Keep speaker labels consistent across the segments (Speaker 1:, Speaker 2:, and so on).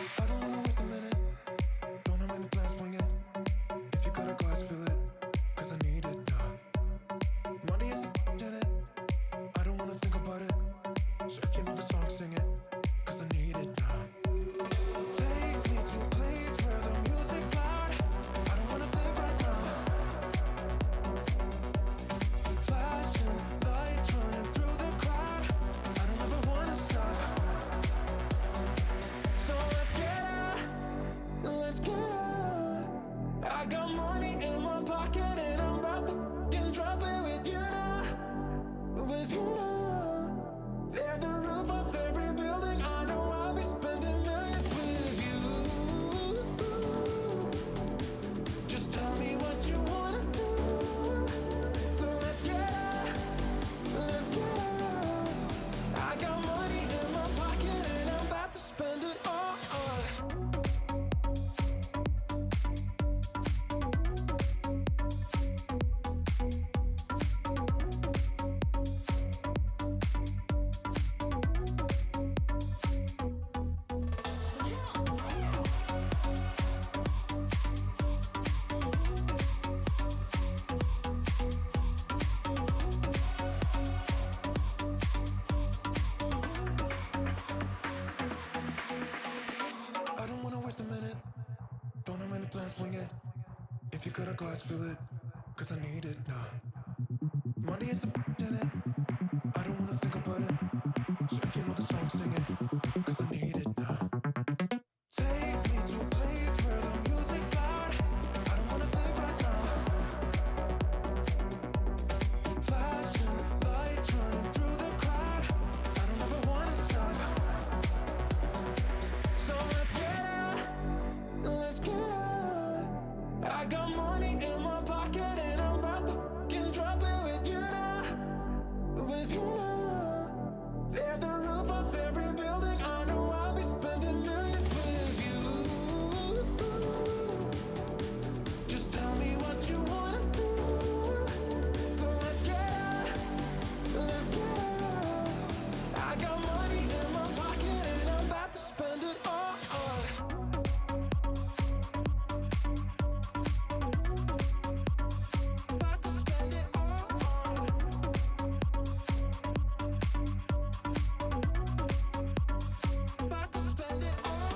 Speaker 1: I don't wanna waste a minute. Don't have any plans, bring it. If you got a glass, fill it. Cause I need it, Monday is a in it. I don't wanna think about it. So if you know the song, sing it. Cause I need it, Take me to a place where the music's loud. I don't wanna think right now. Flashing lights running through the crowd. I don't ever wanna stop. So let's get out. Let's get out. I got money in my pocket and I'm about to fucking drop it with you now. With you now. Tear the roof off every building. I know I'll be spending millions with you. Just tell me what you wanna do. So let's get out. Let's get out. I got money in my pocket and I'm about to spend it all. I don't wanna waste a minute. Don't have many plans, wing it. If you got a glass, fill it. Cause I need it now. Monday is a in it. I don't wanna think about it. So if you know the song, sing it. Cause I need it now. Take me to a place where the music's loud. I don't wanna think right now. Flashing lights running through the crowd. I don't ever wanna stop. So let's get out. Let's get out. I got money in my pocket and I'm about to fucking drop it with you now. With you now. Tear the roof off every building. I know I'll be spending millions with you. Just tell me what you wanna do. So let's get out. Let's get out. I got money in my pocket and I'm about to spend it all. About to spend it all. About to spend it all.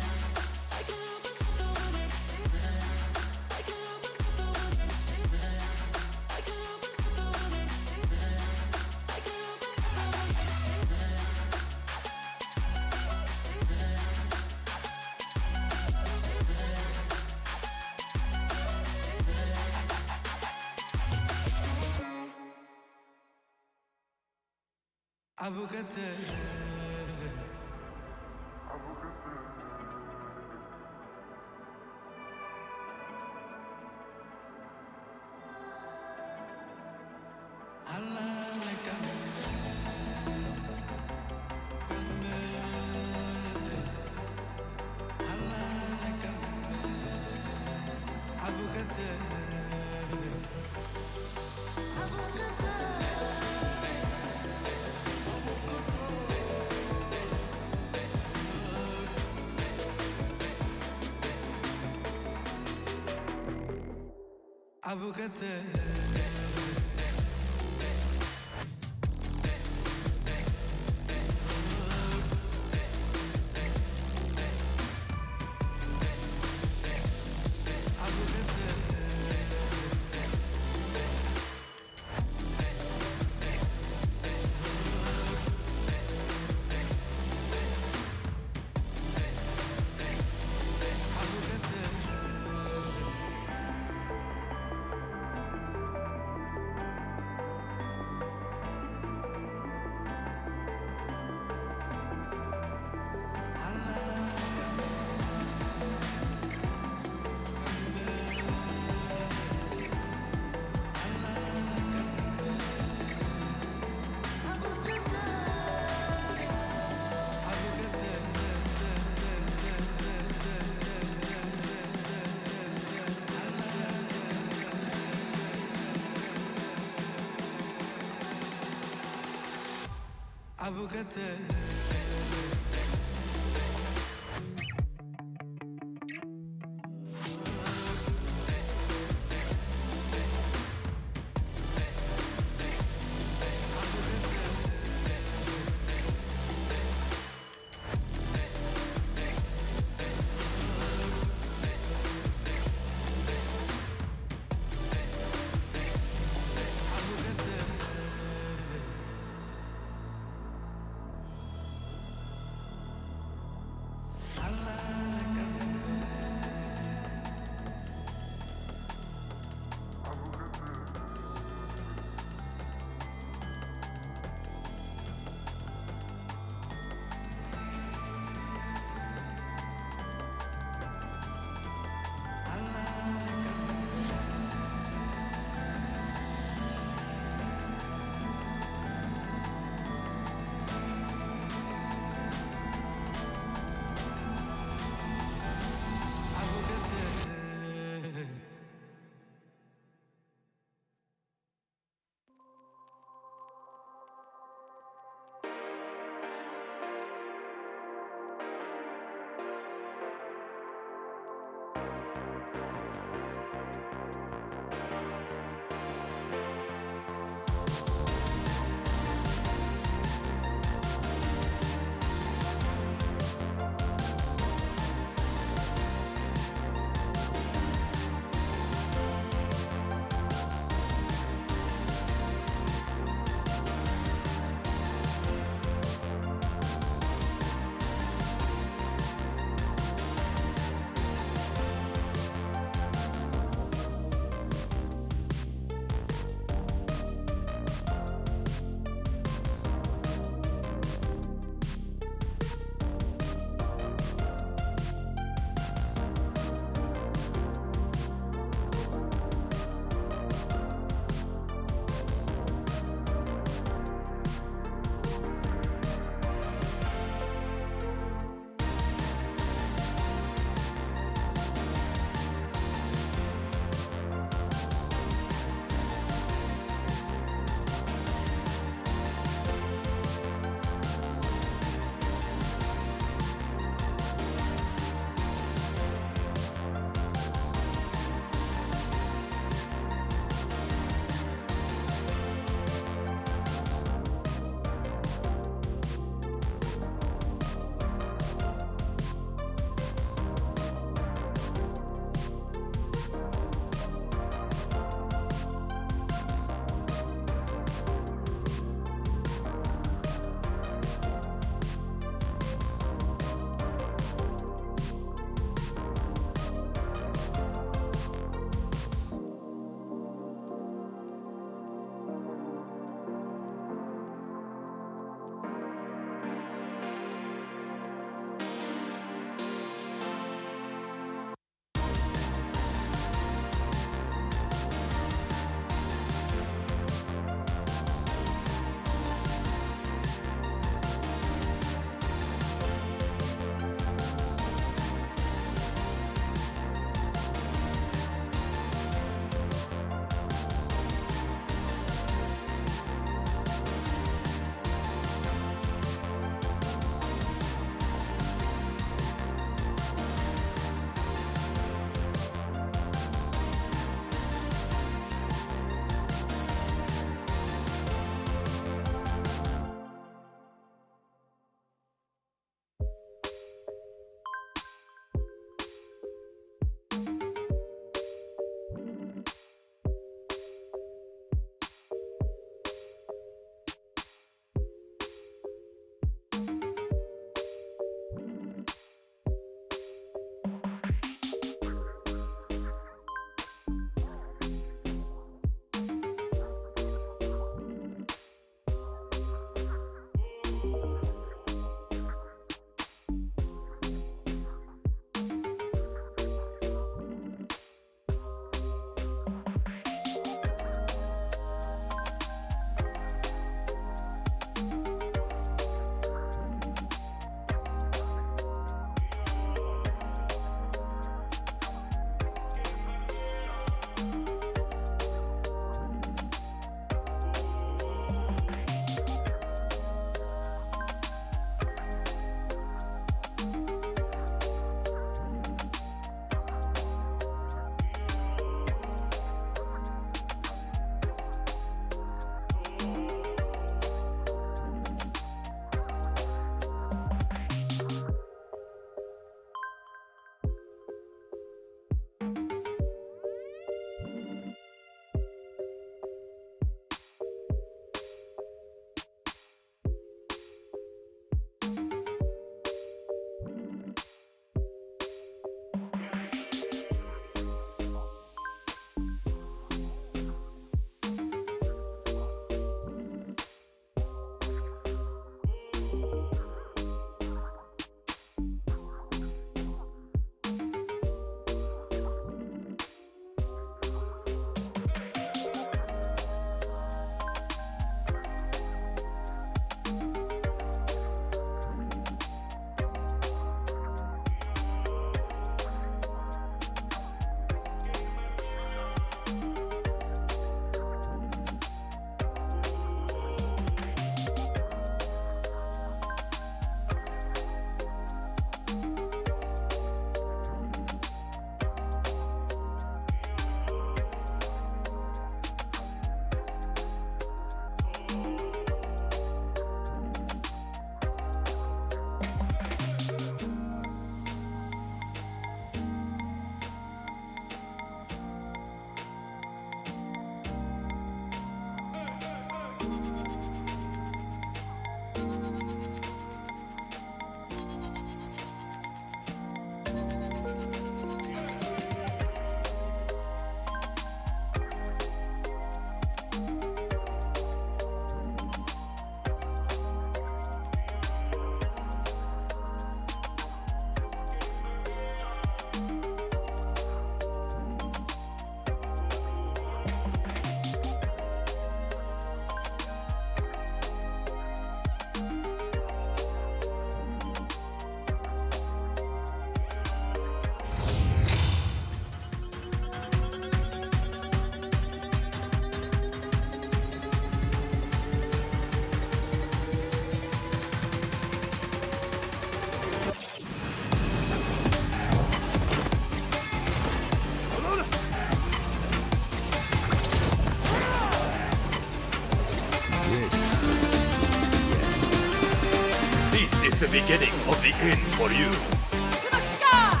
Speaker 2: beginning of the end for you.
Speaker 3: To the sky!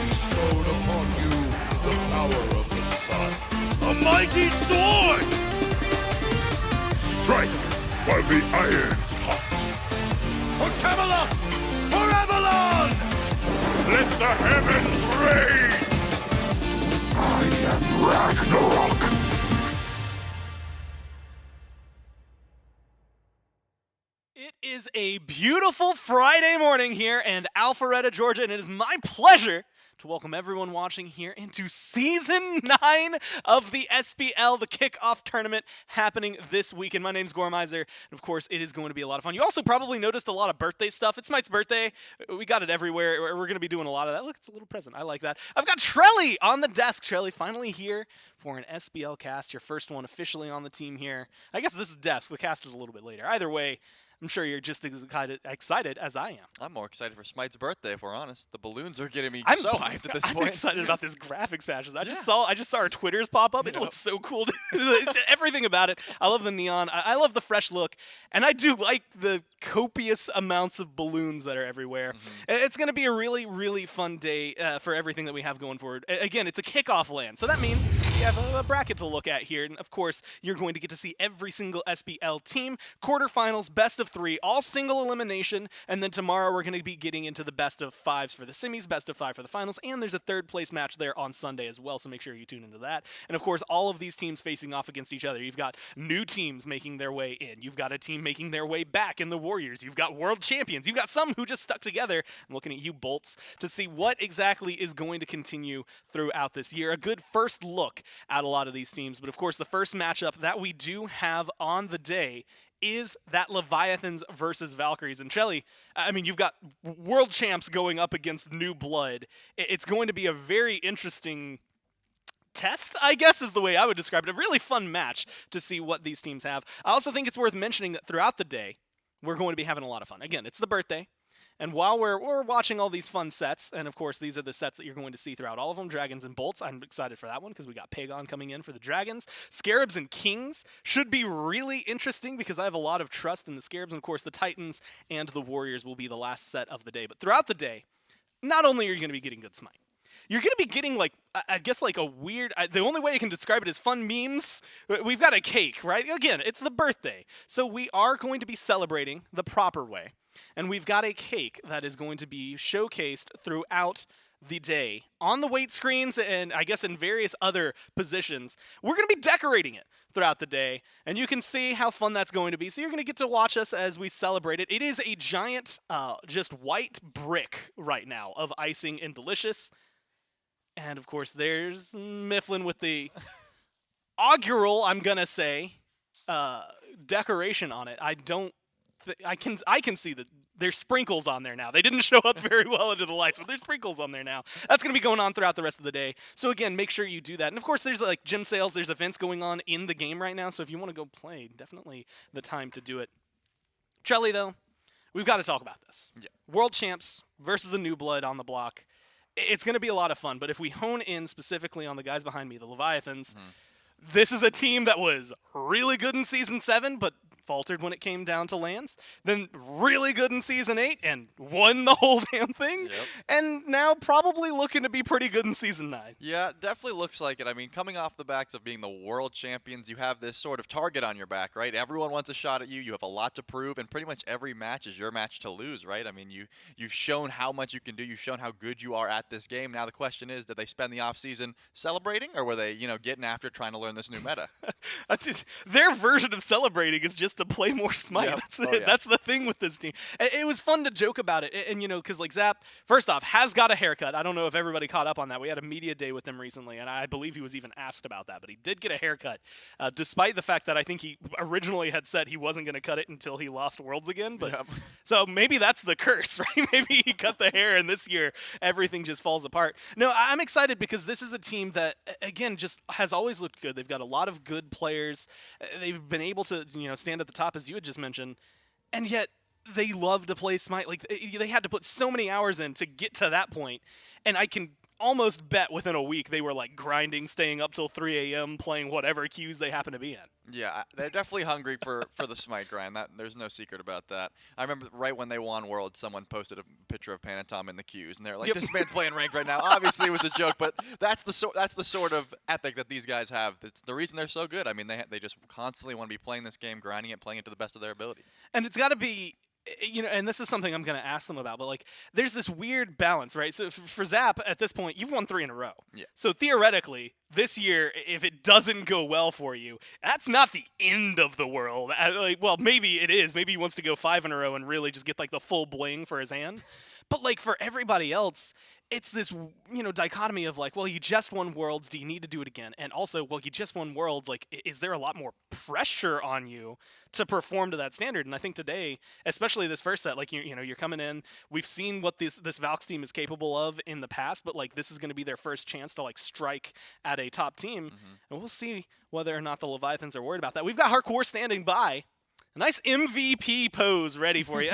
Speaker 2: Bestowed upon you the power of the sun. A mighty sword! Strike while the iron's hot. For Camelot! For Avalon! Let the heavens rain! I am Ragnarok!
Speaker 4: It is a beautiful Friday morning here in Alpharetta, Georgia, and it is my pleasure to welcome everyone watching here into Season 9 of the SPL, the Kickoff tournament happening this weekend. My name's Gormizer, and of course, it is going to be a lot of fun. You also probably noticed a lot of birthday stuff. It's Smite's birthday. We got it everywhere. We're going to be doing a lot of that. Look, it's a little present. I like that. I've got Trelly on the desk. Trelly, finally here for an SPL cast, your first one officially on the team here. I guess this is desk. The cast is a little bit later. Either way, I'm sure you're just as excited as I am.
Speaker 5: I'm more excited for Smite's birthday, if we're honest. The balloons are getting me
Speaker 4: I'm
Speaker 5: so hyped at this
Speaker 4: I'm
Speaker 5: point.
Speaker 4: excited about this graphics patch. I just saw our Twitters pop up. It looks so cool. It's everything about it. I love the neon. I love the fresh look, and I do like the copious amounts of balloons that are everywhere. It's going to be a really, really fun day for everything that we have going forward. Again, it's a kickoff land, so that means we have a bracket to look at here, and of course, you're going to get to see every single SPL team, quarterfinals, best of 3, all single elimination, and then tomorrow we're going to be getting into the best of 5s for the semis, best of 5 for the finals, and there's a third place match there on Sunday as well, so make sure you tune into that. And of course, all of these teams facing off against each other. You've got new teams making their way in. You've got a team making their way back in the Warriors. You've got world champions. You've got some who just stuck together. I'm looking at you, Bolts, to see what exactly is going to continue throughout this year. A good first look at a lot of these teams, but of course, the first matchup that we do have on the day is that Leviathans versus Valkyries. And Trelly, I mean, you've got world champs going up against new blood. It's going to be a very interesting test, I guess is the way I would describe it. A really fun match to see what these teams have. I also think it's worth mentioning that throughout the day, we're going to be having a lot of fun. Again, it's the birthday. And while we're watching all these fun sets, and of course these are the sets that you're going to see throughout all of them, Dragons and Bolts, I'm excited for that one because we got Pagon coming in for the Dragons. Scarabs and Kings should be really interesting because I have a lot of trust in the Scarabs, and of course the Titans and the Warriors will be the last set of the day. But throughout the day, not only are you going to be getting good Smite, you're going to be getting, like, I guess, like a weird, the only way I can describe it is fun memes. We've got a cake, right? Again, it's the birthday. So we are going to be celebrating the proper way. And we've got a cake that is going to be showcased throughout the day on the weight screens and I guess in various other positions. We're going to be decorating it throughout the day, and you can see how fun that's going to be. So you're going to get to watch us as we celebrate it. It is a giant, just white brick right now of icing and delicious. And of course, there's Mifflin with the augural, I'm going to say, decoration on it. I can see that there's sprinkles on there now. They didn't show up very well into the lights, but there's sprinkles on there now. That's going to be going on throughout the rest of the day. So again, make sure you do that. And of course, there's like gym sales, there's events going on in the game right now. So if you want to go play, definitely the time to do it. Trelly, though, we've got to talk about this.
Speaker 5: Yeah.
Speaker 4: World champs versus the new blood on the block. It's going to be a lot of fun, but if we hone in specifically on the guys behind me, the Leviathans, this is a team that was really good in Season 7, but faltered when it came down to lands. Then really good in Season 8 and won the whole damn thing.
Speaker 5: Yep.
Speaker 4: And now probably looking to be pretty good in Season 9.
Speaker 5: Yeah, definitely looks like it. I mean, coming off the backs of being the world champions, you have this sort of target on your back, right? Everyone wants a shot at you. You have a lot to prove, and pretty much every match is your match to lose, right? I mean, you've shown how much you can do. You've shown how good you are at this game. Now the question is, did they spend the offseason celebrating, or were they, getting after trying to learn this new meta?
Speaker 4: That's just, their version of celebrating is just to play more Smite.
Speaker 5: Yep.
Speaker 4: That's it. That's the thing with this team. It was fun to joke about it. And because like Zap, first off, has got a haircut. I don't know if everybody caught up on that. We had a media day with him recently, and I believe he was even asked about that. But he did get a haircut, despite the fact that I think he originally had said he wasn't going to cut it until he lost Worlds again. But so maybe that's the curse, right? Maybe he cut the hair, and this year everything just falls apart. No, I'm excited because this is a team that, again, just has always looked good. They've got a lot of good players. They've been able to, stand at the top, as you had just mentioned, and yet they love to play Smite. Like, they had to put so many hours in to get to that point, and I can almost bet within a week they were like grinding, staying up till 3 a.m. playing whatever queues they happen to be in.
Speaker 5: Yeah, they're definitely hungry for the Smite grind. There's no secret about that. I remember right when they won Worlds, someone posted a picture of Panatom in the queues, and they're like, "This man's playing ranked right now." Obviously, it was a joke, but that's the sort of ethic that these guys have. It's the reason they're so good. I mean, they just constantly want to be playing this game, grinding it, playing it to the best of their ability.
Speaker 4: And it's got to be, and this is something I'm going to ask them about, but like, there's this weird balance, right? So for Zap, at this point, you've won 3 in a row.
Speaker 5: Yeah.
Speaker 4: So theoretically, this year, if it doesn't go well for you, that's not the end of the world. Like, well, maybe it is. Maybe he wants to go 5 in a row and really just get like the full bling for his hand. But like for everybody else, it's this, dichotomy of like, well, you just won Worlds. Do you need to do it again? And also, well, you just won Worlds. Like, is there a lot more pressure on you to perform to that standard? And I think today, especially this first set, like, you're coming in. We've seen what this Valks team is capable of in the past, but like this is going to be their first chance to like strike at a top team. And we'll see whether or not the Leviathans are worried about that. We've got Hardcore standing by. A nice MVP pose ready for you.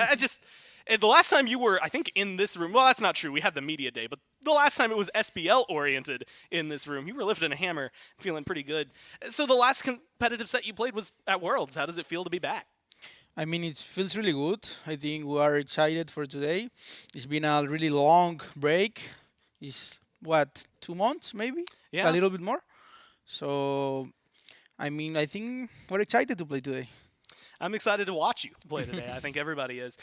Speaker 4: The last time you were, I think, in this room, well, that's not true. We had the media day, but the last time it was SPL-oriented in this room, you were lifting a hammer, feeling pretty good. So the last competitive set you played was at Worlds. How does it feel to be back?
Speaker 6: I mean, it feels really good. I think we are excited for today. It's been a really long break. It's, 2 months, maybe?
Speaker 4: Yeah.
Speaker 6: A little bit more. So, I mean, I think we're excited to play today.
Speaker 4: I'm excited to watch you play today. I think everybody is.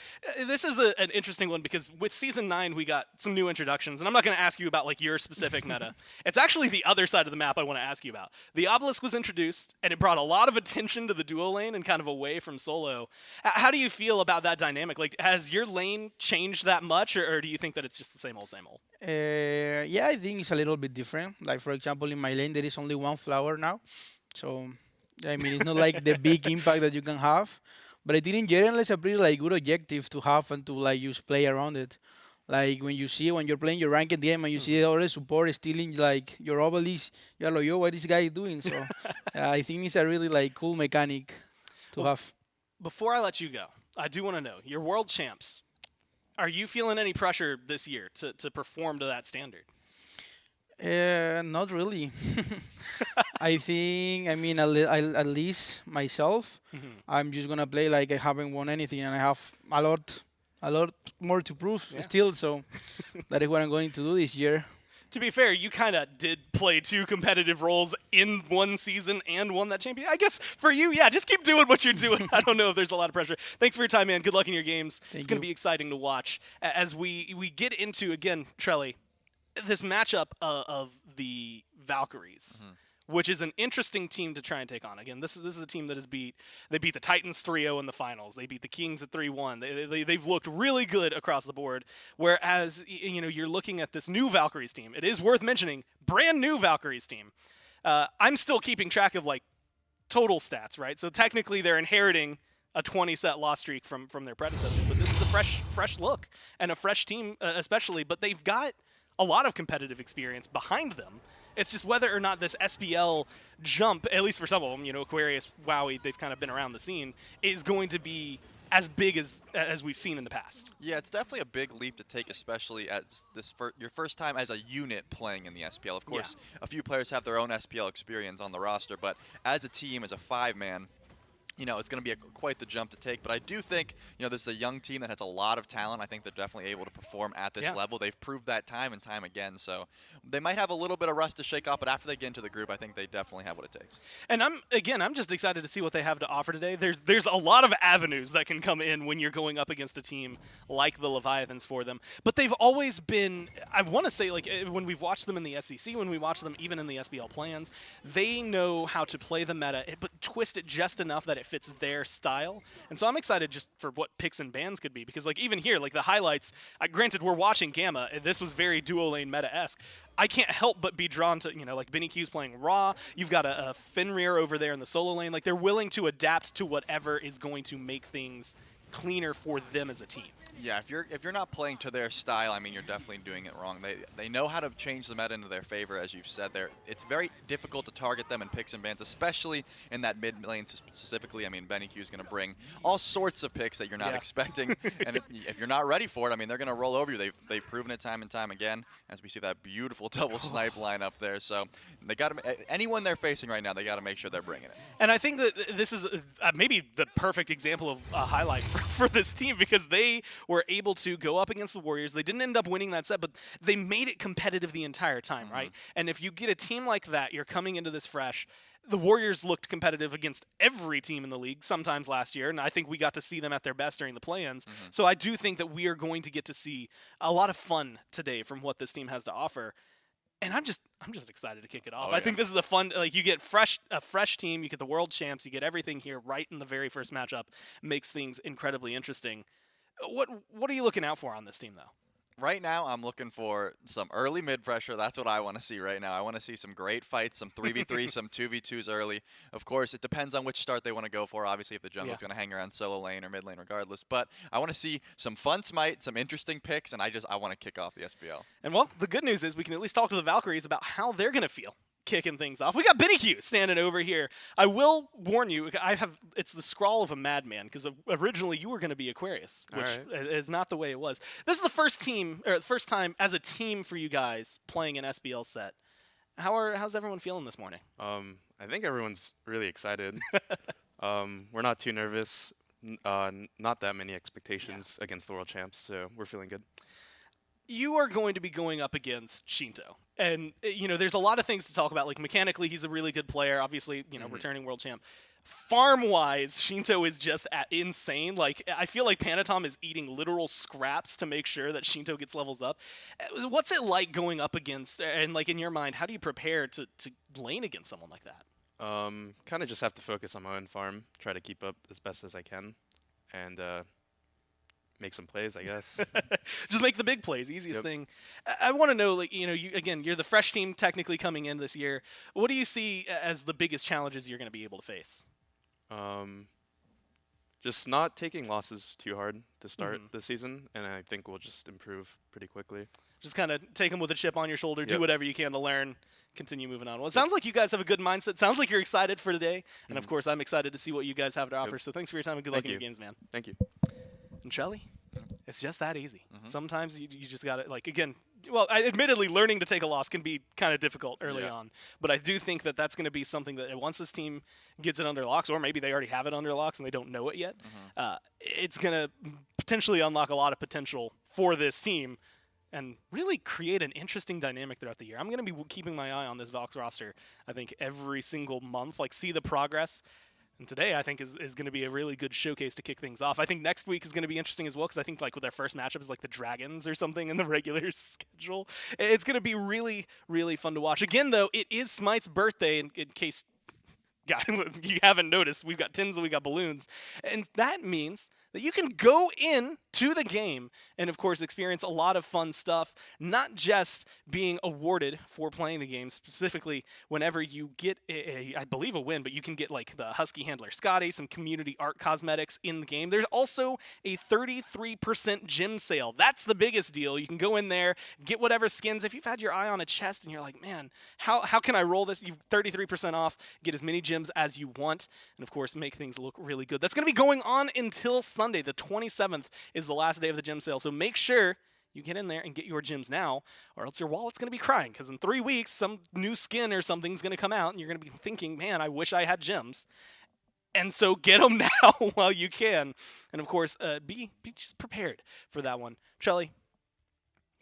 Speaker 4: This is an interesting one because with Season 9, we got some new introductions, and I'm not going to ask you about like your specific meta. It's actually the other side of the map I want to ask you about. The Obelisk was introduced, and it brought a lot of attention to the duo lane and kind of away from solo. How do you feel about that dynamic? Like, has your lane changed that much, or do you think that it's just the same old, same old?
Speaker 6: Yeah, I think it's a little bit different. Like, for example, in my lane, there is only 1 flower now. So, I mean, it's not like the big impact that you can have. But I think in general, it's a pretty like good objective to have and to like just play around it. Like when you're playing your ranked game and you see the other support stealing like your obelisk, you're like, yo, what is this guy doing? So I think it's a really like cool mechanic to have.
Speaker 4: Before I let you go, I do want to know, you're world champs. Are you feeling any pressure this year to perform to that standard?
Speaker 6: Not really. I think, I mean, at least myself, I'm just going to play like I haven't won anything and I have a lot more to prove still. So that is what I'm going to do this year.
Speaker 4: To be fair, you kind of did play 2 competitive roles in one season and won that champion. I guess for you, yeah, just keep doing what you're doing. I don't know if there's a lot of pressure. Thanks for your time, man. Good luck in your games. It's going to be exciting to watch as we get into, again, Trelly, this matchup of the Valkyries, which is an interesting team to try and take on. Again, this is a team that beat the Titans 3-0 in the finals. They beat the Kings at 3-1. They've looked really good across the board. Whereas you're looking at this new Valkyries team. It is worth mentioning, brand new Valkyries team. I'm still keeping track of like total stats, right? So technically they're inheriting a 20-set loss streak from their predecessors, but this is a fresh look and a fresh team, especially. But they've got a lot of competitive experience behind them. It's just whether or not this SPL jump, at least for some of them, Aquarius, Wowie, they've kind of been around the scene, is going to be as big as we've seen in the past.
Speaker 5: Yeah, it's definitely a big leap to take, especially as your first time as a unit playing in the SPL. Of course, a few players have their own SPL experience on the roster, but as a team, as a 5-man, it's going to be quite the jump to take. But I do think, this is a young team that has a lot of talent. I think they're definitely able to perform at this level. They've proved that time and time again. So they might have a little bit of rust to shake off, but after they get into the group, I think they definitely have what it takes. And
Speaker 4: I'm just excited to see what they have to offer today. There's a lot of avenues that can come in when you're going up against a team like the Leviathans for them. But they've always been, I want to say, like when we've watched them in the SEC, when we watch them even in the SBL plans, they know how to play the meta, but twist it just enough that it fits their style. And so I'm excited just for what picks and bans could be, because like even here, like the highlights, granted we're watching Gamma, this was very duo lane meta-esque. I can't help but be drawn to, like Benny Q's playing Raw. You've got a Fenrir over there in the solo lane. Like they're willing to adapt to whatever is going to make things cleaner for them as a team.
Speaker 5: Yeah, if you're not playing to their style, I mean, you're definitely doing it wrong. They know how to change the meta into their favor, as you've said. It's very difficult to target them in picks and bans, especially in that mid lane specifically. I mean, Benny Q is going to bring all sorts of picks that you're not expecting, and if you're not ready for it, I mean, they're going to roll over you. They've proven it time and time again, as we see that beautiful double snipe line up there. So they got to anyone they're facing right now, they got to make sure they're bringing it.
Speaker 4: And I think that this is maybe the perfect example of a highlight for this team, because they were able to go up against the Warriors. They didn't end up winning that set, but they made it competitive the entire time, right? And if you get a team like that, you're coming into this fresh. The Warriors looked competitive against every team in the league sometimes last year, and I think we got to see them at their best during the play-ins. So I do think that we are going to get to see a lot of fun today from what this team has to offer. And I'm just excited to kick it off. I think this is a fun, like, you get a fresh team, you get the world champs, you get everything here right in the very first matchup. Makes things incredibly interesting. What are you looking out for on this team, though?
Speaker 5: Right now, I'm looking for some early mid pressure. That's what I want to see right now. I want to see some great fights, some 3v3, some 2v2s early. Of course, it depends on which start they want to go for. Obviously, if the jungle's going to hang around solo lane or mid lane regardless. But I want to see some fun smite, some interesting picks, and I want to kick off the SPL.
Speaker 4: And, well, the good news is we can at least talk to the Valkyries about how they're going to feel kicking things off. We got Benny Q standing over here. I will warn you, it's the scrawl of a madman, because originally you were going to be Aquarius, which is not the way it was. This is the first time as a team for you guys playing an SBL set. How's everyone feeling this morning?
Speaker 7: I think everyone's really excited. We're not too nervous. Not that many expectations against the world champs, so we're feeling good.
Speaker 4: You are going to be going up against Shinto. And, there's a lot of things to talk about. Like, mechanically, he's a really good player. Obviously, returning world champ. Farm-wise, Shinto is just insane. Like, I feel like Panatom is eating literal scraps to make sure that Shinto gets levels up. What's it like going up against, and, like, in your mind, how do you prepare to lane against someone like that?
Speaker 7: Kind of just have to focus on my own farm, try to keep up as best as I can, and make some plays, I guess.
Speaker 4: Just make the big plays, easiest thing. I want to know, like, you're the fresh team technically coming in this year. What do you see as the biggest challenges you're going to be able to face?
Speaker 7: Just not taking losses too hard to start the season, and I think we'll just improve pretty quickly.
Speaker 4: Just kind of take them with a chip on your shoulder, do whatever you can to learn, continue moving on. Well, it sounds like you guys have a good mindset. Sounds like you're excited for today, and of course, I'm excited to see what you guys have to offer. So thanks for your time and good luck in your games, man.
Speaker 7: Thank you.
Speaker 4: And Shelly, it's just that easy. Sometimes you just got to, like, again, well, admittedly, learning to take a loss can be kind of difficult early on. But I do think that that's going to be something that once this team gets it under locks, or maybe they already have it under locks and they don't know it yet, it's going to potentially unlock a lot of potential for this team and really create an interesting dynamic throughout the year. I'm going to be keeping my eye on this Valks roster, I think, every single month, like, see the progress. And today, I think, is going to be a really good showcase to kick things off. I think next week is going to be interesting as well, because I think, like, with their first matchup is, like, the Dragons or something in the regular schedule. It's going to be really, really fun to watch. Again, though, it is Smite's birthday, in case you haven't noticed. We've got tins and we've got balloons. And that means that you can go in to the game and, of course, experience a lot of fun stuff, not just being awarded for playing the game, specifically whenever you get, I believe, a win, but you can get, like, the Husky Handler Scotty, some community art cosmetics in the game. There's also a 33% gem sale. That's the biggest deal. You can go in there, get whatever skins. If you've had your eye on a chest and you're like, man, how can I roll this? You've 33% off, get as many gems as you want, and, of course, make things look really good. That's going to be going on until Sunday. The 27th is the last day of the gem sale, so make sure you get in there and get your gems now, or else your wallet's going to be crying, because in 3 weeks, some new skin or something's going to come out, and you're going to be thinking, man, I wish I had gems. And so get them now while you can. And, of course, be just prepared for that one. Shelly,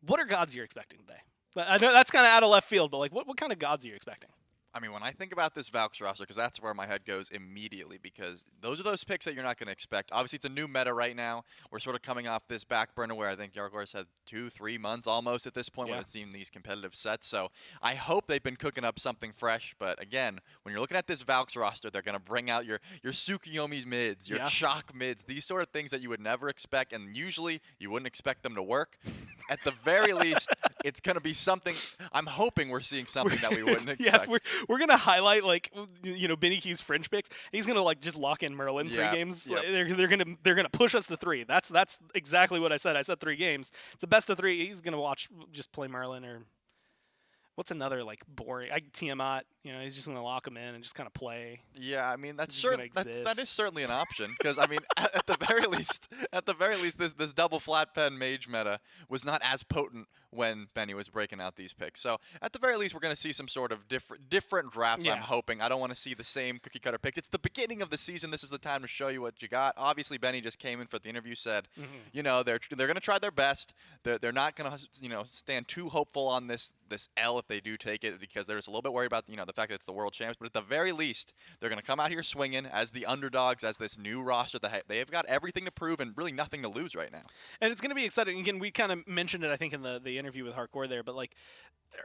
Speaker 4: what are gods you're expecting today? I know that's kind of out of left field, but, like, what kind of gods are you expecting?
Speaker 5: I mean, when I think about this Valks roster, because that's where my head goes immediately, because those are those picks that you're not going to expect. Obviously, it's a new meta right now. We're sort of coming off this back burner where I think Yargor's had 2-3 months almost at this point when it's seen these competitive sets. So I hope they've been cooking up something fresh. But again, when you're looking at this Valks roster, they're going to bring out your Tsukuyomi's mids, your Shock mids, these sort of things that you would never expect, and usually you wouldn't expect them to work. At the very least, it's going to be something. I'm hoping we're seeing something that we wouldn't expect.
Speaker 4: Yeah, we're gonna highlight like Benny Q's fringe picks. He's gonna like just lock in Merlin 3 games.
Speaker 5: Yep.
Speaker 4: They're gonna push us to 3. That's exactly what I said. I said 3 games. It's the best of 3. He's gonna just play Merlin or what's another like boring Tiamat. He's just gonna lock him in and just kind of play.
Speaker 5: Yeah, I mean that is certainly an option because I mean at the very least this double flat pen mage meta was not as potent when Benny was breaking out these picks. So at the very least we're gonna see some sort of different drafts.
Speaker 4: Yeah.
Speaker 5: I'm hoping. I don't want to see the same cookie cutter picks. It's the beginning of the season. This is the time to show you what you got. Obviously Benny just came in for the interview, said they're gonna try their best. They're not gonna stand too hopeful on this L if they do take it because they're just a little bit worried about the fact that it's the world champs, but at the very least, they're going to come out here swinging as the underdogs, as this new roster. They've got everything to prove and really nothing to lose right now.
Speaker 4: And it's going to be exciting. Again, we kind of mentioned it, I think, in the interview with Hardcore there, but like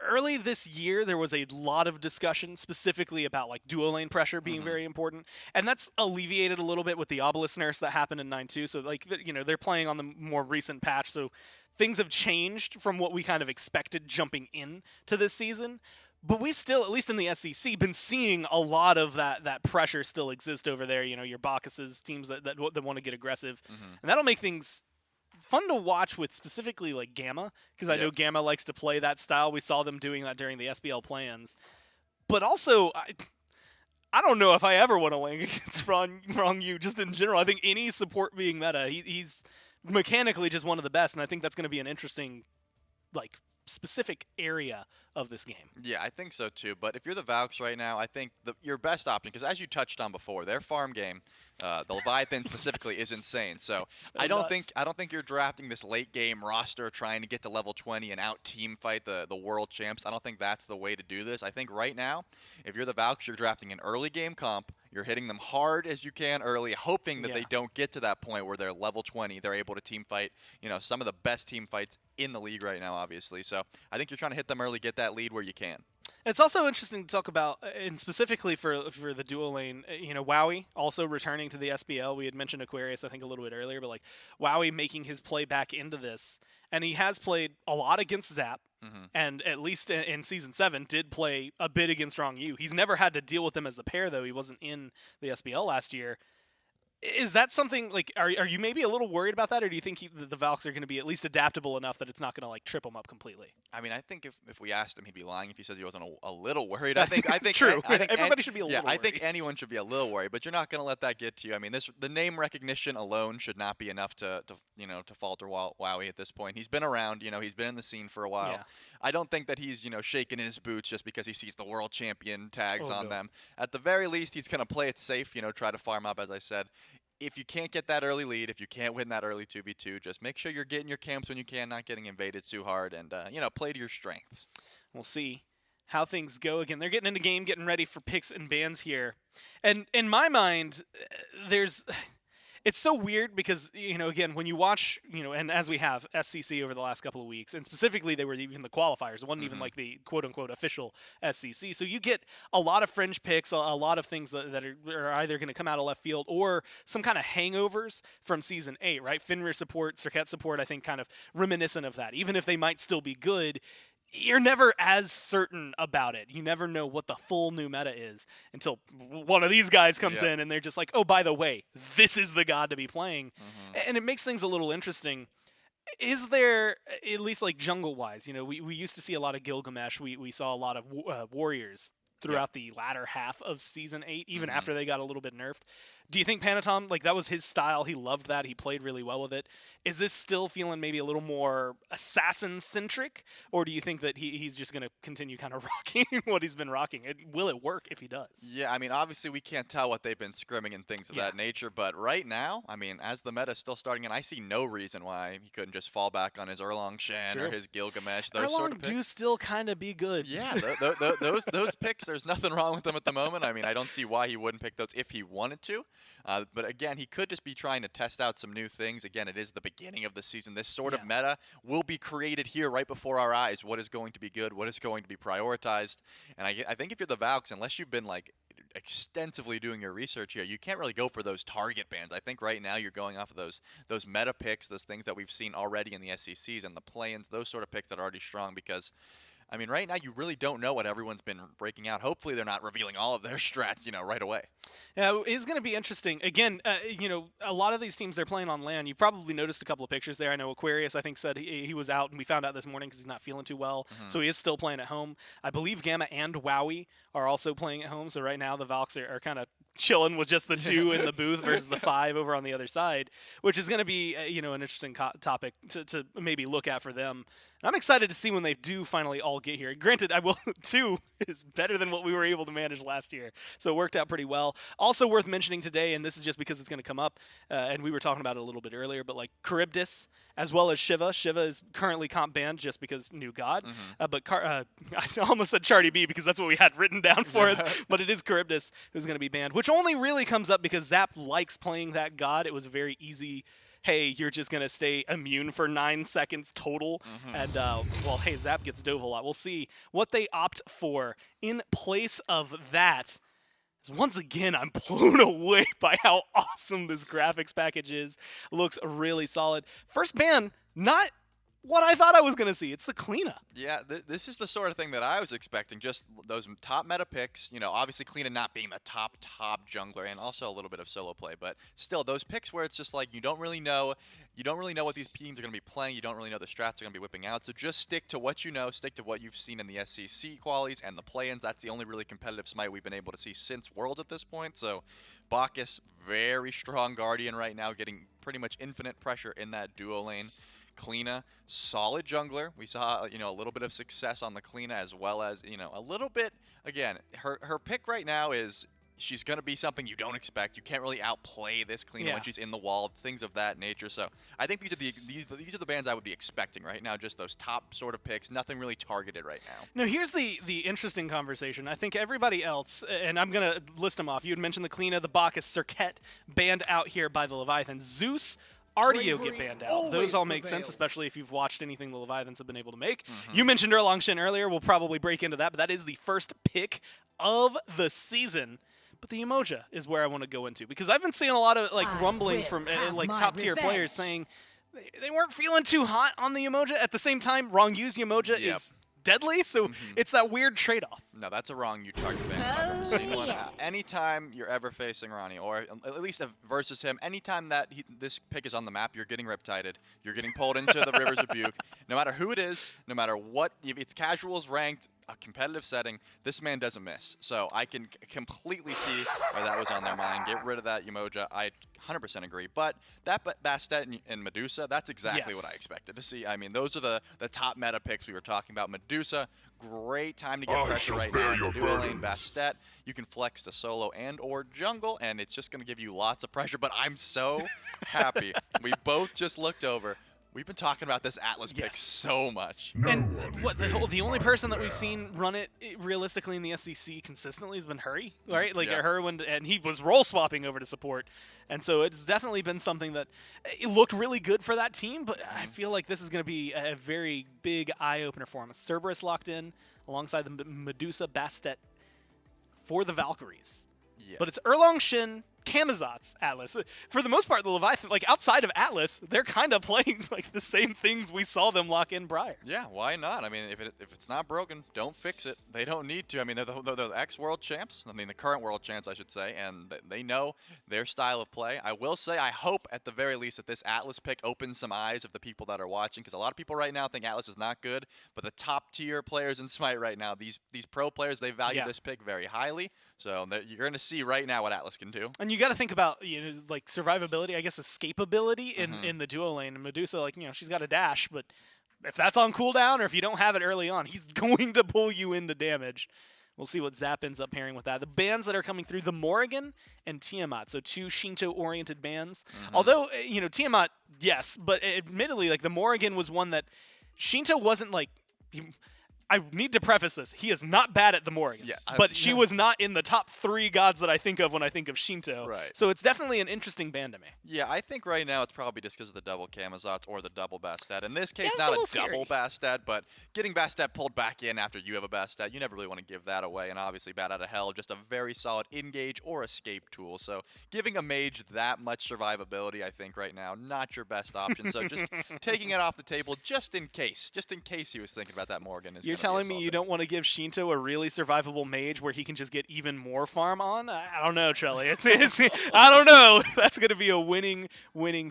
Speaker 4: early this year, there was a lot of discussion specifically about like duo lane pressure being very important, and that's alleviated a little bit with the Obelisk nerfs that happened in 9.2. So like they're playing on the more recent patch, so things have changed from what we kind of expected jumping in to this season. But we still, at least in the SEC, been seeing a lot of that pressure still exist over there. Your Bacchuses, teams that want to get aggressive. And that'll make things fun to watch with specifically like Gamma, because I know Gamma likes to play that style. We saw them doing that during the SBL plans. But also, I don't know if I ever want to win against Wrong You, just in general. I think any support being meta, he's mechanically just one of the best, and I think that's going to be an interesting like specific area of this game.
Speaker 5: Yeah, I think so too. But if you're the Valks right now, I think your best option, because as you touched on before, their farm game, the Leviathan specifically, is insane. So I don't think you're drafting this late game roster trying to get to level 20 and out team fight the world champs. I don't think that's the way to do this. I think right now, if you're the Valks, you're drafting an early game comp. You're hitting them hard as you can early, hoping that they don't get to that point where they're level 20. They're able to team fight, some of the best team fights in the league right now, obviously. So I think you're trying to hit them early, get that lead where you can.
Speaker 4: It's also interesting to talk about, and specifically for the duo lane, Wowie also returning to the SBL. We had mentioned Aquarius, I think, a little bit earlier, but like Wowie making his play back into this. And he has played a lot against Zap, and at least in Season 7, did play a bit against Wrong You. He's never had to deal with them as a pair, though. He wasn't in the SBL last year. Is that something, like, are you maybe a little worried about that, or do you think the Valks are going to be at least adaptable enough that it's not going to, like, trip him up completely?
Speaker 5: I mean, I think if we asked him, he'd be lying if he says he wasn't a little worried. I think
Speaker 4: true.
Speaker 5: I think
Speaker 4: Everybody should be a little worried.
Speaker 5: I think anyone should be a little worried, but you're not going to let that get to you. I mean, the name recognition alone should not be enough to falter Wowie at this point. He's been around, he's been in the scene for a while.
Speaker 4: Yeah.
Speaker 5: I don't think that he's, shaking in his boots just because he sees the world champion tags on them. At the very least, he's going to play it safe, try to farm up, as I said. If you can't get that early lead, if you can't win that early 2v2, just make sure you're getting your camps when you can, not getting invaded too hard, and, play to your strengths.
Speaker 4: We'll see how things go. Again, they're getting into game, getting ready for picks and bans here. And in my mind, it's so weird because, again, when you watch, and as we have SCC over the last couple of weeks, and specifically they were even the qualifiers. It wasn't even like the quote-unquote official SCC. So you get a lot of fringe picks, a lot of things that are either going to come out of left field or some kind of hangovers from Season 8, right? Fenrir support, Circuit support, I think kind of reminiscent of that. Even if they might still be good, you're never as certain about it. You never know what the full new meta is until one of these guys comes in and they're just like, oh, by the way, this is the god to be playing. And it makes things a little interesting. Is there, at least like jungle-wise, we used to see a lot of Gilgamesh. We saw a lot of warriors throughout the latter half of Season 8, even after they got a little bit nerfed. Do you think Panatom, like that was his style, he loved that, he played really well with it? Is this still feeling maybe a little more assassin-centric, or do you think that he's just going to continue kind of rocking what he's been rocking? Will it work if he does?
Speaker 5: Yeah, I mean, obviously we can't tell what they've been scrimming and things of that nature, but right now, I mean, as the meta's still starting in, I see no reason why he couldn't just fall back on his Erlong Shen or his Gilgamesh. Those sort of picks
Speaker 4: do still kind of be good.
Speaker 5: Yeah, those picks, there's nothing wrong with them at the moment. I mean, I don't see why he wouldn't pick those if he wanted to. But again, he could just be trying to test out some new things. Again, it is the beginning of the season. This sort of meta will be created here right before our eyes. What is going to be good? What is going to be prioritized? And I think if you're the Valks, unless you've been like extensively doing your research here, you can't really go for those target bans. I think right now you're going off of those meta picks, those things that we've seen already in the SECs and the play-ins, those sort of picks that are already strong because I mean, right now you really don't know what everyone's been breaking out. Hopefully they're not revealing all of their strats, right away.
Speaker 4: Yeah, it's going to be interesting. Again, a lot of these teams, they're playing on land. You probably noticed a couple of pictures there. I know Aquarius, I think, said he was out, and we found out this morning because he's not feeling too well. So he is still playing at home. I believe Gamma and Wowie are also playing at home. So right now the Valks are kind of chilling with just the 2 in the booth versus the 5 over on the other side, which is going to be, an interesting topic to maybe look at for them. And I'm excited to see when they do finally all get here. Granted, 2 is better than what we were able to manage last year, so it worked out pretty well. Also worth mentioning today, and this is just because it's going to come up, and we were talking about it a little bit earlier, but like Charybdis as well as Shiva. Shiva is currently comp banned just because new god, but I almost said Charty B because that's what we had written down for us, but it is Charybdis who's going to be banned, which only really comes up because Zap likes playing that god. It was very easy. Hey, you're just going to stay immune for 9 seconds total. And, hey, Zap gets dove a lot. We'll see what they opt for in place of that. Once again, I'm blown away by how awesome this graphics package is. Looks really solid. First ban, not what I thought I was going to see. It's the Kleena.
Speaker 5: Yeah, this is the sort of thing that I was expecting. Just those top meta picks. Obviously Kleena not being the top jungler, and also a little bit of solo play, but still those picks where it's just like you don't really know what these teams are going to be playing. You don't really know the strats are going to be whipping out. So just stick to what you know. Stick to what you've seen in the SEC qualities and the play-ins. That's the only really competitive Smite we've been able to see since Worlds at this point. So Bacchus, very strong Guardian right now, getting pretty much infinite pressure in that duo lane. Kleena, solid jungler. We saw, a little bit of success on the Kleena as well as, a little bit, again, her pick right now is she's going to be something you don't expect. You can't really outplay this Kleena when she's in the wall, things of that nature. So I think these are the bands I would be expecting right now, just those top sort of picks, nothing really targeted right now.
Speaker 4: Now, here's the interesting conversation. I think everybody else, and I'm going to list them off. You had mentioned the Kleena, the Bacchus, Serket, banned out here by the Leviathan. Zeus, Artio get banned out. Those all make sense, especially if you've watched anything the Leviathans have been able to make. You mentioned Erlang Shin earlier. We'll probably break into that, but that is the first pick of the season. But the Umoja is where I want to go into because I've been seeing a lot of rumblings from top tier players saying they weren't feeling too hot on the Umoja. At the same time, wrong use Umoja is deadly, so it's that weird trade-off.
Speaker 5: No, that's a wrong you target ban. I've never seen one. Anytime you're ever facing Ronnie, or at least versus him, anytime that this pick is on the map, you're getting riptided. You're getting pulled into the Rivers of Buke. No matter who it is, no matter what, if it's casuals, ranked, a competitive setting, this man doesn't miss. So I can completely see why that was on their mind. Get rid of that Umoja. I 100% agree. But that Bastet and Medusa, that's exactly what I expected to see. I mean, those are the top meta picks we were talking about. Medusa, great time to get pressure right now. In the duo lane, Bastet, you can flex to solo and or jungle, and it's just going to give you lots of pressure. But I'm so happy. We both just looked over. We've been talking about this Atlas pick so much.
Speaker 4: And the only person that we've seen run it realistically in the SEC consistently has been Hurry, right? And he was role swapping over to support. And so it's definitely been something that it looked really good for that team, but I feel like this is going to be a very big eye-opener for him. Cerberus locked in alongside the Medusa Bastet for the Valkyries.
Speaker 5: Yeah.
Speaker 4: But it's Erlang Shin, Camazotz, Atlas. For the most part, the Leviathan, outside of Atlas, they're kind of playing the same things we saw them lock in prior.
Speaker 5: Yeah, why not? I mean, if it's not broken, don't fix it. They don't need to. I mean, they're the ex-world champs. I mean, the current world champs, I should say, and they know their style of play. I will say, I hope at the very least that this Atlas pick opens some eyes of the people that are watching, because a lot of people right now think Atlas is not good, but the top tier players in Smite right now, these pro players, they value this pick very highly. So you're going to see right now what Atlas can do.
Speaker 4: And you got to think about survivability, I guess escapability in the duo lane. And Medusa, she's got a dash, but if that's on cooldown or if you don't have it early on, he's going to pull you into damage. We'll see what Zap ends up pairing with that. The bands that are coming through, the Morrigan and Tiamat, so 2 Shinto-oriented bands. Although, Tiamat, yes, but admittedly, the Morrigan was one that Shinto wasn't I need to preface this. He is not bad at the Morrigan.
Speaker 5: Yeah,
Speaker 4: but she was not in the top 3 gods that I think of when I think of Shinto.
Speaker 5: Right.
Speaker 4: So it's definitely an interesting band to me.
Speaker 5: Yeah, I think right now it's probably just because of the double Camazotz or the double Bastet. In this case,
Speaker 4: it's a
Speaker 5: not
Speaker 4: little
Speaker 5: a double
Speaker 4: scary.
Speaker 5: Bastet, but getting Bastet pulled back in after you have a Bastet, you never really want to give that away. And obviously, Bat Out of Hell, just a very solid engage or escape tool. So giving a mage that much survivability, I think right now, not your best option. So just taking it off the table just in case he was thinking about that Morgan.
Speaker 4: You're telling me you don't want to give Shinto a really survivable mage where he can just get even more farm on? I don't know, Trelly. It's I don't know. That's going to be a winning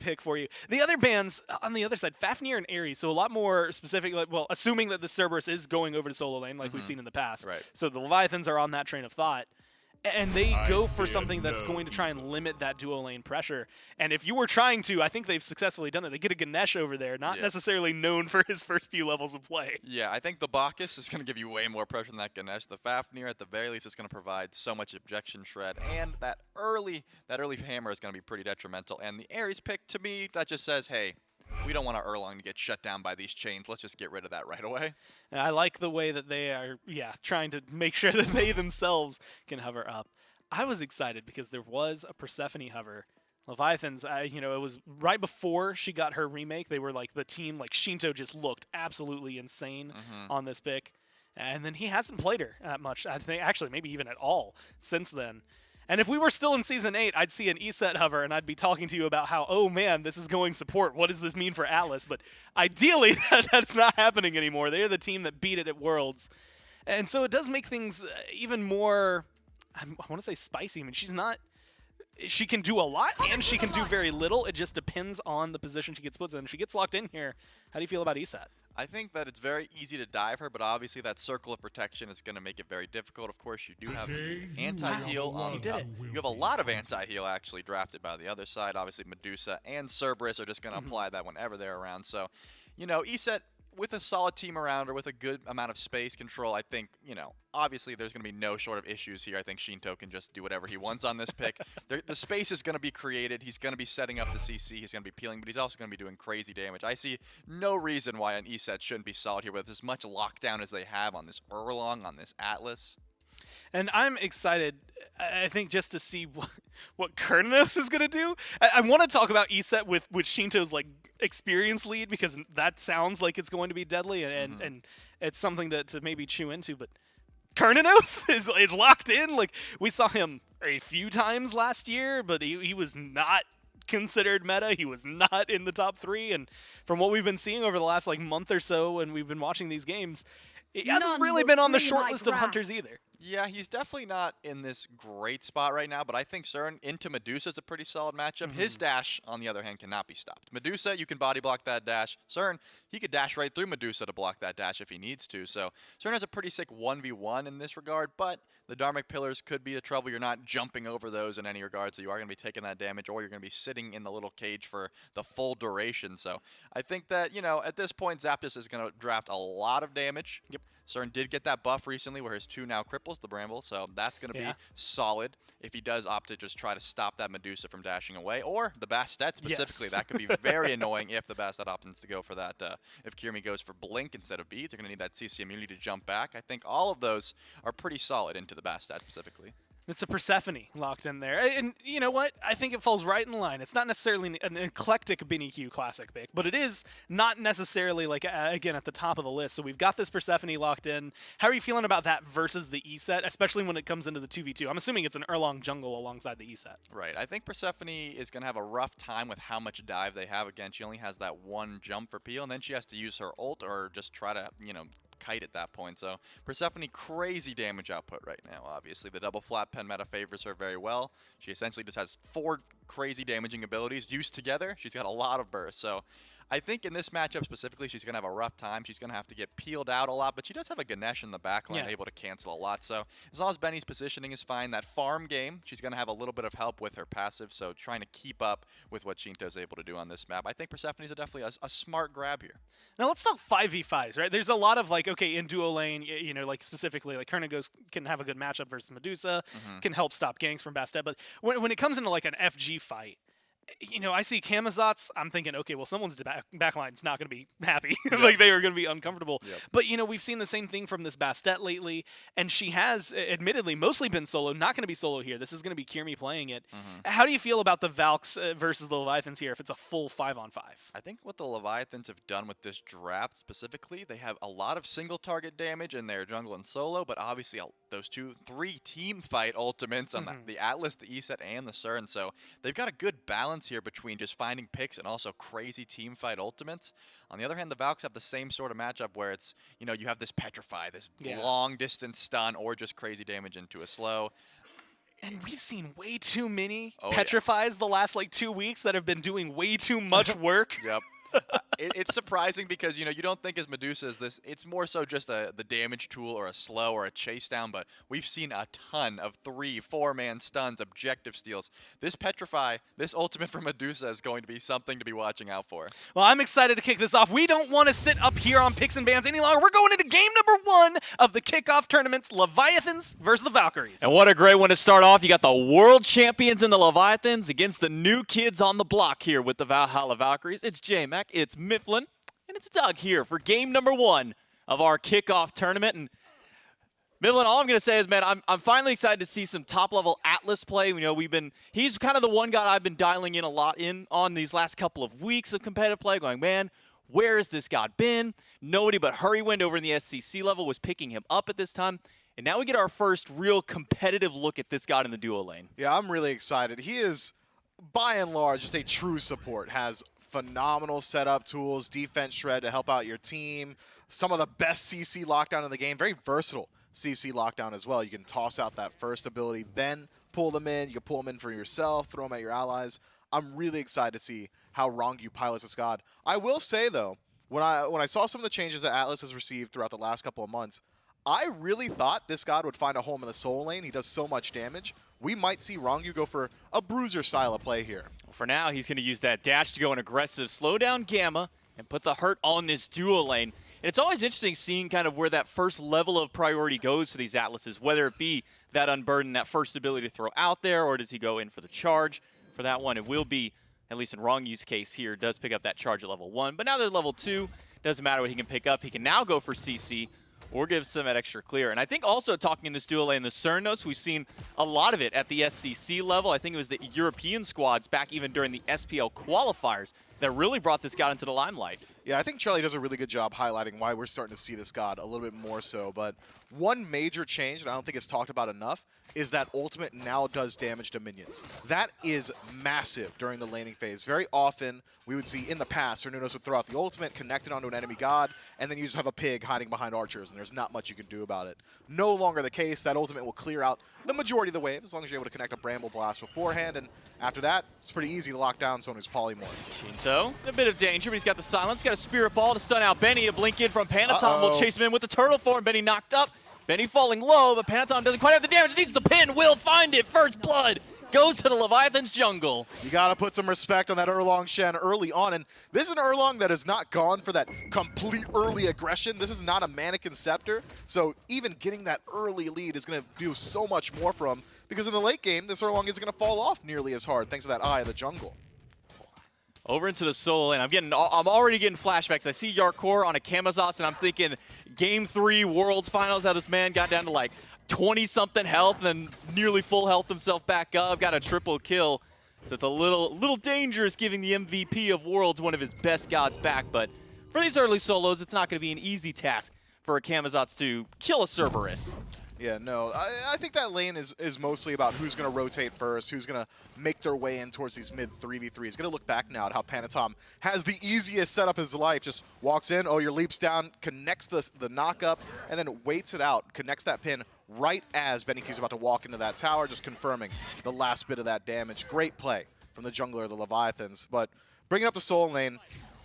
Speaker 4: pick for you. The other bands on the other side, Fafnir and Ares, so a lot more specific. Like, well, assuming that the Cerberus is going over to solo lane like we've seen in the past.
Speaker 5: Right.
Speaker 4: So the Leviathans are on that train of thought. And they go for
Speaker 2: fear
Speaker 4: something that's going to try and limit that duo lane pressure. And if you were trying to, I think they've successfully done it. They get a Ganesh over there, not necessarily known for his first few levels of play.
Speaker 5: Yeah, I think the Bacchus is going to give you way more pressure than that Ganesh. The Fafnir, at the very least, is going to provide so much objection shred, and that early hammer is going to be pretty detrimental. And the Ares pick, to me, that just says, hey, we don't want our Erlang to get shut down by these chains. Let's just get rid of that right away.
Speaker 4: And I like the way that they are, trying to make sure that they themselves can hover up. I was excited because there was a Persephone hover. Leviathans, it was right before she got her remake. They were like the team, like Shinto just looked absolutely insane on this pick. And then he hasn't played her that much. I think actually maybe even at all since then. And if we were still in Season 8, I'd see an ESET hover, and I'd be talking to you about how, oh man, this is going support. What does this mean for Atlas? But ideally, that's not happening anymore. They're the team that beat it at Worlds. And so it does make things even more, I want to say spicy. I mean, she can do a lot, and she can do very little. It just depends on the position she gets put in. If she gets locked in here, how do you feel about ESET?
Speaker 5: I think that it's very easy to dive her, but obviously that circle of protection is going to make it very difficult. Of course, you do have anti-heal on
Speaker 4: You did it.
Speaker 5: You have a lot of anti-heal actually drafted by the other side. Obviously, Medusa and Cerberus are just going to apply that whenever they're around. So, ESET, with a solid team around her, with a good amount of space control, I think, obviously there's going to be no short of issues here. I think Shinto can just do whatever he wants on this pick. The space is going to be created. He's going to be setting up the CC. He's going to be peeling, but he's also going to be doing crazy damage. I see no reason why an ESET shouldn't be solid here with as much lockdown as they have on this Erlang, on this Atlas.
Speaker 4: And I'm excited, I think, just to see what Kurnos is going to do. I want to talk about ESET with Shinto's experience lead, because that sounds like it's going to be deadly, and it's something to maybe chew into. But Kurnos is locked in. Like, we saw him a few times last year, but he was not considered meta. He was not in the top 3. And from what we've been seeing over the last month or so, when we've been watching these games, he hasn't really been on the short list of hunters either.
Speaker 5: Yeah, he's definitely not in this great spot right now, but I think CERN into Medusa is a pretty solid matchup. His dash, on the other hand, cannot be stopped. Medusa, you can body block that dash. CERN, he could dash right through Medusa to block that dash if he needs to. So CERN has a pretty sick 1v1 in this regard, but the Dharmic Pillars could be a trouble. You're not jumping over those in any regard, so you are going to be taking that damage, or you're going to be sitting in the little cage for the full duration. So I think that, at this point, Zapdos is going to draft a lot of damage.
Speaker 4: Yep.
Speaker 5: CERN did get that buff recently where his 2 now cripples the Bramble, so that's going to be solid if he does opt to just try to stop that Medusa from dashing away, or the Bastet specifically.
Speaker 4: Yes.
Speaker 5: That could be very annoying if the Bastet opts to go for that. If Kirmi goes for Blink instead of Beads, they're going to need that CC immunity to jump back. I think all of those are pretty solid into the Bastet specifically.
Speaker 4: It's a Persephone locked in there. And you know what? I think it falls right in line. It's not necessarily an eclectic BNQ classic pick, but it is not necessarily, again, at the top of the list. So we've got this Persephone locked in. How are you feeling about that versus the ESET, especially when it comes into the 2v2? I'm assuming it's an Erlang jungle alongside the ESET.
Speaker 5: Right. I think Persephone is going to have a rough time with how much dive they have. Again, she only has that 1 jump for peel, and then she has to use her ult or just try to, kite at that point. So Persephone, crazy damage output right now. Obviously, the double flat pen meta favors her very well. She essentially just has 4 crazy damaging abilities used together. She's got a lot of burst. So I think in this matchup specifically, she's going to have a rough time. She's going to have to get peeled out a lot, but she does have a Ganesh in the backline able to cancel a lot. So as long as Benny's positioning is fine, that farm game, she's going to have a little bit of help with her passive, so trying to keep up with what Shinto's able to do on this map. I think Persephone's definitely a smart grab here.
Speaker 4: Now let's talk 5v5s, right? There's a lot of in duo lane, specifically, Kernagos can have a good matchup versus Medusa, can help stop ganks from Bastet, but when it comes into an FG fight, you know, I see Camazotz, I'm thinking, okay, well, someone's backline's not going to be happy. Like, they are going to be uncomfortable. But, you know, we've seen the same thing from this Bastet lately, and she has, admittedly, mostly been solo. Not going to be solo here. This is going to be Kirmi playing it. How do you feel about the Valks versus the Leviathans here if it's a full 5-on-5?
Speaker 5: I think what the Leviathans have done with this draft specifically, they have a lot of single target damage in their jungle and solo, but obviously those 3 team fight ultimates on the Atlas, the ESET, and the CERN. So they've got a good balance here between just finding picks and also crazy team fight ultimates. On the other hand, the Valks have the same sort of matchup where it's, you know, you have this Petrify, this long distance stun, or just crazy damage into a slow.
Speaker 4: And we've seen way too many Petrifies the last, like, 2 weeks that have been doing way too much work.
Speaker 5: Yep. It's surprising because, you know, you don't think as Medusa as this, it's more so just the damage tool or a slow or a chase down, but we've seen a ton of 3, 4-man stuns, objective steals. This Petrify, this ultimate from Medusa is going to be something to be watching out for.
Speaker 4: Well, I'm excited to kick this off. We don't want to sit up here on picks and bans any longer. We're going into game number 1 of the kickoff tournaments, Leviathans versus the Valkyries.
Speaker 8: And what a great one to start off. You got the world champions in the Leviathans against the new kids on the block here with the Valhalla Valkyries. It's J-Mac, it's Mifflin, and it's Doug here for game number 1 of our kickoff tournament. And Mifflin, all I'm going to say is, man, I'm finally excited to see some top-level Atlas play. You know, he's kind of the one guy I've been dialing in a lot on these last couple of weeks of competitive play, going, man, where has this god been? Nobody but Hurrywind over in the SCC level was picking him up at this time. And now we get our first real competitive look at this god in the duo lane.
Speaker 9: Yeah, I'm really excited. He is, by and large, just a true support. Has phenomenal setup tools, defense shred to help out your team. Some of the best CC lockdown in the game. Very versatile CC lockdown as well. You can toss out that first ability, then pull them in. You can pull them in for yourself, throw them at your allies. I'm really excited to see how Rongu pilots this god. I will say, though, when I saw some of the changes that Atlas has received throughout the last couple of months, I really thought this god would find a home in the soul lane. He does so much damage. We might see Rongu go for a bruiser style of play here.
Speaker 8: Well, for now, he's going to use that dash to go an aggressive, slow down Gamma, and put the hurt on this duo lane. And it's always interesting seeing kind of where that first level of priority goes for these Atlases, whether it be that unburden, that first ability to throw out there, or does he go in for the charge? For that one, it will be, at least in Rongu's case here, does pick up that charge at level 1. But now they're level 2. Doesn't matter what he can pick up. He can now go for CC, or give some that extra clear. And I think also talking in this duo lane, the Cernos, we've seen a lot of it at the SCC level. I think it was the European squads back even during the SPL qualifiers that really brought this god into the limelight.
Speaker 9: Yeah, I think Charlie does a really good job highlighting why we're starting to see this god a little bit more so. But one major change that I don't think is talked about enough is that ultimate now does damage to minions. That is massive during the laning phase. Very often, we would see in the past, Cernunos would throw out the ultimate, connect it onto an enemy god, and then you just have a pig hiding behind archers, and there's not much you can do about it. No longer the case. That ultimate will clear out the majority of the wave, as long as you're able to connect a Bramble Blast beforehand, and after that, it's pretty easy to lock down someone who's polymorphed.
Speaker 8: Shinto, a bit of danger, but he's got the silence, got a Spirit Ball to stun out Benny. A blink in from Panatom will chase him in with the Turtle form. Benny knocked up. Benny falling low, but Panatom doesn't quite have the damage. Needs the pin. Will find it. First blood goes to the Leviathan's jungle.
Speaker 9: You got to put some respect on that Erlong Shen early on. And this is an Erlong that has not gone for that complete early aggression. This is not a Mannequin Scepter. So even getting that early lead is going to do so much more for him. Because in the late game, this Erlong isn't going to fall off nearly as hard thanks to that Eye of the Jungle.
Speaker 8: Over into the solo lane. I'm already getting flashbacks. I see Yarkor on a Camazotz, and I'm thinking Game 3 Worlds Finals, how this man got down to like 20-something health and then nearly full health himself back up. Got a triple kill. So it's a little dangerous giving the MVP of Worlds one of his best gods back. But for these early solos, it's not going to be an easy task for a Camazotz to kill a Cerberus.
Speaker 9: Yeah, no, I think that lane is mostly about who's going to rotate first, who's going to make their way in towards these mid 3v3s. He's going to look back now at how Panatom has the easiest setup of his life. Just walks in, your leaps down, connects the knock-up, and then waits it out, connects that pin right as Benny's about to walk into that tower, just confirming the last bit of that damage. Great play from the jungler of the Leviathans. But bringing up the soul lane,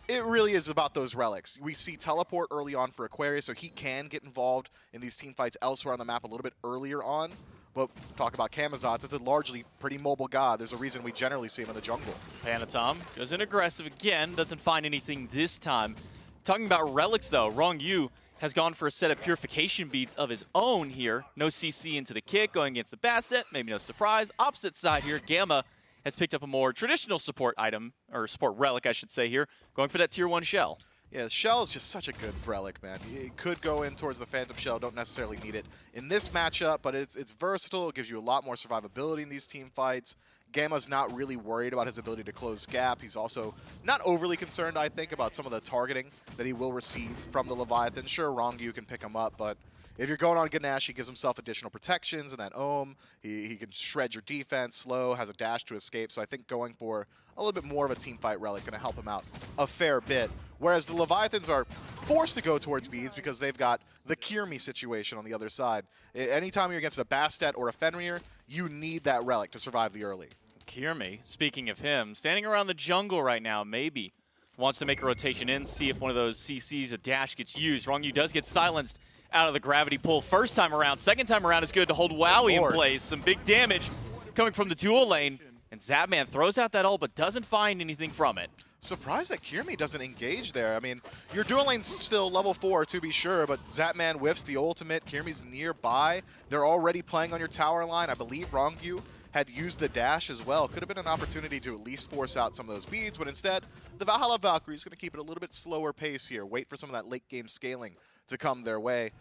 Speaker 9: it really is about those relics. We see teleport early on for Aquarius, so he can get involved in these team fights elsewhere on the map a little bit earlier on. But talk about Camazotz, it's a largely pretty mobile god. There's a reason we generally see him in the jungle.
Speaker 8: Panatom goes in aggressive again, doesn't find anything this time. Talking about relics though, Rongu has gone for a set of purification beads of his own here. No CC into the kick, going against the Bastet, maybe no surprise. Opposite side here, Gamma has picked up a more traditional support item, or support relic, I should say here, going for that Tier 1 shell.
Speaker 9: Yeah, Shell is just such a good relic, man. It could go in towards the Phantom Shell, don't necessarily need it in this matchup, but it's versatile. It gives you a lot more survivability in these team fights. Gamma's not really worried about his ability to close gap. He's also not overly concerned, I think, about some of the targeting that he will receive from the Leviathan. Sure, Rongyu can pick him up, but if you're going on Ganesh, he gives himself additional protections and that Ohm. He can shred your defense, slow, has a dash to escape. So I think going for a little bit more of a team fight relic going to help him out a fair bit. Whereas the Leviathans are forced to go towards beads because they've got the Kirmi situation on the other side. Anytime you're against a Bastet or a Fenrir, you need that relic to survive the early.
Speaker 8: Kirmi, speaking of him, standing around the jungle right now, maybe wants to make a rotation in, see if one of those CCs, a dash, gets used. Rongyu does get silenced out of the gravity pull first time around. Second time around is good to hold Wowie in place. Some big damage coming from the dual lane. And Zapman throws out that ult, but doesn't find anything from it.
Speaker 9: Surprised that Kirmi doesn't engage there. I mean, your dual lane's still level 4 to be sure, but Zapman whiffs the ultimate. Kirmi's nearby. They're already playing on your tower line. I believe Rongyu had used the dash as well. Could have been an opportunity to at least force out some of those beads, but instead, the Valhalla Valkyrie is going to keep it a little bit slower pace here. Wait for some of that late game scaling to come their way.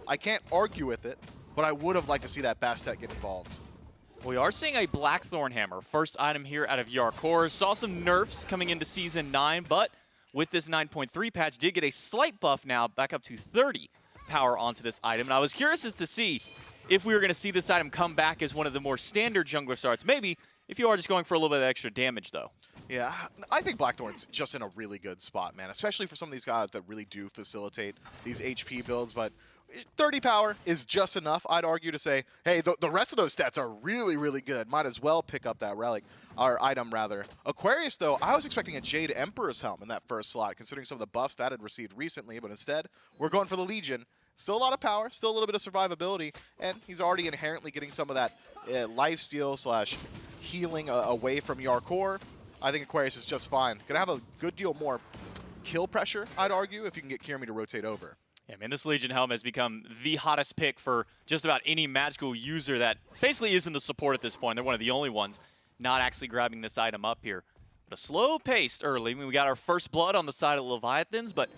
Speaker 9: I can't argue with it, but I would have liked to see that Bastet get involved.
Speaker 8: We are seeing a Blackthorn Hammer, first item here out of Yarkor. Saw some nerfs coming into Season 9, but with this 9.3 patch, did get a slight buff now, back up to 30 power onto this item. And I was curious as to see if we were going to see this item come back as one of the more standard jungler starts. Maybe if you are just going for a little bit of extra damage, though.
Speaker 9: Yeah, I think Blackthorn's just in a really good spot, man, especially for some of these guys that really do facilitate these HP builds, but 30 power is just enough, I'd argue, to say, hey, the rest of those stats are really, really good. Might as well pick up that relic, or item, rather. Aquarius, though, I was expecting a Jade Emperor's Helm in that first slot, considering some of the buffs that had received recently, but instead, we're going for the Legion. Still a lot of power, still a little bit of survivability, and he's already inherently getting some of that lifesteal / healing away from Yarkor. I think Aquarius is just fine. Gonna have a good deal more kill pressure, I'd argue, if you can get Kirmi to rotate over.
Speaker 8: Yeah, man, this Legion Helm has become the hottest pick for just about any magical user that basically is in the support at this point. They're one of the only ones not actually grabbing this item up here. But a slow-paced early. I mean, we got our first blood on the side of the Leviathans, but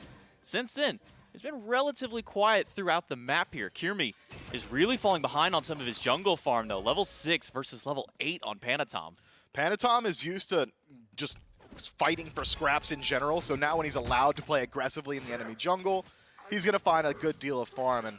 Speaker 8: since then, it's been relatively quiet throughout the map here. Kirmi is really falling behind on some of his jungle farm, though. Level 6 versus level 8 on Panatom.
Speaker 9: Panatom is used to just fighting for scraps in general, so now when he's allowed to play aggressively in the enemy jungle, he's going to find a good deal of farm. And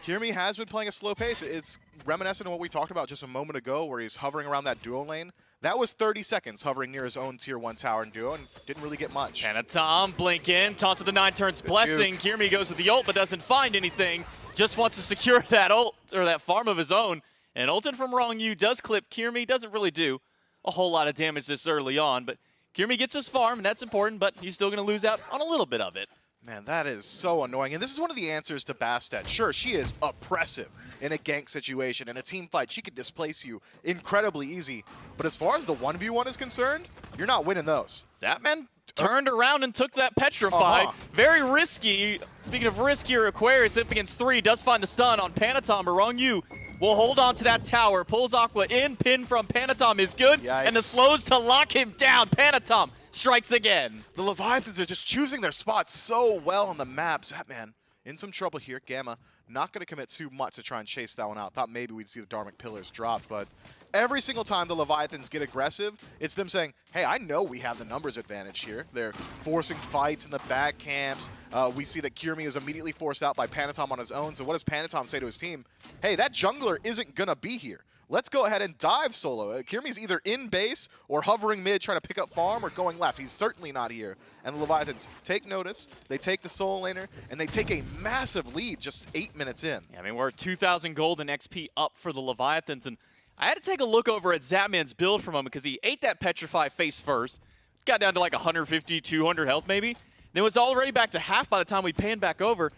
Speaker 9: Kirmi has been playing a slow pace. It's reminiscent of what we talked about just a moment ago, where he's hovering around that dual lane. That was 30 seconds hovering near his own Tier 1 tower and duo, and didn't really get much.
Speaker 8: Panatom, blink in, taunt to the 9 turns blessing. Kirmi goes with the ult, but doesn't find anything. Just wants to secure that ult, or that farm of his own. And ulting from Rongyu does clip Kirmi, doesn't really do a whole lot of damage this early on, but Kirmi gets his farm, and that's important, but he's still going to lose out on a little bit of it.
Speaker 9: Man, that is so annoying. And this is one of the answers to Bastet. Sure, she is oppressive in a gank situation. In a team fight, she could displace you incredibly easy. But as far as the 1v1 is concerned, you're not winning those.
Speaker 8: Zapman turned around and took that Petrify. Very risky. Speaking of riskier, Aquarius up against 3 does find the stun on Panatom. Rongyu will hold on to that tower. Pulls Aqua in. Pin from Panatom is good.
Speaker 9: Yikes.
Speaker 8: And the slows to lock him down. Panatom strikes again.
Speaker 9: The Leviathans are just choosing their spots so well on the map. Zapman in some trouble here. Gamma not going to commit too much to try and chase that one out. Thought maybe we'd see the Dharmic Pillars dropped, but every single time the Leviathans get aggressive, it's them saying, hey, I know we have the numbers advantage here. They're forcing fights in the back camps. We see that Kirmi is immediately forced out by Panatom on his own. So what does Panatom say to his team? Hey, that jungler isn't going to be here. Let's go ahead and dive solo. Kirmi's either in base or hovering mid trying to pick up farm or going left. He's certainly not here. And the Leviathans take notice. They take the solo laner, and they take a massive lead just 8 minutes in.
Speaker 8: Yeah, I mean, we're 2,000 gold and XP up for the Leviathans, and I had to take a look over at Zapman's build for a moment because he ate that Petrify face first, got down to like 150, 200 health maybe, then was already back to half by the time we panned back over.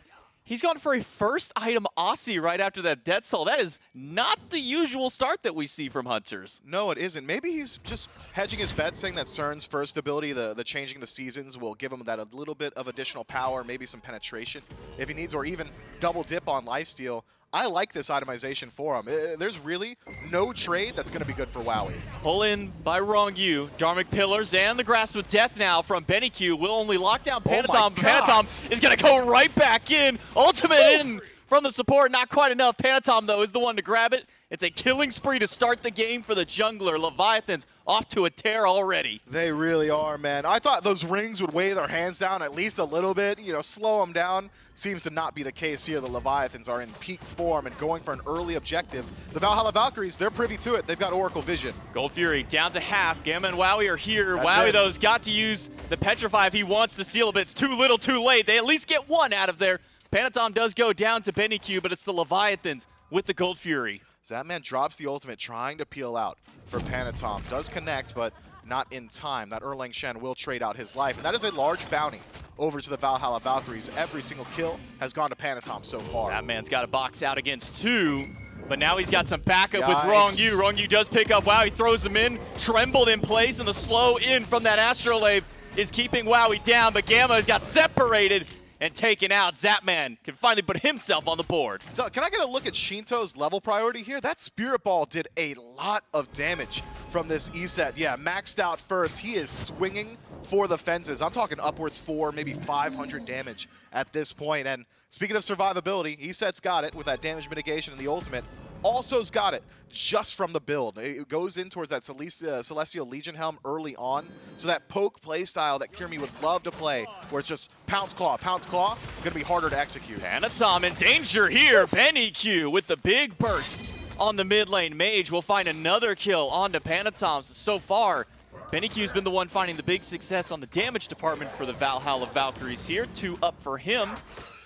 Speaker 8: He's gone for a first item Aussie right after that death stall. That is not the usual start that we see from Hunters.
Speaker 9: No, it isn't. Maybe he's just hedging his bet, saying that CERN's first ability, the changing the seasons, will give him that a little bit of additional power, maybe some penetration if he needs, or even double dip on lifesteal. I like this itemization for him. There's really no trade that's going to be good for Wowie.
Speaker 8: Pull in by Rongyu. Dharmic Pillars and the Grasp of Death now from BennyQ will only lock down Panatom. Panatom is going to go right back in. Ultimate in from the support, not quite enough. Panatom, though, is the one to grab it. It's a killing spree to start the game for the jungler. Leviathans off to a tear already.
Speaker 9: They really are, man. I thought those rings would weigh their hands down at least a little bit, slow them down. Seems to not be the case here. The Leviathans are in peak form and going for an early objective. The Valhalla Valkyries, they're privy to it. They've got Oracle Vision.
Speaker 8: Gold Fury down to half. Gamma and Wowie are here.
Speaker 9: That's
Speaker 8: Wowie,
Speaker 9: it.
Speaker 8: though, has got to use the Petrify if he wants to seal it, but it's too little too late. They at least get one out of there. Panatom does go down to BennyQ, but it's the Leviathans with the Gold Fury.
Speaker 9: Zapman drops the ultimate, trying to peel out for Panatom. Does connect, but not in time. That Erlang Shen will trade out his life, and that is a large bounty over to the Valhalla Valkyries. Every single kill has gone to Panatom so far.
Speaker 8: Zapman's got a box out against two, but now he's got some backup with
Speaker 9: Yikes.
Speaker 8: Rongyu. Rongyu does pick up Wowie, throws him in, trembled in place, and the slow in from that Astrolabe is keeping Wowie down, but Gamma has got separated and taken out. Zapman can finally put himself on the board.
Speaker 9: So, can I get a look at Shinto's level priority here? That Spirit Ball did a lot of damage from this E-set. Yeah, maxed out first. He is swinging for the fences. I'm talking upwards 400, maybe 500 damage at this point. And speaking of survivability, E-set's got it with that damage mitigation and the ultimate. Also's got it just from the build. It goes in towards that Celestial Legion Helm early on. So that poke play style that Kirmi would love to play, where it's just pounce claw, gonna be harder to execute.
Speaker 8: Panatom in danger here. BennyQ with the big burst on the mid lane. Mage will find another kill onto Panatom. So far, BennyQ's been the one finding the big success on the damage department for the Valhalla Valkyries here. 2 up for him.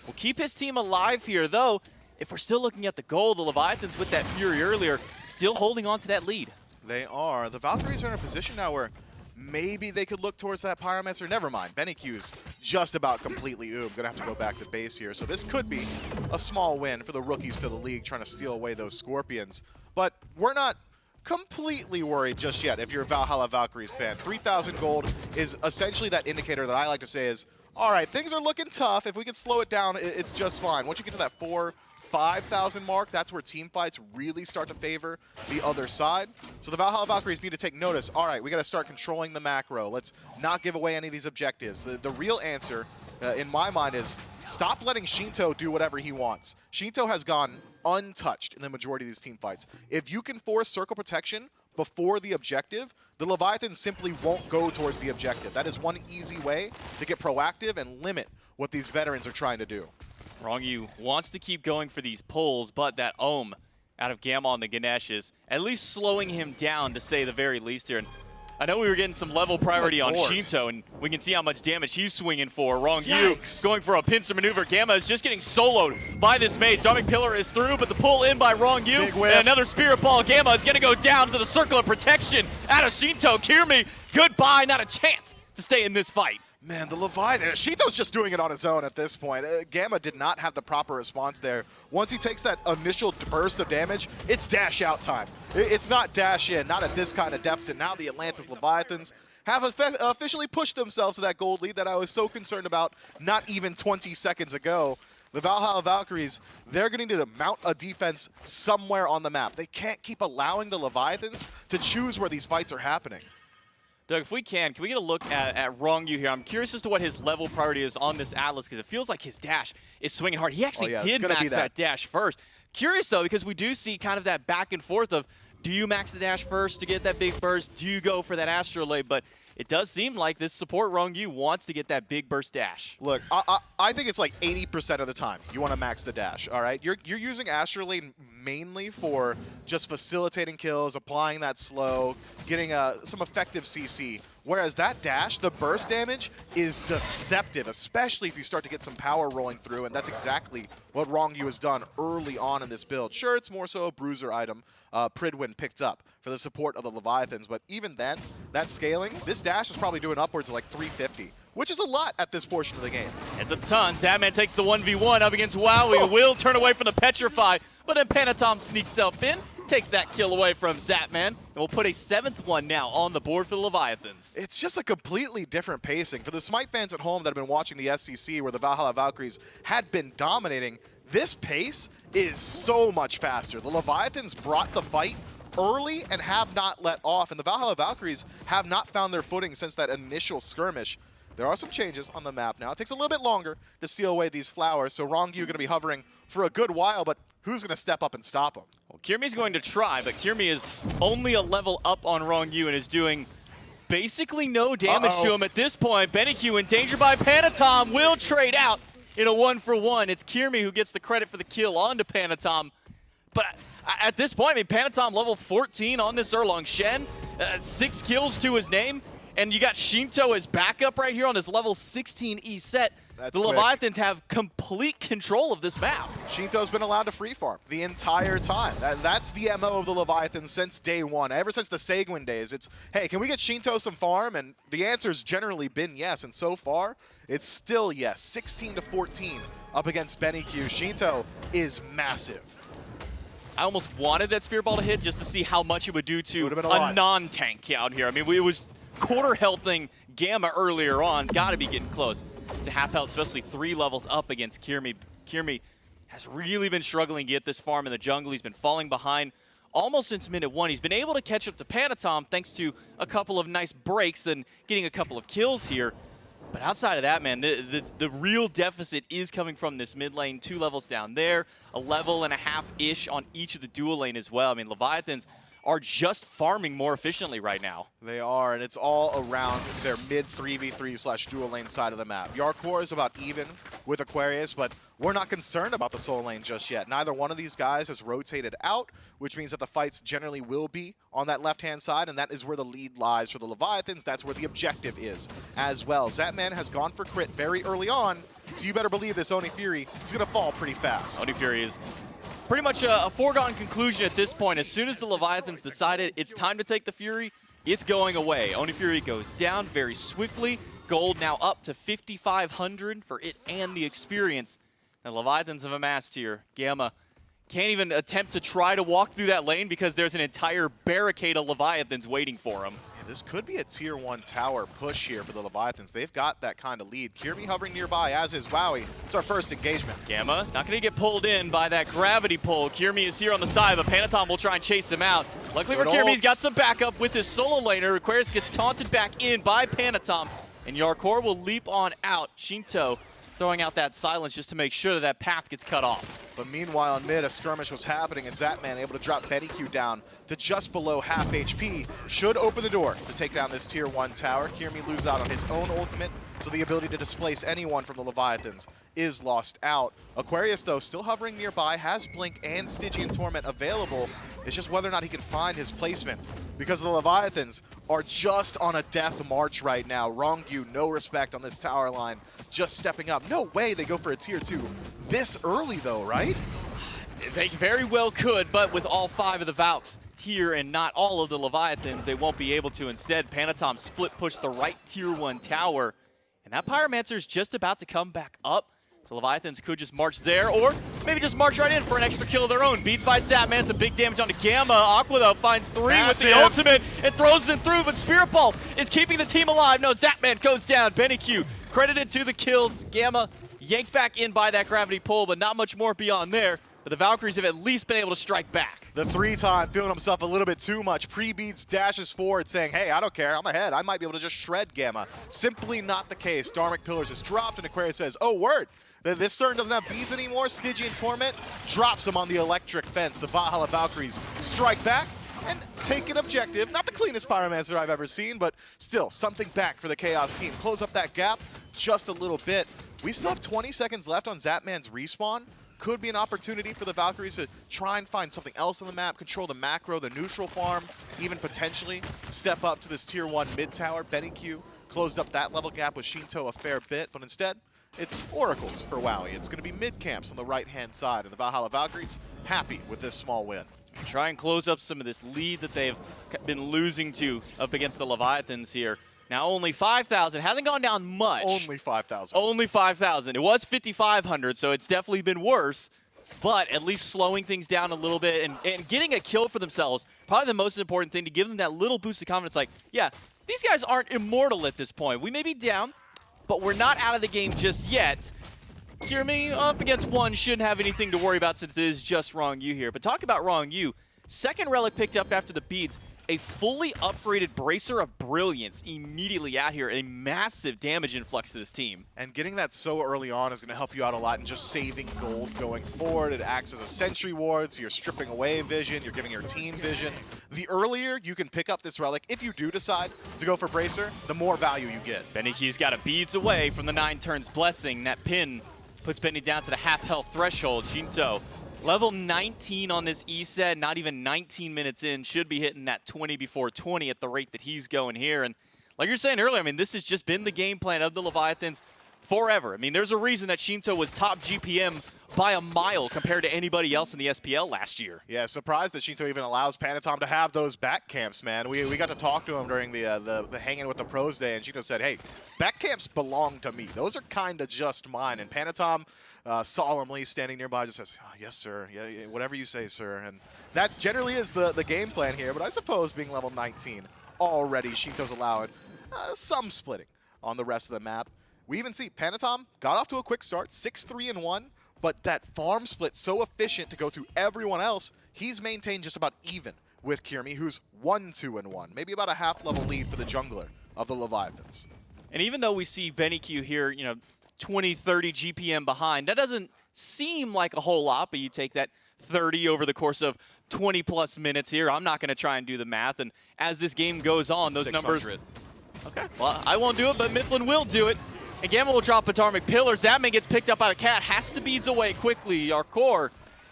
Speaker 8: Will keep his team alive here, though. If we're still looking at the goal, the Leviathans with that Fury earlier, still holding on to that lead.
Speaker 9: They are. The Valkyries are in a position now where maybe they could look towards that Pyromancer. Never mind. BennyQ's just about completely oob. Gonna have to go back to base here. So this could be a small win for the rookies to the league trying to steal away those Scorpions. But we're not completely worried just yet if you're a Valhalla Valkyries fan. 3,000 gold is essentially that indicator that I like to say is, all right, things are looking tough. If we can slow it down, it's just fine. Once you get to that 5,000 mark, that's where team fights really start to favor the other side. So the Valhalla Valkyries need to take notice. All right, we got to start controlling the macro. Let's not give away any of these objectives. The real answer, in my mind, is stop letting Shinto do whatever he wants. Shinto has gone untouched in the majority of these team fights. If you can force circle protection before the objective, the Leviathans simply won't go towards the objective. That is one easy way to get proactive and limit what these veterans are trying to do.
Speaker 8: Rongyu wants to keep going for these pulls, but that Ohm out of Gamma on the Ganesh is at least slowing him down, to say the very least here. And I know we were getting some level priority on Shinto, and we can see how much damage he's swinging for. Rongyu going for a pincer maneuver. Gamma is just getting soloed by this mage. Dharmic Pillar is through, but the pull in by Rongyu. And another Spirit Ball. Gamma is going to go down to the circle of protection out of Shinto. Kirmi, goodbye. Not a chance to stay in this fight.
Speaker 9: Man, the Leviathan, Shinto's just doing it on his own at this point. Gamma did not have the proper response there. Once he takes that initial burst of damage, it's dash out time. It's not dash in, not at this kind of deficit. Now the Atlantis Leviathans have officially pushed themselves to that gold lead that I was so concerned about not even 20 seconds ago. The Valhalla Valkyries, they're going to need to mount a defense somewhere on the map. They can't keep allowing the Leviathans to choose where these fights are happening.
Speaker 8: Doug, if we can we get a look at Rongyu here? I'm curious as to what his level priority is on this Atlas, because it feels like his dash is swinging hard. He actually did max that dash first. Curious, though, because we do see kind of that back and forth of, do you max the dash first to get that big burst? Do you go for that Astrolabe? But it does seem like this support Rongyu wants to get that big burst dash.
Speaker 9: Look, I think it's like 80% of the time you want to max the dash, all right? You're using Astrolabe mainly for just facilitating kills, applying that slow, getting some effective CC. Whereas that dash, the burst damage, is deceptive, especially if you start to get some power rolling through, and that's exactly what Rongyu has done early on in this build. Sure, it's more so a bruiser item Pridwin picked up for the support of the Leviathans, but even then, that scaling, this dash is probably doing upwards of like 350, which is a lot at this portion of the game.
Speaker 8: It's a ton. Zapman takes the 1v1 up against Wowie. Will turn away from the Petrify, but then Panatom sneaks self in, takes that kill away from Zapman, and we'll put a 7th one now on the board for the Leviathans.
Speaker 9: It's just a completely different pacing. For the Smite fans at home that have been watching the SCC where the Valhalla Valkyries had been dominating, this pace is so much faster. The Leviathans brought the fight early and have not let off, and the Valhalla Valkyries have not found their footing since that initial skirmish. There are some changes on the map now. It takes a little bit longer to steal away these flowers, so Rongyu going to be hovering for a good while, but who's going to step up and stop him?
Speaker 8: Well, Kyrmi's going to try, but Kyrmi is only a level up on Rongyu and is doing basically no damage to him at this point. BennyQ in danger by Panatom will trade out in a 1-for-1. It's Kyrmi who gets the credit for the kill onto Panatom. But at this point, I mean, Panatom level 14 on this Erlong Shen, 6 kills to his name. And you got Shinto as backup right here on this level 16 E set.
Speaker 9: That's
Speaker 8: the
Speaker 9: quick.
Speaker 8: Leviathans have complete control of this map.
Speaker 9: Shinto's been allowed to free farm the entire time. That's the MO of the Leviathans since day one. Ever since the Seguin days, it's, hey, can we get Shinto some farm? And the answer's generally been yes. And so far, it's still yes. 16 to 14 up against BennyQ. Shinto is massive.
Speaker 8: I almost wanted that Spear Ball to hit just to see how much it would do to
Speaker 9: Would've been a
Speaker 8: a
Speaker 9: lot.
Speaker 8: non-tank out here. I mean, it was quarter healthing Gamma earlier on. Got to be getting close to half health, especially 3 levels up against Kyrmi. Kyrmi has really been struggling to get this farm in the jungle. He's been falling behind almost since minute 1. He's been able to catch up to Panatom thanks to a couple of nice breaks and getting a couple of kills here. But outside of that, man, the real deficit is coming from this mid lane, 2 levels down there, a level and a half-ish on each of the dual lane as well. I mean, Leviathans are just farming more efficiently right now.
Speaker 9: They are, and it's all around their mid 3v3 / dual lane side of the map. Yarkor is about even with Aquarius, but we're not concerned about the soul lane just yet. Neither one of these guys has rotated out, which means that the fights generally will be on that left-hand side, and that is where the lead lies for the Leviathans. That's where the objective is as well. Zatman has gone for crit very early on, so you better believe this Oni Fury is going to fall pretty fast.
Speaker 8: Oni Fury is pretty much a foregone conclusion at this point. As soon as the Leviathans decided it's time to take the Fury, it's going away. Oni Fury goes down very swiftly. Gold now up to 5,500 for it and the experience. The Leviathans have amassed here. Gamma can't even attempt to try to walk through that lane because there's an entire barricade of Leviathans waiting for him.
Speaker 9: Yeah, this could be a tier 1 tower push here for the Leviathans. They've got that kind of lead. Kyrmi hovering nearby, as is Wowie. It's our first engagement.
Speaker 8: Gamma not going to get pulled in by that gravity pull. Kyrmi is here on the side, but Panatom will try and chase him out. Luckily for Kyrmi, he's got some backup with his solo laner. Aquarius gets taunted back in by Panatom, and Yarkor will leap on out. Shinto throwing out that silence just to make sure that path gets cut off.
Speaker 9: But meanwhile, in mid, a skirmish was happening, and Zatman able to drop BennyQ down to just below half HP. Should open the door to take down this tier 1 tower. Kyrmi loses out on his own ultimate, so the ability to displace anyone from the Leviathans is lost out. Aquarius, though, still hovering nearby, has Blink and Stygian Torment available. It's just whether or not he can find his placement, because the Leviathans are just on a death march right now. Rongyu, no respect on this tower line, just stepping up. No way they go for a tier 2 this early, though, right?
Speaker 8: They very well could, but with all 5 of the Valks here and not all of the Leviathans, they won't be able to. Instead, Panatom split push the right tier 1 tower, and that Pyromancer is just about to come back up. So Leviathans could just march there, or maybe just march right in for an extra kill of their own. Beats by Zatman, some big damage onto Gamma. Aqua, though, finds 3 with the ultimate and throws it through, but Spirit Ball is keeping the team alive. No, Zatman goes down. BennyQ credited to the kills. Gamma yanked back in by that gravity pull, but not much more beyond there. But the Valkyries have at least been able to strike back.
Speaker 9: The 3-time feeling himself a little bit too much. Pre-beats, dashes forward saying, hey, I don't care, I'm ahead. I might be able to just shred Gamma. Simply not the case. Dharmic Pillars is dropped, and Aquarius says, oh, word. This turn doesn't have beads anymore. Stygian Torment drops him on the electric fence. The Valhalla Valkyries strike back and take an objective. Not the cleanest Pyromancer I've ever seen, but still something back for the Chaos team. Close up that gap just a little bit. We still have 20 seconds left on Zatman's respawn. Could be an opportunity for the Valkyries to try and find something else on the map, control the macro, the neutral farm, even potentially step up to this tier 1 mid tower. BennyQ closed up that level gap with Shinto a fair bit, but instead, it's Oracles for Wowie. It's going to be mid camps on the right-hand side, and the Valhalla Valkyries happy with this small win.
Speaker 8: Try and close up some of this lead that they've been losing to up against the Leviathans here. Now only 5,000. Hasn't gone down much.
Speaker 9: Only 5,000.
Speaker 8: Only 5,000. It was 5,500, so it's definitely been worse. But at least slowing things down a little bit and getting a kill for themselves, probably the most important thing, to give them that little boost of confidence. Like, yeah, these guys aren't immortal at this point. We may be down, but we're not out of the game just yet. Kiermi up against one, shouldn't have anything to worry about since it is just Wrong You here. But talk about Wrong You. Second relic picked up after the beads. A fully upgraded Bracer of Brilliance immediately out here. A massive damage influx to this team.
Speaker 9: And getting that so early on is going to help you out a lot in just saving gold going forward. It acts as a sentry ward, so you're stripping away vision, you're giving your team vision. The earlier you can pick up this relic, if you do decide to go for Bracer, the more value you get.
Speaker 8: Benny Q's got a beads away from the 9 turns blessing. That pin puts Benny down to the half health threshold. Shinto, level 19 on this E-set, not even 19 minutes in, should be hitting that 20 before 20 at the rate that he's going here. And like you're saying earlier, I mean, this has just been the game plan of the Leviathans forever. I mean, there's a reason that Shinto was top GPM by a mile compared to anybody else in the SPL last year.
Speaker 9: Yeah, surprised that Shinto even allows Panatom to have those back camps, man. We got to talk to him during the Hanging with the Pros day, and Shinto said, hey, back camps belong to me. Those are kind of just mine. And Panatom solemnly standing nearby just says, oh, yes, sir. Yeah, whatever you say, sir. And that generally is the game plan here. But I suppose being level 19 already, Shinto's allowed some splitting on the rest of the map. We even see Panatom got off to a quick start, 6-3-1, but that farm split so efficient to go through everyone else, he's maintained just about even with Kiermi, who's 1-2-1, maybe about a half level lead for the jungler of the Leviathans.
Speaker 8: And even though we see Benny Q here, 20, 30 GPM behind, that doesn't seem like a whole lot, but you take that 30 over the course of 20 plus minutes here. I'm not going to try and do the math, and as this game goes on, those
Speaker 9: 600.
Speaker 8: numbers... Okay, well, I won't do it, but Mifflin will do it. And Gamma will drop Atomic Pillar. Zapman gets picked up by the cat. Has to beads away quickly. Our core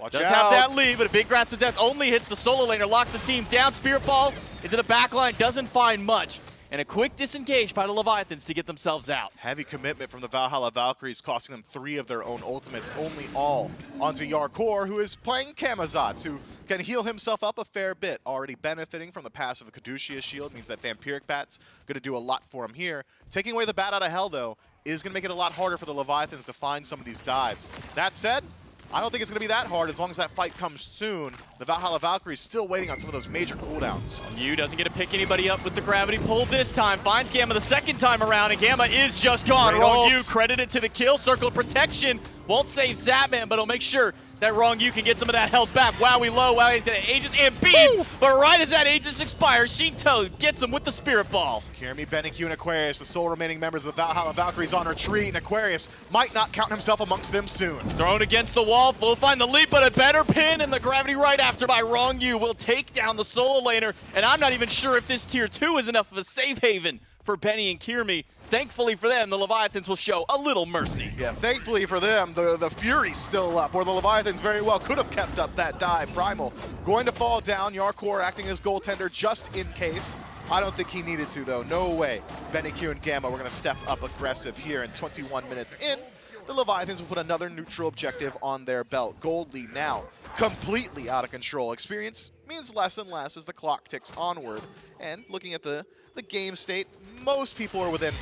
Speaker 8: does have that lead, but a big grasp of death only hits the solo laner. Locks the team down. Spirit Ball into the back line. Doesn't find much. And a quick disengage by the Leviathans to get themselves out.
Speaker 9: Heavy commitment from the Valhalla Valkyries, costing them 3 of their own ultimates, only all onto Yarkor, who is playing Kamazats, who can heal himself up a fair bit. Already benefiting from the passive of Caduceus Shield, means that Vampiric Bat's going to do a lot for him here. Taking away the Bat out of Hell, though, is going to make it a lot harder for the Leviathans to find some of these dives. That said, I don't think it's going to be that hard as long as that fight comes soon. The Valhalla Valkyrie is still waiting on some of those major cooldowns.
Speaker 8: Yu doesn't get to pick anybody up with the gravity pull this time. Finds Gamma the second time around, and Gamma is just gone. Wrong Yu credited to the kill. Circle of protection won't save Zapman, but he'll make sure that Wrong Yu can get some of that health back. Wowie low, Wowie's got Aegis and beads, but right as that Aegis expires, Shinto gets him with the Spirit Ball.
Speaker 9: Kiermi, Benny Q, and Aquarius, the sole remaining members of the Valhalla Valkyries on retreat, and Aquarius might not count himself amongst them soon.
Speaker 8: Thrown against the wall, will find the leap, but a better pin, and the gravity right after by Wrong Yu will take down the solo laner, and I'm not even sure if this tier 2 is enough of a safe haven for Benny and Kiermi. Thankfully for them, the Leviathans will show a little mercy.
Speaker 9: Yeah, thankfully for them, the Fury's still up, where the Leviathans very well could have kept up that dive. Primal going to fall down, Yarkor acting as goaltender just in case. I don't think he needed to, though. No way. Benny Q and Gamma, we're going to step up aggressive here in 21 minutes in. The Leviathans will put another neutral objective on their belt. Gold lead now completely out of control. Experience means less and less as the clock ticks onward. And looking at the game state, most people are within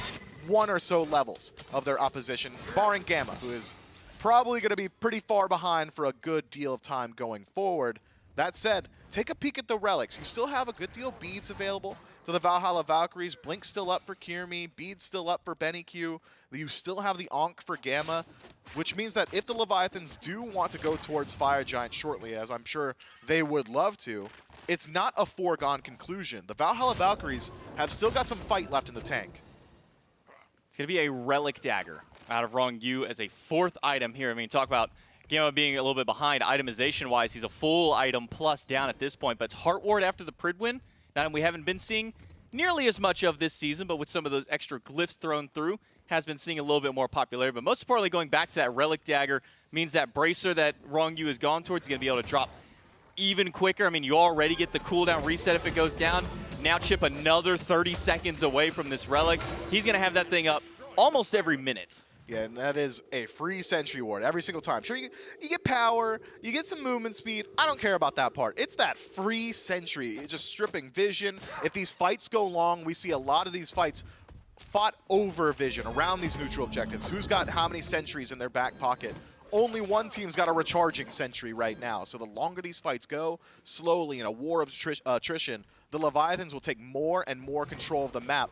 Speaker 9: 1 or so levels of their opposition, barring Gamma, who is probably going to be pretty far behind for a good deal of time going forward. That said, take a peek at the relics. You still have a good deal of beads available to the Valhalla Valkyries. Blink still up for Kiermi, beads still up for Benny Q. You still have the Ankh for Gamma, which means that if the Leviathans do want to go towards Fire Giant shortly, as I'm sure they would love to, it's not a foregone conclusion. The Valhalla Valkyries have still got some fight left in the tank.
Speaker 8: It's going to be a Relic Dagger out of Wrong Yu as a 4th item here. I mean, talk about Gamma being a little bit behind itemization-wise. He's a full item plus down at this point, but it's Heart Ward after the Prid win. That we haven't been seeing nearly as much of this season, but with some of those extra glyphs thrown through, has been seeing a little bit more popularity. But most importantly, going back to that Relic Dagger means that Bracer that Wrong Yu has gone towards is going to be able to drop even quicker. I mean, you already get the cooldown reset if it goes down. Now chip another 30 seconds away from this Relic. He's going to have that thing up almost every minute.
Speaker 9: Yeah, and that is a free sentry ward every single time. Sure, you get power, you get some movement speed. I don't care about that part. It's that free sentry. It's just stripping vision. If these fights go long, we see a lot of these fights fought over vision around these neutral objectives. Who's got how many sentries in their back pocket? only one team's got a recharging sentry right now. So the longer these fights go, slowly in a war of attrition, the Leviathans will take more and more control of the map.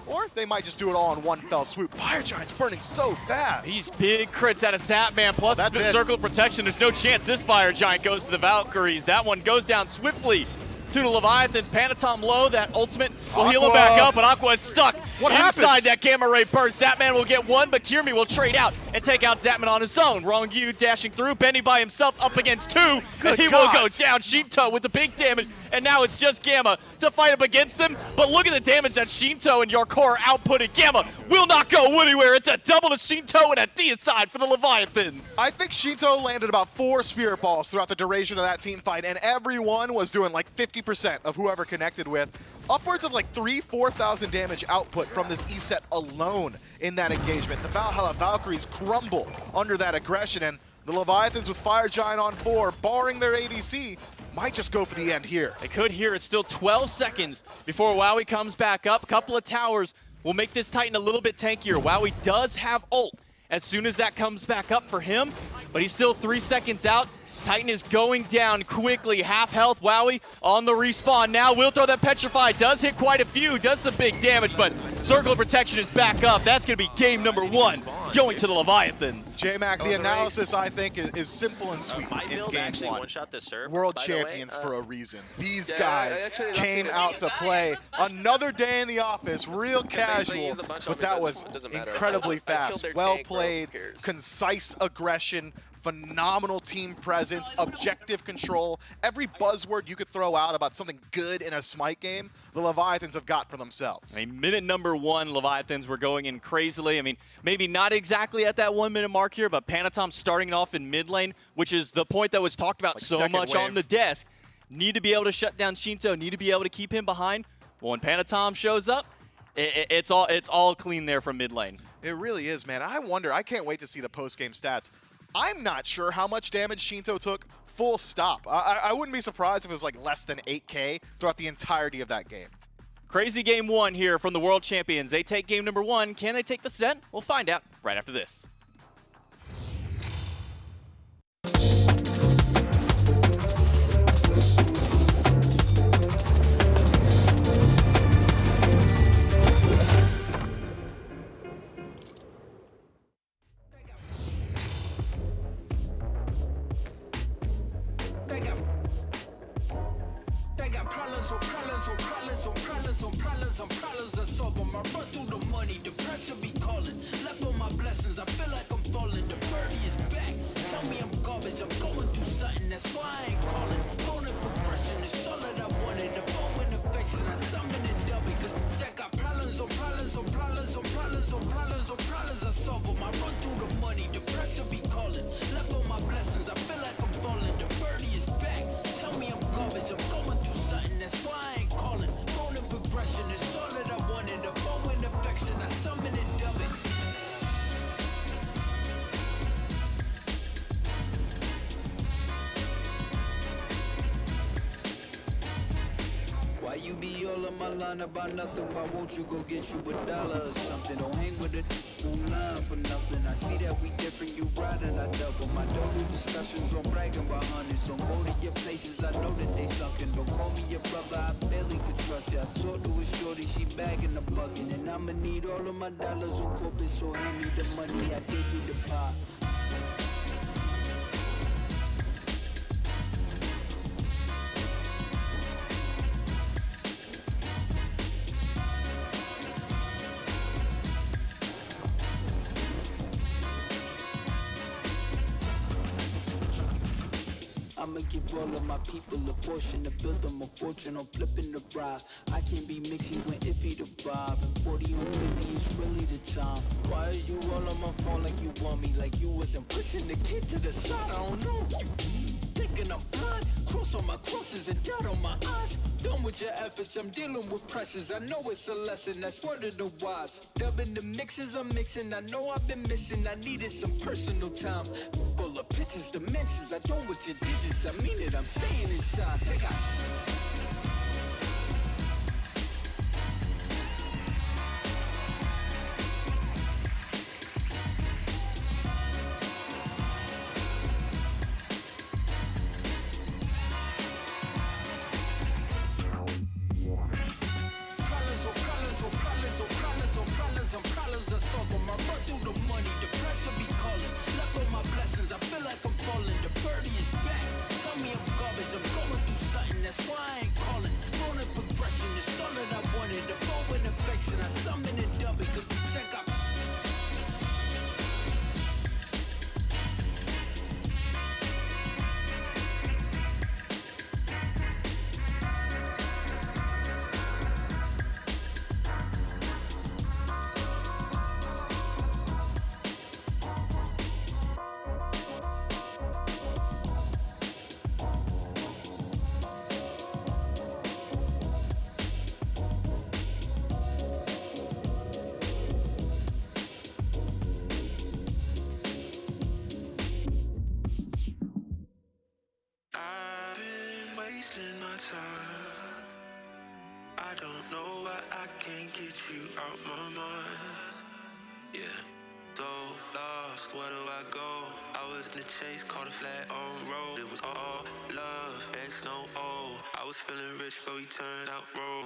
Speaker 9: Or they might just do it all in one fell swoop. Fire Giant's burning so fast.
Speaker 8: These big crits out of Satman, plus
Speaker 9: That's
Speaker 8: the
Speaker 9: it.
Speaker 8: circle of protection. There's no chance this Fire Giant goes to the Valkyries. That one goes down swiftly to the Leviathans. Panatom low, that ultimate will heal him back up, but Aqua is stuck inside
Speaker 9: happens?
Speaker 8: that Gamma Ray burst. Zatman will get one, but Kirmi will trade out and take out Zatman on his own. Wrong U dashing through, Benny by himself up against two, and he will go down. Shinto with the big damage, and now it's just Gamma to fight up against them. But look at the damage that Shinto and Yorkor outputted. Gamma will not go anywhere. It's a double to Shinto and a deicide for the Leviathans.
Speaker 9: I think Shinto landed about 4 Spirit Balls throughout the duration of that team fight, and everyone was doing like 50% of whoever connected with. Upwards of like 3,000-4,000 damage output from this E-set alone in that engagement. The Valhalla Valkyries crumble under that aggression, and the Leviathans with Fire Giant on 4, barring their ADC, might just go for the end here.
Speaker 8: They could here. It's still 12 seconds before Wowie comes back up. A couple of towers will make this Titan a little bit tankier. Wowie does have ult as soon as that comes back up for him, but he's still 3 seconds out. Titan is going down quickly. Half health, Wowie on the respawn. Now Wield Thor that Petrify does hit quite a few, does some big damage, but Circle of Protection is back up. That's going to be game number 1, going to the Leviathans.
Speaker 9: J-Mac, the analysis, I think, is simple and sweet in game 1. World champions for a reason. These guys came out to play. Another day in the office, real casual, but that was incredibly fast. Well played, concise aggression, phenomenal team presence, objective control. Every buzzword you could throw out about something good in a Smite game, the Leviathans have got for themselves.
Speaker 8: I mean, minute number 1, Leviathans were going in crazily. I mean, maybe not exactly at that 1 minute mark here, but Panatom starting off in mid lane, which is the point that was talked about
Speaker 9: Like
Speaker 8: so much
Speaker 9: wave.
Speaker 8: on the desk. Need to be able to shut down Shinto, need to be able to keep him behind. Well, when Panatom shows up, it's all clean there from mid lane.
Speaker 9: It really is, man. I wonder, I can't wait to see the post-game stats. I'm not sure how much damage Shinto took, full stop. I wouldn't be surprised if it was like less than 8K throughout the entirety of that game.
Speaker 8: Crazy game 1 here from the world champions. They take game number 1. Can they take the set? We'll find out right after this.
Speaker 1: They got problems on problems on problems on problems on problems on problems. I solve them. I run through the money. The pressure be calling. Left on my blessings. I feel like I'm falling. The birdie is back. Tell me I'm garbage. I'm going through something. That's why I ain't calling. Phone and progression is all that I wanted. The phone and affection. I summon and dub it. Cause I got problems on problems on problems on problems on problems on problems. I solve them. I run through the money. The pressure be calling. Left on my blessings. I feel like I'm falling. The birdie is back. Tell me I'm garbage. I'm going through something. That's why I ain't calling. Phone and progression is all that I wanted. The phone and affection. I summon and dub it. Why you be all on my line about nothing? Why won't you go get you a dollar or something? Don't hang with it online for nothing. I see that we different, you riding, I double. My double discussions on bragging about hundreds. On go to your places, I know that they sunken. Don't call me your brother, I barely could trust you. I talked to a shorty, she bagging the bucket. And I'ma need all of my dollars on corporate, so hand me the money, I give you the pie. I'ma give all of my people a portion to build them a fortune on flipping the ride. I can't be mixing when iffy the vibe. And 40 on 50 is really the time. Why are you all on my phone like you want me? Like you wasn't pushing the kid to the side. I don't know if you thinking I'm blind. Cross on my crosses and doubt on my eyes. Done with your efforts, I'm dealing with pressures. I know it's a lesson, that's word of the wise. Dubbing the mixes I'm mixing. I know I've been missing. I needed some personal time. All the pictures, dimensions. I don't with your digits. I mean it, I'm staying inside. Check out. wasting my time. I don't know why I can't get you out my mind. Yeah. So lost, where do I go? I was in the chase, caught a flat on road. It was all love, X no O. I was feeling rich, but we turned out broke.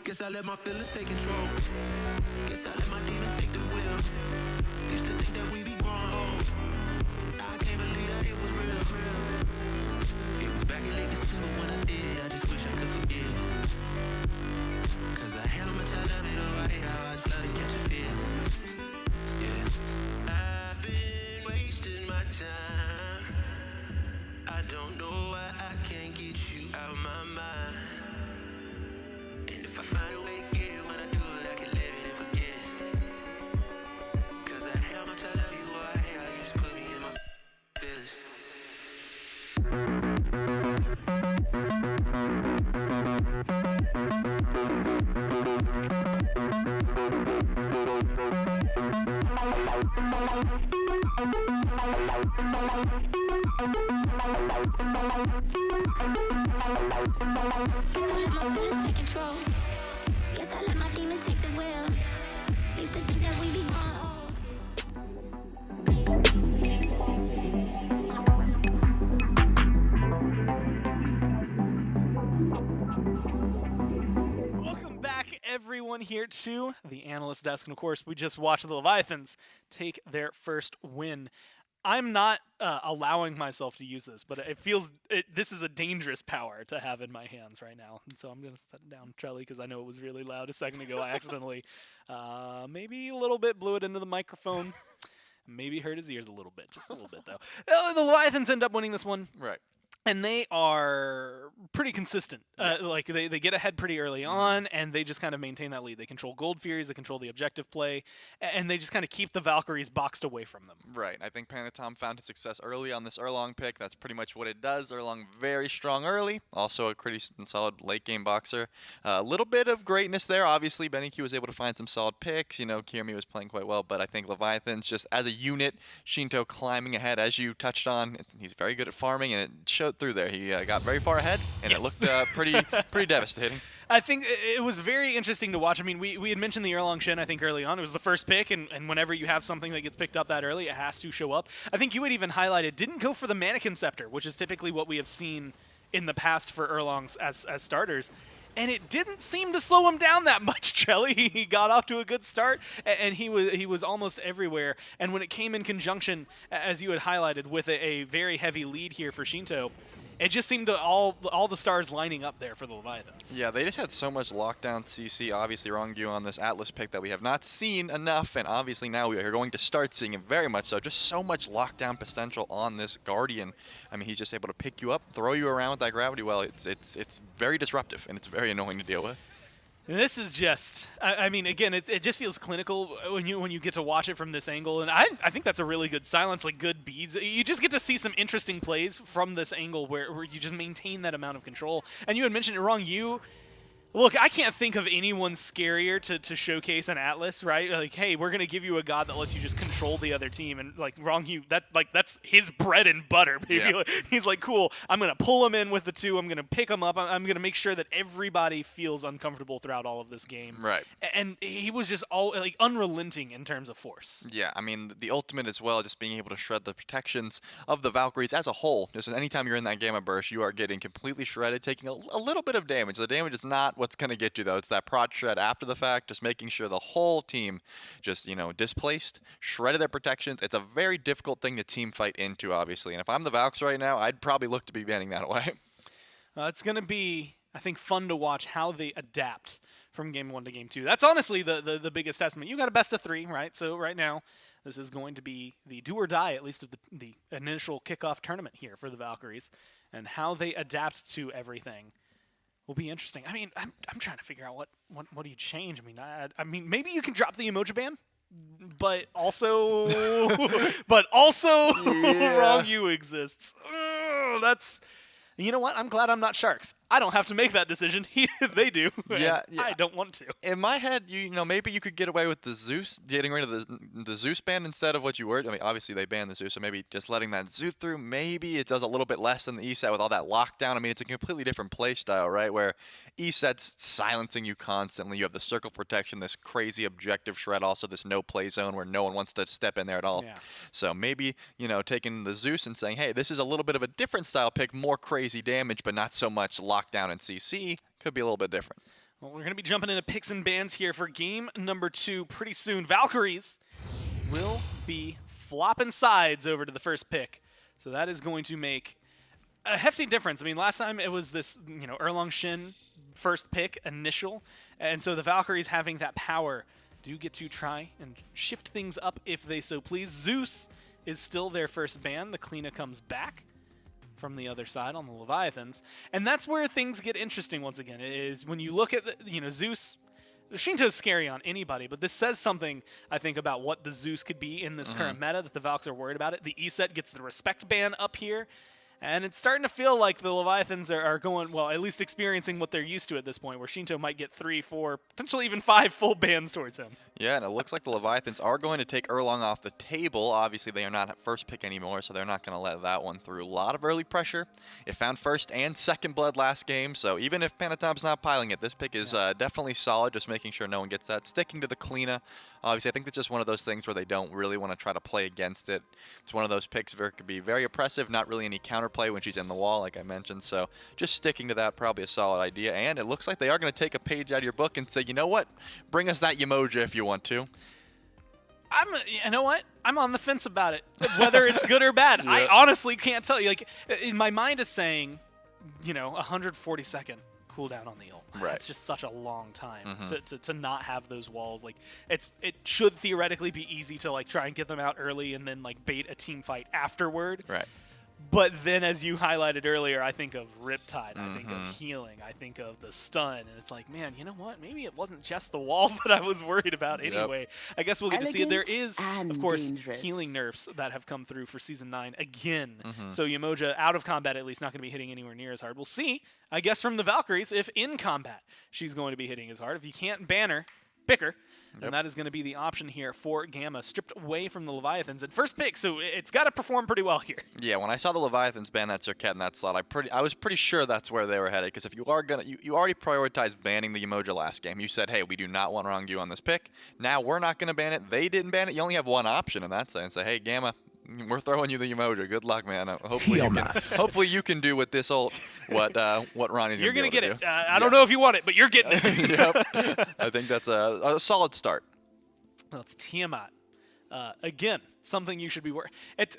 Speaker 1: Guess I let my feelings take control. Guess I let my demon take the wheel. Used to think that we be growing old. Now I can't believe that it was real. It was back in late December when I did it. I just wish I could forgive. Cause I hate how much I love it. Oh, I hate how I just love to catch a feel. Yeah. I've been wasting my time. I don't know why I can't get you out my mind. If I find a way to get it, when I do it, I can live it and forget it. Cause I hate how much I love you, or I hate how you just put me in my feelings.
Speaker 10: Guess I let my feelings take control. Guess I let my demon take the wheel. Used to think that we be growing old.
Speaker 4: Welcome back, everyone, here to the Analyst Desk. And of course, we just watched the Leviathans take their first win. I'm not allowing myself to use this, but it feels this is a dangerous power to have in my hands right now. And so I'm going to set down Trelly because I know it was really loud a second ago. I accidentally maybe a little bit blew it into the microphone. Maybe hurt his ears a little bit, just a little bit, though. The Leviathans end up winning this one.
Speaker 5: Right.
Speaker 4: And they are pretty consistent. Like they get ahead pretty early on, and they just kind of maintain that lead. They control Gold Furies, they control the objective play, and they just kind of keep the Valkyries boxed away from them.
Speaker 5: Right. I think Panatom found his success early on this Erlong pick. That's pretty much what it does. Erlong very strong early. Also a pretty solid late game boxer. A little bit of greatness there. Obviously, Benny Q was able to find some solid picks. You know, Kirimi was playing quite well, but I think Leviathans just as a unit, Shinto climbing ahead, as you touched on. He's very good at farming, and it showed through there. He got very far ahead, and
Speaker 4: Yes.
Speaker 5: it looked pretty devastating.
Speaker 4: I think it was very interesting to watch. I mean, we had mentioned the Erlong Shen, I think, early on. It was the first pick, and whenever you have something that gets picked up that early, it has to show up. I think you had even highlighted, didn't go for the Mannequin Scepter, which is typically what we have seen in the past for Erlongs as starters. And it didn't seem to slow him down that much, Trelly. He got off to a good start, and he was almost everywhere. And when it came in conjunction, as you had highlighted, with a very heavy lead here for Shinto, it just seemed to all the stars lining up there for the Leviathans.
Speaker 5: Yeah, they just had so much lockdown CC. Obviously, Rongyu on this Atlas pick that we have not seen enough, and obviously now we are going to start seeing it very much so. Just so much lockdown potential on this Guardian. I mean, he's just able to pick you up, throw you around with that gravity well. It's very disruptive, and it's very annoying to deal with.
Speaker 4: And this is just, I mean, again, it just feels clinical when you get to watch it from this angle, and I think that's a really good silence, like good beads. You just get to see some interesting plays from this angle where you just maintain that amount of control. And you had mentioned it wrong, look, I can't think of anyone scarier to showcase an Atlas, right? Like, hey, we're gonna give you a god that lets you just control the other team, and like that's his bread and butter, baby.
Speaker 5: Yeah.
Speaker 4: He's like, cool, I'm gonna pull him in with the two, I'm gonna pick him up, I'm gonna make sure that everybody feels uncomfortable throughout all of this game.
Speaker 5: Right.
Speaker 4: And he was just unrelenting in terms of force.
Speaker 5: Yeah, I mean, the ultimate as well, just being able to shred the protections of the Valkyries as a whole. Just anytime you're in that Gamma Burst, you are getting completely shredded, taking a little bit of damage. The damage is not what's going to get you, though. It's that prod shred after the fact, just making sure the whole team just, displaced, shredded their protections. It's a very difficult thing to team fight into, obviously. And if I'm the Valks right now, I'd probably look to be banning that away.
Speaker 4: It's going to be, I think, fun to watch how they adapt from Game 1 to Game 2. That's honestly the biggest testament. You got a best of 3, right? So right now, this is going to be the do or die, at least of the initial kickoff tournament here for the Valkyries. And how they adapt to everything will be interesting. I mean, I'm trying to figure out what do you change. I mean, maybe you can drop the emoji ban, but also
Speaker 5: Yeah.
Speaker 4: Wrong You exists. oh, that's. You know what? I'm glad I'm not Sharks. I don't have to make that decision. They do.
Speaker 5: Yeah,
Speaker 4: and I don't want to.
Speaker 5: In my head, you know, maybe you could get away with the Zeus, getting rid of the Zeus ban instead of what you were. I mean, obviously they banned the Zeus, so maybe just letting that Zeus through. Maybe it does a little bit less than the E set with all that lockdown. I mean, it's a completely different play style, right? Where E set's silencing you constantly. You have the circle protection, this crazy objective shred, also this no play zone where no one wants to step in there at all.
Speaker 4: Yeah.
Speaker 5: So maybe, you know, taking the Zeus and saying, hey, this is a little bit of a different style pick, more crazy damage, but not so much lockdown and CC. Could be a little bit different.
Speaker 4: Well, we're going to be jumping into picks and bans here for game number 2 pretty soon. Valkyries will be flopping sides over to the first pick. So that is going to make a hefty difference. I mean, last time it was this, you know, Erlang Shin first pick initial. And so the Valkyries having that power do get to try and shift things up if they so please. Zeus is still their first ban. The Kleena comes back from the other side on the Leviathans. And that's where things get interesting once again, is when you look at, you know, Zeus. Shinto's scary on anybody, but this says something, I think, about what the Zeus could be in this current meta, that the Valks are worried about it. The E-set gets the respect ban up here, and it's starting to feel like the Leviathans are going, well, at least experiencing what they're used to at this point, where Shinto might get 3, 4, potentially even 5 full bans towards him.
Speaker 5: Yeah, and it looks like the Leviathans are going to take Erlang off the table. Obviously, they are not at first pick anymore, so they're not going to let that one through. A lot of early pressure. It found first and second blood last game, so even if Panatom's not piling it, this pick is definitely solid, just making sure no one gets that. Sticking to the Kleena. Obviously, I think it's just one of those things where they don't really want to try to play against it. It's one of those picks where it could be very oppressive, not really any counterplay when she's in the wall, like I mentioned. So just sticking to that, probably a solid idea. And it looks like they are going to take a page out of your book and say, you know what? Bring us that Yemoja if you want to.
Speaker 4: You know what? I'm on the fence about it, whether it's good or bad. I honestly can't tell you. Like, my mind is saying, you know, 140-second cooldown on the ult.
Speaker 5: Right.
Speaker 4: It's just such a long time to not have those walls. Like, it should theoretically be easy to like try and get them out early and then like bait a team fight afterward.
Speaker 5: Right.
Speaker 4: But then, as you highlighted earlier, I think of Riptide, I think of healing, I think of the stun, and it's like, man, you know what? Maybe it wasn't just the walls that I was worried about anyway. I guess we'll get to see it. There is, of course, healing nerfs that have come through for Season 9 again. So Yemoja, out of combat at least, not going to be hitting anywhere near as hard. We'll see, I guess, from the Valkyries, if in combat she's going to be hitting as hard. If you can't ban her, pick her. And that is going to be the option here for Gamma, stripped away from the Leviathans at first pick, so it's got to perform pretty well here.
Speaker 5: Yeah, when I saw the Leviathans ban that Cirquet in that slot, I was pretty sure that's where they were headed, because if you are gonna, you already prioritized banning the Yemoja last game. You said, hey, we do not want Rangyu on this pick. Now we're not going to ban it. They didn't ban it. You only have one option in that sense. Say, hey, Gamma, we're throwing you the Yemoja. Good luck, man. Hopefully you can do with this ult what Ronnie's
Speaker 4: You're
Speaker 5: going to
Speaker 4: get it. I don't know if you want it, but you're getting it.
Speaker 5: Yep. I think that's a solid start.
Speaker 4: That's Tiamat. Again, something you should be worried.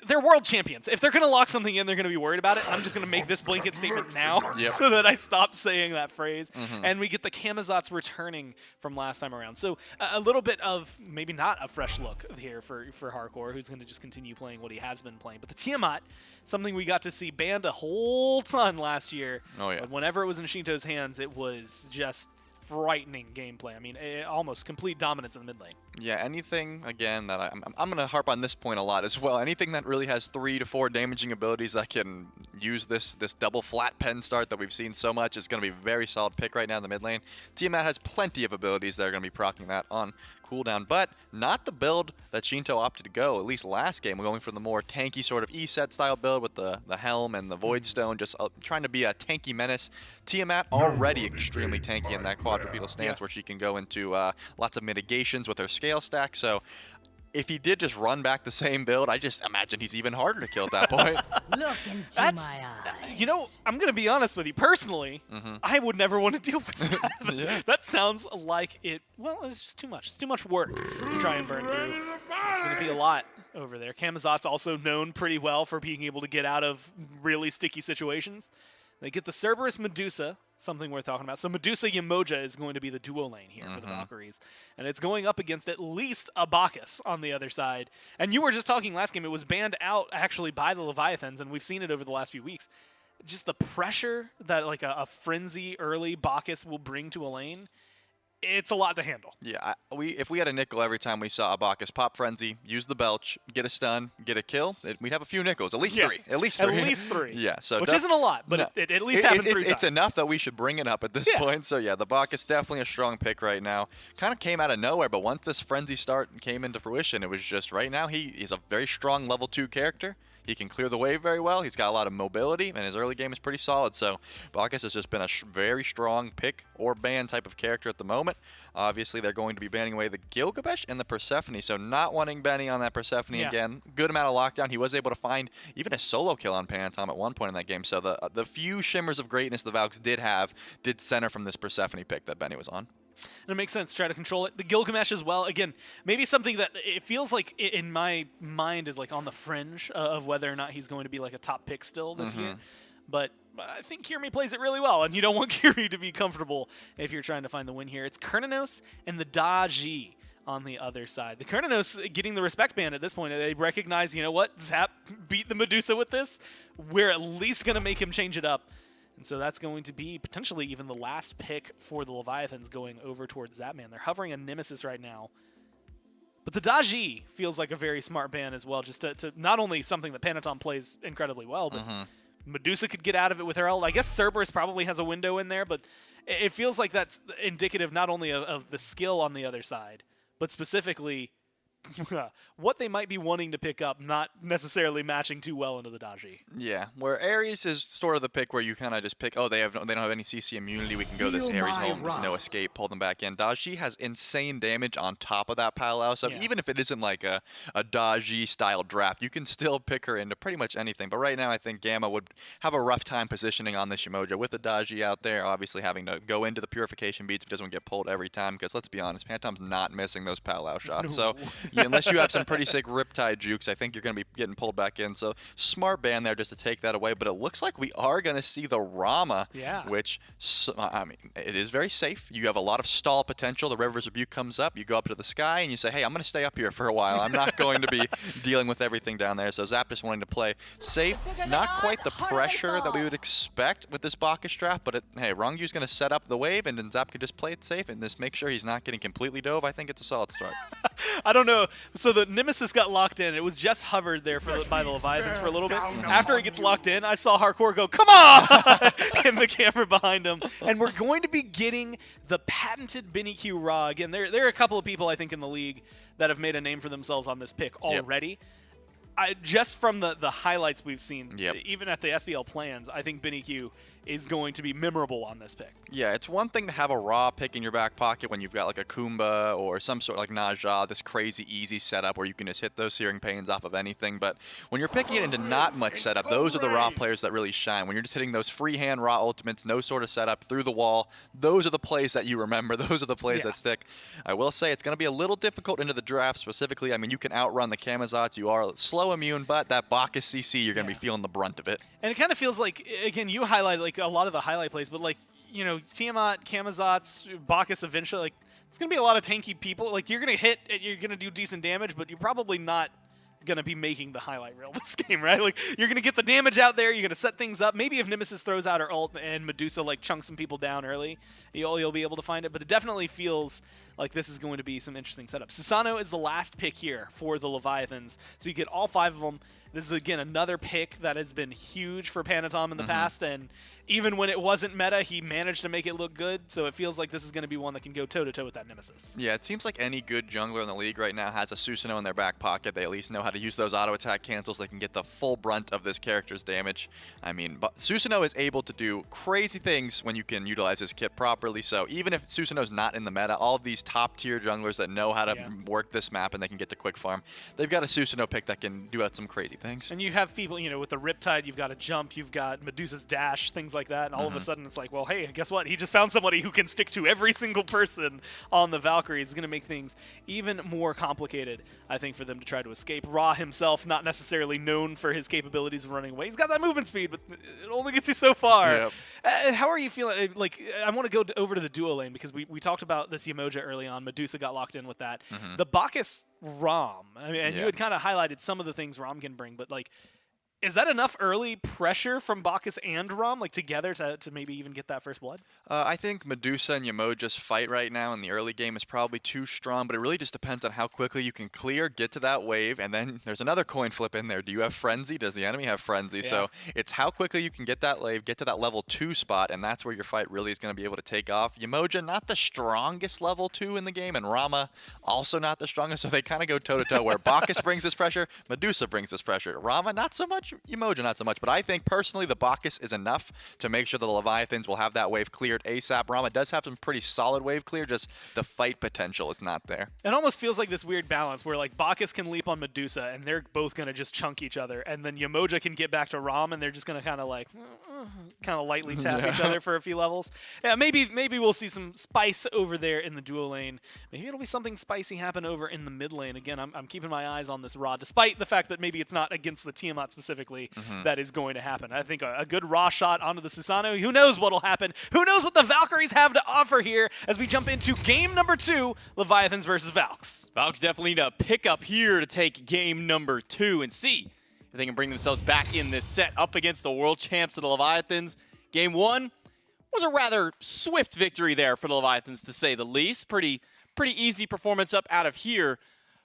Speaker 4: They're world champions. If they're going to lock something in, they're going to be worried about it. I'm just going to make this blanket statement now so that I stop saying that phrase. And we get the Camazotz returning from last time around. So a little bit of maybe not a fresh look here for Hardcore, who's going to just continue playing what he has been playing. But the Tiamat, something we got to see banned a whole ton last year. Oh, yeah. But whenever it was in Shinto's hands, it was just frightening gameplay. I mean, almost complete dominance in the mid lane. Yeah,
Speaker 5: anything, again, that I'm going to harp on this point a lot as well. Anything that really has 3 to 4 damaging abilities that can use this double flat pen start that we've seen so much is going to be a very solid pick right now in the mid lane. Tiamat has plenty of abilities that are going to be proccing that on cooldown, but not the build that Shinto opted to go, at least last game. We're going for the more tanky sort of E-set style build with the helm and the Void Stone, just trying to be a tanky menace. Tiamat already extremely tanky in that quadrupedal stance where she can go into lots of mitigations with her scale stack, so if he did just run back the same build, I just imagine he's even harder to kill at that point.
Speaker 3: Look into my eyes.
Speaker 4: You know, I'm going to be honest with you. Personally, I would never want to deal with that. That sounds like it, well, it's just too much. It's too much work to try and burn through. It's going to be a lot over there. Camazotz also known pretty well for being able to get out of really sticky situations. They get the Cerberus Medusa, something worth talking about. So Medusa Yemoja is going to be the duo lane here for the Valkyries. And it's going up against at least a Bacchus on the other side. And you were just talking last game, it was banned out actually by the Leviathans, and we've seen it over the last few weeks. Just the pressure that like a frenzy early Bacchus will bring to a lane, it's a lot to handle.
Speaker 5: Yeah, if we had a nickel every time we saw a Bacchus pop frenzy, use the belch, get a stun, get a kill, we'd have a few nickels, at least three. At least three.
Speaker 4: At least three.
Speaker 5: Yeah, so
Speaker 4: which isn't a lot, but
Speaker 5: no.
Speaker 4: it at least happened 3 times.
Speaker 5: It's enough that we should bring it up at this point. So yeah, the Bacchus definitely a strong pick right now. Kind of came out of nowhere, but once this frenzy start came into fruition, it was just right now he is a very strong level 2 character. He can clear the wave very well. He's got a lot of mobility, and his early game is pretty solid. So Bacchus has just been a very strong pick or ban type of character at the moment. Obviously, they're going to be banning away the Gilgamesh and the Persephone, so not wanting Benny on that Persephone again. Good amount of lockdown. He was able to find even a solo kill on Panatom at one point in that game. So the few shimmers of greatness the Valks did center from this Persephone pick that Benny was on.
Speaker 4: And it makes sense. Try to control it. The Gilgamesh as well. Again, maybe something that it feels like in my mind is like on the fringe of whether or not he's going to be like a top pick still this year. But I think Kirmi plays it really well, and you don't want Kirmi to be comfortable if you're trying to find the win here. It's Kernanos and the Daji on the other side. The Kernanos getting the respect band at this point. They recognize, you know what, Zap beat the Medusa with this. We're at least going to make him change it up. And so that's going to be potentially even the last pick for the Leviathans going over towards Zapman. They're hovering a Nemesis right now. But the Daji feels like a very smart ban as well, just to not only something that Panatom plays incredibly well, but Medusa could get out of it with her ult. I guess Cerberus probably has a window in there, but it feels like that's indicative not only of the skill on the other side, but specifically what they might be wanting to pick up, not necessarily matching too well into the Daji.
Speaker 5: Yeah, where Ares is sort of the pick where you kind of just pick, oh, they don't have any CC immunity, we can go this Ares home, there's no escape, pull them back in. Daji has insane damage on top of that Palau, so even if it isn't like a Daji style draft, you can still pick her into pretty much anything. But right now I think Gamma would have a rough time positioning on this Shimoja with the Daji out there, obviously having to go into the purification beats if it doesn't get pulled every time, because let's be honest, Phantom's not missing those Palau shots. So unless you have some pretty sick Riptide jukes, I think you're going to be getting pulled back in. So smart ban there just to take that away. But it looks like we are going to see the Rama, which, I mean, it is very safe. You have a lot of stall potential. The River's Rebuke comes up. You go up to the sky and you say, hey, I'm going to stay up here for a while. I'm not going to be dealing with everything down there. So Zap just wanting to play safe. Not quite the pressure that we would expect with this Bacchus draft, but hey, Rongju's going to set up the wave and then Zap could just play it safe and just make sure he's not getting completely dove. I think it's a solid start.
Speaker 4: I don't know. So the Nemesis got locked in. It was just hovered there by the Leviathans for a little bit. After it gets locked in, I saw Hardcore go, come on! in the camera behind him. And we're going to be getting the patented Benny Q Raw. Again, there are a couple of people, I think, in the league that have made a name for themselves on this pick already. Just from the highlights we've seen, even at the SBL plans, I think Benny Q is going to be memorable on this pick.
Speaker 5: Yeah, it's one thing to have a raw pick in your back pocket when you've got like a Kumba or some sort of like Naja, this crazy easy setup where you can just hit those Searing Pains off of anything. But when you're picking it into not much setup, those are the raw players that really shine. When you're just hitting those freehand raw ultimates, no sort of setup, through the wall, those are the plays that you remember. Those are the plays that stick. I will say it's going to be a little difficult into the draft specifically. I mean, you can outrun the Kamazots. You are slow immune, but that Bacchus CC, you're going to be feeling the brunt of it.
Speaker 4: And it kind of feels like, again, you highlight like a lot of the highlight plays, but like, you know, Tiamat, Kamazots, Bacchus eventually, like, it's going to be a lot of tanky people. Like, you're going to hit, you're going to do decent damage, but you're probably not going to be making the highlight reel this game, right? Like, you're going to get the damage out there, you're going to set things up. Maybe if Nemesis throws out her ult and Medusa, like, chunks some people down early, you'll be able to find it. But it definitely feels like this is going to be some interesting setups. Susano is the last pick here for the Leviathans. So you get all 5 of them. This is, again, another pick that has been huge for Panatom in the past, and even when it wasn't meta, he managed to make it look good, so it feels like this is going to be one that can go toe-to-toe with that Nemesis.
Speaker 5: Yeah, it seems like any good jungler in the league right now has a Susanoo in their back pocket. They at least know how to use those auto-attack cancels. They can get the full brunt of this character's damage. I mean, but Susanoo is able to do crazy things when you can utilize his kit properly, so even if Susanoo's not in the meta, all of these top-tier junglers that know how to work this map and they can get to quick farm, they've got a Susanoo pick that can do out some crazy things.
Speaker 4: And you have people, you know, with the Riptide, you've got a jump, you've got Medusa's dash, things like that, and all of a sudden it's like, well, hey, guess what? He just found somebody who can stick to every single person on the Valkyrie. It's going to make things even more complicated, I think, for them to try to escape. Ra himself, not necessarily known for his capabilities of running away. He's got that movement speed, but it only gets you so far. How are you feeling? Like, I want to go over to the duo lane because we talked about this Yemoja early on. Medusa got locked in with that. The Bacchus Rom, I mean, and you had kind of highlighted some of the things Rom can bring, but like, Is that enough early pressure from Bacchus and Rom, like together, to maybe even get that first blood?
Speaker 5: I think Medusa and Yamoja's fight right now in the early game is probably too strong, but it really just depends on how quickly you can clear, get to that wave, and then there's another coin flip in there. Do you have Frenzy? Does the enemy have Frenzy?
Speaker 4: Yeah.
Speaker 5: So it's how quickly you can get that wave, get to that level 2 spot, and that's where your fight really is going to be able to take off. Yamoja, not the strongest level 2 in the game, and Rama, also not the strongest, so they kind of go toe-to-toe, where Bacchus brings this pressure, Medusa brings this pressure. Rama, not so much, Yamoja, not so much, but I think personally the Bacchus is enough to make sure the Leviathans will have that wave cleared ASAP. Rama does have some pretty solid wave clear, just the fight potential is not there.
Speaker 4: It almost feels like this weird balance where like Bacchus can leap on Medusa and they're both going to just chunk each other, and then Yamoja can get back to Rom and they're just going to kind of like lightly tap each other for a few levels. Yeah, maybe we'll see some spice over there in the duo lane. Maybe it'll be something spicy happen over in the mid lane. Again, I'm keeping my eyes on this Ra, despite the fact that maybe it's not against the Tiamat specifically that is going to happen. I think a good Ra shot onto the Susanoo. Who knows what'll happen? Who knows what the Valkyries have to offer here as we jump into game number 2, Leviathans versus Valks.
Speaker 8: Valks definitely need a pick up here to take game number 2 and see if they can bring themselves back in this set up against the world champs of the Leviathans. Game 1 was a rather swift victory there for the Leviathans, to say the least. Pretty easy performance up out of here.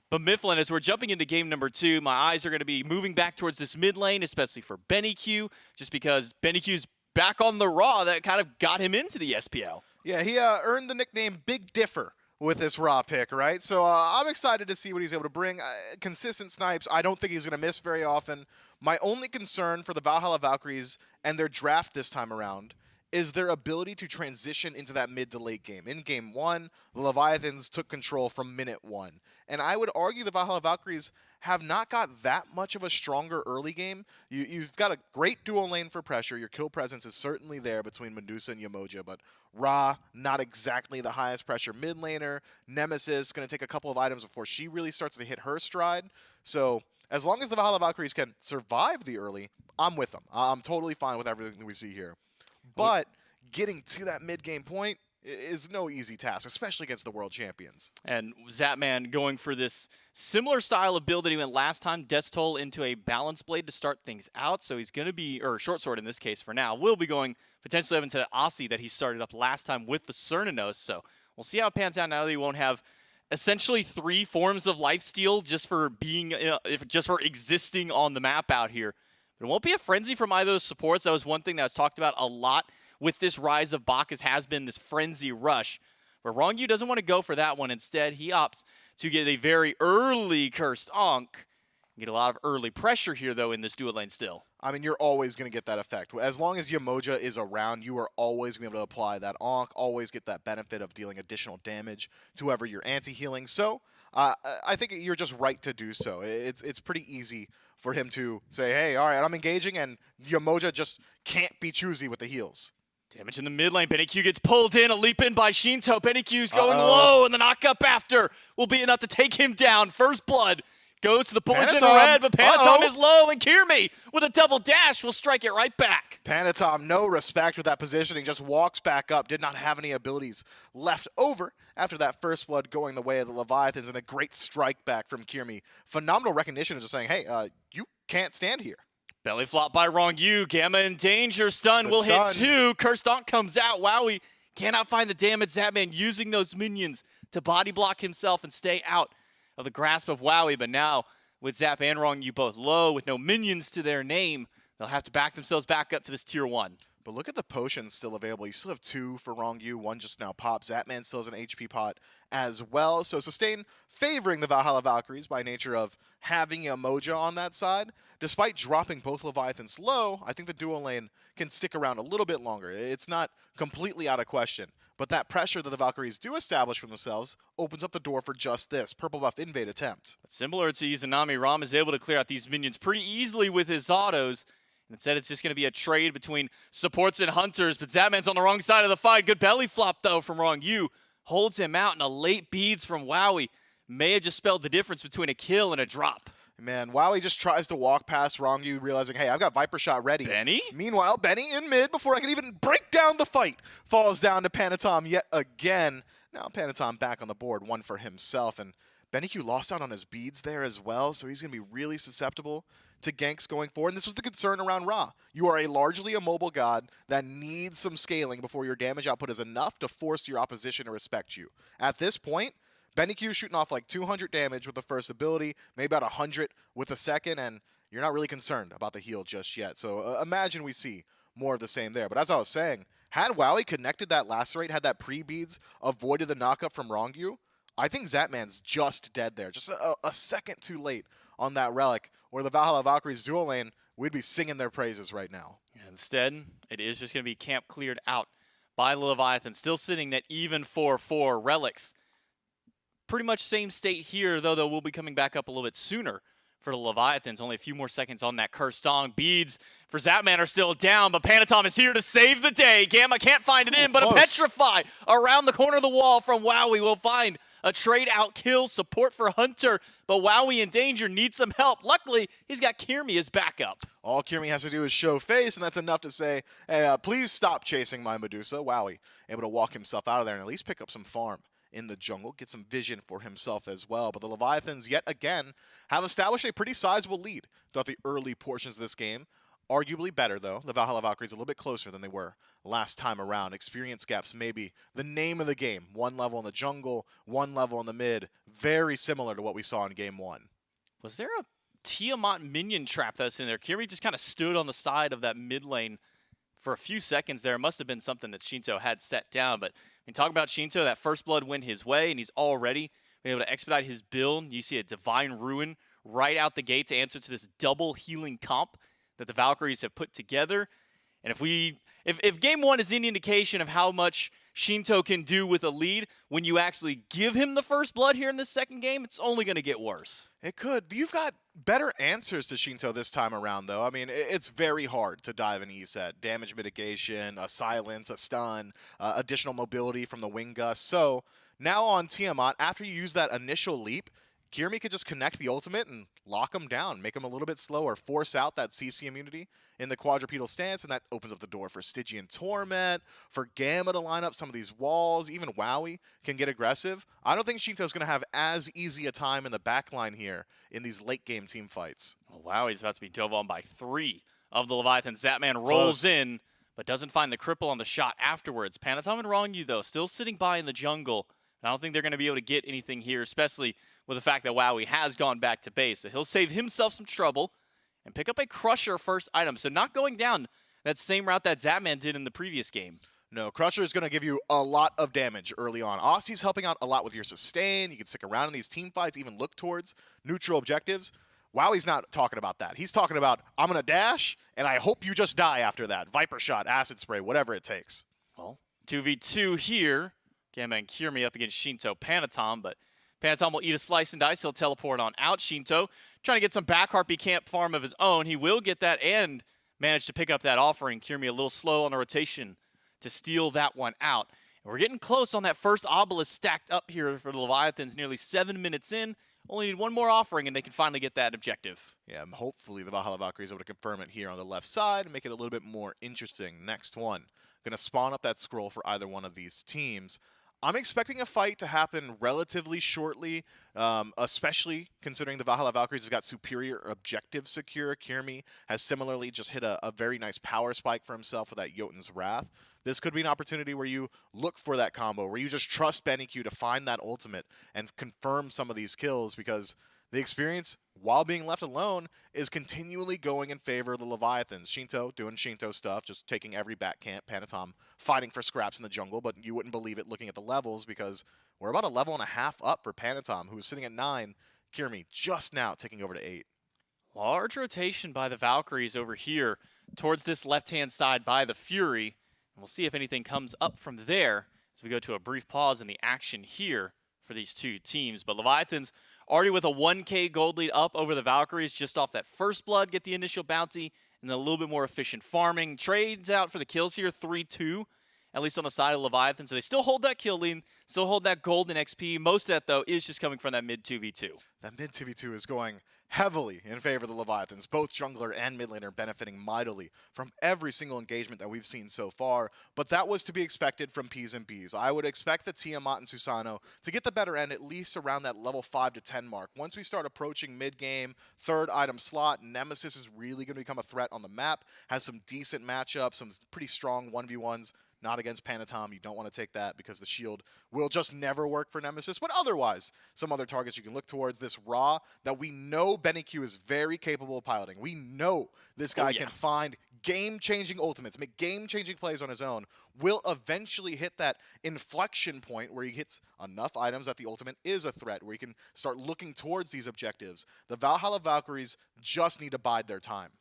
Speaker 8: But Mifflin, as we're jumping into game number 2, my eyes are going to be moving back towards this mid lane, especially for Benny Q, just because Benny Q's back on the Raw that kind of got him into the SPL.
Speaker 9: Yeah, he earned the nickname Big Differ with this Raw pick, right? So I'm excited to see what he's able to bring. Consistent snipes. I don't think he's going to miss very often. My only concern for the Valhalla Valkyries and their draft this time around is their ability to transition into that mid to late game. In game 1, the Leviathans took control from minute 1. And I would argue the Valhalla Valkyries have not got that much of a stronger early game. You've got a great dual lane for pressure. Your kill presence is certainly there between Medusa and Yamoja, but Ra, not exactly the highest pressure mid laner. Nemesis going to take a couple of items before she really starts to hit her stride. So as long as the Valhalla Valkyries can survive the early, I'm with them. I'm totally fine with everything we see here. But getting to that mid-game point is no easy task, especially against the world champions.
Speaker 8: And Zapman going for this similar style of build that he went last time, Death's Toll into a Balance Blade to start things out. So he's going to be, or Short Sword in this case for now, will be going potentially up into the Aussie that he started up last time with the Cernanos. So we'll see how it pans out now that he won't have essentially 3 forms of lifesteal just for being, just for existing on the map out here. But it won't be a frenzy from either of those supports. That was one thing that was talked about a lot with this rise of Bacchus, has been this frenzy rush. But Rongyu doesn't want to go for that one. Instead, he opts to get a very early Cursed Ankh. Get a lot of early pressure here, though, in this dual lane still.
Speaker 9: I mean, you're always going to get that effect. As long as Yamoja is around, you are always going to be able to apply that Ankh, always get that benefit of dealing additional damage to whoever you're anti-healing. So I think you're just right to do so. It's pretty easy for him to say, hey, all right, I'm engaging, and Yamoja just can't be choosy with the heals.
Speaker 8: Damage in the mid lane. Benny Q gets pulled in. A leap in by Shinto. Benny Q's going low, and the knock up after will be enough to take him down. First blood goes to the boys in red, but Panatom is low, and Kirmi with a double dash will strike it right back.
Speaker 9: Panatom, no respect with that positioning, just walks back up, did not have any abilities left over after that first blood going the way of the Leviathans, and a great strike back from Kirmi. Phenomenal recognition of just saying, hey, you can't stand here.
Speaker 8: Belly flop by Rongyu. Gamma in danger. Stun will hit 2. Cursed Ankh comes out. Wowie cannot find the damage. Zapman using those minions to body block himself and stay out of the grasp of Wowie. But now, with Zap and Rongyu both low, with no minions to their name, they'll have to back themselves back up to this tier 1.
Speaker 9: But look at the potions still available. You still have 2 for Rongyu. 1 just now popped. Zapman still has an HP pot as well. So Sustain favoring the Valhalla Valkyries by nature of having Yamoja on that side. Despite dropping both Leviathans low, I think the dual lane can stick around a little bit longer. It's not completely out of question. But that pressure that the Valkyries do establish for themselves opens up the door for just this purple buff invade attempt.
Speaker 8: Similar to Izanami, Ram is able to clear out these minions pretty easily with his autos. Instead, it's just going to be a trade between supports and hunters, but Zapman's on the wrong side of the fight. Good belly flop, though, from Rongyu. Holds him out, and a late beads from Wowie may have just spelled the difference between a kill and a drop.
Speaker 9: Man, Wowie just tries to walk past Rongyu, realizing, hey, I've got Viper Shot ready.
Speaker 8: Benny?
Speaker 9: Meanwhile, Benny in mid, before I can even break down the fight, falls down to Panatom yet again. Now Panatom back on the board, one for himself, and BennyQ lost out on his beads there as well, so he's going to be really susceptible to ganks going forward. And this was the concern around Ra. You are largely a mobile god that needs some scaling before your damage output is enough to force your opposition to respect you. At this point, BennyQ shooting off like 200 damage with the first ability, maybe about 100 with the second, and you're not really concerned about the heal just yet. So imagine we see more of the same there. But as I was saying, had Wowie connected that lacerate, had that pre-beads, avoided the knockup from Rongyu, I think Zatman's just dead there. Just a second too late on that relic, or the Valhalla Valkyrie's dual lane, we'd be singing their praises right now.
Speaker 8: Instead, it is just going to be camp cleared out by Leviathan, still sitting at even 4-4 relics. Pretty much same state here, though we'll be coming back up a little bit sooner for the Leviathans. Only a few more seconds on that Cursed Dong. Beads for Zapman are still down, but Panatom is here to save the day. Gamma can't find it in, but a Petrify around the corner of the wall from Wowie will find a trade-out kill, support for Hunter, but Wowie in danger, needs some help. Luckily, he's got Kirmi as backup.
Speaker 9: All Kirmi has to do is show face, and that's enough to say, hey, please stop chasing my Medusa. Wowie able to walk himself out of there and at least pick up some farm in the jungle, get some vision for himself as well. But the Leviathans, yet again, have established a pretty sizable lead throughout the early portions of this game. Arguably better, though. The Valhalla Valkyries a little bit closer than they were last time around. Experience gaps maybe the name of the game. One level in the jungle, one level in the mid. Very similar to what we saw in Game 1.
Speaker 8: Was there a Tiamat minion trap that's in there? Kirmi just kind of stood on the side of that mid lane for a few seconds there. It must have been something that Shinto had set down. But I mean, talk about Shinto, that first blood went his way, and he's already been able to expedite his build. You see a Divine Ruin right out the gate to answer to this double healing comp that the Valkyries have put together. And if Game 1 is any indication of how much Shinto can do with a lead, when you actually give him the first blood here in this second game, it's only going to get worse.
Speaker 9: It could. You've got better answers to Shinto this time around, though. I mean, it's very hard to dive an E-set. Damage mitigation, a silence, a stun, additional mobility from the wing gust. So now on Tiamat, after you use that initial leap, Kirmi could just connect the ultimate and lock him down, make him a little bit slower, force out that CC immunity in the quadrupedal stance, and that opens up the door for Stygian Torment, for Gamma to line up some of these walls. Even Wowie can get aggressive. I don't think Shinto's going to have as easy a time in the backline here in these late-game team fights.
Speaker 8: Well, Wowie's about to be dove on by 3 of the Leviathans. Zatman rolls in, but doesn't find the cripple on the shot afterwards. Panatom and Rongyu, though, still sitting by in the jungle. I don't think they're going to be able to get anything here, especially with the fact that Wowie has gone back to base. So he'll save himself some trouble and pick up a Crusher first item. So not going down that same route that Zapman did in the previous game.
Speaker 9: No, Crusher is going to give you a lot of damage early on. Aussie's helping out a lot with your sustain. You can stick around in these team fights, even look towards neutral objectives. Wowie's not talking about that. He's talking about, I'm going to dash, and I hope you just die after that. Viper Shot, Acid Spray, whatever it takes.
Speaker 8: Well, 2v2 here. Gamma and Kirmi up against Shinto Panatom, but Panatom will eat a slice and dice. He'll teleport on out. Shinto trying to get some back harpy camp farm of his own. He will get that and manage to pick up that offering. Kirmi a little slow on the rotation to steal that one out. And we're getting close on that first obelisk stacked up here for the Leviathans. Nearly 7 minutes in. Only need one more offering and they can finally get that objective.
Speaker 9: Yeah, hopefully the Valhalla Valkyrie is able to confirm it here on the left side and make it a little bit more interesting. Next one. Going to spawn up that scroll for either one of these teams. I'm expecting a fight to happen relatively shortly, especially considering the Valhalla Valkyries have got superior objectives secure. Kirmi has similarly just hit a very nice power spike for himself with that Jotun's Wrath. This could be an opportunity where you look for that combo, where you just trust BennyQ to find that ultimate and confirm some of these kills, because the experience, while being left alone, is continually going in favor of the Leviathans. Shinto doing Shinto stuff, just taking every back camp. Panatom fighting for scraps in the jungle, but you wouldn't believe it looking at the levels, because we're about a level and a half up for Panatom, who is sitting at 9. Kirmi just now taking over to 8.
Speaker 8: Large rotation by the Valkyries over here towards this left-hand side by the Fury. And we'll see if anything comes up from there as we go to a brief pause in the action here for these two teams. But Leviathans already with a 1K gold lead up over the Valkyries just off that first blood, get the initial bounty, and then a little bit more efficient farming. Trades out for the kills here, 3-2, at least on the side of Leviathan. So they still hold that kill lead, still hold that golden XP. Most of that, though, is just coming from that mid 2v2.
Speaker 9: That mid 2v2 is going heavily in favor of the Leviathans. Both jungler and mid laner benefiting mightily from every single engagement that we've seen so far, but that was to be expected from P's and B's. I would expect the Tiamat and Susano to get the better end at least around that level 5 to 10 mark. Once we start approaching mid-game, third item slot, Nemesis is really going to become a threat on the map, has some decent matchups, some pretty strong 1v1s. Not against Panatom. You don't want to take that because the shield will just never work for Nemesis. But otherwise, some other targets you can look towards. This Ra that we know BennyQ is very capable of piloting. We know this guy can find game-changing ultimates, make game-changing plays on his own, will eventually hit that inflection point where he hits enough items that the ultimate is a threat, where he can start looking towards these objectives. The Valhalla Valkyries just need to bide their time.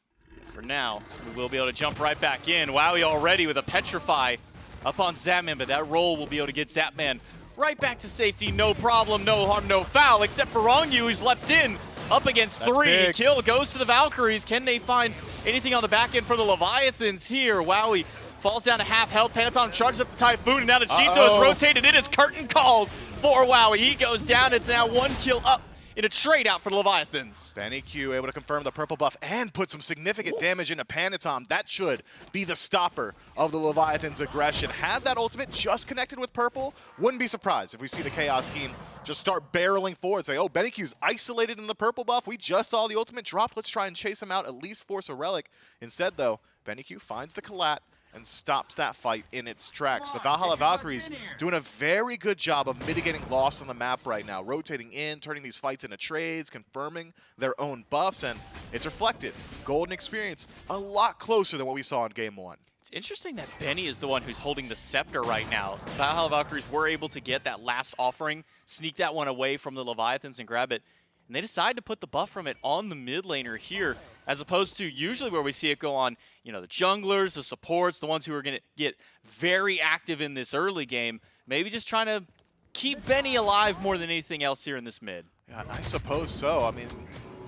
Speaker 8: For now, we will be able to jump right back in. Wowie already with a Petrify up on Zapman, but that roll will be able to get Zapman right back to safety. No problem, no harm, no foul, except for Rongyu, who's left in up against
Speaker 9: That's
Speaker 8: 3.
Speaker 9: big.
Speaker 8: Kill goes to the Valkyries. Can they find anything on the back end for the Leviathans here? Wowie falls down to half health. Panatom charges up the Typhoon, and now that Shinto is rotated in, it's curtain calls for Wowie. He goes down. It's now 1 kill up in a trade out for the Leviathans.
Speaker 9: BennyQ able to confirm the purple buff and put some significant damage into Panatom. That should be the stopper of the Leviathan's aggression. Had that ultimate just connected with purple, wouldn't be surprised if we see the Chaos team just start barreling forward, say, oh, BennyQ's isolated in the purple buff. We just saw the ultimate drop. Let's try and chase him out, at least force a relic. Instead, though, BennyQ finds the collat and stops that fight in its tracks. The Valhalla Valkyries doing a very good job of mitigating loss on the map right now, rotating in, turning these fights into trades, confirming their own buffs, and it's reflected. Golden experience a lot closer than what we saw in Game 1.
Speaker 8: It's interesting that Benny is the one who's holding the scepter right now. Valhalla Valkyries were able to get that last offering, sneak that one away from the Leviathans and grab it. And they decide to put the buff from it on the mid laner here, as opposed to usually where we see it go on, you know, the junglers, the supports, the ones who are going to get very active in this early game. Maybe just trying to keep Benny alive more than anything else here in this mid.
Speaker 9: Yeah, I suppose so. I mean,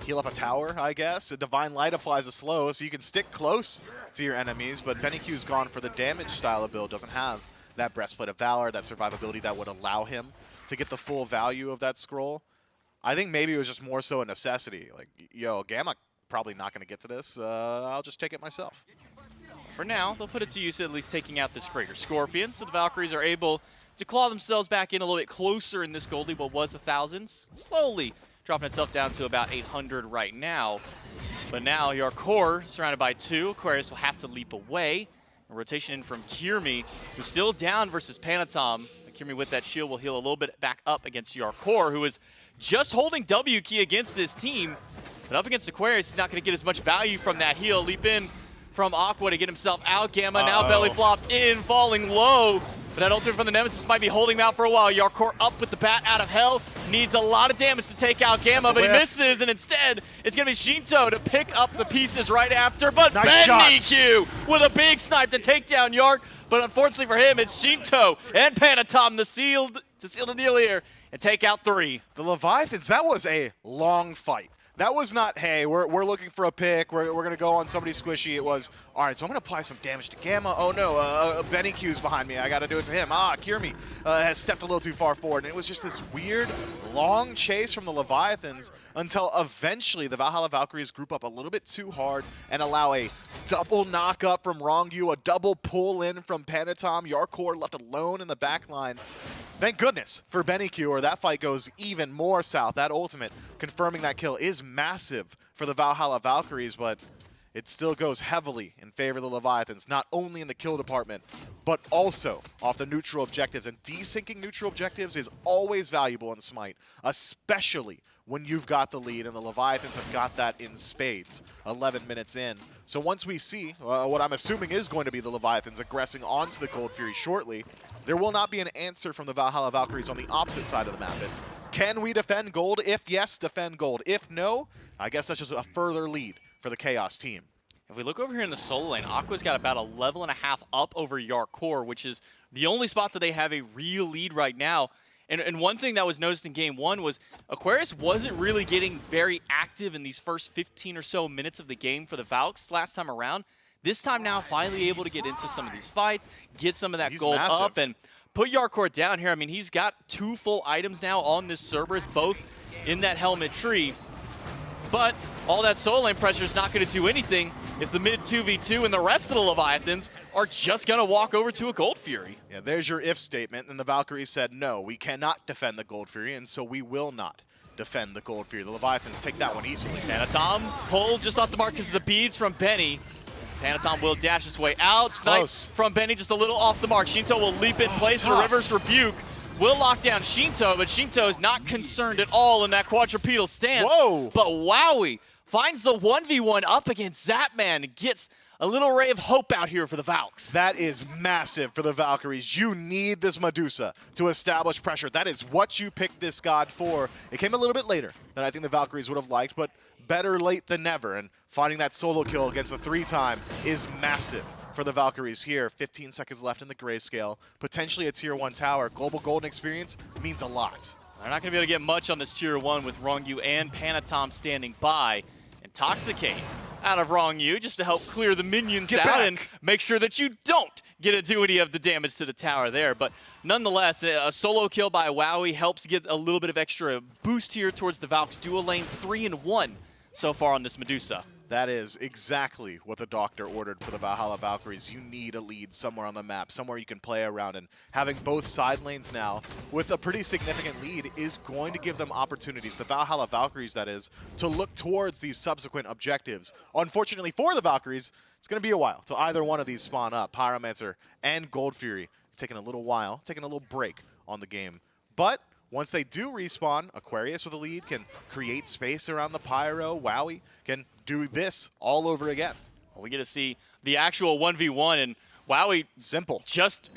Speaker 9: heal up a tower, I guess. A Divine Light applies a slow, so you can stick close to your enemies, but BennyQ's gone for the damage style of build, doesn't have that Breastplate of Valor, that survivability that would allow him to get the full value of that scroll. I think maybe it was just more so a necessity. Like, yo, Gamma probably not going to get to this. I'll just take it myself.
Speaker 8: For now, they'll put it to use at least taking out this Greater Scorpion, so the Valkyries are able to claw themselves back in a little bit closer in this Goldie, what was 1,000, slowly dropping itself down to about 800 right now. But now your core surrounded by 2. Aquarius will have to leap away. A rotation in from Kirmi, who's still down versus Panatom. Kirmi with that shield will heal a little bit back up against Yarkor, who is just holding W key against this team. But up against Aquarius, he's not going to get as much value from that heal. Leap in from Aqua to get himself out. Gamma now belly flopped in, falling low. But that ultimate from the Nemesis might be holding him out for a while. Yarkor up with the bat out of hell. Needs a lot of damage to take out Gamma, but he misses. And instead, it's going to be Shinto to pick up the pieces right after. But
Speaker 9: Nice
Speaker 8: BennyQ with a big snipe to take down Yark. But unfortunately for him, it's Shinto and Panatom to seal the deal here and take out 3.
Speaker 9: The Leviathans, that was a long fight. That was not, hey, we're looking for a pick, we're going to go on somebody squishy. It was, all right, so I'm going to apply some damage to Gamma. Oh, no, BennyQ's behind me. I got to do it to him. Kirmi has stepped a little too far forward. And it was just this weird, long chase from the Leviathans until eventually the Valhalla Valkyries group up a little bit too hard and allow a double knock up from Rongyu, a double pull in from Panatom. Yarkor left alone in the back line. Thank goodness for BennyQ, or that fight goes even more south. That ultimate confirming that kill is massive for the Valhalla Valkyries, but it still goes heavily in favor of the Leviathans, not only in the kill department, but also off the neutral objectives. And desyncing neutral objectives is always valuable in Smite, especially when you've got the lead, and the Leviathans have got that in spades 11 minutes in. So once we see what I'm assuming is going to be the Leviathans aggressing onto the Cold Fury shortly, there will not be an answer from the Valhalla Valkyries on the opposite side of the map. It's, can we defend gold? If yes, defend gold. If no, I guess that's just a further lead for the Chaos team.
Speaker 8: If we look over here in the solo lane, Aqua's got about a level and a half up over Yarkor, which is the only spot that they have a real lead right now. And one thing that was noticed in Game 1 was Aquarius wasn't really getting very active in these first 15 or so minutes of the game for the Valks last time around. This time now, finally able to get into some of these fights, get some of that gold up, and put Yarkor down here. I mean, he's got 2 full items now on this Cerberus, both in that helmet tree. But all that solo lane pressure is not going to do anything if the mid 2v2 and the rest of the Leviathans are just going to walk over to a Gold Fury.
Speaker 9: Yeah, there's your if statement, and the Valkyries said, no, we cannot defend the Gold Fury, and so we will not defend the Gold Fury. The Leviathans take that one easily.
Speaker 8: Panatom pulled just off the mark because of the beads from Benny. Panatom will dash his way out. Snipe from Benny just a little off the mark. Shinto will leap in place for Reverse Rebuke. Will lock down Shinto, but Shinto is not concerned at all in that quadrupedal stance.
Speaker 9: Whoa!
Speaker 8: But Wowie finds the 1v1 up against Zapman and gets a little ray of hope out here for the Valks.
Speaker 9: That is massive for the Valkyries. You need this Medusa to establish pressure. That is what you picked this god for. It came a little bit later than I think the Valkyries would have liked, but better late than never. And finding that solo kill against the 3-time is massive for the Valkyries here. 15 seconds left in the grayscale. Potentially a tier 1 tower. Global Golden experience means a lot.
Speaker 8: They're not going to be able to get much on this tier 1 with Rongyu and Panatom standing by. Intoxicate out of Rongyu just to help clear the minions out and make sure that you don't get to do any of the damage to the tower there. But nonetheless, a solo kill by Wowie helps get a little bit of extra boost here towards the Valks dual lane. 3-1 so far on this Medusa.
Speaker 9: That is exactly what the doctor ordered for the Valhalla Valkyries. You need a lead somewhere on the map, somewhere you can play around, and having both side lanes now with a pretty significant lead is going to give them opportunities, the Valhalla Valkyries that is, to look towards these subsequent objectives. Unfortunately for the Valkyries, it's going to be a while till either one of these spawn up. Pyromancer and Gold Fury taking a little while, taking a little break on the game. But once they do respawn, Aquarius with a lead can create space around the Pyro. Wowie can do this all over again.
Speaker 8: Well, we get to see the actual 1v1, and Wowie
Speaker 9: simple
Speaker 8: just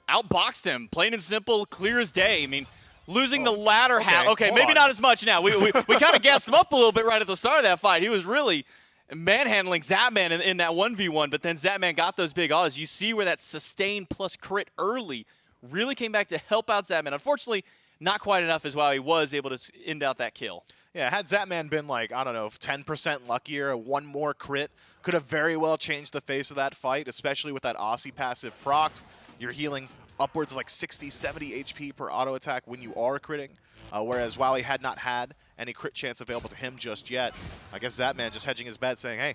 Speaker 8: outboxed him. Plain and simple, clear as day. I mean, losing the latter half. Okay, maybe not as much now. We kind of gassed him up a little bit right at the start of that fight. He was really manhandling Zapman in that 1v1, but then Zapman got those big autos. You see where that sustain plus crit early really came back to help out Zapman. Unfortunately, not quite enough as well. He was able to end out that kill.
Speaker 9: Yeah, had Zapman been like, I don't know, 10% luckier, one more crit, could have very well changed the face of that fight, especially with that Aussie passive procced. You're healing upwards of like 60, 70 HP per auto attack when you are critting, whereas Wowie had not had any crit chance available to him just yet. I guess Zapman just hedging his bet saying, hey,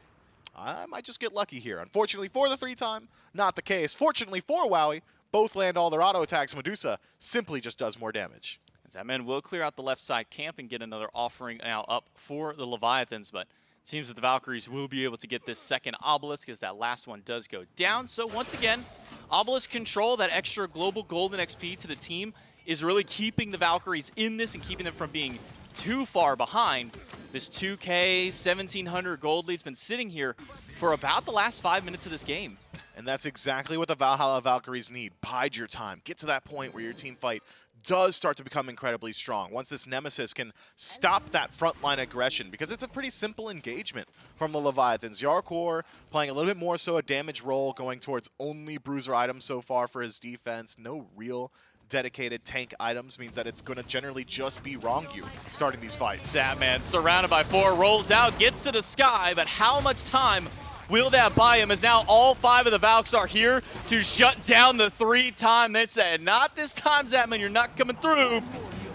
Speaker 9: I might just get lucky here. Unfortunately for the 3-time, not the case. Fortunately for Wowie, both land all their auto attacks. Medusa simply just does more damage.
Speaker 8: Zapman will clear out the left side camp and get another offering now up for the Leviathans, but it seems that the Valkyries will be able to get this second Obelisk as that last one does go down. So once again, Obelisk control, that extra global golden XP to the team, is really keeping the Valkyries in this and keeping them from being too far behind. This 2K, 1,700 gold lead's been sitting here for about the last 5 minutes of this game.
Speaker 9: And that's exactly what the Valhalla Valkyries need. Bide your time. Get to that point where your team fight does start to become incredibly strong. Once this Nemesis can stop that frontline aggression, because it's a pretty simple engagement from the Leviathans. Yarkor playing a little bit more so a damage role, going towards only bruiser items so far for his defense. No real dedicated tank items, means that it's going to generally just be Rongyu starting these fights.
Speaker 8: Zapman surrounded by 4, rolls out, gets to the sky, but how much time will that buy him, as now all 5 of the Valks are here to shut down the 3-time. They said, not this time, Zapman, you're not coming through.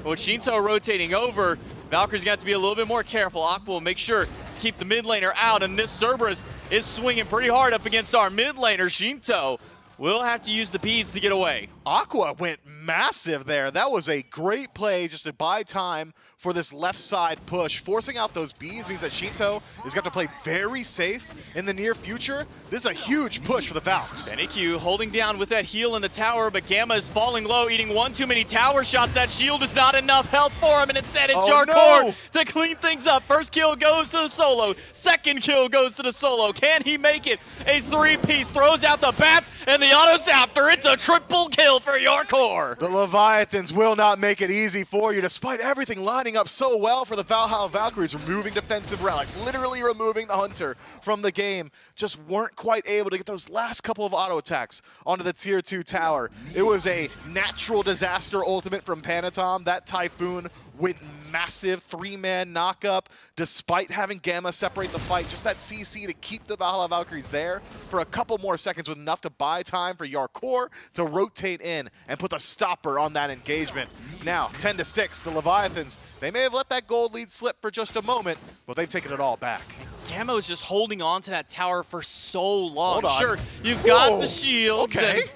Speaker 8: With Shinto rotating over, Valkyrie's got to be a little bit more careful. Aqua will make sure to keep the mid laner out, and this Cerberus is swinging pretty hard up against our mid laner. Shinto will have to use the beads to get away.
Speaker 9: Aqua went massive there. That was a great play just to buy time for this left side push. Forcing out those bees means that Shinto is going to play very safe in the near future. This is a huge push for the Valks.
Speaker 8: Benny Q holding down with that heal in the tower, but Gamma is falling low, eating one too many tower shots. That shield is not enough health for him, and instead it's Jarkor to clean things up. First kill goes to the solo. Second kill goes to the solo. Can he make it? A 3-piece, throws out the bats, and the autos after. It's a triple kill for Yarkor.
Speaker 9: The Leviathans will not make it easy for you, despite everything lining up so well for the Valhalla Valkyries, removing defensive relics, literally removing the Hunter from the game. Just weren't quite able to get those last couple of auto attacks onto the tier 2 tower. It was a natural disaster ultimate from Panatom. That Typhoon went massive 3-man knockup despite having Gamma separate the fight. Just that CC to keep the Valhalla Valkyries there for a couple more seconds with enough to buy time for Yarkor to rotate in and put the stopper on that engagement. Now, 10-6, the Leviathans, they may have let that gold lead slip for just a moment, but they've taken it all back.
Speaker 8: Gamma is just holding on to that tower for so long.
Speaker 9: Hold on.
Speaker 8: Sure, you've got
Speaker 9: Whoa,
Speaker 8: the shields.
Speaker 9: okay.
Speaker 8: And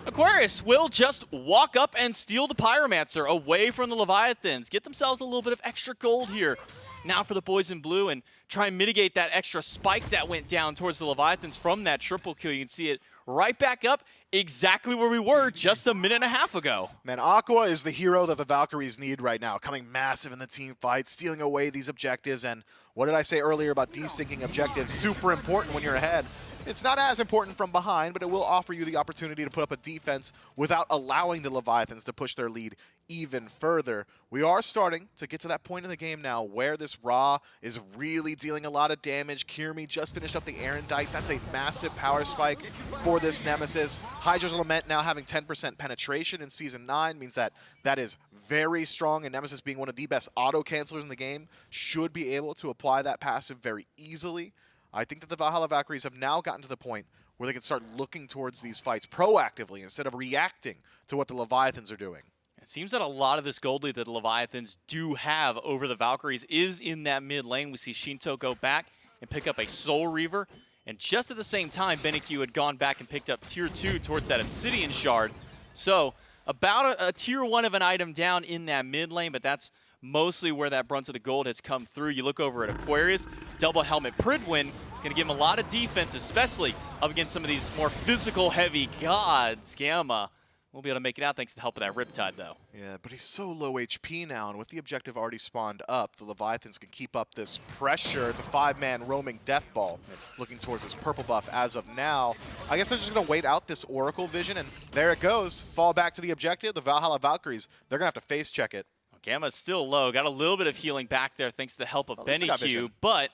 Speaker 8: Aquarius will just walk up and steal the Pyromancer away from the Leviathans. Get themselves a little bit of extra gold here. Now for the boys in blue and try and mitigate that extra spike that went down towards the Leviathans from that triple kill. You can see it right back up exactly where we were just a minute and a half ago.
Speaker 9: Man, Aqua is the hero that the Valkyries need right now, coming massive in the team fight, stealing away these objectives. And what did I say earlier about desyncing objectives? Super important when you're ahead. It's not as important from behind, but it will offer you the opportunity to put up a defense without allowing the Leviathans to push their lead even further. We are starting to get to that point in the game now where this Ra is really dealing a lot of damage. Kirmi just finished up the Erendite. That's a massive power spike for this Nemesis. Hydra's Lament now having 10% penetration in Season 9 means that that is very strong, and Nemesis being one of the best auto-cancelers in the game should be able to apply that passive very easily. I think that the Valhalla Valkyries have now gotten to the point where they can start looking towards these fights proactively instead of reacting to what the Leviathans are doing.
Speaker 8: It seems that a lot of this gold lead that the Leviathans do have over the Valkyries is in that mid lane. We see Shinto go back and pick up a Soul Reaver. And just at the same time, BennyQ had gone back and picked up tier 2 towards that Obsidian Shard. So about a tier 1 of an item down in that mid lane, but that's mostly where that brunt of the gold has come through. You look over at Aquarius, double helmet Pridwin. It's going to give him a lot of defense, especially up against some of these more physical heavy gods. Gamma won't be able to make it out thanks to the help of that Riptide, though.
Speaker 9: Yeah, but he's so low HP now, and with the objective already spawned up, the Leviathans can keep up this pressure. It's a 5-man roaming death ball looking towards his purple buff as of now. I guess they're just going to wait out this Oracle vision, and there it goes. Fall back to the objective. The Valhalla Valkyries, they're going to have to face check it.
Speaker 8: Gamma's still low. Got a little bit of healing back there thanks to the help of BennyQ, but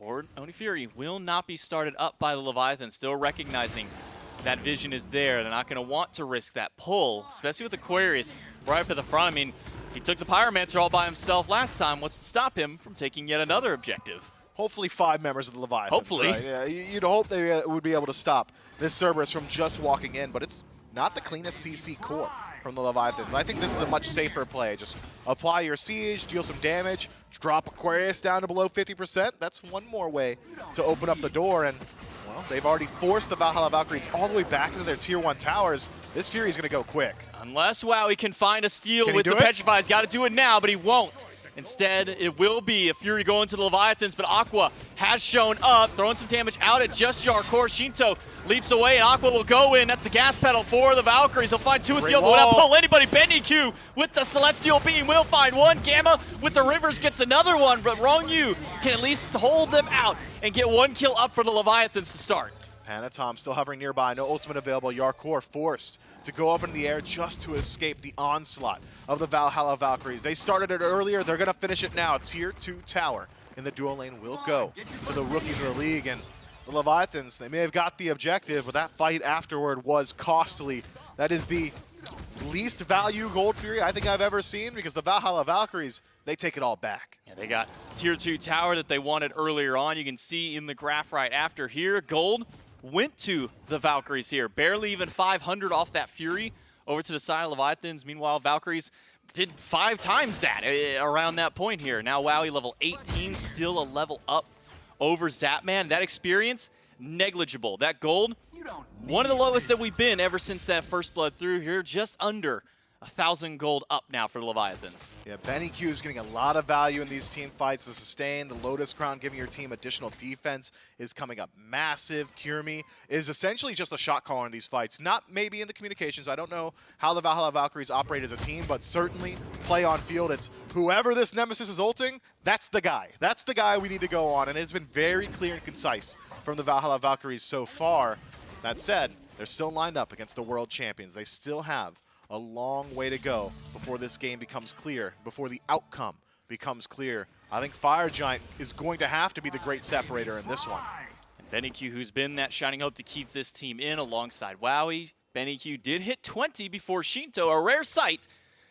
Speaker 8: Oni Fury will not be started up by the Leviathan. Still recognizing that vision is there. They're not going to want to risk that pull, especially with Aquarius right up at the front. I mean, he took the Pyromancer all by himself last time. What's to stop him from taking yet another objective?
Speaker 9: Hopefully 5 members of the Leviathans.
Speaker 8: Hopefully.
Speaker 9: Right? Yeah, you'd hope they would be able to stop this Cerberus from just walking in, but it's not the cleanest CC core from the Leviathans. I think this is a much safer play. Just apply your siege, deal some damage, drop Aquarius down to below 50%. That's one more way to open up the door. And, well, they've already forced the Valhalla Valkyries all the way back into their tier 1 towers. This Fury's going to go quick.
Speaker 8: Unless Wowie can find a steal with the
Speaker 9: it?
Speaker 8: Petrify. He's got to do it now, but he won't. Instead, it will be a Fury going to the Leviathans, but Aqua has shown up, throwing some damage out at just Yarkor. Shinto leaps away, and Aqua will go in. That's the gas pedal for the Valkyries. He'll find 2 with the other, but without pull anybody. BennyQ with the Celestial Beam will find 1. Gamma with the Rivers gets another one, but Rongyu can at least hold them out and get 1 kill up for the Leviathans to start.
Speaker 9: Panatom still hovering nearby, no ultimate available. Yarkor forced to go up into the air just to escape the onslaught of the Valhalla Valkyries. They started it earlier, they're gonna finish it now. Tier 2 tower in the dual lane will go to the rookies of the league, and the Leviathans, they may have got the objective, but that fight afterward was costly. That is the least value Gold Fury I think I've ever seen, because the Valhalla Valkyries, they take it all back.
Speaker 8: Yeah, they got tier 2 tower that they wanted earlier on. You can see in the graph right after here, gold went to the Valkyries here. Barely even 500 off that Fury over to the side of Leviathans. Meanwhile, Valkyries did 5 times that around that point here. Now Wowie level 18, still a level up over Zapman. That experience, negligible. That gold, one of the lowest that we've been ever since that first blood through here, just under 1,000 gold up now for the Leviathans.
Speaker 9: Yeah, BennyQ is getting a lot of value in these team fights. The sustain, the Lotus Crown giving your team additional defense is coming up massive. Kirmi is essentially just a shot caller in these fights. Not maybe in the communications. I don't know how the Valhalla Valkyries operate as a team, but certainly play on field. It's whoever this Nemesis is ulting, that's the guy. That's the guy we need to go on, and it's been very clear and concise from the Valhalla Valkyries so far. That said, they're still lined up against the world champions. They still have a long way to go before this game becomes clear, before the outcome becomes clear. I think Fire Giant is going to have to be the great separator in this one.
Speaker 8: And BennyQ, who's been that shining hope to keep this team in alongside Wowie. BennyQ did hit 20 before Shinto, a rare sight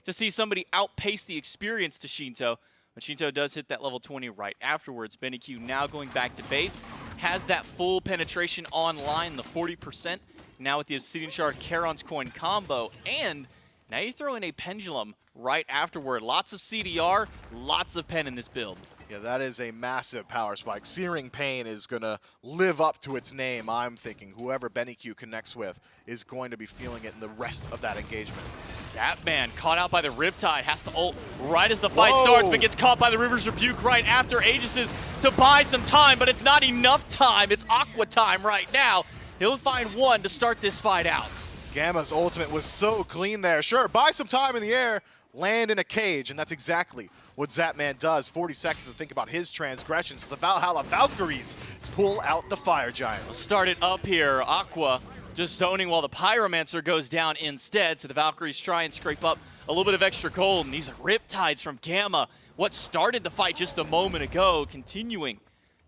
Speaker 8: to see somebody outpace the experience to Shinto. But Shinto does hit that level 20 right afterwards. BennyQ now going back to base, has that full penetration online, the 40%. Now with the Obsidian Shard, Charon's Coin combo, and now you throw in a Pendulum right afterward. Lots of CDR, lots of pen in this build.
Speaker 9: Yeah, that is a massive power spike. Searing Pain is going to live up to its name, I'm thinking. Whoever BennyQ connects with is going to be feeling it in the rest of that engagement.
Speaker 8: Zapman caught out by the Riptide, has to ult right as the fight starts, but gets caught by the River's Rebuke right after Aegis's to buy some time, but it's not enough time. It's Aqua time right now. He'll find one to start this fight out.
Speaker 9: Gamma's ultimate was so clean there. Sure, buy some time in the air, land in a cage, and that's exactly what Zapman does. 40 seconds to think about his transgressions. The Valhalla Valkyries pull out the Fire Giant.
Speaker 8: We'll start it up here. Aqua just zoning while the Pyromancer goes down instead. So the Valkyries try and scrape up a little bit of extra gold. And these Riptides from Gamma, what started the fight just a moment ago, continuing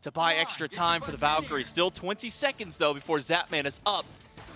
Speaker 8: to buy extra time for the Valkyries. Still 20 seconds, though, before Zapman is up.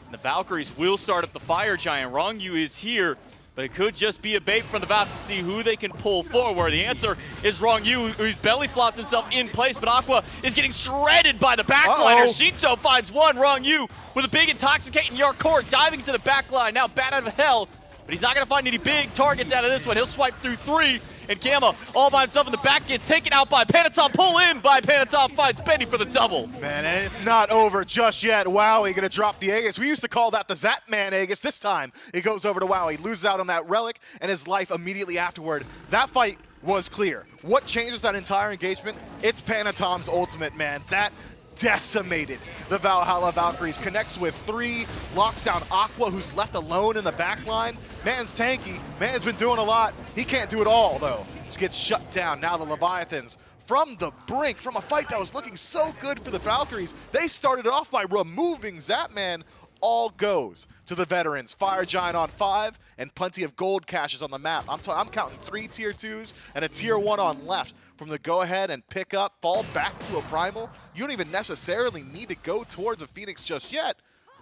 Speaker 8: And the Valkyries will start up the Fire Giant. Rongyu is here, but it could just be a bait from the Valks to see who they can pull forward. The answer is Rongyu, who's belly flopped himself in place, but Aqua is getting shredded by the backliner. Shinto finds one. Rongyu with a big intoxicating Yarkor diving into the backline. Now bat out of hell, but he's not going to find any big targets out of this one. He'll swipe through 3, and Gamma all by himself in the back gets taken out by Panatom. Pull in by Panatom, finds Benny for the double.
Speaker 9: Man, and it's not over just yet. Wowie gonna drop the Aegis. We used to call that the Zapman Aegis. This time, it goes over to Wowie. Loses out on that relic and his life immediately afterward. That fight was clear. What changes that entire engagement? It's Panatom's ultimate, man. That decimated the Valhalla Valkyries. Connects with 3, locks down Aqua, who's left alone in the backline. Man's tanky. Man's been doing a lot. He can't do it all, though. Just gets shut down. Now the Leviathans from the brink, from a fight that was looking so good for the Valkyries. They started off by removing Zapman. All goes to the veterans. Fire Giant on 5 and plenty of gold caches on the map. I'm counting 3 tier 2s and a tier 1 on left from the go ahead and pick up, fall back to a primal. You don't even necessarily need to go towards a Phoenix just yet,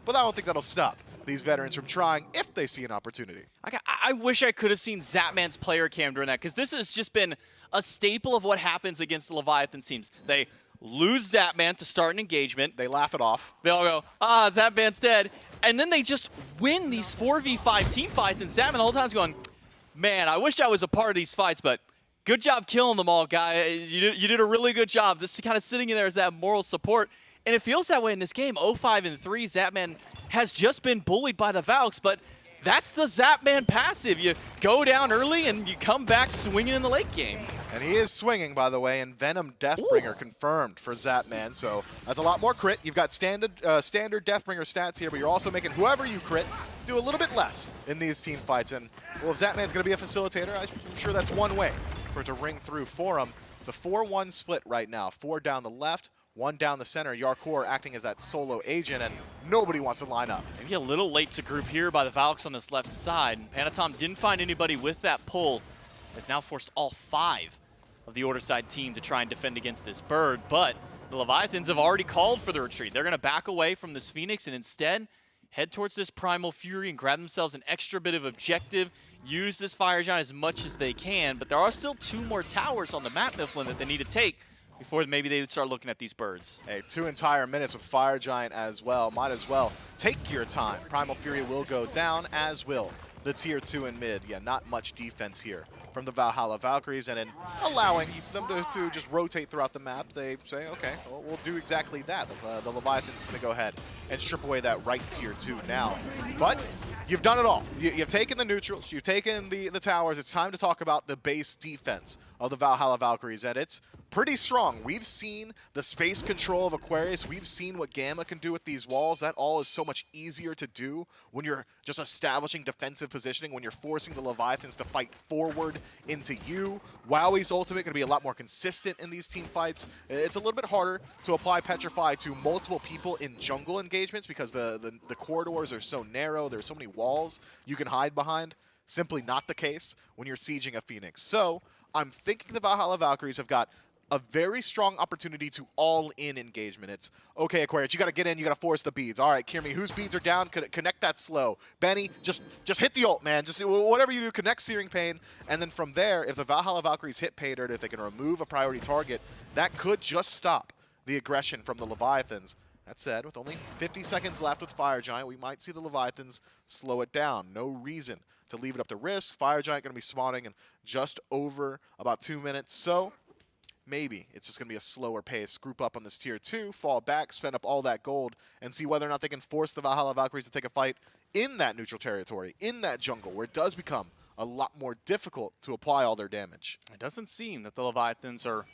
Speaker 9: but I don't think that'll stop these veterans from trying if they see an opportunity.
Speaker 8: I wish I could have seen Zapman's player cam during that, because this has just been a staple of what happens against the Leviathan teams. They lose Zapman to start an engagement.
Speaker 9: They laugh it off.
Speaker 8: They all go, Zapman's dead. And then they just win these 4v5 team fights, and Zapman the whole time's going, man, I wish I was a part of these fights, but good job killing them all, guy. You did a really good job. This is kind of sitting in there as that moral support. And it feels that way in this game. 0-5 and 3, Zapman has just been bullied by the Valks, but that's the Zapman passive. You go down early and you come back swinging in the late game.
Speaker 9: And he is swinging, by the way, and Venom Deathbringer confirmed for Zapman, so that's a lot more crit. You've got standard Deathbringer stats here, but you're also making whoever you crit do a little bit less in these team fights. And, well, if Zapman's going to be a facilitator, I'm sure that's one way for it to ring through for him. It's a 4-1 split right now. 4 down the left, 1 down the center. Yarkor acting as that solo agent, and nobody wants to line up.
Speaker 8: Maybe a little late to group here by the Valks on this left side. And Panatom didn't find anybody with that pull. Has now forced all 5 of the Order side team to try and defend against this bird, but the Leviathans have already called for the retreat. They're going to back away from this Phoenix and instead head towards this Primal Fury and grab themselves an extra bit of objective, use this Fire Giant as much as they can, but there are still 2 more towers on the map, Mifflin, that they need to take before maybe they start looking at these birds.
Speaker 9: Hey, 2 entire minutes with Fire Giant as well. Might as well take your time. Primal Fury will go down, as will the tier 2 in mid. Yeah, not much defense here from the Valhalla Valkyries, and in allowing them to just rotate throughout the map, they say, okay, well, we'll do exactly that. The Leviathan's going to go ahead and strip away that right tier 2 now. But you've done it all. You've taken the neutrals, you've taken the towers. It's time to talk about the base defense of the Valhalla Valkyries, and it's pretty strong. We've seen the space control of Aquarius. We've seen what Gamma can do with these walls. That all is so much easier to do when you're just establishing defensive positioning, when you're forcing the Leviathans to fight forward into you. Wowie's ultimate going to be a lot more consistent in these team fights. It's a little bit harder to apply Petrify to multiple people in jungle engagements because the corridors are so narrow. There's so many walls you can hide behind. Simply not the case when you're sieging a Phoenix. So I'm thinking the Valhalla Valkyries have got a very strong opportunity to all-in engagement. It's, okay, Aquarius, you got to get in, you got to force the beads. All right, Kirmi, whose beads are down? Connect that slow. Benny, just hit the ult, man. Just whatever you do, connect Searing Pain. And then from there, if the Valhalla Valkyries hit pay dirt, if they can remove a priority target, that could just stop the aggression from the Leviathans. That said, with only 50 seconds left with Fire Giant, we might see the Leviathans slow it down. No reason to leave it up to risk. Fire Giant going to be spawning in just over about 2 minutes. So maybe it's just going to be a slower pace. Group up on this tier 2, fall back, spend up all that gold, and see whether or not they can force the Valhalla Valkyries to take a fight in that neutral territory, in that jungle, where it does become a lot more difficult to apply all their damage.
Speaker 8: It doesn't seem that the Leviathans are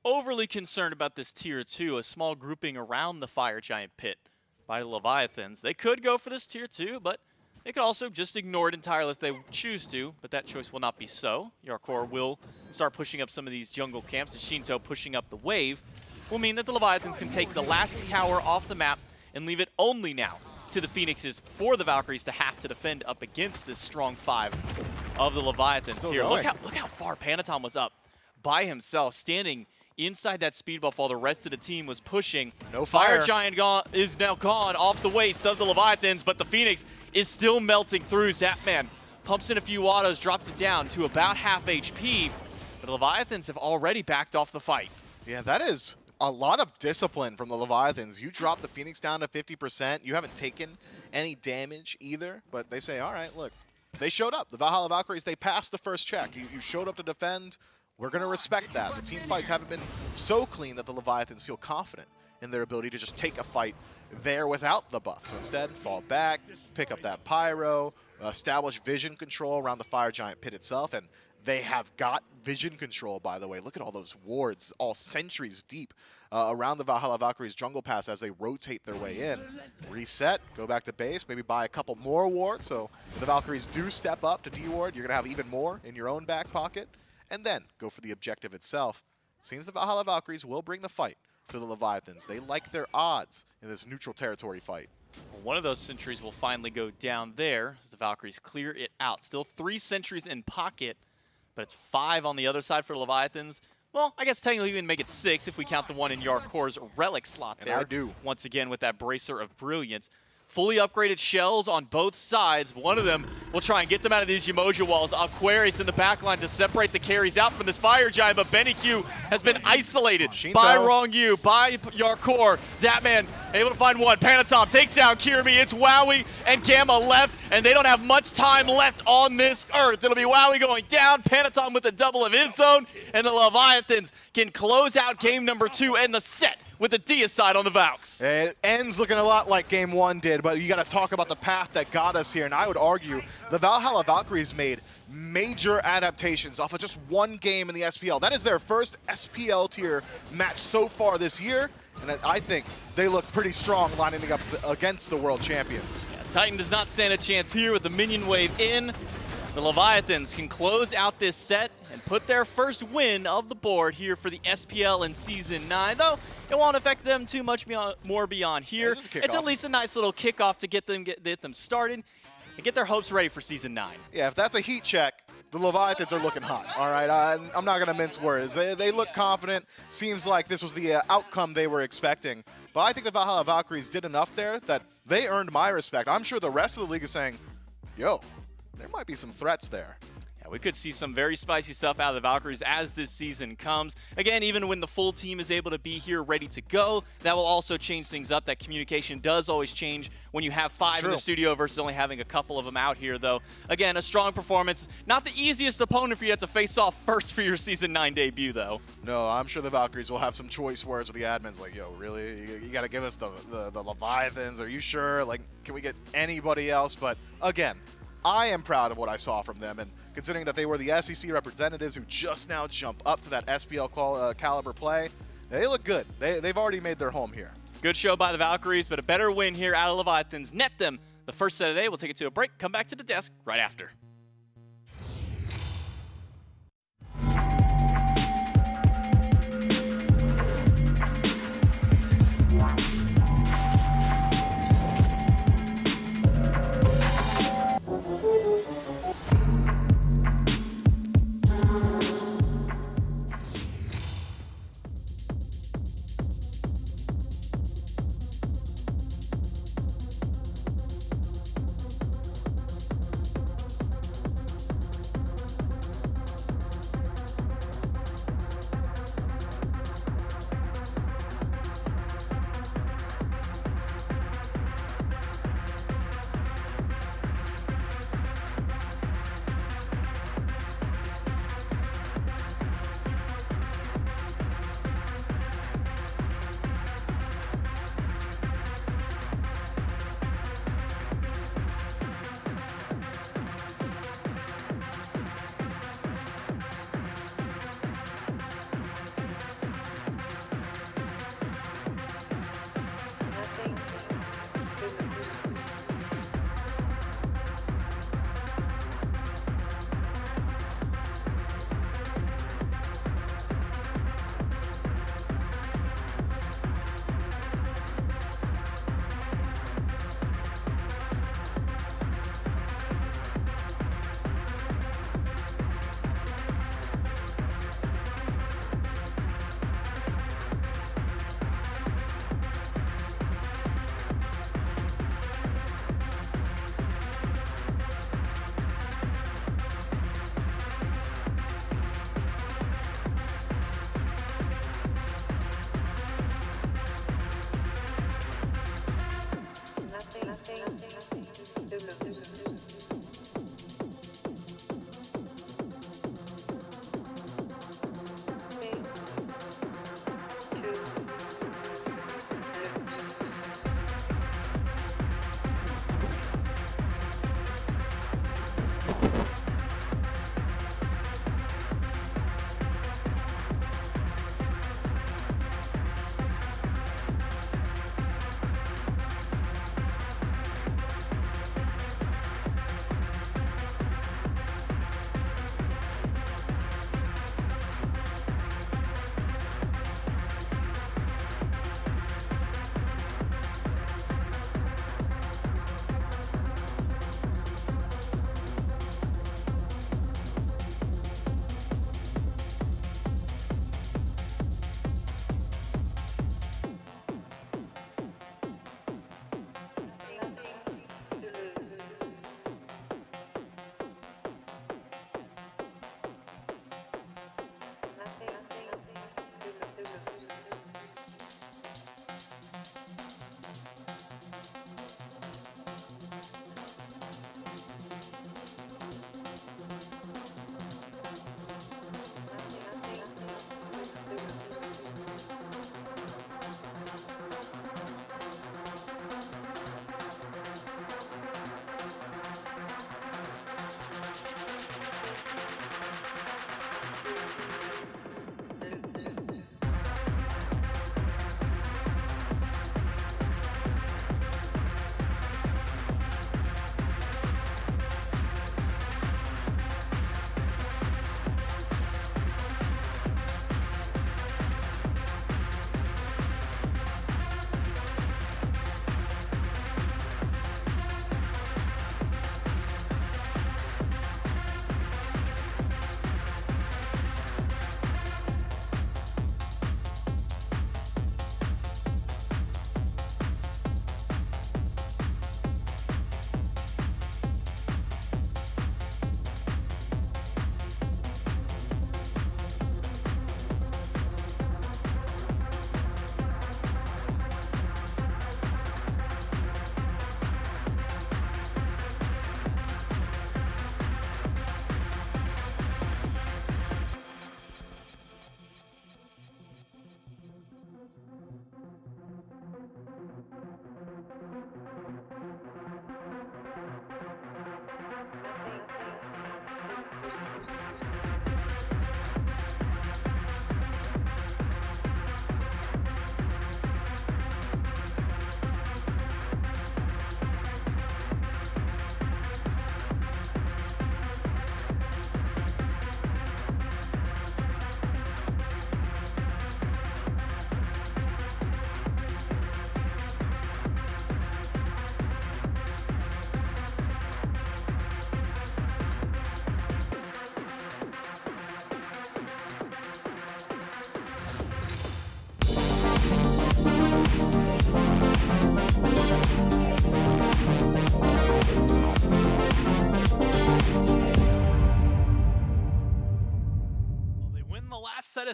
Speaker 8: overly concerned about this tier 2, a small grouping around the Fire Giant pit by the Leviathans. They could go for this tier 2, but they could also just ignore it entirely if they choose to, but that choice will not be so. Yarkor will start pushing up some of these jungle camps, and Shinto pushing up the wave will mean that the Leviathans can take the last tower off the map and leave it only now to the Phoenixes for the Valkyries to have to defend up against this strong 5 of the Leviathans
Speaker 9: Still
Speaker 8: here.
Speaker 9: going.
Speaker 8: Look how far Panatom was up by himself, standing inside that speed buff while the rest of the team was pushing.
Speaker 9: No fire.
Speaker 8: Giant is now gone off the waist of the Leviathans, but the Phoenix is still melting through. Zapman pumps in a few autos, drops it down to about half HP, but the Leviathans have already backed off the fight.
Speaker 9: Yeah, that is a lot of discipline from the Leviathans. You drop the Phoenix down to 50%. You haven't taken any damage either, but they say, all right, look, they showed up. The Valhalla Valkyries, they passed the first check. You showed up to defend. We're going to respect that. The team fights haven't been so clean that the Leviathans feel confident in their ability to just take a fight there without the buff. So instead, fall back, pick up that pyro, establish vision control around the Fire Giant pit itself, and they have got vision control, by the way. Look at all those wards, all centuries deep around the Valhalla Valkyries jungle pass as they rotate their way in. Reset, go back to base, maybe buy a couple more wards, so if the Valkyries do step up to D-ward, you're going to have even more in your own back pocket, and then go for the objective itself. Seems the Valhalla Valkyries will bring the fight to the Leviathans. They like their odds in this neutral territory fight.
Speaker 8: Well, one of those sentries will finally go down there as the Valkyries clear it out. Still 3 sentries in pocket, but it's 5 on the other side for the Leviathans. Well, I guess technically we can make it 6 if we count the one in Yarkor's relic slot there.
Speaker 9: And I do.
Speaker 8: Once again with that Bracer of Brilliance. Fully upgraded shells on both sides. One of them will try and get them out of these Umoja walls. Aquarius in the backline to separate the carries out from this Fire Giant, but Benny Q has been isolated by Wrong U, by Yarkor. Zapman able to find one. Panatom takes down Kirmi. It's Wowie and Gamma left, and they don't have much time left on this earth. It'll be Wowie going down, Panatom with a double of his own, and the Leviathans can close out game number 2 and the set with the deicide on the Valks.
Speaker 9: It ends looking a lot like game 1 did, but you got to talk about the path that got us here, and I would argue the Valhalla Valkyries made major adaptations off of just one game in the SPL. That is their first SPL tier match so far this year, and I think they look pretty strong lining up against the world champions.
Speaker 8: Yeah, Titan does not stand a chance here with the minion wave in. The Leviathans can close out this set and put their first win of the board here for the SPL in Season 9, though it won't affect them too much more beyond here. It's at least a nice little kickoff to get them started and get their hopes ready for Season 9.
Speaker 9: Yeah, if that's a heat check, the Leviathans are looking hot, all right? I'm not going to mince words. They look confident. Seems like this was the outcome they were expecting. But I think the Valhalla Valkyries did enough there that they earned my respect. I'm sure the rest of the league is saying, yo, there might be some threats there.
Speaker 8: Yeah, we could see some very spicy stuff out of the Valkyries as this season comes. Again, even when the full team is able to be here ready to go, that will also change things up. That communication does always change when you have 5 in the studio versus only having a couple of them out here, though. Again, a strong performance. Not the easiest opponent for you to face off first for your Season 9 debut, though.
Speaker 9: No, I'm sure the Valkyries will have some choice words with the admins like, yo, really? You got to give us the Leviathans? Are you sure? Like, can we get anybody else? But again, I am proud of what I saw from them, and considering that they were the SEC representatives who just now jump up to that SPL caliber play, they look good. They've already made their home here.
Speaker 8: Good show by the Valkyries, but a better win here out of Leviathans. Net them the first set of the day. We'll take it to a break, come back to the desk right after.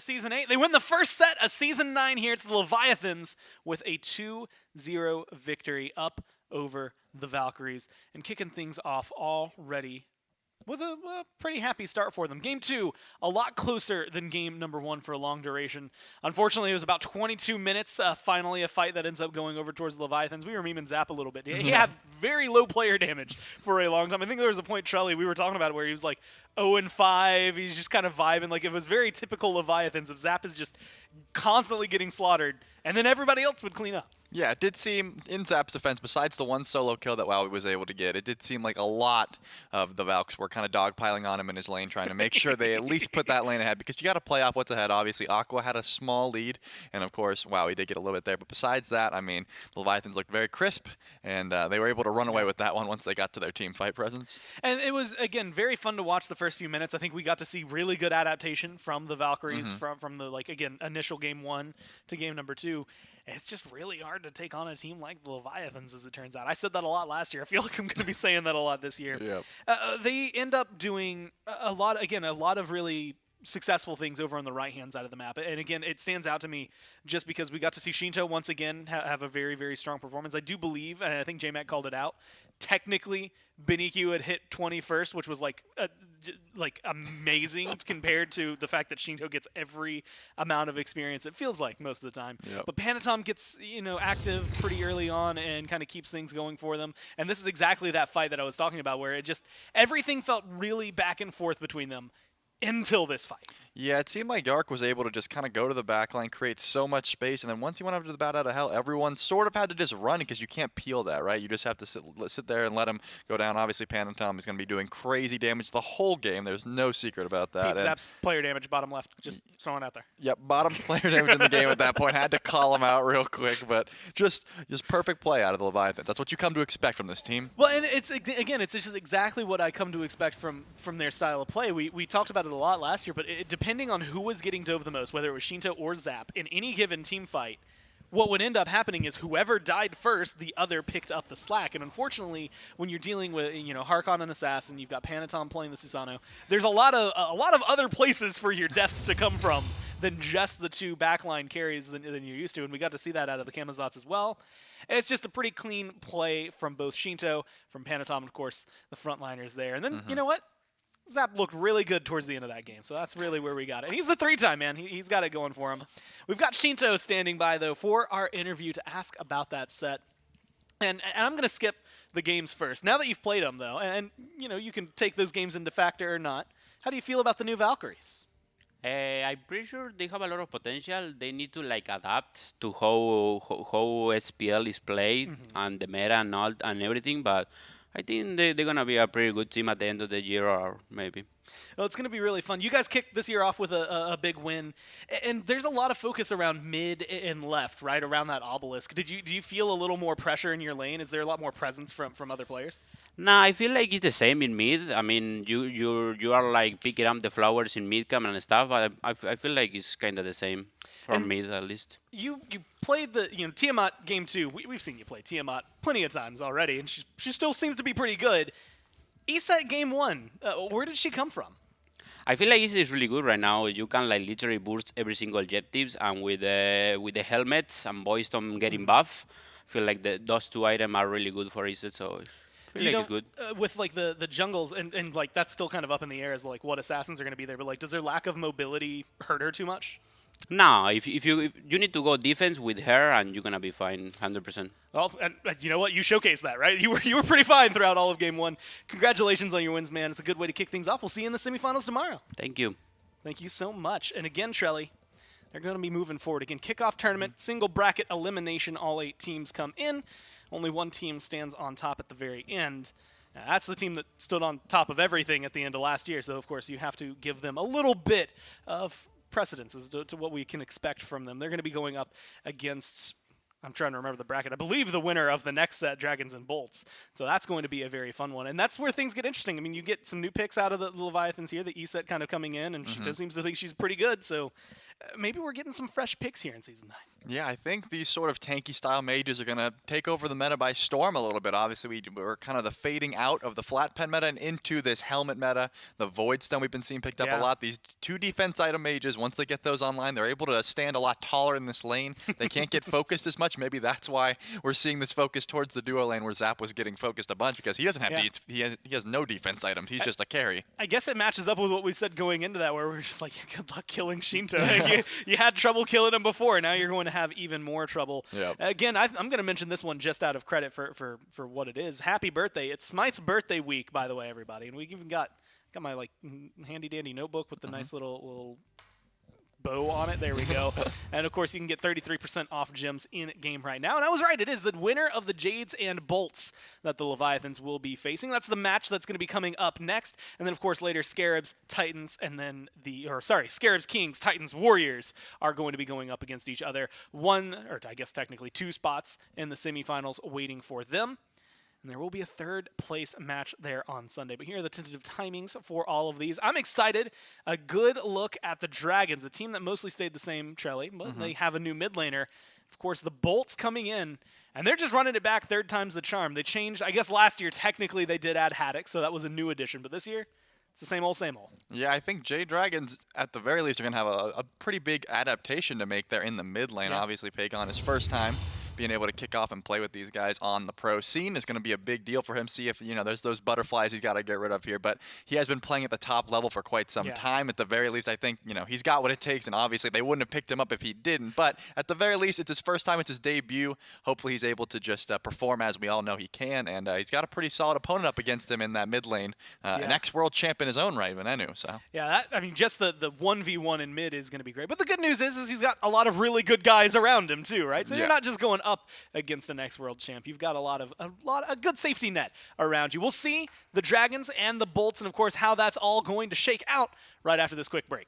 Speaker 4: Season 8. They win the first set of Season 9 here. It's the Leviathans with a 2-0 victory up over the Valkyries and kicking things off already with a pretty happy start for them. Game 2, a lot closer than game number 1 for a long duration. Unfortunately, it was about 22 minutes, finally a fight that ends up going over towards the Leviathans. We were memeing Zap a little bit. He had very low player damage for a long time. I think there was a point, Trelly, we were talking about it, where he was like 0-5. He's just kind of vibing. Like, it was very typical Leviathans of Zap is just constantly getting slaughtered, and then everybody else would clean up.
Speaker 5: Yeah, it did seem, in Zap's defense, besides the one solo kill that Wowie was able to get, it did seem like a lot of the Valks were kind of dogpiling on him in his lane, trying to make sure they at least put that lane ahead, because you got to play off what's ahead. Obviously, Aqua had a small lead, and of course, Wowie did get a little bit there. But besides that, I mean, the Leviathans looked very crisp, and they were able to run away with that one once they got to their team fight presence.
Speaker 4: And it was, again, very fun to watch the first few minutes. I think we got to see really good adaptation from the Valkyries, from the, like, again, initial game 1 to game number 2. It's just really hard to take on a team like the Leviathans, as it turns out. I said that a lot last year. I feel like I'm going to be saying that a lot this year.
Speaker 5: Yep.
Speaker 4: They end up doing a lot of really successful things over on the right-hand side of the map. And again, it stands out to me just because we got to see Shinto once again have a very, very strong performance. I do believe, and I think J-Mac called it out, technically Beniku had hit 20 first, which was like amazing compared to the fact that Shinto gets every amount of experience, it feels like, most of the time.
Speaker 5: Yep.
Speaker 4: But Panatom gets, active pretty early on and kind of keeps things going for them. And this is exactly that fight that I was talking about, where it just, everything felt really back and forth between them until this fight.
Speaker 5: Yeah, it seemed like Yark was able to just kind of go to the backline, create so much space, and then once he went up to the bat out of hell, everyone sort of had to just run because you can't peel that, right? You just have to sit there and let him go down. Obviously, Panatom is going to be doing crazy damage the whole game. There's no secret about that.
Speaker 4: Zap's player damage, bottom left, just throwing it out there.
Speaker 5: Yep, bottom player damage in the game at that point. Had to call him out real quick, but just perfect play out of the Leviathans. That's what you come to expect from this team.
Speaker 4: Well, and it's just exactly what I come to expect from their style of play. We talked about it a lot last year, but depending on who was getting dove the most, whether it was Shinto or Zap, in any given team fight, what would end up happening is whoever died first, the other picked up the slack. And unfortunately, when you're dealing with Harkon and Assassin, you've got Panatom playing the Susano. There's a lot of other places for your deaths to come from than just the two backline carries than you're used to, and we got to see that out of the Kamazats as well. It's just a pretty clean play from both Shinto, from Panatom, and of course the frontliners there. And then you know what? Zap looked really good towards the end of that game, so that's really where we got it. And he's the 3-time, man. He's got it going for him. We've got Shinto standing by, though, for our interview to ask about that set. And I'm going to skip the games first. Now that you've played them, though, and you can take those games into factor or not, how do you feel about the new Valkyries?
Speaker 11: I'm pretty sure they have a lot of potential. They need to adapt to how SPL is played and the meta and all and everything, but I think they're going to be a pretty good team at the end of the year, or maybe.
Speaker 4: Well, it's going to be really fun. You guys kicked this year off with a big win, and there's a lot of focus around mid and left, right, around that obelisk. Do you feel a little more pressure in your lane? Is there a lot more presence from other players?
Speaker 11: Nah, I feel like it's the same in mid. I mean, you are picking up the flowers in mid cam and stuff, but I feel like it's kind of the same for mid at least.
Speaker 4: You played the Tiamat game 2. We've seen you play Tiamat plenty of times already, and she still seems to be pretty good. ESET game 1, where did she come from?
Speaker 11: I feel like ESET is really good right now. You can literally boost every single objectives, and with the helmets and Boystorm getting buff, I feel like those two items are really good for ESET. So I feel like it's good.
Speaker 4: With the jungles and that's still kind of up in the air as what assassins are going to be there. But does their lack of mobility hurt her too much?
Speaker 11: No, if you need to go defense with her, and you're gonna be fine, 100%.
Speaker 4: Well, and you know what? You showcased that, right? You were pretty fine throughout all of game 1. Congratulations on your wins, man. It's a good way to kick things off. We'll see you in the semifinals tomorrow.
Speaker 11: Thank you.
Speaker 4: Thank you so much. And again, Trelly, they're going to be moving forward. Again, kickoff tournament, single bracket elimination. All 8 teams come in. Only one team stands on top at the very end. Now, that's the team that stood on top of everything at the end of last year. So, of course, you have to give them a little bit of precedence as to what we can expect from them. They're going to be going up against, I'm trying to remember the bracket, I believe the winner of the next set, Dragons and Bolts. So that's going to be a very fun one. And that's where things get interesting. I mean, you get some new picks out of the Leviathans here, the ESET kind of coming in, and she does seems to think she's pretty good. So maybe we're getting some fresh picks here in Season 9.
Speaker 5: Yeah, I think these sort of tanky style mages are going to take over the meta by storm a little bit. Obviously, we're kind of the fading out of the flat pen meta and into this helmet meta. The Void Stone we've been seeing picked up a lot. These 2 defense item mages, once they get those online, they're able to stand a lot taller in this lane. They can't get focused as much. Maybe that's why we're seeing this focus towards the duo lane where Zap was getting focused a bunch, because he doesn't have he has no defense items. He's just a carry.
Speaker 4: I guess it matches up with what we said going into that, where we were just like, good luck killing Shinto. you had trouble killing him before, now you're going to have even more trouble.
Speaker 5: Yep.
Speaker 4: Again, I'm going to mention this one just out of credit for what it is. Happy birthday. It's Smite's birthday week, by the way, everybody. And we even got my like handy dandy notebook with the nice little bow on it. There we go. And of course, you can get 33% off gems in game right now. And I was right. It is the winner of the Jades and Bolts that the Leviathans will be facing. That's the match that's going to be coming up next. And then, of course, later, Scarabs, Titans, and then Scarabs, Kings, Titans, Warriors are going to be going up against each other. Technically 2 spots in the semifinals waiting for them. And there will be a 3rd place match there on Sunday. But here are the tentative timings for all of these. I'm excited. A good look at the Dragons, a team that mostly stayed the same, Trelly, but they have a new mid laner. Of course, the Bolts coming in, and they're just running it back 3rd time's the charm. They changed, I guess last year, technically they did add Haddock, so that was a new addition. But this year, it's the same old, same old.
Speaker 5: Yeah, I think Jade Dragons, at the very least, are going to have a pretty big adaptation to make there in the mid lane. Yeah. Obviously, Pagon, his first time being able to kick off and play with these guys on the pro scene is going to be a big deal for him. See if, there's those butterflies he's got to get rid of here. But he has been playing at the top level for quite some time. At the very least, I think, he's got what it takes. And obviously, they wouldn't have picked him up if he didn't. But at the very least, it's his first time. It's his debut. Hopefully, he's able to just perform as we all know he can. And he's got a pretty solid opponent up against him in that mid lane. An ex-world champ in his own right, Venenu. So.
Speaker 4: Yeah, just the 1v1 in mid is going to be great. But the good news is he's got a lot of really good guys around him too, right? So you're not just going up against an ex-world champ. You've got a good safety net around you. We'll see the Dragons and the Bolts, and of course how that's all going to shake out right after this quick break.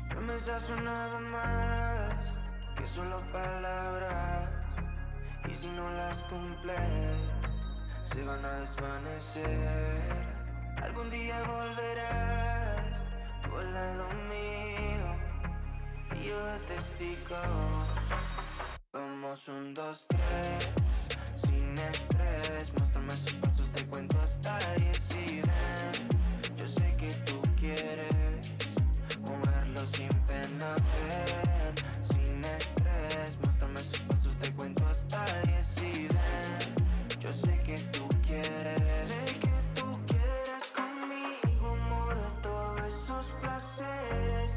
Speaker 1: Promesas una más, que solo palabras, y si no las cumples, se van a desvanecer. Algún día volverás, tú al lado mío, y yo de testigo. Vamos 1, 2, 3, sin estrés, muéstrame sus pasos, te cuento hasta 10 y ven. Yo sé que tú quieres moverlo sin pena, ven, sin estrés, muéstrame sus pasos, te cuento hasta 10 y ven. Yo sé que tú quieres, conmigo, amor, de todos esos placeres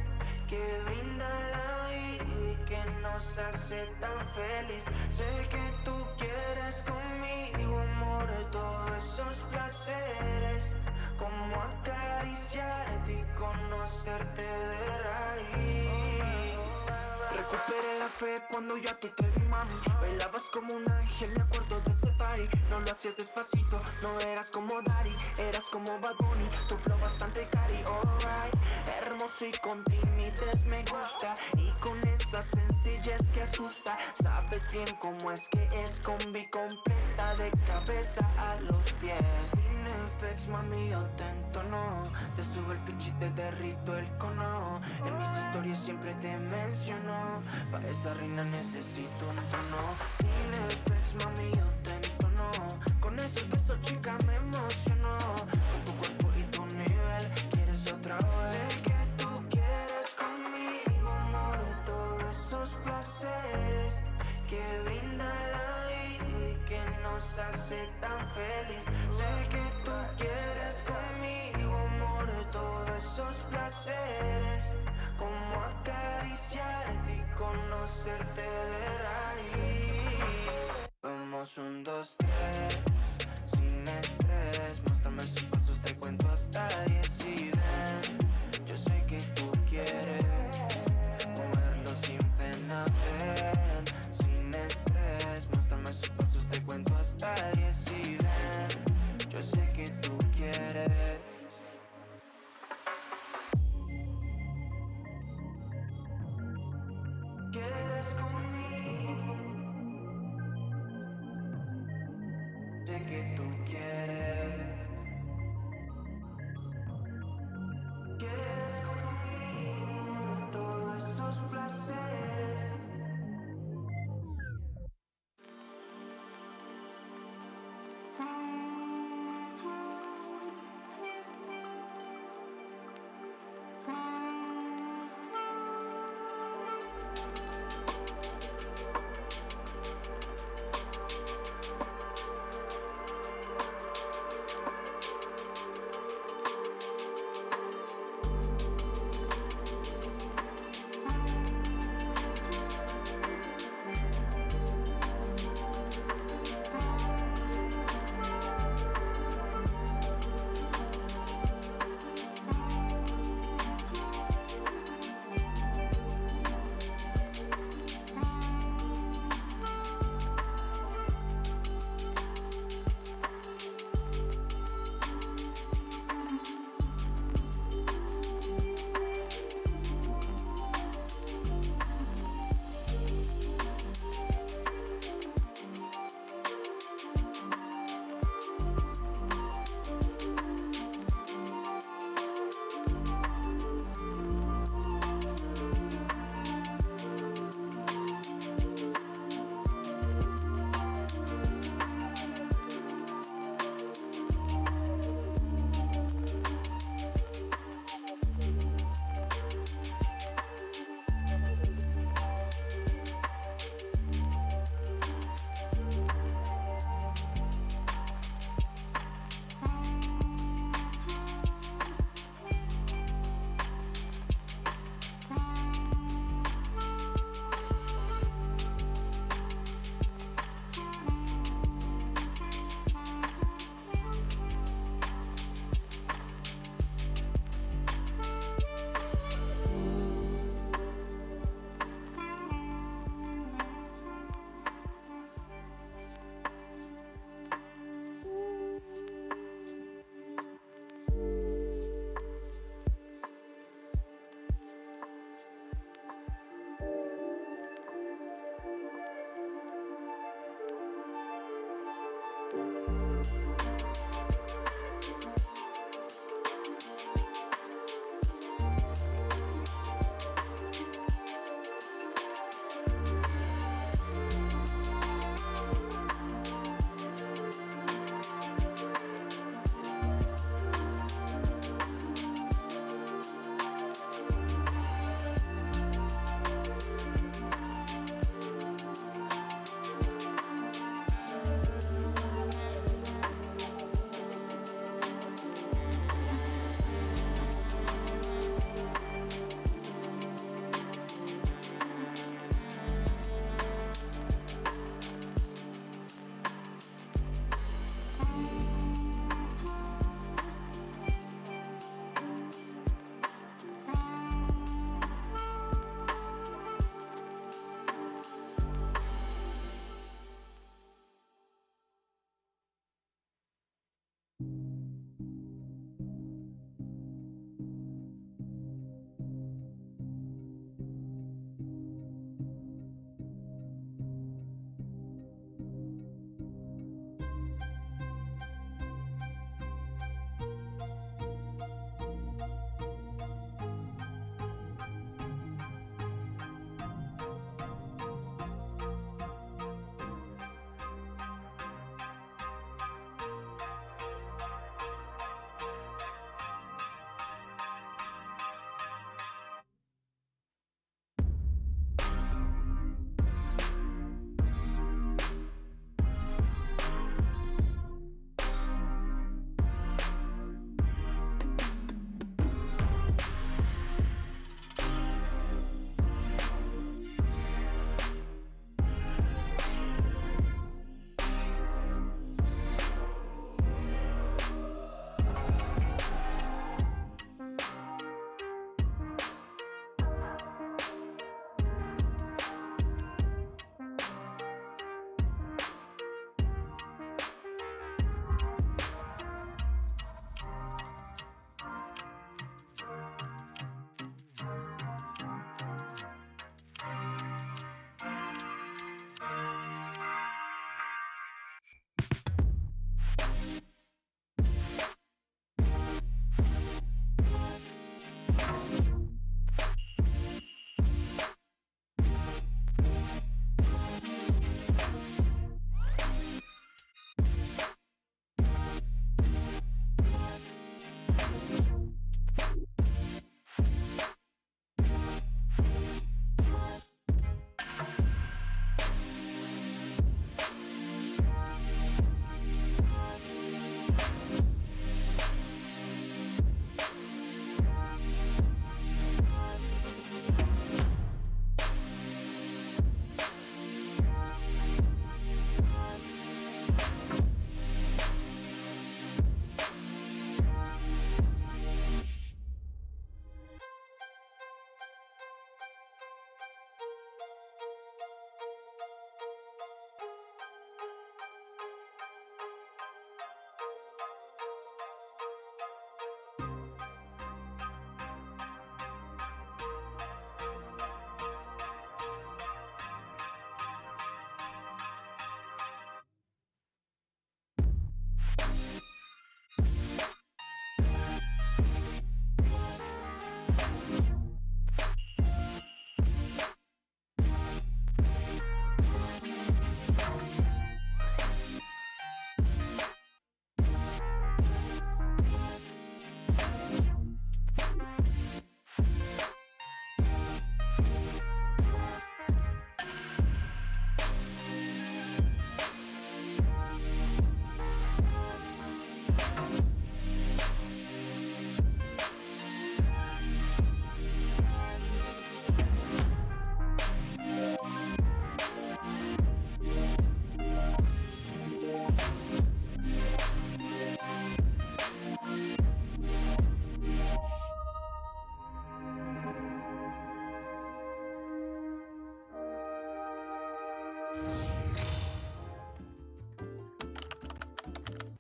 Speaker 1: que brinda la vida y que nos hace tan feliz. Sé que tú quieres conmigo, amor, de todos esos placeres, como acariciarte y conocerte de raíz. Recuperé la fe cuando yo a ti te vi, mami. Bailabas como un ángel, me acuerdo de ese party. No lo hacías despacito, no eras como Daddy, eras como Bad Bunny, tu flow bastante cari, alright. Hermoso y con timidez me gusta, y con esa sencillez que asusta. Sabes bien cómo es que es combi completa de cabeza a los pies. Sin effects, mami, yo te entono, te subo el pitch y te derrito el cono. En mis historias siempre te menciono, pa' esa reina necesito un tono. Sin effects, mami, yo te entono, con ese beso chica me emocionó. Con tu cuerpo y tu nivel, quieres otra vez. Sé que tú quieres conmigo, amor, de todos esos placeres que brinda la vida y que nos hace tan feliz. Sé que tú quieres conmigo, amor, de todos esos placeres, como acariciarte y conocerte de raíz. Vamos 1, 2, 3, sin estrés, muéstrame sus pasos, te cuento hasta 10 y ven. Yo sé que tú quieres moverlo sin pena, ven, sin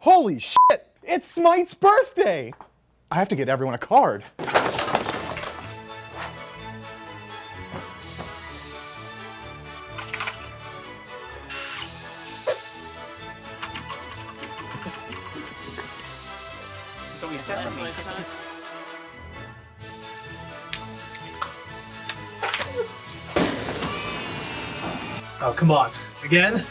Speaker 12: Holy shit! It's Smite's birthday! I have to get everyone a card.
Speaker 11: So we definitely.
Speaker 13: Oh, come on. Again?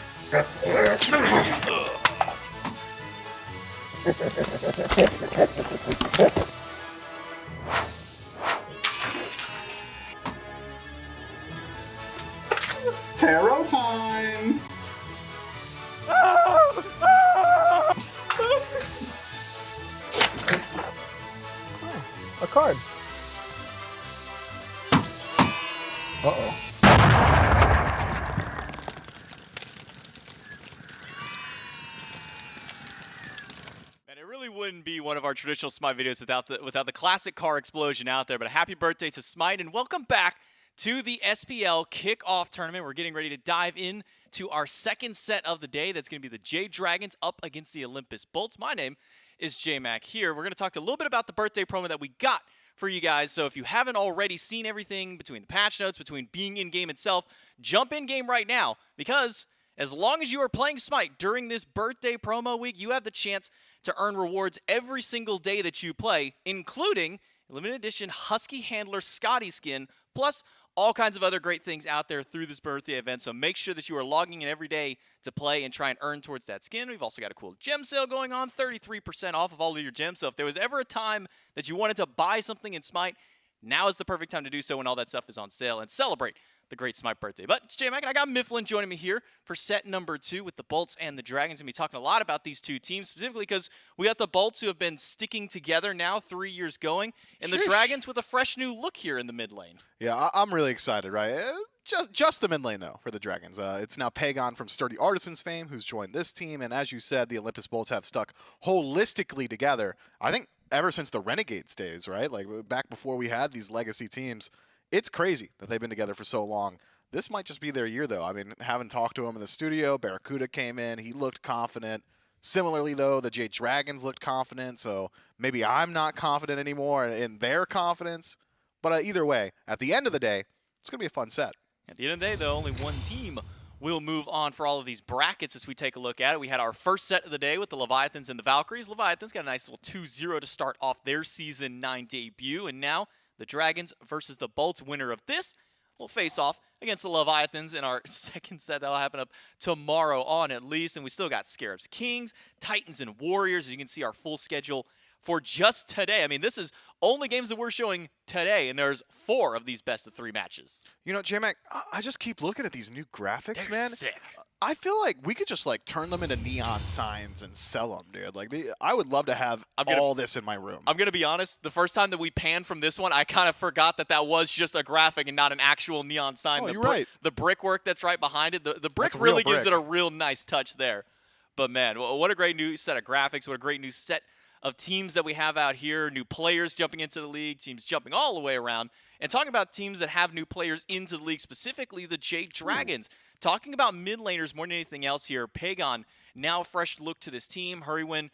Speaker 12: Tarot time! A card. Uh-oh.
Speaker 8: And it really wouldn't be one of our traditional Smite videos without the classic car explosion out there. But a happy birthday to Smite, and welcome back to the SPL Kickoff Tournament. We're getting ready to dive in to our second set of the day. That's going to be the Jade Dragons up against the Olympus Bolts. My name is J-Mac here. We're going to talk a little bit about the birthday promo that we got for you guys. So if you haven't already seen everything between the patch notes, between being in-game itself, jump in-game right now, because as long as you are playing Smite during this birthday promo week, you have the chance to earn rewards every single day that you play, including limited edition Husky Handler Scotty skin, plus all kinds of other great things out there through this birthday event. So make sure that you are logging in every day to play and try and earn towards that skin. We've also got a cool gem sale going on, 33% off of all of your gems. So if there was ever a time that you wanted to buy something in Smite, now is the perfect time to do so when all that stuff is on sale and celebrate the great Smite birthday. But it's J-Mac, and I got Mifflin joining me here for set number 2 with the Bolts and the Dragons. We're going to be talking a lot about these two teams, specifically because we got the Bolts who have been sticking together now 3 years going, and the Dragons with a fresh new look here in the mid lane.
Speaker 9: Yeah, I'm really excited, right? Just the mid lane, though, for the Dragons. It's now Pagon from Sturdy Artisans fame who's joined this team, and as you said, the Olympus Bolts have stuck holistically together, I think, ever since the Renegades days, right? Like, back before we had these legacy teams. It's crazy that they've been together for so long. This might just be their year, though. I mean, having talked to him in the studio, Barracuda came in. He looked confident. Similarly, though, the Jade Dragons looked confident, so maybe I'm not confident anymore in their confidence. But either way, at the end of the day, it's going to be a fun set.
Speaker 8: At the end of the day, though, only one team will move on for all of these brackets as we take a look at it. We had our first set of the day with the Leviathans and the Valkyries. Leviathans got a nice little 2-0 to start off their Season 9 debut, and now the Dragons versus the Bolts. Winner of this will face off against the Leviathans in our second set. That'll happen up tomorrow on at least. And we still got Scarabs Kings, Titans, and Warriors. As you can see, our full schedule for just today. I mean, this is only games that we're showing today, and there's 4 of these best-of-3 matches.
Speaker 9: You know, J-Mac, I just keep looking at these new graphics,
Speaker 8: They're
Speaker 9: man.
Speaker 8: sick.
Speaker 9: I feel like we could just like turn them into neon signs and sell them, dude. Like, I would love to have all this in my room.
Speaker 8: I'm gonna be honest. The first time that we panned from this one, I kind of forgot that that was just a graphic and not an actual neon sign.
Speaker 9: Oh, you're right.
Speaker 8: The brickwork that's right behind it, the brick
Speaker 9: That's a real
Speaker 8: really gives it
Speaker 9: brick.
Speaker 8: a real nice touch there. But man, what a great new set of graphics! What a great new set of teams that we have out here. New players jumping into the league, teams jumping all the way around. And talking about teams that have new players into the league, specifically the Jade Dragons. Talking about mid laners more than anything else here, Pagon, now a fresh look to this team. Hurrywin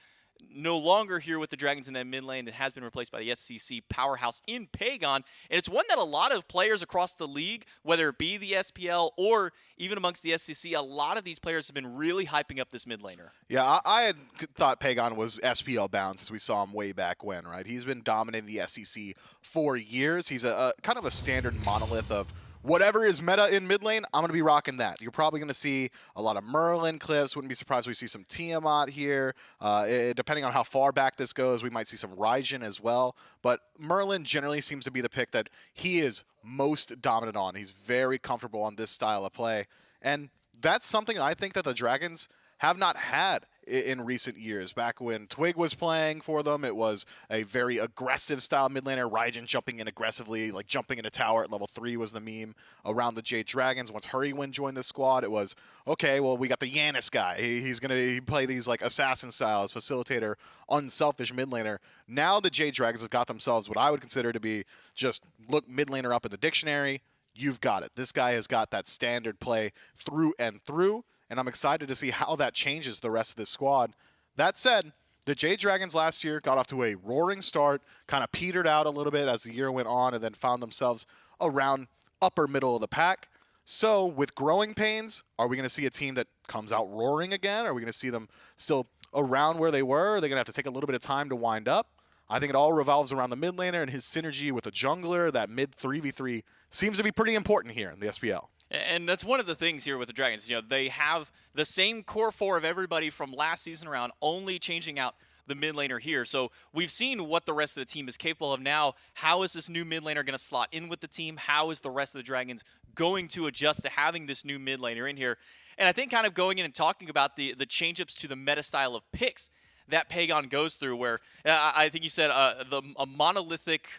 Speaker 8: no longer here with the Dragons in that mid lane. It has been replaced by the SCC powerhouse in Pagon. And it's one that a lot of players across the league, whether it be the SPL or even amongst the SCC, a lot of these players have been really hyping up this mid laner.
Speaker 9: Yeah, I had thought Pagon was SPL bound since we saw him way back when, right? He's been dominating the SCC for years. He's a kind of a standard monolith of whatever is meta in mid lane, I'm going to be rocking that. You're probably going to see a lot of Merlin clips. Wouldn't be surprised if we see some Tiamat here. Depending on how far back this goes, we might see some Raijin as well. But Merlin generally seems to be the pick that he is most dominant on. He's very comfortable on this style of play. And that's something I think that the Dragons have not had in recent years. Back when Twig was playing for them, it was a very aggressive style mid laner. Raijin jumping in aggressively, like jumping in a tower at level 3 was the meme around the Jade Dragons. Once Hurrywin joined the squad, it was, okay, well, we got the Yanis guy. He's going to play these like assassin styles, facilitator, unselfish mid laner. Now the Jade Dragons have got themselves what I would consider to be just look mid laner up in the dictionary. You've got it. This guy has got that standard play through and through. And I'm excited to see how that changes the rest of this squad. That said, the Jade Dragons last year got off to a roaring start, kind of petered out a little bit as the year went on, and then found themselves around upper middle of the pack. So with growing pains, are we going to see a team that comes out roaring again? Are we going to see them still around where they were? Are they going to have to take a little bit of time to wind up? I think it all revolves around the mid laner and his synergy with the jungler. That mid 3v3 seems to be pretty important here in the SPL.
Speaker 8: And that's one of the things here with the Dragons. You know, they have the same core 4 of everybody from last season around, only changing out the mid laner here. So we've seen what the rest of the team is capable of now. How is this new mid laner going to slot in with the team? How is the rest of the Dragons going to adjust to having this new mid laner in here? And I think kind of going in and talking about the change-ups to the meta style of picks that Pagon goes through, where I think you said a monolithic...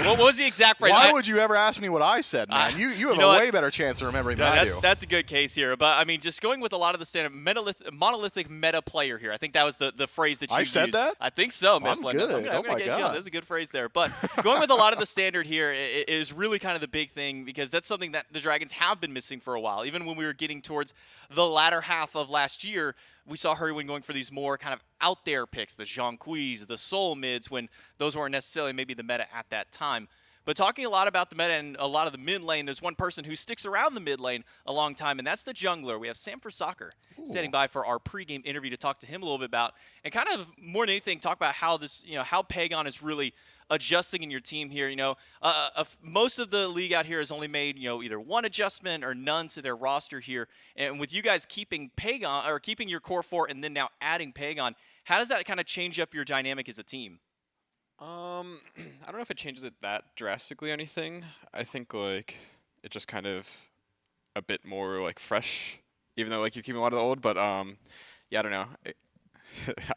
Speaker 8: What was the exact phrase?
Speaker 9: Why would you ever ask me what I said, man? You have a way better chance of remembering than I do.
Speaker 8: That's a good case here. But, I mean, just going with a lot of the standard monolithic meta player here. I think that was the phrase that you used.
Speaker 9: I said that?
Speaker 8: I think so,
Speaker 9: I'm
Speaker 8: Mifflin.
Speaker 9: good.
Speaker 8: I'm gonna get you. That was a good phrase there. But going with a lot of the standard here is really kind of the big thing, because that's something that the Dragons have been missing for a while. Even when we were getting towards the latter half of last year, we saw Hurrywin going for these more kind of out there picks, the Jean-Quis, the Soul mids, when those weren't necessarily maybe the meta at that time. But talking a lot about the meta and a lot of the mid lane, there's one person who sticks around the mid lane a long time, and that's the jungler. We have Sam for Soccer standing by for our pregame interview to talk to him a little bit about, and kind of more than anything, talk about how this, how Pagon is really adjusting in your team here. Most of the league out here has only made, either one adjustment or none to their roster here. And with you guys keeping Pagon, or keeping your core 4 and then now adding Pagon, how does that kind of change up your dynamic as a team?
Speaker 14: I don't know if it changes it that drastically or anything. I think like it just kind of a bit more like fresh, even though like you keep a lot of the old. But yeah, I don't know.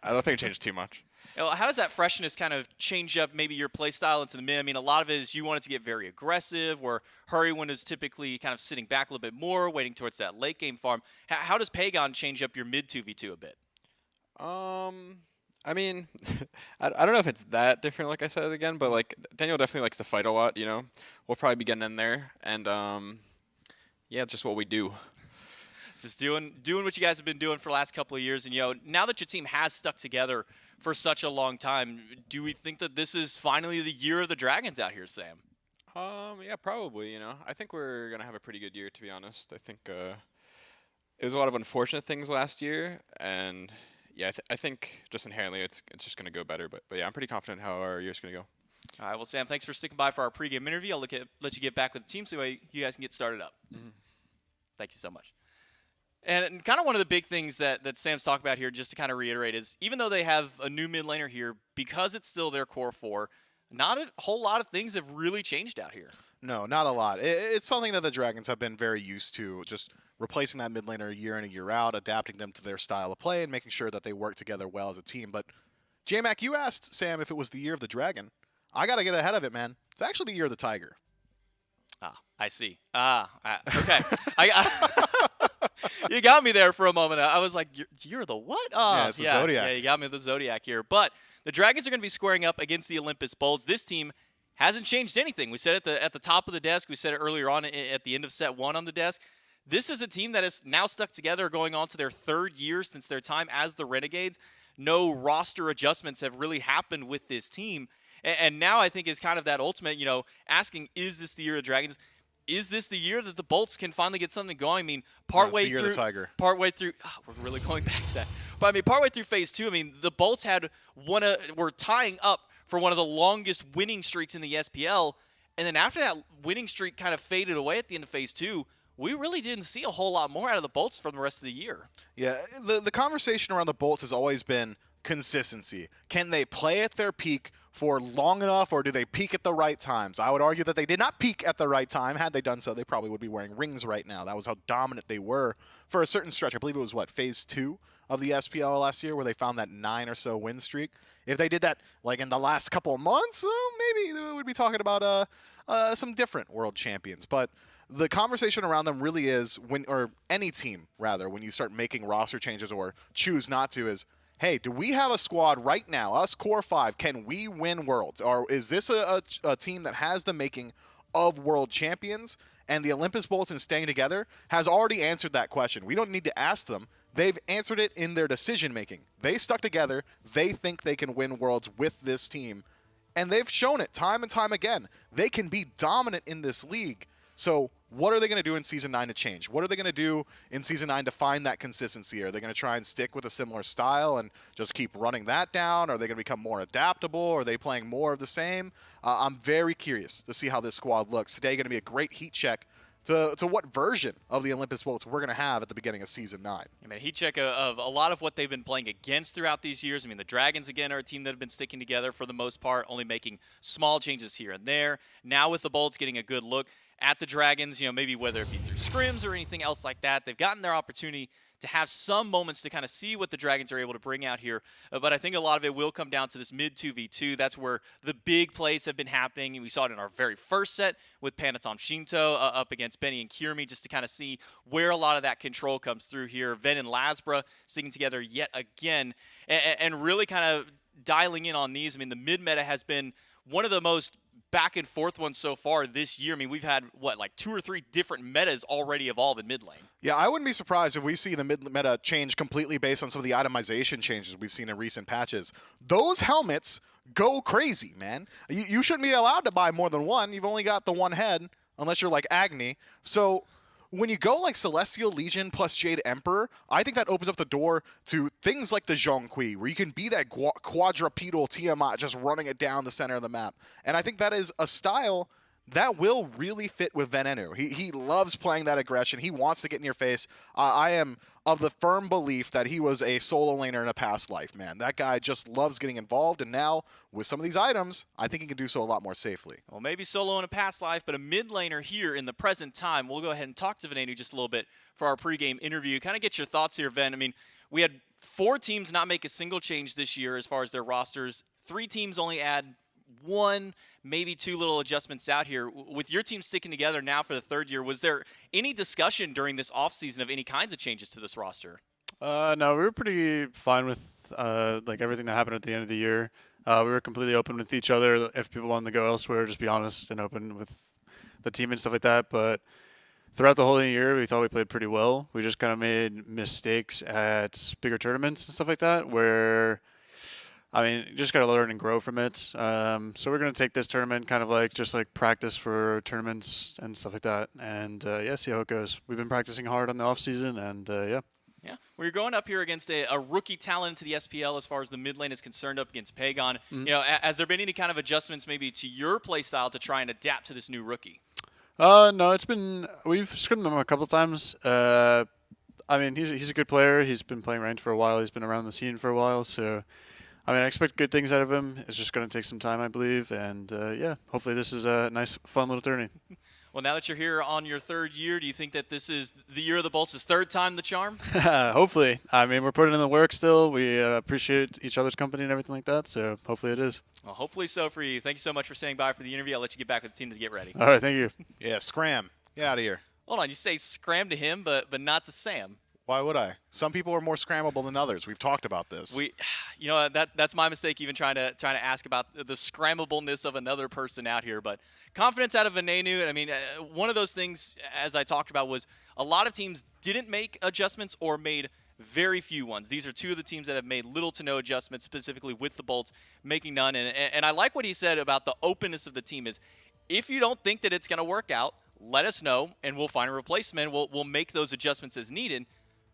Speaker 14: I don't think it changes too much.
Speaker 8: How does that freshness kind of change up maybe your play style into the mid? I mean, a lot of it is you want it to get very aggressive, where Hurrywin is typically kind of sitting back a little bit more, waiting towards that late game farm. How does Pagon change up your mid 2v2 a bit?
Speaker 14: I mean, I don't know if it's that different, like I said again, but like Daniel definitely likes to fight a lot, We'll probably be getting in there, and yeah, it's just what we do.
Speaker 8: Just doing what you guys have been doing for the last couple of years, and now that your team has stuck together for such a long time, do we think that this is finally the year of the Dragons out here, Sam?
Speaker 14: Yeah, probably. I think we're gonna have a pretty good year, to be honest. I think it was a lot of unfortunate things last year, and yeah, I think just inherently it's just going to go better. But yeah, I'm pretty confident how our year's going to go.
Speaker 8: All right, well, Sam, thanks for sticking by for our pregame interview. I'll let you get back with the team so you guys can get started up.
Speaker 14: Mm-hmm.
Speaker 8: Thank you so much. And kind of one of the big things that Sam's talking about here, just to kind of reiterate, is even though they have a new mid laner here, because it's still their core 4, not a whole lot of things have really changed out here.
Speaker 9: No, not a lot. It's something that the Dragons have been very used to, just replacing that mid laner year in and year out, adapting them to their style of play, and making sure that they work together well as a team. But, J-Mac, you asked Sam if it was the year of the Dragon. I got to get ahead of it, man. It's actually the year of the Tiger.
Speaker 8: I see. Okay. You got me there for a moment. I was like, you're the what?
Speaker 9: Yeah, it's the Zodiac.
Speaker 8: Yeah, you got me with the Zodiac here. But the Dragons are going to be squaring up against the Olympus Bolts. This team hasn't changed anything. We said it at the top of the desk. We said it earlier on at the end of set 1 on the desk. This is a team that is now stuck together, going on to their 3rd year since their time as the Renegades. no roster adjustments have really happened with this team. And now I think is kind of that ultimate, asking, is this the year of Dragons? Is this the year that the Bolts can finally get something going? I mean, partway through, we're really going back to that. But I mean, partway through phase 2, I mean, the Bolts were tying up for one of the longest winning streaks in the SPL. And then after that winning streak kind of faded away at the end of phase 2, we really didn't see a whole lot more out of the Bolts for the rest of the year.
Speaker 9: Yeah, the conversation around the Bolts has always been consistency. Can they play at their peak for long enough, or do they peak at the right times? I would argue that they did not peak at the right time. Had they done so, they probably would be wearing rings right now. That was how dominant they were for a certain stretch. I believe it was, phase 2 of the SPL last year where they found that 9 or so win streak. If they did that like in the last couple of months, maybe we would be talking about some different world champions. But the conversation around them really is or any team rather, when you start making roster changes or choose not to, is, hey, do we have a squad right now, us core 5, can we win worlds? Or is this a team that has the making of world champions? And the Olympus Bolts and staying together has already answered that question. We don't need to ask them. They've answered it in their decision making. They stuck together. They think they can win worlds with this team. And they've shown it time and time again. They can be dominant in this league. So what are they going to do in Season 9 to change? What are they going to do in Season 9 to find that consistency? Are they going to try and stick with a similar style and just keep running that down? Are they going to become more adaptable? Are they playing more of the same? I'm very curious to see how this squad looks. Today going to be a great heat check to what version of the Olympus Bolts we're going to have at the beginning of Season 9.
Speaker 8: I mean, heat check of a lot of what they've been playing against throughout these years. I mean, the Dragons, again, are a team that have been sticking together for the most part, only making small changes here and there. Now with the Bolts getting a good look at the Dragons, maybe whether it be through scrims or anything else like that, they've gotten their opportunity to have some moments to kind of see what the Dragons are able to bring out here. But I think a lot of it will come down to this mid 2v2. That's where the big plays have been happening. And we saw it in our very first set with Panatom Shinto up against Benny and Kirmi, just to kind of see where a lot of that control comes through here. Ven and Lasbra sticking together yet again and really kind of dialing in on these. I mean, the mid meta has been one of the most back and forth ones so far this year. I mean, we've had, 2 or 3 different metas already evolve in mid lane.
Speaker 9: Yeah, I wouldn't be surprised if we see the mid meta change completely based on some of the itemization changes we've seen in recent patches. Those helmets go crazy, man. You shouldn't be allowed to buy more than one. You've only got the one head, unless you're like Agni. So when you go like Celestial Legion plus Jade Emperor, I think that opens up the door to things like the Zhongqi, where you can be that quadrupedal Tiamat just running it down the center of the map. And I think that is a style that will really fit with Venenu. He loves playing that aggression. He wants to get in your face. I am of the firm belief that he was a solo laner in a past life, man. That guy just loves getting involved, and now with some of these items, I think he can do so a lot more safely.
Speaker 8: Well, maybe solo in a past life, but a mid laner here in the present time. We'll go ahead and talk to Venenu just a little bit for our pregame interview. Kind of get your thoughts here, Ven. I mean, we had 4 teams not make a single change this year as far as their rosters. 3 teams only add 1, maybe 2 little adjustments out here. With your team sticking together now for the 3rd year, was there any discussion during this offseason of any kinds of changes to this roster?
Speaker 15: No, we were pretty fine with everything that happened at the end of the year. We were completely open with each other. If people wanted to go elsewhere, just be honest and open with the team and stuff like that. But throughout the whole year, we thought we played pretty well. We just kind of made mistakes at bigger tournaments and stuff like that, where you just got to learn and grow from it. So we're going to take this tournament kind of just practice for tournaments and stuff like that. And, see how it goes. We've been practicing hard on the offseason, and,
Speaker 8: Yeah, well, you're going up here against a rookie talent to the SPL as far as the mid lane is concerned, up against Pagon.
Speaker 15: Mm-hmm.
Speaker 8: Has there been any kind of adjustments maybe to your play style to try and adapt to this new rookie?
Speaker 15: No, we've scrimmed him a couple of times. He's a good player. He's been playing ranked for a while. He's been around the scene for a while, so I expect good things out of him. It's just going to take some time, I believe. And, hopefully this is a nice, fun little tourney.
Speaker 8: Well, now that you're here on your 3rd year, do you think that this is the year of the Bolts' 3rd time the charm?
Speaker 15: Hopefully. We're putting in the work still. We appreciate each other's company and everything like that, so hopefully it is.
Speaker 8: Well, hopefully so for you. Thank you so much for staying by for the interview. I'll let you get back with the team to get ready.
Speaker 15: All right, thank you.
Speaker 9: Yeah, scram. Get out of here.
Speaker 8: Hold on, you say scram to him, but not to Sam.
Speaker 9: Why would I? Some people are more scrammable than others. We've talked about this.
Speaker 8: That's my mistake, even trying to ask about the scrammableness of another person out here. But confidence out of Venenu, and one of those things, as I talked about, was a lot of teams didn't make adjustments or made very few ones. These are two of the teams that have made little to no adjustments, specifically with the Bolts making none. And I like what he said about the openness of the team is, if you don't think that it's going to work out, let us know, and we'll find a replacement. We'll make those adjustments as needed.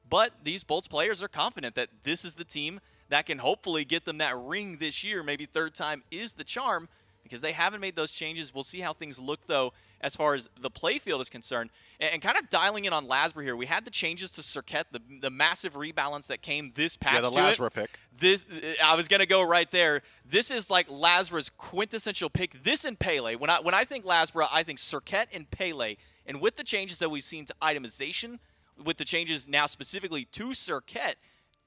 Speaker 8: But these Bolts players are confident that this is the team that can hopefully get them that ring this year. Maybe third time is the charm, because they haven't made those changes. We'll see how things look, though, as far as the playfield is concerned. And kind of dialing in on Lasbra here, we had the changes to Cirquet, the massive rebalance that came this patch.
Speaker 9: Yeah, the Lasbra pick.
Speaker 8: I was going to go right there. This is like Lasbra's quintessential pick. This and Pele. When I think Lasbra, I think Cirquet and Pele. And with the changes that we've seen to itemization, with the changes now specifically to Cirquet,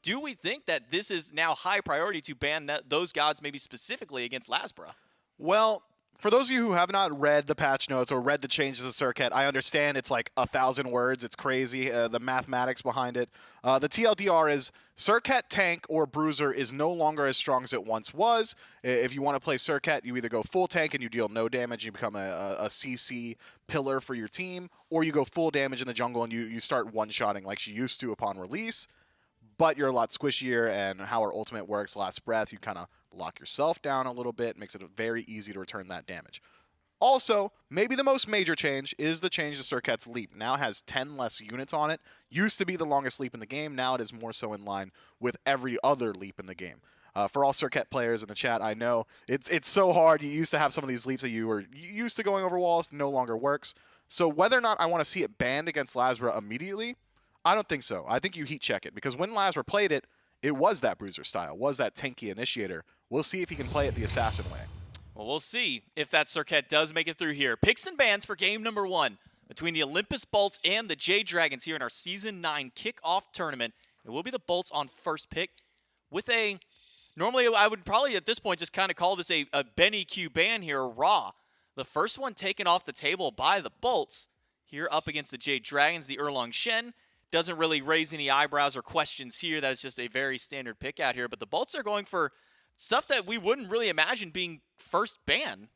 Speaker 8: do we think that this is now high priority to ban those gods maybe specifically against Lasbra?
Speaker 9: Well, for those of you who have not read the patch notes or read the changes to Circuit, I understand it's like 1,000 words. It's crazy, the mathematics behind it. The TLDR is Circuit tank or bruiser is no longer as strong as it once was. If you want to play Circuit, you either go full tank and you deal no damage, you become a CC pillar for your team, or you go full damage in the jungle and you start one-shotting like she used to upon release. But you're a lot squishier, and how her ultimate works, last breath, you kind of lock yourself down a little bit, makes it very easy to return that damage. Also, maybe the most major change is the change to Circuit's leap. Now it has 10 less units on it. Used to be the longest leap in the game. Now it is more so in line with every other leap in the game. For all Circuit players in the chat, I know it's so hard. You used to have some of these leaps that you were used to going over walls, no longer works. So whether or not I want to see it banned against Lasbra immediately, I don't think so. I think you heat check it, because when Lasbra played it, it was that bruiser style, was that tanky initiator. We'll see if he can play it the assassin way.
Speaker 8: Well, we'll see if that Circuit does make it through here. Picks and bans for game number 1 between the Olympus Bolts and the Jade Dragons here in our Season 9 kickoff tournament. It will be the Bolts on first pick with a... Normally, I would probably at this point just kind of call this a Benny Q ban here, Raw. The first one taken off the table by the Bolts here up against the Jade Dragons, the Erlong Shen. Doesn't really raise any eyebrows or questions here. That's just a very standard pick out here. But the Bolts are going for stuff that we wouldn't really imagine being first ban.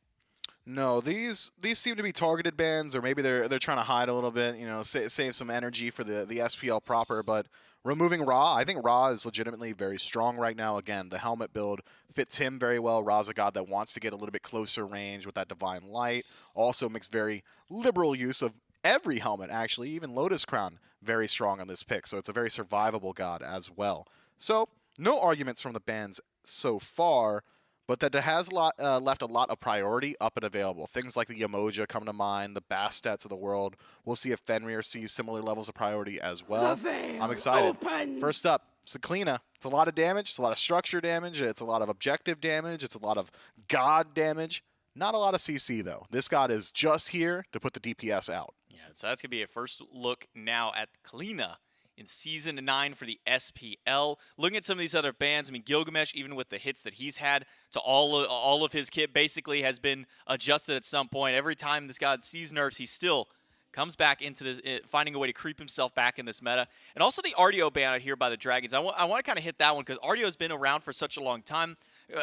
Speaker 9: No, these seem to be targeted bans, or maybe they're trying to hide a little bit, you know, save some energy for the SPL proper. But removing Ra, I think Ra is legitimately very strong right now. Again, the helmet build fits him very well. Ra's a god that wants to get a little bit closer range with that Divine Light. Also makes very liberal use of every helmet, actually, even Lotus Crown, very strong on this pick. So it's a very survivable god as well. So no arguments from the bans so far, but that it has left a lot of priority up and available. Things like the Yamoja come to mind, the Bastets of the world. We'll see if Fenrir sees similar levels of priority as well. I'm excited. First up, it's the Kleena. It's a lot of damage. It's a lot of structure damage. It's a lot of objective damage. It's a lot of god damage. Not a lot of CC, though. This god is just here to put the DPS out.
Speaker 8: Yeah, so that's going to be a first look now at Kleena in Season 9 for the SPL. Looking at some of these other bands, I mean, Gilgamesh, even with the hits that he's had to all of his kit, basically has been adjusted at some point. Every time this god sees nerfs, he still comes back into this, finding a way to creep himself back in this meta. And also the Artio ban out here by the Dragons. I want to kind of hit that one, because Artio's been around for such a long time.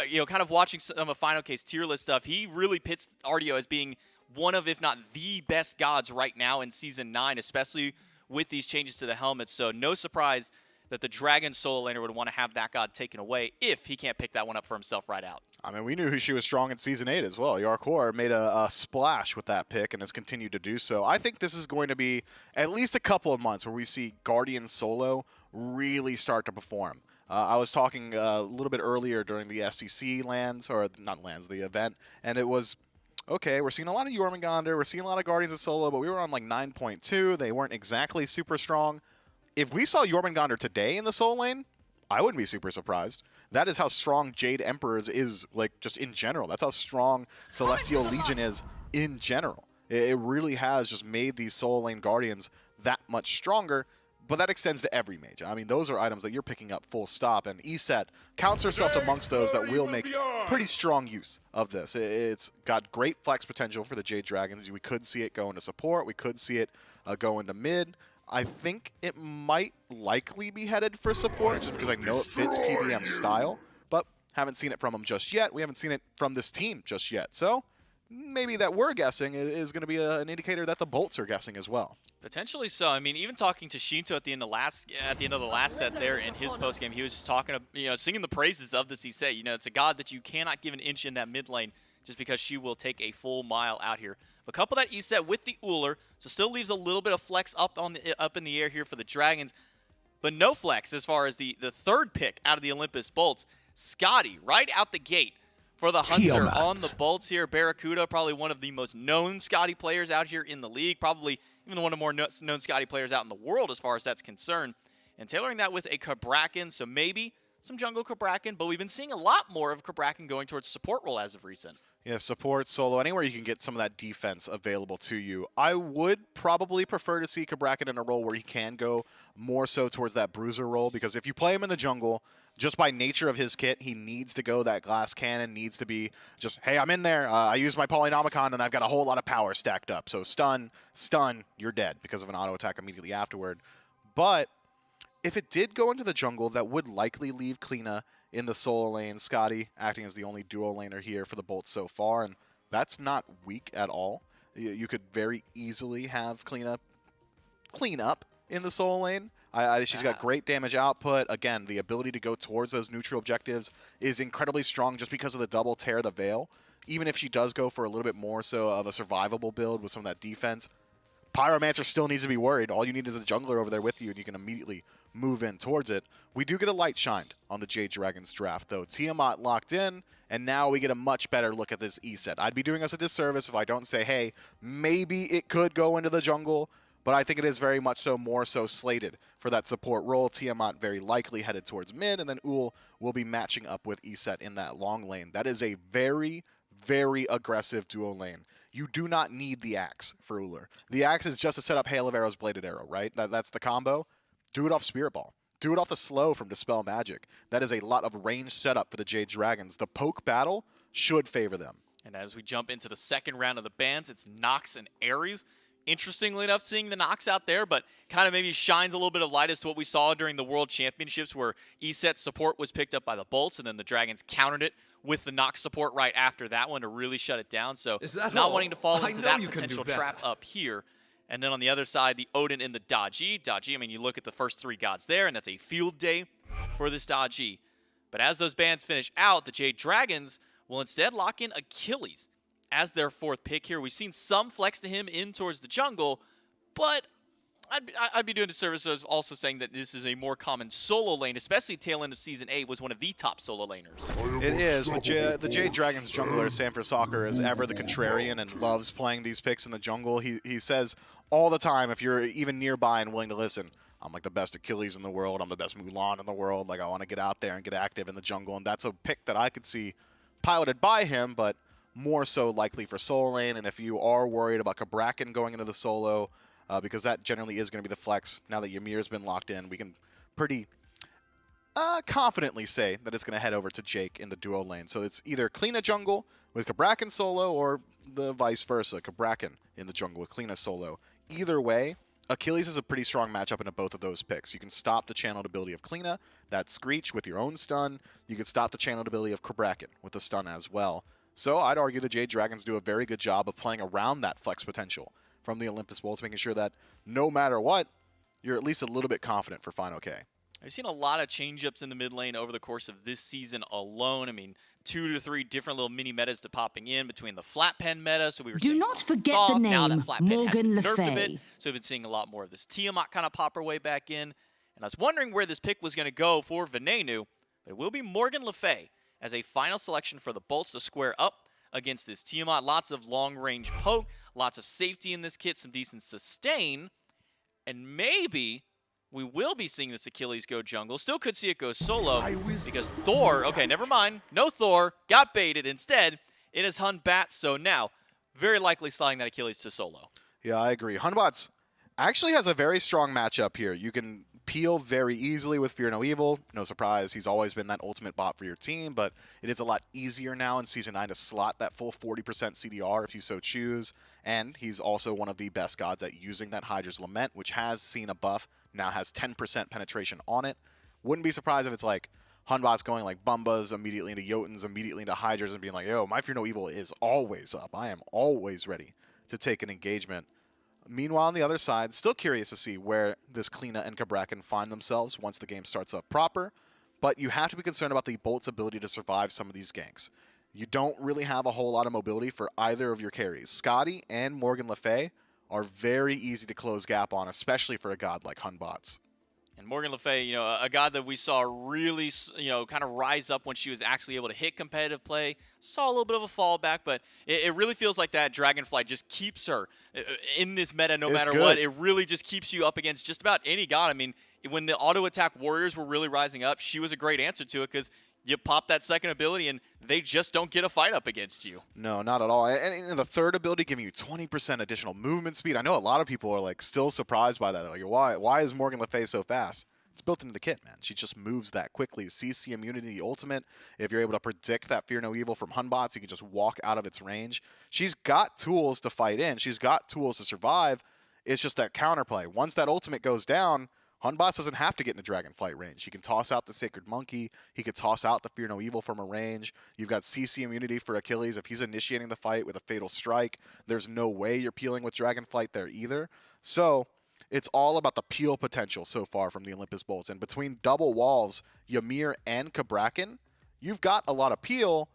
Speaker 8: You know, kind of watching some of Final Case tier list stuff, he really pits Artio as being one of, if not the best gods right now in Season 9, especially with these changes to the helmets. So no surprise that the Dragon solo laner would want to have that god taken away if he can't pick that one up for himself right out.
Speaker 9: I mean, we knew who she was strong in Season 8 as well. Yarkor made a splash with that pick and has continued to do so. I think this is going to be at least a couple of months where we see Guardian solo really start to perform. I was talking a little bit earlier during the SEC lands, or not lands, the event, and it was, okay, we're seeing a lot of Jormungandr, we're seeing a lot of Guardians of Solo, but we were on like 9.2. They weren't exactly super strong. If we saw Jormungandr today in the Soul lane, I wouldn't be super surprised. That is how strong Jade Emperors is, like, just in general. That's how strong Celestial Legion is in general. It really has just made these Soul lane Guardians that much stronger. But that extends to every mage. I mean, those are items that you're picking up full stop, and ESET counts herself amongst those that will make pretty strong use of this. It's got great flex potential for the Jade Dragons. We could see it go into support. We could see it go into mid. I think it might likely be headed for support, just because I know it fits PBM style, but haven't seen it from them just yet. We haven't seen it from this team just yet. So maybe that we're guessing is going to be an indicator that the Bolts are guessing as well.
Speaker 8: Potentially so. I mean, even talking to Shinto at the end of the last set there in his post game, he was just talking, singing the praises of this Ise. It's a god that you cannot give an inch in that mid lane just because she will take a full mile out here. But couple that Ise with the Uller, so still leaves a little bit of flex up in the air here for the Dragons, but no flex as far as the third pick out of the Olympus Bolts. Scotty right out the gate for the Hunter on the Bolts here. Barracuda, probably one of the most known Scotty players out here in the league, probably even one of the more known Scotty players out in the world as far as that's concerned. And tailoring that with a Cabrakan, so maybe some jungle Cabrakan, but we've been seeing a lot more of Cabrakan going towards support role as of recent.
Speaker 9: Yeah, support, solo, anywhere you can get some of that defense available to you. I would probably prefer to see Cabrakan in a role where he can go more so towards that bruiser role, because if you play him in the jungle, just by nature of his kit, he needs to go that glass cannon, needs to be just, hey, I'm in there, I use my Polynomicon, and I've got a whole lot of power stacked up. So stun, you're dead because of an auto attack immediately afterward. But if it did go into the jungle, that would likely leave Kleena in the solo lane, Scotty acting as the only duo laner here for the Bolts so far, and that's not weak at all. You could very easily have Kleena clean up in the solo lane. She's got great damage output. Again, the ability to go towards those neutral objectives is incredibly strong just because of the double tear the veil. Even if she does go for a little bit more so of a survivable build with some of that defense, Pyromancer still needs to be worried. All you need is a jungler over there with you, and you can immediately move in towards it. We do get a light shined on the Jade Dragons draft, though. Tiamat locked in, and now we get a much better look at this E-set. I'd be doing us a disservice if I don't say, hey, maybe it could go into the jungle, but I think it is very much so more so slated for that support role. Tiamat very likely headed towards mid, and then Ul will be matching up with E-set in that long lane. That is a very, very aggressive duo lane. You do not need the axe for Uller. The axe is just to set up Hail of Arrows, Bladed Arrow, right? That's the combo. Do it off Spirit Ball. Do it off the slow from Dispel Magic. That is a lot of range setup for the Jade Dragons. The poke battle should favor them.
Speaker 8: And as we jump into the second round of the bans, it's Nox and Ares. Interestingly enough, seeing the Nox out there, but kind of maybe shines a little bit of light as to what we saw during the World Championships, where E-set support was picked up by the Bolts, and then the Dragons countered it with the Nox support right after that one to really shut it down. So not wanting to fall into that potential trap up here. And then on the other side, the Odin and the Daji. Daji, I mean, you look at the first three gods there, and that's a field day for this Daji. But as those bans finish out, the Jade Dragons will instead lock in Achilles as their fourth pick here. We've seen some flex to him in towards the jungle, but I'd be doing a disservice as also saying that this is a more common solo lane, especially tail end of Season 8 was one of the top solo laners.
Speaker 9: It is. The Jade Dragons jungler, Sanford Soccer, is ever the contrarian and loves playing these picks in the jungle. He says all the time, if you're even nearby and willing to listen, I'm like the best Achilles in the world, I'm the best Mulan in the world, like I want to get out there and get active in the jungle, and that's a pick that I could see piloted by him, but more so likely for solo lane. And if you are worried about Cabrakan going into the solo, because that generally is going to be the flex. Now that Ymir's been locked in, we can pretty confidently say that it's going to head over to Jake in the duo lane. So it's either Kleena jungle with Cabrakan solo, or the vice versa, Cabrakan in the jungle with Kleena solo. Either way, Achilles is a pretty strong matchup into both of those picks. You can stop the channeled ability of Kleena, that Screech, with your own stun. You can stop the channeled ability of Cabrakan with the stun as well. So I'd argue the Jade Dragons do a very good job of playing around that flex potential from the Olympus Bolts, making sure that no matter what, you're at least a little bit confident for Final K.
Speaker 8: I've seen a lot of change-ups in the mid lane over the course of this season alone. I mean, 2 to 3 different little mini metas to popping in between the flat pen meta. So we were
Speaker 3: Do not forget the
Speaker 8: now
Speaker 3: name
Speaker 8: that flat pen has
Speaker 3: Morgan
Speaker 8: been
Speaker 3: Le
Speaker 8: nerfed a bit.
Speaker 3: Fay.
Speaker 8: So we've been seeing a lot more of this Tiamat kind of pop her way back in. And I was wondering where this pick was going to go for Venenu, but it will be Morgan Le Fay as a final selection for the Bolts to square up against this Tiamat. Lots of long-range poke, lots of safety in this kit, some decent sustain, and maybe we will be seeing this Achilles go jungle. Still could see it go solo because Thor, okay, never mind, no Thor, got baited. Instead, it is Hun Bat, so now very likely sliding that Achilles to solo.
Speaker 9: Yeah, I agree. Hunbat's actually has a very strong matchup here. You can peel very easily with Fear No Evil. No surprise, he's always been that ultimate bot for your team, but it is a lot easier now in Season 9 to slot that full 40% CDR if you so choose, and he's also one of the best gods at using that Hydra's Lament, which has seen a buff, now has 10% penetration on it. Wouldn't be surprised if it's like Hunbot's going like Bumbas, immediately into Jotuns, immediately into Hi-Rez, and being like, yo, my Fear No Evil is always up. I am always ready to take an engagement. Meanwhile, on the other side, still curious to see where this Kleena and Cabrakan find themselves once the game starts up proper, but you have to be concerned about the Bolt's ability to survive some of these ganks. You don't really have a whole lot of mobility for either of your carries. Scotty and Morgan Le Fay are very easy to close gap on, especially for a god like Hunbots.
Speaker 8: And Morgan Le Fay, you know, a god that we saw really, you know, kind of rise up when she was actually able to hit competitive play. Saw a little bit of a fallback, but it really feels like that Dragonflight just keeps her in this meta no matter what. It really just keeps you up against just about any god. I mean, when the auto attack warriors were really rising up, she was a great answer to it because you pop that second ability and they just don't get a fight up against you.
Speaker 9: No, not at all. And the third ability giving you 20% additional movement speed. I know a lot of people are like still surprised by that. They're like, why is Morgan Le Fay so fast? It's built into the kit, man. She just moves that quickly. CC immunity, the ultimate. If you're able to predict that Fear No Evil from Hunbots, you can just walk out of its range. She's got tools to fight in. She's got tools to survive. It's just that counterplay. Once that ultimate goes down, Hunbots doesn't have to get into Dragonflight range. He can toss out the Sacred Monkey. He could toss out the Fear No Evil from a range. You've got CC immunity for Achilles. If he's initiating the fight with a Fatal Strike, there's no way you're peeling with Dragonflight there either. So it's all about the peel potential so far from the Olympus Bolts. And between double walls, Ymir and Cabrakan, you've got a lot of peel.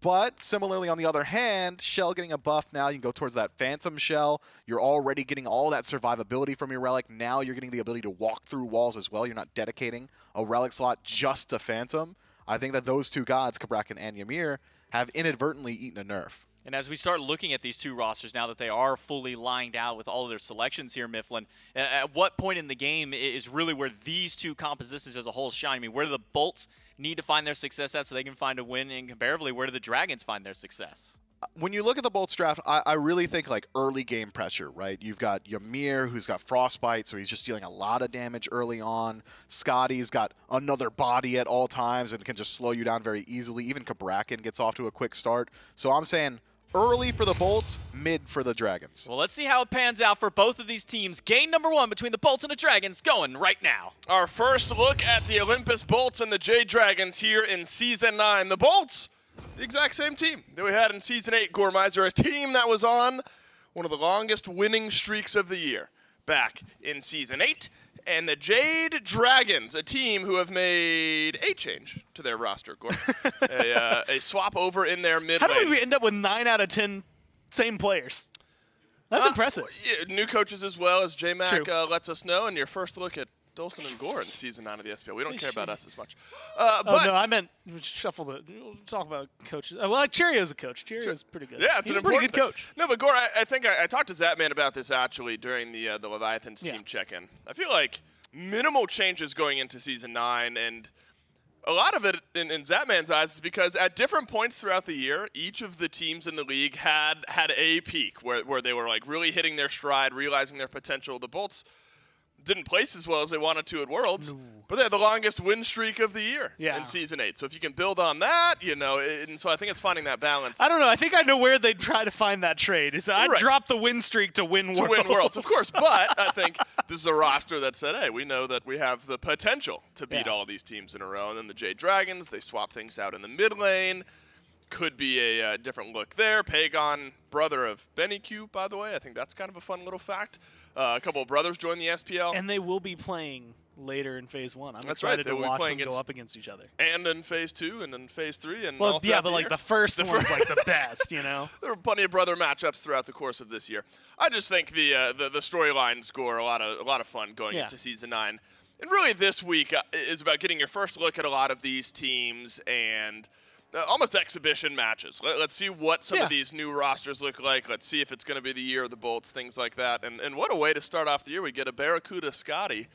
Speaker 9: But similarly, on the other hand, Shell getting a buff now. You can go towards that Phantom Shell. You're already getting all that survivability from your Relic. Now you're getting the ability to walk through walls as well. You're not dedicating a Relic slot just to Phantom. I think that those two gods, Cabrakan and Ymir, have inadvertently eaten a nerf.
Speaker 8: And as we start looking at these two rosters, now that they are fully lined out with all of their selections here, Mifflin, at what point in the game is really where these two compositions as a whole shine? I mean, where do the Bolts need to find their success at so they can find a win? And comparably, where do the Dragons find their success?
Speaker 9: When you look at the Bolts draft, I really think like early game pressure, right? You've got Ymir, who's got Frostbite, so he's just dealing a lot of damage early on. Scotty's got another body at all times and can just slow you down very easily. Even Cabrakan gets off to a quick start. So I'm saying early for the Bolts, mid for the Dragons.
Speaker 8: Well, let's see how it pans out for both of these teams. Game number one between the Bolts and the Dragons going right now.
Speaker 2: Our first look at the Olympus Bolts and the Jade Dragons here in Season 9. The Bolts, the exact same team that we had in Season 8, Gormizer, a team that was on one of the longest winning streaks of the year back in Season 8. And the Jade Dragons, a team who have made a change to their roster, Gordon. a swap over in their mid lane.
Speaker 4: How did we end up with 9 out of 10 same players? That's impressive.
Speaker 2: Yeah, new coaches as well, as J-Mac lets us know. And your first look at Dolson and Gore in Season 9 of the SPL. We don't care about us as much.
Speaker 4: But no, I meant shuffle the. We'll talk about coaches. Well, like Cheerio's a coach. Cheerio's pretty good.
Speaker 2: Yeah, it's
Speaker 4: He's
Speaker 2: an
Speaker 4: a pretty
Speaker 2: important
Speaker 4: good coach.
Speaker 2: No, but Gore, I think I talked to Zapman about this actually during the Leviathans team check-in. I feel like minimal changes going into Season 9, and a lot of it in Zapman's eyes is because at different points throughout the year, each of the teams in the league had a peak where they were like really hitting their stride, realizing their potential. The Bolts didn't place as well as they wanted to at Worlds, but they had the longest win streak of the year in Season 8. So if you can build on that, you know, and so I think it's finding that balance.
Speaker 4: I don't know. I think I know where they'd try to find that trade. I'd drop the win streak to win Worlds.
Speaker 2: To win Worlds, of course. But I think this is a roster that said, hey, we know that we have the potential to beat all these teams in a row. And then the Jade Dragons, they swap things out in the mid lane. Could be a different look there. Pagon, brother of Benny Q, by the way. I think that's kind of a fun little fact. A couple of brothers joined the SPL.
Speaker 4: And they will be playing later in Phase 1. I'm
Speaker 2: That's
Speaker 4: excited
Speaker 2: right.
Speaker 4: to watch them go up against each other.
Speaker 2: And in Phase 2 and in Phase 3. And
Speaker 4: well,
Speaker 2: all
Speaker 4: yeah, but
Speaker 2: the
Speaker 4: like
Speaker 2: year.
Speaker 4: the first one's like the best, you know?
Speaker 2: There were plenty of brother matchups throughout the course of this year. I just think the storyline score a lot of fun going into Season 9. And really this week is about getting your first look at a lot of these teams and almost exhibition matches. Let's see what some of these new rosters look like. Let's see if it's going to be the year of the Bolts, things like that. And what a way to start off the year. We get a Barracuda Scotty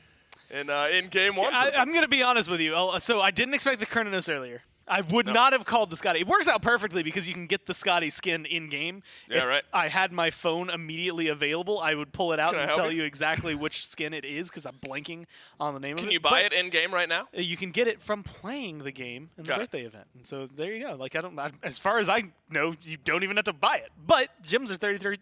Speaker 2: in Game 1.
Speaker 4: I'm going to be honest with you. So I didn't expect the Kerninos earlier. I would not have called the Scotty. It works out perfectly because you can get the Scotty skin in-game.
Speaker 2: Yeah,
Speaker 4: if I had my phone immediately available, I would pull it out and tell you exactly which skin it is because I'm blanking on the name of it.
Speaker 2: Can you buy it in-game right now?
Speaker 4: You can get it from playing the game in the birthday event. And so there you go. Like as far as I no, you don't even have to buy it. But gyms are 33%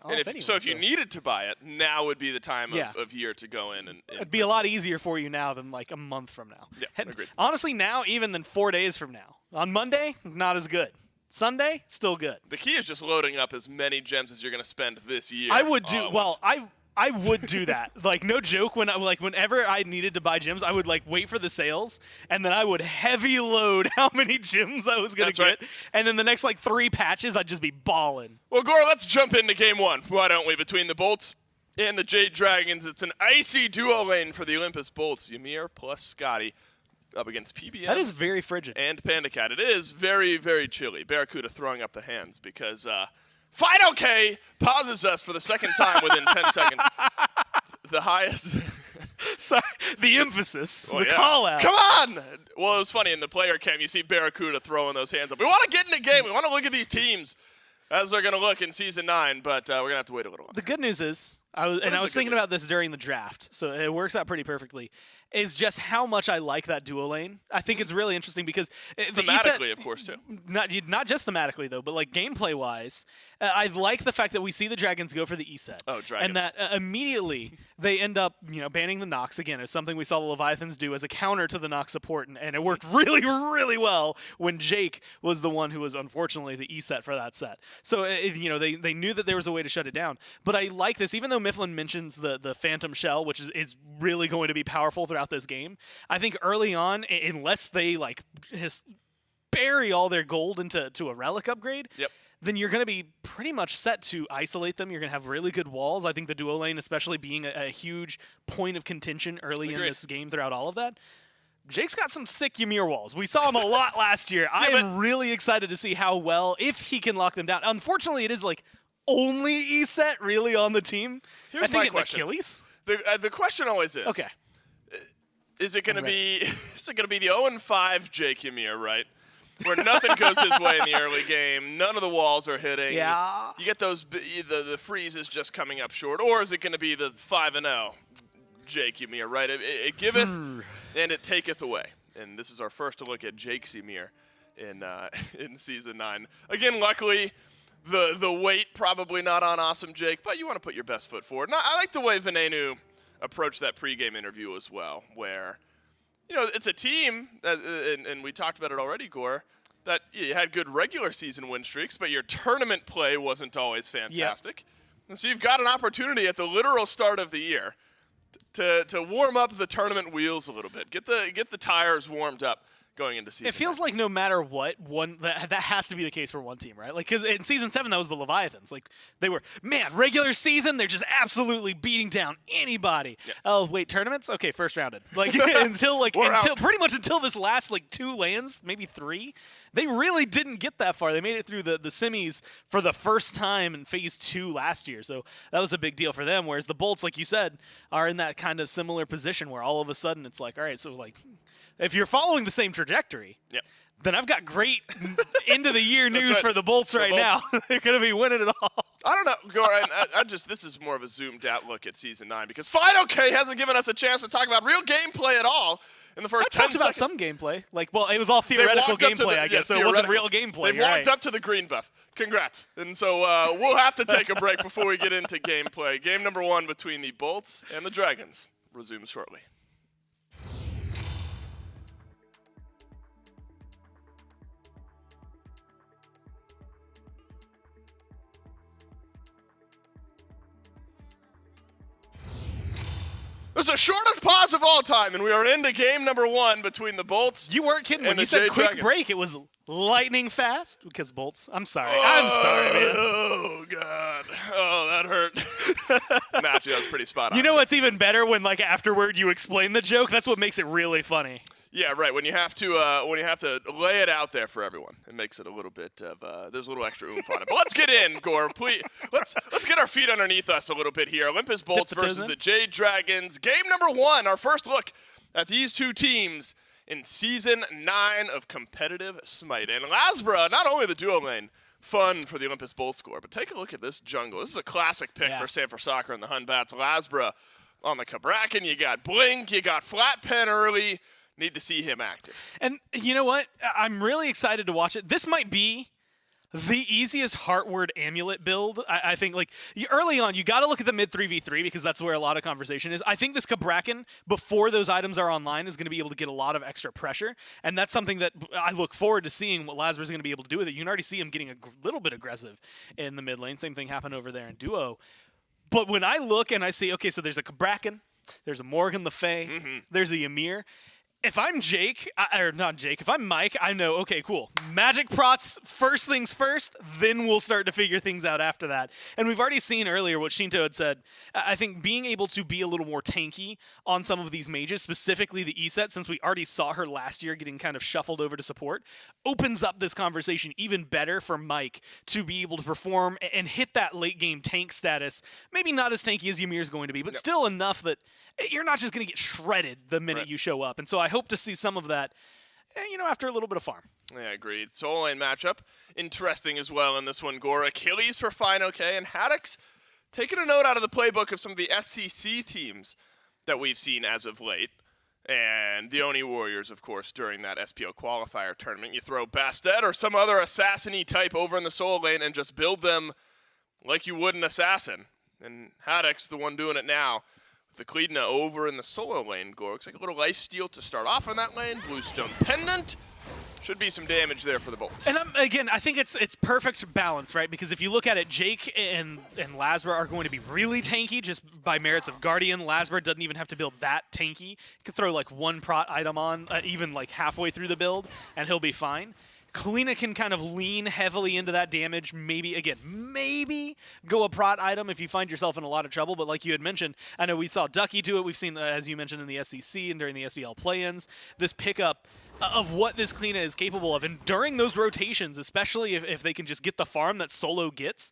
Speaker 4: off
Speaker 2: And
Speaker 4: anyway.
Speaker 2: So if you needed to buy it, now would be the time
Speaker 4: Yeah.
Speaker 2: of year to go in. And
Speaker 4: It'd be a lot easier for you now than like a month from now.
Speaker 2: Yeah, agreed.
Speaker 4: Honestly, now even than 4 days from now. On Monday, not as good. Sunday, still good.
Speaker 2: The key is just loading up as many gems as you're going to spend this year.
Speaker 4: I would
Speaker 2: all
Speaker 4: do
Speaker 2: at
Speaker 4: well.
Speaker 2: once.
Speaker 4: I would do that. Like no joke. Whenever I needed to buy gyms, I would like wait for the sales, and then I would heavy load how many gyms I was gonna
Speaker 2: That's
Speaker 4: get,
Speaker 2: right.
Speaker 4: and then the next like 3 patches, I'd just be balling.
Speaker 2: Well, Gore, let's jump into game one. Why don't we? Between the Bolts and the Jade Dragons, it's an icy duo lane for the Olympus Bolts. Ymir plus Scotty up against PBM.
Speaker 4: That is very frigid.
Speaker 2: And Panda Cat. It is very, very chilly. Barracuda throwing up the hands because Final K pauses us for the second time within 10 seconds. The highest.
Speaker 4: Sorry, the emphasis,
Speaker 2: Oh,
Speaker 4: the
Speaker 2: yeah.
Speaker 4: call out.
Speaker 2: Come on! Well, it was funny in the player cam. You see Barracuda throwing those hands up. We want to get in the game. We want to look at these teams as they're going to look in Season 9, but we're going to have to wait a little while.
Speaker 4: The good news is, I
Speaker 2: is
Speaker 4: was
Speaker 2: the good
Speaker 4: thinking
Speaker 2: news?
Speaker 4: about this during the draft, so it works out pretty perfectly. Is just how much I like that duo lane. I think it's really interesting because the
Speaker 2: Thematically, of course, too.
Speaker 4: Not just thematically though, but like gameplay wise, I like the fact that we see the dragons go for the E set.
Speaker 2: Oh, dragons.
Speaker 4: And that immediately they end up, banning the Nox again. It's something we saw the Leviathans do as a counter to the Nox support, and it worked really, really well when Jake was the one who was unfortunately the E set for that set. So they knew that there was a way to shut it down. But I like this, even though Mifflin mentions the Phantom Shell, which is really going to be powerful throughout this game. I think early on, unless they just bury all their gold into a relic upgrade.
Speaker 2: Yep.
Speaker 4: Then you're going to be pretty much set to isolate them. You're going to have really good walls. I think the duo lane, especially being a huge point of contention early in
Speaker 2: Agreed.
Speaker 4: this game throughout all of that. Jake's got some sick Ymir walls. We saw him a lot last year. I am really excited to see how well, if he can lock them down. Unfortunately, it is only E set really on the team.
Speaker 2: Here's
Speaker 4: I think
Speaker 2: my question.
Speaker 4: Achilles.
Speaker 2: The question always is.
Speaker 4: Okay.
Speaker 2: Is it going to be? Is it going to be the 0-5 Jake Ymir, right? Where nothing goes his way in the early game, none of the walls are hitting.
Speaker 4: Yeah.
Speaker 2: You get those the freezes just coming up short, or is it going to be the 5-0 Jake Ymir, right? It giveth and it taketh away. And this is our first look at Jake's Ymir in Season 9. Again, luckily, the weight probably not on Awesome Jake, but you want to put your best foot forward. And I like the way Venenu approached that pregame interview as well, where it's a team, and we talked about it already, Gore, that you had good regular season win streaks, but your tournament play wasn't always fantastic. And so you've got an opportunity at the literal start of the year to warm up the tournament wheels a little bit, get the tires warmed up going into season.
Speaker 4: It feels like no matter what, that has to be the case for one team, right? Because in Season 7, that was the Leviathans. They were, regular season, they're just absolutely beating down anybody.
Speaker 2: Yeah.
Speaker 4: Oh, wait, tournaments? Okay, first rounded. Until pretty much until this last, 2 lands, maybe 3, they really didn't get that far. They made it through the semis for the first time in Phase 2 last year. So that was a big deal for them, whereas the Bolts, like you said, are in that kind of similar position where all of a sudden it's all right, so if you're following the same trajectory, then I've got great end of the year news for the Bolts right now. They're going to be winning it all.
Speaker 2: I don't know, Gore. This is more of a zoomed out look at Season 9 because Final K hasn't given us a chance to talk about real gameplay at all in the first 10
Speaker 4: talked about
Speaker 2: seconds.
Speaker 4: some gameplay. It was all theoretical gameplay, I guess, so it wasn't real gameplay.
Speaker 2: They've walked up to the green buff. Congrats. And so we'll have to take a break before we get into gameplay. Game number 1 between the Bolts and the Dragons resumes shortly. This is the shortest pause of all time, and we are into game number 1 between the Bolts.
Speaker 4: You weren't kidding when
Speaker 2: and
Speaker 4: you
Speaker 2: the
Speaker 4: said
Speaker 2: Jade
Speaker 4: quick
Speaker 2: Dragons.
Speaker 4: break. It was lightning fast because Bolts. I'm sorry. I'm sorry, man.
Speaker 2: Oh, God. Oh, that hurt. Nah, actually, that was pretty spot on.
Speaker 4: You know what's even better when afterward you explain the joke? That's what makes it really funny.
Speaker 2: Yeah, right. When you have to lay it out there for everyone, it makes it a little bit of there's a little extra oomph on it. But let's get in, Gore. Please, let's get our feet underneath us a little bit here. Olympus Bolts versus the Jade Dragons. Game number 1. Our first look at these two teams in Season 9 of competitive Smite. And Lasbra, not only the duo lane, fun for the Olympus Bolts score, but take a look at this jungle. This is a classic pick for Sanford Soccer and the Hun Bats. Lasbra on the Cabrakan. You got Blink. You got Flat Pen early. Need to see him active.
Speaker 4: And you know what? I'm really excited to watch it. This might be the easiest Heartward Amulet build. I think, like, early on, you got to look at the mid 3v3 because that's where a lot of conversation is. I think this Cabrakan, before those items are online, is going to be able to get a lot of extra pressure, and that's something that I look forward to seeing what Lazar's going to be able to do with it. You can already see him getting a little bit aggressive in the mid lane. Same thing happened over there in duo. But when I look and I see, okay, so there's a Cabrakan, there's a Morgan Le Fay, there's a Ymir. If I'm Jake, or not Jake, if I'm Mike, I know, okay, cool. Magic Prots, first things first, then we'll start to figure things out after that. And we've already seen earlier what Shinto had said. I think being able to be a little more tanky on some of these mages, specifically the E-set, since we already saw her last year getting kind of shuffled over to support, opens up this conversation even better for Mike to be able to perform and hit that late game tank status. Maybe not as tanky as Ymir's going to be, but still enough that you're not just going to get shredded the minute you show up. And so I hope to see some of that, after a little bit of farm.
Speaker 2: Yeah, agreed. Solo lane matchup. Interesting as well in this one. Gore Achilles for Fine OK, and Haddix taking a note out of the playbook of some of the SCC teams that we've seen as of late. And the Oni Warriors, of course, during that SPL qualifier tournament. You throw Bastet or some other assassin-y type over in the solo lane and just build them like you would an assassin. And Haddix, the one doing it now. The Kleedna over in the solo lane. Gore looks like a little lifesteal to start off on that lane. Bluestone Pendant. Should be some damage there for the bolts.
Speaker 4: And again, I think it's perfect balance, right? Because if you look at it, Jake and Lasber are going to be really tanky just by merits of Guardian. Lasber doesn't even have to build that tanky. He could throw like one prot item on, even like halfway through the build, and he'll be fine. Kalina can kind of lean heavily into that damage, maybe go a prot item if you find yourself in a lot of trouble, but like you had mentioned, I know we saw Ducky do it, we've seen, as you mentioned, in the SEC and during the SBL play-ins, this pickup of what this Kalina is capable of, and during those rotations, especially if they can just get the farm that Solo gets,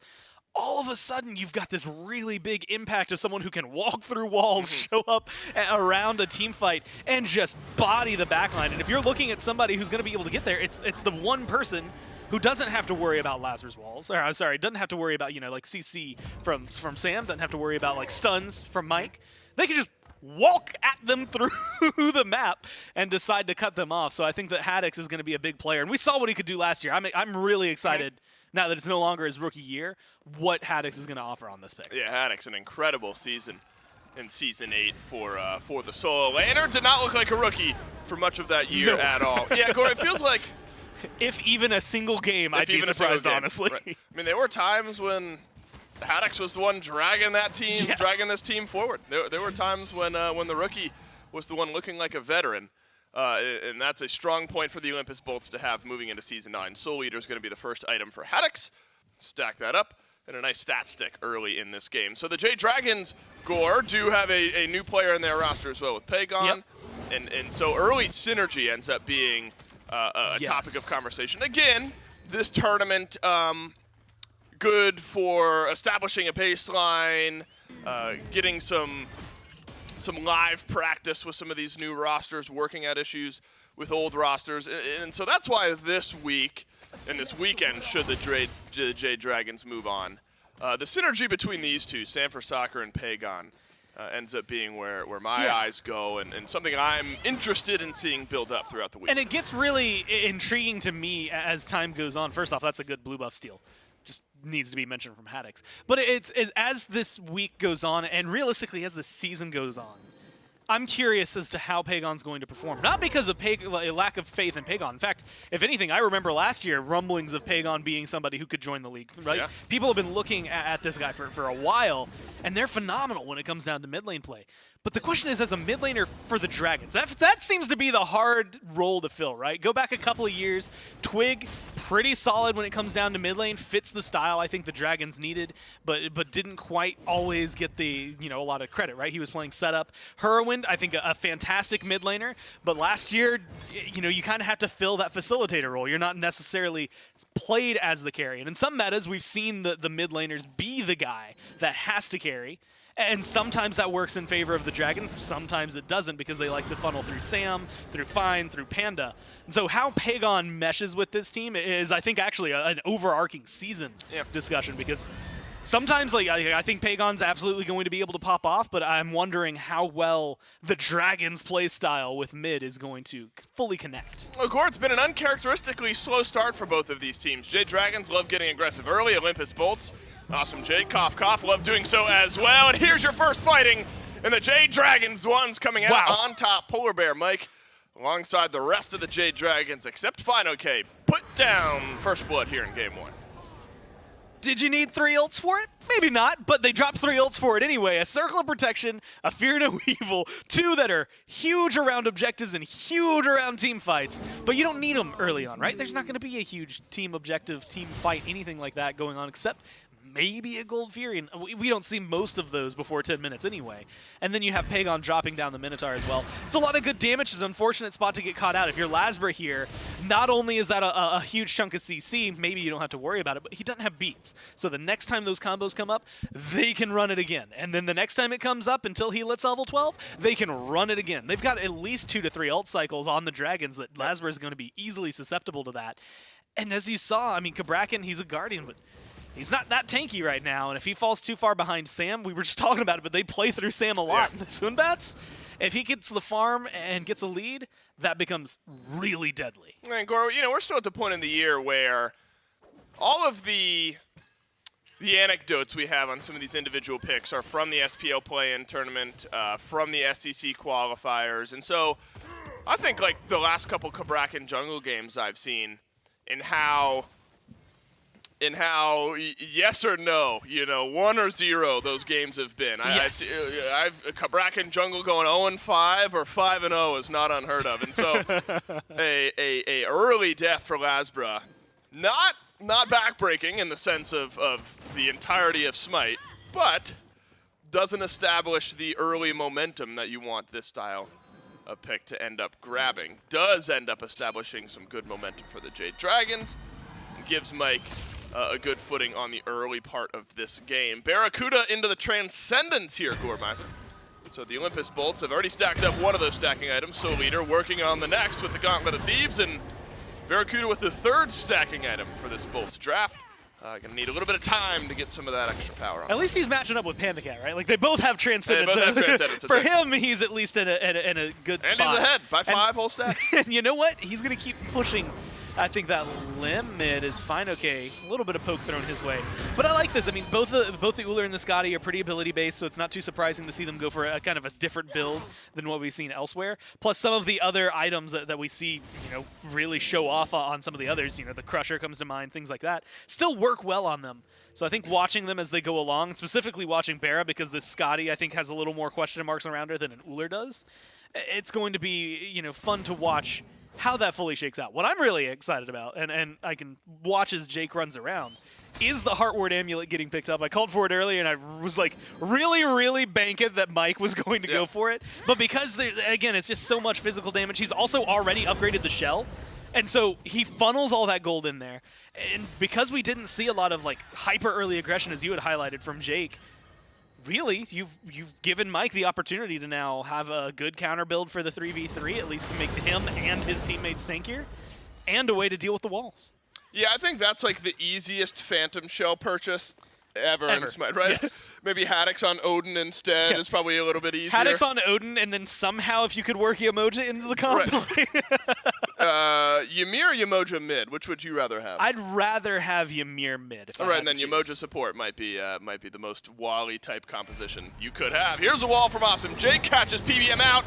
Speaker 4: all of a sudden you've got this really big impact of someone who can walk through walls, show up around a team fight, and just body the backline. And if you're looking at somebody who's going to be able to get there, it's the one person who doesn't have to worry about Lazarus walls, or I'm sorry, doesn't have to worry about, like CC from Sam, doesn't have to worry about like stuns from Mike. They can just walk at them through the map and decide to cut them off. So I think that Haddix is going to be a big player. And we saw what he could do last year. I'm really excited now that it's no longer his rookie year, what Haddix is going to offer on this pick.
Speaker 2: Yeah, Haddix, an incredible season in Season 8 for the solo laner. Did not look like a rookie for much of that year at all. Yeah, Gore, it feels like...
Speaker 4: If even a single game, I'd be surprised, honestly.
Speaker 2: Right. I mean, there were times when Haddix was the one dragging that team, dragging this team forward. There were times when the rookie was the one looking like a veteran. And that's a strong point for the Olympus Bolts to have moving into Season 9. Soul Eater is going to be the first item for Haddix. Stack that up, and a nice stat stick early in this game. So the Jade Dragons, Gore, do have a new player in their roster as well with Pagon. And so early synergy ends up being a topic of conversation. Again, this tournament, good for establishing a baseline, getting some live practice with some of these new rosters, working out issues with old rosters. And so that's why this week and this weekend, should the Jade Dragons move on, the synergy between these two, Sanford Soccer and Pagon, ends up being where my eyes go and something I'm interested in seeing build up throughout the week.
Speaker 4: And it gets really intriguing to me as time goes on. First off, that's a good blue buff steal. Just needs to be mentioned from Haddix. But it's as this week goes on, and realistically as the season goes on, I'm curious as to how Pagon's going to perform. Not because of a lack of faith in Pagon. In fact, if anything, I remember last year rumblings of Pagon being somebody who could join the league. Right?
Speaker 2: Yeah.
Speaker 4: People have been looking at this guy for a while, and they're phenomenal when it comes down to mid lane play. But the question is, as a mid laner for the Dragons, that seems to be the hard role to fill, right? Go back a couple of years. Twig, pretty solid when it comes down to mid lane, fits the style I think the Dragons needed, but didn't quite always get the a lot of credit, right? He was playing setup. Herwind, I think a fantastic mid laner, but last year, you kind of have to fill that facilitator role. You're not necessarily played as the carry. And in some metas, we've seen the mid laners be the guy that has to carry. And sometimes that works in favor of the Dragons, sometimes it doesn't because they like to funnel through Sam, through Fine, through Panda. And so how Pagon meshes with this team is, I think, actually an overarching season discussion because sometimes, like, I think Pagon's absolutely going to be able to pop off, but I'm wondering how well the Dragons' play style with mid is going to fully connect.
Speaker 2: Of course, it's been an uncharacteristically slow start for both of these teams. Jade Dragons love getting aggressive early. Olympus Bolts, awesome Jade. Cough, love doing so as well. And here's your first fighting in the Jade Dragons. One's coming out on top. Polar Bear Mike alongside the rest of the Jade Dragons, except Fine-OK. Put down first blood here in game 1.
Speaker 4: Did you need 3 ults for it? Maybe not, but they dropped 3 ults for it anyway. A Circle of Protection, a Fear No Evil, 2 that are huge around objectives and huge around team fights, but you don't need them early on, right? There's not going to be a huge team objective, team fight, anything like that going on, except maybe a Gold Fury, and we don't see most of those before 10 minutes anyway. And then you have Pagon dropping down the Minotaur as well. It's a lot of good damage. It's an unfortunate spot to get caught out. If you're Lasbra here, not only is that a huge chunk of CC, maybe you don't have to worry about it, but he doesn't have beats. So the next time those combos come up, they can run it again. And then the next time it comes up until he lets level 12, they can run it again. They've got at least 2 to 3 ult cycles on the Dragons that Lasbra is going to be easily susceptible to that. And as you saw, I mean, Cabrakan, he's a Guardian, but he's not that tanky right now, and if he falls too far behind Sam, we were just talking about it, but they play through Sam a lot. Yeah. The Sunbats, if he gets the farm and gets a lead, that becomes really deadly.
Speaker 2: And Goro, you know, we're still at the point in the year where all of the anecdotes we have on some of these individual picks are from the SPL play-in tournament, from the SEC qualifiers, and so I think like the last couple Cabrakan jungle games I've seen in how yes or no, you know, 1 or 0 those games have been.
Speaker 4: Yes.
Speaker 2: I've Cabrakan jungle going 0-5 or 5-0 is not unheard of, and so a early death for Lasbra, not backbreaking in the sense of the entirety of SMITE, but doesn't establish the early momentum that you want this style of pick to end up grabbing. Does end up establishing some good momentum for the Jade Dragons, and gives Mike a good footing on the early part of this game. Barracuda into the Transcendence here, Goremizer. So the Olympus Bolts have already stacked up one of those stacking items. So Leader working on the next with the Gauntlet of Thieves, and Barracuda with the 3rd stacking item for this Bolts draft. Gonna need a little bit of time to get some of that extra power on.
Speaker 4: At least he's matching up with Panda Cat, right? Like, they both have Transcendence.
Speaker 2: They both have Transcendence.
Speaker 4: For him, he's at least in a good spot.
Speaker 2: And he's ahead by 5 whole stacks.
Speaker 4: And you know what? He's gonna keep pushing. I think that limb mid is fine. Okay, a little bit of poke thrown his way, but I like this. I mean, both the Uller and the Scotty are pretty ability based, so it's not too surprising to see them go for a kind of a different build than what we've seen elsewhere. Plus, some of the other items that we see, you know, really show off on some of the others. You know, the Crusher comes to mind, things like that, still work well on them. So I think watching them as they go along, specifically watching Barra, because the Scotty I think has a little more question marks around her than an Uller does. It's going to be, you know, fun to watch how that fully shakes out. What I'm really excited about, and I can watch as Jake runs around, is the Heartward Amulet getting picked up. I called for it earlier, and I was like really banking that Mike was going to go for it. But because, again, it's just so much physical damage, he's also already upgraded the shell. And so he funnels all that gold in there. And because we didn't see a lot of like hyper early aggression, as you had highlighted from Jake, really, you've given Mike the opportunity to now have a good counter build for the 3v3, at least to make him and his teammates tankier, and a way to deal with the walls.
Speaker 2: Yeah, I think that's like the easiest Phantom Shell purchase ever. In SMITE, right? Yes. Maybe Haddix on Odin instead is probably a little bit easier.
Speaker 4: Haddix on Odin, and then somehow if you could work Yamoja into the combo.
Speaker 2: Right. Ymir or Yamoja mid? Which would you rather have?
Speaker 4: I'd rather have Ymir mid.
Speaker 2: All right, and then Yamoja support might be the most Wally type composition you could have. Here's a wall from Awesome. Jake catches PBM out.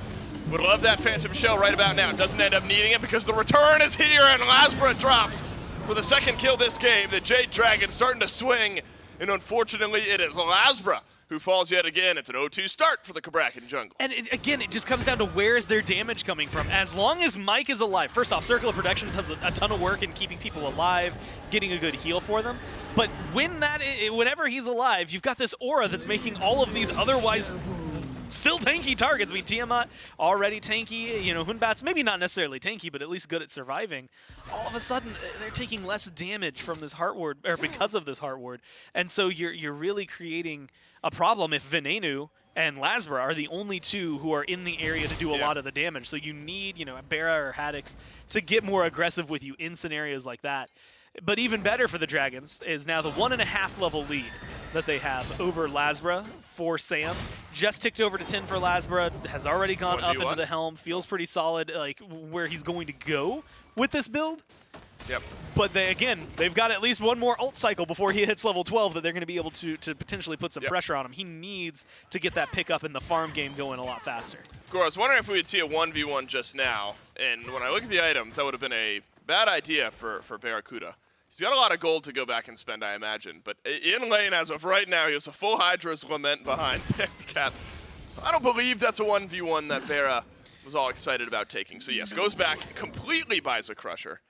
Speaker 2: Would love that Phantom Shell right about now. Doesn't end up needing it because the return is here, and Lasbra drops for the 2nd kill this game. The Jade Dragon starting to swing, and unfortunately it is Lasbra who falls yet again. It's an 0-2 start for the Cabrakan jungle.
Speaker 4: And again, it just comes down to where is their damage coming from. As long as Mike is alive, first off, Circle of Protection does a ton of work in keeping people alive, getting a good heal for them. But whenever he's alive, you've got this aura that's making all of these otherwise still tanky targets. I mean, Tiamat already tanky, you know, Hunbat's maybe not necessarily tanky, but at least good at surviving. All of a sudden, they're taking less damage from this Heart Ward, or because of this Heart Ward. And so you're really creating a problem if Venenu and Lasbra are the only 2 who are in the area to do a lot of the damage. So you need, you know, Barra or Haddix to get more aggressive with you in scenarios like that. But even better for the Dragons is now the 1.5 level lead. that they have over Lasbra for Sam. Just ticked over to 10 for Lasbra, has already gone up into the helm, feels pretty solid, like where he's going to go with this build.
Speaker 2: Yep.
Speaker 4: But they've got at least one more ult cycle before he hits level 12 that they're going to be able to potentially put some pressure on him. He needs to get that pickup in the farm game going a lot faster.
Speaker 2: Gore, I was wondering if we would see a 1v1 just now, and when I look at the items, that would have been a bad idea for Barracuda. He's got a lot of gold to go back and spend, I imagine, but in lane as of right now, he has a full Hi-Rez Lament behind Cat. I don't believe that's a 1v1 that Barra was all excited about taking. So yes, goes back, completely buys a Crusher.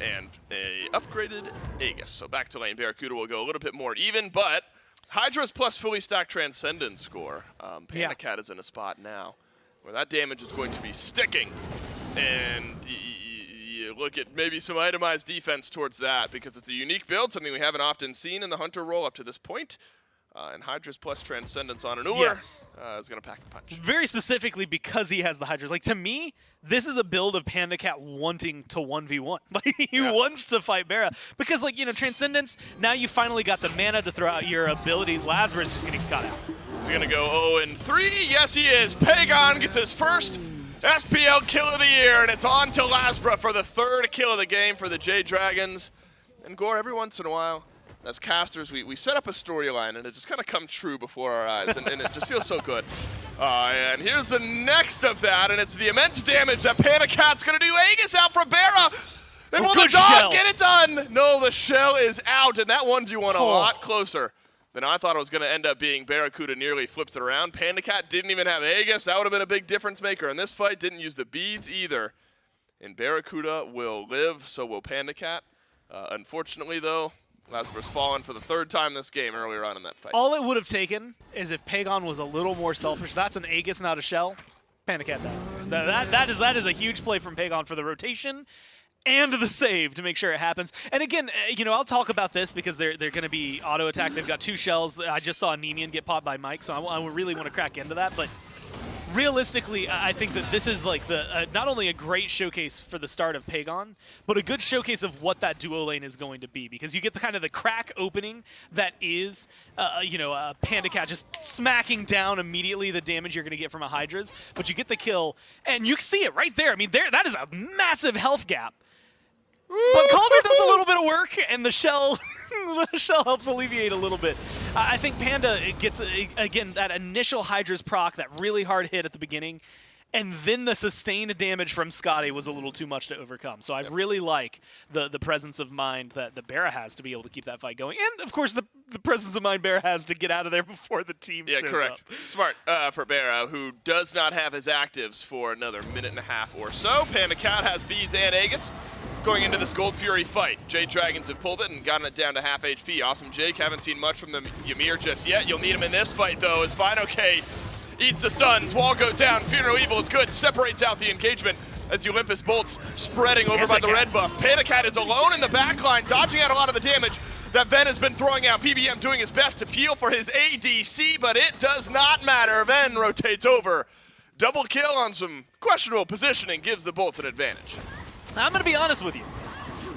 Speaker 2: And a upgraded Aegis. So back to lane. Barracuda will go a little bit more even, but Hi-Rez plus fully stacked Transcendence score. Panda Cat is in a spot now where that damage is going to be sticking. And you look at maybe some itemized defense towards that because it's a unique build, something we haven't often seen in the Hunter role up to this point. And Hi-Rez plus Transcendence on an Uber is going to pack a punch.
Speaker 4: Very specifically because he has the Hi-Rez. Like, to me, this is a build of Panda Cat wanting to 1v1. Like, he wants to fight Barra. Because, like, you know, Transcendence, now you finally got the mana to throw out your abilities. Lasbra is just getting cut out.
Speaker 2: He's going to go 0-3. Yes, he is. Pagon gets his first SPL kill of the year, and it's on to Lasbra for the third kill of the game for the Jade Dragons. And Gore, every once in a while, as casters, we set up a storyline, and it just kind of comes true before our eyes, and it just feels so good. And here's the next of that, and it's the immense damage that Panda Cat's going to do. Aegis out for Barra, and will the dog get it done? No, the shell is out, and that 1v1 a lot closer than I thought it was going to end up being. Barracuda nearly flips it around. Panda Cat didn't even have Aegis. That would have been a big difference maker in this fight. Didn't use the beads either. And Barracuda will live, so will Panda Cat. Unfortunately, though, Lasbra's fallen for the third time this game earlier on in that fight.
Speaker 4: All it would have taken is if Pagon was a little more selfish. That's an Aegis, not a shell. Panda Cat dies there. That is a huge play from Pagon for the rotation and the save to make sure it happens. And again, you know, I'll talk about this because they're going to be auto attack. They've got 2 shells. I just saw Nemian get popped by Mike, so I really want to crack into that. But realistically, I think that this is like the not only a great showcase for the start of Pagon, but a good showcase of what that duo lane is going to be, because you get the kind of the crack opening that is, Panda Cat just smacking down immediately the damage you're going to get from a Hi-Rez, but you get the kill, and you see it right there. I mean, that is a massive health gap. But Calder does a little bit of work, and the shell helps alleviate a little bit. I think Panda gets, again, that initial Hi-Rez proc, that really hard hit at the beginning, and then the sustained damage from Scotty was a little too much to overcome. So I really like the presence of mind that the Barra has to be able to keep that fight going. And, of course, the presence of mind Barra has to get out of there before the team shows
Speaker 2: correct.
Speaker 4: up.
Speaker 2: Smart for Barra, who does not have his actives for another minute and a half or so. Panda Cat has beads and Aegis going into this Gold Fury fight. Jade Dragons have pulled it and gotten it down to half HP. Awesome Jake, haven't seen much from the Ymir just yet. You'll need him in this fight, though, as Fine-OK eats the stuns. Wall go down. Fear No Evil is good. Separates out the engagement as the Olympus bolts spreading over by the red buff. Panda Cat is alone in the backline, dodging out a lot of the damage that Ven has been throwing out. PBM doing his best to peel for his ADC, but it does not matter. Ven rotates over. Double kill on some questionable positioning gives the bolts an advantage.
Speaker 4: I'm going to be honest with you.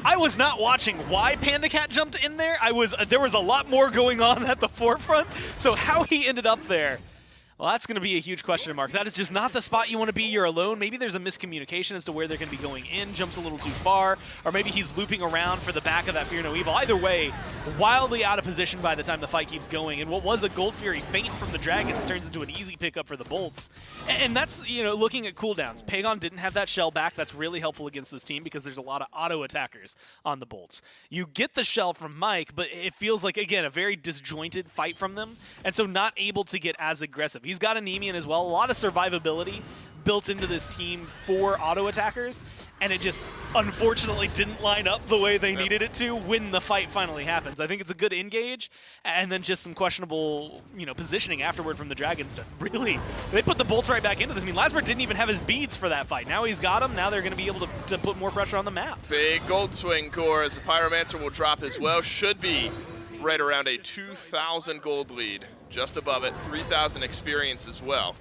Speaker 4: I was not watching why Panda Cat jumped in there. There was a lot more going on at the forefront, so how he ended up there, well, that's going to be a huge question mark. That is just not the spot you want to be. You're alone. Maybe there's a miscommunication as to where they're going to be going in. Jumps a little too far. Or maybe he's looping around for the back of that Fear No Evil. Either way, wildly out of position by the time the fight keeps going. And what was a Gold Fury feint from the Dragons turns into an easy pickup for the Bolts. And that's, looking at cooldowns. Pagon didn't have that shell back. That's really helpful against this team because there's a lot of auto attackers on the Bolts. You get the shell from Mike, but it feels like, again, a very disjointed fight from them. And so not able to get as aggressive. He's got a Nemian as well. A lot of survivability built into this team for auto attackers, and it just unfortunately didn't line up the way they needed it to when the fight finally happens. I think it's a good engage, and then just some questionable, positioning afterward from the Dragons. Really, they put the bolts right back into this. I mean, Lasbert didn't even have his beads for that fight. Now he's got them. Now they're going to be able to put more pressure on the map.
Speaker 2: Big gold swing core as the Pyromancer will drop as well. Should be right around a 2,000 gold lead. Just above it, 3,000 experience as well.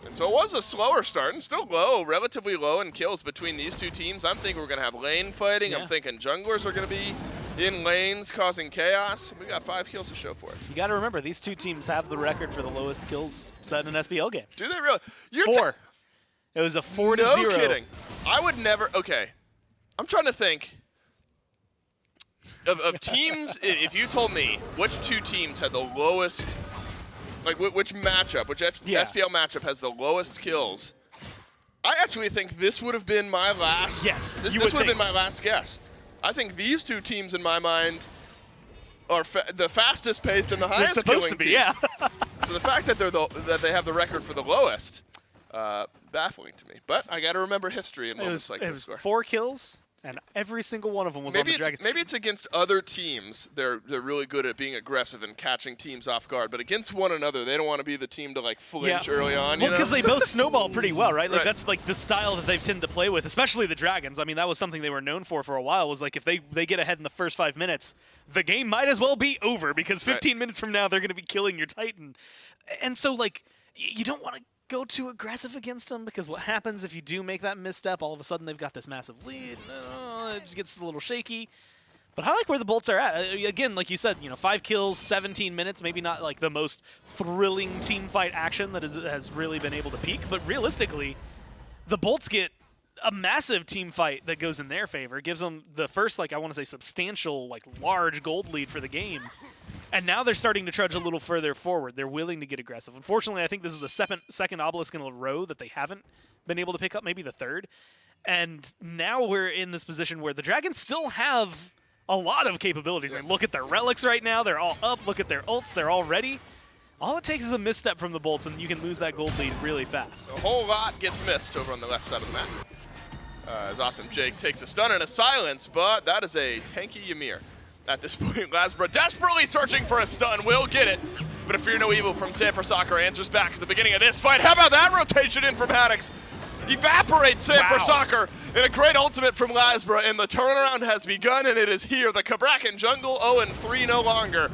Speaker 2: And so it was a slower start and still low, relatively low in kills between these two teams. I'm thinking we're going to have lane fighting. I'm thinking junglers are going to be in lanes causing chaos. We got 5 kills to show for it.
Speaker 4: You got to remember, these two teams have the record for the lowest kills set in an SPL game.
Speaker 2: Do they really?
Speaker 4: 4. It was a 4-0.
Speaker 2: No kidding. I would never. Okay, I'm trying to think of teams. If you told me which 2 teams had the lowest, like which matchup, which SPL matchup has the lowest kills, I actually think this would have been my last.
Speaker 4: Yes,
Speaker 2: this would have been my last guess. I think these 2 teams in my mind are the fastest paced and the highest
Speaker 4: They're supposed to be,
Speaker 2: team.
Speaker 4: yeah.
Speaker 2: So the fact that that they have the record for the lowest, baffling to me. But I got to remember history in moments like this.
Speaker 4: 4 kills, and every single one of them was on the Dragons.
Speaker 2: Maybe it's against other teams. They're really good at being aggressive and catching teams off guard. But against one another, they don't want to be the team to like flinch early on.
Speaker 4: Well, because
Speaker 2: you know?
Speaker 4: they both snowball pretty well, right? Like that's like the style that they tend to play with, especially the Dragons. I mean, that was something they were known for a while. Was like if they get ahead in the first 5 minutes, the game might as well be over because 15 minutes from now they're going to be killing your Titan. And so like you don't want to go too aggressive against them because what happens if you do make that misstep, all of a sudden they've got this massive lead. It just gets a little shaky. But I like where the Bolts are at. Again, like you said, 5 kills, 17 minutes, maybe not like the most thrilling team fight action that has really been able to peak, but realistically, the Bolts get a massive team fight that goes in their favor, gives them the first, like I want to say, substantial, like large gold lead for the game. And now they're starting to trudge a little further forward. They're willing to get aggressive. Unfortunately, I think this is the second obelisk in a row that they haven't been able to pick up, maybe the 3rd. And now we're in this position where the Dragons still have a lot of capabilities. I mean, look at their relics right now. They're all up. Look at their ults. They're all ready. All it takes is a misstep from the Bolts, and you can lose that gold lead really fast.
Speaker 2: A whole lot gets missed over on the left side of the map. As Awesome Jake takes a stun and a silence, but that is a tanky Ymir. At this point, Lasbra desperately searching for a stun, will get it. But a Fear No Evil from Sanford Soccer answers back at the beginning of this fight. How about that rotation in from Haddix? Evaporates Sanford Soccer in a great ultimate from Lasbra, and the turnaround has begun, and it is here. The Kabrakan jungle 0-3 no longer.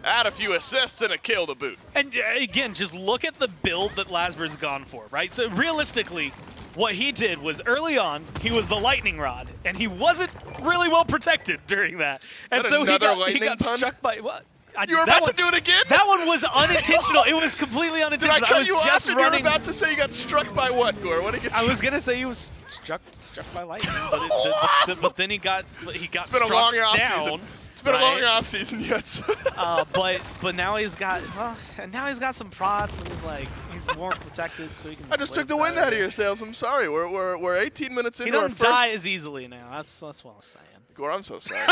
Speaker 2: Add a few assists and a kill to boot.
Speaker 4: And again, just look at the build that Lasbra's gone for, right? So realistically, what he did was early on, he was the lightning rod, and he wasn't really well protected during that. And so he got struck by what?
Speaker 2: You were about to do it again?
Speaker 4: That one was unintentional. It was completely unintentional.
Speaker 2: Did I cut you off and you were about to say you got struck by what, Gore? What did he get?
Speaker 4: I was gonna say he was struck by lightning, but then he got
Speaker 2: it's been
Speaker 4: struck
Speaker 2: a long
Speaker 4: down.
Speaker 2: Season. It's been a long off season, yes.
Speaker 4: but now he's got some prots, and he's more protected, so he can.
Speaker 2: I just took the wind out of your sails. I'm sorry. We're 18 minutes into our first.
Speaker 4: He don't die as easily now. That's what I'm saying.
Speaker 2: Gore, I'm so sorry.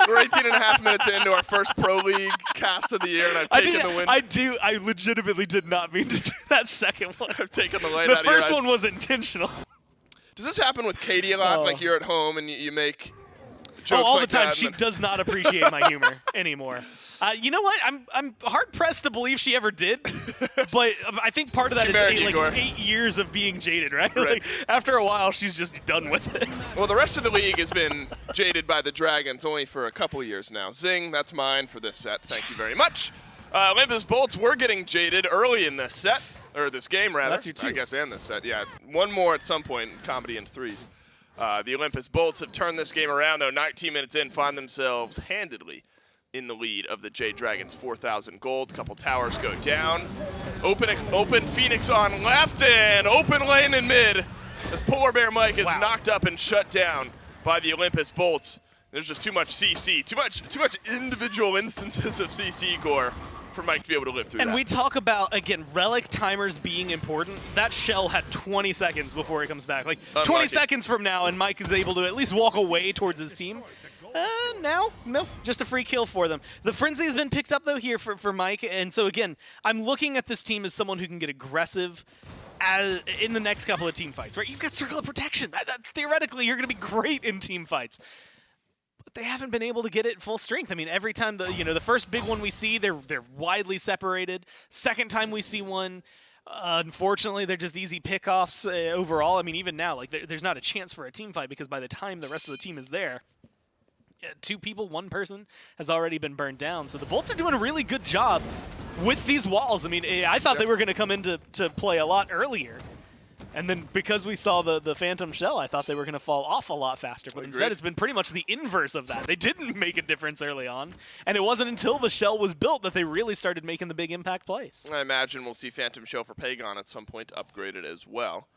Speaker 2: We're 18 and a half minutes into our first Pro League cast of the year, and I've taken the win.
Speaker 4: I legitimately did not mean to do that second one.
Speaker 2: I've taken the light out of your eyes.
Speaker 4: The first one was intentional.
Speaker 2: Does this happen with Katie a lot? Like you're at home and you make jokes
Speaker 4: all
Speaker 2: like
Speaker 4: the time.
Speaker 2: that,
Speaker 4: She does not appreciate my humor anymore. You know what? I'm hard pressed to believe she ever did, but I think part of that is 8 years of being jaded, right? Like, after a while, she's just done with it.
Speaker 2: Well, the rest of the league has been jaded by the Dragons only for a couple years now. Zing, that's mine for this set. Thank you very much. Olympus Bolts were getting jaded early in this set, or this game rather.
Speaker 4: That's you too.
Speaker 2: I guess, and this set. Yeah, one more at some point in comedy in threes. The Olympus Bolts have turned this game around, though. 19 minutes in, find themselves handedly in the lead of the Jade Dragons. 4,000 gold. Couple towers go down. Open Phoenix on left and open lane in mid. As Polar Bear Mike is knocked up and shut down by the Olympus Bolts. There's just too much CC, too much individual instances of CC Gore for Mike to be able to live through that.
Speaker 4: And we talk about, again, relic timers being important. That shell had 20 seconds before he comes back. Like, 20 seconds from now, and Mike is able to at least walk away towards his team. Now, no, just a free kill for them. The Frenzy has been picked up, though, here for Mike. And so, again, I'm looking at this team as someone who can get aggressive in the next couple of team fights, right? You've got Circle of Protection. Theoretically, you're going to be great in team fights. But they haven't been able to get it full strength. I mean, every time the first big one we see, they're widely separated. Second time we see one, unfortunately, they're just easy pickoffs overall. I mean, even now, like there's not a chance for a team fight because by the time the rest of the team is there, 2 people, 1 person has already been burned down. So the Bolts are doing a really good job with these walls. I mean, I thought they were going to come into play a lot earlier. And then because we saw the Phantom Shell, I thought they were going to fall off a lot faster. But instead, it's been pretty much the inverse of that. They didn't make a difference early on. And it wasn't until the shell was built that they really started making the big impact plays.
Speaker 2: I imagine we'll see Phantom Shell for Pagon at some point upgraded as well.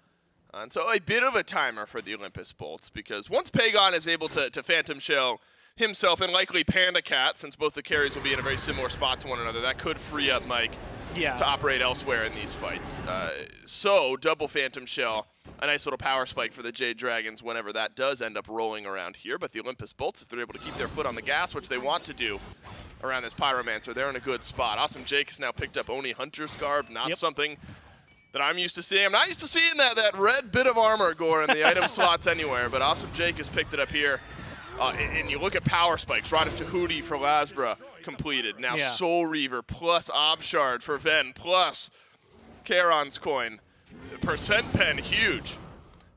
Speaker 2: And so a bit of a timer for the Olympus Bolts, because once Pagon is able to Phantom Shell himself and likely Panda Cat, since both the carries will be in a very similar spot to one another, that could free up Mike to operate elsewhere in these fights. So double Phantom Shell, a nice little power spike for the Jade Dragons whenever that does end up rolling around here. But the Olympus Bolts, if they're able to keep their foot on the gas, which they want to do around this Pyromancer, they're in a good spot. Awesome Jake has now picked up Oni Hunter's Garb, not something that I'm used to seeing. I'm not used to seeing that red bit of armor gore in the item slots anywhere, but Awesome Jake has picked it up here. And you look at power spikes, Rod of Tahuti for Lasbra completed. Now Soul Reaver plus Obshard for Ven plus Charon's Coin. Percent Pen, huge.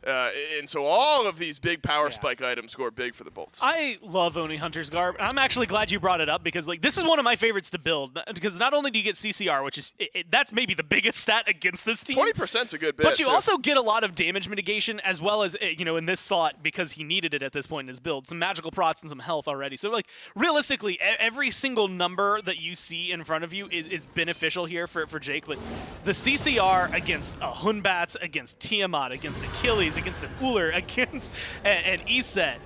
Speaker 2: And so all of these big power spike items score big for the Bolts.
Speaker 4: I love Oni Hunter's Garb. I'm actually glad you brought it up because this is one of my favorites to build. Because not only do you get CCR, which is that's maybe the biggest stat against this team.
Speaker 2: 20%'s a good bit.
Speaker 4: But you also get a lot of damage mitigation as well as in this slot, because he needed it at this point in his build, some magical procs and some health already. So realistically, every single number that you see in front of you is beneficial here for Jake. But the CCR against Hunbats, against Tiamat, against Achilles, against an Uller, against an Iset,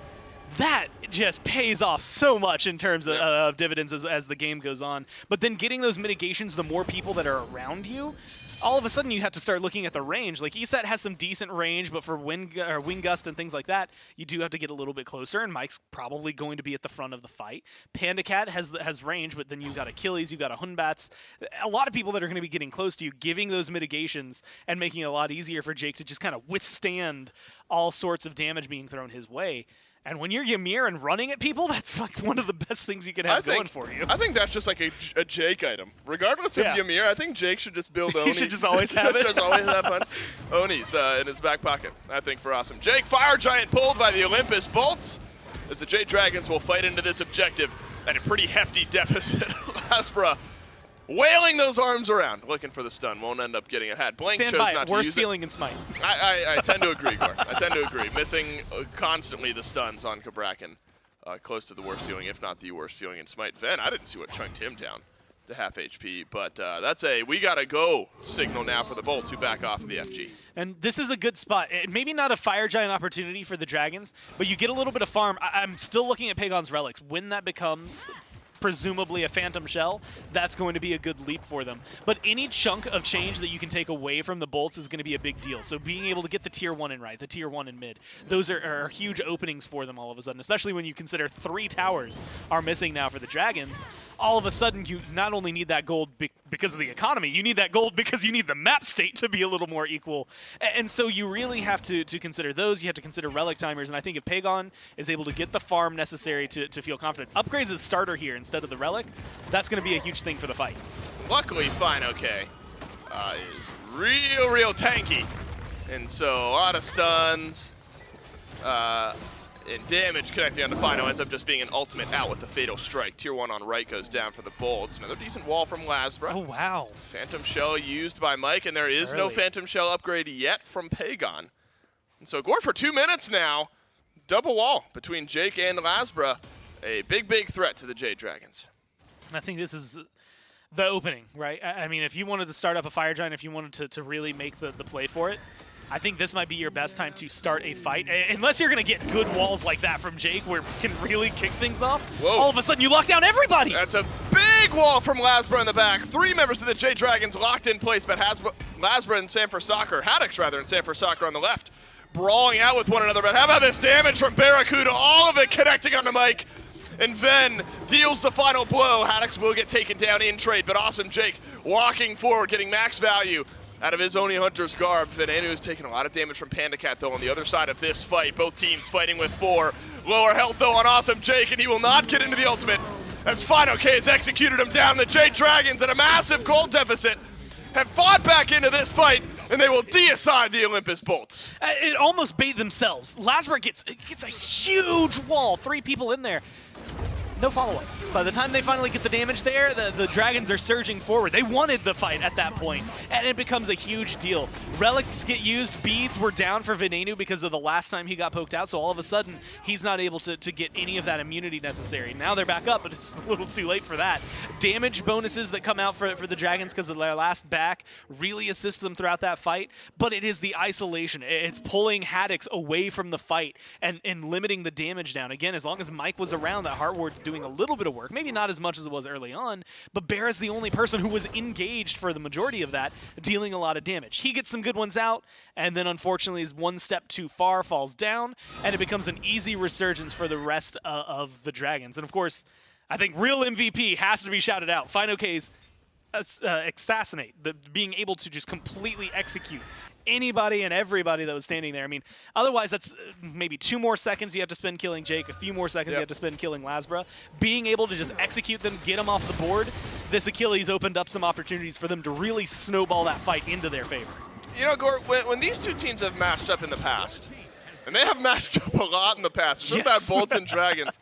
Speaker 4: that just pays off so much in terms of dividends as the game goes on. But then getting those mitigations, the more people that are around you, all of a sudden you have to start looking at the range. Like Iset has some decent range, but for wind gust and things like that, you do have to get a little bit closer, and Mike's probably going to be at the front of the fight. Panda Cat has range, but then you've got Achilles, you've got Hunbats. A lot of people that are going to be getting close to you, giving those mitigations and making it a lot easier for Jake to just kind of withstand all sorts of damage being thrown his way. And when you're Ymir and running at people, that's like one of the best things you could have going for you.
Speaker 2: I think that's just like a Jake item. Regardless of Ymir, I think Jake should just build Oni.
Speaker 4: He should just always have it.
Speaker 2: Just always have fun. Oni's in his back pocket, I think, for Awesome Jake. Fire Giant pulled by the Olympus Bolts as the Jade Dragons will fight into this objective at a pretty hefty deficit. Lasbra wailing those arms around, looking for the stun. Won't end up getting it. Had Blank
Speaker 4: Stand
Speaker 2: chose
Speaker 4: by
Speaker 2: not
Speaker 4: it. Worst
Speaker 2: to use
Speaker 4: feeling in Smite.
Speaker 2: I tend to agree, Gore. I tend to agree. Missing constantly the stuns on Cabrakan. Close to the worst feeling, if not the worst feeling in Smite. Ven, I didn't see what chunked him down to half HP, but that's a we gotta go signal now for the Bolts who back off of the FG.
Speaker 4: And this is a good spot. Maybe not a Fire Giant opportunity for the Dragons, but you get a little bit of farm. I'm still looking at Pagon's Relics. When that becomes presumably a Phantom Shell, that's going to be a good leap for them. But any chunk of change that you can take away from the Bolts is going to be a big deal. So being able to get the Tier 1 in right, the Tier 1 in mid, those are huge openings for them all of a sudden, especially when you consider 3 towers are missing now for the Dragons. All of a sudden, you not only need that gold because of the economy, you need that gold because you need the map state to be a little more equal. And so you really have to consider those. You have to consider relic timers, and I think if Pagon is able to get the farm necessary to feel confident, upgrades his starter here instead of the relic, that's going to be a huge thing for the fight.
Speaker 2: Luckily, Fine OK is real tanky, and so a lot of stuns and damage connecting onto Fino ends up just being an ultimate out with the Fatal Strike. Tier 1 on right goes down for the Bolts. Another decent wall from Lasbra.
Speaker 4: Oh, wow.
Speaker 2: Phantom Shell used by Mike, and there is no Phantom Shell upgrade yet from Pagon. And so Gore for 2 minutes now. Double wall between Jake and Lasbra. A big threat to the Jade Dragons.
Speaker 4: I think this is the opening, right? I mean, if you wanted to start up a Fire Giant, if you wanted to really make the play for it, I think this might be your best time to start a fight. Unless you're going to get good walls like that from Jake where can really kick things off.
Speaker 2: Whoa.
Speaker 4: All of a sudden you lock down everybody.
Speaker 2: That's a big wall from Lasbra in the back. 3 members of the Jade Dragons locked in place, but Lasbra and Sanford Soccer, Haddix rather, and Sanford Soccer on the left, brawling out with one another. But how about this damage from Barracuda? All of it connecting onto Mike. And Ven deals the final blow. Haddix will get taken down in trade, but Awesome Jake walking forward, getting max value out of his Oni Hunter's Garb. Venanu has taken a lot of damage from Panda Cat, though, on the other side of this fight. Both teams fighting with 4. Lower health, though, on Awesome Jake, and he will not get into the ultimate. As Fine OK has executed him down. The Jade Dragons at a massive gold deficit have fought back into this fight, and they will deicide the Olympus Bolts.
Speaker 4: It almost bait themselves. Lasbra gets a huge wall. 3 people in there. no follow-up. By the time they finally get the damage there, the Dragons are surging forward. They wanted the fight at that point, and it becomes a huge deal. Relics get used, beads were down for Venenu because of the last time he got poked out, so all of a sudden, he's not able to get any of that immunity necessary. Now they're back up, but it's a little too late for that. Damage bonuses that come out for the Dragons because of their last back really assist them throughout that fight, but it is the isolation. It's pulling Haddix away from the fight and limiting the damage down. Again, as long as Mike was around, that Heart Ward's doing a little bit of work. Maybe not as much as it was early on, but Bear is the only person who was engaged for the majority of that, dealing a lot of damage. He gets some good ones out, and then unfortunately is one step too far, falls down, and it becomes an easy resurgence for the rest of the Dragons. And of course, I think real MVP has to be shouted out. FinoK's Assassinate, being able to just completely execute anybody and everybody that was standing there. I mean, otherwise that's maybe 2 more seconds you have to spend killing Jake, a few more seconds you have to spend killing Lasbra. Being able to just execute them, get them off the board, this Achilles opened up some opportunities for them to really snowball that fight into their favor.
Speaker 2: You know, Gort, when these two teams have matched up in the past, and they have matched up a lot in the past, it's just about Bolts and Dragons.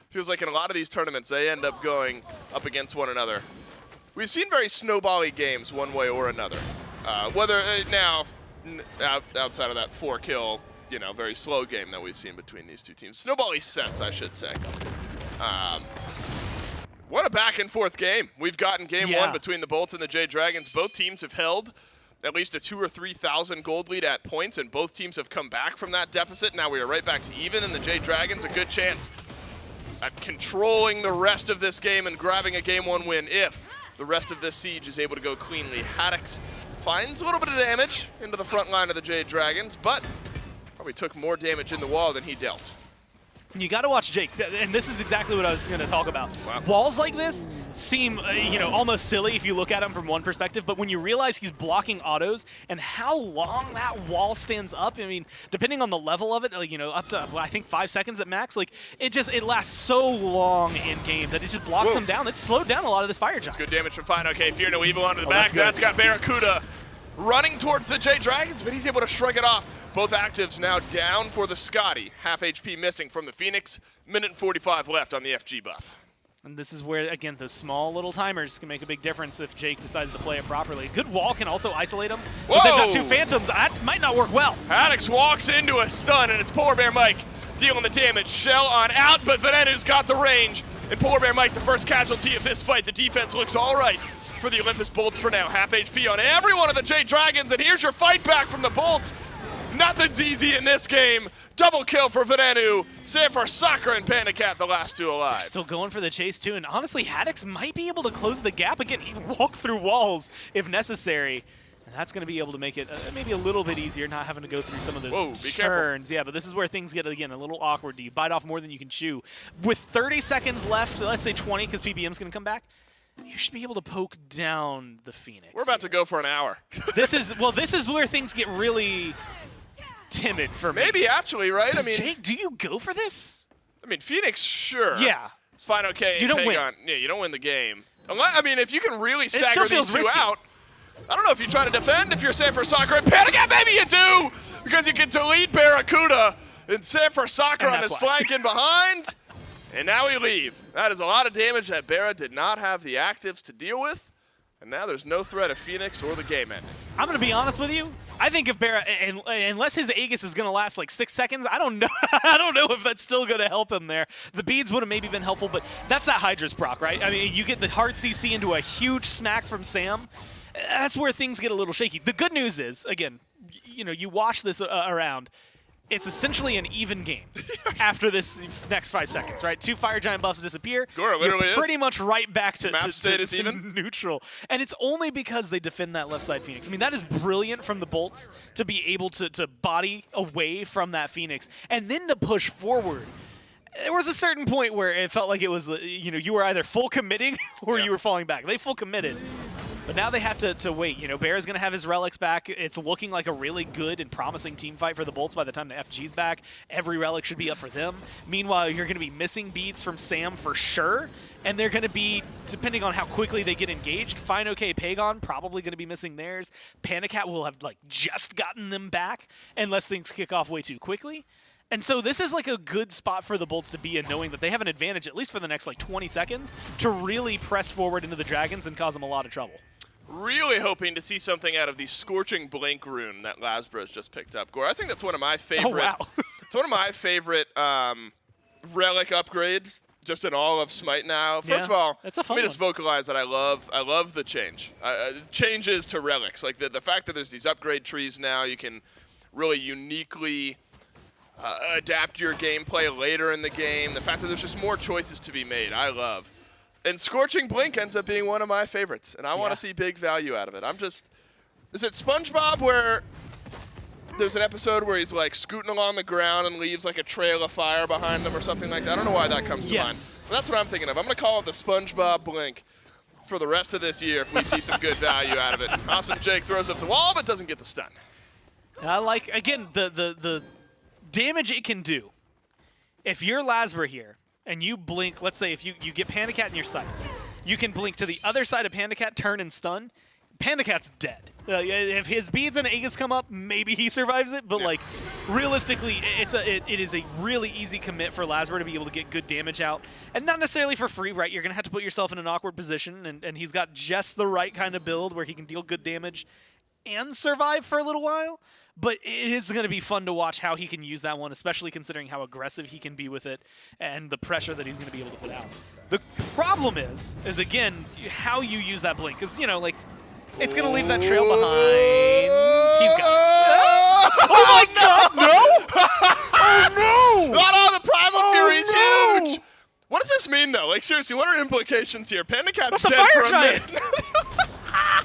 Speaker 2: Feels like in a lot of these tournaments, they end up going up against one another. We've seen very snowbally games one way or another. Whether now, outside of that 4-kill, you know, very slow game that we've seen between these two teams. Snowbally sets, I should say. What a back and forth game. We've gotten game one between the Bolts and the J Dragons. Both teams have held at least a 2,000 or 3,000 gold lead at points, and both teams have come back from that deficit. Now we are right back to even, and the J Dragons a good chance at controlling the rest of this game and grabbing a game 1 win if the rest of this siege is able to go cleanly. Haddix finds a little bit of damage into the front line of the J Dragons, but probably took more damage in the wall than he dealt.
Speaker 4: You got to watch Jake, and this is exactly what I was going to talk about.
Speaker 2: Wow.
Speaker 4: Walls like this seem, you know, almost silly if you look at them from one perspective, but when you realize he's blocking autos and how long that wall stands up, I mean, depending on the level of it, like, you know, up to, I think 5 seconds at max, like, it lasts so long in game that it just blocks him down. It slowed down a lot of this fire giant.
Speaker 2: That's good damage from Fine. Okay, Fear No Evil onto the back. That's got Barracuda running towards the J Dragons, but he's able to shrug it off. Both actives now down for the Scotty. Half HP missing from the Phoenix. Minute and 45 left on the FG buff.
Speaker 4: And this is where, again, those small little timers can make a big difference if Jake decides to play it properly. Good wall can also isolate him.
Speaker 2: Whoa!
Speaker 4: But they've got 2 Phantoms. That might not work well.
Speaker 2: Haddix walks into a stun, and it's Polar Bear Mike dealing the damage. Shell on out, but Venenu's got the range. And Polar Bear Mike, the first casualty of this fight. The defense looks all right for the Olympus Bolts for now. Half HP on every one of the J Dragons, and here's your fight back from the Bolts. Nothing's easy in this game. Double kill for Venenu. Save for Sakura and Panicat, the last 2 alive.
Speaker 4: They're still going for the chase, too. And honestly, Haddix might be able to close the gap again, even walk through walls if necessary. And that's going to be able to make it maybe a little bit easier, not having to go through some of those turns. Yeah, but this is where things get, again, a little awkward. Do you bite off more than you can chew? With 30 seconds left, let's say 20, because PBM's going to come back, you should be able to poke down the Phoenix.
Speaker 2: We're about to go for an hour.
Speaker 4: This is where things get really timid for me.
Speaker 2: Maybe actually, right? I mean,
Speaker 4: Jake, do you go for this?
Speaker 2: I mean, Phoenix, sure.
Speaker 4: Yeah.
Speaker 2: It's fine, okay.
Speaker 4: You don't win.
Speaker 2: Yeah, you don't win the game. I mean, if you can really stagger
Speaker 4: still
Speaker 2: these
Speaker 4: feels
Speaker 2: 2
Speaker 4: risky.
Speaker 2: out, I don't know if you try to defend if you're Sanford Sakura and Panicat. Maybe you do, because you can delete Barracuda and Sanford Sakura on his flank and behind. And now we leave. That is a lot of damage that Barra did not have the actives to deal with. And now there's no threat of Phoenix or the game ending.
Speaker 4: I'm going to be honest with you. I think if Barra, unless his Aegis is going to last like 6 seconds, I don't know. I don't know if that's still going to help him there. The beads would have maybe been helpful, but that's that Hydra's proc, right? I mean, you get the hard CC into a huge smack from Sam. That's where things get a little shaky. The good news is, again, you know, you watch this around. It's essentially an even game after this next 5 seconds, right? 2 Fire Giant buffs disappear.
Speaker 2: Gora literally
Speaker 4: You're pretty much right back to
Speaker 2: map status even
Speaker 4: neutral. And it's only because they defend that left side Phoenix. I mean, that is brilliant from the Bolts to be able to body away from that Phoenix and then to push forward. There was a certain point where it felt like it was, you know, you were either full committing or you were falling back. They full committed. But now they have to wait. You know, Bear's going to have his relics back. It's looking like a really good and promising team fight for the Bolts by the time the FG's back. Every relic should be up for them. Meanwhile, you're going to be missing beats from Sam for sure. And they're going to be, depending on how quickly they get engaged, Fine OK Pagon probably going to be missing theirs. Panicat will have like just gotten them back unless things kick off way too quickly. And so this is like a good spot for the Bolts to be in, knowing that they have an advantage, at least for the next like 20 seconds, to really press forward into the Dragons and cause them a lot of trouble.
Speaker 2: Really hoping to see something out of the Scorching Blink rune that Lasbro's just picked up. Gore, I think that's one of my favorite.
Speaker 4: Oh, wow.
Speaker 2: It's one of my favorite relic upgrades just in all of Smite now. First of all,
Speaker 4: it's a fun
Speaker 2: let me just vocalize that I love the change. Changes to relics. Like the fact that there's these upgrade trees now, you can really uniquely adapt your gameplay later in the game. The fact that there's just more choices to be made, I love. And Scorching Blink ends up being one of my favorites, and I want to see big value out of it. Is it SpongeBob where there's an episode where he's like scooting along the ground and leaves like a trail of fire behind him or something like that? I don't know why that comes to mind. But that's what I'm thinking of. I'm going to call it the SpongeBob Blink for the rest of this year if we see some good value out of it. Awesome Jake throws up the wall but doesn't get the stun.
Speaker 4: I like, again, the damage it can do. If you're Lasbro here, and you blink, let's say if you get Panda Cat in your sights, you can blink to the other side of Panda Cat, turn and stun. Panda Cat's dead. If his beads and Aegis come up, maybe he survives it, but like realistically, it is a really easy commit for Lasbro to be able to get good damage out. And not necessarily for free, right? You're going to have to put yourself in an awkward position, and he's got just the right kind of build where he can deal good damage and survive for a little while. But it is going to be fun to watch how he can use that one, especially considering how aggressive he can be with it and the pressure that he's going to be able to put out. The problem is again, how you use that blink. Because, you know, like, it's going to leave that trail behind. He's got it. Oh, my God, no! Oh, no!
Speaker 2: Not all the Primal Fury's huge! What does this mean, though? Like, seriously, what are implications here? Panda Cat's
Speaker 4: That's
Speaker 2: dead
Speaker 4: a fire
Speaker 2: for
Speaker 4: giant!
Speaker 2: minute.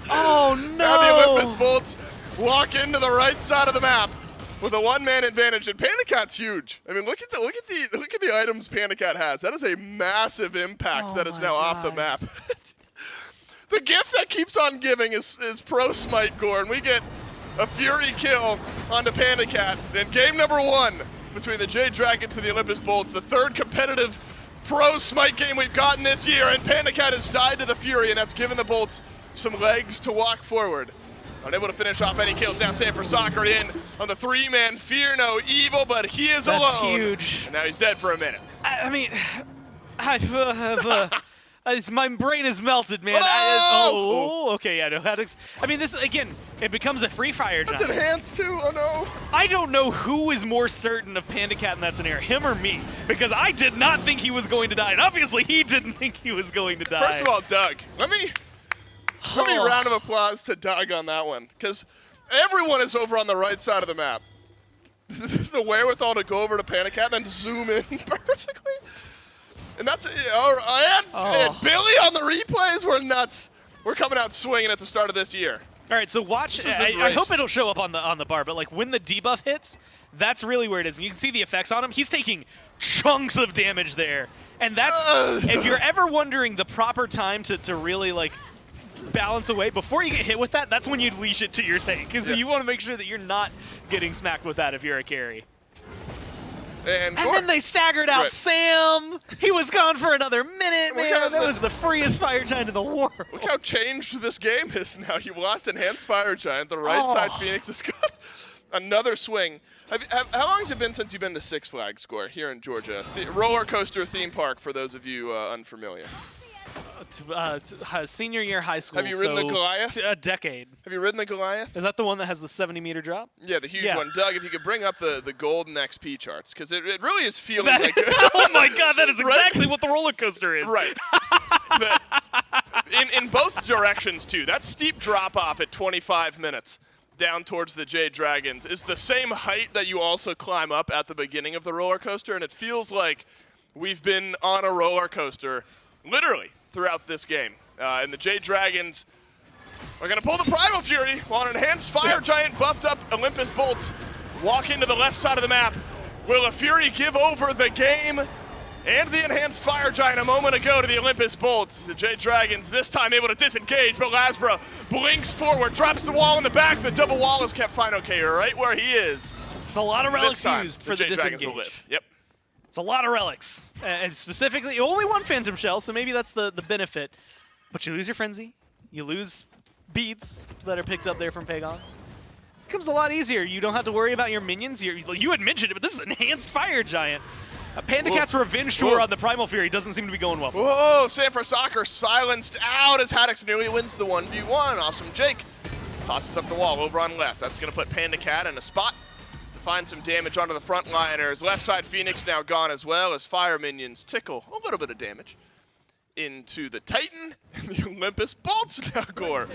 Speaker 4: Oh, no!
Speaker 2: Now the Olympus Bolts walk into the right side of the map with a one-man advantage, and Panda Cat's huge. I mean, look at the items Panda Cat has. That is a massive impact that is now off the map. The gift that keeps on giving is Pro Smite Gore, and we get a Fury kill onto Panda Cat in game number 1 between the Jade Dragons and the Olympus Bolts, the third competitive Pro Smite game we've gotten this year, and Panda Cat has died to the Fury, and that's given the Bolts some legs to walk forward. Unable to finish off any kills. Now Sam for Soccer in on the 3-man. Fear no evil, but he is alone.
Speaker 4: That's huge.
Speaker 2: And now he's dead for a minute.
Speaker 4: I mean, my brain is melted, man. Okay, yeah, no. I mean, this, again, it becomes a free fire giant.
Speaker 2: That's enhanced too, oh no.
Speaker 4: I don't know who is more certain of Panda Cat in that scenario, him or me, because I did not think he was going to die, and obviously he didn't think he was going to die.
Speaker 2: First of all, Doug, let me round of applause to Doug on that one, because everyone is over on the right side of the map. The wherewithal to go over to Panda Cat, then zoom in perfectly. And that's and Billy on the replays were nuts. We're coming out swinging at the start of this year.
Speaker 4: All right, so watch. I hope it'll show up on the bar, but like when the debuff hits, that's really where it is. And you can see the effects on him. He's taking chunks of damage there, and that's if you're ever wondering the proper time to really like balance away before you get hit with that. That's when you leash it to your tank because you want to make sure that you're not getting smacked with that if you're a carry. And then they staggered out Sam. He was gone for another minute, man. That was the freest fire giant in the world.
Speaker 2: Look how changed this game is now. You lost Enhanced Fire Giant. The right side Phoenix has got another swing. How long has it been since you've been to Six Flags, Score, here in Georgia? The roller coaster theme park, for those of you unfamiliar.
Speaker 4: Senior year high school.
Speaker 2: Have you ridden the Goliath?
Speaker 4: A decade.
Speaker 2: Have you ridden the Goliath?
Speaker 4: Is that the one that has the 70-meter drop?
Speaker 2: Yeah, the huge one. Doug, if you could bring up the golden XP charts, because it really is feeling like
Speaker 4: oh my God, that is exactly what the roller coaster is.
Speaker 2: Right. in both directions, too. That steep drop-off at 25 minutes down towards the Jade Dragons is the same height that you also climb up at the beginning of the roller coaster, and it feels like we've been on a roller coaster, literally, throughout this game. And the Jade Dragons are going to pull the Primal Fury while an Enhanced Fire Giant buffed up Olympus Bolts walk into the left side of the map. Will a Fury give over the game and the Enhanced Fire Giant a moment ago to the Olympus Bolts? The Jade Dragons this time able to disengage, but Lasbro blinks forward, drops the wall in the back. The double wall is kept fine okay right where he is.
Speaker 4: It's a lot of relics used for the
Speaker 2: Jade Dragons
Speaker 4: disengage.
Speaker 2: will live. Yep.
Speaker 4: It's a lot of relics, and specifically, only one Phantom Shell, so maybe that's the benefit. But you lose your Frenzy, you lose beads that are picked up there from Pagon. becomes a lot easier. You don't have to worry about your minions. You had mentioned it, but this is Enhanced Fire Giant. Panda Cat's revenge tour on the Primal Fury doesn't seem to be going well for him.
Speaker 2: Whoa, Sanford Soccer silenced out as Haddox nearly wins the 1v1. Awesome Jake tosses up the wall over on left. That's going to put Panda Cat in a spot to find some damage onto the frontliners. Left side Phoenix now gone as well as Fire Minions tickle a little bit of damage into the Titan. And the Olympus Bolts now Gore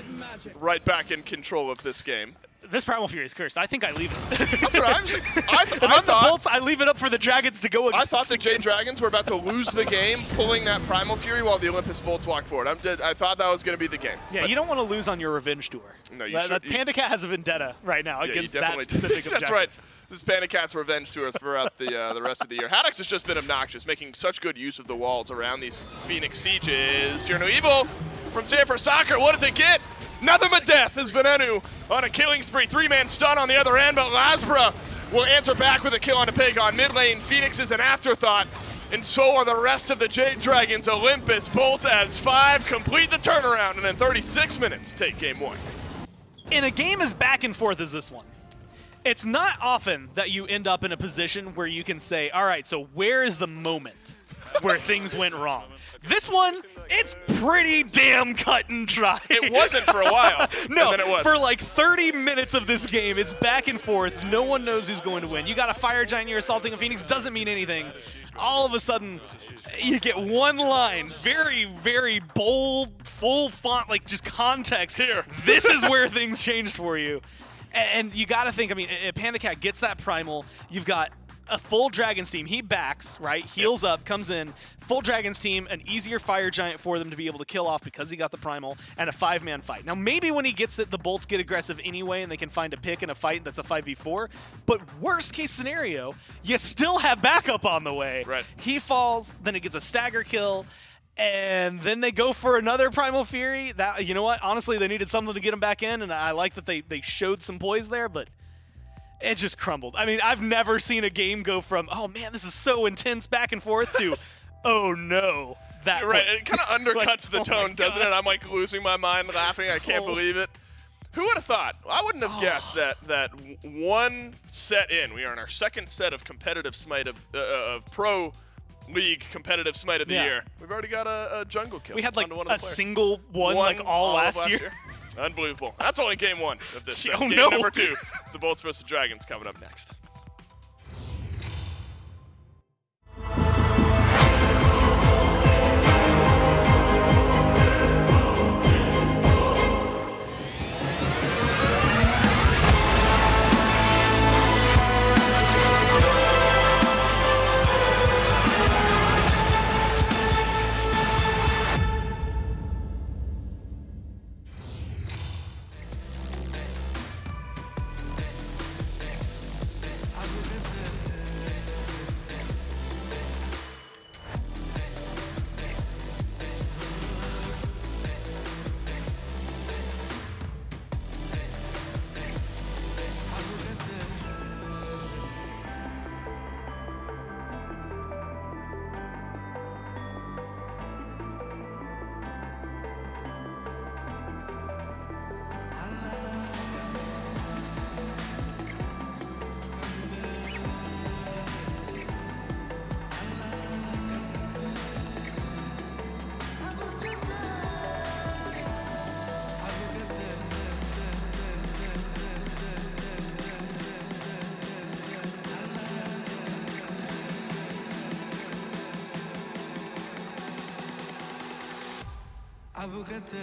Speaker 2: right back in control of this game.
Speaker 4: This Primal Fury is cursed. I think I leave it.
Speaker 2: That's what I'm saying.
Speaker 4: If I'm the Bolts, I leave it up for the Dragons to go against.
Speaker 2: I thought the Jade Dragons were about to lose the game, pulling that Primal Fury while the Olympus Bolts walked forward. I thought that was going to be the game.
Speaker 4: Yeah, you don't want to lose on your revenge tour.
Speaker 2: No, you should.
Speaker 4: Panda Cat has a vendetta right now against that
Speaker 2: do.
Speaker 4: specific objective.
Speaker 2: That's right. This is Panda Cat's revenge tour throughout the rest of the year. Haddox has just been obnoxious, making such good use of the walls around these Phoenix sieges. Fear no evil from Sanford Soccer. What does it get? Nothing but death as Venenu on a killing spree. 3-man stun on the other end, but Lasbra will answer back with a kill on a pig on mid lane. Phoenix is an afterthought, and so are the rest of the Jade Dragons. Olympus Bolt as 5 complete the turnaround, and in 36 minutes take game 1.
Speaker 4: In a game as back and forth as this one, it's not often that you end up in a position where you can say, all right, so where is the moment where things went wrong? This one, it's pretty damn cut and dry.
Speaker 2: It wasn't for a while.
Speaker 4: No,
Speaker 2: and then it was.
Speaker 4: For like 30 minutes of this game, it's back and forth. No one knows who's going to win. You got a Fire Giant, you're assaulting a Phoenix, doesn't mean anything. All of a sudden, you get one line, very, very bold, full font, like just context.
Speaker 2: Here.
Speaker 4: This is where things changed for you. And you got to think, I mean, Panda Cat gets that Primal. You've got a full Dragons team. He backs, right? Heals up, comes in. Full Dragons team, an easier Fire Giant for them to be able to kill off because he got the Primal, and a 5-man fight. Now, maybe when he gets it, the Bolts get aggressive anyway, and they can find a pick in a fight that's a 5v4. But worst case scenario, you still have backup on the way.
Speaker 2: Right.
Speaker 4: He falls, then it gets a stagger kill, and then they go for another Primal Fury. That, you know what? Honestly, they needed something to get him back in, and I like that they showed some poise there, but it just crumbled. I mean, I've never seen a game go from, oh man, this is so intense back and forth, to, oh no.
Speaker 2: You're right. It kind of undercuts the tone, doesn't it? I'm like losing my mind laughing. I can't believe it. Who would have thought? I wouldn't have guessed that one set in, we are in our second set of competitive Smite of Pro League competitive Smite of the year. We've already got a jungle kill.
Speaker 4: We had like
Speaker 2: one of the
Speaker 4: a
Speaker 2: players.
Speaker 4: single one like all last year.
Speaker 2: Unbelievable. That's only game 1 of this set.
Speaker 4: Oh,
Speaker 2: Game
Speaker 4: no.
Speaker 2: number 2, the Bolts vs. Dragons coming up next.
Speaker 1: I will get there.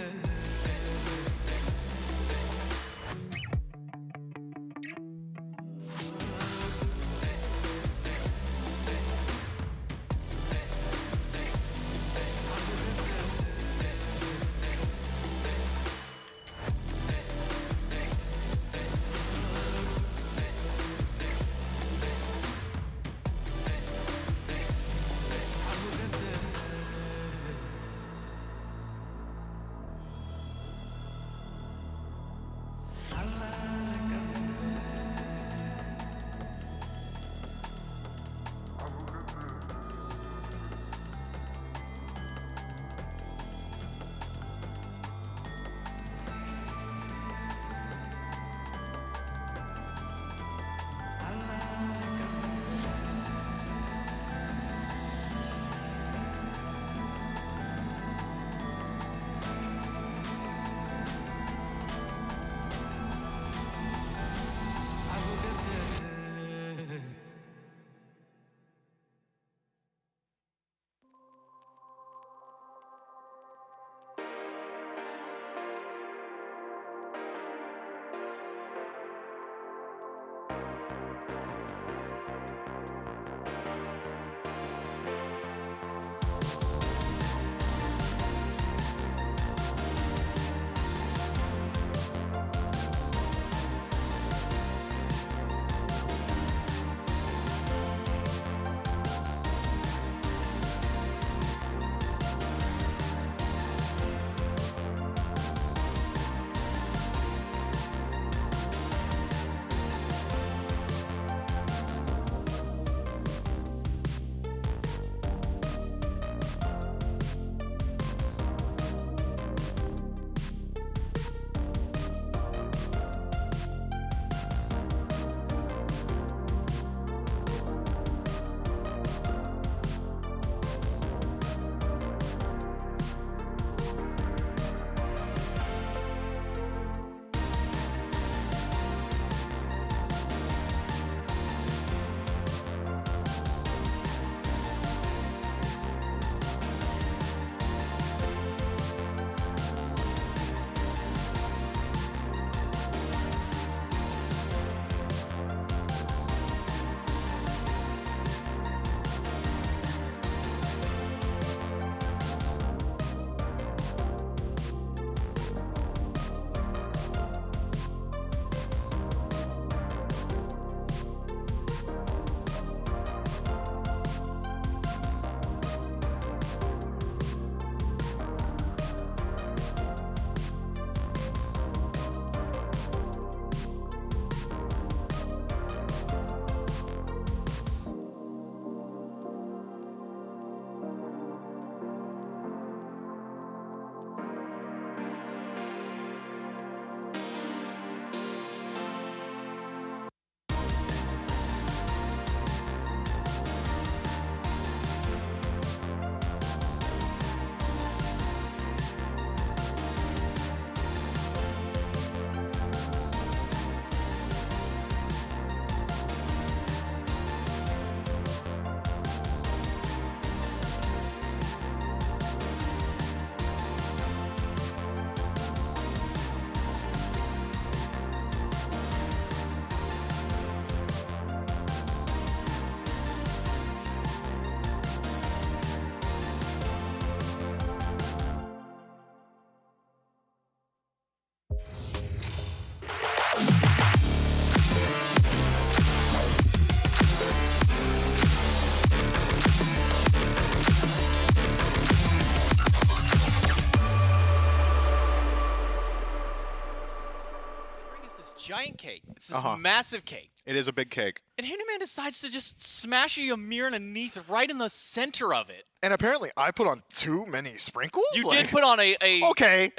Speaker 8: this giant cake. It's this massive cake.
Speaker 9: It is a big cake.
Speaker 8: And Handyman decides to just smash a Ymir underneath right in the center of it.
Speaker 9: And apparently I put on too many sprinkles?
Speaker 8: You did put on a
Speaker 9: okay.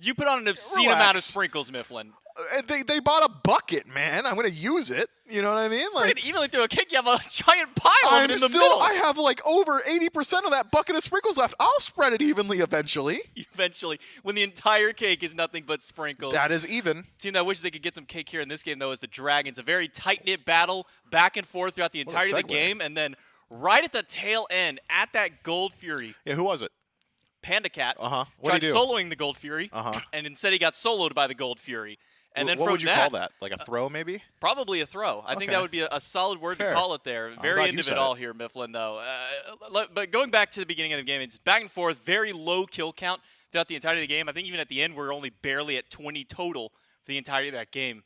Speaker 8: You put on an obscene amount of sprinkles, Mifflin.
Speaker 9: They bought a bucket, man. I'm going to use it. You know what I mean?
Speaker 8: Spread it evenly through a cake. You have a giant pile of it in the middle.
Speaker 9: I have like over 80% of that bucket of sprinkles left. I'll spread it evenly eventually.
Speaker 8: Eventually, when the entire cake is nothing but sprinkles.
Speaker 9: That is even.
Speaker 8: Team that wishes they could get some cake here in this game, though, is the Dragons. A very tight-knit battle, back and forth throughout the entirety of the game, and then right at the tail end, at that Gold Fury.
Speaker 9: Yeah, who was it?
Speaker 8: Panda Cat.
Speaker 9: What'd he do?
Speaker 8: Tried soloing the Gold Fury, and instead he got soloed by the Gold Fury. And then
Speaker 9: what would you call that? Like a throw, maybe?
Speaker 8: Probably a throw. I think that would be a solid word to call it there. Very end of it all here, Mifflin, though. But going back to the beginning of the game, it's back and forth, very low kill count throughout the entirety of the game. I think even at the end, we're only barely at 20 total for the entirety of that game.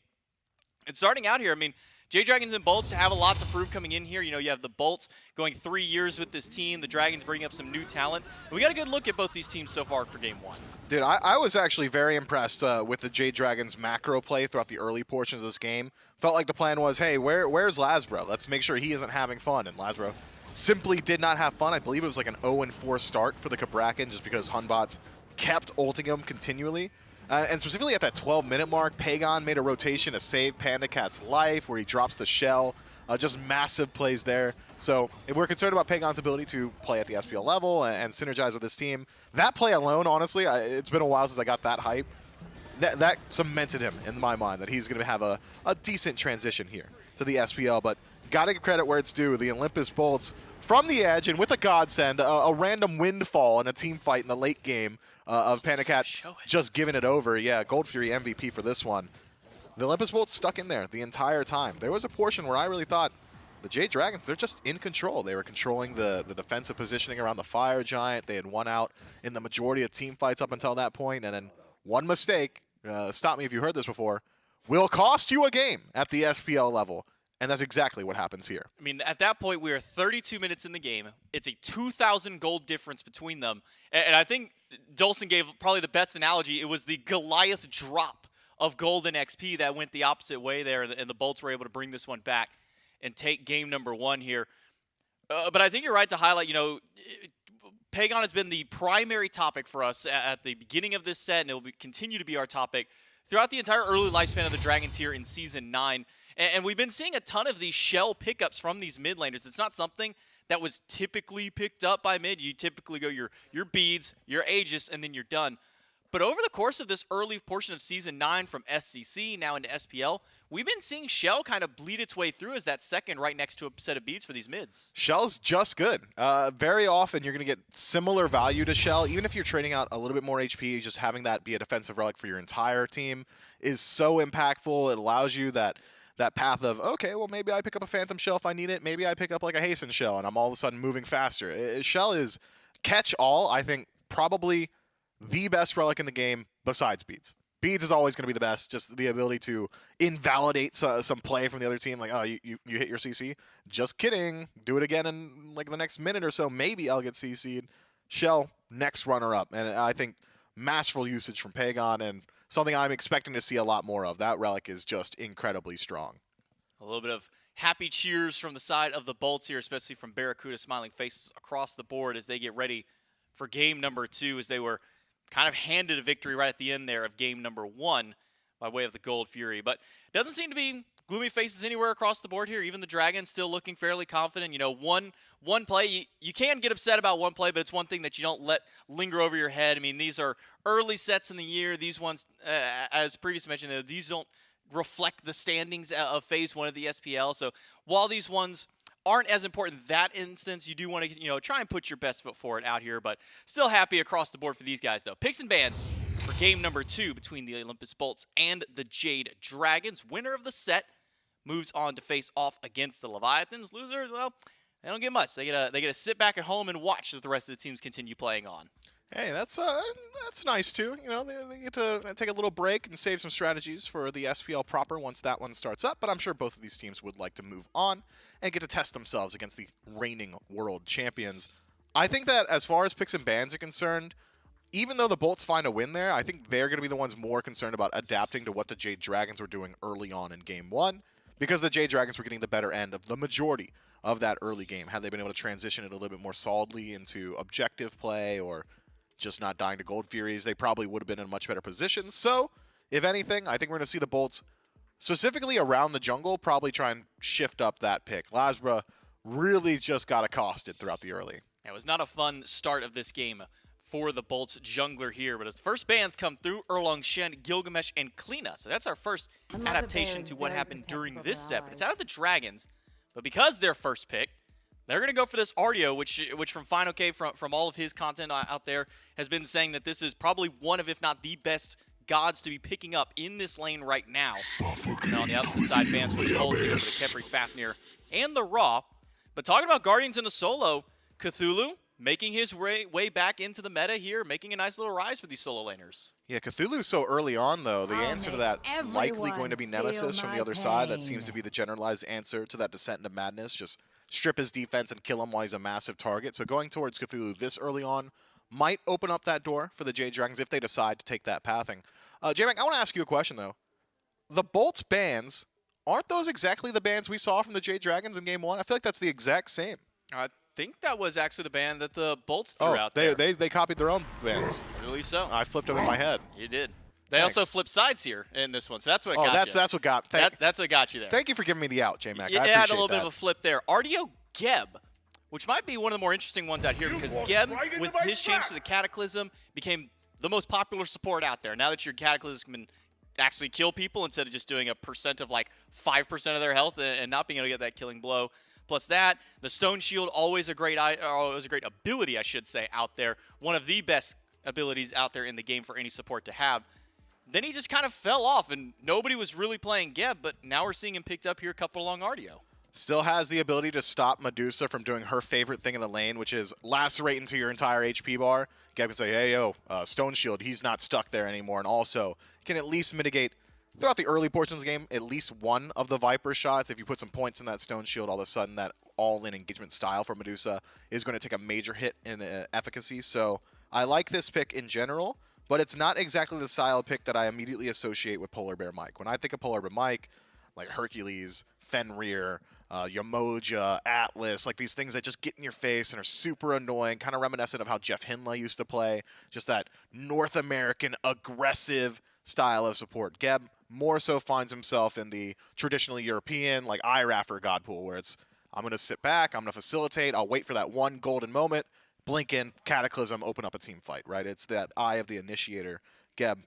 Speaker 8: And starting out here, I mean, J-Dragons and Bolts have a lot to prove coming in here. You know, you have the Bolts going 3 years with this team. The Dragons bringing up some new talent. And we got a good look at both these teams so far for Game 1.
Speaker 9: Dude, I was actually very impressed with the J-Dragons macro play throughout the early portions of this game. Felt like the plan was, hey, where's Lasbro? Let's make sure he isn't having fun. And Lasbro simply did not have fun. I believe it was like an 0-4 start for the Cabrakan just because Hunbots kept ulting him continually. And specifically at that 12-minute mark, Pagon made a rotation to save Panda Cat's life where he drops the shell. Just massive plays there. So if we're concerned about Pagon's ability to play at the SPL level and synergize with this team, that play alone, honestly, it's been a while since I got that hype. That cemented him in my mind that he's going to have a decent transition here to the SPL. But got to give credit where it's due. The Olympus Bolts from the edge and with a godsend, a random windfall in a team fight in the late game of Panda Cat just giving it over. Yeah, Gold Fury MVP for this one. The Olympus Bolts stuck in there the entire time. There was a portion where I really thought the J-Dragons, they're just in control. They were controlling the defensive positioning around the Fire Giant. They had won out in the majority of team fights up until that point. And then one mistake, stop me if you heard this before, will cost you a game at the SPL level. And that's exactly what happens here.
Speaker 8: I mean, at that point, we are 32 minutes in the game. It's a 2,000 gold difference between them. And I think Dolson gave probably the best analogy. It was the Goliath drop of gold and XP that went the opposite way there, and the Bolts were able to bring this one back and take game number 1 here. But I think you're right to highlight, you know, Pagon has been the primary topic for us at the beginning of this set, and it will continue to be our topic throughout the entire early lifespan of the Dragons here in Season 9. And we've been seeing a ton of these shell pickups from these mid laners. It's not something that was typically picked up by mid. You typically go your beads, your Aegis, and then you're done. But over the course of this early portion of Season 9 from SCC now into SPL, we've been seeing Shell kind of bleed its way through as that second right next to a set of beads for these mids.
Speaker 9: Shell's just good. Very often you're going to get similar value to Shell, even if you're trading out a little bit more HP, just having that be a defensive relic for your entire team is so impactful. It allows you that path of, okay, well, maybe I pick up a Phantom Shell if I need it. Maybe I pick up like a Hasten Shell, and I'm all of a sudden moving faster. Shell is catch-all, I think, probably the best relic in the game besides Beads. Beads is always going to be the best, just the ability to invalidate some play from the other team, like, oh, you hit your CC? Just kidding. Do it again in like the next minute or so. Maybe I'll get CC'd. Shell, next runner-up. And I think masterful usage from Pagon and something I'm expecting to see a lot more of. That relic is just incredibly strong.
Speaker 8: A little bit of happy cheers from the side of the Bolts here, especially from Barracuda smiling faces across the board as they get ready for game number 2, as they were kind of handed a victory right at the end there of game number 1 by way of the Gold Fury. But it doesn't seem to be gloomy faces anywhere across the board here. Even the Dragons still looking fairly confident. You know, one play, you can get upset about one play, but it's one thing that you don't let linger over your head. I mean, these are early sets in the year. These ones, as previously mentioned, these don't reflect the standings of Phase 1 of the SPL. So while these ones aren't as important in that instance, you do want to, you know, try and put your best foot forward out here, but still happy across the board for these guys, though. Picks and bans for game number 2 between the Olympus Bolts and the Jade Dragons. Winner of the set moves on to face off against the Leviathans. Loser, well, they don't get much. They get to sit back at home and watch as the rest of the teams continue playing on.
Speaker 9: Hey, that's nice too. You know, they get to take a little break and save some strategies for the SPL proper once that one starts up. But I'm sure both of these teams would like to move on and get to test themselves against the reigning world champions. I think that as far as picks and bans are concerned, even though the Bolts find a win there, I think they're going to be the ones more concerned about adapting to what the Jade Dragons were doing early on in Game 1, because the Jade Dragons were getting the better end of the majority of that early game. Had they been able to transition it a little bit more solidly into objective play or just not dying to Gold Furies, they probably would have been in a much better position. So, if anything, I think we're going to see the Bolts, specifically around the jungle, probably try and shift up that pick. Lasbra really just got accosted throughout the early.
Speaker 4: It was not a fun start of this game for the Bolts jungler here, but as first bans come through, Erlong Shen, Gilgamesh, and Kleena. So that's our first adaptation to what happened during this set. But it's out of the Dragons, but because they're first pick, they're going to go for this Artio, which from Final K, from all of his content out there, has been saying that this is probably one of, if not the best gods to be picking up in this lane right now. And on the opposite side, bans for the Bolts here for the Khepri, Fafnir, and the Raw. But talking about Guardians in the solo, Cthulhu making his way back into the meta here, making a nice little rise for these solo laners.
Speaker 9: Yeah, Cthulhu so early on, though. The answer to that likely going to be Nemesis from the other side. That seems to be the generalized answer to that Descent into Madness. Just strip his defense and kill him while he's a massive target. So going towards Cthulhu this early on might open up that door for the Jade Dragons if they decide to take that pathing. J-Mac, I want to ask you a question, though. The Bolts bans, aren't those exactly the bans we saw from the Jade Dragons in Game 1? I feel like that's the exact same.
Speaker 4: I think that was actually the ban that the Bolts threw out
Speaker 9: there.
Speaker 4: there.
Speaker 9: They copied their own bans.
Speaker 4: I believe so.
Speaker 9: I flipped them in my head.
Speaker 4: You did. They
Speaker 9: Thanks.
Speaker 4: also flipped sides here in this one, so that's what got you.
Speaker 9: That's what got.
Speaker 4: That's what got you there.
Speaker 9: Thank you for giving me the out, J-Mac.
Speaker 4: You
Speaker 9: I
Speaker 4: had a little
Speaker 9: appreciate
Speaker 4: bit of a flip there. Artio Geb, which might be one of the more interesting ones out here, because Geb, with his change to the Cataclysm, became the most popular support out there. Now that your Cataclysm can actually kill people instead of just doing a percent of like 5% of their health and not being able to get that killing blow. Plus that, the Stone Shield, always a great ability, I should say, out there. One of the best abilities out there in the game for any support to have. Then he just kind of fell off, and nobody was really playing Geb, but now we're seeing him picked up here a couple along Artio.
Speaker 9: Still has the ability to stop Medusa from doing her favorite thing in the lane, which is lacerate into your entire HP bar. Geb can say, hey, yo, Stone Shield, he's not stuck there anymore, and also can at least mitigate, throughout the early portions of the game, at least one of the Viper shots. If you put some points in that Stone Shield, all of a sudden that all-in engagement style for Medusa is going to take a major hit in efficacy. So I like this pick in general, but it's not exactly the style of pick that I immediately associate with Polar Bear Mike. When I think of Polar Bear Mike, like Hercules, Fenrir, Yamoja, Atlas, like these things that just get in your face and are super annoying, kind of reminiscent of how Jeff Hinla used to play, just that North American aggressive style of support. Geb more so finds himself in the traditionally European, like IRAF or Godpool, where it's, I'm going to sit back, I'm going to facilitate, I'll wait for that one golden moment, blink in, Cataclysm, open up a team fight, right? It's that eye of the initiator. Geb,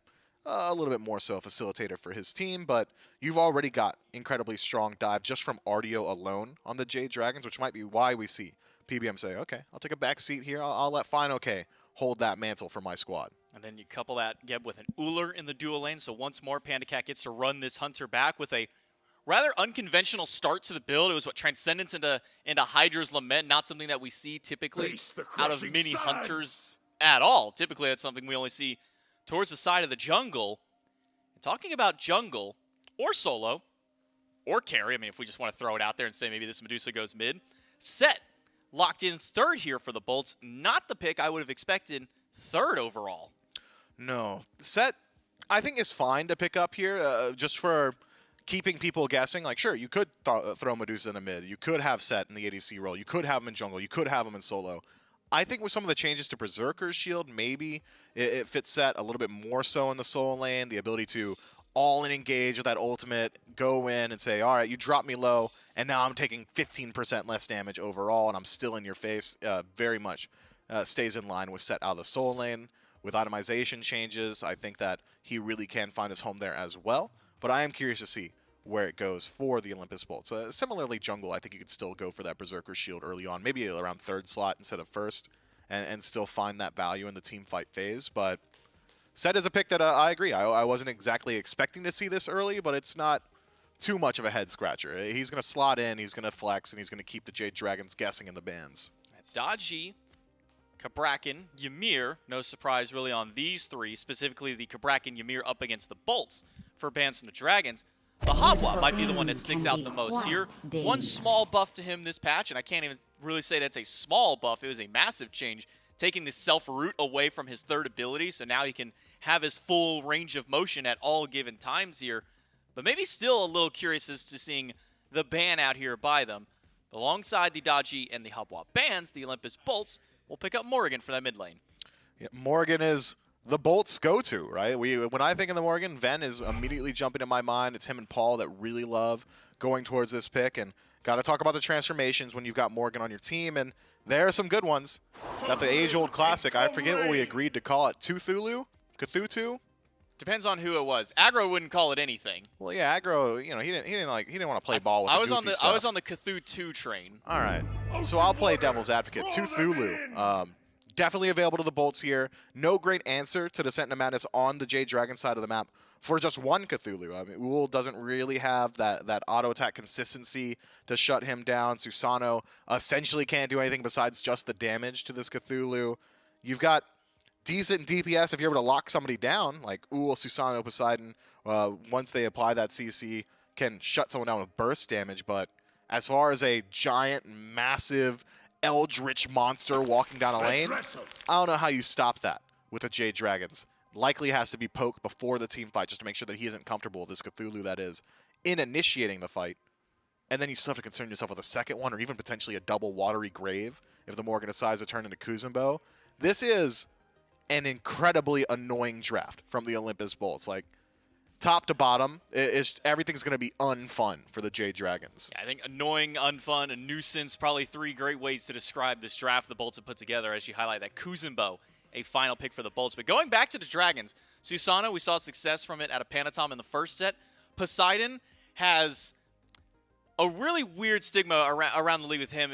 Speaker 9: a little bit more so a facilitator for his team, but you've already got incredibly strong dive just from Artio alone on the Jade Dragons, which might be why we see PBM say, okay, I'll take a back seat here, I'll let Final K hold that mantle for my squad.
Speaker 4: And then you couple that Geb with an Uller in the dual lane, so once more Panda Cat gets to run this Hunter back with a rather unconventional start to the build. It was what Transcendence into Hydra's Lament, not something that we see typically out of mini Hunters at all. Typically that's something we only see towards the side of the jungle. And talking about jungle, or solo, or carry, I mean if we just want to throw it out there and say maybe this Medusa goes mid, Set locked in third here for the Bolts. Not the pick I would have expected third overall.
Speaker 9: No. Set, I think, is fine to pick up here, just for keeping people guessing. Like, sure, you could throw Medusa in the mid. You could have Set in the ADC role. You could have him in jungle. You could have him in solo. I think with some of the changes to Berserker's Shield, maybe it fits Set a little bit more so in the solo lane. The ability to all-in engage with that ultimate, go in and say, all right, you dropped me low, and now I'm taking 15% less damage overall, and I'm still in your face. Very much stays in line with Set out of the solo lane. With itemization changes, I think that he really can find his home there as well. But I am curious to see where it goes for the Olympus Bolts. Similarly, jungle, I think you could still go for that Berserker Shield early on, maybe around third slot instead of first, and still find that value in the team fight phase. But Set is a pick that I agree. I wasn't exactly expecting to see this early, but it's not too much of a head scratcher. He's going to slot in, he's going to flex, and he's going to keep the Jade Dragons guessing in the bans.
Speaker 4: Dodgy, Cabrakan, Ymir, no surprise really on these three, specifically the Cabrakan Ymir up against the Bolts for bans from the Dragons. The Hopwa might be the one that sticks out the most here. One small buff to him this patch, and I can't even really say that's a small buff. It was a massive change
Speaker 8: taking the self-root away from his third ability, so now he can have his full range of motion at all given times here. But maybe still a little curious as to seeing the ban out here by them. Alongside the Dodgy and the Hubwap bans, the Olympus Bolts will pick up Morgan for that mid lane.
Speaker 9: Yeah, Morgan is the Bolts' go-to, right? When I think of the Morgan, Ven is immediately jumping in my mind. It's him and Paul that really love going towards this pick. And got to talk about the transformations when you've got Morgan on your team. And there are some good ones. Got the age-old classic. I forget what we agreed to call it. Cthulhu? Cthulhu?
Speaker 8: Depends on who it was. Aggro wouldn't call it anything.
Speaker 9: Well, yeah, Aggro, he didn't want to play ball with
Speaker 8: I
Speaker 9: the
Speaker 8: was
Speaker 9: goofy
Speaker 8: on
Speaker 9: stuff.
Speaker 8: I was on the Cthulhu 2 train.
Speaker 9: All right. So I'll play devil's advocate. Cthulhu. Definitely available to the Bolts here. No great answer to Descent into Madness on the Jade Dragon side of the map for just one Cthulhu. I mean, Uul doesn't really have that auto attack consistency to shut him down. Susano essentially can't do anything besides just the damage to this Cthulhu. You've got decent DPS if you're able to lock somebody down, like Uul, Susano, Poseidon. Once they apply that CC, can shut someone down with burst damage. But as far as a giant, massive eldritch monster walking down a lane, I don't know how you stop that with the Jade Dragons. Likely has to be poked before the team fight just to make sure that he isn't comfortable with this Cthulhu that is in initiating the fight. And then you still have to concern yourself with a second one or even potentially a double watery grave if the Morgan decides to turn into Kuzumbo. This is an incredibly annoying draft from the Olympus Bolts. Like, top to bottom, everything's going to be unfun for the Jade Dragons.
Speaker 8: Yeah, I think annoying, unfun, a nuisance, probably three great ways to describe this draft the Bolts have put together as you highlight that Kuzumbo, a final pick for the Bolts. But going back to the Dragons, Susano, we saw success from it at a Panatom in the first set. Poseidon has a really weird stigma around the league with him.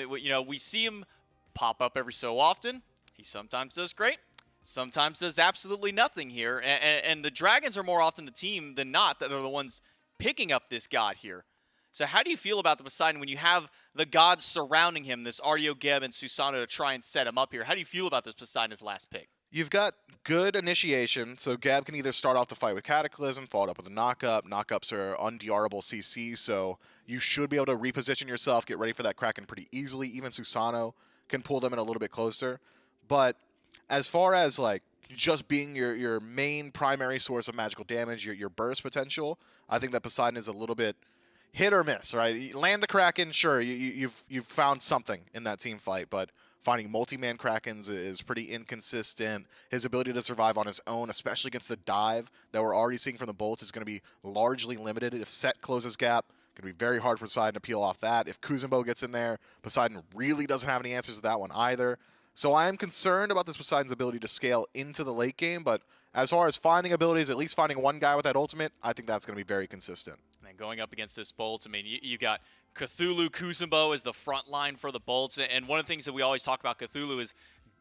Speaker 8: We see him pop up every so often. He sometimes does great. Sometimes does absolutely nothing here, and the Dragons are more often the team than not that are the ones picking up this god here. So how do you feel about the Poseidon when you have the gods surrounding him, this Artio, Geb, and Susano to try and set him up here? How do you feel about this Poseidon as last pick?
Speaker 9: You've got good initiation, so Gab can either start off the fight with Cataclysm, follow it up with a knockup. Knockups are undRable CC, so you should be able to reposition yourself, get ready for that Kraken pretty easily. Even Susano can pull them in a little bit closer. But as far as like just being your main primary source of magical damage, your burst potential, I think that Poseidon is a little bit hit or miss, right? You land the Kraken, sure, you've found something in that team fight, but finding multi-man Krakens is pretty inconsistent. His ability to survive on his own, especially against the dive that we're already seeing from the Bolts, is going to be largely limited. If Set closes gap, going to be very hard for Poseidon to peel off that. If Kuzumbo gets in there, Poseidon really doesn't have any answers to that one either. So I am concerned about this Poseidon's ability to scale into the late game, but as far as finding abilities, at least finding one guy with that ultimate, I think that's going to be very consistent.
Speaker 8: And then going up against this Bolts, I mean, you got Cthulhu, Kuzumbo as the front line for the Bolts, and one of the things that we always talk about Cthulhu is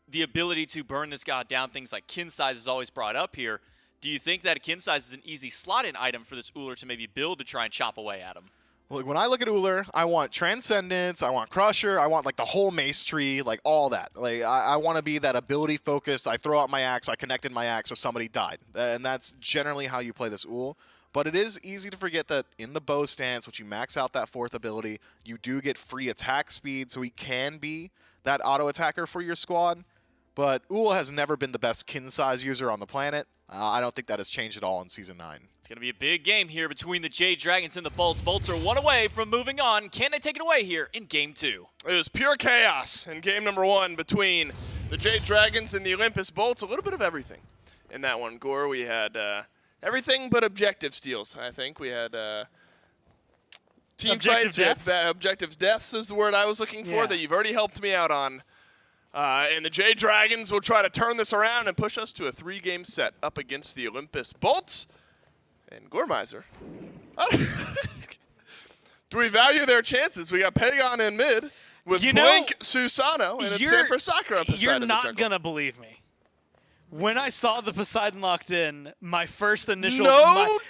Speaker 8: the ability to burn this god down. Things like kin size is always brought up here. Do you think that a kin size is an easy slot-in item for this Uller to maybe build to try and chop away at him?
Speaker 9: Well, when I look at Uller, I want Transcendence, I want Crusher, I want like the whole Mace tree, like all that. Like I want to be that ability focused. I throw out my axe, I connected my axe, so somebody died, and that's generally how you play this Ull. But it is easy to forget that in the bow stance, once you max out that fourth ability, you do get free attack speed, so he can be that auto attacker for your squad. But Ull has never been the best kin size user on the planet. I don't think that has changed at all in Season 9.
Speaker 8: It's going to be a big game here between the Jade Dragons and the Bolts. Bolts are one away from moving on. Can they take it away here in Game 2?
Speaker 2: It was pure chaos in game number 1 between the Jade Dragons and the Olympus Bolts. A little bit of everything in that one, Gore. We had everything but objective steals, I think. We had team
Speaker 4: Objective
Speaker 2: fights.
Speaker 4: deaths?
Speaker 2: Objectives deaths is the word I was looking for that you've already helped me out on. And the Jade Dragons will try to turn this around and push us to a 3-game set up against the Olympus Bolts and Gormizer. Do we value their chances? We got Pagon in mid with Blink, Susano, and it's Sanford Sakura on Poseidon.
Speaker 4: You're
Speaker 2: in the
Speaker 4: not
Speaker 2: jungle.
Speaker 4: going to believe me. When I saw the Poseidon locked in, my first initial...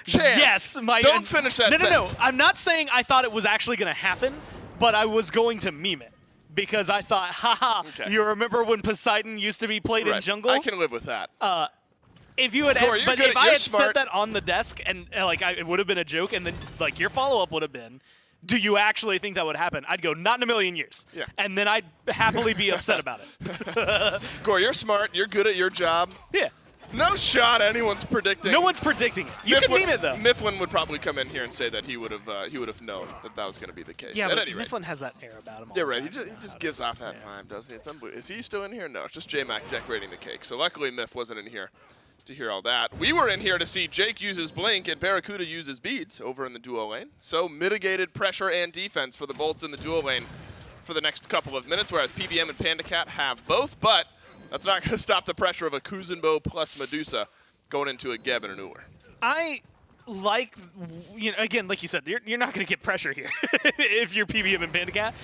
Speaker 2: chance.
Speaker 4: Yes.
Speaker 2: Don't finish that sentence.
Speaker 4: No. I'm not saying I thought it was actually going to happen, but I was going to meme it. Because I thought, haha, you remember when Poseidon used to be played in jungle?
Speaker 2: I can live with that.
Speaker 4: If you had,
Speaker 2: Corey,
Speaker 4: if I had said that on the desk and it would have been a joke, and then like your follow-up would have been, do you actually think that would happen? I'd go, not in a million years.
Speaker 2: Yeah.
Speaker 4: And then I'd happily be upset about it.
Speaker 2: Gore, you're smart. You're good at your job.
Speaker 4: Yeah.
Speaker 2: No shot anyone's predicting.
Speaker 4: No one's predicting it. You can meme it, though.
Speaker 2: Mifflin would probably come in here and say that he would have known that was going to be the case.
Speaker 4: Yeah,
Speaker 2: at
Speaker 4: but
Speaker 2: any rate.
Speaker 4: Mifflin has that air about him.
Speaker 2: Yeah, right. He just gives off that vibe, doesn't he? It's unbelievable. Is he still in here? No, it's just J-Mac decorating the cake. So luckily Miff wasn't in here to hear all that. We were in here to see Jake use his blink and Barracuda use his beads over in the duo lane. So mitigated pressure and defense for the Bolts in the duo lane for the next couple of minutes, whereas PBM and Panda Cat have both. But that's not going to stop the pressure of a Kuzenbo plus Medusa going into a Geb and an Uller.
Speaker 4: I like, again, like you said, you're not going to get pressure here if you're PBM and Panda Cat.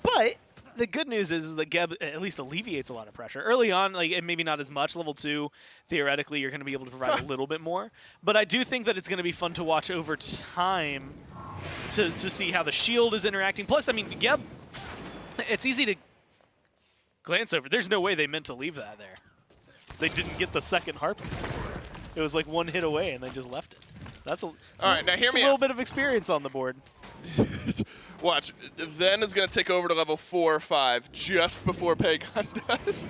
Speaker 4: But the good news is that Geb at least alleviates a lot of pressure. Early on, and maybe not as much. Level 2, theoretically, you're going to be able to provide a little bit more. But I do think that it's going to be fun to watch over time to see how the shield is interacting. Plus, I mean, Geb, it's easy to glance over. There's no way they meant to leave that there. They didn't get the second Harpy. It was like one hit away, and they just left it. That's all
Speaker 2: right, now hear me
Speaker 4: a little
Speaker 2: out.
Speaker 4: bit of experience on the board.
Speaker 2: Watch, Ven is going to take over to level 4 or 5 just before Pagon does.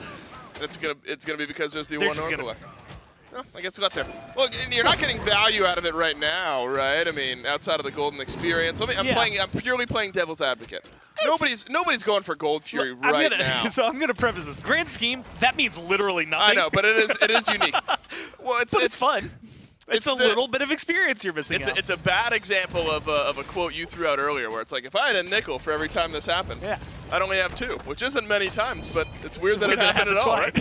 Speaker 2: And it's gonna be because there's the one Oracle left. Oh, I guess we got there. Well, you're not getting value out of it right now, right? I mean, outside of the golden experience. I'm purely playing devil's advocate. Nobody's going for Gold Fury now.
Speaker 4: So I'm gonna preface this. Grand scheme, that means literally nothing.
Speaker 2: I know, but it is unique. Well, it's
Speaker 4: fun. It's a little bit of experience you're missing out.
Speaker 2: It's a bad example of a quote you threw out earlier where it's like, if I had a nickel for every time this happened, I'd only have 2, which isn't many times, but it's weird that it happened at all, right?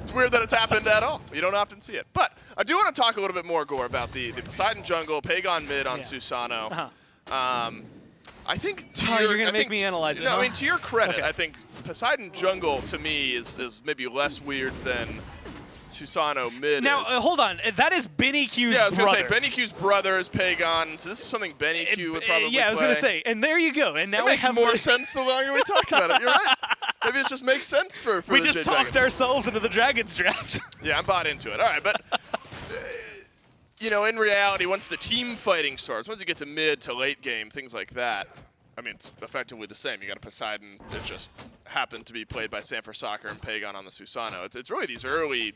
Speaker 2: It's weird that it's happened at all. You don't often see it. But I do want to talk a little bit more, Gore, about the Poseidon jungle, Pagon mid on Susano. I think
Speaker 4: you're going to make me analyze it.
Speaker 2: No, I mean, to your credit, I think Poseidon jungle, to me, is maybe less weird than Susano mid
Speaker 4: Now,
Speaker 2: is.
Speaker 4: Hold on. That is Benny Q's brother.
Speaker 2: Yeah, I was going to say, Benny Q's brother is Pagon, so this is something Benny Q would probably
Speaker 4: Yeah, I was
Speaker 2: play.
Speaker 4: going to say, and there you go. And now
Speaker 2: it makes more sense the longer we talk about it. You're right. Maybe it just makes sense for
Speaker 4: we
Speaker 2: the
Speaker 4: just
Speaker 2: J-Dragons.
Speaker 4: talked ourselves into the Dragons draft.
Speaker 2: Yeah, I'm bought into it. All right, but in reality, once the team fighting starts, once you get to mid to late game, things like that, I mean, it's effectively the same. You got a Poseidon that just happened to be played by Sanford Soccer and Pagon on the Susano. It's really these early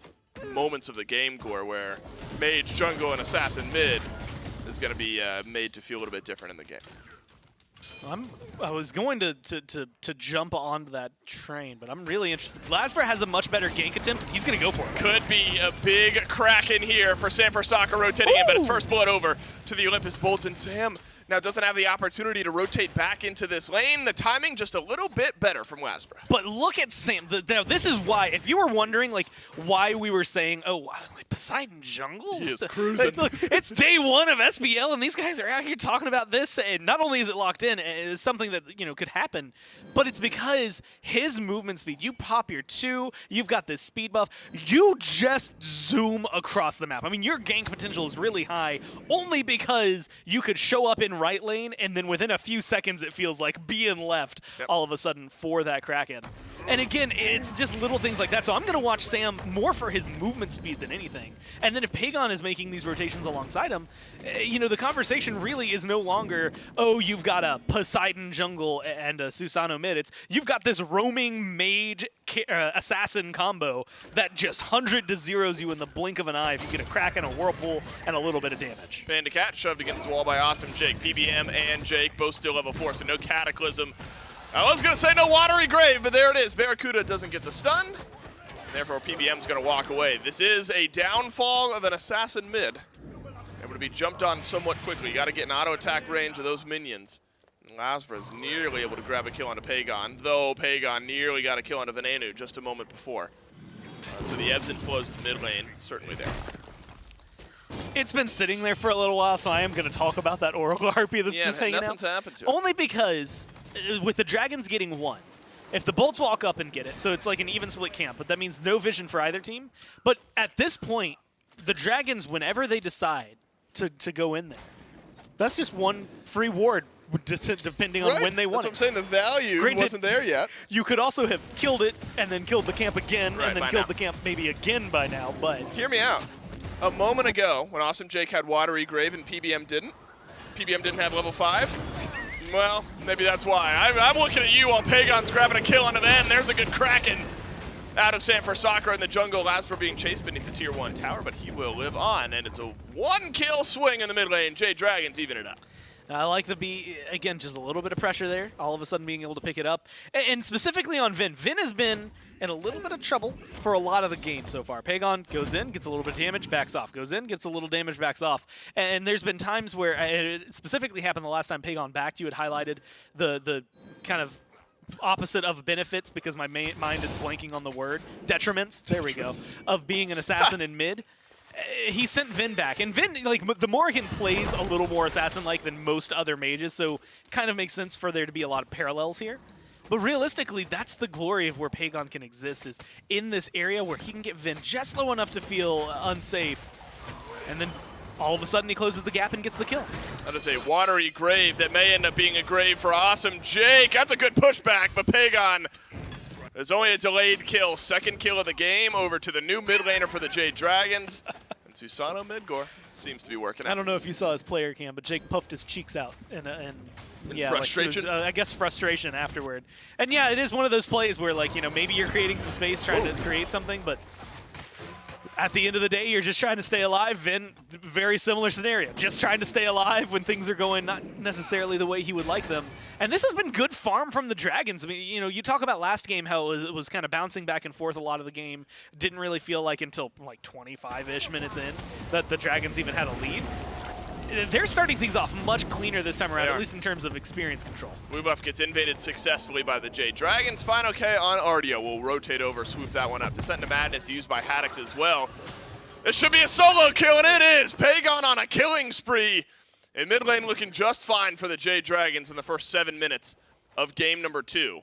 Speaker 2: moments of the game, Gore, where Mage, Jungle, and Assassin mid is going to be made to feel a little bit different in the game.
Speaker 4: I was going to jump onto that train, but I'm really interested. Lasper has a much better gank attempt, and he's going to go for it.
Speaker 2: Could be a big crack in here for Sanford Soccer rotating in, but it's first blood over to the Olympus Bolts, and Sam now doesn't have the opportunity to rotate back into this lane. The timing just a little bit better from Lasper.
Speaker 4: But look at Sam. This is why, if you were wondering why we were saying, Poseidon jungle?
Speaker 2: He is cruising.
Speaker 4: Look, it's day 1 of SBL, and these guys are out here talking about this, and not only is it locked in, it's something that could happen, but it's because his movement speed, you pop your 2, you've got this speed buff, you just zoom across the map. I mean, your gank potential is really high, only because you could show up in right lane, and then within a few seconds it feels like being left all of a sudden for that Kraken. And again, it's just little things like that. So I'm going to watch Sam more for his movement speed than anything. And then if Pagon is making these rotations alongside him, the conversation really is no longer, you've got a Poseidon jungle and a Susano mid. It's you've got this roaming mage assassin combo that just 100 to zeros you in the blink of an eye if you get a Kraken, a Whirlpool, and a little bit of damage.
Speaker 2: Panda Cat shoved against the wall by Awesome Jake. PBM and Jake both still level 4, so no Cataclysm. I was going to say no Watery Grave, but there it is. Barracuda doesn't get the stun. Therefore, PBM's going to walk away. This is a downfall of an Assassin mid. Able to be jumped on somewhat quickly. You got to get an auto attack range of those minions. Lasper is nearly able to grab a kill onto Pagon, though Pagon nearly got a kill onto Venenu just a moment before. So the ebbs and flows of the mid lane certainly there.
Speaker 4: It's been sitting there for a little while, so I am going to talk about that Oracle Harpy that's just hanging out.
Speaker 2: Nothing's happened to it.
Speaker 4: Only because with the Dragons getting 1, if the Bolts walk up and get it, so it's like an even split camp, but that means no vision for either team. But at this point, the Dragons, whenever they decide to go in there, that's just 1 free ward, depending on when they want it.
Speaker 2: That's what I'm saying. The value wasn't there yet.
Speaker 4: You could also have killed it and then killed the camp again and then killed
Speaker 2: now.
Speaker 4: the camp maybe again by now, but...
Speaker 2: Hear me out. A moment ago, when Awesome Jake had Watery Grave and PBM didn't have level 5, Well, maybe that's why. I'm looking at you while Pagon's grabbing a kill on the end. There's a good Kraken out of Sanford Soccer in the jungle. Lasper being chased beneath the tier 1 tower, but he will live on. And it's a 1-kill swing in the mid lane. Jay Dragons even it up.
Speaker 4: I like the B, again, just a little bit of pressure there, all of a sudden being able to pick it up. And specifically on Vin. Vin has been in a little bit of trouble for a lot of the game so far. Pagon goes in, gets a little bit of damage, backs off. Goes in, gets a little damage, backs off. And there's been times where, it specifically happened the last time Pagon backed, you had highlighted the kind of opposite of benefits, because my mind is blanking on the word. Detriments, there we go, of being an assassin in mid. He sent Vin back, and Vin, like, the Morrigan plays a little more assassin-like than most other mages, so kind of makes sense for there to be a lot of parallels here. But realistically, that's the glory of where Pagon can exist, is in this area where he can get Vin just low enough to feel unsafe, and then all of a sudden he closes the gap and gets the kill.
Speaker 2: That is a watery grave that may end up being a grave for awesome Jake. That's a good pushback, but Pagon is only a delayed kill. Second kill of the game over to the new mid laner for the Jade Dragons. And Susano Midgore seems to be working out.
Speaker 4: I don't know if you saw his player cam, but Jake puffed his cheeks out and yeah,
Speaker 2: frustration?
Speaker 4: Like I guess frustration afterward. And yeah, it is one of those plays where, like, you know, maybe you're creating some space, trying to create something, but at the end of the day, you're just trying to stay alive. Vin, very similar scenario. Just trying to stay alive when things are going not necessarily the way he would like them. And this has been good farm from the Dragons. I mean, you know, you talk about last game how it was kind of bouncing back and forth a lot of the game. Didn't really feel like until like 25-ish minutes in that the Dragons even had a lead. They're starting things off much cleaner this time around, at least in terms of experience control.
Speaker 2: Blue buff gets invaded successfully by the Jade Dragons. Final K on Ardio will rotate over, swoop that one up. Descent into Madness used by Haddix as well. It should be a solo kill, and it is! Pagon on a killing spree. In mid lane looking just fine for the Jade Dragons in the first 7 minutes of game number 2.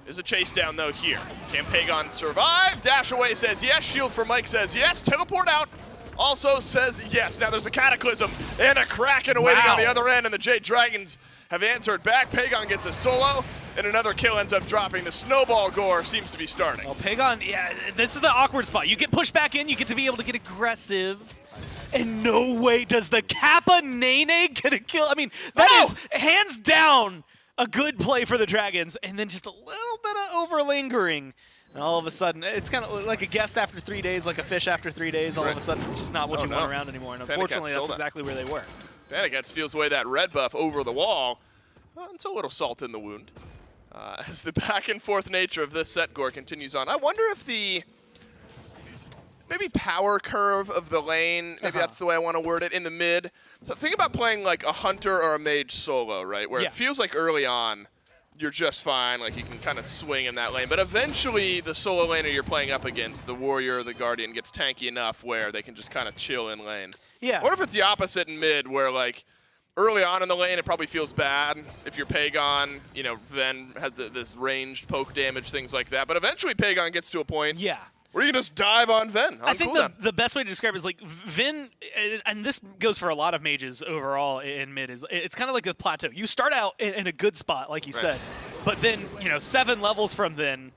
Speaker 2: There's a chase down though here. Can Pagon survive? Dash away says yes. Shield for Mike says yes. Teleport out also says yes. Now there's a Cataclysm and a Kraken awaiting on the other end, and the Jade Dragons have answered back. Pagon gets a solo, and another kill ends up dropping. The snowball gore seems to be starting.
Speaker 4: Well, Pagon, yeah, this is the awkward spot. You get pushed back in, you get to be able to get aggressive, and no way does the Kappa Nene get a kill. I mean, that is hands down a good play for the Dragons, and then just a little bit of over-lingering. And all of a sudden, it's kind of like a guest after 3 days, like a fish after 3 days. All of a sudden, it's just not what you want around anymore. And unfortunately, that's exactly where they were.
Speaker 2: Panicat steals away that red buff over the wall. It's a little salt in the wound. As the back and forth nature of this set, Gore, continues on. I wonder if the maybe power curve of the lane, maybe that's the way I want to word it, in the mid. So think about playing like a hunter or a mage solo, right? Where it feels like early on, you're just fine, like you can kind of swing in that lane. But eventually, the solo laner you're playing up against, the warrior or the guardian, gets tanky enough where they can just kind of chill in lane.
Speaker 4: Yeah.
Speaker 2: I wonder if it's the opposite in mid, where like early on in the lane, it probably feels bad if you're Pagon, you know, Ven has this ranged poke damage, things like that. But eventually, Pagon gets to a point where you can just dive on Ven.
Speaker 4: I think the best way to describe it is like Vin, and this goes for a lot of mages overall in mid, is it's kind of like a plateau. You start out in a good spot, like you said, but then, you know, 7 levels from then,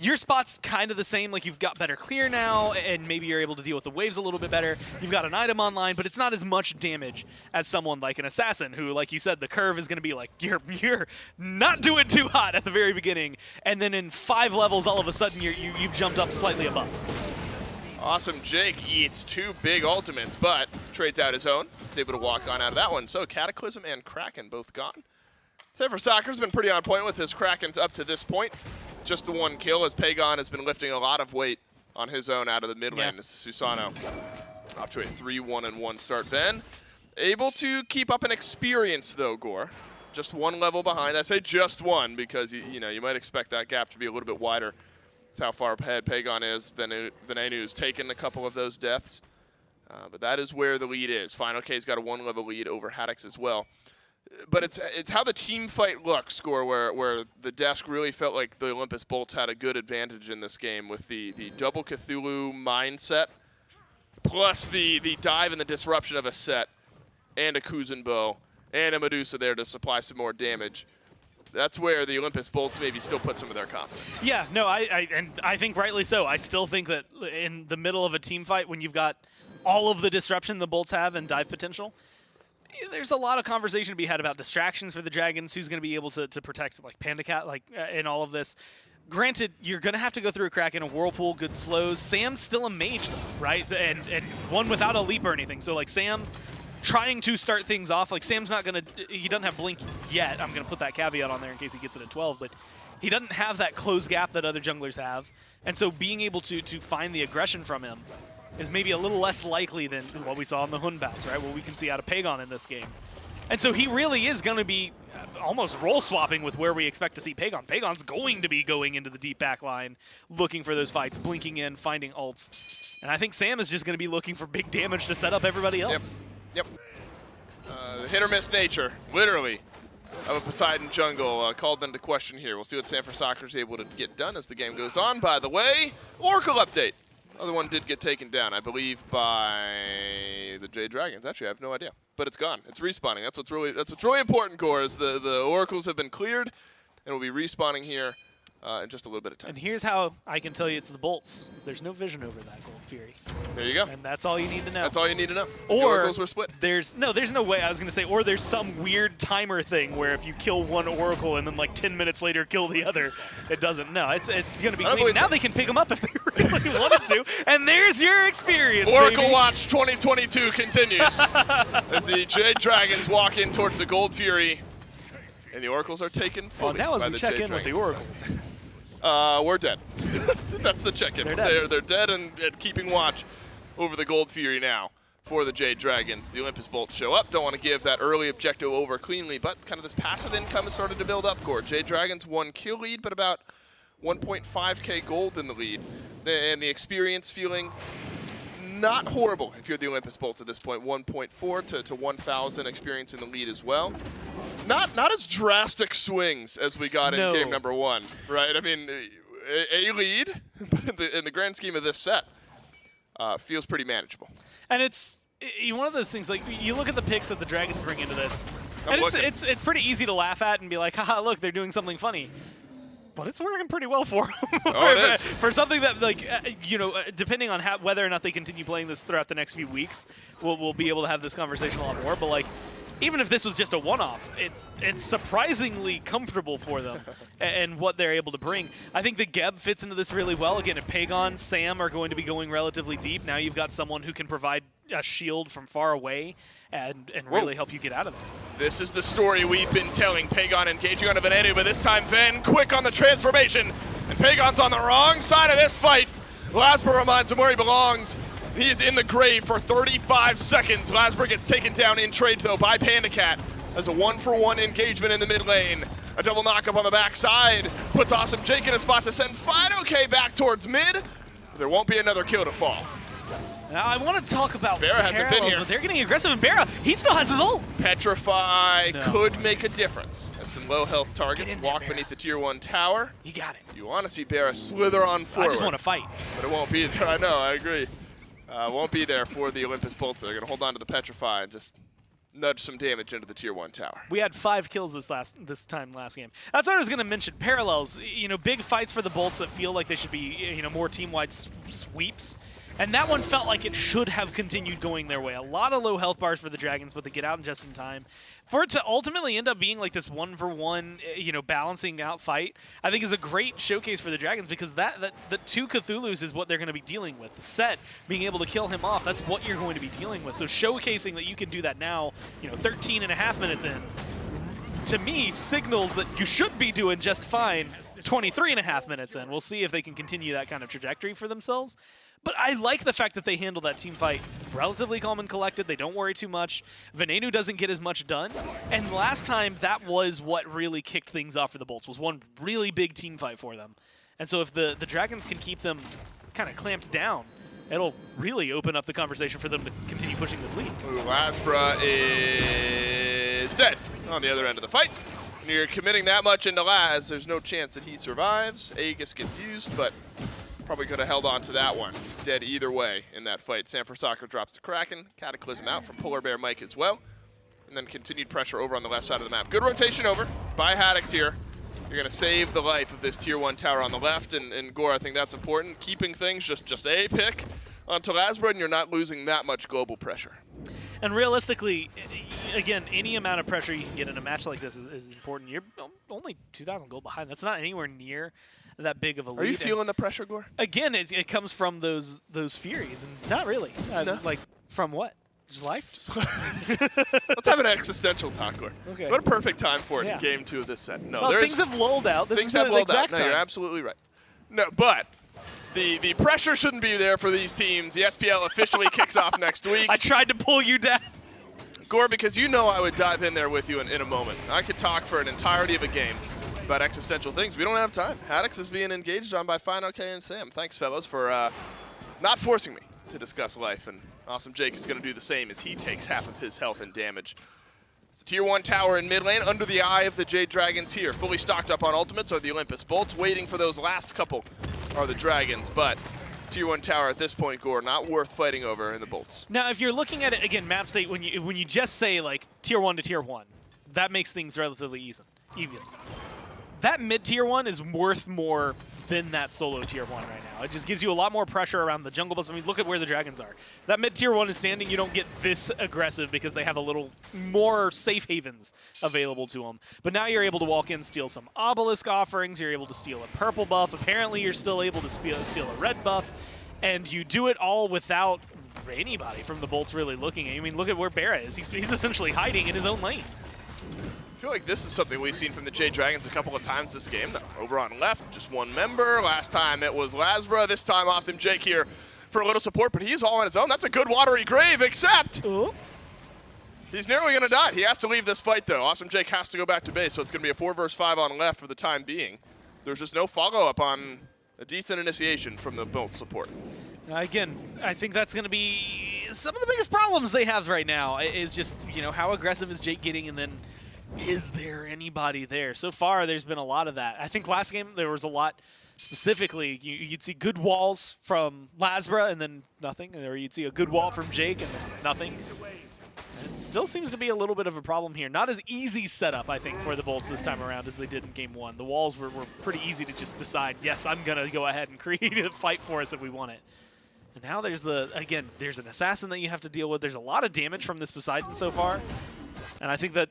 Speaker 4: your spot's kind of the same. Like, you've got better clear now, and maybe you're able to deal with the waves a little bit better. You've got an item online, but it's not as much damage as someone like an assassin who, like you said, the curve is going to be like, you're not doing too hot at the very beginning, and then in 5 levels, all of a sudden, you've jumped up slightly above.
Speaker 2: Awesome Jake eats 2 big ultimates, but trades out his own. He's able to walk on out of that one. So Cataclysm and Kraken both gone. Sanford Soccer's been pretty on point with his Krakens up to this point. Just the 1 kill, as Pagon has been lifting a lot of weight on his own out of the mid lane. This is Susano off to a 3-1-1 start. Ben able to keep up an experience though, Gore. Just 1 level behind. I say just 1 because you know you might expect that gap to be a little bit wider with how far ahead Pagon is. Venenu's taken a couple of those deaths, but that is where the lead is. Final K's got a 1 level lead over Haddix as well. But it's how the team fight looks, Gore, where the desk really felt like the Olympus Bolts had a good advantage in this game with the double Cthulhu mindset, plus the dive and the disruption of a set, and a Kuzenbo, and a Medusa there to supply some more damage. That's where the Olympus Bolts maybe still put some of their confidence.
Speaker 4: Yeah, no, I think rightly so. I still think that in the middle of a team fight, when you've got all of the disruption the Bolts have and dive potential, there's a lot of conversation to be had about distractions for the Dragons, who's going to be able to protect like Panda Cat, in all of this. Granted, you're going to have to go through a Kraken, a Whirlpool, good slows. Sam's still a mage, though, right? And one without a leap or anything. So, like, Sam trying to start things off. Like, Sam's not going to... He doesn't have Blink yet. I'm going to put that caveat on there in case he gets it at 12. But he doesn't have that close gap that other junglers have. And so being able to find the aggression from him is maybe a little less likely than what we saw in the Hun bouts, right? What we can see out of Pagon in this game. And so he really is going to be almost role swapping with where we expect to see Pagon. Pagon's going to be going into the deep back line, looking for those fights, blinking in, finding ults. And I think Sam is just going to be looking for big damage to set up everybody else.
Speaker 2: Yep. The hit or miss nature, literally, of a Poseidon jungle called into question here. We'll see what Sanford Soccer is able to get done as the game goes on. By the way, Oracle update. Other one did get taken down, I believe, by the Jade Dragons. Actually, I have no idea, but it's gone. It's respawning. That's what's really important, Gore. Is the oracles have been cleared, and will be respawning here in just a little bit of time.
Speaker 4: And here's how I can tell you it's the bolts. There's no vision over that Gold Fury.
Speaker 2: There you go.
Speaker 4: And that's all you need to know.
Speaker 2: That's all you need to know.
Speaker 4: Or
Speaker 2: the oracles were split.
Speaker 4: There's no way. I was going to say, or there's some weird timer thing where if you kill one oracle and then like 10 minutes later kill the other, it doesn't. No, it's going to be clean. Now they can pick them up if they really wanted to. And there's your experience,
Speaker 2: Oracle
Speaker 4: baby.
Speaker 2: Watch 2022 continues as the Jade Dragons walk in towards the Gold Fury, and the oracles are taken fully
Speaker 4: now as
Speaker 2: by
Speaker 4: we
Speaker 2: the
Speaker 4: check
Speaker 2: Jade
Speaker 4: in with the
Speaker 2: Dragons.
Speaker 4: oracles.
Speaker 2: We're dead. That's the check-in. They're dead and keeping watch over the Gold Fury now for the Jade Dragons. The Olympus Bolts show up. Don't want to give that early objective over cleanly, but kind of this passive income has started to build up. Gore. Jade Dragons 1 kill lead, but about 1.5k gold in the lead. And the experience feeling not horrible if you're the Olympus Bolts at this point. 1.4 to 1,000 experience in the lead as well. Not as drastic swings as we got in game number 1, right? I mean, a lead in the grand scheme of this set feels pretty manageable.
Speaker 4: And it's one of those things, like, you look at the picks that the Dragons bring into this, and it's pretty easy to laugh at and be like, haha, look, they're doing something funny. But it's working pretty well for them.
Speaker 2: Oh, it is.
Speaker 4: For something that, like, depending on whether or not they continue playing this throughout the next few weeks, we'll be able to have this conversation a lot more. But, like, even if this was just a one-off, it's surprisingly comfortable for them and what they're able to bring. I think the Geb fits into this really well. Again, if Pagon, Sam are going to be going relatively deep, now you've got someone who can provide a shield from far away and really help you get out of there.
Speaker 2: This is the story we've been telling. Pagon engaging on a Venenu, but this time Ven quick on the transformation. And Pagon's on the wrong side of this fight. Lasper reminds him where he belongs. He is in the grave for 35 seconds. Lasper gets taken down in trade, though, by Panda Cat as a 1-for-1 engagement in the mid lane. A double knock-up on the backside puts Awesome Jake in a spot to send Fido-K back towards mid. There won't be another kill to fall.
Speaker 4: Now, I want to talk about
Speaker 2: Vera hasn't been here.
Speaker 4: But they're getting aggressive, and Vera, he still has his ult.
Speaker 2: Petrify could make a difference. As some low health targets walk beneath the tier 1 tower.
Speaker 4: You got it.
Speaker 2: You want to see Vera slither on forward.
Speaker 4: I just want to fight.
Speaker 2: But it won't be there. I know, I agree. Won't be there for the Olympus Bolts. They're going to hold on to the Petrify and just nudge some damage into the tier 1 tower.
Speaker 4: We had 5 kills this time last game. That's what I was going to mention. Parallels, big fights for the Bolts that feel like they should be, more team-wide sweeps. And that one felt like it should have continued going their way. A lot of low health bars for the Dragons, but they get out just in time. For it to ultimately end up being like this 1-for-1, balancing out fight, I think is a great showcase for the Dragons, because the 2 Cthulhus is what they're going to be dealing with. The set, being able to kill him off, that's what you're going to be dealing with. So showcasing that you can do that now, 13 and a half minutes in, to me, signals that you should be doing just fine 23 and a half minutes in. We'll see if they can continue that kind of trajectory for themselves. But I like the fact that they handle that team fight relatively calm and collected. They don't worry too much. Venenu doesn't get as much done. And last time, that was what really kicked things off for the Bolts, was one really big team fight for them. And so if the Dragons can keep them kind of clamped down, it'll really open up the conversation for them to continue pushing this lead.
Speaker 2: Laspra is dead on the other end of the fight. When you're committing that much into Laz, there's no chance that he survives. Aegis gets used, but probably could have held on to that one. Dead either way in that fight. Sanford Soccer drops the Kraken. Cataclysm out from Polar Bear Mike as well. And then continued pressure over on the left side of the map. Good rotation over by Haddix here. You're going to save the life of this tier 1 tower on the left. And Gore, I think that's important. Keeping things just a pick onto Lasbred, and you're not losing that much global pressure.
Speaker 4: And realistically, again, any amount of pressure you can get in a match like this is important. You're only 2,000 gold behind. That's not anywhere near that big of a lead.
Speaker 2: Are you feeling the pressure, Gore?
Speaker 4: Again, it comes from those Furies, and not really.
Speaker 2: No.
Speaker 4: Like, from what? Just life?
Speaker 2: Let's have an existential talk, Gore.
Speaker 4: Okay.
Speaker 2: What a perfect time for it
Speaker 4: Yeah.
Speaker 2: in Game 2 of this set. No,
Speaker 4: Well, things have lulled out. This
Speaker 2: things
Speaker 4: is
Speaker 2: have
Speaker 4: the
Speaker 2: lulled out.
Speaker 4: exact
Speaker 2: No,
Speaker 4: time.
Speaker 2: you're absolutely right. No, but the pressure shouldn't be there for these teams. The SPL officially kicks off next week.
Speaker 4: I tried to pull you down.
Speaker 2: Gore, because you know I would dive in there with you in a moment. I could talk for an entirety of a game about existential things. We don't have time. Haddix is being engaged on by Fine OK and Sam. Thanks, fellas, for not forcing me to discuss life. And Awesome Jake is going to do the same as he takes half of his health and damage. It's a Tier 1 tower in mid lane under the eye of the Jade Dragons here. Fully stocked up on ultimates are the Olympus Bolts. Waiting for those last couple are the Dragons. But Tier 1 tower at this point, Gore, not worth fighting over in the Bolts.
Speaker 4: Now, if you're looking at it, again, map state, when you just say, like, Tier 1 to Tier 1, that makes things relatively even. That mid-Tier 1 is worth more than that solo Tier 1 right now. It just gives you a lot more pressure around the jungle bus. I mean, look at where the Dragons are. That mid-Tier 1 is standing. You don't get this aggressive because they have a little more safe havens available to them. But now you're able to walk in, steal some Obelisk offerings. You're able to steal a purple buff. Apparently, you're still able to steal a red buff. And you do it all without anybody from the Bolts really looking at you. I mean, look at where Barra is. He's essentially hiding in his own lane.
Speaker 2: I feel like this is something we've seen from the Jade Dragons a couple of times this game. Over on left, just one member. Last time it was Lasbra. This time Awesome Jake here for a little support, but he's all on his own. That's a good watery grave, except he's nearly going to die. He has to leave this fight, though. Awesome Jake has to go back to base, so it's going to be a 4 versus 5 on left for the time being. There's just no follow-up on a decent initiation from the Bolt support.
Speaker 4: Again, I think that's going to be some of the biggest problems they have right now is just, you know, how aggressive is Jake getting, and then is there anybody there? So far, there's been a lot of that. I think last game there was a lot. Specifically, you'd see good walls from Lasbra and then nothing, or you'd see a good wall from Jake and then nothing. And it still seems to be a little bit of a problem here. Not as easy setup, I think, for the Bolts this time around as they did in Game 1. The walls were pretty easy to just decide, yes, I'm going to go ahead and create a fight for us if we want it. And now there's there's an assassin that you have to deal with. There's a lot of damage from this Poseidon so far. And I think that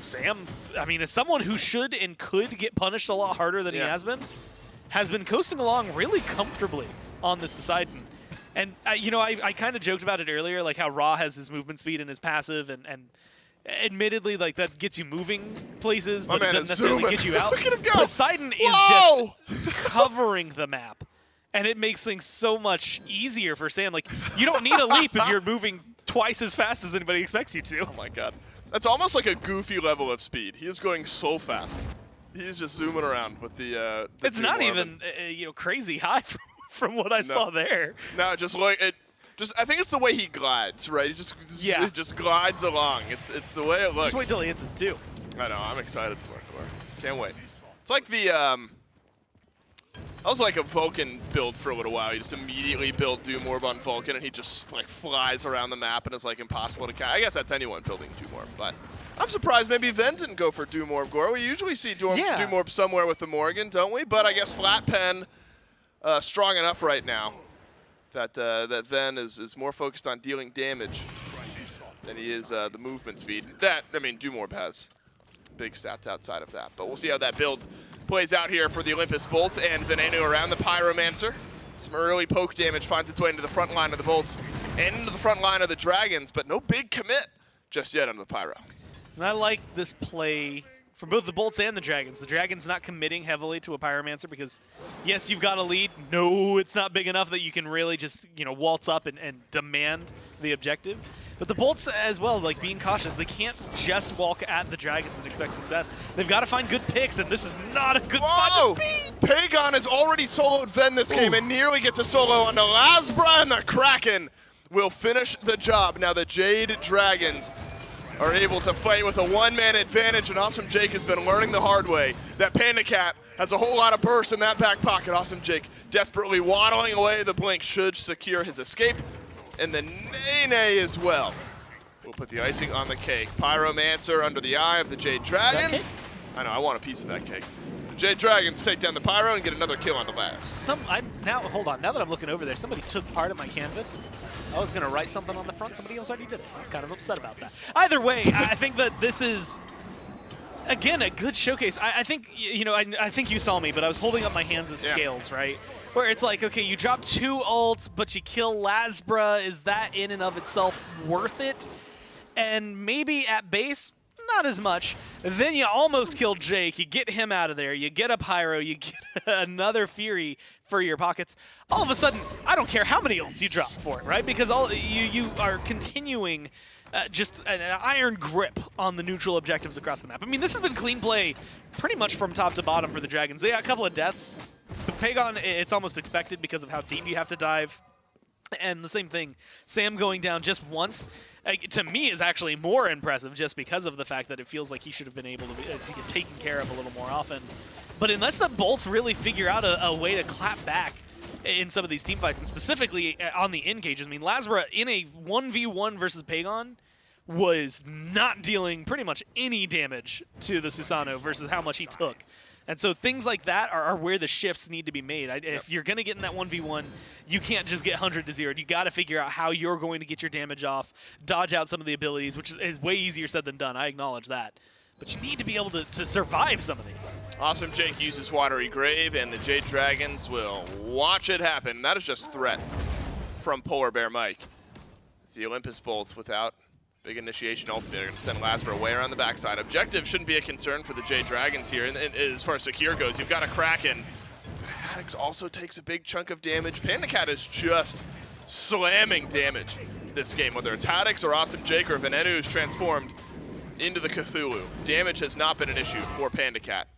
Speaker 4: Sam, I mean, as someone who should and could get punished a lot harder than he has been coasting along really comfortably on this Poseidon. And, you know, I kind of joked about it earlier, like how Ra has his movement speed and his passive, and admittedly, like, that gets you moving places, but it doesn't necessarily get you out.
Speaker 2: Look at him go.
Speaker 4: Poseidon is just covering the map, and it makes things so much easier for Sam. Like, you don't need a leap if you're moving twice as fast as anybody expects you to.
Speaker 2: Oh, my God. That's almost like a goofy level of speed. He is going so fast. He's just zooming around with the
Speaker 4: it's not even you know, crazy high from what I saw there.
Speaker 2: No, just like it. Just I think it's the way he glides, right? It just glides along. It's the way it looks.
Speaker 4: Just wait till he hits his 2.
Speaker 2: I know. I'm excited for it. Can't wait. It's like the I was like a Vulcan build for a little while. You just immediately build Doom Orb on Vulcan, and he just like flies around the map, and it's like impossible to catch. I guess that's anyone building Doom Orb, but I'm surprised maybe Ven didn't go for Doom Orb, Gore. We usually see Doom Orb somewhere with the Morgan, don't we? But I guess Flat Pen strong enough right now that that Ven is more focused on dealing damage than he is the movement speed. Doom Orb has big stats outside of that, but we'll see how that build plays out here for the Olympus Bolts and Veneno around the Pyromancer. Some early poke damage finds its way into the front line of the Bolts and into the front line of the Dragons, but no big commit just yet on the Pyro.
Speaker 4: And I like this play from both the Bolts and the Dragons. The Dragons not committing heavily to a Pyromancer because, yes, you've got a lead. No, it's not big enough that you can really just, you know, waltz up and demand the objective. But the Bolts as well, like, being cautious. They can't just walk at the Dragons and expect success. They've got to find good picks, and this is not a good spot to be.
Speaker 2: Pagon has already soloed Ven this game and nearly gets a solo on the Lasbra, and the Kraken will finish the job. Now the Jade Dragons are able to fight with a one-man advantage, and Awesome Jake has been learning the hard way that Panda Cat has a whole lot of burst in that back pocket. Awesome Jake desperately waddling away. The blink should secure his escape, and the Nene as well. We'll put the icing on the cake. Pyromancer under the eye of the Jade Dragons. I know, I want a piece of that cake. Jade Dragons take down the Pyro and get another kill on the last.
Speaker 4: Hold on. Now that I'm looking over there, somebody took part of my canvas. I was going to write something on the front. Somebody else already did it. I'm kind of upset about that. Either way, I think that this is, again, a good showcase. I think, I think you saw me, but I was holding up my hands as scales, right? Where it's like, okay, you drop 2 ults, but you kill Lasbra. Is that in and of itself worth it? And maybe at base, not as much. Then you almost kill Jake. You get him out of there. You get a Pyro. You get another Fury for your pockets. All of a sudden, I don't care how many ults you drop for it, right? Because you are continuing just an iron grip on the neutral objectives across the map. I mean, this has been clean play pretty much from top to bottom for the Dragons. They got a couple of deaths. But Pagon, it's almost expected because of how deep you have to dive. And the same thing, Sam going down just once, to me is actually more impressive just because of the fact that it feels like he should have been able to get taken care of a little more often. But unless the Bolts really figure out a way to clap back in some of these team fights, and specifically on the engages, I mean, Lasbra in a 1v1 versus Pagon was not dealing pretty much any damage to the Susano versus how much he took. And so things like that are where the shifts need to be made. If you're going to get in that 1v1, you can't just get 100 to 0. You got to figure out how you're going to get your damage off, dodge out some of the abilities, which is way easier said than done. I acknowledge that. But you need to be able to survive some of these.
Speaker 2: Awesome Jake uses Watery Grave, and the Jade Dragons will watch it happen. That is just threat from Polar Bear Mike. It's the Olympus Bolts without big initiation ultimate. They're going to send Lasbra away around the backside. Objective shouldn't be a concern for the Jade Dragons here. And as far as Secure goes, you've got a Kraken. But Haddix also takes a big chunk of damage. Panda Cat is just slamming damage this game, whether it's Haddix or Awesome Jake or Venenu who's transformed into the Cthulhu. Damage has not been an issue for Panda Cat.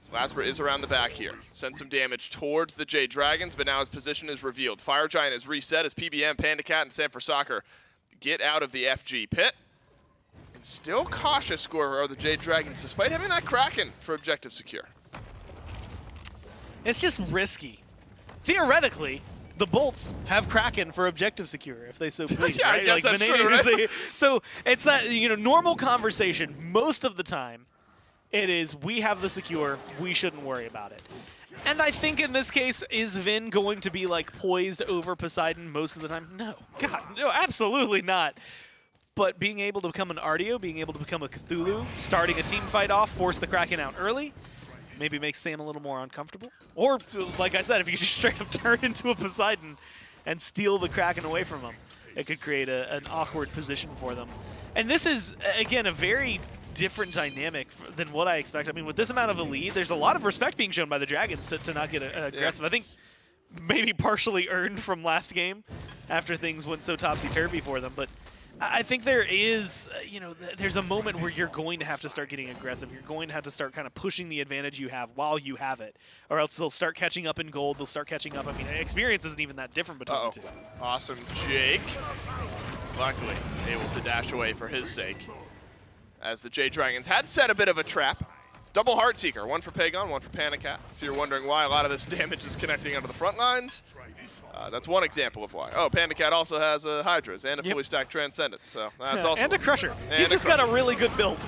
Speaker 2: So Lasbra is around the back here. Sends some damage towards the Jade Dragons, but now his position is revealed. Fire Giant is reset as PBM, Panda Cat, and Sanford Soccer get out of the FG pit. And still cautious scorer are the Jade Dragons, despite having that Kraken for objective secure.
Speaker 4: It's just risky. Theoretically, the Bolts have Kraken for objective secure, if they so please,
Speaker 2: yeah,
Speaker 4: right?
Speaker 2: I guess
Speaker 4: like,
Speaker 2: that's true, right?
Speaker 4: So it's that, normal conversation. Most of the time, it is, we have the secure, we shouldn't worry about it. And I think in this case, is Vin going to be like poised over Poseidon most of the time? No. God, no, absolutely not. But being able to become an Artio, being able to become a Cthulhu, starting a team fight off, force the Kraken out early, maybe makes Sam a little more uncomfortable. Or, like I said, if you just straight up turn into a Poseidon and steal the Kraken away from him, it could create an awkward position for them. And this is, again, a very different dynamic than what I expect. I mean, with this amount of a lead, there's a lot of respect being shown by the Dragons to not get aggressive. I think maybe partially earned from last game after things went so topsy-turvy for them. But I think there is, there's a moment where you're going to have to start getting aggressive. You're going to have to start kind of pushing the advantage you have while you have it, or else they'll start catching up in gold. They'll start catching up. I mean, experience isn't even that different between the two.
Speaker 2: Awesome Jake, luckily able to dash away for his sake, as the Jade Dragons had set a bit of a trap. Double Heartseeker, one for Pagon, one for Panda Cat. So you're wondering why a lot of this damage is connecting onto the front lines. That's one example of why. Oh, Panda Cat also has a Hi-Rez and a fully stacked Transcendent, so that's also.
Speaker 4: And a Crusher. He's just got a really good build.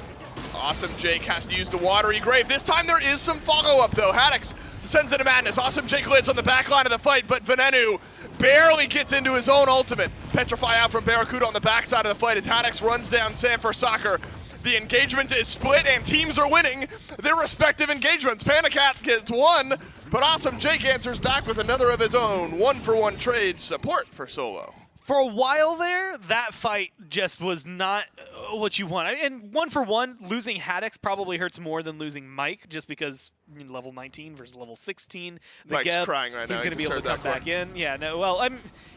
Speaker 2: Awesome Jake has to use the Watery Grave. This time there is some follow-up, though. Haddix sends into madness. Awesome Jake lives on the back line of the fight, but Venenu barely gets into his own ultimate. Petrify out from Barracuda on the backside of the fight as Haddix runs down Sanford Soccer. The engagement is split, and teams are winning their respective engagements. Panda Cat gets one, but Awesome Jake answers back with another of his own. 1-for-1 trade support for Solo.
Speaker 4: For a while there, that fight just was not what you want. And 1-for-1, losing Haddix probably hurts more than losing Mike, just because level 19 versus level 16.
Speaker 2: Mike's crying right now.
Speaker 4: He's going to be able to come back in. Yeah, no, well,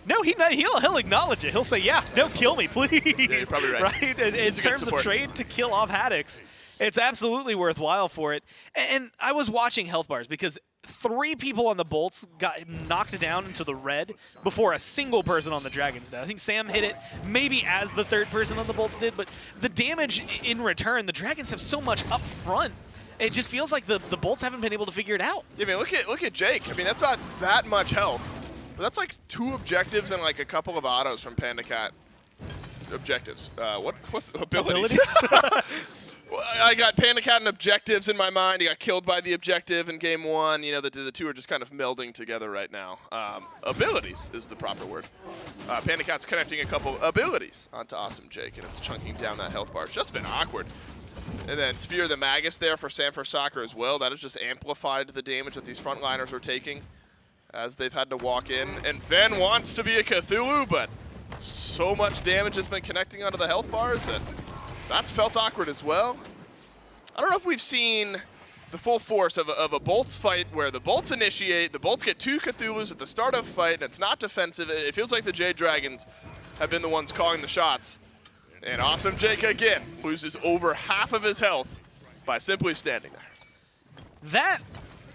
Speaker 4: he'll acknowledge it. He'll say, yeah, no, kill me, please.
Speaker 2: Yeah, you're probably right.
Speaker 4: Right? In terms of trade to kill off Haddix, it's absolutely worthwhile for it. And I was watching health bars because 3 people on the Bolts got knocked down into the red before a single person on the Dragons did. I think Sam hit it maybe as the 3rd person on the Bolts did, but the damage in return, the Dragons have so much up front. It just feels like the Bolts haven't been able to figure it out.
Speaker 2: Yeah, I mean, look at Jake. I mean, that's not that much health, but that's like 2 objectives and like a couple of autos from Panda Cat. Objectives. What's the abilities? I got Panda Cat and objectives in my mind. He got killed by the objective in game 1. You know, the two are just kind of melding together right now. Abilities is the proper word. Panda Cat's connecting a couple abilities onto Awesome Jake, and it's chunking down that health bar. It's just been awkward. And then Spear the Magus there for Sanford Soccer as well. That has just amplified the damage that these frontliners are taking as they've had to walk in. And Ven wants to be a Cthulhu, but so much damage has been connecting onto the health bars that that's felt awkward as well. I don't know if we've seen the full force of a Bolts fight where the Bolts initiate, the Bolts get 2 Cthulhus at the start of the fight, and it's not defensive. It feels like the Jade Dragons have been the ones calling the shots. And Awesome Jake again loses over half of his health by simply standing there.
Speaker 4: That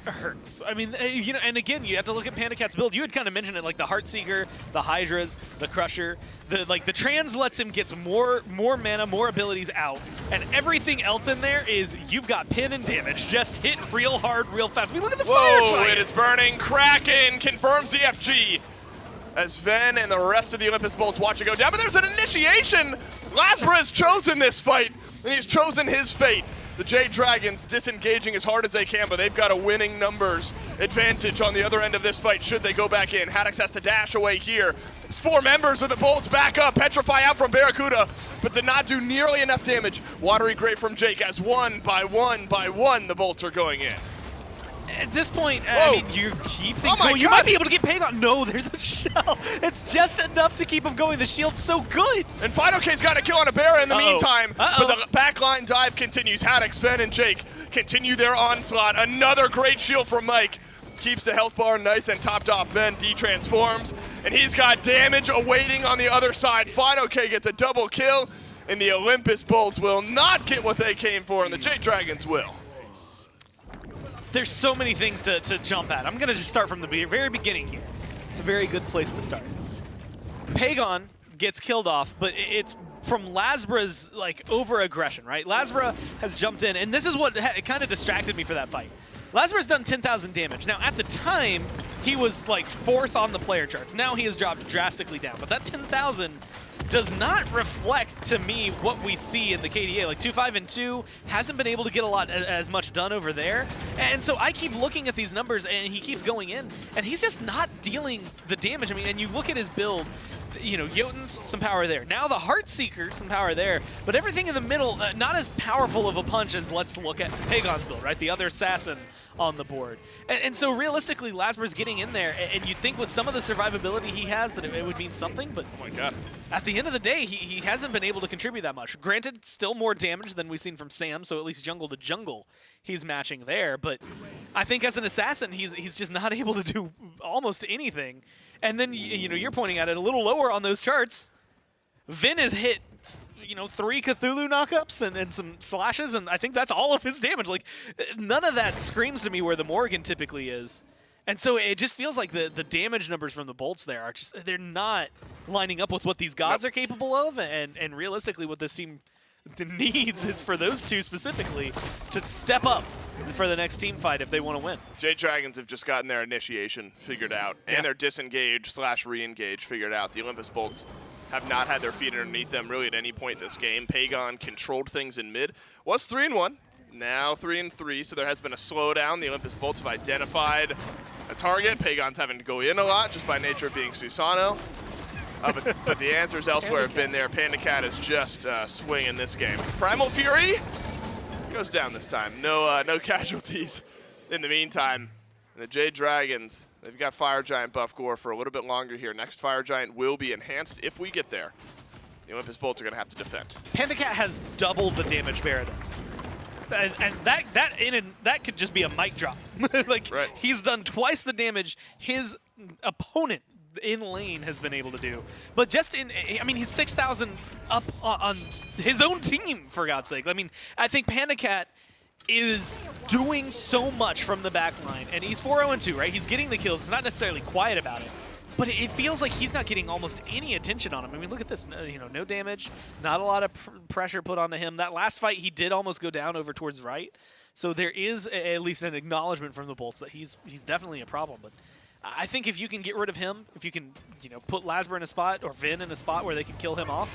Speaker 4: hurts. I mean, you know, and again, you have to look at Panda Cat's build. You had kind of mentioned it, like the Heartseeker, the Hi-Rez, the Crusher. The trans lets him get more mana, more abilities out, and everything else in there is you've got pin and damage. Just hit real hard, real fast. I mean, look at this fire giant.
Speaker 2: It is burning. Kraken confirms the FG as Ven and the rest of the Olympus Bolts watch it go down. But there's an initiation. Lasbra has chosen this fight, and he's chosen his fate. The Jade Dragons disengaging as hard as they can, but they've got a winning numbers advantage on the other end of this fight should they go back in. Haddix has to dash away here. There's 4 members of the Bolts back up. Petrify out from Barracuda, but did not do nearly enough damage. Watery Grave from Jake as one by one the Bolts are going in.
Speaker 4: At this point, I mean, you keep things going. You might be able to get Pagon. No, there's a shell. It's just enough to keep him going. The shield's so good.
Speaker 2: And Fido K's got a kill on a Barra in the meantime. But the backline dive continues. Haddix, Ven, and Jake continue their onslaught. Another great shield from Mike. Keeps the health bar nice and topped off. Ven de-transforms. And he's got damage awaiting on the other side. Fido K gets a double kill. And the Olympus Bolts will not get what they came for, and the Jade Dragons will.
Speaker 4: There's so many things to jump at. I'm going to just start from the very beginning here. It's a very good place to start. Pagon gets killed off, but it's from Lasbra's over-aggression, right? Lasbra has jumped in, and this is what kind of distracted me for that fight. Lasbra's done 10,000 damage. Now, at the time, he was 4th on the player charts. Now he has dropped drastically down, but that 10,000 does not reflect to me what we see in the KDA. 2-5 and 2 hasn't been able to get as much done over there. And so I keep looking at these numbers and he keeps going in and he's just not dealing the damage. I mean, and you look at his build, you know, Jotun's some power there. Now the Heartseeker, some power there. But everything in the middle, not as powerful of a punch as let's look at Pagon's build, right? The other assassin on the board. And so realistically, Lasbra's getting in there, and you'd think with some of the survivability he has that it would mean something, but
Speaker 2: oh my God.
Speaker 4: At the end of the day, he hasn't been able to contribute that much. Granted, still more damage than we've seen from Sam, so at least jungle to jungle, he's matching there, but I think as an assassin, he's just not able to do almost anything. And then, you know, you're pointing at it a little lower on those charts. Vin has hit, you know, 3 Cthulhu knockups and some slashes, and I think that's all of his damage. None of that screams to me where the Morgan typically is. And so it just feels like the damage numbers from the Bolts there are just, they're not lining up with what these gods are capable of, and realistically what this team needs is for those two specifically to step up for the next team fight if they want to win.
Speaker 2: Jade Dragons have just gotten their initiation figured out, and their disengage/re-engage figured out. The Olympus Bolts have not had their feet underneath them really at any point this game. Pagon controlled things in mid. Was 3-1, now 3-3, so there has been a slowdown. The Olympus Bolts have identified a target. Pagon's having to go in a lot just by nature of being Susano. But the answers elsewhere have been there. Panda Cat is just swinging this game. Primal Fury goes down this time. No casualties in the meantime. And the Jade Dragons, they've got Fire Giant buff gore for a little bit longer here. Next Fire Giant will be enhanced if we get there. The Olympus Bolts are going to have to defend.
Speaker 4: Panda Cat has double the damage Barra does. And that could just be a mic drop. He's done twice the damage his opponent in lane has been able to do. But just I mean, he's 6,000 up on his own team, for God's sake. I mean, I think Panda Cat is doing so much from the back line, and he's 4-0-2, right? He's getting the kills. He's not necessarily quiet about it, but it feels like he's not getting almost any attention on him. I mean, look at this. No damage, not a lot of pressure put onto him. That last fight, he did almost go down over towards right. So there is at least an acknowledgement from the Bolts that he's definitely a problem. But I think if you can get rid of him, if you can, put Lasber in a spot or Vin in a spot where they can kill him off,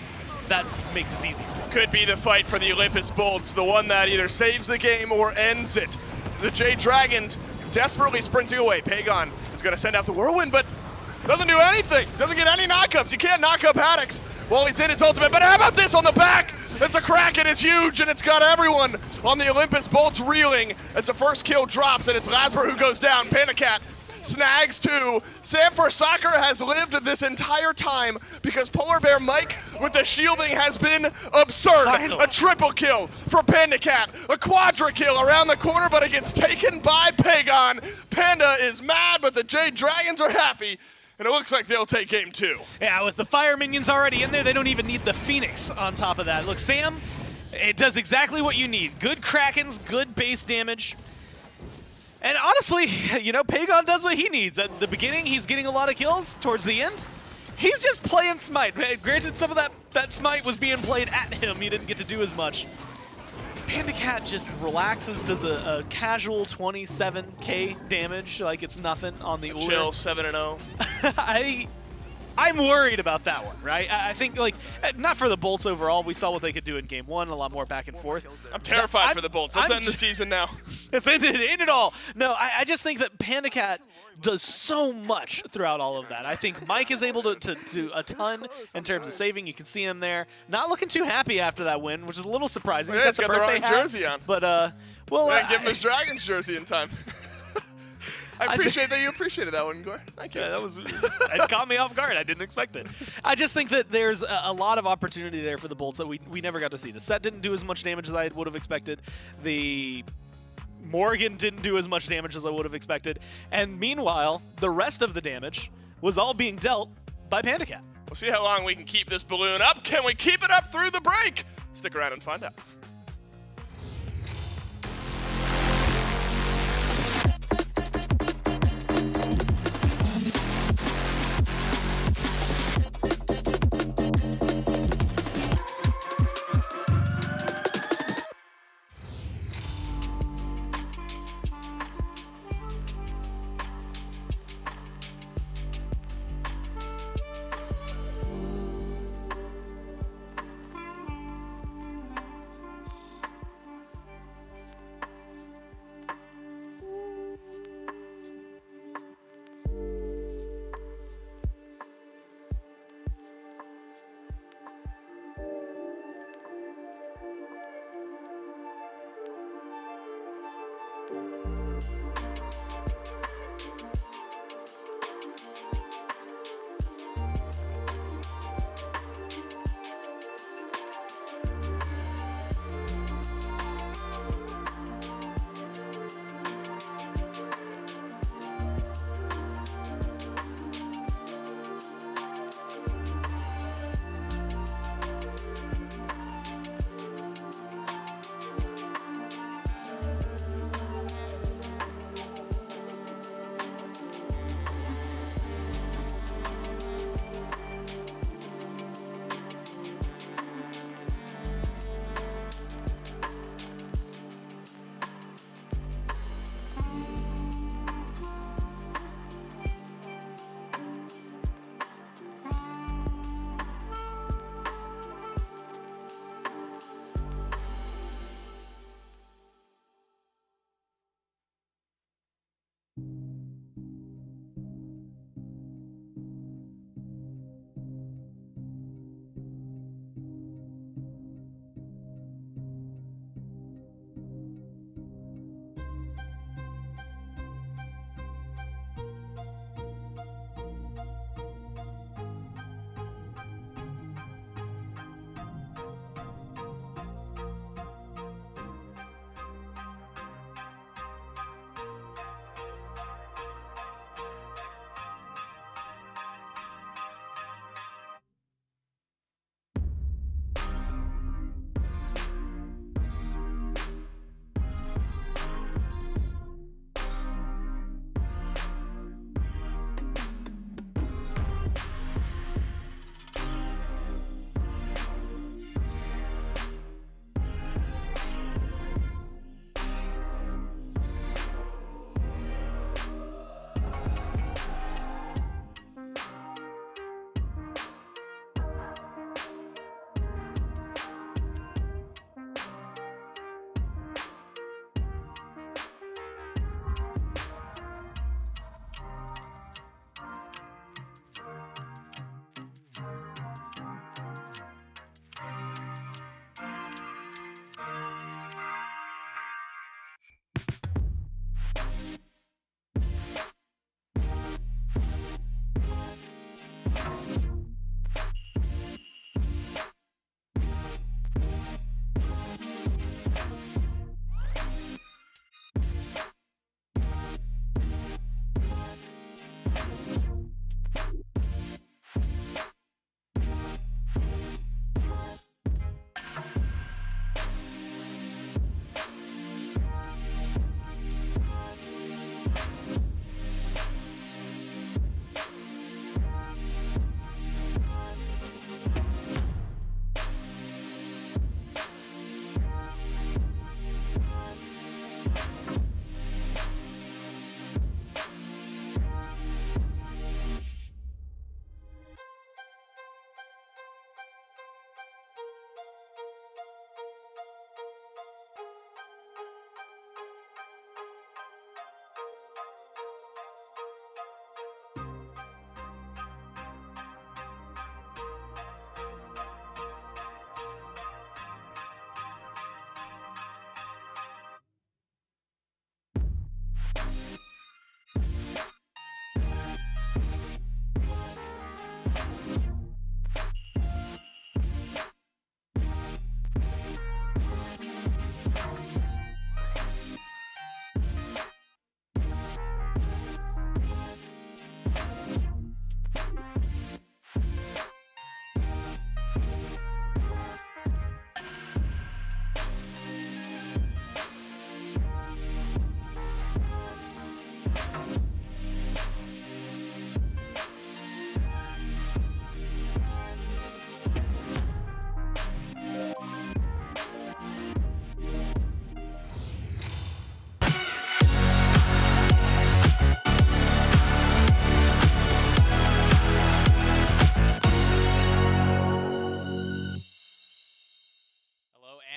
Speaker 4: that makes this easy.
Speaker 2: Could be the fight for the Olympus Bolts, the one that either saves the game or ends it. The Jade Dragons desperately sprinting away. Pagon is going to send out the Whirlwind, but doesn't do anything. Doesn't get any knockups. You can't knock up Haddix while he's in his ultimate. But how about this on the back? It's a Kraken, it's huge, and it's got everyone on the Olympus Bolts reeling as the first kill drops, and it's Lasber who goes down. Panda snags 2. Sam for Soccer has lived this entire time because Polar Bear Mike with the shielding has been absurd. A triple kill for Panda a quadra kill around the corner, but it gets taken by Pagon. Panda is mad, but the Jade Dragons are happy. And it looks like they'll take game 2.
Speaker 4: Yeah, with the fire minions already in there, they don't even need the Phoenix on top of that. Look, Sam, it does exactly what you need. Good Krakens, good base damage. And honestly, Pagon does what he needs. At the beginning, he's getting a lot of kills. Towards the end, he's just playing Smite. Granted, some of that Smite was being played at him. He didn't get to do as much. Panda just relaxes, does a casual 27k damage like it's nothing on the Uller.
Speaker 2: Chill, 7-0.
Speaker 4: I'm worried about that one, right? I think, not for the Bolts overall. We saw what they could do in Game 1, a lot more back and forth.
Speaker 2: I'm terrified for the Bolts. Let's end the season now.
Speaker 4: It's ended it all. No, I just think that Panda does so much throughout all of that. I think Mike is able to do a ton in terms of saving. You can see him there. Not looking too happy after that win, which is a little surprising.
Speaker 2: Yeah, he's got the wrong jersey on.
Speaker 4: But,
Speaker 2: give him his Dragons jersey in time. I appreciate that you appreciated that one, Gore. Thank you.
Speaker 4: Yeah, it caught me off guard. I didn't expect it. I just think that there's a lot of opportunity there for the Bolts that we never got to see. The set didn't do as much damage as I would have expected. The Morgan didn't do as much damage as I would have expected. And meanwhile, the rest of the damage was all being dealt by Panda
Speaker 2: We'll see how long we can keep this balloon up. Can we keep it up through the break? Stick around and find out.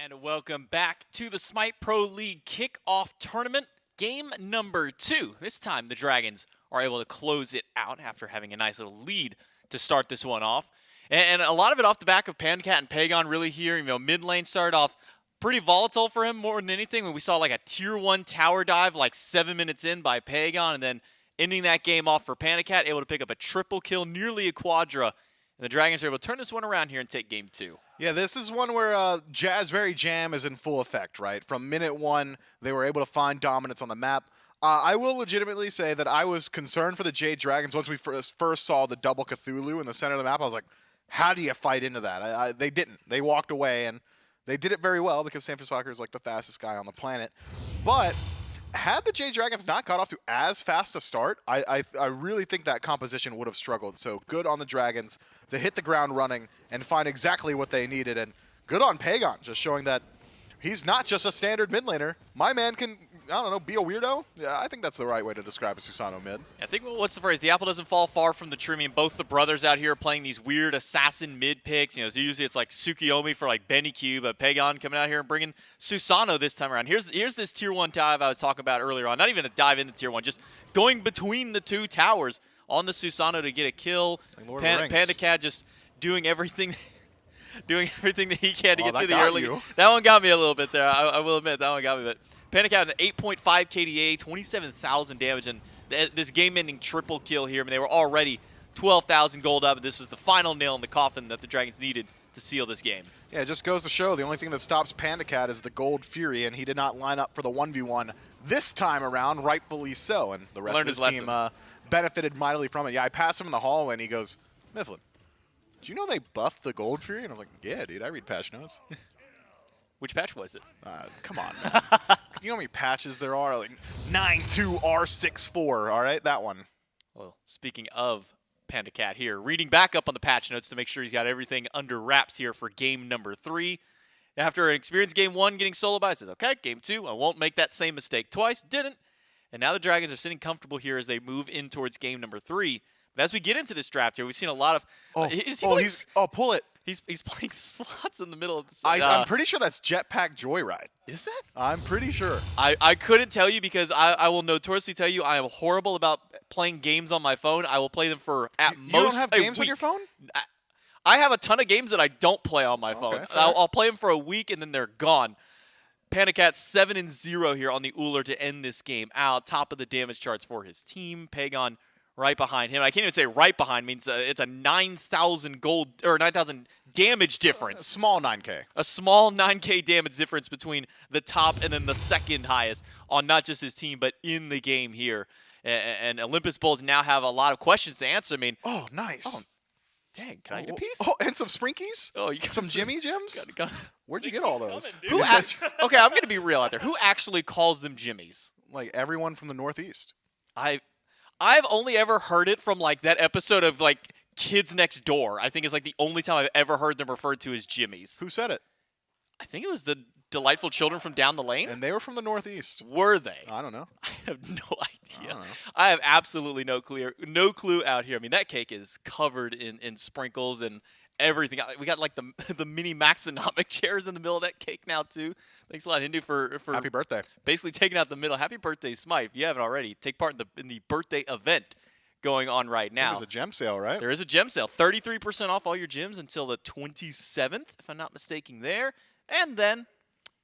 Speaker 8: And welcome back to the SMITE Pro League Kickoff Tournament. Game number 2. This time the Dragons are able to close it out after having a nice little lead to start this one off. And a lot of it off the back of Pandacat and Pagon really here. You know, mid lane started off pretty volatile for him more than anything. When we saw like a tier 1 tower dive like 7 minutes in by Pagon, and then ending that game off for Pandacat, able to pick up a triple kill, nearly a quadra. And the Dragons are able to turn this one around here and take game 2.
Speaker 9: Yeah, this is one where Jazzberry Jam is in full effect, right? From minute 1, they were able to find dominance on the map. I will legitimately say that I was concerned for the Jade Dragons once we first saw the double Cthulhu in the center of the map. I was like, how do you fight into that? They didn't. They walked away, and they did it very well because San Francisco is like the fastest guy on the planet. But had the Jade Dragons not got off to as fast a start, I really think that composition would have struggled. So good on the Dragons to hit the ground running and find exactly what they needed. And good on Pagon, just showing that he's not just a standard mid laner. My man can, I don't know, be a weirdo? Yeah, I think that's the right way to describe a Susano mid.
Speaker 8: I think, what's the phrase? The apple doesn't fall far from the tree. I mean, both the brothers out here are playing these weird assassin mid picks. You know, so usually it's like Tsukiyomi for like Benny Q, but Pagon coming out here and bringing Susano this time around. Here's this tier 1 dive I was talking about earlier on. Not even a dive into tier 1, just going between the 2 towers on the Susano to get a kill.
Speaker 9: Like
Speaker 8: Pandacat just doing everything that he can to get through the early.
Speaker 9: You.
Speaker 8: That one got me a little bit there. I will admit that one got me. But Pandacat an 8.5 KDA, 27,000 damage, and this game-ending triple kill here. I mean, they were already 12,000 gold up, and this was the final nail in the coffin that the Dragons needed to seal this game.
Speaker 9: Yeah, it just goes to show the only thing that stops Pandacat is the Gold Fury, and he did not line up for the 1v1 this time around, rightfully so, and the rest of his team benefited mightily from it. Yeah, I passed him in the hallway, and he goes, Mifflin, do you know they buffed the Gold Fury? And I was like, yeah, dude, I read patch notes.
Speaker 8: Which patch was it?
Speaker 9: Come on, man. You know how many patches there are? Like 9.2R64, all right? That one.
Speaker 8: Well, speaking of Pandacat here, reading back up on the patch notes to make sure he's got everything under wraps here for game number 3. After an experienced game 1 getting solo by, I said, okay, game 2, I won't make that same mistake twice. Didn't. And now the Dragons are sitting comfortable here as they move in towards game number 3. But as we get into this draft here, we've seen a lot of...
Speaker 9: pull it.
Speaker 8: He's playing slots in the middle of the...
Speaker 9: I'm pretty sure that's Jetpack Joyride.
Speaker 8: Is that?
Speaker 9: I'm pretty sure.
Speaker 8: I couldn't tell you because I will notoriously tell you I am horrible about playing games on my phone. I will play them for at most
Speaker 9: You don't have games
Speaker 8: week.
Speaker 9: on your phone?
Speaker 8: I have a ton of games that I don't play on my phone. I'll play them for a week and then they're gone. Pandacat 7-0 here on the Uller to end this game out. Top of the damage charts for his team. Pagon right behind him. I can't even say right behind. Means it's a 9,000 gold or 9,000 damage difference.
Speaker 9: A small 9K.
Speaker 8: A small 9K damage difference between the top and then the second highest on not just his team but in the game here. And Olympus Bulls now have a lot of questions to answer. I mean,
Speaker 9: oh, nice.
Speaker 8: Oh, dang, can I get a piece?
Speaker 9: Oh, and some Sprinkies?
Speaker 8: Oh, you got
Speaker 9: some Jimmy Jims? Where'd you get all those?
Speaker 8: Okay, I'm gonna be real out there. Who actually calls them Jimmies?
Speaker 9: Like everyone from the Northeast.
Speaker 8: I've only ever heard it from like that episode of like Kids Next Door. I think is like the only time I've ever heard them referred to as Jimmies.
Speaker 9: Who said it?
Speaker 8: I think it was the Delightful Children from down the lane.
Speaker 9: And they were from the Northeast.
Speaker 8: Were they?
Speaker 9: I don't know.
Speaker 8: I have no idea. I have absolutely no clue out here. I mean, that cake is covered in sprinkles and everything. We got like the mini Maxonomic chairs in the middle of that cake now too. Thanks a lot, Hindu, for
Speaker 9: happy birthday.
Speaker 8: Basically taking out the middle. Happy birthday, Smite. If you haven't already, take part in the birthday event going on right now.
Speaker 9: There's a gem sale, right?
Speaker 8: There is a gem sale. 33% off all your gems until the 27th, if I'm not mistaken there. And then,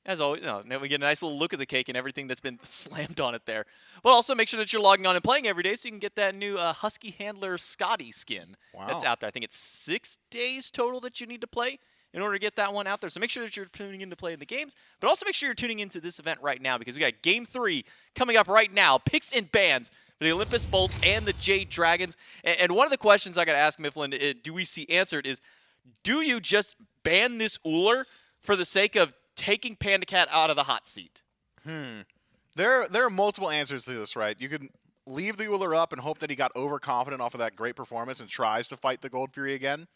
Speaker 8: as always, now we get a nice little look at the cake and everything that's been slammed on it there. But also make sure that you're logging on and playing every day so you can get that new Husky Handler Scotty skin that's out there. I think it's 6 days total that you need to play in order to get that one out there. So make sure that you're tuning in to play in the games, but also make sure you're tuning into this event right now because we got Game 3 coming up right now. Picks and bans for the Olympus Bolts and the Jade Dragons. And one of the questions I got to ask Mifflin, do we see answered, is do you just ban this Uller for the sake of taking Pandacat out of the hot seat?
Speaker 9: There are multiple answers to this, right? You could leave the Uller up and hope that he got overconfident off of that great performance and tries to fight the Gold Fury again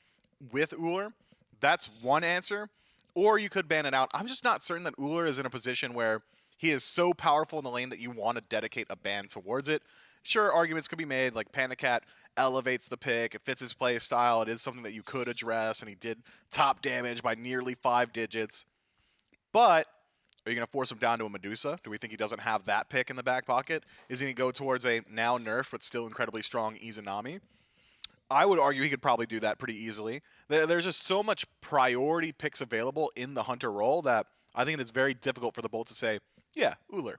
Speaker 9: with Uller. That's one answer. Or you could ban it out. I'm just not certain that Uller is in a position where he is so powerful in the lane that you want to dedicate a ban towards it. Sure, arguments could be made, like Pandacat elevates the pick, it fits his play style, it is something that you could address, and he did top damage by nearly 5 digits. But are you going to force him down to a Medusa? Do we think he doesn't have that pick in the back pocket? Is he going to go towards a now nerfed but still incredibly strong Izanami? I would argue he could probably do that pretty easily. There's just so much priority picks available in the Hunter role that I think it's very difficult for the Bolts to say, yeah, Ullr.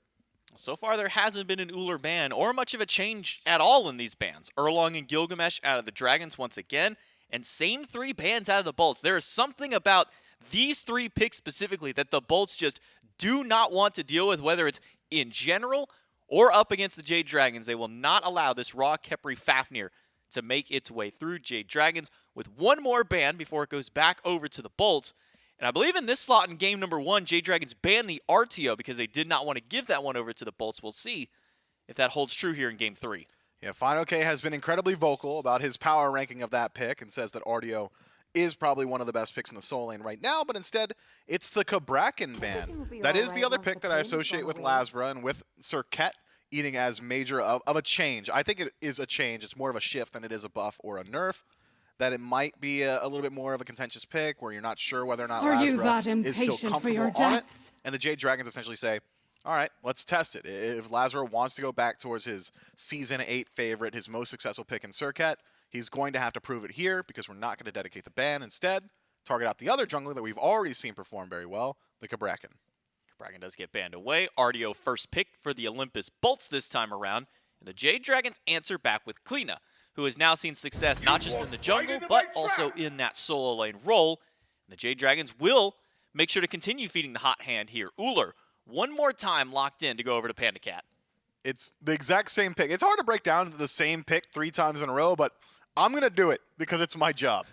Speaker 8: So far, there hasn't been an Ullr ban or much of a change at all in these bans. Erlong and Gilgamesh out of the Dragons once again, and same 3 bans out of the Bolts. There is something about these 3 picks specifically that the Bolts just do not want to deal with, whether it's in general or up against the Jade Dragons. They will not allow this raw Khepri Fafnir to make its way through Jade Dragons with one more ban before it goes back over to the Bolts. And I believe in this slot in game number 1, Jade Dragons banned the RTO because they did not want to give that one over to the Bolts. We'll see if that holds true here in game 3.
Speaker 9: Yeah, Final K has been incredibly vocal about his power ranking of that pick and says that RTO is probably one of the best picks in the Soul Lane right now, but instead it's the Kabrakan ban. That is the other pick that I associate with Lasbra and with Serket eating as major of a change. I think it is a change. It's more of a shift than it is a buff or a nerf. That it might be a little bit more of a contentious pick where you're not sure whether or not Lasbra is still comfortable on it. And the Jade Dragons essentially say, all right, let's test it. If Lasbra wants to go back towards his Season 8 favorite, his most successful pick in Serket, he's going to have to prove it here because we're not going to dedicate the ban. Instead, target out the other jungler that we've already seen perform very well, the Kabrakan.
Speaker 8: Kabrakan does get banned away. RDO first pick for the Olympus Bolts this time around. And the Jade Dragons answer back with Kleena, who has now seen success not just in the jungle, but also in that solo lane role. And the Jade Dragons will make sure to continue feeding the hot hand here. Ullr, one more time locked in to go over to Panda Cat.
Speaker 9: It's the exact same pick. It's hard to break down the same pick 3 times in a row, but I'm going to do it because it's my job.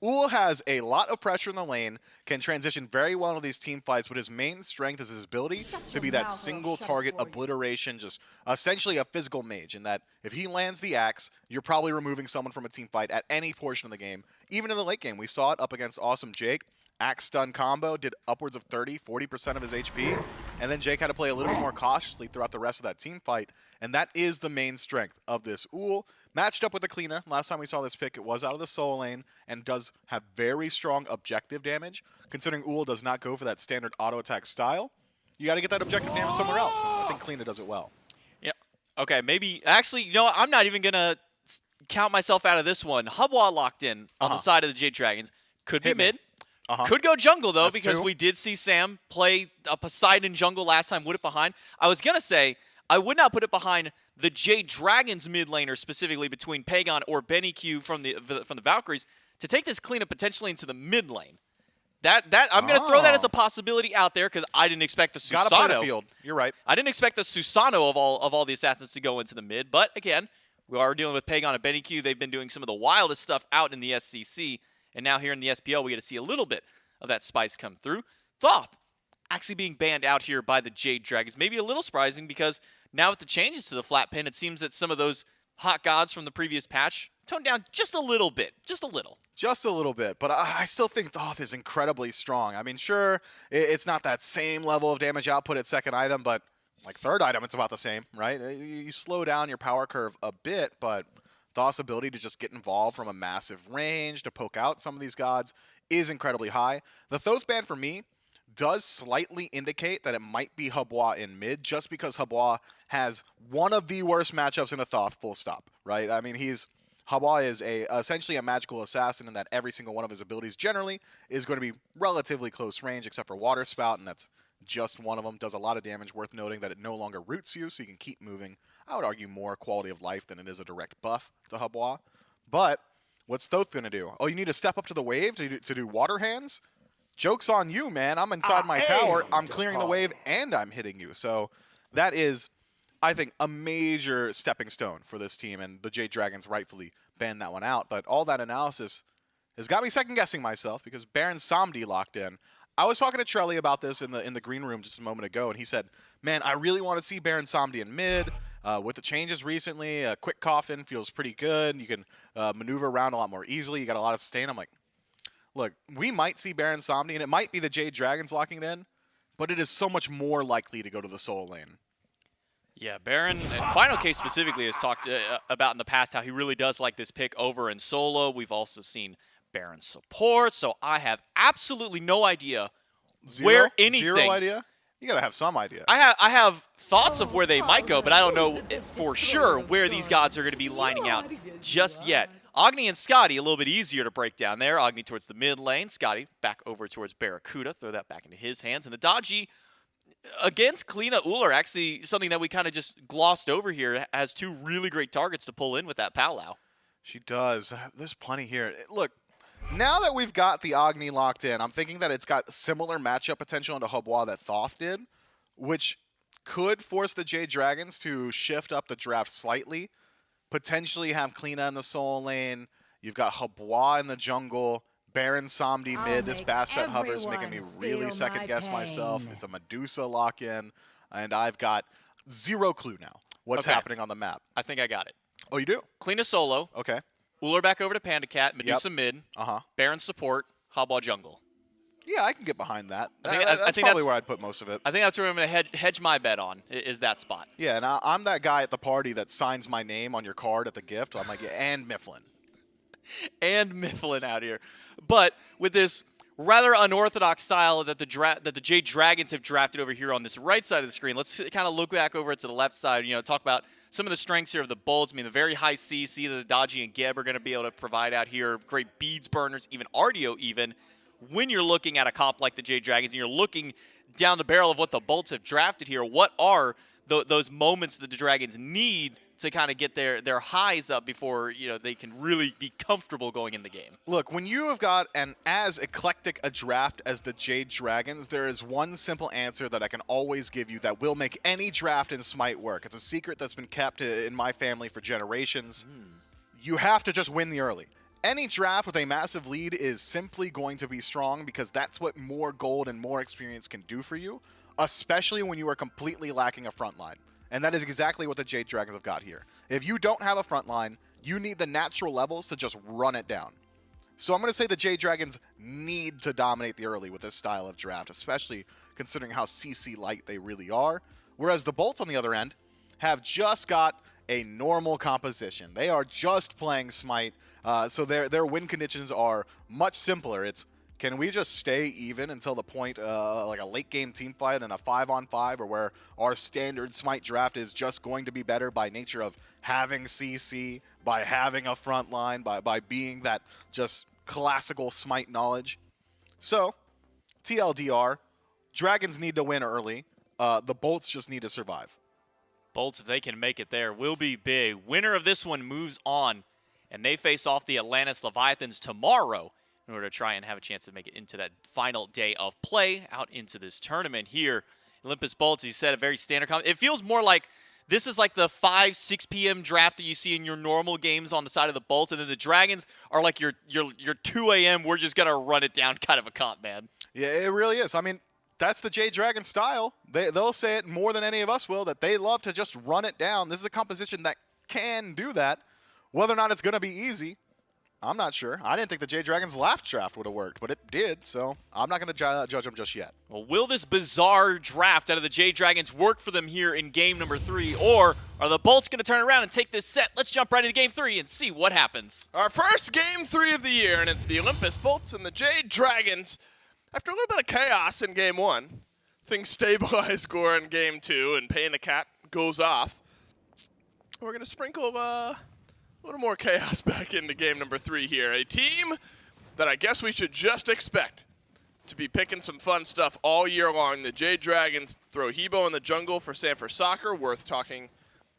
Speaker 9: Ull has a lot of pressure in the lane, can transition very well into these team fights, but his main strength is his ability to be that single target obliteration, just essentially a physical mage, in that if he lands the axe, you're probably removing someone from a team fight at any portion of the game. Even in the late game, we saw it up against Awesome Jake. Axe stun combo did upwards of 30-40% of his HP, and then Jake had to play a little bit more cautiously throughout the rest of that team fight, and that is the main strength of this Ull. Matched up with the Kleena, last time we saw this pick, it was out of the soul lane, and does have very strong objective damage. Considering Ull does not go for that standard auto attack style, you got to get that objective damage somewhere else. I think Kleena does it well.
Speaker 8: Yeah. Okay, maybe, actually, you know what, I'm not even going to count myself out of this one. Hubwa locked in on the side of the Jade Dragons. Could be mid. Could go jungle, though, because we did see Sam play a Poseidon jungle last time, with it behind. I was going to say, I would not put it behind the Jade Dragons mid laner, specifically between Pagon or Benny Q from the Valkyries, to take this cleanup potentially into the mid lane. I'm going to throw that as a possibility out there, because I didn't expect the Susano.
Speaker 9: Gotta play the field. You're right.
Speaker 8: I didn't expect the Susano of all the assassins to go into the mid, but again, we are dealing with Pagon and Benny Q. They've been doing some of the wildest stuff out in the SCC. And now here in the SPL, we get to see a little bit of that spice come through. Thoth actually being banned out here by the Jade Dragons. Maybe a little surprising, because now with the changes to the flat pin, it seems that some of those hot gods from the previous patch toned down just a little bit. Just a little.
Speaker 9: Just a little bit, but I still think Thoth is incredibly strong. I mean, sure, it's not that same level of damage output at second item, but like third item, it's about the same, right? You slow down your power curve a bit, but Thoth's ability to just get involved from a massive range, to poke out some of these gods, is incredibly high. The Thoth ban for me does slightly indicate that it might be Hubwa in mid, just because Hubwa has one of the worst matchups in a Thoth, full stop, right? I mean, Hubwa is essentially a magical assassin in that every single one of his abilities generally is going to be relatively close range, except for Water Spout, and that's just one of them. Does a lot of damage, worth noting that it no longer roots you, so you can keep moving. I would argue more quality of life than it is a direct buff to Hubwa. But what's Thoth going to do? Oh, you need to step up to the wave to do water hands? Joke's on you, man. I'm inside my tower. I'm clearing the wave, and I'm hitting you. So that is, I think, a major stepping stone for this team, and the Jade Dragons rightfully banned that one out. But all that analysis has got me second-guessing myself, because Baron Samdi locked in. I was talking to Trelly about this in the green room just a moment ago, and he said, man, I really want to see Baron Samdi in mid. With the changes recently, a quick coffin feels pretty good. You can maneuver around a lot more easily. You got a lot of sustain. I'm like, look, we might see Baron Samdi, and it might be the Jade Dragons locking it in, but it is so much more likely to go to the soul lane.
Speaker 8: Yeah, Baron, and Final Case specifically, has talked about in the past how he really does like this pick over in solo. We've also seen Baron support, so I have absolutely no idea where anything.
Speaker 9: Zero idea? You gotta have some idea.
Speaker 8: I have thoughts of where they might go, but I don't know for sure where these gods are going to be lining out just yet. Agni and Scotty, a little bit easier to break down there. Agni towards the mid lane. Scotty back over towards Barracuda. Throw that back into his hands. And the dodgy against Kalina Uller, actually something that we kind of just glossed over here, has two really great targets to pull in with that powwow.
Speaker 9: She does. There's plenty here. Look, now that we've got the Agni locked in, I'm thinking that it's got similar matchup potential into Habois that Thoth did, which could force the Jade Dragons to shift up the draft slightly, potentially have Kalina in the soul lane. You've got Habois in the jungle, Baron Samdi mid. This Bastet hover's making me really second-guess myself. It's a Medusa lock-in, and I've got zero clue now what's happening on the map.
Speaker 8: I think I got it.
Speaker 9: Oh, you do?
Speaker 8: Kalina solo.
Speaker 9: Okay.
Speaker 8: Uller back over to Panda Cat. Medusa mid.
Speaker 9: Uh-huh.
Speaker 8: Baron support. Habois jungle.
Speaker 9: Yeah, I can get behind that.
Speaker 8: I think
Speaker 9: probably where I'd put most of it.
Speaker 8: I think that's where I'm going to hedge my bet on, is that spot.
Speaker 9: Yeah, and I'm that guy at the party that signs my name on your card at the gift. I'm like, yeah, and Mifflin.
Speaker 8: And Mifflin out here. But with this rather unorthodox style that the Jade Dragons have drafted over here on this right side of the screen, let's kind of look back over to the left side, talk about some of the strengths here of the Bolts. I mean, the very high CC that the Dodgy and Geb are going to be able to provide out here. Great beads burners, even Ardio even. When you're looking at a comp like the Jade Dragons and you're looking down the barrel of what the Bolts have drafted here, what are those moments that the Dragons need to kind of get their highs up before they can really be comfortable going in the game?
Speaker 9: Look, when you have got an as eclectic a draft as the Jade Dragons, there is one simple answer that I can always give you that will make any draft in Smite work. It's a secret that's been kept in my family for generations. You have to just win the early. Any draft with a massive lead is simply going to be strong because that's what more gold and more experience can do for you, especially when you are completely lacking a front line. And that is exactly what the Jade Dragons have got here. If you don't have a front line, you need the natural levels to just run it down. So I'm going to say the Jade Dragons need to dominate the early with this style of draft, especially considering how CC light they really are. Whereas the Bolts, on the other end, have just got a normal composition. They are just playing Smite, so their win conditions are much simpler. It's, can we just stay even until the point, like a late game team fight and a 5-on-5, or where our standard Smite draft is just going to be better by nature of having CC, by having a front line, by being that just classical Smite knowledge. So, TLDR, Dragons need to win early. The Bolts just need to survive.
Speaker 8: Bolts, if they can make it there, will be big. Winner of this one moves on, and they face off the Atlantis Leviathans tomorrow in order to try and have a chance to make it into that final day of play out into this tournament here. Olympus Bolts, as you said, a very standard comment. It feels more like this is like the 5-6 p.m. draft that you see in your normal games on the side of the Bolts, and then the Dragons are like your 2 a.m. we're just going to run it down kind of a comp, man.
Speaker 9: Yeah, it really is. I mean, that's the Jade Dragon style. They'll say it more than any of us will, that they love to just run it down. This is a composition that can do that. Whether or not it's going to be easy, I'm not sure. I didn't think the Jade Dragon's laugh draft would have worked, but it did, so I'm not going to judge them just yet.
Speaker 8: Well, will this bizarre draft out of the Jade Dragons work for them here in game number 3, or are the Bolts going to turn around and take this set? Let's jump right into game 3 and see what happens.
Speaker 2: Our first game 3 of the year, and it's the Olympus Bolts and the Jade Dragons. After a little bit of chaos in game 1, things stabilize Gore in game 2, and Payne the Cat goes off. We're going to sprinkle a little more chaos back into game number 3 here. A team that I guess we should just expect to be picking some fun stuff all year long. The Jade Dragons throw Hebo in the jungle for Sanford Soccer. Worth talking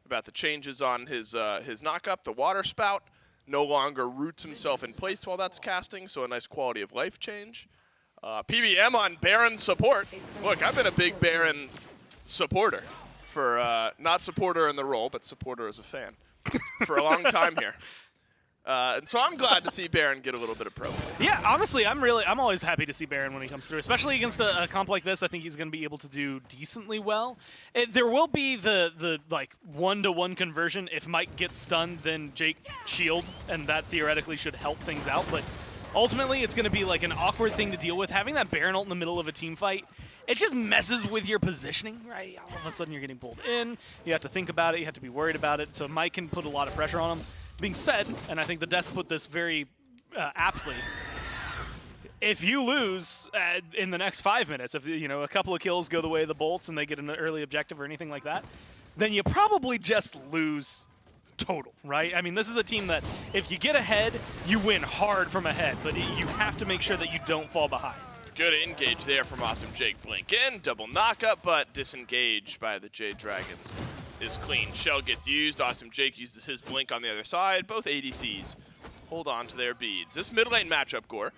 Speaker 2: about the changes on his knock-up. The water spout no longer roots himself in place while that's casting, so a nice quality of life change. PBM on Baron support. Look, I've been a big Baron supporter for, not supporter in the role, but supporter as a fan for a long time here. And so I'm glad to see Baron get a little bit of pro.
Speaker 4: Yeah, honestly, I'm always happy to see Baron when he comes through, especially against a comp like this. I think he's going to be able to do decently well. There will be the like 1-to-1 conversion. If Mike gets stunned, then Jake shield, and that theoretically should help things out. But ultimately, it's going to be like an awkward thing to deal with. Having that Baron ult in the middle of a team fight, it just messes with your positioning, right? All of a sudden, you're getting pulled in. You have to think about it. You have to be worried about it. So Mike can put a lot of pressure on him. Being said, and I think the desk put this very aptly, if you lose in the next 5 minutes, if a couple of kills go the way of the Bolts and they get an early objective or anything like that, then you probably just lose total, right? I mean, this is a team that if you get ahead, you win hard from ahead, but you have to make sure that you don't fall behind.
Speaker 2: Good engage there from Awesome Jake. Blink in, double knockup, but disengaged by the Jade Dragons is clean. Shell gets used. Awesome Jake uses his blink on the other side. Both ADCs hold on to their beads. This mid lane matchup, Gore,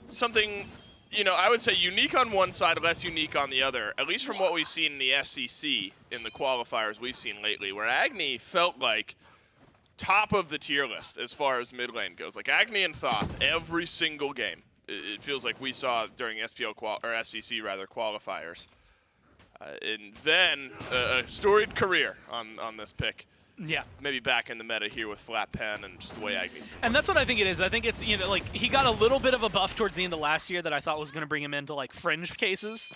Speaker 2: something, I would say unique on one side, less unique on the other, at least from what we've seen in the SCC in the qualifiers we've seen lately, where Agni felt like top of the tier list as far as mid lane goes. Like Agni and Thoth every single game. It feels like we saw during SPL or SCC rather qualifiers. And then a storied career on this pick.
Speaker 4: Yeah.
Speaker 2: Maybe back in the meta here with Flat Pen and just the way Agni's performing.
Speaker 4: And that's what I think it is. I think it's, like he got a little bit of a buff towards the end of last year that I thought was going to bring him into like fringe cases.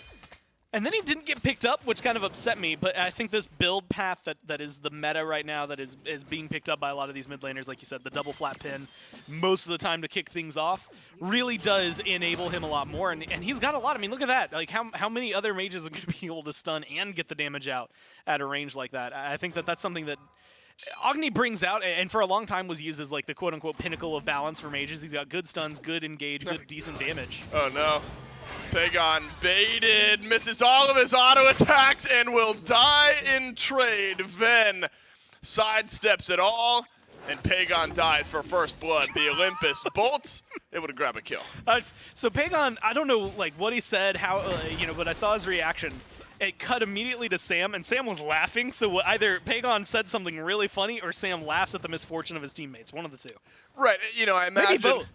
Speaker 4: And then he didn't get picked up, which kind of upset me. But I think this build path that is the meta right now that is being picked up by a lot of these mid laners, like you said, the double flat pin, most of the time to kick things off, really does enable him a lot more. And he's got a lot. I mean, look at that. Like how many other mages are going to be able to stun and get the damage out at a range like that? I think that's something that Agni brings out, and for a long time was used as like the quote-unquote pinnacle of balance for mages. He's got good stuns, good engage, good decent damage.
Speaker 2: Oh no. Pagon baited, misses all of his auto attacks, and will die in trade. Ven sidesteps it all, and Pagon dies for first blood. The Olympus bolts, able to grab a kill.
Speaker 4: So Pagon, I don't know like what he said, how but I saw his reaction. It cut immediately to Sam, and Sam was laughing, so either Pagon said something really funny or Sam laughs at the misfortune of his teammates, one of the two.
Speaker 2: Right, I imagine
Speaker 4: maybe both.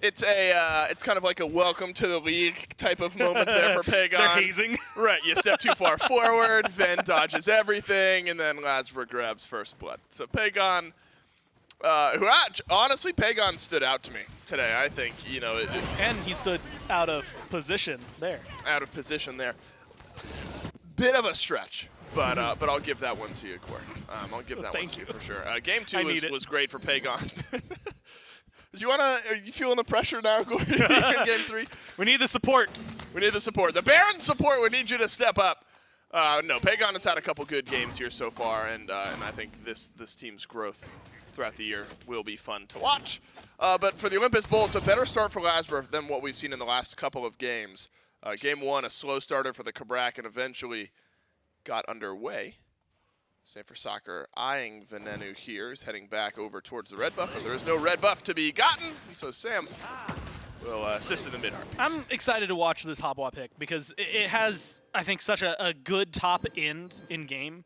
Speaker 2: It's it's kind of like a welcome to the league type of moment there for Pagon.
Speaker 4: They're hazing.
Speaker 2: Right, you step too far forward, Ven dodges everything, and then Lazarus grabs first blood. So Pagon, honestly, Pagon stood out to me today, I think,
Speaker 4: and he stood out of position there.
Speaker 2: Out of position there. Bit of a stretch, but I'll give that one to you, Corey. I'll give that one to you for sure. Game 2 was great for Pagon. Are you feeling the pressure now, Corey? in Game 3?
Speaker 4: We need the support.
Speaker 2: We need the support. The Baron support, we need you to step up. No, Pagon has had a couple good games here so far, and I think this team's growth throughout the year will be fun to watch. But for the Olympus Bolts, a better start for Lazarus than what we've seen in the last couple of games. Game 1, a slow starter for the Kabrak, and eventually got underway. Sanford Soccer eyeing Venenu here. He's heading back over towards the red buff, but there is no red buff to be gotten, and so Sam will assist in the mid-heart piece.
Speaker 4: I'm excited to watch this Hopwa pick because it has, I think, such a good top end in game.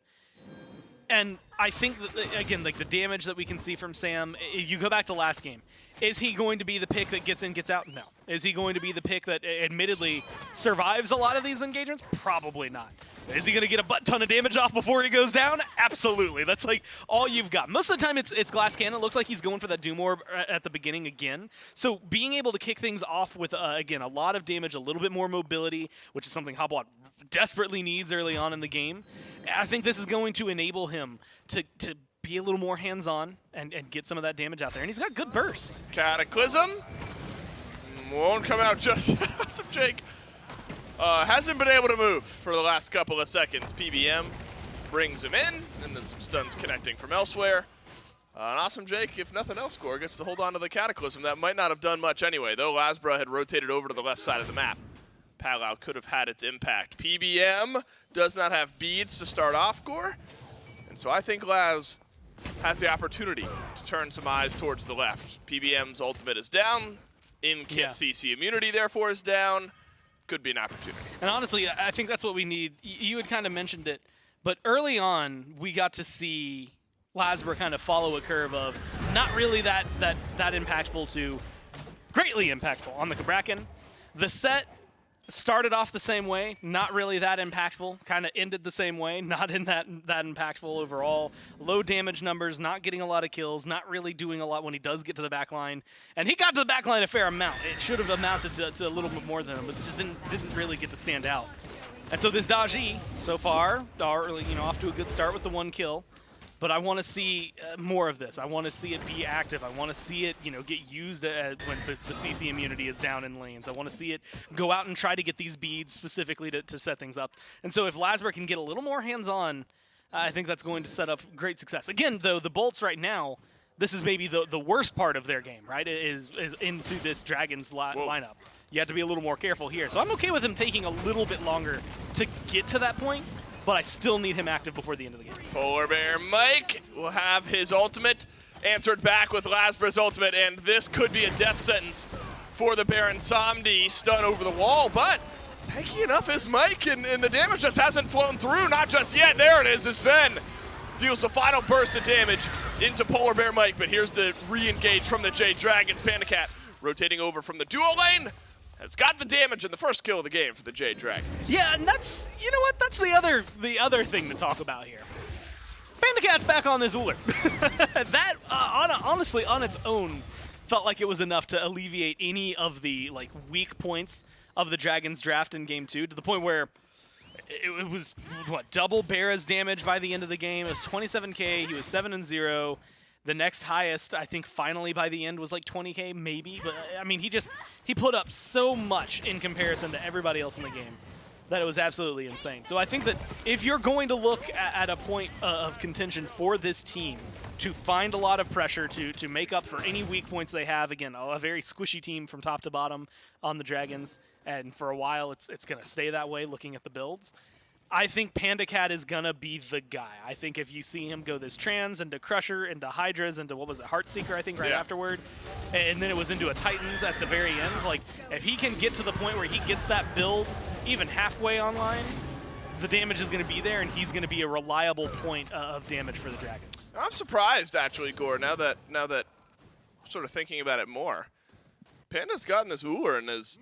Speaker 4: And I think, that, again, like the damage that we can see from Sam, you go back to last game. Is he going to be the pick that gets in, gets out? No. Is he going to be the pick that admittedly survives a lot of these engagements? Probably not. Is he going to get a butt ton of damage off before he goes down? Absolutely. That's like all you've got. Most of the time it's Glass Cannon. It looks like he's going for that Doom Orb at the beginning again. So being able to kick things off with, again, a lot of damage, a little bit more mobility, which is something Hopwa desperately needs early on in the game, I think this is going to enable him to be a little more hands-on and get some of that damage out there. And he's got good burst.
Speaker 2: Cataclysm won't come out just Awesome Jake. Hasn't been able to move for the last couple of seconds. PBM brings him in, and then some stuns connecting from elsewhere. And Awesome Jake, if nothing else, Gore gets to hold on to the Cataclysm. That might not have done much anyway, though Lasbra had rotated over to the left side of the map. Palau could have had its impact. PBM does not have beads to start off, Gore. And so I think Laz has the opportunity to turn some eyes towards the left. PBM's ultimate is down. In-kit CC immunity, therefore, is down. Could be an opportunity.
Speaker 4: And honestly, I think that's what we need. You had kind of mentioned it, but early on, we got to see Lasbra kind of follow a curve of not really that impactful to greatly impactful on the Kabrakan. The set started off the same way, not really that impactful, kind of ended the same way, not in that impactful overall. Low damage numbers, not getting a lot of kills, not really doing a lot when he does get to the back line. And he got to the back line a fair amount. It should have amounted to a little bit more than him, but just didn't really get to stand out. And so this Daji, so far, off to a good start with the 1 kill. But I want to see more of this. I want to see it be active. I want to see it, get used when the CC immunity is down in lanes. I want to see it go out and try to get these beads specifically to set things up. And so if Lasber can get a little more hands-on, I think that's going to set up great success. Again, though, the Bolts right now, this is maybe the worst part of their game, right? Is into this Dragons lineup. You have to be a little more careful here. So I'm okay with him taking a little bit longer to get to that point, but I still need him active before the end of the game.
Speaker 2: Polar Bear Mike will have his ultimate answered back with Lasber's ultimate, and this could be a death sentence for the Baron Samdi. Stun over the wall, but tanky enough is Mike, and the damage just hasn't flown through. Not just yet. There it is, as Sven deals the final burst of damage into Polar Bear Mike, but here's the re-engage from the Jade Dragons. Pandacat rotating over from the duo lane. Has got the damage in the first kill of the game for the Jade Dragons.
Speaker 4: Yeah, and that's, that's the other thing to talk about here. Pandacat's back on this Uller. That, honestly, on its own, felt like it was enough to alleviate any of the weak points of the Dragons draft in Game 2, to the point where it was, double Bera's damage by the end of the game. It was 27k, he was 7-0. The next highest, I think, finally by the end was 20k, maybe. But, I mean, he put up so much in comparison to everybody else in the game that it was absolutely insane. So I think that if you're going to look at a point of contention for this team to find a lot of pressure to make up for any weak points they have, again, a very squishy team from top to bottom on the Dragons, and for a while it's going to stay that way looking at the builds. I think Pandacat is going to be the guy. I think if you see him go this Trans into Crusher, into Hi-Rez, into what was it, Heartseeker, I think, afterward, and then it was into a Titans at the very end. If he can get to the point where he gets that build even halfway online, the damage is going to be there, and he's going to be a reliable point of damage for the Dragons.
Speaker 2: I'm surprised, actually, Gore, now that sort of thinking about it more. Panda's gotten this Uller and is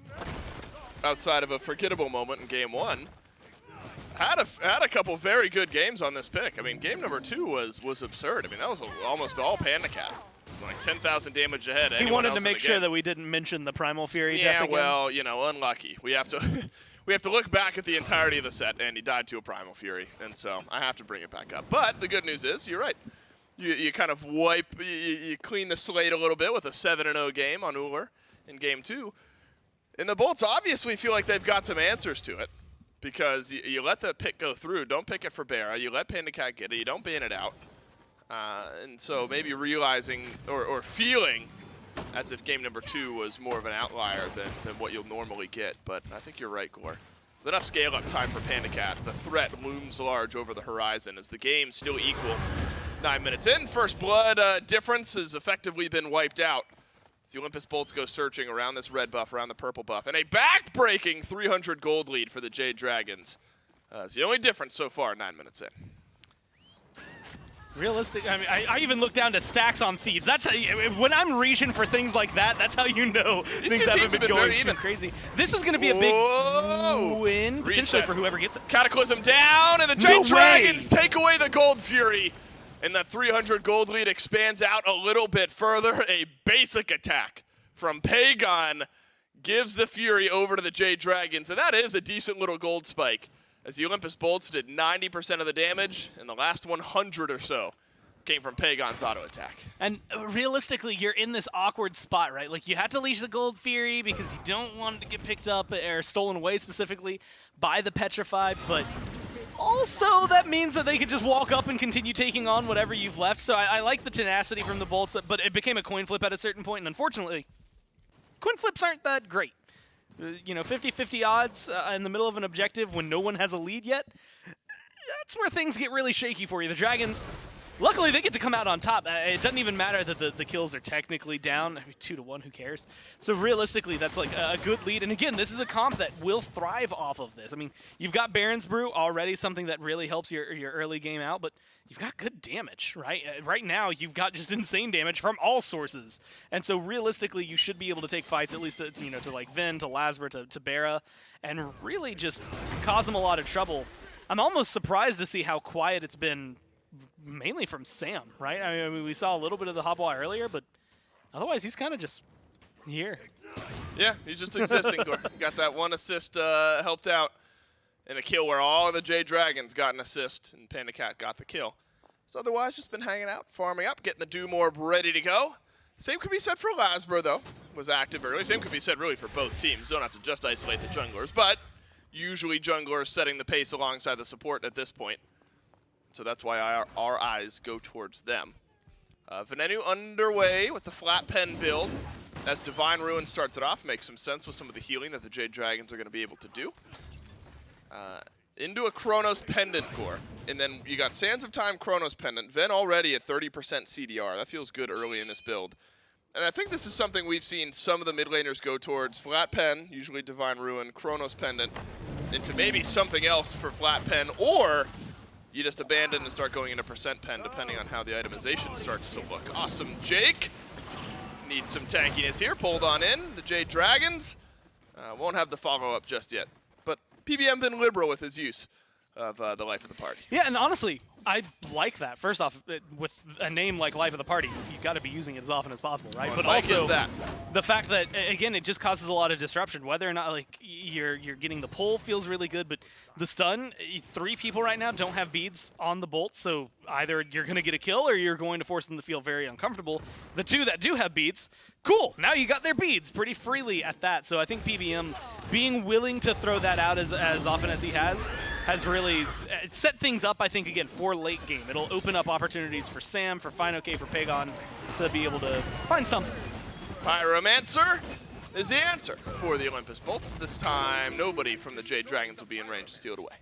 Speaker 2: outside of a forgettable moment in Game 1. Had a couple very good games on this pick. I mean, game number 2 was absurd. I mean, that was almost all Pandacat. 10,000 damage ahead.
Speaker 4: He wanted to make sure that we didn't mention the Primal Fury death again.
Speaker 2: Well, unlucky. We have to look back at the entirety of the set, and he died to a Primal Fury, and so I have to bring it back up. But the good news is, you're right. You kind of you clean the slate a little bit with a 7-0 game on Uller in game 2. And the Bolts obviously feel like they've got some answers to it, because you let the pick go through. Don't pick it for Bera. You let Pandacat get it. You don't ban it out. And so maybe realizing or feeling as if game number 2 was more of an outlier than what you'll normally get. But I think you're right, Gore. With enough scale-up time for Pandacat, the threat looms large over the horizon as the game's still equal. 9 minutes in, first blood difference has effectively been wiped out. The Olympus Bolts go searching around this red buff, around the purple buff, and a back-breaking 300 gold lead for the Jade Dragons. It's the only difference so far, 9 minutes in.
Speaker 4: Realistic, I mean, I even look down to stacks on Thieves. That's how when I'm reaching for things like that, that's how you know things haven't been going too crazy. This is going to be a big win, potentially, for whoever gets it.
Speaker 2: Cataclysm down, and the Jade Dragons take away the Gold Fury. And that 300 gold lead expands out a little bit further. A basic attack from Pagon gives the Fury over to the Jade Dragons. And that is a decent little gold spike, as the Olympus Bolts did 90% of the damage, and the last 100 or so came from Pagon's auto attack.
Speaker 4: And realistically, you're in this awkward spot, right? You had to leash the Gold Fury because you don't want it to get picked up or stolen away specifically by the Petrified, but also, that means that they could just walk up and continue taking on whatever you've left. So I like the tenacity from the Bolts, but it became a coin flip at a certain point, and unfortunately, coin flips aren't that great. 50-50 odds in the middle of an objective when no one has a lead yet, that's where things get really shaky for you. The Dragons, luckily, they get to come out on top. It doesn't even matter that the kills are technically down. I mean, 2-1, who cares? So realistically, that's a good lead. And again, this is a comp that will thrive off of this. I mean, you've got Baron's Brew already, something that really helps your early game out, but you've got good damage, right? Right now, you've got just insane damage from all sources. And so realistically, you should be able to take fights, at least to Vin, to Lasber, to Bera, and really just cause them a lot of trouble. I'm almost surprised to see how quiet it's been, mainly from Sam, right? I mean, we saw a little bit of the Hopwa earlier, but otherwise he's kind of just here.
Speaker 2: Yeah, he's just existing. Got that one assist helped out in a kill where all of the Jade Dragons got an assist, and Pandacat got the kill. Has otherwise just been hanging out, farming up, getting the Doom Orb ready to go. Same could be said for Lasbro, though. Was active early. Same could be said really for both teams. Don't have to just isolate the junglers, but usually junglers setting the pace alongside the support at this point. So that's why our eyes go towards them. Venenu underway with the flat pen build. As Divine Ruin starts it off, makes some sense with some of the healing that the Jade Dragons are going to be able to do. Into a Chronos Pendant core. And then you got Sands of Time Chronos Pendant. Ven already at 30% CDR. That feels good early in this build. And I think this is something we've seen some of the mid laners go towards. Flat Pen, usually Divine Ruin, Chronos Pendant, into maybe something else for Flat Pen, or you just abandon and start going into percent pen depending on how the itemization starts to look. Awesome Jake. Needs some tankiness here. Pulled on in. The Jade Dragons won't have the follow-up just yet. But PBM been liberal with his use of the Life of the Party.
Speaker 4: Yeah, and honestly, I like that. First off, with a name like Life of the Party, you got to be using it as often as possible, right?
Speaker 2: Well,
Speaker 4: but
Speaker 2: Mike
Speaker 4: also
Speaker 2: is that.
Speaker 4: The fact that, again, it just causes a lot of disruption. Whether or not like you're getting the pull feels really good, but the stun, 3 people right now don't have beads on the bolt, so either you're going to get a kill or you're going to force them to feel very uncomfortable. The 2 that do have beads, cool, now you got their beads pretty freely at that. So I think PBM being willing to throw that out as often as he has really set things up, I think, again, for late game. It'll open up opportunities for Sam, for FineOK, for Pagon to be able to find something.
Speaker 2: Pyromancer is the answer for the Olympus Bolts. This time, nobody from the Jade Dragons will be in range to steal it away.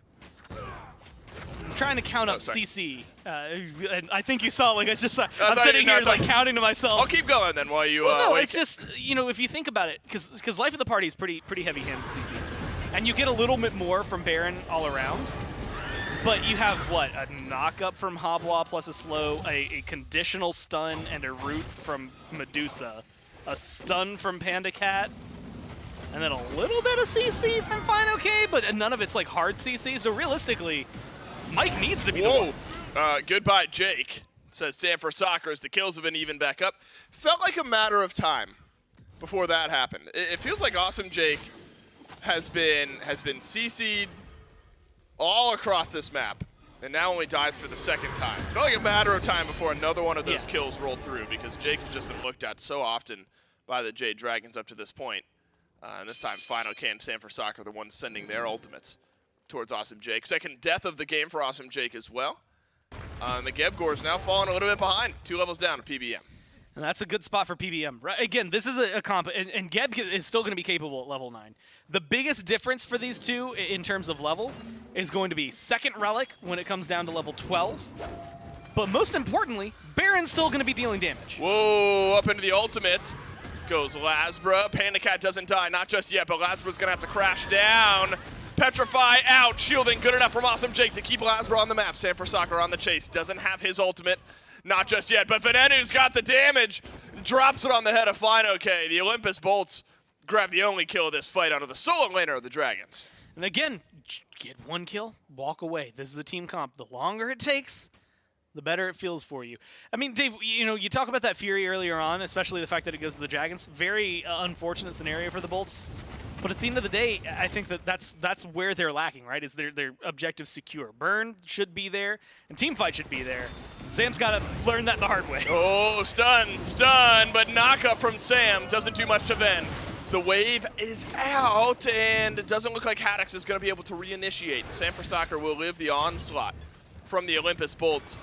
Speaker 4: I'm trying to count up CC. And I think you saw, like, I'm
Speaker 2: thought
Speaker 4: sitting
Speaker 2: you-
Speaker 4: here,
Speaker 2: no,
Speaker 4: like, counting to myself.
Speaker 2: I'll keep going then while you...
Speaker 4: Well, no,
Speaker 2: while
Speaker 4: it's
Speaker 2: you
Speaker 4: just, you know, if you think about it, because Life of the Party is pretty heavy-handed CC. And you get a little bit more from Baron all around. But you have, what, a knock-up from Habwa plus a slow, a conditional stun, and a root from Medusa. A stun from Panda Cat. And then a little bit of CC from FineOK, but none of it's, like, hard CC. So realistically, Mike needs to be the one.
Speaker 2: Goodbye, Jake. Says Sanford Soccer as the kills have been even back up. Felt like a matter of time before that happened. It feels like Awesome Jake has been CC'd all across this map, and now only dies for the second time. Felt like a matter of time before another one of those kills rolled through, because Jake has just been looked at so often by the Jade Dragons up to this point. And this time, FineOK and Sanford Soccer are the ones sending their ultimates towards Awesome Jake. Second death of the game for Awesome Jake as well. And the Gebgor is now falling a little bit behind, 2 levels down to PBM.
Speaker 4: And that's a good spot for PBM. Right? Again, this is a comp, and Geb is still going to be capable at level 9. The biggest difference for these two in terms of level is going to be second Relic when it comes down to level 12. But most importantly, Baron's still going to be dealing damage.
Speaker 2: Whoa, up into the ultimate goes Lasbra. Panda Cat doesn't die, not just yet, but Lasbra's going to have to crash down. Petrify out, shielding good enough from Awesome Jake to keep Lasbra on the map. Sanford Soccer on the chase, doesn't have his ultimate. Not just yet, but Venenu's got the damage. Drops it on the head of FineOK. The Olympus Bolts grab the only kill of this fight out of the solo laner of the Dragons.
Speaker 4: And again, get 1 kill, walk away. This is a team comp. The longer it takes, the better it feels for you. I mean, Dave, you know, you talk about that Fury earlier on, especially the fact that it goes to the Dragons. Very unfortunate scenario for the Bolts. But at the end of the day, I think that's where they're lacking, right? Is their objective secure. Burn should be there, and Teamfight should be there. Sam's got to learn that the hard way.
Speaker 2: Oh, stun, but knock up from Sam doesn't do much to Ven. The wave is out, and it doesn't look like Haddix is going to be able to reinitiate. Sanford Soccer will live the onslaught from the Olympus Bolts.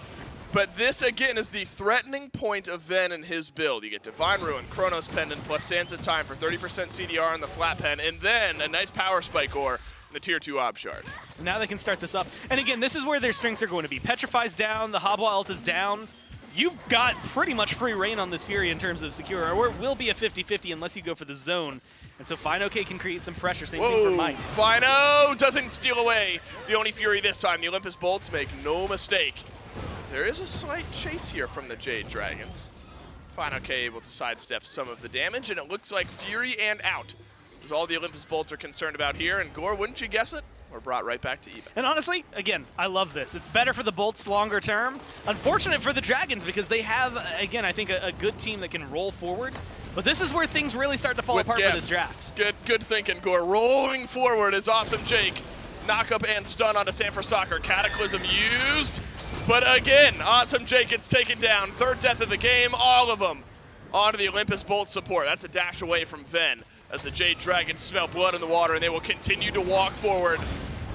Speaker 2: But this, again, is the threatening point of Ven and his build. You get Divine Ruin, Chronos Pendant, plus Sands of Time for 30% CDR on the flat pen, and then a nice power spike ore in the tier 2 Ob Shard.
Speaker 4: Now they can start this up. And again, this is where their strengths are going to be. Petrify's down, the Habwa ult is down. You've got pretty much free reign on this Fury in terms of secure, or it will be a 50-50 unless you go for the zone. And so FineOK can create some pressure. Same thing for Mike.
Speaker 2: Fino doesn't steal away the only Fury this time. The Olympus Bolts make no mistake. There is a slight chase here from the Jade Dragons. FineOK able to sidestep some of the damage, and it looks like Fury and out is all the Olympus Bolts are concerned about here. And Gore, wouldn't you guess it? We're brought right back to even.
Speaker 4: And honestly, again, I love this. It's better for the Bolts longer term. Unfortunate for the Dragons because they have, again, I think a good team that can roll forward. But this is where things really start to fall apart for this draft.
Speaker 2: Good thinking, Gore. Rolling forward is Awesome Jake. Knock up and stun onto Sanford Soccer. Cataclysm used. But again, Awesome Jake gets taken down. Third death of the game, all of them onto the Olympus Bolt support. That's a dash away from Ven as the Jade Dragons smell blood in the water, and they will continue to walk forward.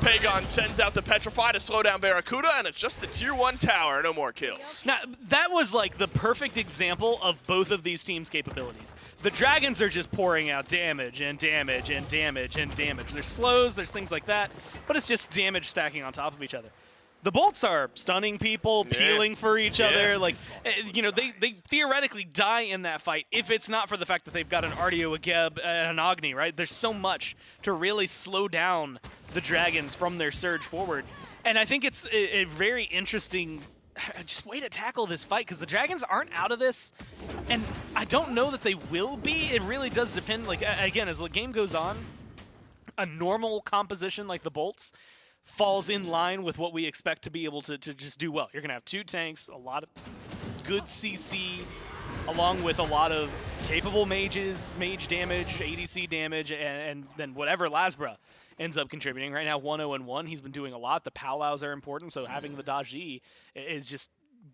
Speaker 2: Pagon sends out the Petrify to slow down Barracuda, and it's just the tier 1 tower, no more kills.
Speaker 4: Now, that was like the perfect example of both of these teams' capabilities. The Dragons are just pouring out damage and damage and damage and damage. There's slows, there's things like that, but it's just damage stacking on top of each other. The Bolts are stunning people, peeling for each other. Like, you know, they theoretically die in that fight if it's not for the fact that they've got an Artio, a Geb, and an Agni, right? There's so much to really slow down the Dragons from their surge forward. And I think it's a very interesting just way to tackle this fight, because the Dragons aren't out of this, and I don't know that they will be. It really does depend. Like, again, as the game goes on, a normal composition like the Bolts falls in line with what we expect to be able to just do well. You're going to have 2 tanks, a lot of good CC, along with a lot of capable mages, mage damage, ADC damage, and then whatever Lasbra ends up contributing. Right now, 1-0-1. He's been doing a lot. The Powwows are important, so having the Daji is just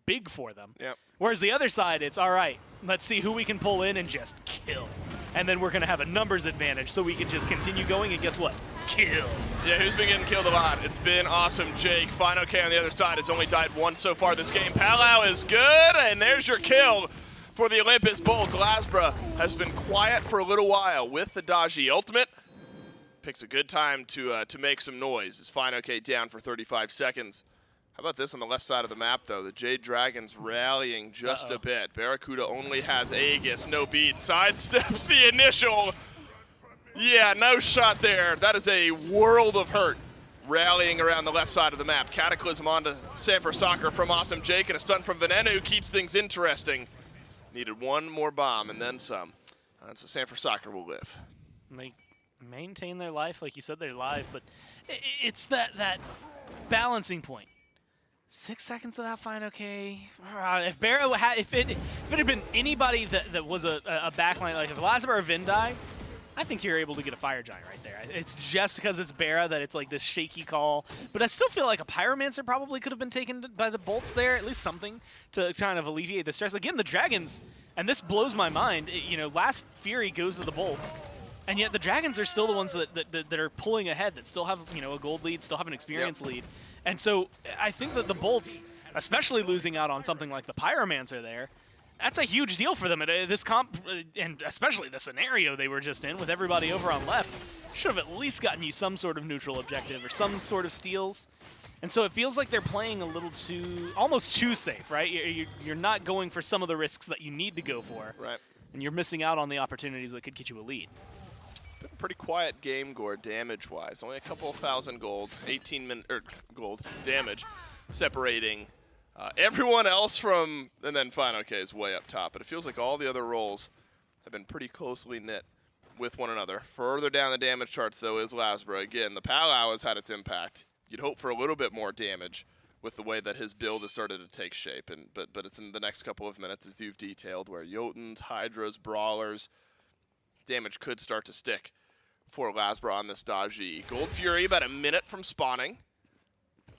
Speaker 4: big for them.
Speaker 2: Yep.
Speaker 4: Whereas the other side, it's all right, let's see who we can pull in and just kill. And then we're going to have a numbers advantage, so we can just continue going, and guess what? Kill.
Speaker 2: Yeah, who's been getting killed a lot? It's been Awesome Jake. Fine OK on the other side has only died once so far this game. Palau is good, and there's your kill for the Olympus Bolts. Lasbra has been quiet for a little while with the Daji ultimate. Picks a good time to make some noise. Is Fine OK down for 35 seconds. How about this on the left side of the map, though? The Jade Dragons rallying just a bit. Barracuda only has Aegis, no beat. Sidesteps the initial. Yeah, no shot there. That is a world of hurt rallying around the left side of the map. Cataclysm onto Sanford Soccer from Awesome Jake, and a stun from Venenu keeps things interesting. Needed one more bomb and then some. So Sanford Soccer will live.
Speaker 4: They maintain their life, like you said, they're live, but it's that balancing point. 6 seconds without Fine OK. If Barrow had, if it had been anybody that was a backline, like if Lazar or Vin died, I think you're able to get a Fire Giant right there. It's just because it's Barra that it's like this shaky call. But I still feel like a Pyromancer probably could have been taken by the Bolts there, at least something to kind of alleviate the stress. Again, the Dragons, and this blows my mind, you know, last Fury goes to the Bolts, and yet the Dragons are still the ones that are pulling ahead, that still have, you know, a gold lead, still have an experience lead. And so I think that the Bolts, especially losing out on something like the Pyromancer there, that's a huge deal for them. This comp, and especially the scenario they were just in with everybody over on left, should have at least gotten you some sort of neutral objective or some sort of steals. And so it feels like they're playing a little too, almost too safe, right? You're not going for some of the risks that you need to go for.
Speaker 2: Right.
Speaker 4: And you're missing out on the opportunities that could get you a lead.
Speaker 2: Been a pretty quiet game, Gore, damage-wise. Only a couple of thousand gold, 18 gold damage, separating everyone else from, and then Fine OK is way up top. But it feels like all the other roles have been pretty closely knit with one another. Further down the damage charts, though, is Lasbra. Again, the Palau has had its impact. You'd hope for a little bit more damage with the way that his build has started to take shape. But it's in the next couple of minutes, as you've detailed, where Jotuns, Hydras, Brawlers, damage could start to stick for Lasbra on this Daji. Gold Fury about a minute from spawning.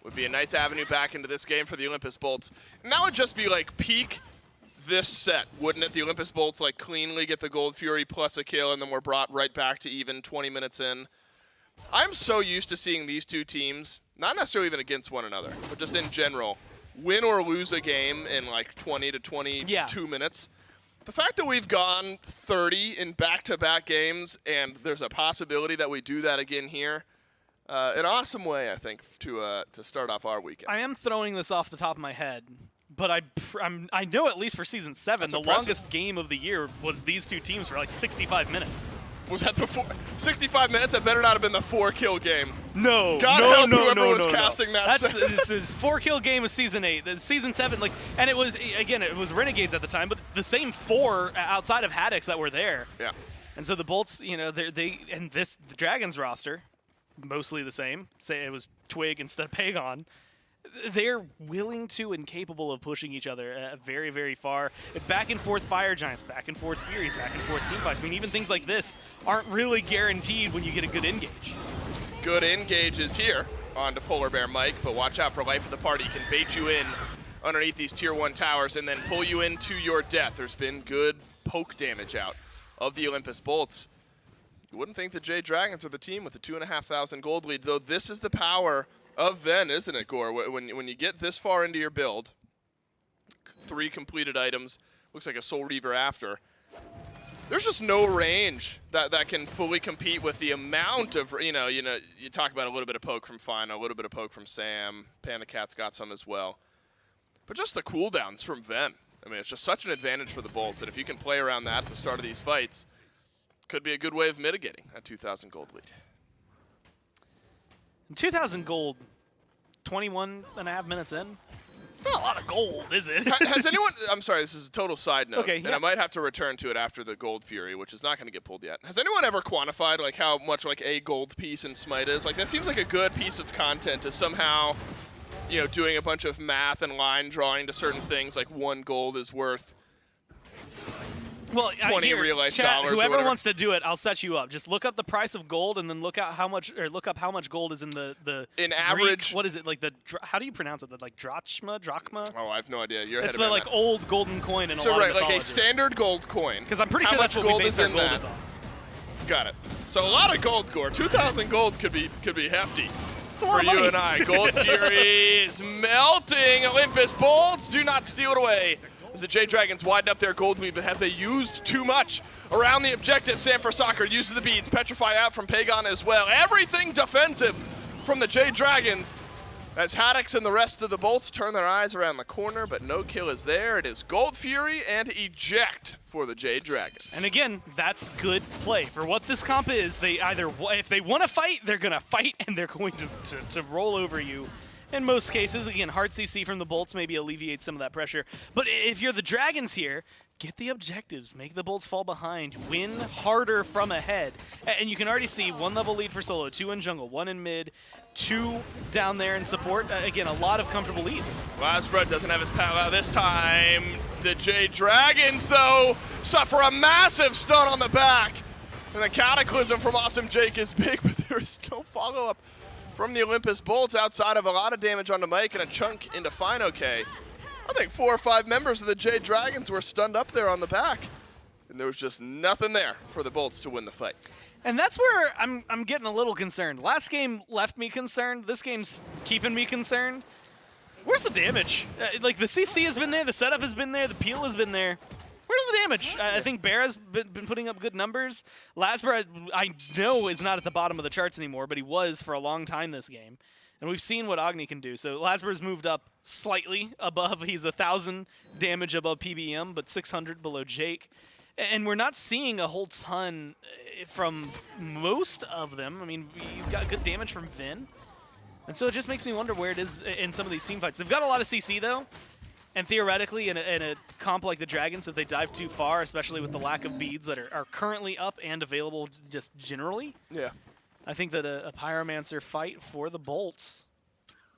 Speaker 2: Would be a nice avenue back into this game for the Olympus Bolts. And that would just be like peak this set, wouldn't it? The Olympus Bolts like cleanly get the Gold Fury plus a kill, and then we're brought right back to even 20 minutes in. I'm so used to seeing these two teams, not necessarily even against one another, but just in general, win or lose a game in like 20 to 22 minutes. The fact that we've gone 30 in back-to-back games, and there's a possibility that we do that again here, an awesome way, I think, to start off our weekend.
Speaker 4: I am throwing this off the top of my head, but I know at least for Season 7,
Speaker 2: That's
Speaker 4: the
Speaker 2: impressive.
Speaker 4: longest game of the year was these two teams for like 65 minutes.
Speaker 2: Was that the 65 minutes? That better not have been the 4-kill game.
Speaker 4: No,
Speaker 2: God help whoever was casting that.
Speaker 4: This is 4-kill game of Season 8. The Season 7, like, and it was, again, it was Renegades at the time, but the same 4 outside of Haddix that were there.
Speaker 2: Yeah.
Speaker 4: And so the Bolts, you know, the Dragons roster, mostly the same. Say it was Twig instead of Pagon. They're willing to and capable of pushing each other very, very far. Back and forth Fire Giants, back and forth Furies, back and forth team fights. I mean, even things like this aren't really guaranteed when you get a good engage.
Speaker 2: Good engage is here. onto Polar Bear Mike, but watch out for Life of the Party. He can bait you in underneath these tier 1 towers and then pull you into your death. There's been good poke damage out of the Olympus Bolts. You wouldn't think the Jade Dragons are the team with the 2,500 gold lead, though this is the power of Ven, isn't it, Gore? When you get this far into your build, 3 completed items, looks like a Soul Reaver after, there's just no range that can fully compete with the amount of, you talk about a little bit of poke from Fino, a little bit of poke from Sam, Panda Cat's got some as well. But just the cooldowns from Ven. I mean, it's just such an advantage for the Bolts, and if you can play around that at the start of these fights, could be a good way of mitigating a 2,000 gold lead.
Speaker 4: 2,000 gold, 21.5 minutes in. It's not a lot of gold, is it?
Speaker 2: Has anyone, I'm sorry, this is a total side note,
Speaker 4: okay,
Speaker 2: and I might have to return to it after the Gold Fury, which is not going to get pulled yet. Has anyone ever quantified like how much like a gold piece in Smite is? Like that seems like a good piece of content to somehow, doing a bunch of math and line drawing to certain things, like 1 gold is worth 20 realized dollars.
Speaker 4: Whoever wants to do it, I'll set you up. Just look up the price of gold and then look up how much gold is in the
Speaker 2: in
Speaker 4: Greek,
Speaker 2: average.
Speaker 4: What is it like how do you pronounce it? Like drachma?
Speaker 2: Oh, I have no idea. You're
Speaker 4: it's the like old golden coin in a lot
Speaker 2: right,
Speaker 4: of
Speaker 2: like
Speaker 4: mythology.
Speaker 2: a standard gold coin.
Speaker 4: Because I'm pretty sure that's what we base our gold is on.
Speaker 2: Got it. So a lot of gold, Gore. 2,000 gold could be hefty.
Speaker 4: It's a lot
Speaker 2: for
Speaker 4: of money.
Speaker 2: You and I. Gold Fury is melting. Olympus Bolts do not steal it away. As the Jade Dragons widen up their gold lead, but have they used too much around the objective? Sam for Soccer uses the beads. Petrify out from Pagon as well. Everything defensive from the Jade Dragons. As Haddix and the rest of the Bolts turn their eyes around the corner, but no kill is there. It is Gold Fury and eject for the Jade Dragons.
Speaker 4: And again, that's good play. For what this comp is, they either, if they want to fight, they're going to fight, and they're going to roll over you. In most cases, again, hard CC from the Bolts maybe alleviates some of that pressure. But if you're the Dragons here, get the objectives, make the Bolts fall behind, win harder from ahead. And you can already see 1 level lead for solo, 2 in jungle, 1 in mid, 2 down there in support. Again, a lot of comfortable leads.
Speaker 2: Lasbro doesn't have his powwow this time. The Jade Dragons, though, suffer a massive stun on the back. And the Cataclysm from Awesome Jake is big, but there is no follow-up from the Olympus Bolts outside of a lot of damage onto Mike and a chunk into Fino K. I think 4 or 5 members of the Jade Dragons were stunned up there on the back. And there was just nothing there for the Bolts to win the fight.
Speaker 4: And that's where I'm getting a little concerned. Last game left me concerned. This game's keeping me concerned. Where's the damage? Like, the CC has been there, the setup has been there, the peel has been there. Where's the damage? I think Bear's been putting up good numbers. Lasbro, I know, is not at the bottom of the charts anymore, but he was for a long time this game. And we've seen what Agni can do. So Lasbro's moved up slightly above. He's 1,000 damage above PBM, but 600 below Jake. And we're not seeing a whole ton from most of them. I mean, you've got good damage from Vin. And so it just makes me wonder where it is in some of these team fights. They've got a lot of CC, though. And theoretically, in a comp like the Dragons, if they dive too far, especially with the lack of beads that are currently up and available just generally,
Speaker 2: yeah,
Speaker 4: I think that a Pyromancer fight for the Bolts,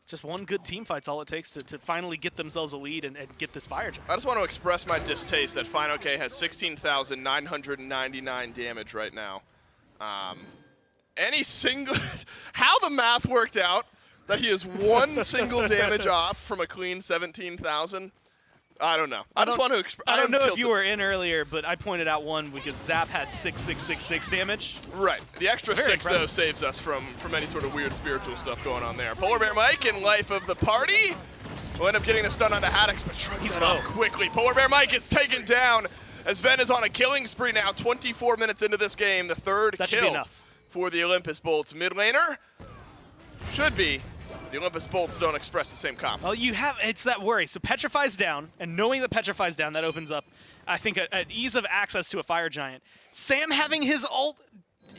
Speaker 4: just 1 good team fight's all it takes to finally get themselves a lead and get this fire giant.
Speaker 2: I just want to express my distaste that Fino K has 16,999 damage right now. How the math worked out that he is 1 single damage off from a clean 17,000, I don't know. I don't
Speaker 4: know if you were in earlier, but I pointed out 1 because Zap had 6,666 damage.
Speaker 2: Right. The extra 6, though, saves us from any sort of weird spiritual stuff going on there. Polar Bear Mike in Life of the Party will end up getting the stun onto Haddix, but shrugs that off quickly. Polar Bear Mike gets taken down as Ven is on a killing spree now, 24 minutes into this game. The 3rd
Speaker 4: that should be
Speaker 2: kill
Speaker 4: enough
Speaker 2: for the Olympus Bolts. Mid laner should be. The Olympus Bolts don't express the same confidence.
Speaker 4: Well, it's that worry. So Petrify's down, and knowing that Petrify's down, that opens up, I think, an ease of access to a Fire Giant. Sam having his ult,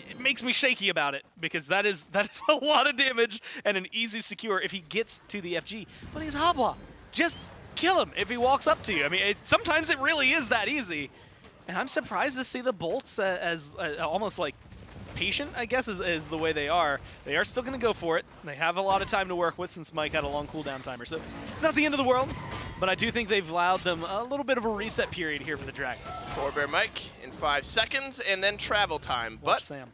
Speaker 4: it makes me shaky about it, because that is a lot of damage and an easy secure if he gets to the FG. But he's Habwa. Just kill him if he walks up to you. I mean, sometimes it really is that easy. And I'm surprised to see the Bolts as almost like patient, I guess, is the way they are. They are still going to go for it. They have a lot of time to work with since Mike had a long cooldown timer. So it's not the end of the world, but I do think they've allowed them a little bit of a reset period here for the Dragons.
Speaker 2: Polar Bear Mike in 5 seconds, and then travel time.
Speaker 4: Watch
Speaker 2: but
Speaker 4: Sam.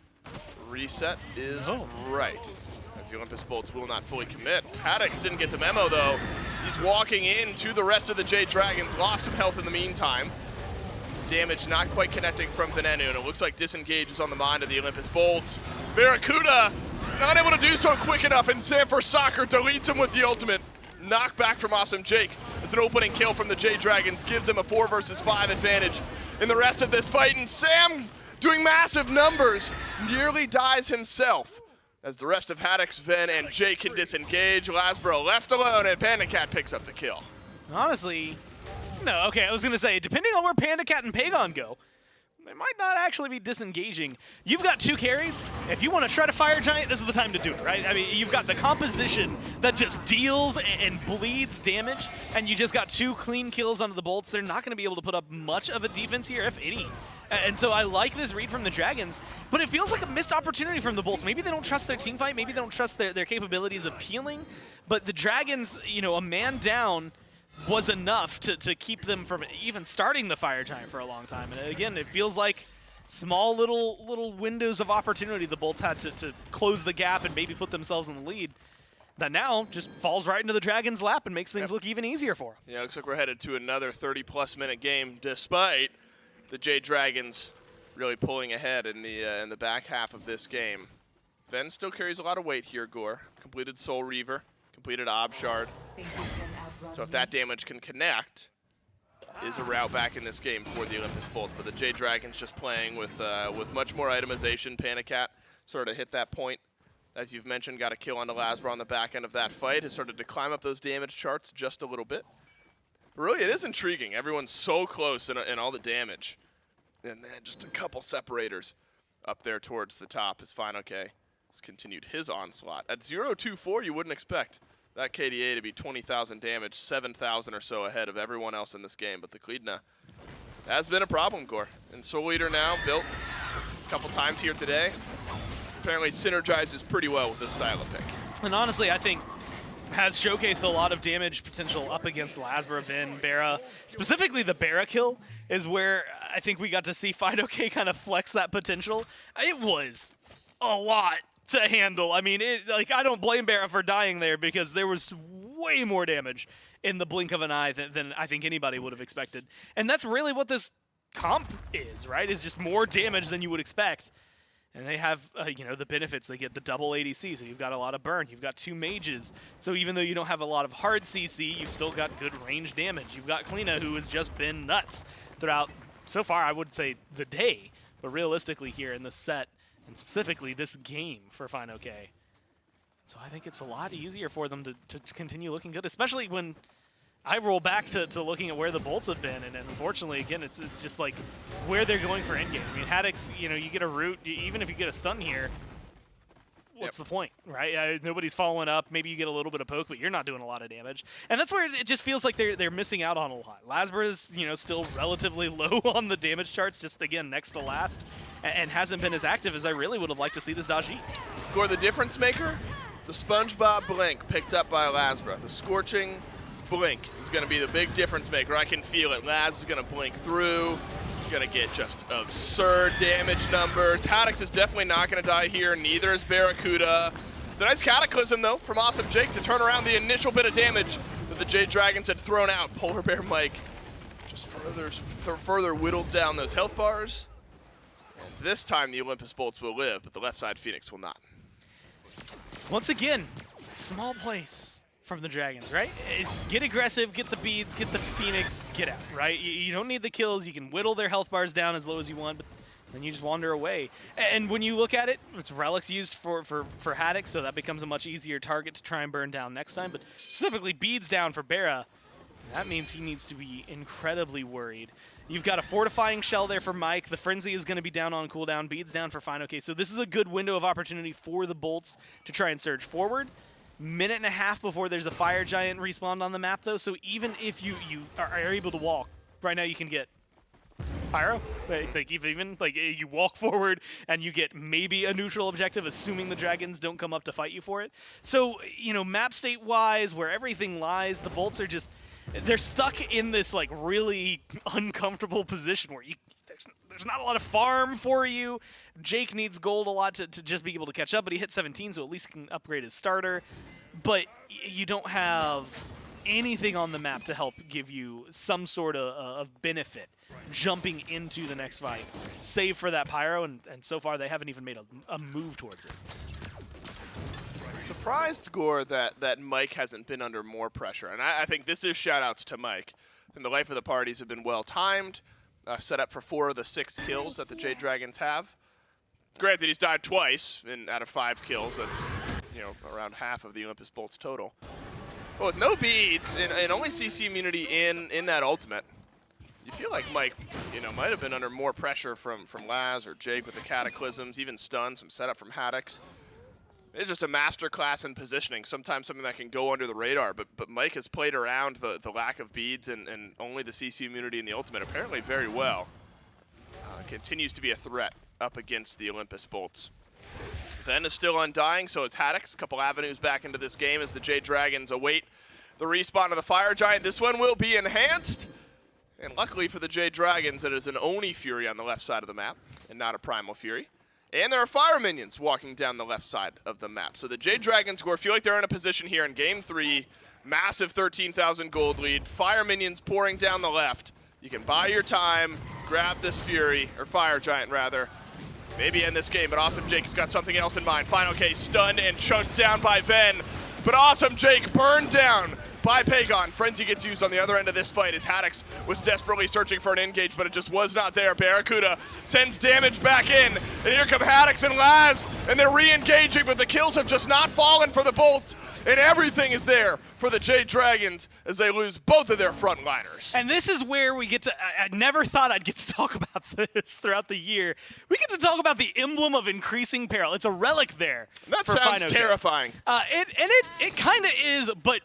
Speaker 2: Reset is right. as the Olympus Bolts will not fully commit. Haddix didn't get the memo, though. He's walking into the rest of the Jade Dragons, lost some health in the meantime. Damage not quite connecting from Venenu, and it looks like disengage is on the mind of the Olympus Bolts. Barracuda not able to do so quick enough, and Sanford Soccer deletes him with the ultimate. Knockback from Awesome Jake as an opening kill from the Jade Dragons gives him a 4 versus 5 advantage in the rest of this fight, and Sam doing massive numbers nearly dies himself as the rest of Haddix, Ven, and Jake can disengage. Lasbro left alone, and Panda Cat picks up the kill.
Speaker 4: Honestly, no, okay, I was going to say, depending on where Panda Cat and Pagon go, they might not actually be disengaging. You've got 2 carries. If you want to shred a Fire Giant, this is the time to do it, right? I mean, you've got the composition that just deals and bleeds damage, and you just got 2 clean kills onto the Bolts. They're not going to be able to put up much of a defense here, if any. And so I like this read from the Dragons, but it feels like a missed opportunity from the Bolts. Maybe they don't trust their team fight. Maybe they don't trust their capabilities of peeling. But the Dragons, you know, a man down was enough to keep them from even starting the Fire Giant for a long time. And again, it feels like small little windows of opportunity the Bolts had to close the gap and maybe put themselves in the lead. That now just falls right into the Dragons' lap and makes things look even easier for them.
Speaker 2: Yeah, looks like we're headed to another 30-plus minute game, despite the Jade Dragons really pulling ahead in the back half of this game. Ven still carries a lot of weight here, Gore. Completed Soul Reaver, completed Ob Shard. So if that damage can connect, is a route back in this game for the Olympus Bolts. But the Jade Dragons just playing with much more itemization. Panda Cat sort of hit that point, as you've mentioned, got a kill on the Lasbro on the back end of that fight. Has started to climb up those damage charts just a little bit. But really, it is intriguing. Everyone's so close in all the damage. And then just a couple separators up there towards the top as FineOK has continued his onslaught. At 0-2-4, you wouldn't expect that KDA to be 20,000 damage, 7,000 or so ahead of everyone else in this game. But the Kleedna has been a problem, Gore. And Soul Eater now built a couple times here today. Apparently synergizes pretty well with this style of pick.
Speaker 4: And honestly, I think has showcased a lot of damage potential up against Lasbro, Vin, Barra. Specifically the Barra kill is where I think we got to see FineOK kind of flex that potential. It was a lot to handle. I mean, I don't blame Barra for dying there because there was way more damage in the blink of an eye than I think anybody would have expected. And that's really what this comp is, right? Is just more damage than you would expect. And they have, you know, the benefits. They get the double ADC, so you've got a lot of burn. You've got 2 mages. So even though you don't have a lot of hard CC, you've still got good range damage. You've got Kleena, who has just been nuts throughout, so far, I would say, the day. But realistically here in the set, and specifically this game for FineOK. So I think it's a lot easier for them to continue looking good, especially when I roll back to looking at where the Bolts have been, and unfortunately, again, it's just like where they're going for endgame. I mean, Haddix, you know, you get a root, even if you get a stun here, what's the point, right? Nobody's following up. Maybe you get a little bit of poke, but you're not doing a lot of damage. And that's where it just feels like they're missing out on a lot. Lasbro is, you know, still relatively low on the damage charts, just, again, next to last, and hasn't been as active as I really would have liked to see this Daji.
Speaker 2: Gore, the difference maker, the SpongeBob Blink picked up by Lasbro. The Scorching Blink is going to be the big difference maker. I can feel it. Laz is going to blink through. He's going to get just absurd damage numbers. Haddix is definitely not going to die here. Neither is Barracuda. It's a nice Cataclysm, though, from Awesome Jake to turn around the initial bit of damage that the Jade Dragons had thrown out. Polar Bear Mike just further whittles down those health bars. And this time the Olympus Bolts will live, but the left side Phoenix will not.
Speaker 4: Once again, small place from the Dragons, right? It's get aggressive, get the beads, get the Phoenix, get out, right? You don't need the kills. You can whittle their health bars down as low as you want, but then you just wander away. And when you look at it, it's relics used for Haddix, so that becomes a much easier target to try and burn down next time. But specifically beads down for Barra, that means he needs to be incredibly worried. You've got a fortifying shell there for Mike. The Frenzy is going to be down on cooldown. Beads down for FineOK. So this is a good window of opportunity for the Bolts to try and surge forward. Minute and a half before there's a Fire Giant respawned on the map, though. So even if you are able to walk, right now you can get Pyro. Like you walk forward and you get maybe a neutral objective, assuming the Dragons don't come up to fight you for it. So, you know, map state-wise, where everything lies, the Bolts are just, they're stuck in this like really uncomfortable position where there's there's not a lot of farm for you. Jake needs gold a lot to just be able to catch up, but he hit 17, so at least he can upgrade his starter. But you don't have anything on the map to help give you some sort of benefit jumping into the next fight, save for that pyro, and so far they haven't even made a move towards it.
Speaker 2: Surprised, Gore, that Mike hasn't been under more pressure. And I think this is shout-outs to Mike. And the life of the parties have been well-timed, set up for 4 of the 6 kills that the Jade Dragons have. Granted, he's died twice out of 5 kills. That's, around half of the Olympus Bolt's total. But with no beads and only CC immunity in that ultimate, you feel like Mike, might have been under more pressure from Laz or Jake with the Cataclysms, even stuns, some setup from Haddix. It's just a masterclass in positioning, sometimes something that can go under the radar, but Mike has played around the lack of beads and only the CC immunity in the ultimate apparently very well. Continues to be a threat up against the Olympus Bolts. Ven is still undying, so it's Haddix. A couple avenues back into this game as the Jade Dragons await the respawn of the Fire Giant. This one will be enhanced, and luckily for the Jade Dragons, it is an Oni Fury on the left side of the map and not a Primal Fury. And there are fire minions walking down the left side of the map. So the Jade Dragons feel like they're in a position here in Game 3. Massive 13,000 gold lead. Fire minions pouring down the left. You can buy your time, grab this Fury, or Fire Giant rather. Maybe end this game, but Awesome Jake has got something else in mind. Final case stunned and chunked down by Ven. But Awesome Jake burned down by Pagon. Frenzy gets used on the other end of this fight as Haddix was desperately searching for an engage, but it just was not there. Barracuda sends damage back in, and here come Haddix and Laz, and they're re-engaging, but the kills have just not fallen for the Bolts, and everything is there for the Jade Dragons as they lose both of their frontliners.
Speaker 4: And this is where we get to, I never thought I'd get to talk about this throughout the year. We get to talk about the emblem of increasing peril. It's a relic there.
Speaker 2: That sounds terrifying.
Speaker 4: It kind of is, but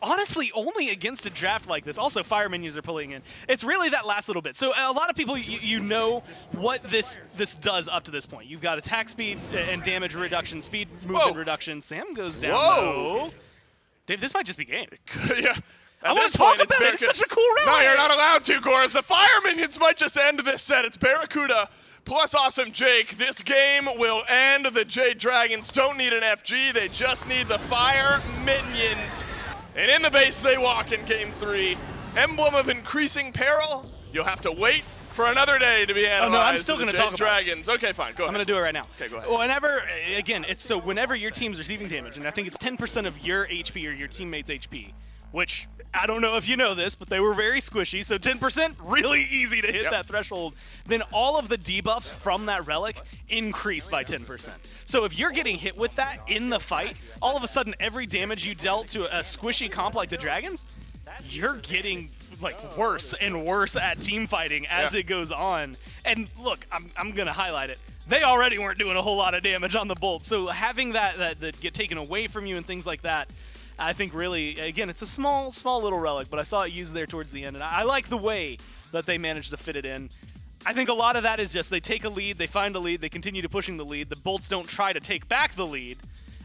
Speaker 4: honestly, only against a draft like this. Also, fire minions are pulling in. It's really that last little bit. So a lot of people, you know what this does up to this point. You've got attack speed and damage reduction, speed movement reduction. Sam goes down low. Dave, this might just be game.
Speaker 2: Yeah.
Speaker 4: I want to talk about it. It's such a cool round.
Speaker 2: No, you're not allowed to, Goris. The fire minions might just end this set. It's Barracuda plus Awesome Jake. This game will end. The Jade Dragons don't need an FG. They just need the fire minions. And in the base they walk in Game 3. Emblem of increasing peril. You'll have to wait for another day to be analyzed.
Speaker 4: Oh, no, I'm still going to talk about
Speaker 2: Dragons. Okay, fine, go ahead.
Speaker 4: I'm going to do it right now.
Speaker 2: Okay, go ahead.
Speaker 4: Whenever your team's receiving damage, and I think it's 10% of your HP or your teammate's HP, which I don't know if you know this, but they were very squishy, so 10%, really easy to hit that threshold. Then all of the debuffs from that relic increase by 10%. So if you're getting hit with that in the fight, all of a sudden every damage you dealt to a squishy comp like the Dragons, you're getting worse and worse at team fighting as it goes on. And look, I'm gonna highlight it. They already weren't doing a whole lot of damage on the Bolt, so having that get taken away from you and things like that, I think really, again, it's a small little relic, but I saw it used there towards the end, and I like the way that they managed to fit it in. I think a lot of that is just they take a lead, they find a lead, they continue to pushing the lead, the Bolts don't try to take back the lead,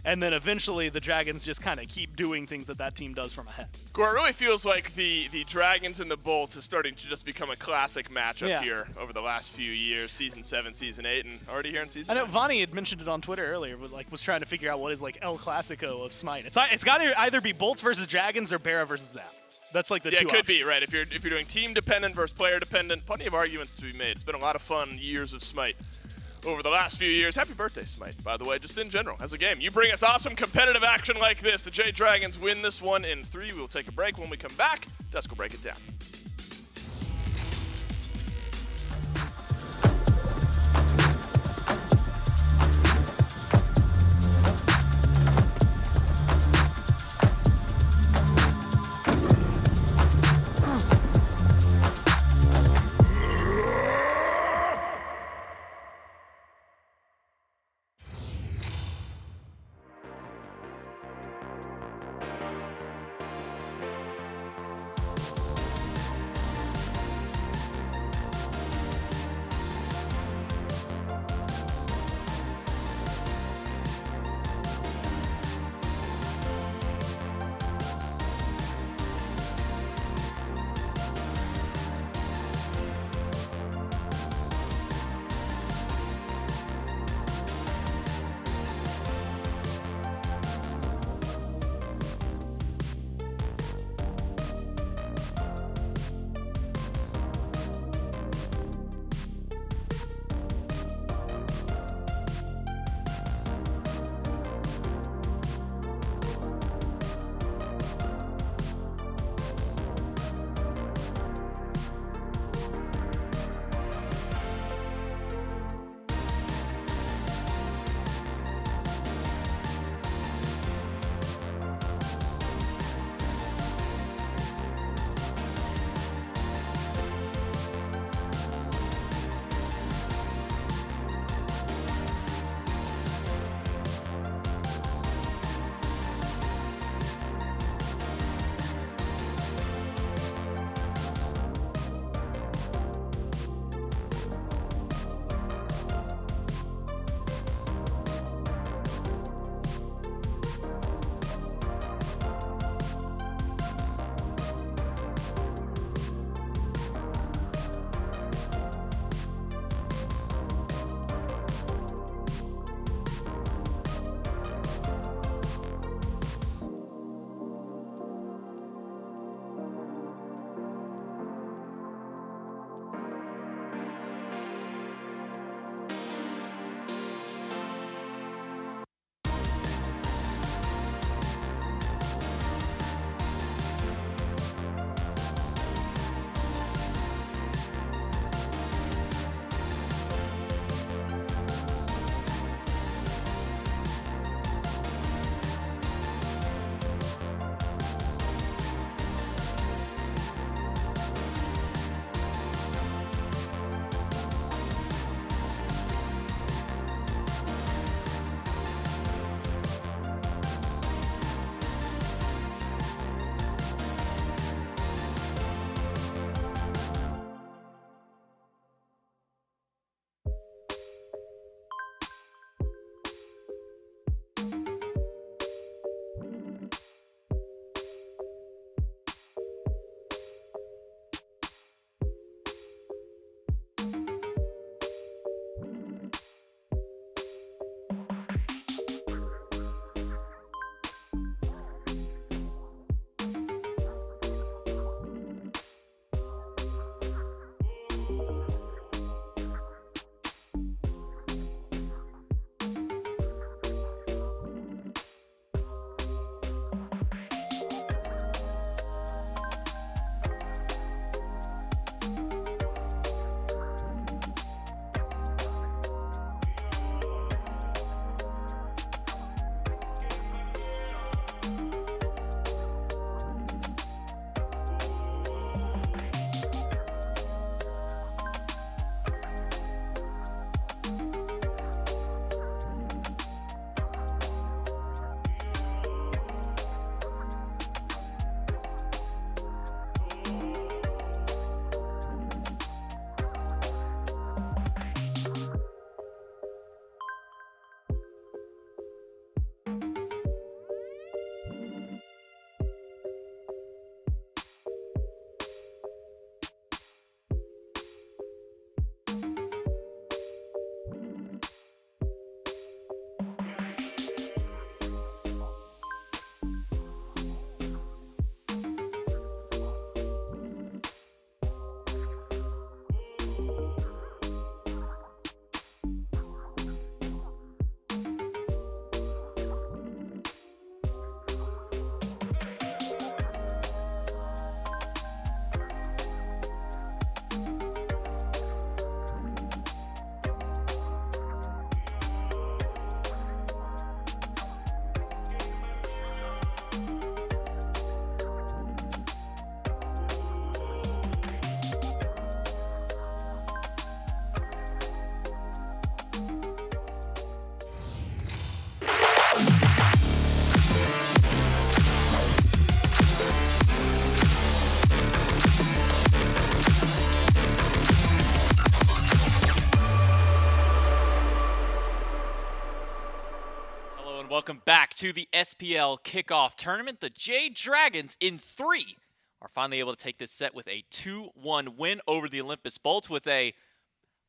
Speaker 4: and then eventually the Dragons just kind of keep doing things that team does from ahead.
Speaker 2: Gore, it really feels like the Dragons and the Bolts is starting to just become a classic matchup here over the last few years, Season 7, Season 8, and already here in Season 8.
Speaker 4: I know Vonnie had mentioned it on Twitter earlier, but was trying to figure out what is El Clasico of Smite. It's got to either be Bolts versus Dragons or Barra versus Zap. That's the two
Speaker 2: it could
Speaker 4: options.
Speaker 2: be, right. If you're doing team-dependent versus player-dependent, plenty of arguments to be made. It's been a lot of fun years of Smite over the last few years. Happy birthday, Smite, by the way, just in general, as a game. You bring us awesome competitive action like this. The Jade Dragons win this one in 3. We'll take a break. When we come back, Dusk will break it down.
Speaker 8: welcome back to the SPL Kickoff Tournament. The Jade Dragons in 3 are finally able to take this set with a 2-1 win over the Olympus Bolts with a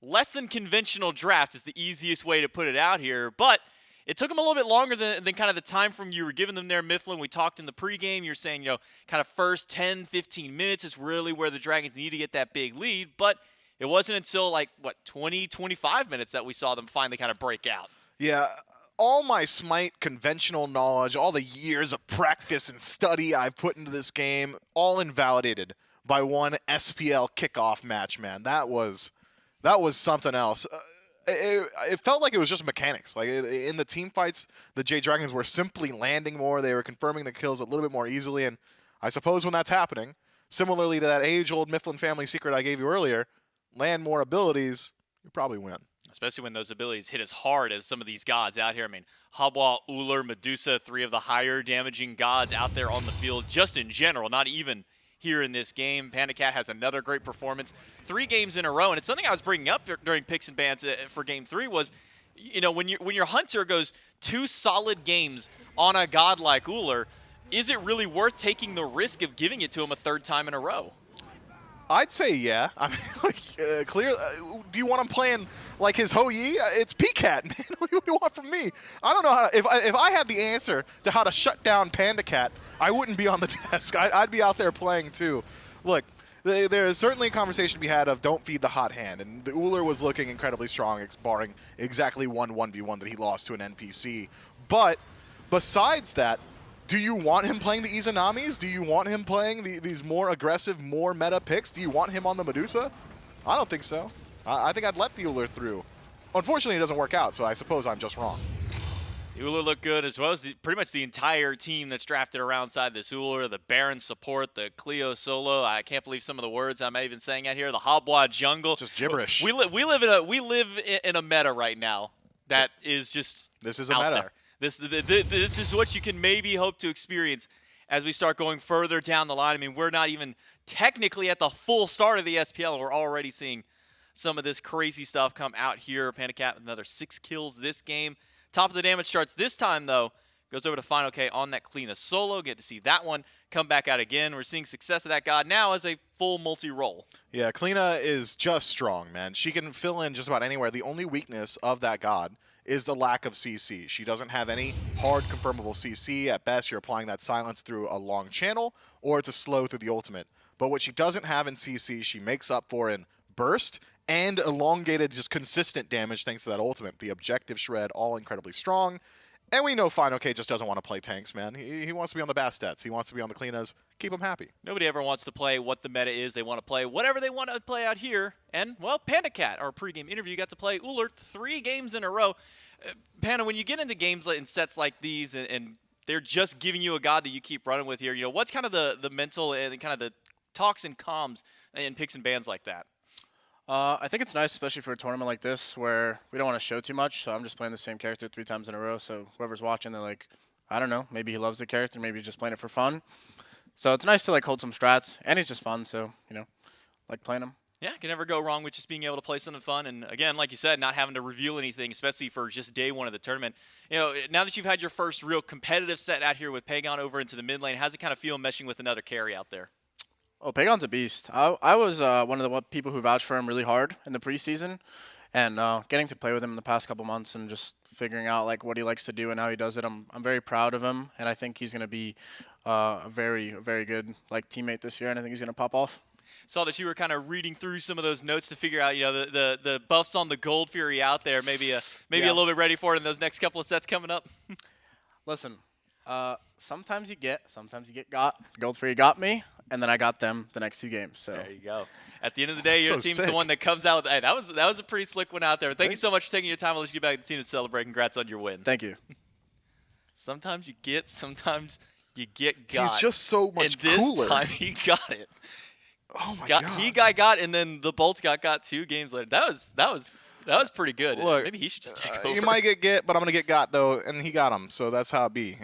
Speaker 8: less than conventional draft is the easiest way to put it out here. But it took them a little bit longer than kind of the time frame you were giving them there, Mifflin. We talked in the pregame. You're saying, kind of first 10, 15 minutes is really where the Dragons need to get that big lead. But it wasn't until 20, 25 minutes that we saw them finally kind of break out.
Speaker 9: Yeah, all my SMITE conventional knowledge, all the years of practice and study I've put into this game, all invalidated by one SPL kickoff match, man. That was something else. It felt like it was just mechanics. Like in the team fights, the Jade Dragons were simply landing more. They were confirming the kills a little bit more easily, and I suppose when that's happening, similarly to that age-old Mifflin family secret I gave you earlier, land more abilities, you probably win.
Speaker 8: Especially when those abilities hit as hard as some of these gods out here. I mean, Habwa, Uller, Medusa, 3 of the higher damaging gods out there on the field just in general, not even here in this game. Panda Cat has another great performance. 3 games in a row, and it's something I was bringing up during Picks and Bans for Game 3 was, when your Hunter goes 2 solid games on a god like Uller, is it really worth taking the risk of giving it to him a 3rd time in a row?
Speaker 9: I'd say yeah. I mean, clear. Do you want him playing like his Ho Yi? It's P-Cat, man. What do you want from me? I don't know how. If I had the answer to how to shut down Panda Cat, I wouldn't be on the desk. I'd be out there playing too. Look, there is certainly a conversation to be had of don't feed the hot hand, and the Uller was looking incredibly strong, barring exactly one 1v1 that he lost to an NPC. But besides that, do you want him playing the Izanamis? Do you want him playing these more aggressive, more meta picks? Do you want him on the Medusa? I don't think so. I think I'd let the Uller through. Unfortunately, it doesn't work out, so I suppose I'm just wrong.
Speaker 8: Uller looked good, as well as pretty much the entire team that's drafted around side this Uller, the Baron support, the Cleo solo. I can't believe some of the words I'm even saying out here. The Habwa jungle.
Speaker 9: Just gibberish.
Speaker 8: We live in a meta right now that is just
Speaker 9: This is a
Speaker 8: out
Speaker 9: meta.
Speaker 8: there. This is what you can maybe hope to experience as we start going further down the line. I mean, we're not even technically at the full start of the SPL, and we're already seeing some of this crazy stuff come out here. Panda Cat with another 6 kills this game. Top of the damage charts this time, though, goes over to Final K on that Kleena solo. Get to see that one come back out again. We're seeing success of that god now as a full multi-role.
Speaker 9: Yeah, Kleena is just strong, man. She can fill in just about anywhere. The only weakness of that god is the lack of CC. She doesn't have any hard confirmable CC. At best, you're applying that silence through a long channel, or it's a slow through the ultimate. But what she doesn't have in CC, she makes up for in burst and elongated, just consistent damage thanks to that ultimate. The objective shred, all incredibly strong. And we know Final K just doesn't want to play tanks, man. He wants to be on the Bastets. He wants to be on the Kleenas. Keep him happy.
Speaker 8: Nobody ever wants to play what the meta is. They want to play whatever they want to play out here. And, well, Panda Cat, our pregame interview, got to play Uller 3 games in a row. Panda, when you get into games in sets like these and they're just giving you a god that you keep running with here, what's kind of the mental and kind of the talks and comms in Picks and Bans like that?
Speaker 16: I think it's nice, especially for a tournament like this where we don't want to show too much, so I'm just playing the same character 3 times in a row, so whoever's watching, they're like, I don't know, maybe he loves the character, maybe he's just playing it for fun. So it's nice to hold some strats, and he's just fun, so, like playing him.
Speaker 8: Yeah, can never go wrong with just being able to play something fun. And again, like you said, not having to reveal anything, especially for just day 1 of the tournament. Now that you've had your first real competitive set out here with Pagon over into the mid lane, how's it kind of feel meshing with another carry out there?
Speaker 16: Oh, Pagon's a beast. I was one of the people who vouched for him really hard in the preseason, and getting to play with him in the past couple months and just figuring out what he likes to do and how he does it, I'm very proud of him, and I think he's going to be a very, very good teammate this year, and I think he's going to pop off.
Speaker 8: Saw that you were kind of reading through some of those notes to figure out, the buffs on the Gold Fury out there. Maybe a little bit ready for it in those next couple of sets coming up.
Speaker 16: Listen, sometimes you get got. Gold Fury got me, and then I got them the next 2 games. So
Speaker 8: there you go. At the end of the day,
Speaker 9: That's
Speaker 8: your
Speaker 9: so
Speaker 8: team's
Speaker 9: sick.
Speaker 8: the one that comes out with. Hey, that was a pretty slick one out there. Thank you so much for taking your time. I'll let you get back to the team to celebrate. Congrats on your win.
Speaker 16: Thank you.
Speaker 8: Sometimes you get got.
Speaker 9: He's just so much
Speaker 8: and this
Speaker 9: cooler.
Speaker 8: time he got it.
Speaker 9: Oh my god.
Speaker 8: He got, and then the Bolts got 2 games later. That was pretty good.
Speaker 9: Look,
Speaker 8: maybe he should just take over.
Speaker 9: You might get, but I'm gonna get got though, and he got him. So that's how it be.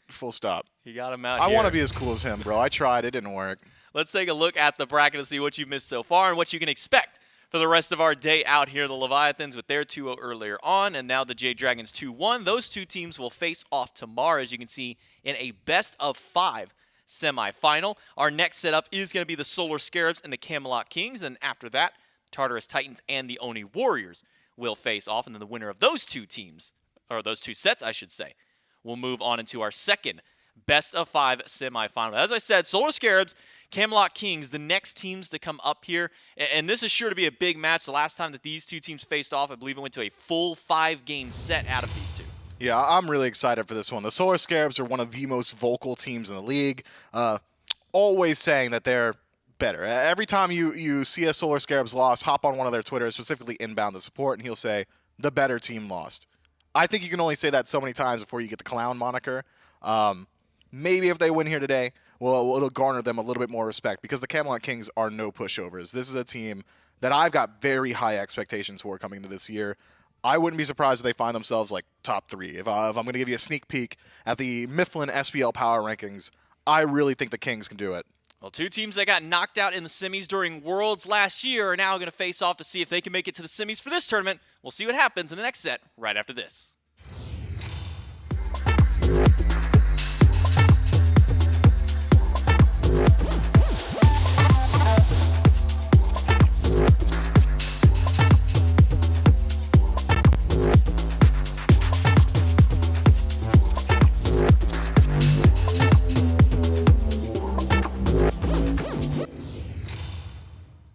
Speaker 9: Full stop.
Speaker 8: He got him out.
Speaker 9: I
Speaker 8: here.
Speaker 9: want to be as cool as him, bro. I tried. It didn't work.
Speaker 8: Let's take a look at the bracket to see what you've missed so far and what you can expect For the rest of our day out here, the Leviathans with their 2-0 earlier on, and now the Jade Dragons 2-1. Those two teams will face off tomorrow, as you can see, in a best-of-5 semifinal. Our next setup is going to be the Solar Scarabs and the Camelot Kings. Then after that, Tartarus Titans and the Oni Warriors will face off. And then the winner of those two teams, or those two sets, I should say, will move on into our second best-of-5 semifinal. As I said, Solar Scarabs, Camelot Kings, the next teams to come up here. And this is sure to be a big match. The last time that these two teams faced off, I believe it went to a full 5-game set out of these two.
Speaker 9: Yeah, I'm really excited for this one. The Solar Scarabs are one of the most vocal teams in the league, always saying that they're better. Every time you see a Solar Scarabs loss, hop on one of their Twitters, specifically Inbound the support, and he'll say, the better team lost. I think you can only say that so many times before you get the clown moniker. Maybe if they win here today, well, it'll garner them a little bit more respect because the Camelot Kings are no pushovers. This is a team that I've got very high expectations for coming into this year. I wouldn't be surprised if they find themselves like top 3. If I'm going to give you a sneak peek at the Mifflin SPL Power Rankings, I really think the Kings can do it.
Speaker 8: Well, two teams that got knocked out in the semis during Worlds last year are now going to face off to see if they can make it to the semis for this tournament. We'll see what happens in the next set right after this.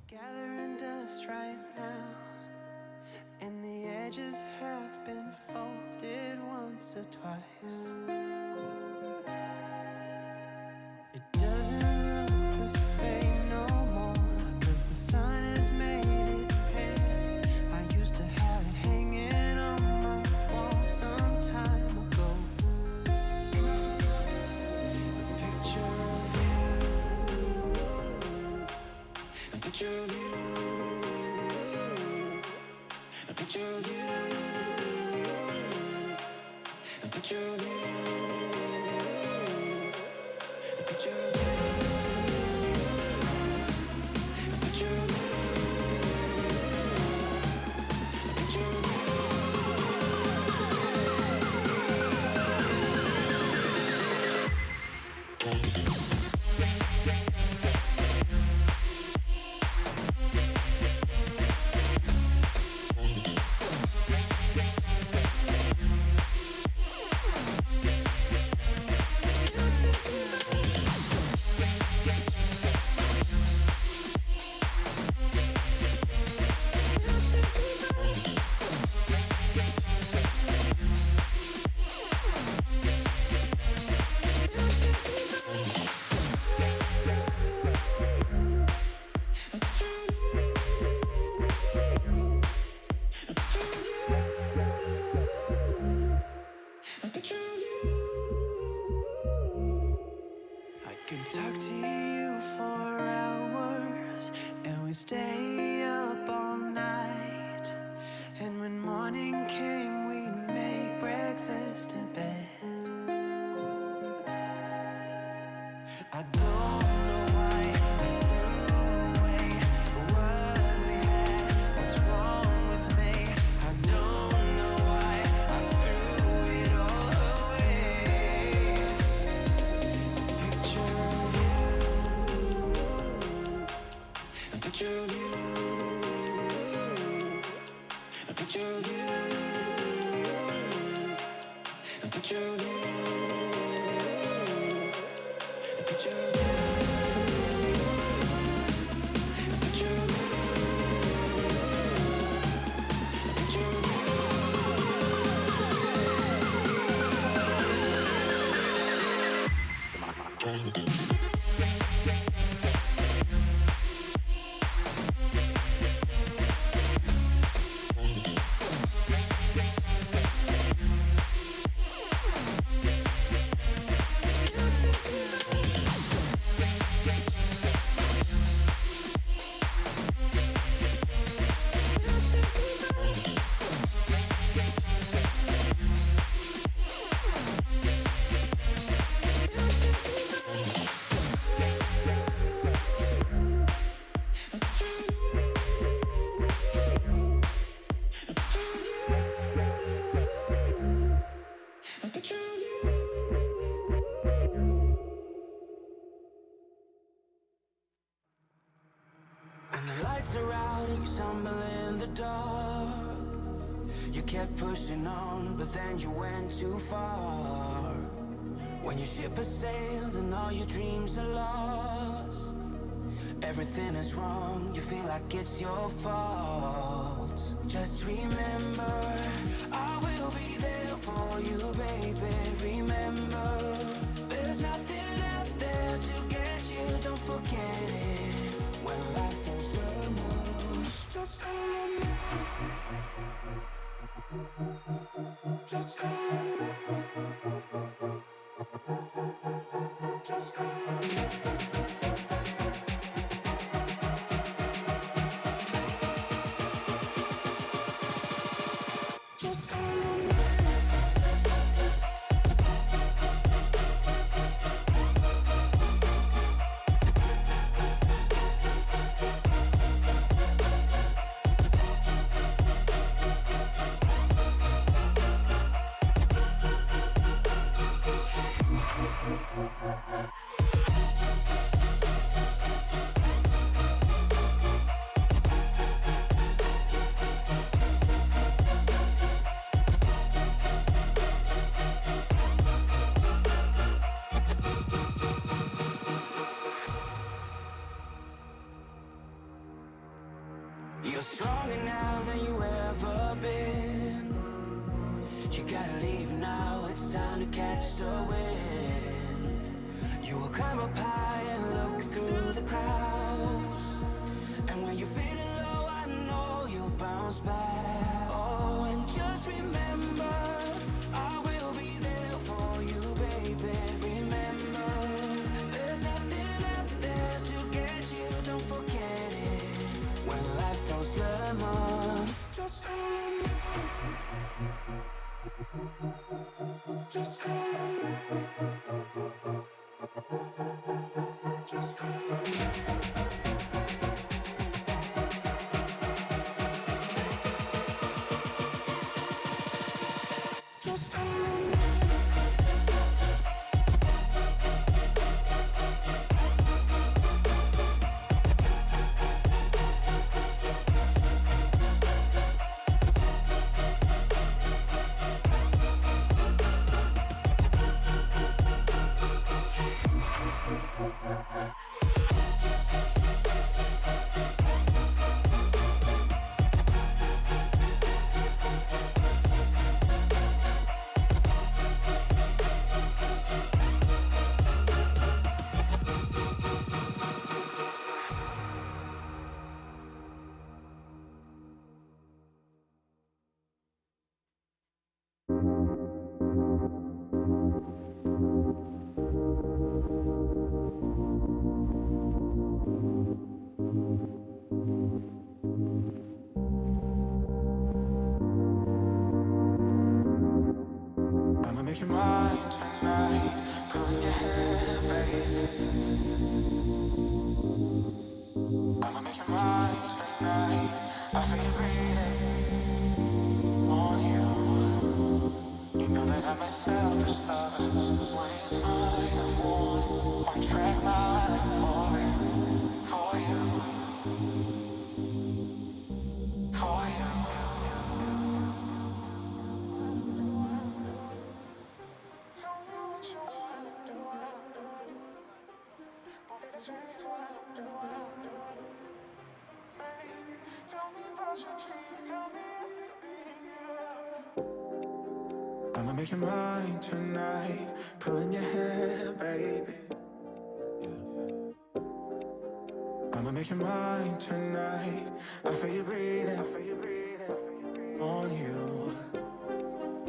Speaker 1: Gathering dust right now, and the edges have been folded once or twice. It doesn't look the same no more, 'cause the sun has made it pale. I used to have it hanging on my wall some time ago. A picture of you, a picture of you, a picture of you, a picture of you, a picture of you, a picture of you, a picture of you. I could talk to you for hours, and we stay up all night. And when morning came, we'd make breakfast in bed. I don't know why I threw away what we had. What's wrong with me? I don't know why I threw it all away. A picture of you, a picture of you, a picture of you, a picture of you, a picture of you, a picture of you. lights are out and you stumble in the dark. You kept pushing on, but then you went too far. When your ship has sailed and all your dreams are lost, everything is wrong, you feel like it's your fault. Just remember, I will be there for you, baby. Remember, there's nothing out there to get you, don't forget it. When life goes lemons, just call me. Just call me. Just call me. Just call me. You're stronger now than you ever been. You gotta leave now, it's time to catch the wind. You will climb up high and look through the clouds. And when you're feeling low, I know you'll bounce back. Oh, and just remember, I will be there for you, baby. Remember, there's nothing out there to get you, don't forget it. When life throws lemons, just call me. Just call me. Just call me. Just call me. I'ma make you mine tonight, pulling your hair, baby. I'ma make you mine tonight, I feel you breathing on you. You know that I'm a selfish lover. When it's mine, I want it. One track mind for you, for you. I'ma make you mine tonight, pulling your hair, baby. I'ma make you mine tonight, I feel you breathing on you.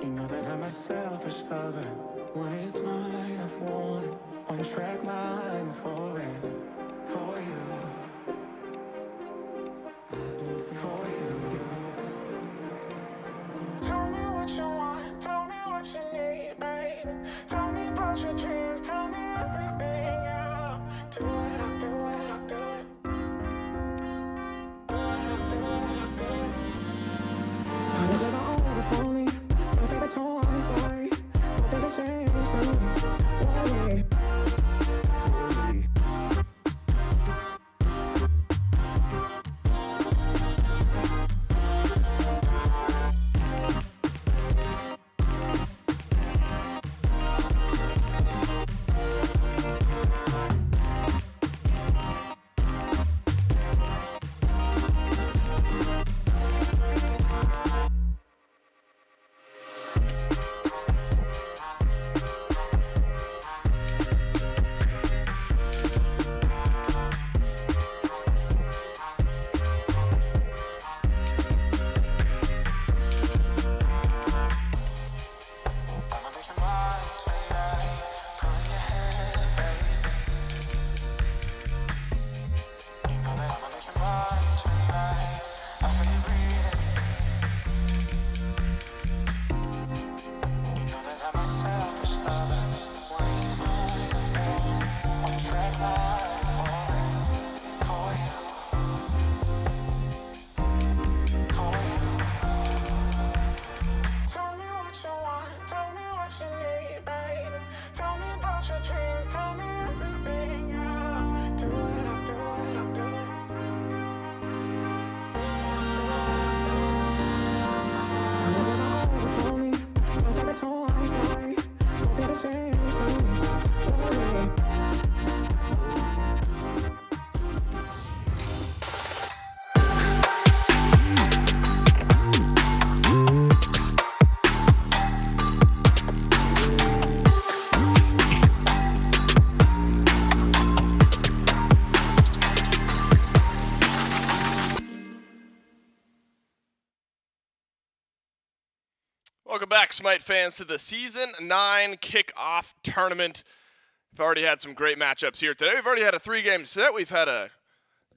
Speaker 1: You know that I'm a selfish lover. When it's mine, I want it. One track mind for it, for you, for you. Tell me what you want, tell me what you need, baby. Tell me about your dreams, tell me everything, yeah. Do it, I'll do it, I'll do it. How does it all over for me? My favorite toys, like my favorite strings,
Speaker 2: Welcome back, Smite fans, to the Season 9 Kickoff Tournament. We've already had some great matchups here today. We've already had a 3-game set. We've had a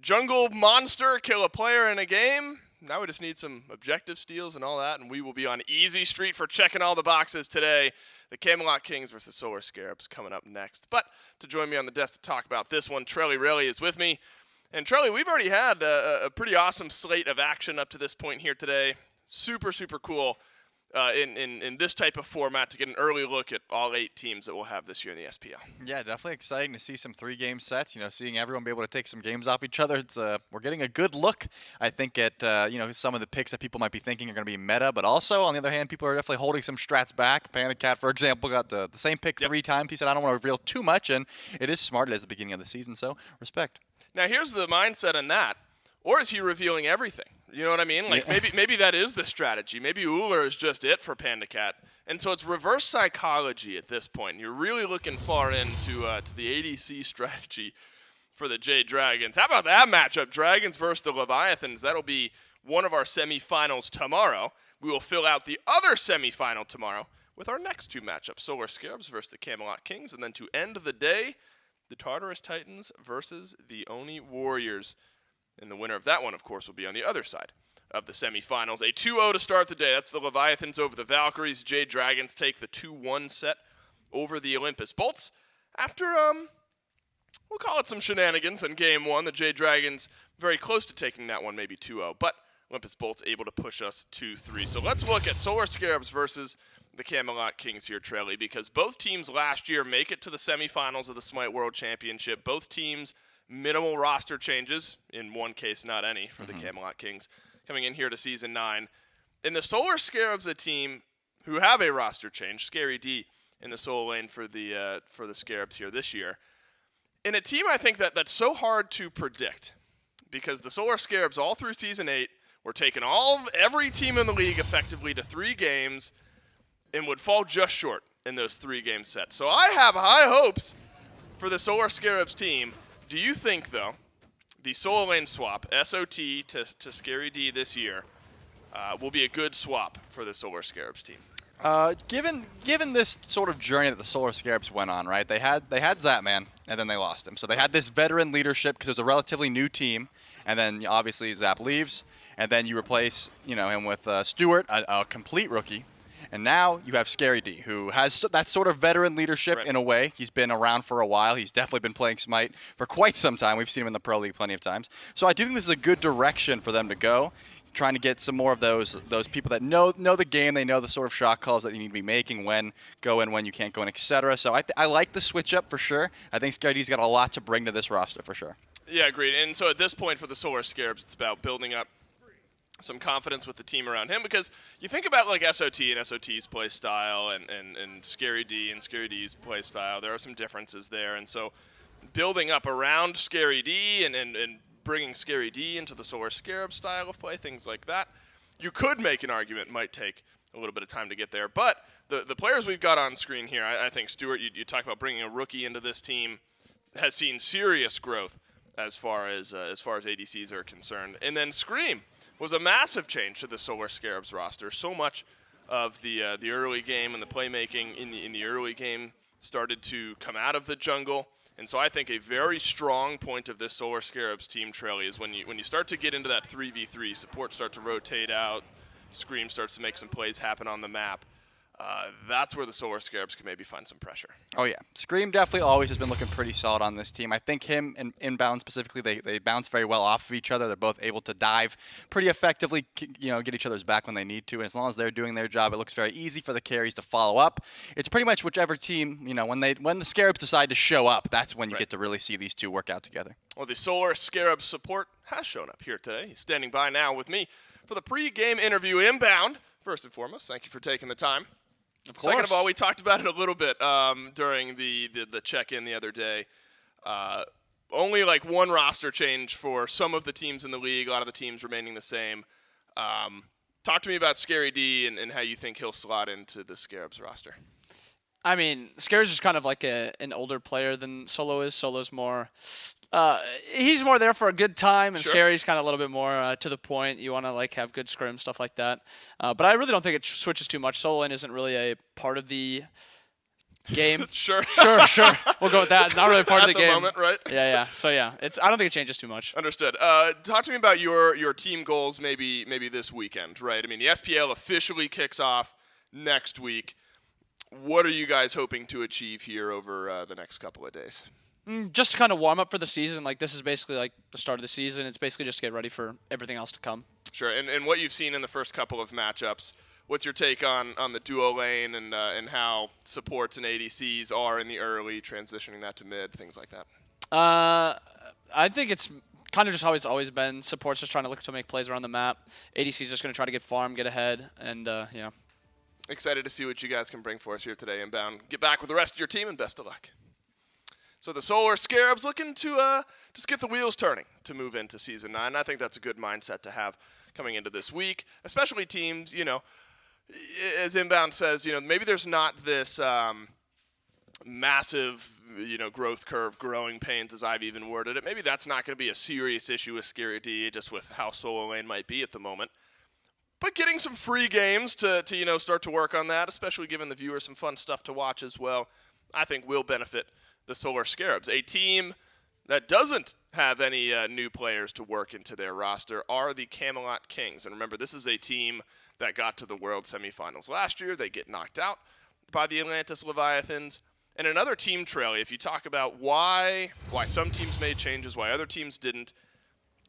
Speaker 2: jungle monster kill a player in a game. Now we just need some objective steals and all that, and we will be on easy street for checking all the boxes today. The Camelot Kings versus Solar Scarabs coming up next. But to join me on the desk to talk about this one, Trelly Relly is with me. And Trelly, we've already had a pretty awesome slate of action up to this point here today. Super, super cool. In this type of format to get an early look at all 8 teams that we'll have this year in the SPL.
Speaker 5: Yeah, definitely exciting to see some 3-game sets. You know, seeing everyone be able to take some games off each other. It's we're getting a good look, I think, at some of the picks that people might be thinking are going to be meta. But also, on the other hand, people are definitely holding some strats back. Panicat, for example, got the same pick 3 times. He said, I don't want to reveal too much, and it is smart at the beginning of the season, so respect.
Speaker 2: Now, here's the mindset in that. Or is he revealing everything? You know what I mean? Like maybe that is the strategy. Maybe Uller is just it for PandaCat. And so it's reverse psychology at this point. You're really looking far into to the ADC strategy for the Jade Dragons. How about that matchup? Dragons versus the Leviathans. That'll be one of our semifinals tomorrow. We will fill out the other semifinal tomorrow with our next 2 matchups. Solar Scarabs versus the Camelot Kings. And then to end the day, the Tartarus Titans versus the Oni Warriors. And the winner of that one, of course, will be on the other side of the semifinals. A 2-0 to start the day. That's the Leviathans over the Valkyries. Jade Dragons take the 2-1 set over the Olympus Bolts. After, we'll call it some shenanigans in Game 1. The Jade Dragons very close to taking that one, maybe 2-0. But Olympus Bolts able to push us 2-3. So let's look at Solar Scarabs versus the Camelot Kings here, Trelly, because both teams last year make it to the semifinals of the Smite World Championship. Both teams minimal roster changes, in one case not any, for the Camelot Kings, coming in here to Season 9. In the Solar Scarabs, a team who have a roster change, Scary D in the solo lane for the Scarabs here this year. In a team I think that's so hard to predict, because the Solar Scarabs all through Season 8 were taking every team in the league effectively to 3 games and would fall just short in those 3-game sets. So I have high hopes for the Solar Scarabs team. Do you think, though, the solo lane swap, SOT to Scary D this year, will be a good swap for the Solar Scarabs team?
Speaker 5: Given this sort of journey that the Solar Scarabs went on, right? They had Zapman, and then they lost him. So they had this veteran leadership because it was a relatively new team, and then obviously Zap leaves, and then you replace him with Stewart, a complete rookie. And now you have Scary D, who has that sort of veteran leadership in a way. He's been around for a while. He's definitely been playing Smite for quite some time. We've seen him in the Pro League plenty of times. So I do think this is a good direction for them to go, trying to get some more of those people that know the game. They know the sort of shot calls that you need to be making, when go in, when you can't go in, etc. So I like the switch up for sure. I think Scary D's got a lot to bring to this roster for sure.
Speaker 2: Yeah, agreed. And so at this point for the Solar Scarabs, it's about building up some confidence with the team around him, because you think about like SOT and SOT's play style and Scary D and Scary D's play style. There are some differences there, and so building up around Scary D and bringing Scary D into the Solar Scarab style of play, things like that, you could make an argument might take a little bit of time to get there. But the players we've got on screen here, I think Stuart, you talk about bringing a rookie into this team, has seen serious growth as far as ADCs are concerned, and then Scream was a massive change to the Solar Scarabs roster. So much of the early game and the playmaking in the early game started to come out of the jungle, and so I think a very strong point of this Solar Scarabs team, Trelly, is when you start to get into that 3v3, support start to rotate out, Scream starts to make some plays happen on the map. that's where the Solar Scarabs can maybe find some pressure.
Speaker 5: Oh, yeah. Scream definitely always has been looking pretty solid on this team. I think him and Inbound specifically, they bounce very well off of each other. They're both able to dive pretty effectively, get each other's back when they need to. And as long as they're doing their job, it looks very easy for the carries to follow up. It's pretty much whichever team, when the Scarabs decide to show up, that's when you get to really see these two work out together.
Speaker 2: Well, the Solar Scarab support has shown up here today. He's standing by now with me for the pre-game interview. Inbound, first and foremost, thank you for taking the time.
Speaker 16: Of
Speaker 2: Second
Speaker 16: course.
Speaker 2: of all, we talked about it a little bit during the check-in the other day. Only like one roster change for some of the teams in the league, a lot of the teams remaining the same. Talk to me about Scary D and how you think he'll slot into the Scarabs roster.
Speaker 17: I mean, Scare's just kind of like an older player than Solo is. Solo's more, he's more there for a good time, and
Speaker 2: Sure.
Speaker 17: Scary's kind of a little bit more to the point. You want to like have good scrim, stuff like that. But I really don't think it switches too much. Solo lane isn't really a part of the game.
Speaker 2: Sure.
Speaker 17: Sure. We'll go with that. It's not really part
Speaker 2: At
Speaker 17: of the
Speaker 2: the
Speaker 17: game.
Speaker 2: moment, right?
Speaker 17: Yeah. So yeah, I don't think it changes too much.
Speaker 2: Understood. Talk to me about your team goals maybe this weekend, right? I mean, the SPL officially kicks off next week. What are you guys hoping to achieve here over the next couple of days?
Speaker 17: Just to kind of warm up for the season. Like this is basically like the start of the season. It's basically just to get ready for everything else to come.
Speaker 2: Sure. And what you've seen in the first couple of matchups, what's your take on the duo lane and how supports and ADCs are in the early, transitioning that to mid, things like that?
Speaker 17: I think it's kind of just always been supports just trying to look to make plays around the map. ADC's just going to try to get farm, get ahead, and yeah.
Speaker 2: Excited to see what you guys can bring for us here today, Inbound. Get back with the rest of your team, and best of luck. So the Solar Scarabs looking to just get the wheels turning to move into Season 9. I think that's a good mindset to have coming into this week, especially teams, as Inbound says, maybe there's not this massive, growth curve, growing pains, as I've even worded it. Maybe that's not going to be a serious issue with Scary D, just with how solo lane might be at the moment. But getting some free games to start to work on that, especially giving the viewers some fun stuff to watch as well, I think will benefit the Solar Scarabs. A team that doesn't have any new players to work into their roster are the Camelot Kings. And remember, this is a team that got to the World Semifinals last year. They get knocked out by the Atlantis Leviathans. And another team trail, if you talk about why some teams made changes, why other teams didn't,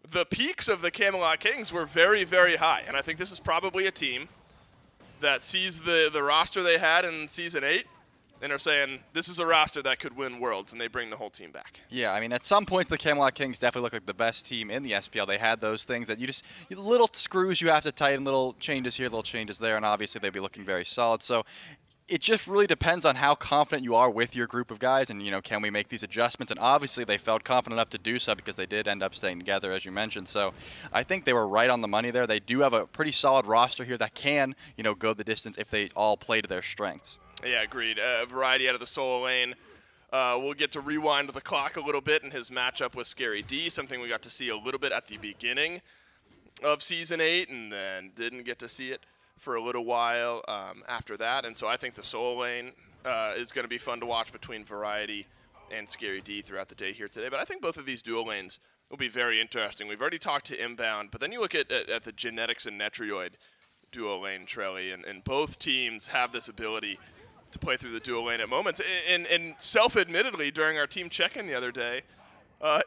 Speaker 2: the peaks of the Camelot Kings were very, very high. And I think this is probably a team that sees the roster they had in Season 8 and are saying, this is a roster that could win Worlds, and they bring the whole team back.
Speaker 5: Yeah, I mean, at some points, the Camelot Kings definitely look like the best team in the SPL. They had those things that little screws you have to tighten, little changes here, little changes there, and obviously they'd be looking very solid. So it just really depends on how confident you are with your group of guys and, can we make these adjustments? And obviously they felt confident enough to do so because they did end up staying together, as you mentioned. So I think they were right on the money there. They do have a pretty solid roster here that can, go the distance if they all play to their strengths.
Speaker 2: Yeah, agreed. Variety out of the solo lane. We'll get to rewind the clock a little bit in his matchup with Scary D, something we got to see a little bit at the beginning of Season 8 and then didn't get to see it for a little while after that. And so I think the solo lane is going to be fun to watch between Variety and Scary D throughout the day here today. But I think both of these dual lanes will be very interesting. We've already talked to Inbound, but then you look at the Genetics and Netrioid dual lane, Trelly, and both teams have this ability to play through the dual lane at moments. And self-admittedly, during our team check-in the other day,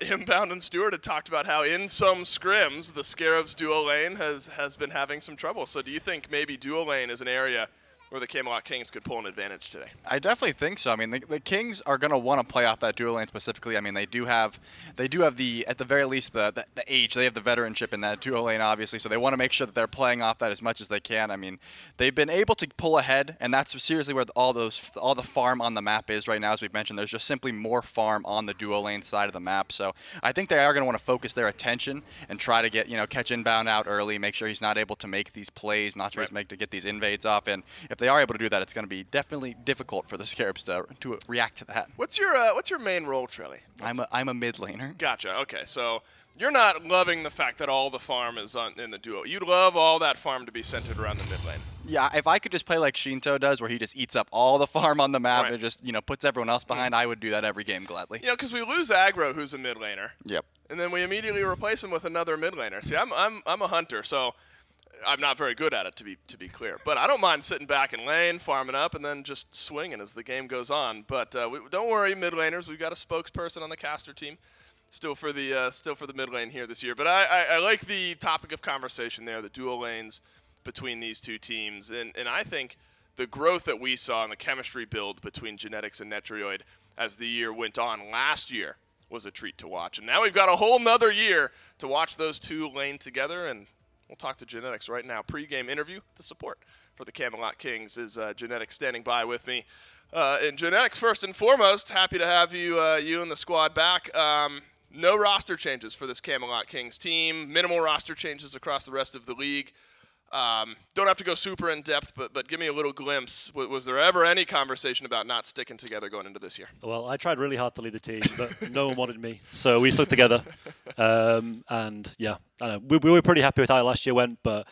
Speaker 2: Inbound and Stewart had talked about how in some scrims, the Scarabs dual lane has been having some trouble. So do you think maybe dual lane is an area where the Camelot Kings could pull an advantage today?
Speaker 5: I definitely think so. I mean, the Kings are going to want to play off that dual lane specifically. I mean, they do have the, at the very least, the age. They have the veteranship in that dual lane, obviously, so they want to make sure that they're playing off that as much as they can. I mean, they've been able to pull ahead, and that's seriously where all the farm on the map is right now. As we've mentioned, there's just simply more farm on the dual lane side of the map. So I think they are going to want to focus their attention and try to get, catch Inbound out early, make sure he's not able to make these plays, not sure he's able to get these invades off, and if they are able to do that, it's going to be definitely difficult for the Scarabs to react to that.
Speaker 2: What's your main role, Trelly?
Speaker 5: I'm a mid laner.
Speaker 2: Gotcha. Okay, so you're not loving the fact that all the farm is in the duo. You'd love all that farm to be centered around the mid lane.
Speaker 5: Yeah, if I could just play like Shinto does, where he just eats up all the farm on the map and just puts everyone else behind, I would do that every game gladly.
Speaker 2: Because we lose Aggro, who's a mid laner.
Speaker 5: Yep.
Speaker 2: And then we immediately replace him with another mid laner. See, I'm a hunter, so I'm not very good at it, to be clear. But I don't mind sitting back in lane, farming up, and then just swinging as the game goes on. But don't worry, mid laners. We've got a spokesperson on the caster team, still for the mid lane here this year. But I like the topic of conversation there, the dual lanes between these two teams, and I think the growth that we saw in the chemistry build between Genetics and Netrioid as the year went on last year was a treat to watch. And now we've got a whole nother year to watch those two lane together, and we'll talk to Genetics right now. Pre-game interview, the support for the Camelot Kings is Genetics standing by with me. And Genetics, first and foremost, happy to have you and the squad back. No roster changes for this Camelot Kings team. Minimal roster changes across the rest of the league. Don't have to go super in depth, but give me a little glimpse. Was there ever any conversation about not sticking together going into this year?
Speaker 18: Well, I tried really hard to lead the team, but no one wanted me, so we stuck together. And yeah, I know we were pretty happy with how last year went, but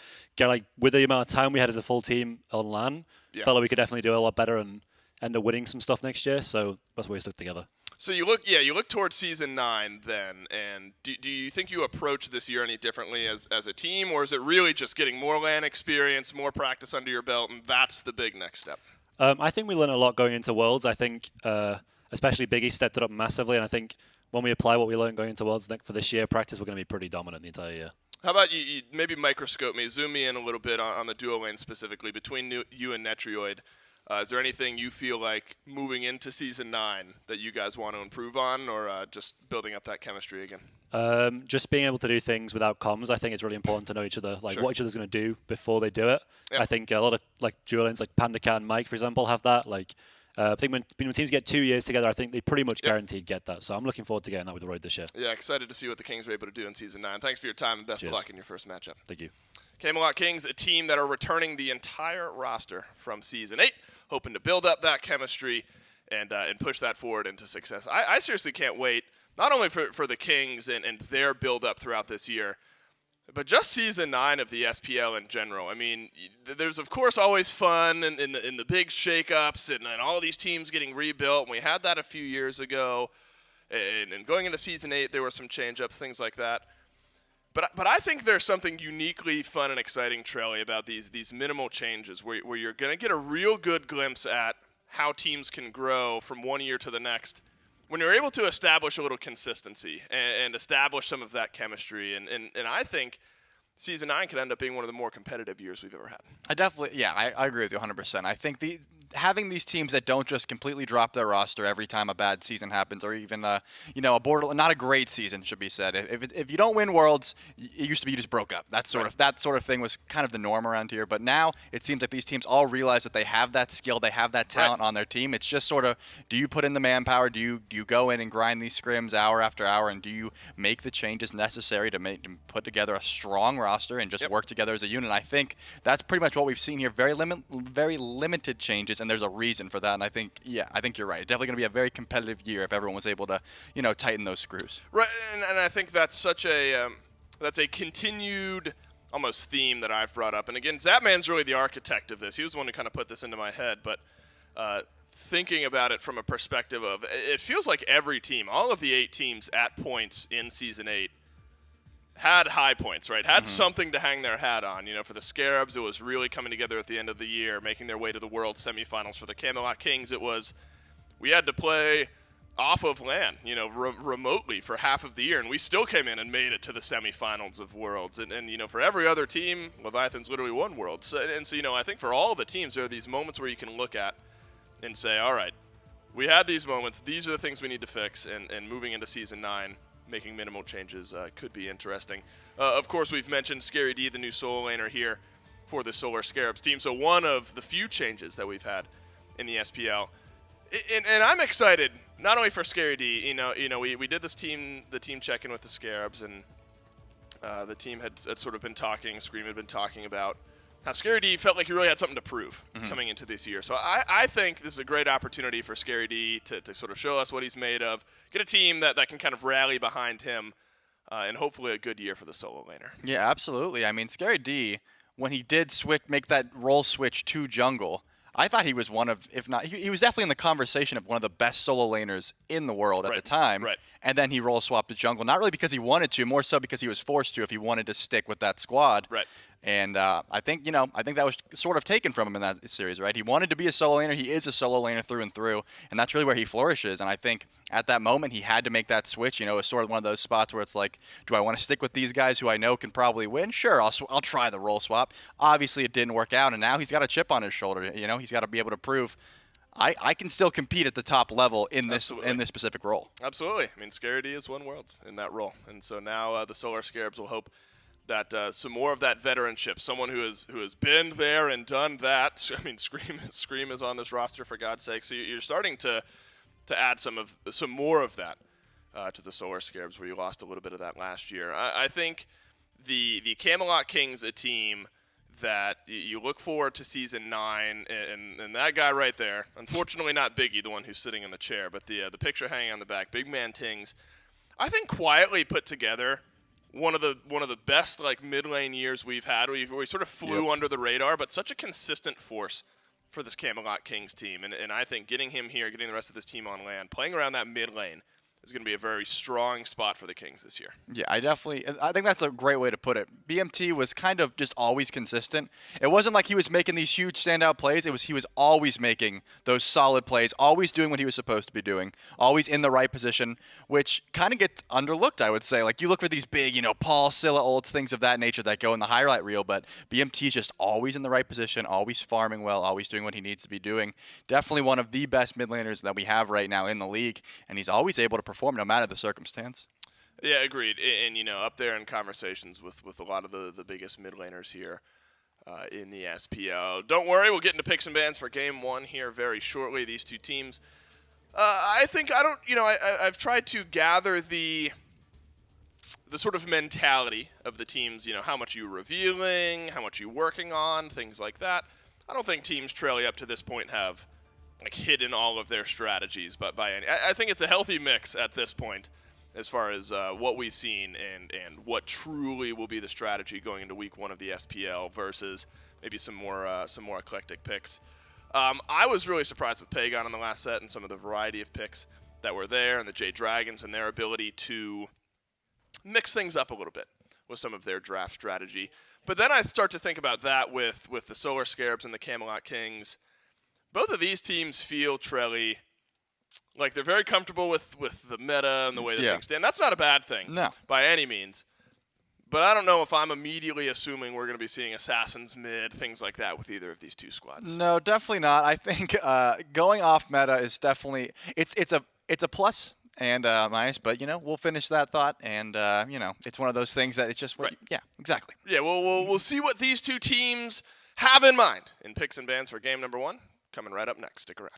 Speaker 18: with the amount of time we had as a full team on LAN, felt like we could definitely do a lot better and end up winning some stuff next year. So that's why we stuck together.
Speaker 2: So you look towards season 9 then, and do you think you approach this year any differently as a team, or is it really just getting more LAN experience, more practice under your belt, and that's the big next step?
Speaker 18: I think we learned a lot going into Worlds. I think especially Biggie stepped it up massively, and I think when we apply what we learned going into Worlds for this year practice, we're going to be pretty dominant the entire year.
Speaker 2: How about you maybe microscope me, zoom me in a little bit on the duo lane specifically between you and Netrioid. Is there anything you feel like moving into Season 9 that you guys want to improve on, or just building up that chemistry again?
Speaker 18: Just being able to do things without comms, I think it's really important to know each other, what each other's going to do before they do it. Yep. I think a lot of duo lanes like Pandacat and Mike, for example, have that. I think when teams get 2 years together, I think they pretty much guaranteed get that. So I'm looking forward to getting that with Royd this year.
Speaker 2: Yeah, excited to see what the Kings are able to do in Season 9. Thanks for your time, and best of luck in your first matchup.
Speaker 18: Thank you.
Speaker 2: Camelot Kings, a team that are returning the entire roster from Season 8. Hoping to build up that chemistry and push that forward into success. I seriously can't wait, not only for the Kings and their build-up throughout this year, but just Season 9 of the SPL in general. I mean, there's, of course, always fun in the big shakeups and all these teams getting rebuilt. And we had that a few years ago. And going into Season 8, there were some change-ups, things like that. But I think there's something uniquely fun and exciting, Trelly, about these minimal changes where you're going to get a real good glimpse at how teams can grow from one year to the next when you're able to establish a little consistency and establish some of that chemistry. And I think Season 9 could end up being one of the more competitive years we've ever had.
Speaker 5: I agree with you 100%. I think having these teams that don't just completely drop their roster every time a bad season happens, or even a not a great season should be said. If you don't win Worlds, it used to be you just broke up. That sort of thing was kind of the norm around here. But now it seems like these teams all realize that they have that skill, they have that talent on their team. It's just sort of, do you put in the manpower? Do you go in and grind these scrims hour after hour, and do you make the changes necessary to put together a strong roster and just work together as a unit? I think that's pretty much what we've seen here. Very limited changes, and there's a reason for that. And I think you're right. It's definitely going to be a very competitive year if everyone was able to, tighten those screws.
Speaker 2: Right, and I think that's such a continued almost theme that I've brought up. And again, Zapman's really the architect of this. He was the one who kind of put this into my head. But thinking about it from a perspective of, it feels like every team, all of the 8 teams at points in Season 8, had high points, right? Had something to hang their hat on. For the Scarabs, it was really coming together at the end of the year, making their way to the World Semifinals. For the Camelot Kings, it was, we had to play off of LAN, remotely for half of the year, and we still came in and made it to the semifinals of Worlds. And for every other team, Leviathan's literally won Worlds. So I think for all the teams, there are these moments where you can look at and say, all right, we had these moments. These are the things we need to fix, and moving into Season 9, making minimal changes could be interesting. Of course, we've mentioned Scary D, the new solo laner here for the Solar Scarabs team. So one of the few changes that we've had in the SPL. And I'm excited, not only for Scary D. We did the team check-in with the Scarabs, and the team had sort of been talking, Scream had been talking about how Scary D felt like he really had something to prove coming into this year. So I think this is a great opportunity for Scary D to sort of show us what he's made of, get a team that can kind of rally behind him, and hopefully a good year for the solo laner.
Speaker 5: Yeah, absolutely. I mean, Scary D, when he did make that role switch to jungle, I thought he was one of, if not, he was definitely in the conversation of one of the best solo laners in the world at the time.
Speaker 2: Right.
Speaker 5: and then he role swapped to jungle. Not really because he wanted to, more so because he was forced to if he wanted to stick with that squad.
Speaker 2: Right.
Speaker 5: And I think that was sort of taken from him in that series, right? He wanted to be a solo laner. He is a solo laner through and through, and that's really where he flourishes. And I think at that moment he had to make that switch. It's sort of one of those spots where it's like, do I want to stick with these guys who I know can probably win? Sure, I'll try the role swap. Obviously, it didn't work out, and now he's got a chip on his shoulder. He's got to be able to prove I can still compete at the top level in this specific role.
Speaker 2: Absolutely. I mean, Scaredy is one Worlds in that role, and so now the Solar Scarabs will hope that some more of that veteranship, someone who has been there and done that. I mean, Scream is on this roster, for God's sake. So you're starting to add some more of that to the Solar Scarabs, where you lost a little bit of that last year. I think the Camelot Kings, a team that you look forward to Season 9, and that guy right there, unfortunately not Biggie, the one who's sitting in the chair, but the picture hanging on the back, Big Man Tings, I think quietly put together one of the best mid lane years we've had, where we sort of flew under the radar, but such a consistent force for this Camelot Kings team. And I think getting him here, getting the rest of this team on land, playing around that mid lane is going to be a very strong spot for the Kings this year.
Speaker 5: Yeah, I think that's a great way to put it. BMT was kind of just always consistent. It wasn't like he was making these huge standout plays. He was always making those solid plays, always doing what he was supposed to be doing, always in the right position, which kind of gets underlooked, I would say. Like, you look for these big, Paul, Scylla ults, things of that nature that go in the highlight reel, but BMT's just always in the right position, always farming well, always doing what he needs to be doing. Definitely one of the best mid laners that we have right now in the league, and he's always able to perform no matter the circumstance.
Speaker 2: Yeah, agreed. And up there in conversations with a lot of the biggest mid laners here in the SPL. Don't worry, we'll get into picks and bans for Game 1 here very shortly. These two teams. I've tried to gather the sort of mentality of the teams, how much you revealing, how much you working on, things like that. I don't think teams trailing up to this point have hidden all of their strategies, but by any, I think it's a healthy mix at this point as far as what we've seen and what truly will be the strategy going into week 1 of the SPL versus maybe some more eclectic picks. I was really surprised with Pagon in the last set and some of the variety of picks that were there, and the Jade Dragons and their ability to mix things up a little bit with some of their draft strategy. But then I start to think about that with the Solar Scarabs and the Camelot Kings. Both of these teams feel, Trelly, like they're very comfortable with the meta and the way that things stand. That's not a bad thing by any means. But I don't know if I'm immediately assuming we're going to be seeing Assassins mid, things like that with either of these two squads.
Speaker 5: No, definitely not. I think going off meta is definitely it's a plus and minus, but we'll finish that thought, and it's one of those things that it's just yeah, exactly.
Speaker 2: Yeah, we'll see what these two teams have in mind in picks and bans for game number 1. Coming right up next. Stick around.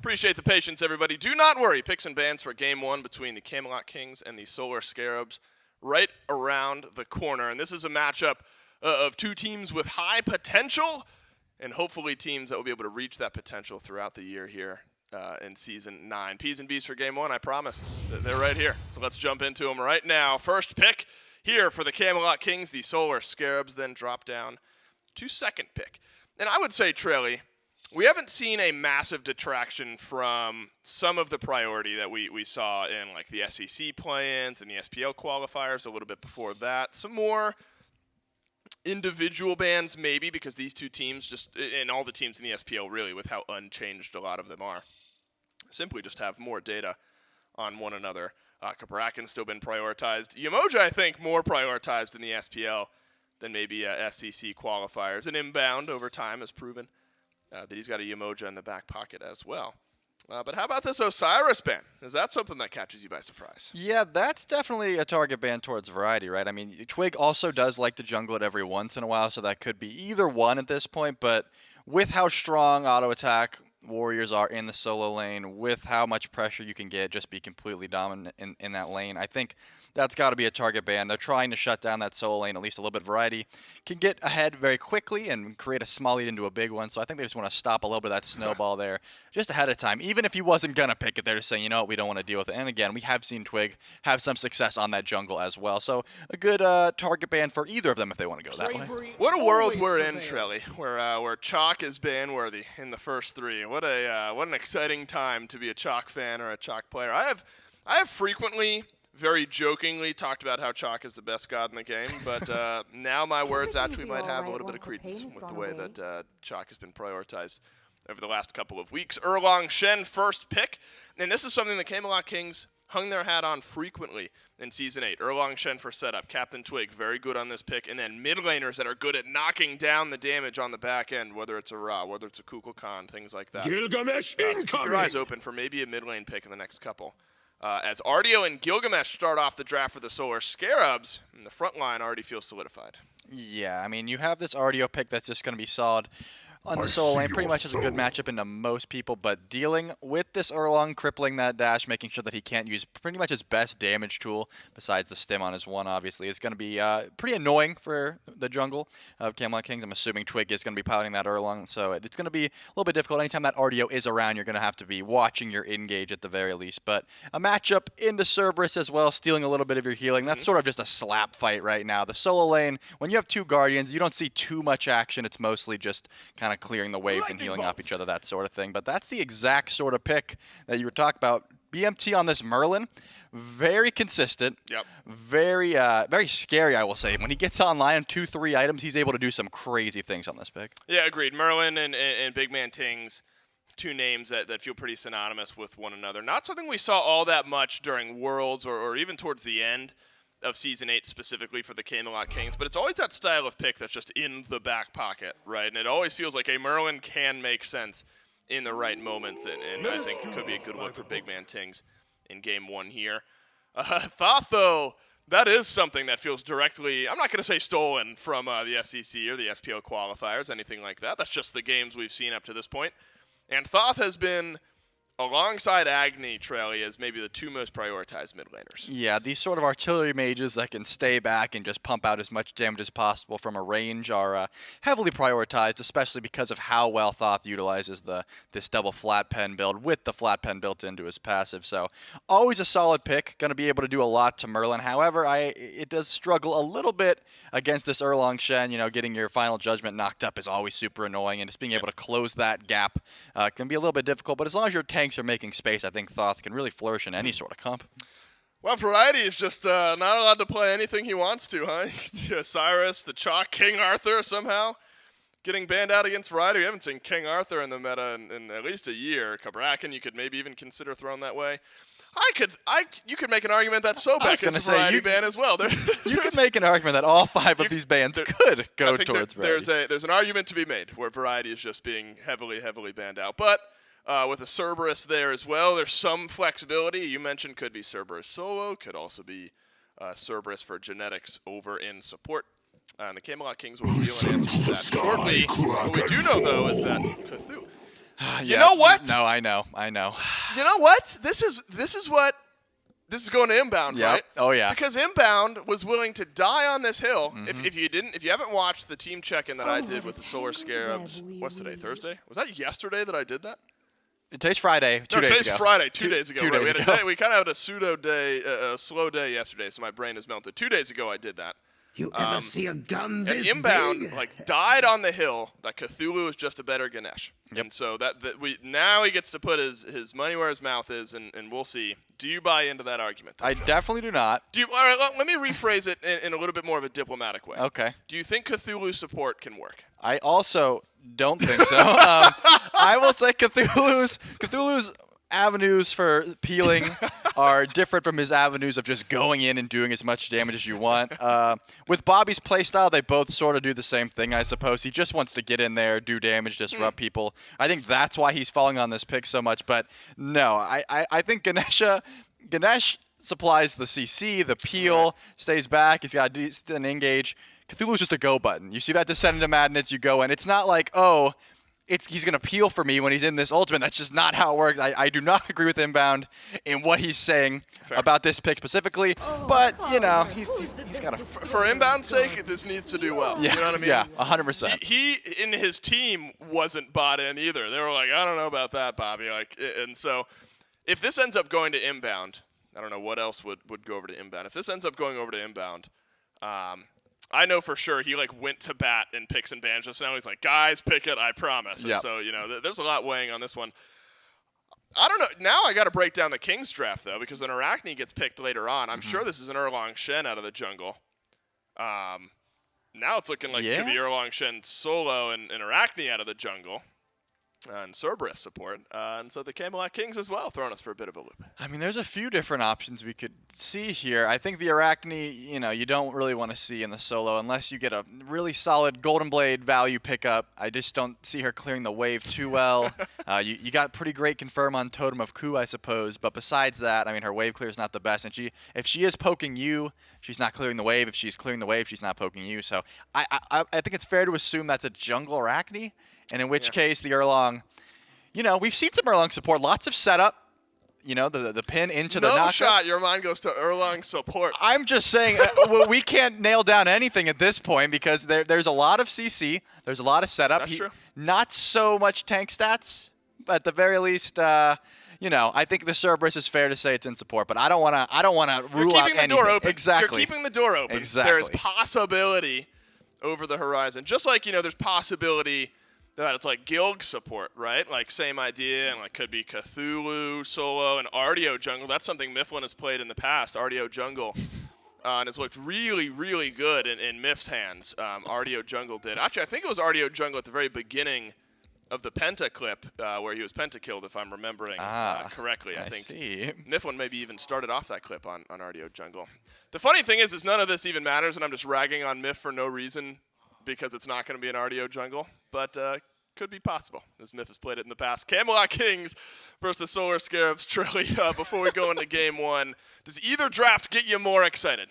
Speaker 2: Appreciate the patience, everybody. Do not worry. Picks and bans for Game 1 between the Camelot Kings and the Solar Scarabs right around the corner. And this is a matchup of two teams with high potential and hopefully teams that will be able to reach that potential throughout the year here in Season 9. P's and B's for Game 1, I promised. They're right here. So let's jump into them right now. First pick here for the Camelot Kings, the Solar Scarabs, then drop down to second pick. And I would say, Trelly, we haven't seen a massive detraction from some of the priority that we saw in like the SEC play-ins and the SPL qualifiers a little bit before that. Some more individual bans maybe because these two teams just, and all the teams in the SPL really with how unchanged a lot of them are, simply just have more data on one another. Kabrakan's still been prioritized. Yemoja, I think, more prioritized in the SPL than maybe SEC qualifiers. And Inbound over time has proven that he's got a Yemoja in the back pocket as well. But how about this Osiris ban? Is that something that catches you by surprise?
Speaker 5: Yeah, that's definitely a target ban towards variety, right? I mean, Twig also does like to jungle it every once in a while, so that could be either one at this point. But with how strong auto attack warriors are in the solo lane, with how much pressure you can get, just be completely dominant in that lane, I think that's got to be a target ban. They're trying to shut down that solo lane, at least a little bit of variety. Can get ahead very quickly and create a small lead into a big one, so I think they just want to stop a little bit of that snowball there just ahead of time. Even if he wasn't going to pick it, they're just saying, you know what, we don't want to deal with it. And again, we have seen Twig have some success on that jungle as well, so a good target ban for either of them if they want to go that way.
Speaker 2: What a world we're in, Trelly, where Chalk is ban-worthy in the first three. What an exciting time to be a Chalk fan or a Chalk player. I have frequently, very jokingly, talked about how Chalk is the best god in the game, but now my words actually might have a little bit of credence with the way that Chalk has been prioritized over the last couple of weeks. Erlong Shen, first pick, and this is something the Camelot Kings hung their hat on frequently in Season 8. Erlong Shen for setup. Captain Twig, very good on this pick. And then mid laners that are good at knocking down the damage on the back end, whether it's a Ra, whether it's a Kukulkan, things like that.
Speaker 19: Gilgamesh
Speaker 2: So keep your eyes open for maybe a mid lane pick in the next couple. As Ardio and Gilgamesh start off the draft for the Solar Scarabs, and the front line already feels solidified.
Speaker 5: Yeah, I mean, you have this Ardio pick that's just going to be solid on the solo lane. Pretty much is a good matchup into most people, but dealing with this Erlong, crippling that dash, making sure that he can't use pretty much his best damage tool, besides the stim on his one, obviously, is going to be pretty annoying for the jungle of Camelot Kings. I'm assuming Twig is going to be piloting that Erlong, so it's going to be a little bit difficult. Anytime that Ardio is around, you're going to have to be watching your engage at the very least. But a matchup into Cerberus as well, stealing a little bit of your healing. That's sort of just a slap fight right now. The solo lane, when you have two Guardians, you don't see too much action. It's mostly just kind of clearing the waves and healing off each other, that sort of thing. But that's the exact sort of pick that you were talking about. BMT on this Merlin, very consistent.
Speaker 2: Yep.
Speaker 5: Very very scary, I will say. When he gets online, 2-3 items, he's able to do some crazy things on this pick.
Speaker 2: Yeah, agreed. Merlin and Big Man Tings, two names that feel pretty synonymous with one another. Not something we saw all that much during Worlds or even towards the end of Season 8 specifically for the Camelot Kings, but it's always that style of pick that's just in the back pocket, right? And it always feels like a Merlin can make sense in the right moments, and I think it could be a good look for Big Man Tings in Game 1 here. Thoth, though, that is something that feels directly, I'm not going to say stolen from the SEC or the SPO qualifiers, anything like that. That's just the games we've seen up to this point. And Thoth has been, alongside Agni, Trelly, as maybe the two most prioritized mid laners.
Speaker 5: Yeah, these sort of artillery mages that can stay back and just pump out as much damage as possible from a range are heavily prioritized, especially because of how well Thoth utilizes this double flat pen build with the flat pen built into his passive. So always a solid pick, going to be able to do a lot to Merlin. However, it does struggle a little bit against this Erlong Shen. You know, getting your final judgment knocked up is always super annoying, and just being able to close that gap can be a little bit difficult. But as long as your tanks are making space, I think Thoth can really flourish in any sort of comp.
Speaker 2: Well, Variety is just not allowed to play anything he wants to, huh? Osiris, the Chalk, King Arthur somehow getting banned out against Variety. We haven't seen King Arthur in the meta in at least a year. Kabrakan, you could maybe even consider throwing that way. You could make an argument that Sobek is a Variety ban as well.
Speaker 5: You could make an argument that all 5 of these bans could go towards Variety.
Speaker 2: There's an argument to be made where Variety is just being heavily banned out. But with a Cerberus there as well, there's some flexibility. You mentioned could be Cerberus solo, could also be Cerberus for genetics over in support. And the Camelot Kings will reveal an answer to that shortly. What we do know, though, is that Cthulhu You know what?
Speaker 5: No, I know.
Speaker 2: You know what? This is going to Inbound,
Speaker 5: Yep.
Speaker 2: right?
Speaker 5: Oh, yeah.
Speaker 2: Because Inbound was willing to die on this hill. If you haven't watched the team check-in that I did with the Solar Scarabs, what's today? Thursday? Was that yesterday that I did that?
Speaker 5: Today's Friday. Two days ago.
Speaker 2: Today's Friday. 2 days ago.
Speaker 5: 2
Speaker 2: Right,
Speaker 5: days ago.
Speaker 2: we kind of had a pseudo day, a slow day yesterday, so my brain is melted. 2 days ago, I did that.
Speaker 3: You ever see a gun this
Speaker 2: and Inbound
Speaker 3: big?
Speaker 2: died on the hill that Cthulhu is just a better Ganesh. Yep. And so now he gets to put his money where his mouth is, and we'll see. Do you buy into that argument?
Speaker 5: I definitely do not.
Speaker 2: All right, let me rephrase it in a little bit more of a diplomatic way.
Speaker 5: Okay.
Speaker 2: Do you think Cthulhu support can work?
Speaker 5: I also don't think so. I will say Cthulhu's avenues for peeling are different from his avenues of just going in and doing as much damage as you want. With Bobby's playstyle, they both sort of do the same thing, I suppose. He just wants to get in there, do damage, disrupt people. I think that's why he's falling on this pick so much. But no, I think Ganesh supplies the CC, the peel, stays back. He's got a decent engage. Cthulhu's just a go button. You see that Descent into Madness, you go in. It's not like, he's going to peel for me when he's in this ultimate. That's just not how it works. I do not agree with Inbound in what he's saying about this pick specifically. But, he's got to...
Speaker 2: For Inbound's sake, this needs to do well.
Speaker 5: Yeah,
Speaker 2: you know what I mean?
Speaker 5: Yeah, 100%.
Speaker 2: He in his team wasn't bought in either. They were like, I don't know about that, Bobby. And so if this ends up going to Inbound, I don't know what else would go over to Inbound. If this ends up going over to Inbound, I know for sure he went to bat in picks and bans just now. He's like, guys, pick it, I promise. And so, there's a lot weighing on this one. I don't know. Now I got to break down the Kings draft, though, because an Arachne gets picked later on. I'm sure this is an Erlang Shen out of the jungle. Now it's looking like it could be Erlang Shen solo and Arachne out of the jungle. And Cerberus support. And so the Camelot Kings as well, throwing us for a bit of a loop.
Speaker 5: I mean, there's a few different options we could see here. I think the Arachne, you don't really want to see in the solo unless you get a really solid Golden Blade value pickup. I just don't see her clearing the wave too well. You got pretty great confirm on Totem of Ku, I suppose. But besides that, I mean, her wave clear is not the best. And if she is poking you, she's not clearing the wave. If she's clearing the wave, she's not poking you. So I think it's fair to assume that's a jungle Arachne. And in which case, the Erlang, we've seen some Erlang support, lots of setup, the pin into the knockup.
Speaker 2: No shot, your mind goes to Erlang support.
Speaker 5: I'm just saying, we can't nail down anything at this point because there's a lot of CC, there's a lot of setup.
Speaker 2: That's true.
Speaker 5: Not so much tank stats, but at the very least, I think the Cerberus is fair to say it's in support, but I don't want to rule out anything.
Speaker 2: You're keeping the door open.
Speaker 5: Exactly.
Speaker 2: You're keeping the door open.
Speaker 5: Exactly.
Speaker 2: There's possibility over the horizon. Just like, there's possibility that it's like Gilg support, right? Like same idea, and could be Cthulhu solo and Artio jungle. That's something Mifflin has played in the past, Artio jungle, and it's looked really, really good in Miff's hands. Artio jungle did. Actually, I think it was Artio jungle at the very beginning of the Penta clip where he was Penta-killed, if I'm remembering correctly. I think
Speaker 5: see.
Speaker 2: Mifflin maybe even started off that clip on Artio jungle. The funny thing is none of this even matters, and I'm just ragging on Miff for no reason because it's not going to be an Artio jungle, but could be possible, as Miff has played it in the past. Camelot Kings versus the Solar Scarabs. Trilly, before we go into game one, does either draft get you more excited?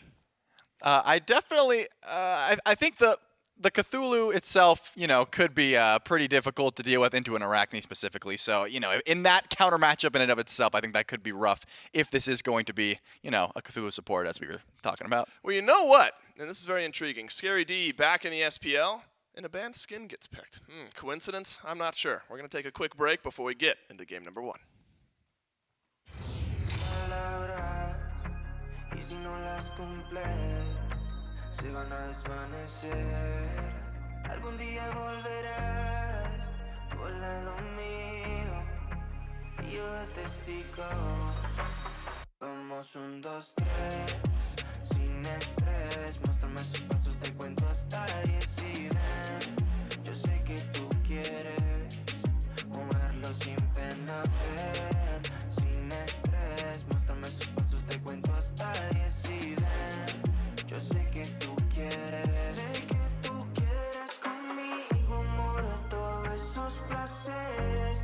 Speaker 5: I definitely, I think the Cthulhu itself, could be pretty difficult to deal with into an Arachne specifically. So, in that counter matchup in and of itself, I think that could be rough if this is going to be, a Cthulhu support as we were talking about.
Speaker 2: Well, you know what? And this is very intriguing. Scary D back in the SPL, and a band Skin gets picked. Coincidence? I'm not sure. We're going to take a quick break before we get into game number one.
Speaker 1: Se van a desvanecer. Algún día volverás tú al lado mío y yo de testigo. Vamos 1, 2, 3 sin estrés. Muéstrame sus pasos, te cuento hasta 10 y ven. Yo sé que tú quieres moverlo sin pena. Ven, sin estrés. Muéstrame sus pasos, te cuento hasta 10 y ven. Yo sé que tú quieres, conmigo, amor, de todos esos placeres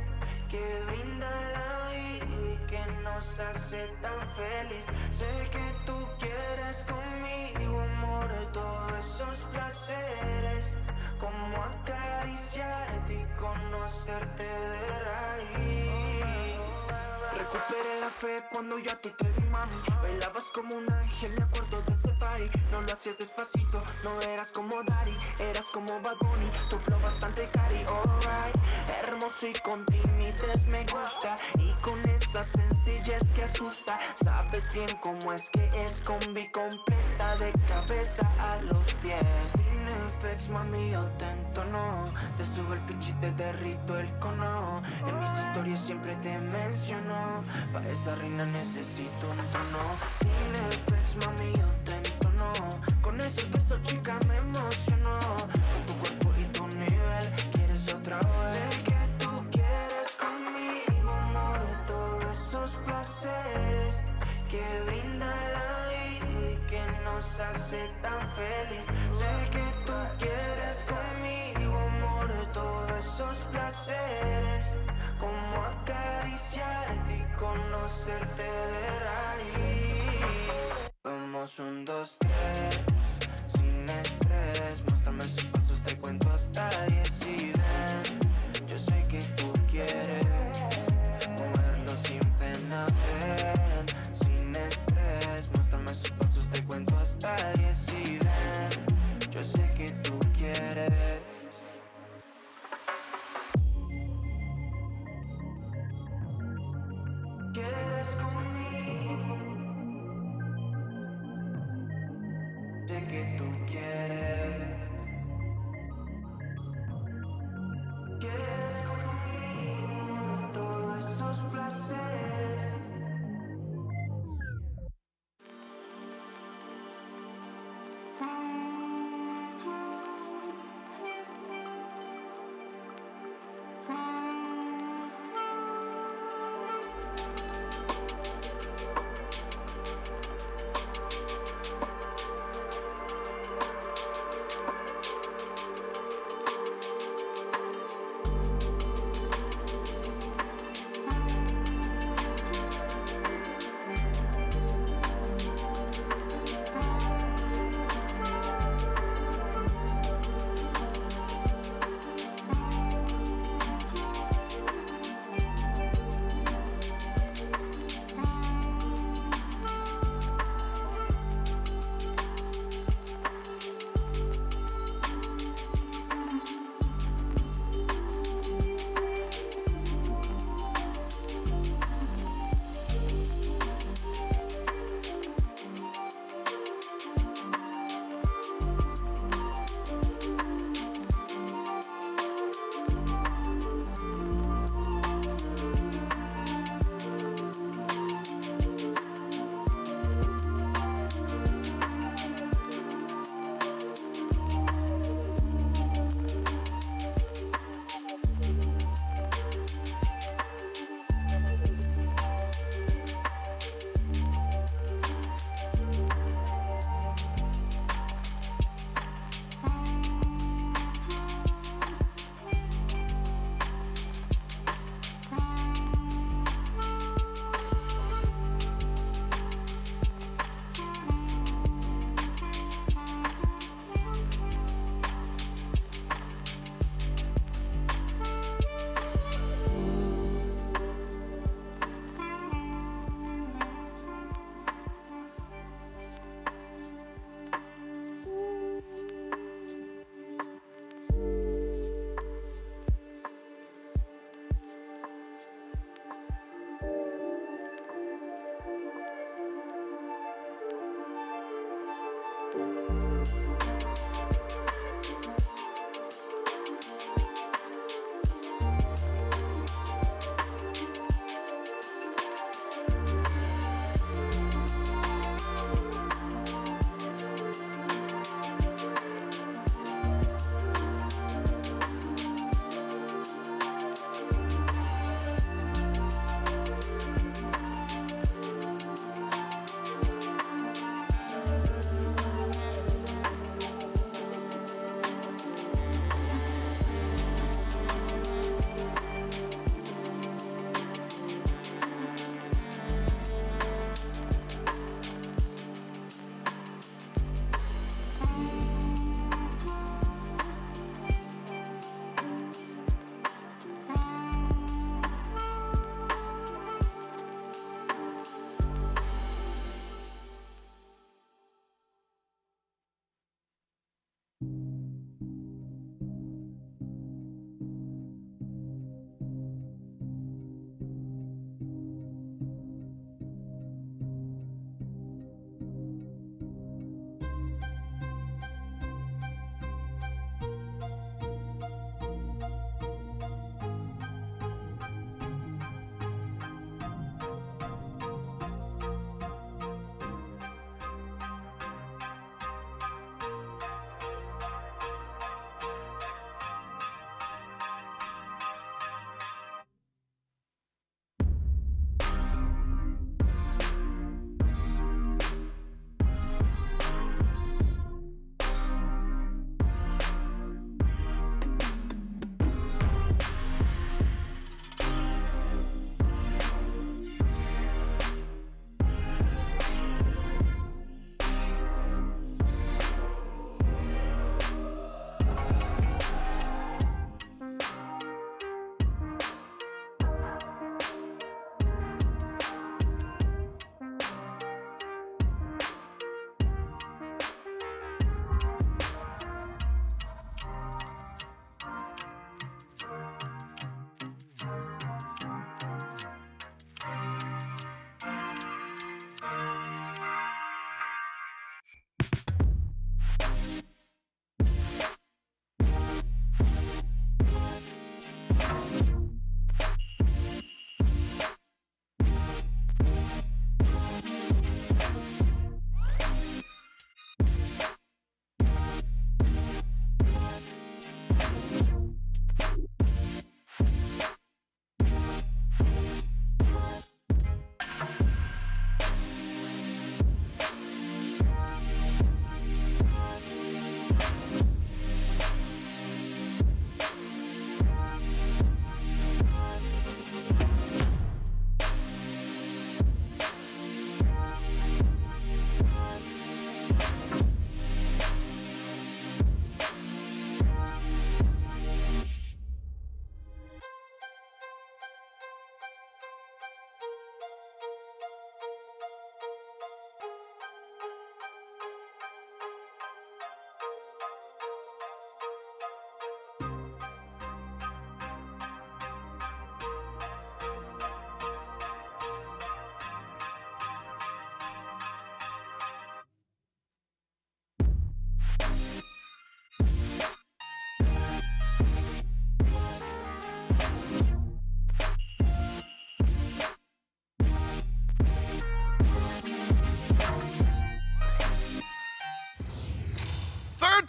Speaker 1: que brinda la vida y que nos hace tan feliz. Sé que tú quieres conmigo, amor, de todos esos placeres, como acariciarte y conocerte de raíz.
Speaker 19: fe cuando yo a ti te vi, mami. Bailabas como un ángel, me acuerdo de ese party. No lo hacías despacito, no eras como Daddy, eras como Bad Bunny, tu flow bastante cari, alright. Hermoso y con timidez me gusta, y con esa sencillez que asusta. Sabes bien cómo es que es combi completa de cabeza a los pies. Sin effects, mami, yo te entono, te subo el pitch y te derrito el cono. En mis historias siempre te menciono, pa' esa reina necesito un tono. Sin effects, mami, yo te entono, con ese beso chica me emocionó. Con tu cuerpo y tu nivel, quieres otra vez. Sé que tú quieres conmigo, amor, de todos esos placeres que brinda la vida y que nos hace tan feliz. Sé que tú quieres conmigo, amor, de todos esos placeres, como acariciarte y conocerte de raíz. Vamos 1, 2, 3, sin estrés. Muéstrame sus pasos, te cuento hasta 10 y ven. Yo sé que tú quieres moverlo sin pena, ven. Sin estrés, muéstrame sus pasos, te cuento hasta 10 y ven. Yo sé que tú quieres. Quieres conmigo, sé que tú quieres. Quieres conmigo todos esos placeres.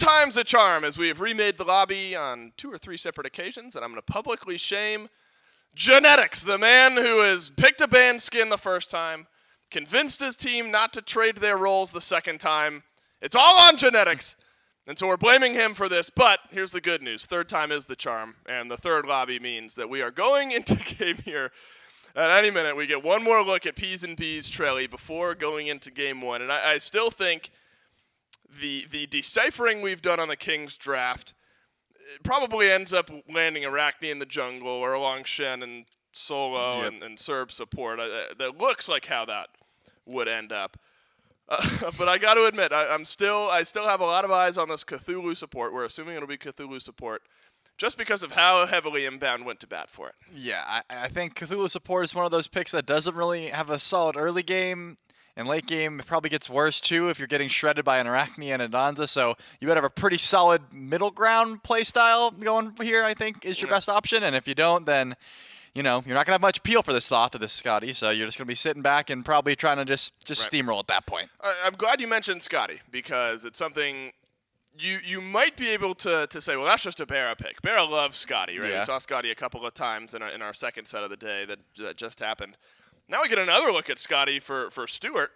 Speaker 2: time's a charm, as we have remade the lobby on 2 or 3 separate occasions, and I'm going to publicly shame Genetics, the man who has picked a band skin the first time, convinced his team not to trade their roles the second time. It's all on Genetics, and so we're blaming him for this, but here's the good news. Third time is the charm, and the third lobby means that we are going into game here. At any minute, we get one more look at P's and B's Trelly before going into game 1, and I still think the deciphering we've done on the Kings draft probably ends up landing Arachne in the jungle or along Shen and solo and Serb support. That looks like how that would end up. But I got to admit, I still have a lot of eyes on this Cthulhu support. We're assuming it'll be Cthulhu support, just because of how heavily Inbound went to bat for it.
Speaker 5: Yeah, I think Cthulhu support is one of those picks that doesn't really have a solid early game. In late game, it probably gets worse, too, if you're getting shredded by an Arachne and a Danza. So you better have a pretty solid middle ground play style going here, I think, is your best option. And if you don't, then, you're not going to have much appeal for this Thoth or this Scotty. So you're just going to be sitting back and probably trying to just steamroll at that point.
Speaker 2: I'm glad you mentioned Scotty, because it's something you might be able to say, well, that's just a Barra pick. Barra loves Scotty, right?
Speaker 5: Yeah.
Speaker 2: We saw Scotty a couple of times in our second set of the day that just happened. Now we get another look at Scotty for Stuart.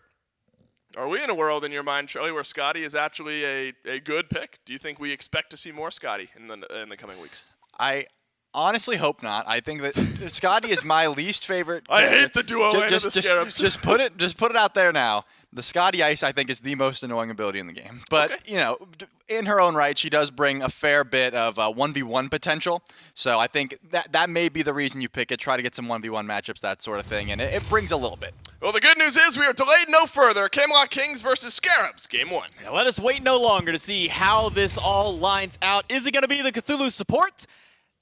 Speaker 2: Are we in a world in your mind, Charlie, where Scotty is actually a good pick? Do you think we expect to see more Scotty in the coming weeks?
Speaker 5: I honestly hope not. I think that Scotty is my least favorite.
Speaker 2: I hate the duo lane of the Scarabs.
Speaker 5: Just put it out there now. The Scotty Ice, I think, is the most annoying ability in the game. But, in her own right, she does bring a fair bit of 1v1 potential. So I think that may be the reason you pick it. Try to get some 1v1 matchups, that sort of thing. And it brings a little bit.
Speaker 2: Well, the good news is we are delayed no further. Camelot Kings versus Scarabs, game 1.
Speaker 8: Now let us wait no longer to see how this all lines out. Is it going to be the Cthulhu support?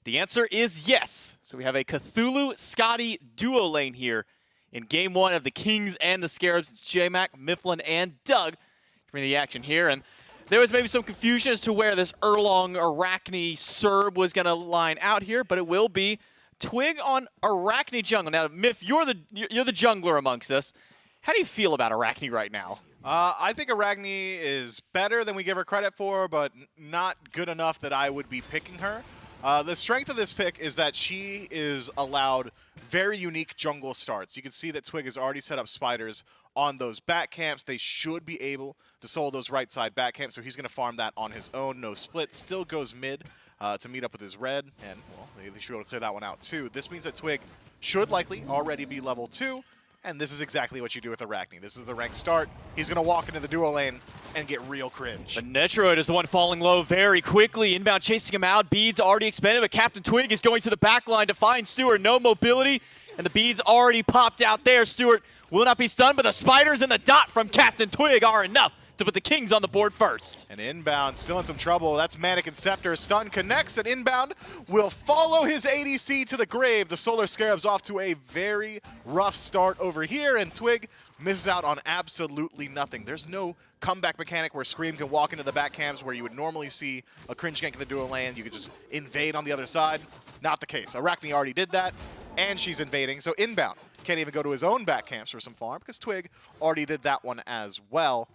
Speaker 8: The answer is yes. So we have a Cthulhu-Scotty duo lane here in game 1 of the Kings and the Scarabs. It's J-Mac, Mifflin, and Doug to bring the action here. And there was maybe some confusion as to where this Erlong Arachne Serb was going to line out here, but it will be Twig on Arachne jungle. Now, Miff, you're the jungler amongst us. How do you feel about Arachne right now?
Speaker 9: I think Arachne is better than we give her credit for, but not good enough that I would be picking her. The strength of this pick is that she is allowed very unique jungle starts. You can see that Twig has already set up spiders on those bat camps. They should be able to solo those right side bat camps, so he's going to farm that on his own. No split. Still goes mid to meet up with his red, and well, they should be able to clear that one out too. This means that Twig should likely already be level 2, and this is exactly what you do with Arachne. This is the rank start. He's going to walk into the duo lane and get real cringe.
Speaker 8: But Netroid is the one falling low very quickly. Inbound chasing him out. Beads already expended, but Captain Twig is going to the back line to find Stewart. No mobility, and the beads already popped out there. Stewart will not be stunned, but the spiders and the dot from Captain Twig are enough to put the Kings on the board first.
Speaker 9: And Inbound still in some trouble. That's Manic and Scepter. Stun connects, and Inbound will follow his ADC to the grave. The Solar Scarab's off to a very rough start over here, and Twig misses out on absolutely nothing. There's no comeback mechanic where Scream can walk into the back cams where you would normally see a cringe gank in the duo lane. You could just invade on the other side. Not the case. Arachne already did that, and she's invading. So Inbound can't even go to his own back camps for some farm because Twig already did that one as well.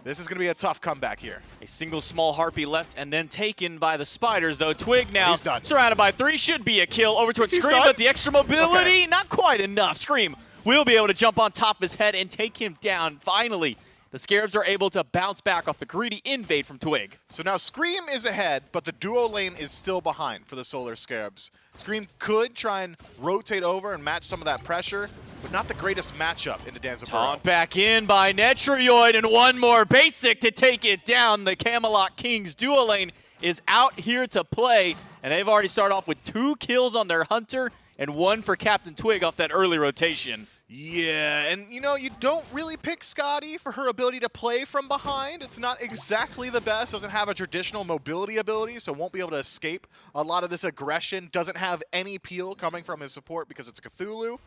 Speaker 9: This is going to be a tough comeback here.
Speaker 8: A single small Harpy left and then taken by the spiders, though. Twig now
Speaker 9: He's done.
Speaker 8: surrounded by 3. Should be a kill. Over towards
Speaker 9: He's
Speaker 8: Scream,
Speaker 9: done?
Speaker 8: but the extra mobility, not quite enough. Scream will be able to jump on top of his head and take him down. Finally, the Scarabs are able to bounce back off the greedy invade from Twig.
Speaker 9: So now Scream is ahead, but the duo lane is still behind for the Solar Scarabs. Scream could try and rotate over and match some of that pressure, but not the greatest matchup into Dance of
Speaker 8: Taunt back in by Netroid, and one more basic to take it down. The Camelot Kings duo lane is out here to play, and they've already started off with 2 kills on their Hunter and 1 for Captain Twig off that early rotation.
Speaker 9: Yeah, and you don't really pick Scotty for her ability to play from behind. It's not exactly the best. Doesn't have a traditional mobility ability, so won't be able to escape a lot of this aggression. Doesn't have any peel coming from his support because it's Cthulhu,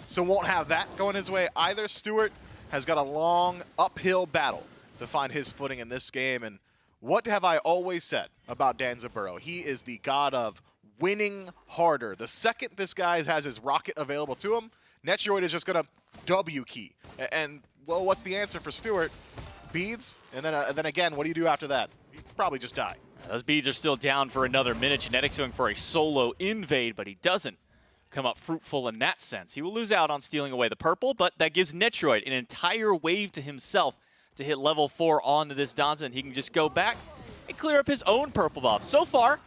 Speaker 9: so won't have that going his way either. Stewart has got a long uphill battle to find his footing in this game, and what have I always said about Danzaburo? He is the god of winning harder. The second this guy has his rocket available to him, Netroid is just going to W key. And, well, what's the answer for Stewart? Beads, and then again, what do you do after that? probably just die.
Speaker 8: Those beads are still down for another minute. Genetics going for a solo invade, but he doesn't come up fruitful in that sense. He will lose out on stealing away the purple, but that gives Netroid an entire wave to himself to hit level 4 onto this Danza, and he can just go back and clear up his own purple buff. So far,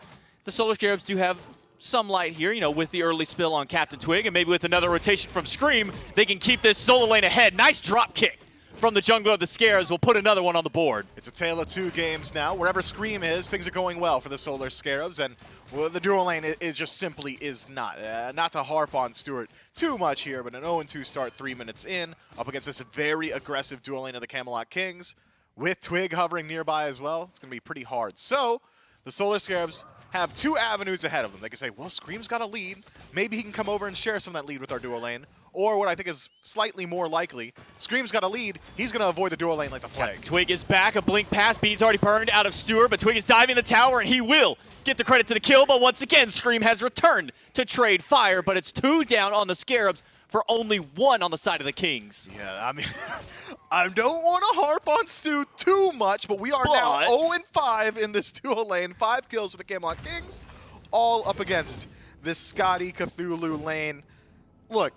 Speaker 8: the Solar Scarabs do have some light here, you know, with the early spill on Captain Twig, and maybe with another rotation from Scream, they can keep this solo lane ahead. Nice drop kick from the jungler of the Scarabs. Will put another one on the board.
Speaker 9: It's a tale of two games now. Wherever Scream is, things are going well for the Solar Scarabs, and well, the dual lane it just simply is not. Not to harp on Stuart too much here, but an 0-2 start 3 minutes in, up against this very aggressive dual lane of the Camelot Kings, with Twig hovering nearby as well. It's going to be pretty hard. So, the Solar Scarabs have two avenues ahead of them. They can say, well, Scream's got a lead. Maybe he can come over and share some of that lead with our dual lane. Or what I think is slightly more likely, Scream's got a lead. He's going to avoid the dual lane like the plague.
Speaker 8: Twig is back. A blink pass. Bead's already burned out of Stuart, but Twig is diving the tower, and he will get the credit to the kill. But once again, Scream has returned to trade fire, but it's 2 down on the Scarabs for only 1 on the side of the Kings.
Speaker 9: Yeah, I mean, I don't want to harp on Stu too much, but we are now 0-5 in this dual lane. 5 kills for the Camelot Kings, all up against this Scotty Cthulhu lane. Look,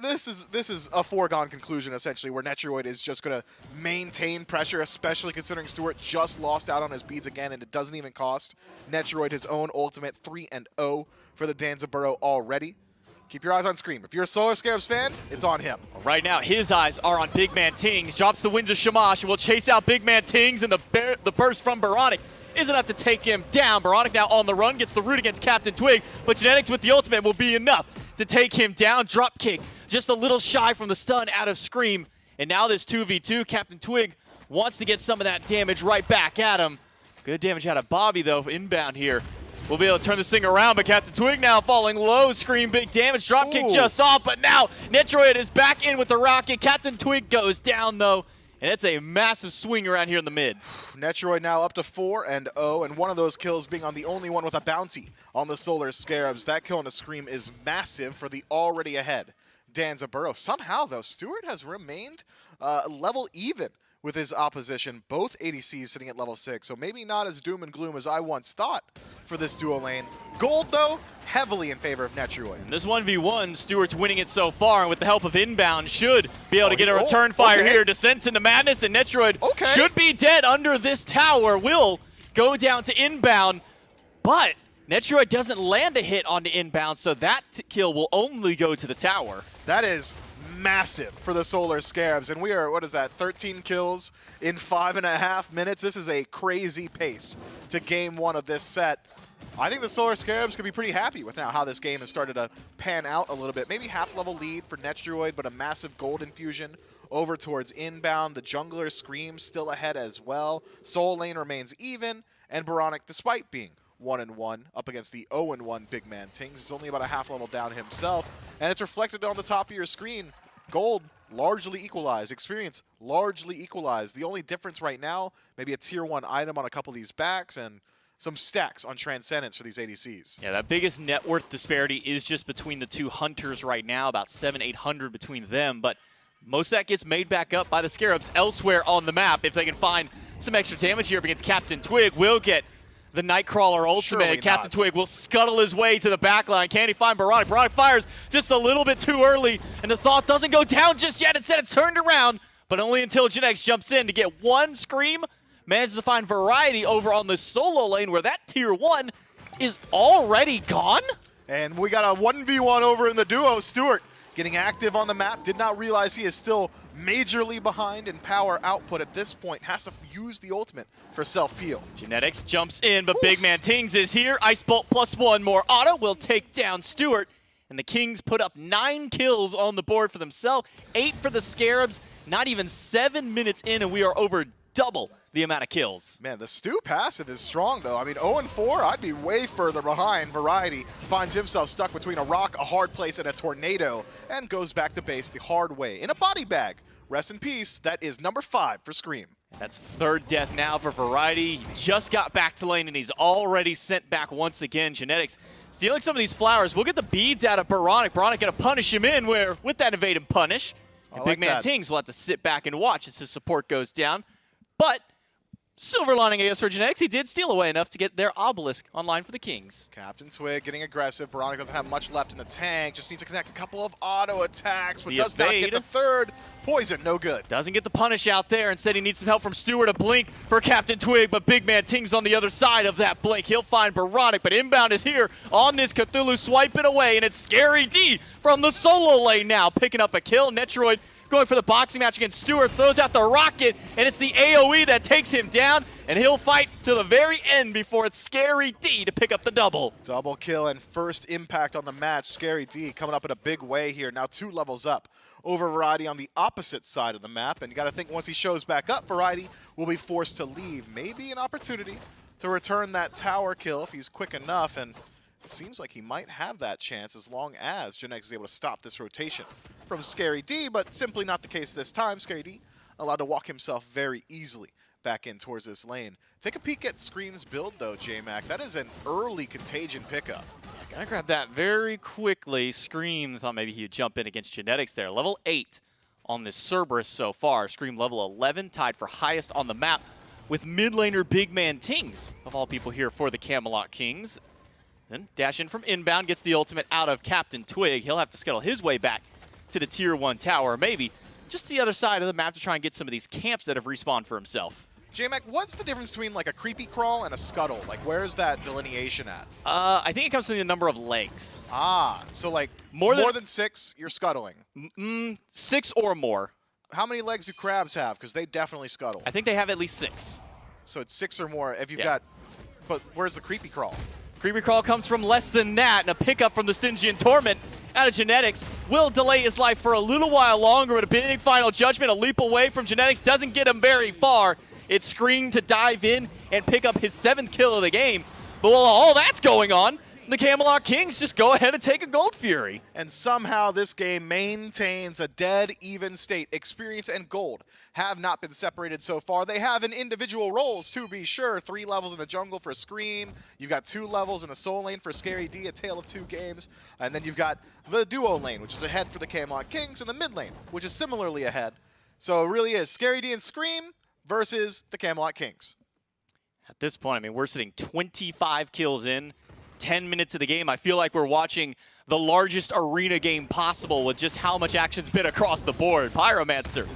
Speaker 9: this is a foregone conclusion, essentially, where Netroid is just going to maintain pressure, especially considering Stuart just lost out on his beads again, and it doesn't even cost Netroid his own ultimate. 3-0 for the Danza Burrow already. Keep your eyes on Scream. If you're a Solar Scarabs fan, it's on him.
Speaker 8: Right now, his eyes are on Big Man Tings. Drops the Winds of Shamash and will chase out Big Man Tings, and the burst from Baronic is enough to take him down. Baronic now on the run, gets the root against Captain Twig, but Genetics with the ultimate will be enough to take him down. Drop kick, just a little shy from the stun out of Scream. And now this 2v2, Captain Twig wants to get some of that damage right back at him. Good damage out of Bobby, though, inbound here. We'll be able to turn this thing around, but Captain Twig now falling low. Scream, big damage. Drop kick just off, but now Netroid is back in with the rocket. Captain Twig goes down, though, and it's a massive swing around here in the mid.
Speaker 9: Netroid now up to 4-0, and one of those kills being on the only one with a bounty on the Solar Scarabs. That kill on a Scream is massive for the already ahead Danza Burrow. Somehow, though, Stuart has remained level even with his opposition. Both ADCs sitting at level 6, so maybe not as doom and gloom as I once thought for this dual lane. Gold, though, heavily in favor of Netroid.
Speaker 8: This 1v1, Stuart's winning it so far, and with the help of Inbound, should be able to get a return fire here. Descent into madness, and Netroid should be dead under this tower. Will go down to Inbound, but Netroid doesn't land a hit onto Inbound, so that kill will only go to the tower.
Speaker 9: That is massive for the Solar Scarabs, and we are, what is that, 13 kills in 5.5 minutes? This is a crazy pace to game 1 of this set. I think the Solar Scarabs could be pretty happy with now how this game has started to pan out a little bit. Maybe half-level lead for Netroid, but a massive gold infusion over towards Inbound. The jungler Scream still ahead as well. Soul lane remains even, and Baronic, despite being 1-1 up against the 0-1 Big Man Tings, is only about a half level down himself, and it's reflected on the top of your screen. Gold largely equalized, experience largely equalized. The only difference right now, maybe a tier 1 item on a couple of these backs and some stacks on Transcendence for these ADCs.
Speaker 8: Yeah, that biggest net worth disparity is just between the two Hunters right now, about 700-800 between them, but most of that gets made back up by the Scarabs elsewhere on the map. If they can find some extra damage here against Captain Twig, will get the Nightcrawler ultimate. Captain Twig will scuttle his way to the backline. Can he find Baronic? Baronic fires just a little bit too early, and the thought doesn't go down just yet. Instead, it's turned around, but only until Genetics jumps in to get one Scream. Manages to find Variety over on the solo lane, where that tier 1 is already gone.
Speaker 9: And we got a 1v1 over in the duo. Stuart getting active on the map. Did not realize he is still majorly behind in power output at this point. Has to use the ultimate for self-peel.
Speaker 8: Genetics jumps in, but Big Man Tings is here. Ice Bolt plus 1 more auto will take down Stuart. And the Kings put up 9 kills on the board for themselves. 8 for the Scarabs. Not even 7 minutes in, and we are over double the amount of kills.
Speaker 9: Man, the Stu passive is strong, though. I mean, 0-4, I'd be way further behind. Variety finds himself stuck between a rock, a hard place, and a tornado, and goes back to base the hard way in a body bag. Rest in peace. That is number 5 for Scream.
Speaker 8: That's 3rd death now for Variety. He just got back to lane, and he's already sent back once again. Genetics stealing some of these flowers. We'll get the beads out of Baronic. Baronic going to punish him in with that evade and punish. And Big Man Tings will have to sit back and watch as his support goes down. But Silver lining, I guess, for Genetics. He did steal away enough to get their obelisk online for the Kings.
Speaker 9: Captain Twig getting aggressive. Baronic doesn't have much left in the tank. Just needs to connect a couple of auto attacks, but does not get the third. Poison, no good.
Speaker 8: Doesn't get the punish out there. Instead, he needs some help from Stewart. A blink for Captain Twig, but Big Man Ting's on the other side of that blink. He'll find Baronic, but inbound is here on this Cthulhu, swiping away, and it's Scary D from the solo lane now, picking up a kill. Netroid going for the boxing match against Stewart, throws out the rocket, and it's the AoE that takes him down, and he'll fight to the very end before it's Scary D to pick up the double.
Speaker 9: Double kill and first impact on the match. Scary D coming up in a big way here. Now 2 levels up over Variety on the opposite side of the map, and you got to think once he shows back up, Variety will be forced to leave. Maybe an opportunity to return that tower kill if he's quick enough, and it seems like he might have that chance as long as Genetics is able to stop this rotation from Scary D, but simply not the case this time. Scary D allowed to walk himself very easily back in towards this lane. Take a peek at Scream's build, though, J-Mac. That is an early Contagion pickup.
Speaker 8: Yeah, gonna grab that very quickly. Scream thought maybe he'd jump in against Genetics there. Level 8 on this Cerberus so far. Scream level 11, tied for highest on the map with mid laner Big Man Tings, of all people here for the Camelot Kings. Then dash in from inbound, gets the ultimate out of Captain Twig. He'll have to scuttle his way back to the tier 1 tower, maybe just the other side of the map to try and get some of these camps that have respawned for himself.
Speaker 9: J-Mac, what's the difference between like a creepy crawl and a scuttle? Like, where's that delineation at?
Speaker 8: I think it comes from the number of legs.
Speaker 9: Ah, so like more than 6, you're scuttling.
Speaker 8: 6 or more.
Speaker 9: How many legs do crabs have? Because they definitely scuttle.
Speaker 8: I think they have at least 6.
Speaker 9: So it's 6 or more. If you've got, but where's the creepy crawl?
Speaker 8: Creepy crawl comes from less than that, and a pickup from the Stygian Torment out of Genetics will delay his life for a little while longer, but a big final judgment, a leap away from Genetics, doesn't get him very far. It's Scream to dive in and pick up his 7th kill of the game. But while all that's going on, the Camelot Kings just go ahead and take a Gold Fury.
Speaker 9: And somehow this game maintains a dead even state. Experience and gold have not been separated so far. They have in individual roles, to be sure. 3 levels in the jungle for Scream. You've got 2 levels in the soul lane for Scary D, a tale of 2 games. And then you've got the duo lane, which is ahead for the Camelot Kings, and the mid lane, which is similarly ahead. So it really is Scary D and Scream versus the Camelot Kings.
Speaker 8: At this point, I mean, we're sitting 25 kills in, 10 minutes of the game. I feel like we're watching the largest arena game possible with just how much action's been across the board. Pyromancer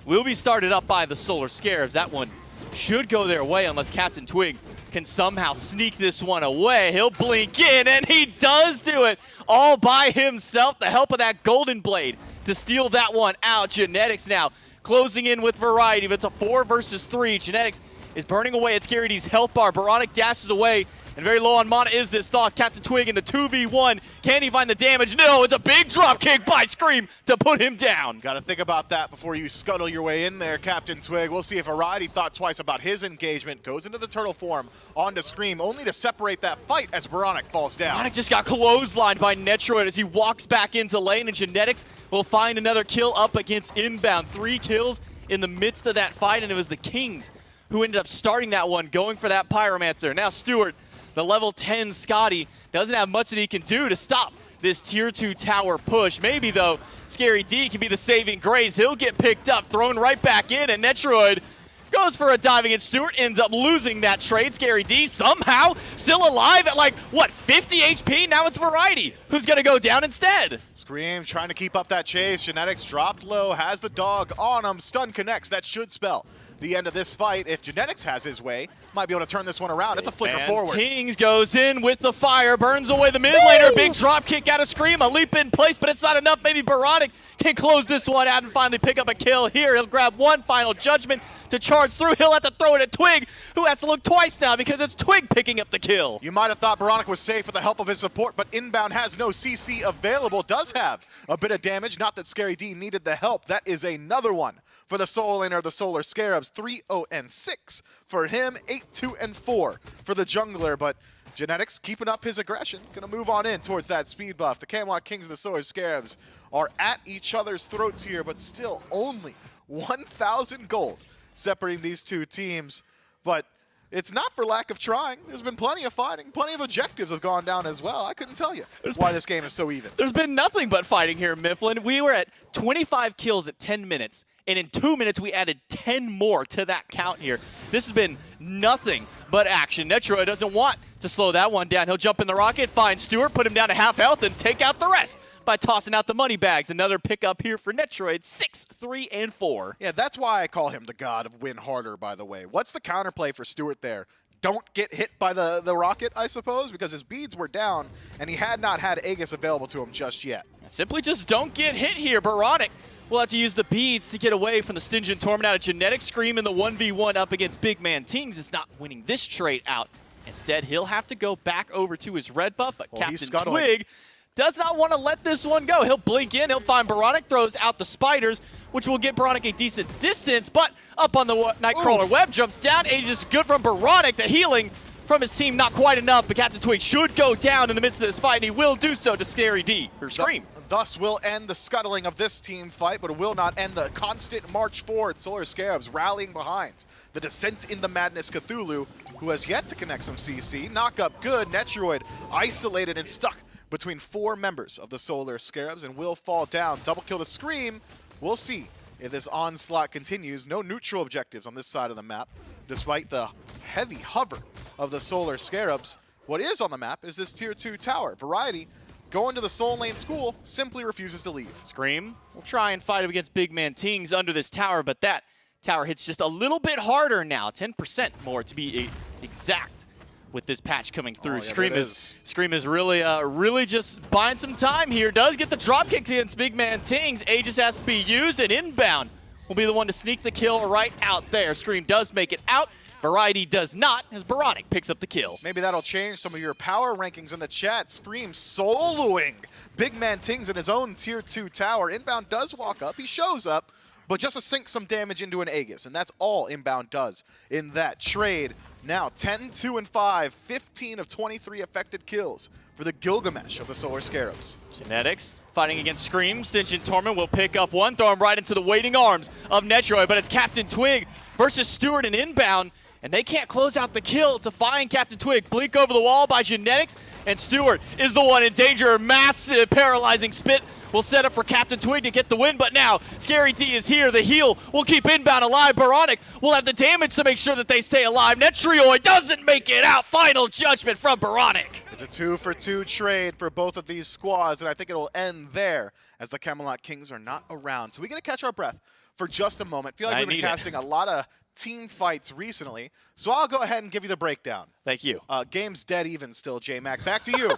Speaker 8: will be started up by the Solar Scarabs. That one should go their way unless Captain Twig can somehow sneak this one away. He'll blink in, and he does do it all by himself. The help of that Golden Blade to steal that one out. Genetics now closing in with Variety, but it's a 4 versus 3. Genetics is burning away at Scary D's health bar. Baronic dashes away, and very low on mana is this thought. Captain Twig in the 2v1. Can he find the damage? No, it's a big drop kick by Scream to put him down.
Speaker 9: Got to think about that before you scuttle your way in there, Captain Twig. We'll see if Variety thought twice about his engagement. Goes into the turtle form onto Scream, only to separate that fight as Baronic falls down.
Speaker 8: Baronic just got clotheslined by Netroid as he walks back into lane, and Genetics will find another kill up against Inbound. 3 kills in the midst of that fight, and it was the Kings who ended up starting that one, going for that Pyromancer. Now Stewart, the level 10 Scotty, doesn't have much that he can do to stop this tier 2 tower push. Maybe, though, Scary D can be the saving grace. He'll get picked up, thrown right back in, and Netroid goes for a dive against Stewart, ends up losing that trade. Scary D somehow still alive at, like, what, 50 HP? Now it's Variety who's going to go down instead.
Speaker 9: Scream trying to keep up that chase. Genetics dropped low, has the dog on him. Stun connects. That should spell the end of this fight. If Genetics has his way, might be able to turn this one around. It's a flicker forward.
Speaker 8: Tings goes in with the fire, burns away the mid laner. Big drop kick out of Scream, a leap in place, but it's not enough. Maybe Baronic can close this one out and finally pick up a kill here. He'll grab one final judgment to charge through. He'll have to throw it at Twig, who has to look twice now because it's Twig picking up the kill.
Speaker 9: You might have thought Baronic was safe with the help of his support, but Inbound has no CC available. Does have a bit of damage. Not that Scary D needed the help. That is another one for the soul laner, the Solar Scarabs. 3-0-6 for him, 8-2-4 for the jungler, but Genetics keeping up his aggression. Gonna move on in towards that speed buff. The Camelot Kings and the Solar Scarabs are at each other's throats here, but still only 1,000 gold separating these two teams. But it's not for lack of trying. There's been plenty of fighting. Plenty of objectives have gone down as well. I couldn't tell you why this game is so even.
Speaker 8: There's been nothing but fighting here in Mifflin. We were at 25 kills at 10 minutes, and in 2 minutes we added 10 more to that count here. This has been nothing but action. Netroid doesn't want to slow that one down. He'll jump in the rocket, find Stewart, put him down to half health, and take out the rest by tossing out the money bags. Another pickup here for Netroid, 6, 3, and 4.
Speaker 9: Yeah, that's why I call him the god of win harder, by the way. What's the counterplay for Stewart there? Don't get hit by the rocket, I suppose, because his beads were down, and he had not had Aegis available to him just yet.
Speaker 8: Simply just don't get hit here. Baronic will have to use the beads to get away from the Stingent Torment out of Genetic Scream in the 1v1 up against Big Man Tings. Is not winning this trade out. Instead, he'll have to go back over to his red buff, but Captain Twig does not want to let this one go. He'll blink in, he'll find Baronic, throws out the spiders, which will get Baronic a decent distance, but up on the Nightcrawler web, jumps down. Aegis is good from Baronic. The healing from his team not quite enough, but Captain Twig should go down in the midst of this fight, and he will do so to Scary D, or Scream.
Speaker 9: Thus will end the scuttling of this team fight, but it will not end the constant march forward. Solar Scarabs rallying behind the Descent in the Madness Cthulhu, who has yet to connect some CC. Knock up good. Netroid isolated and stuck between 4 members of the Solar Scarabs and will fall down. Double kill to Scream. We'll see if this onslaught continues. No neutral objectives on this side of the map, despite the heavy hover of the Solar Scarabs. What is on the map is this Tier 2 tower. Variety, going to the Soul Lane School, simply refuses to leave.
Speaker 8: Scream will try and fight against Big Man Tings under this tower, but that tower hits just a little bit harder now, 10% more to be exact with this patch coming through.
Speaker 9: Yeah,
Speaker 8: Scream is really just buying some time here. Does get the drop kicks against Big Man Tings. Aegis has to be used, and inbound will be the one to sneak the kill right out there. Scream does make it out. Variety does not, as Baronic picks up the kill.
Speaker 9: Maybe that'll change some of your power rankings in the chat. Scream soloing Big Man Tings in his own Tier 2 tower. Inbound does walk up. He shows up, but just to sink some damage into an Aegis, and that's all Inbound does in that trade. Now 10, 2, and 5, 15 of 23 affected kills for the Gilgamesh of the Solar Scarabs.
Speaker 8: Genetics fighting against Scream. Stingent Torment will pick up one, throw him right into the waiting arms of Netroid, but it's Captain Twig versus Stewart and Inbound, and they can't close out the kill to find Captain Twig. Blink over the wall by Genetics, and Stewart is the one in danger. Massive paralyzing spit will set up for Captain Twig to get the win, but now Scary D is here. The heal will keep Inbound alive. Baronic will have the damage to make sure that they stay alive. Netroid doesn't make it out. Final judgment from Baronic.
Speaker 9: It's a 2-for-2 trade for both of these squads, and I think it'll end there as the Camelot Kings are not around. So we got to catch our breath for just a moment. Feel like we've been casting a lot of team fights recently, so I'll go ahead and give you the breakdown.
Speaker 8: Thank you.
Speaker 9: Game's dead even still, J-Mac. Back to you.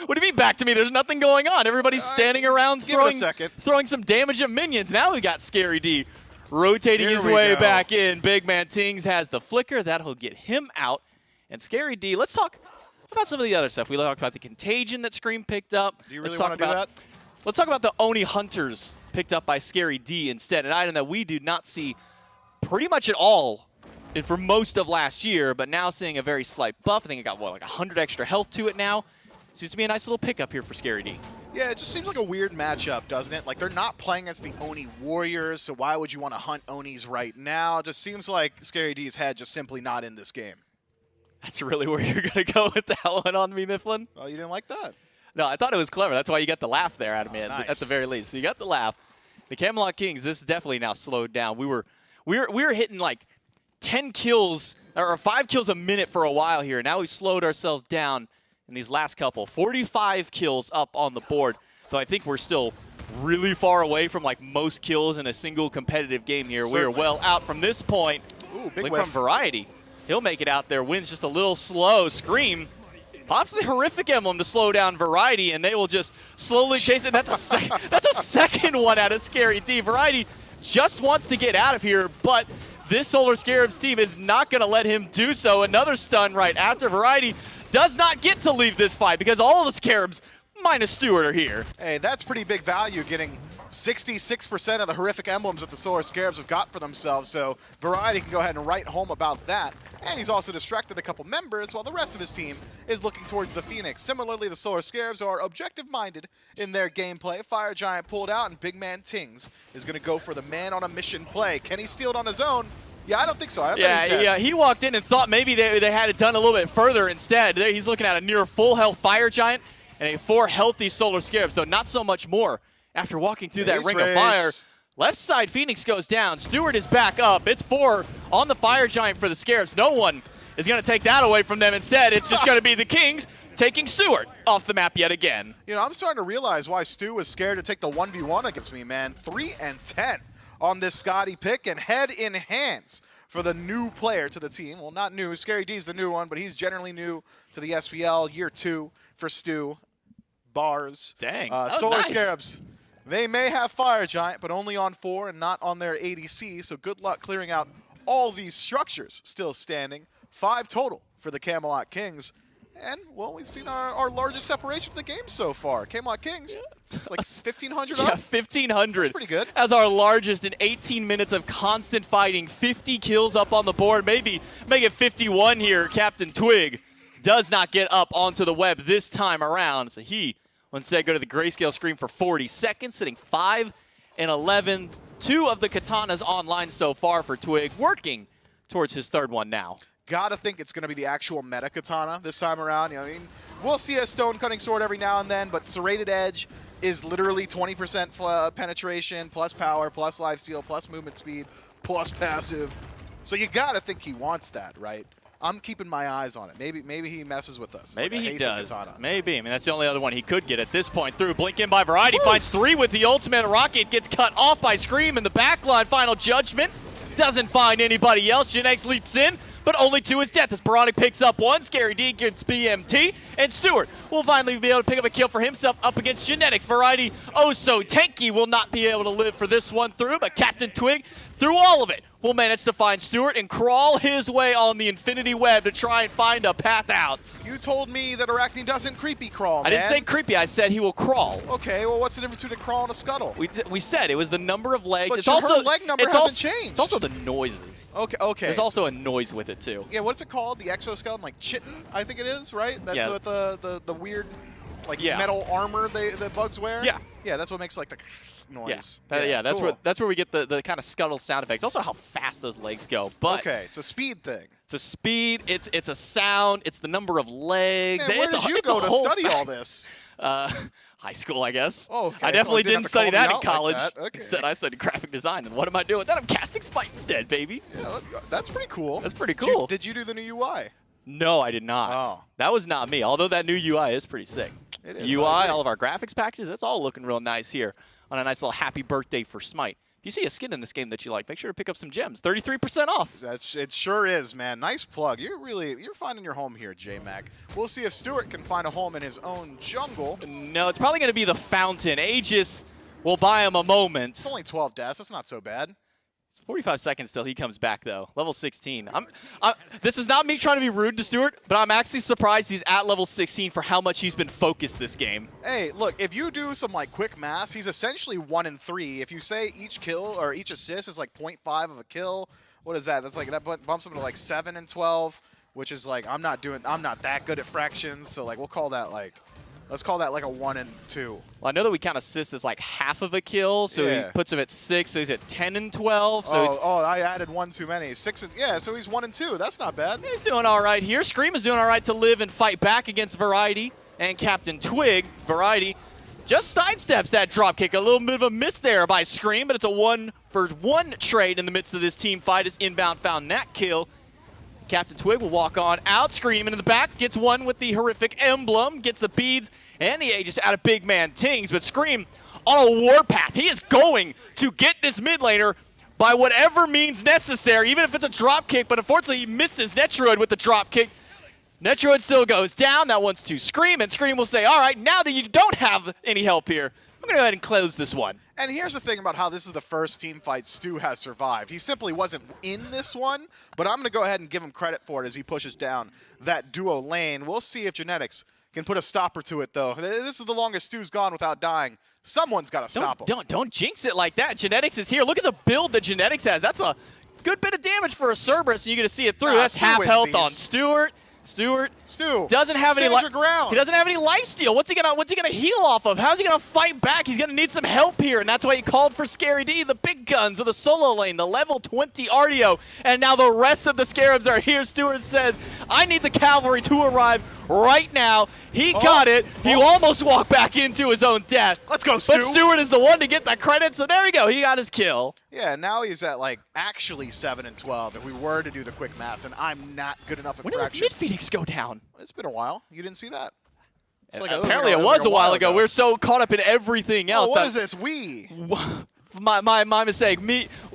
Speaker 8: What do you mean back to me? There's nothing going on. Everybody's standing around throwing some damage at minions. Now we got Scary D rotating his way back in. Big Man Tings has the flicker. That'll get him out. And Scary D, let's talk about some of the other stuff. We talked about the contagion that Scream picked up.
Speaker 9: Do you really want to do that?
Speaker 8: Let's talk about the Oni Hunters picked up by Scary D instead, an item that we did not see pretty much at all for most of last year, but now seeing a very slight buff. I think it got, what, like 100 extra health to it now. Seems to be a nice little pickup here for Scary D.
Speaker 9: Yeah, it just seems like a weird matchup, doesn't it? Like, they're not playing against the Oni Warriors, so why would you want to hunt Onis right now? It just seems like Scary D's head just simply not in this game.
Speaker 8: That's really where you're going to go with that one on me, Mifflin?
Speaker 9: Oh, you didn't like that?
Speaker 8: No, I thought it was clever. That's why you got the laugh there out of me
Speaker 9: nice.
Speaker 8: at the very least. So you got the laugh. The Camelot Kings, this is definitely now slowed down. We were hitting like 10 kills or 5 kills a minute for a while here. Now we've slowed ourselves down in these last couple. 45 kills up on the board. So I think we're still really far away from like most kills in a single competitive game here. Certainly. We're well out from this point.
Speaker 9: Ooh, big
Speaker 8: Look
Speaker 9: whiff.
Speaker 8: from Variety. He'll make it out there. Wins just a little slow. Scream pops the horrific emblem to slow down Variety, and they will just slowly chase it. That's a second one out of Scary D. Variety just wants to get out of here, but this Solar Scarabs team is not going to let him do so. Another stun right after. Variety does not get to leave this fight because all of the Scarabs minus Stewart are here.
Speaker 9: Hey, that's pretty big value, getting 66% of the horrific emblems that the Solar Scarabs have got for themselves, so Variety can go ahead and write home about that. And he's also distracted a couple members while the rest of his team is looking towards the Phoenix. Similarly, the Solar Scarabs are objective-minded in their gameplay. Fire Giant pulled out, and Big Man Tings is going to go for the man-on-a-mission play. Can he steal it on his own? Yeah, I don't think so. I bet he's dead.
Speaker 8: Yeah, he walked in and thought maybe they had it done a little bit further instead. There he's looking at a near full health Fire Giant and a 4 healthy Solar Scarabs, though not so much more after walking through that ring of fire. Left side Phoenix goes down. Stewart is back up. It's 4 on the Fire Giant for the Scarabs. No one is going to take that away from them. Instead, it's just going to be the Kings taking Stewart off the map yet again.
Speaker 9: You know, I'm starting to realize why Stu was scared to take the 1v1 against me, man. 3 and 10 on this Scotty pick, and head in hands for the new player to the team. Well, not new. Scary D's the new one, but he's generally new to the SPL. Year 2 for Stu. Bars.
Speaker 8: Dang.
Speaker 9: Solar
Speaker 8: nice.
Speaker 9: Scarabs. They may have Fire Giant, but only on 4 and not on their ADC, so good luck clearing out all these structures still standing. 5 total for the Camelot Kings. And, well, we've seen our largest separation of the game so far. Camelot Kings, it's like 1,500
Speaker 8: Yeah,
Speaker 9: up.
Speaker 8: 1,500.
Speaker 9: That's pretty good.
Speaker 8: As our largest in 18 minutes of constant fighting. 50 kills up on the board. Maybe make it 51 here. Captain Twig does not get up onto the web this time around. So he will instead go to the grayscale screen for 40 seconds, sitting 5 and 11. 2 of the katanas online so far for Twig, working towards his 3rd one now.
Speaker 9: Gotta think it's gonna be the actual meta katana this time around. You know what I mean? We'll see a stone cutting sword every now and then, but serrated edge is literally 20% penetration, plus power, plus lifesteal, plus movement speed, plus passive. So you gotta think he wants that, right? I'm keeping my eyes on it. Maybe he messes with us. It's
Speaker 8: Maybe
Speaker 9: like a
Speaker 8: he
Speaker 9: Hasten
Speaker 8: does.
Speaker 9: Katana.
Speaker 8: Maybe. I mean, that's the only other one he could get at this point through. Blink in by Variety. Woo! Finds 3 with the ultimate. Rocket gets cut off by Scream in the backline. Final Judgment. Doesn't find anybody else. Genex leaps in, but only to his death as Baronic picks up 1. Scary D gets BMT, and Stewart will finally be able to pick up a kill for himself up against Genetics. Variety, oh so tanky, will not be able to live for this one through, but Captain Twig, through all of it, will manage to find Stewart and crawl his way on the Infinity Web to try and find a path out.
Speaker 9: You told me that Arachne doesn't creepy crawl, man.
Speaker 8: I didn't say creepy, I said he will crawl.
Speaker 9: Okay, well, what's the difference between a crawl and a scuttle?
Speaker 8: We said it was the number of legs.
Speaker 9: But
Speaker 8: It's
Speaker 9: her
Speaker 8: also
Speaker 9: leg number
Speaker 8: it's
Speaker 9: hasn't
Speaker 8: also,
Speaker 9: changed.
Speaker 8: It's also the noises.
Speaker 9: Okay.
Speaker 8: There's also a noise with it too.
Speaker 9: Yeah, what's it called? The exoskeleton, like chitin, I think it is, right? That's
Speaker 8: Yeah.
Speaker 9: what the weird, like
Speaker 8: Yeah.
Speaker 9: metal armor the bugs wear.
Speaker 8: Yeah.
Speaker 9: Yeah, that's what makes like the noise.
Speaker 8: That's
Speaker 9: cool.
Speaker 8: where we get the kind of scuttle sound effects. Also, how fast those legs go. But
Speaker 9: Okay, it's a speed thing.
Speaker 8: it's a speed. It's a sound. It's the number of legs.
Speaker 9: Man, where
Speaker 8: it's
Speaker 9: did you
Speaker 8: it's a
Speaker 9: go to
Speaker 8: whole
Speaker 9: study
Speaker 8: fact.
Speaker 9: all this?
Speaker 8: High school, I guess.
Speaker 9: Oh, okay.
Speaker 8: I definitely
Speaker 9: Well,
Speaker 8: didn't
Speaker 9: have to
Speaker 8: study
Speaker 9: call me
Speaker 8: that in
Speaker 9: out like
Speaker 8: college.
Speaker 9: that. Okay.
Speaker 8: Instead, I studied graphic design. And what am I doing with that? I'm casting Smite instead, baby.
Speaker 9: Yeah, that's pretty cool.
Speaker 8: That's pretty
Speaker 9: Did you-
Speaker 8: cool.
Speaker 9: Did you do the new UI?
Speaker 8: No, I did not.
Speaker 9: Oh.
Speaker 8: That was not me. Although that new UI is pretty sick.
Speaker 9: It is,
Speaker 8: UI,
Speaker 9: I agree.
Speaker 8: all of our graphics packages, that's all looking real nice here on a nice little happy birthday for Smite. If you see a skin in this game that you like, make sure to pick up some gems. 33% off.
Speaker 9: It sure is, man. Nice plug. You're finding your home here, J-Mac. We'll see if Stewart can find a home in his own jungle.
Speaker 8: No, it's probably going to be the fountain. Aegis will buy him a moment.
Speaker 9: It's only 12 deaths. That's not so bad.
Speaker 8: It's 45 seconds till he comes back, though. Level 16. This is not me trying to be rude to Stewart, but I'm actually surprised he's at level 16 for how much he's been focused this game.
Speaker 9: Hey, look, if you do some like quick math, he's essentially 1 in 3. If you say each kill or each assist is like 0.5 of a kill, what is that? That's like that bumps him to like 7 and 12, which is like I'm not that good at fractions, so like we'll call that like let's call that like a 1 and 2.
Speaker 8: Well, I know that we count assists as like half of a kill, so
Speaker 9: Yeah.
Speaker 8: he puts him at 6, so he's at 10 and 12. So
Speaker 9: I added 1 too many. 6 and yeah, so he's 1 and 2. That's not bad.
Speaker 8: he's doing all right here. Scream is doing all right to live and fight back against Variety and Captain Twig. Variety just sidesteps that dropkick. A little bit of a miss there by Scream, but it's a 1-for-1 trade in the midst of this team fight as Inbound found that kill. Captain Twig will walk on out, Scream into the back, gets one with the horrific emblem, gets the beads and the Aegis out of big man Tings, but Scream on a warpath. He is going to get this mid laner by whatever means necessary, even if it's a drop kick, but unfortunately he misses Netroid with the drop kick. Netroid still goes down. That one's to Scream, and Scream will say, all right, now that you don't have any help here, I'm going to go ahead and close this one.
Speaker 9: And here's the thing about how this is the first team fight Stu has survived. He simply wasn't in this one, but I'm going to go ahead and give him credit for it as he pushes down that duo lane. We'll see if Genetics can put a stopper to it, though. This is the longest Stu's gone without dying. Someone's got to stop him.
Speaker 8: Don't jinx it like that. Genetics is here. Look at the build that Genetics has. That's a good bit of damage for a Cerberus, and you're going to see it through. That's
Speaker 9: Stu
Speaker 8: half
Speaker 9: wins
Speaker 8: health
Speaker 9: these.
Speaker 8: on Stewart.
Speaker 17: Stewart
Speaker 9: Stu
Speaker 17: doesn't have any
Speaker 9: stand your ground.
Speaker 17: He doesn't have any lifesteal. What's he gonna heal off of? How's he gonna fight back? He's gonna need some help here, and that's why he called for Scary D, the big guns of the solo lane, the level 20 RDO, and now the rest of the Scarabs are here. Stewart says, I need the cavalry to arrive right now. He got it. He almost walked back into his own death.
Speaker 9: Let's go, Stu.
Speaker 17: But Stewart is the one to get that credit, so there we go. He got his kill.
Speaker 9: Yeah, now he's at like actually 7 and 12 if we were to do the quick maths, and I'm not good enough at
Speaker 17: When did
Speaker 9: fractions.
Speaker 17: Mid-Phoenix go down?
Speaker 9: It's been a while. You didn't see that? It's
Speaker 17: Apparently it was a while ago. We're so caught up in everything else.
Speaker 9: Oh, what is this?
Speaker 17: My mistake.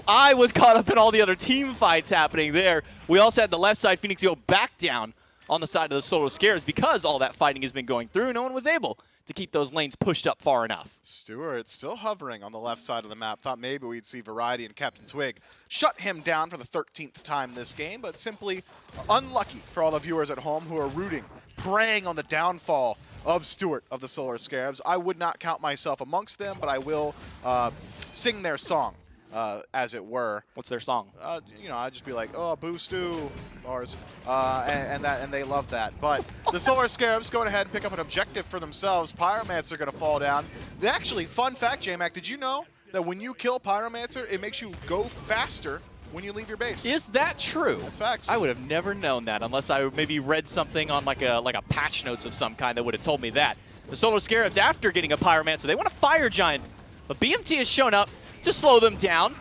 Speaker 17: I was caught up in all the other team fights happening there. We also had the left side Phoenix go back down on the side of the Solar Scares because all that fighting has been going through. No one was able to keep those lanes pushed up far enough.
Speaker 9: Stewart still hovering on the left side of the map. Thought maybe we'd see Variety and Captain Twig shut him down for the 13th time this game, but simply unlucky for all the viewers at home who are rooting, praying on the downfall of Stewart of the Solar Scarabs. I would not count myself amongst them, but I will sing their song, as it were.
Speaker 17: What's their song?
Speaker 9: You know, I'd just be like, oh, boo Stu, Mars, and they love that. But the Solar Scarabs go ahead and pick up an objective for themselves. Pyromancer are going to fall down. Actually, fun fact, J-Mac, did you know that when you kill Pyromancer, it makes you go faster when you leave your base?
Speaker 17: Is that true?
Speaker 9: That's facts.
Speaker 17: I would have never known that unless I maybe read something on like a patch notes of some kind that would have told me that. The Solar Scarabs, after getting a Pyromancer, they want a Fire Giant, but BMT has shown up to slow them down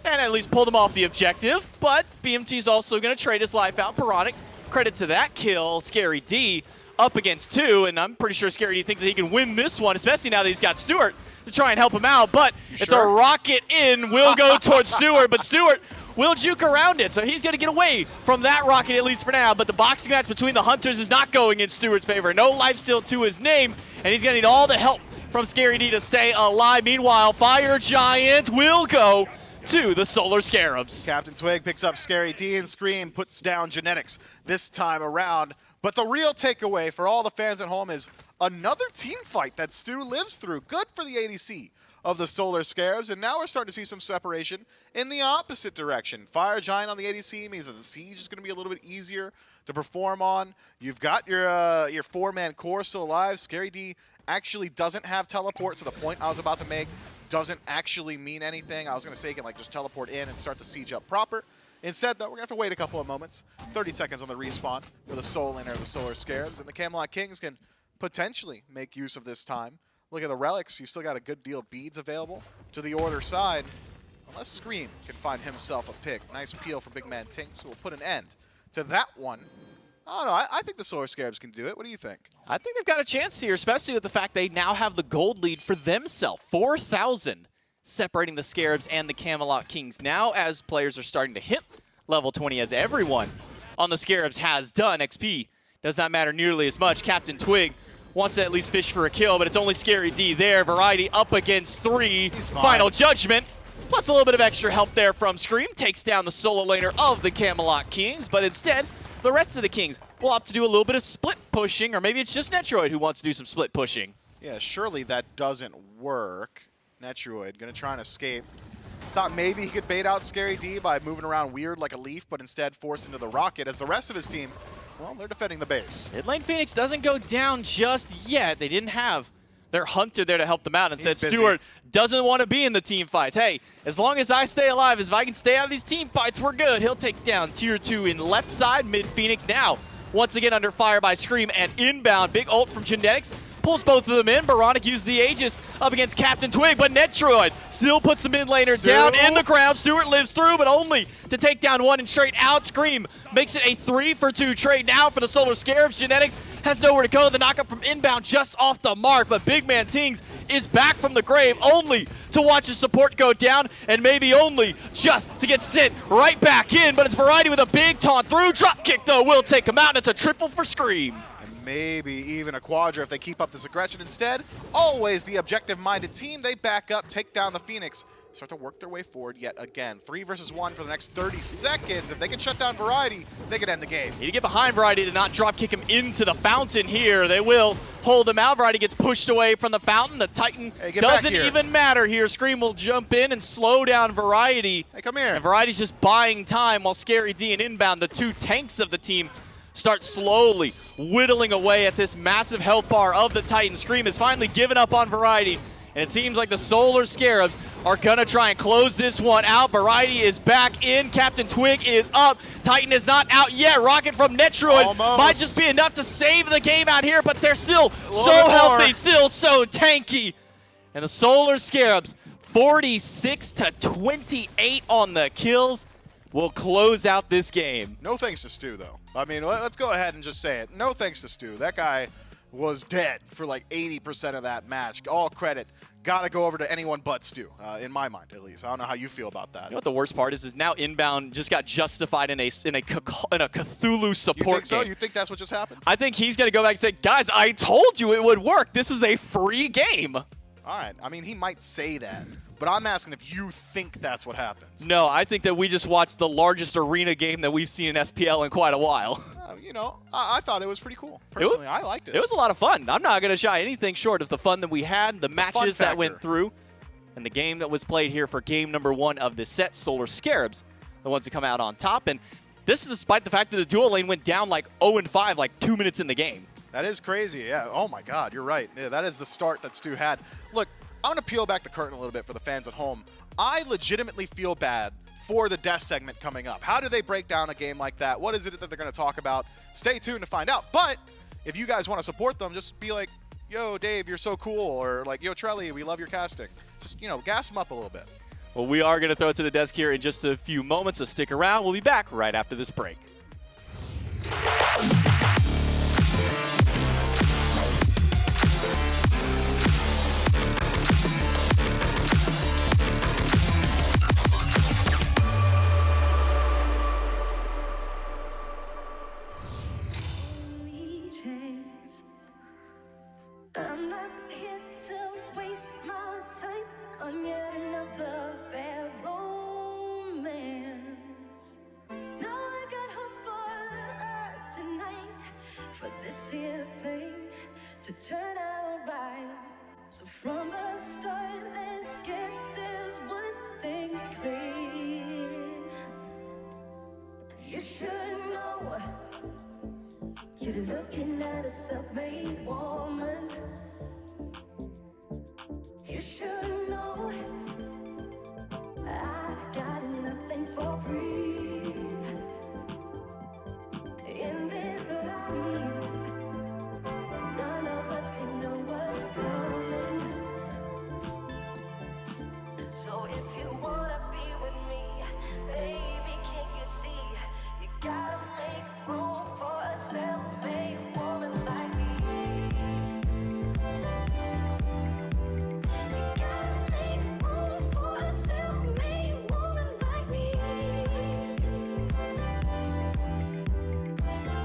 Speaker 17: and at least pull them off the objective, but BMT's also going to trade his life out. Parodic, credit to that kill. Scary D up against 2, and I'm pretty sure Scary D thinks that he can win this one, especially now that he's got Stewart to try and help him out, but it's a rocket in, will go towards Stewart, but Stewart will juke around it, so he's going to get away from that rocket at least for now, but the boxing match between the Hunters is not going in Stewart's favor. No lifesteal to his name, and he's going to need all the help from Scary D to stay alive. Meanwhile, Fire Giant will go to the Solar Scarabs.
Speaker 9: Captain Twig picks up Scary D, and Scream puts down Genetics this time around. But the real takeaway for all the fans at home is another team fight that Stu lives through. Good for the ADC of the Solar Scarabs, and now we're starting to see some separation in the opposite direction. Fire Giant on the ADC means that the Siege is going to be a little bit easier to perform on. You've got your four-man core still alive. Scary D actually doesn't have teleport, so the point I was about to make doesn't actually mean anything. I was going to say you can like just teleport in and start the Siege up proper. Instead, though, we're going to have to wait a couple of moments. 30 seconds on the respawn for the Soul Inner of the Solar Scarabs, and the Camelot Kings can potentially make use of this time. Look at the relics. You still got a good deal of beads available to the Order side. Unless Scream can find himself a pick. Nice peel for Big Man Tinks, who will put an end to that one. I don't know. I think the Solar Scarabs can do it. What do you think?
Speaker 17: I think they've got a chance here, especially with the fact they now have the gold lead for themselves. 4,000 separating the Scarabs and the Camelot Kings. Now, as players are starting to hit level 20, as everyone on the Scarabs has done, XP does not matter nearly as much. Captain Twig wants to at least fish for a kill, but it's only Scary D there. Variety up against 3. Final Judgment, plus a little bit of extra help there from Scream. Takes down the solo laner of the Camelot Kings, but instead, the rest of the Kings will opt to do a little bit of split pushing, or maybe it's just Netroid who wants to do some split pushing.
Speaker 9: Yeah, surely that doesn't work. Netroid going to try and escape. Thought maybe he could bait out Scary D by moving around weird like a leaf, but instead forced into the rocket as the rest of his team, well, they're defending the base.
Speaker 17: Mid lane Phoenix doesn't go down just yet. They didn't have their Hunter there to help them out, and said Stewart doesn't want to be in the team fights. Hey, as long as I stay alive, if I can stay out of these team fights, we're good. He'll take down tier 2 in left side. Mid Phoenix now once again under fire by Scream, and inbound. Big ult from Genetics. Pulls both of them in. Baronic used the Aegis up against Captain Twig, but Netroid still puts the mid laner down in the ground. Stewart lives through, but only to take down one and straight out. Scream makes it a 3-for-2 trade now for the Solar Scarabs. Genetics has nowhere to go. The knockup from inbound just off the mark, but Big Man Tings is back from the grave, only to watch his support go down, and maybe only just to get sent right back in. But it's Variety with a big taunt through. Drop kick, though, will take him out, and it's a triple for Scream.
Speaker 9: Maybe even a quadra if they keep up this aggression. Instead, always the objective-minded team. They back up, take down the Phoenix, start to work their way forward yet again. 3 versus 1 for the next 30 seconds. If they can shut down Variety, they could end the game.
Speaker 17: Need to get behind Variety to not drop kick him into the fountain here. They will hold him out. Variety gets pushed away from the fountain. The Titan doesn't even matter here. Scream will jump in and slow down Variety.
Speaker 9: Hey, come here.
Speaker 17: And Variety's just buying time while Scary D and inbound, the 2 tanks of the team, start slowly whittling away at this massive health bar of the Titan. Scream has finally given up on Variety, and it seems like the Solar Scarabs are going to try and close this one out. Variety is back in. Captain Twig is up. Titan is not out yet. Rocket from Netroid might just be enough to save the game out here, but they're still so healthy, still so tanky. And the Solar Scarabs, 46-28 on the kills, will close out this game.
Speaker 9: No thanks to Stu, though. I mean, let's go ahead and just say it. No thanks to Stu. That guy was dead for like 80% of that match. All credit. Got to go over to anyone but Stu, in my mind, at least. I don't know how you feel about that.
Speaker 17: You know what the worst part is now Inbound just got justified in a Cthulhu support
Speaker 9: You think so?
Speaker 17: game.
Speaker 9: You think that's what just happened?
Speaker 17: I think he's going to go back and say, guys, I told you it would work. This is a free game.
Speaker 9: All right. I mean, he might say that, but I'm asking if you think that's what happens.
Speaker 17: No, I think that we just watched the largest arena game that we've seen in SPL in quite a while.
Speaker 9: You know, I thought it was pretty cool. Personally, I liked it.
Speaker 17: It was a lot of fun. I'm not going to shy anything short of the fun that we had, the matches that went through, and the game that was played here for game number 1 of the set, Solar Scarabs, the ones that come out on top. And this is despite the fact that the dual lane went down like 0-5, like 2 minutes in the game.
Speaker 9: That is crazy, yeah. Oh my God, you're right. Yeah, that is the start that Stu had. Look, I'm going to peel back the curtain a little bit for the fans at home. I legitimately feel bad for the death segment coming up. How do they break down a game like that? What is it that they're going to talk about? Stay tuned to find out. But if you guys want to support them, just be like, yo, Dave, you're so cool. Or like, yo, Trelly, we love your casting. Just, you know, gas them up a little bit.
Speaker 17: Well, we are going to throw it to the desk here in just a few moments, so stick around. We'll be back right after this break.
Speaker 10: I'm not here to waste my time on yet another bad romance. Now I got hopes for us tonight, for this here thing to turn out right. So from the start, let's get this one thing clear. You should know you're looking at a self-made woman. You should know I got nothing for free. In this life, none of us can know what's coming. So if you wanna be with me, baby, can't you see? You gotta make room for a self-made woman like me. You gotta make room for a self-made woman like me.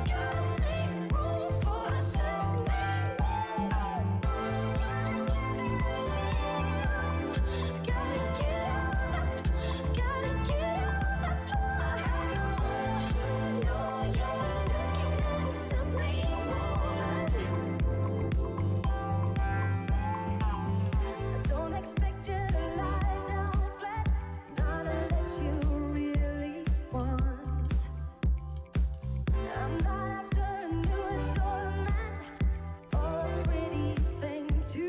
Speaker 10: Gotta make room for a self-made woman. Gotta get on the floor. Know you're looking at a self-made woman. I don't expect you to lie down flat, not unless you really want. I'm not after a new doormat or a pretty thing to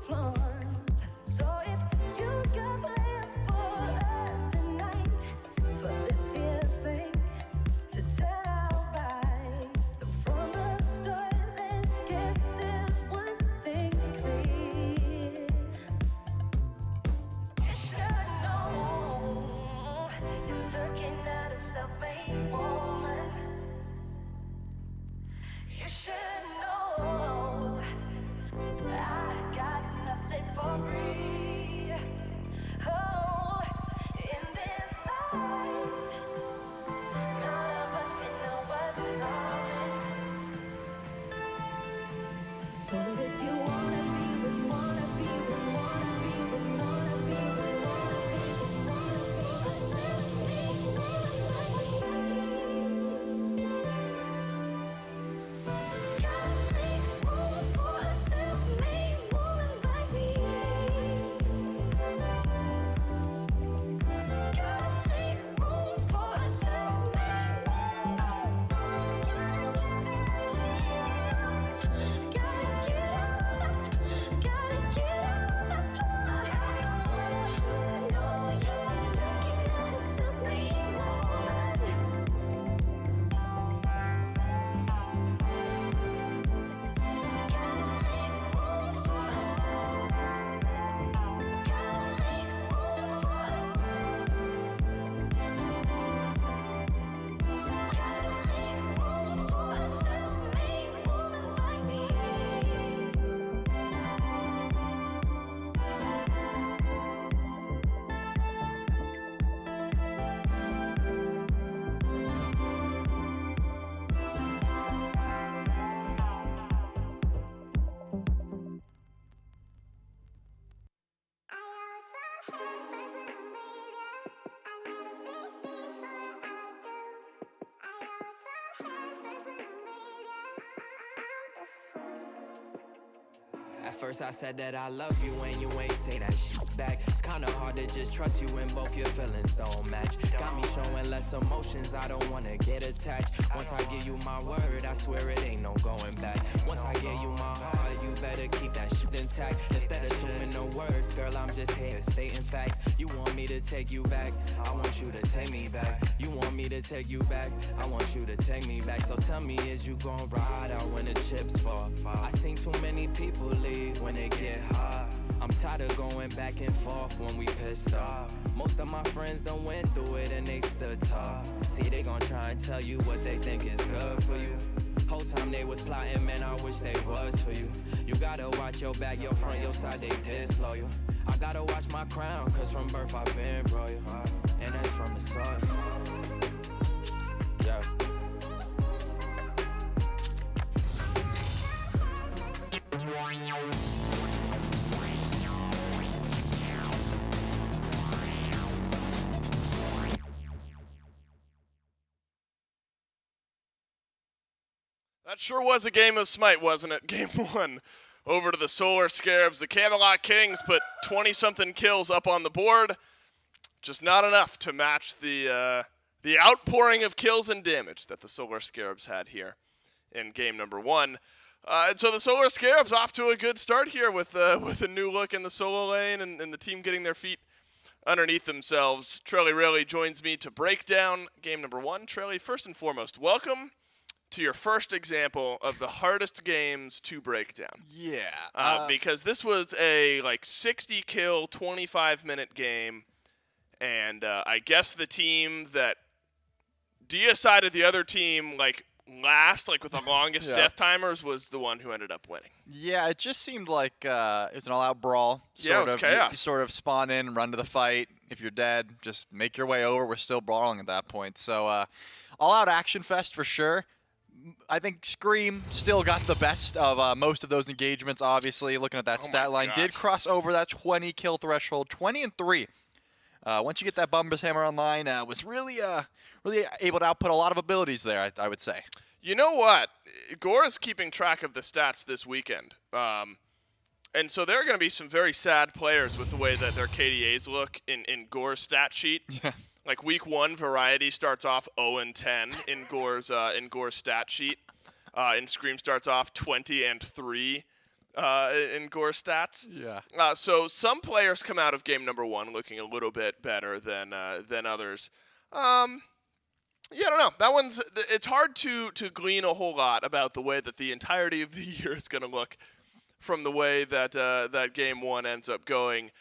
Speaker 10: flaunt. So if you got plans for us tonight, for this here thing to turn out right, then from the start, let's get this one thing clear. You should know you're looking at a self-made woman. You should know I got nothing for free. Oh, in this life, none of us can know what's coming. So if you wanna be with, wanna be with, wanna be with, wanna be with, wanna be with, wanna be a self-made woman like me. Gotta make room for a self-made woman like me. Gotta make room for a self-made woman.
Speaker 19: At first I said that I love you and you ain't say that shit back. It's kinda hard to just trust you when both your feelings don't match. Got me showing less emotions, I don't wanna get attached. Once I give you my word, I swear it ain't no going back. Once I give you my heart, you better keep that shit intact. Instead of assuming no words, girl, I'm just here stating facts. You want me to take you back, I want you to take me back. You want me to take you back, I want you to take me back. So tell me, is you gon' ride out when the chips fall? I seen too many people leave when it get hard. I'm tired of going back and forth when we pissed off. Most of my friends done went through it and they stood tall. See, they gon' try and tell you what they think is good for you. Whole time they was plotting, man, I wish they was for you. You gotta watch your back, your front, your side, they disloyal. I gotta watch my crown, cause from birth I've been royal. And that's from the soil. Yeah.
Speaker 2: That sure was a game of Smite, wasn't it? Game 1 over to the Solar Scarabs. The Camelot Kings put 20-something kills up on the board. Just not enough to match the outpouring of kills and damage that the Solar Scarabs had here in game number 1. And so the Solar Scarabs off to a good start here with a new look in the solo lane and the team getting their feet underneath themselves. Trelly really joins me to break down game number 1. Trelly, first and foremost, welcome to your first example of the hardest games to break down.
Speaker 5: Yeah.
Speaker 2: Because this was a 60 kill, 25-minute game, and I guess the team that decided the other team last, with the longest death timers, was the one who ended up winning.
Speaker 5: Yeah, it just seemed like it was an all-out brawl.
Speaker 2: Yeah, it was chaos.
Speaker 5: You sort of spawn in, run to the fight. If you're dead, just make your way over. We're still brawling at that point. So all-out action fest for sure. I think Scream still got the best of most of those engagements, obviously. Looking at that stat line, did cross over that 20 kill threshold, 20-3. Once you get that Bumbus Hammer online, was really able to output a lot of abilities there, I would say.
Speaker 2: You know what? Gore is keeping track of the stats this weekend. And so there are going to be some very sad players with the way that their KDAs look in Gore's stat sheet.
Speaker 5: Yeah.
Speaker 2: Week 1, Variety starts off 0-10 in Gore's stat sheet. And Scream starts off 20-3 in Gore's stats.
Speaker 5: Yeah.
Speaker 2: So some players come out of game number 1 looking a little bit better than others. Yeah, I don't know. That one's. It's hard to glean a whole lot about the way that the entirety of the year is going to look from the way that that game 1 ends up going.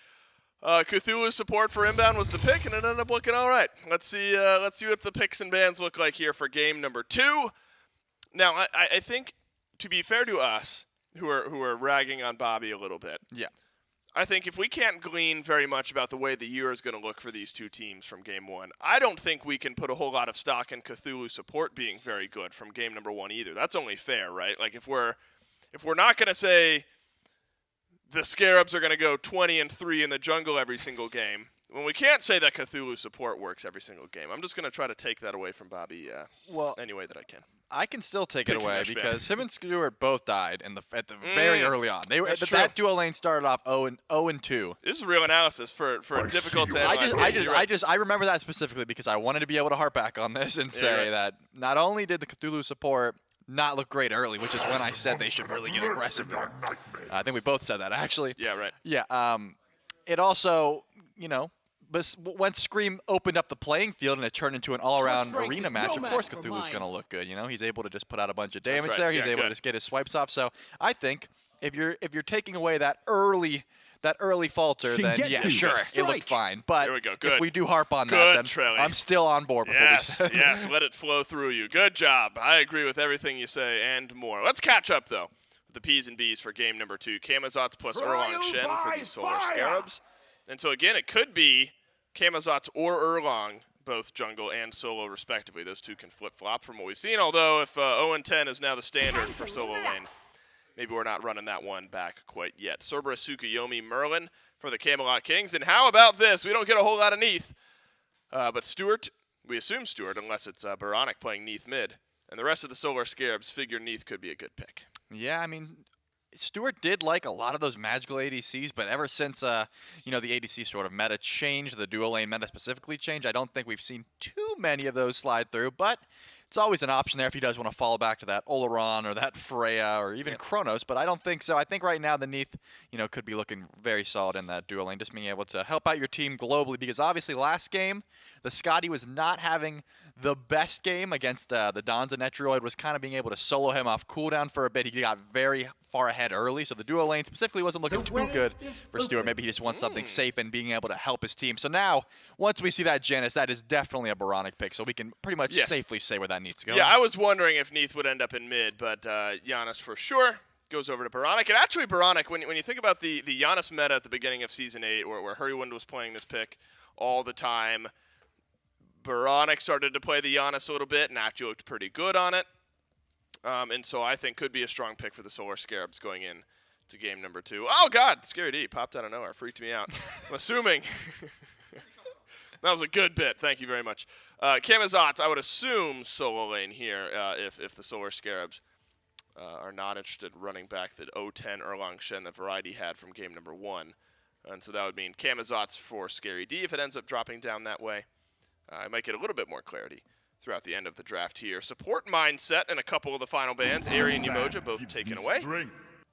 Speaker 2: Cthulhu support for inbound was the pick, and it ended up looking all right. Let's see what the picks and bans look like here for game number 2. Now, I think, to be fair to us, who are ragging on Bobby a little bit,
Speaker 5: yeah,
Speaker 2: I think if we can't glean very much about the way the year is going to look for these two teams from game 1, I don't think we can put a whole lot of stock in Cthulhu support being very good from game number 1 either. That's only fair, right? If we're not going to say the Scarabs are going to go 20-3 in the jungle every single game, when we can't say that Cthulhu support works every single game, I'm just going to try to take that away from Bobby any way that I can.
Speaker 5: I can still take it away
Speaker 2: Finish,
Speaker 5: because him and Stewart both died at the very early on. That duo lane started off 0-2.
Speaker 2: This is real analysis for a difficult to analyze.
Speaker 5: I remember that specifically because I wanted to be able to harp back on this and say that not only did the Cthulhu support not look great early, which is when I said they should really get aggressive here. I think we both said that, actually.
Speaker 2: Yeah, right.
Speaker 5: Yeah. It also, but once Scream opened up the playing field and it turned into an all-around arena match, of course Cthulhu's going to look good. He's able to just put out a bunch of damage there. He's able to just get his swipes off. So I think if you're taking away that early falter, then yeah, sure, it looked fine. But if we do harp on that, then I'm still on board with what we said.
Speaker 2: Yes, let it flow through you. Good job. I agree with everything you say and more. Let's catch up, though, with the P's and B's for game number 2. Camazotz plus Erlang Shen for the Solar Scarabs. And so, again, it could be Camazotz or Erlang, both jungle and solo, respectively. Those two can flip-flop from what we've seen, although if 0-10 is now the standard for solo lane, maybe we're not running that one back quite yet. Cerberus, Tsukuyomi, Merlin for the Camelot Kings. And how about this? We don't get a whole lot of Neath. But Stuart, we assume Stuart, unless it's Baronic playing Neath mid. And the rest of the Solar Scarabs figure Neath could be a good pick.
Speaker 5: Yeah, I mean, Stuart did like a lot of those magical ADCs, but ever since, the ADC sort of meta changed, the dual lane meta specifically changed, I don't think we've seen too many of those slide through, but it's always an option there if he does want to fall back to that Oleron or that Freya or even Kronos, but I don't think so. I think right now the Neath, could be looking very solid in that dual lane, just being able to help out your team globally, because obviously last game, the Scotty was not having the best game against the Donza. Netroid was kind of being able to solo him off cooldown for a bit. He got very far ahead early, so the duo lane specifically wasn't looking too good for Stuart. Maybe he just wants something safe and being able to help his team. So now, once we see that Janus, that is definitely a Baronic pick, so we can pretty much safely say where that needs to go.
Speaker 2: Yeah, I was wondering if Neath would end up in mid, but Giannis for sure goes over to Baronic. And actually, Baronic, when you think about the Giannis meta at the beginning of Season 8, where Hurrywind was playing this pick all the time, Baronic started to play the Giannis a little bit and actually looked pretty good on it. And so I think could be a strong pick for the Solar Scarabs going in to game number 2. Oh, God, Scary D popped out of nowhere. Freaked me out. I'm assuming. That was a good bit. Thank you very much. Camazotz, I would assume solo lane here if the Solar Scarabs are not interested in running back the 0-10 Erlang Shen that Variety had from game number 1. And so that would mean Camazotz for Scary D if it ends up dropping down that way. I might get a little bit more clarity throughout the end of the draft here. Support Mindset and a couple of the final bands, Ari and Umoja, both taken away.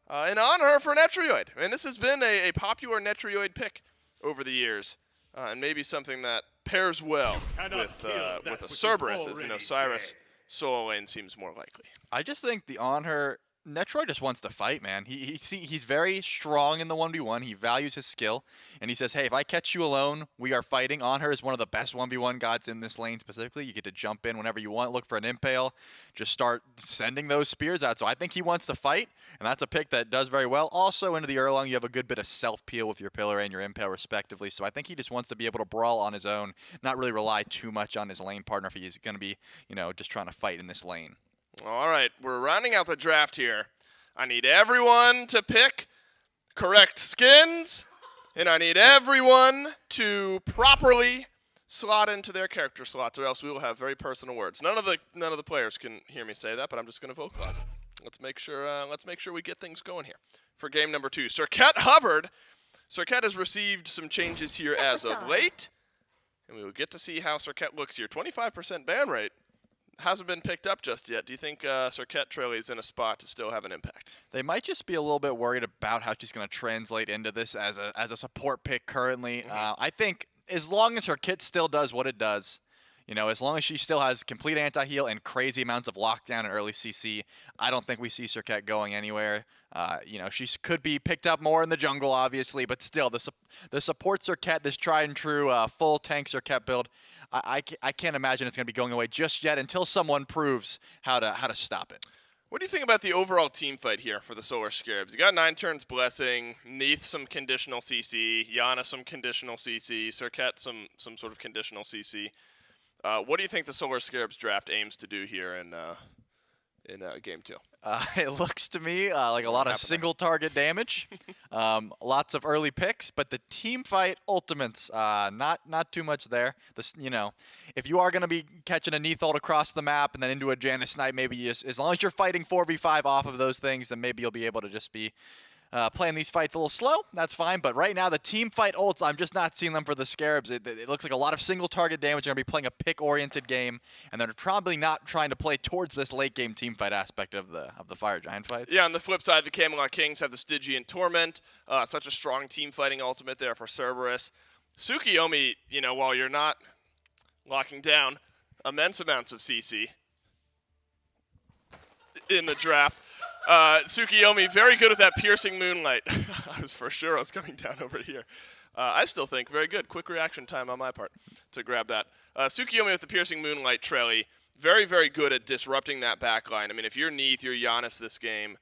Speaker 2: And on her for Netrioid. I mean, this has been a popular Netrioid pick over the years, and maybe something that pairs well with a Cerberus, as an Osiris solo lane seems more likely.
Speaker 5: I just think the on her Netroid just wants to fight, man. He's very strong in the 1v1. He values his skill, and he says, hey, if I catch you alone, we are fighting. On her is one of the best 1v1 gods in this lane specifically. You get to jump in whenever you want, look for an impale, just start sending those spears out. So I think he wants to fight, and that's a pick that does very well. Also, into the Erlang, you have a good bit of self-peel with your pillar and your impale, respectively. So I think he just wants to be able to brawl on his own, not really rely too much on his lane partner if he's going to be, just trying to fight in this lane.
Speaker 2: All right, we're rounding out the draft here. I need everyone to pick correct skins, and I need everyone to properly slot into their character slots, or else we will have very personal words. None of the players can hear me say that, but I'm just going to vocalize it. Let's make sure we get things going here for game number 2. Serket Hubbard. Serket has received some changes here as of late, and we will get to see how Serket looks here. 25% ban rate. Hasn't been picked up just yet. Do you think Serket Trelli is in a spot to still have an impact?
Speaker 5: They might just be a little bit worried about how she's going to translate into this as a support pick currently. I think as long as her kit still does what it does, as long as she still has complete anti-heal and crazy amounts of lockdown and early CC, I don't think we see Serket going anywhere. She could be picked up more in the jungle, obviously, but still, the support Serket, this tried and true full tank Serket build, I can't imagine it's going to be going away just yet until someone proves how to stop it.
Speaker 2: What do you think about the overall team fight here for the Solar Scarabs? You got 9 turns Blessing, Neath some conditional CC, Yana some conditional CC, Serket some sort of conditional CC. What do you think the Solar Scarabs draft aims to do here in game 2?
Speaker 5: It looks to me like a lot of single target damage, lots of early picks, but the team fight ultimates, not too much there. If you are going to be catching a Neath ult across the map and then into a Janus Snipe, maybe as long as you're fighting 4v5 off of those things, then maybe you'll be able to just be playing these fights a little slow. That's fine, but right now the team fight ults, I'm just not seeing them for the Scarabs. It looks like a lot of single target damage. They're going to be playing a pick-oriented game, and they're probably not trying to play towards this late-game team fight aspect of the Fire Giant fights.
Speaker 2: Yeah, on the flip side, the Camelot Kings have the Stygian Torment, such a strong team fighting ultimate there for Cerberus. Tsukuyomi, while you're not locking down immense amounts of CC in the draft, Tsukuyomi, very good with that piercing moonlight. I was coming down over here. I still think very good. Quick reaction time on my part to grab that. Tsukuyomi with the piercing moonlight Trelli, very, very good at disrupting that back line. I mean, if you're Neath, you're Giannis this game,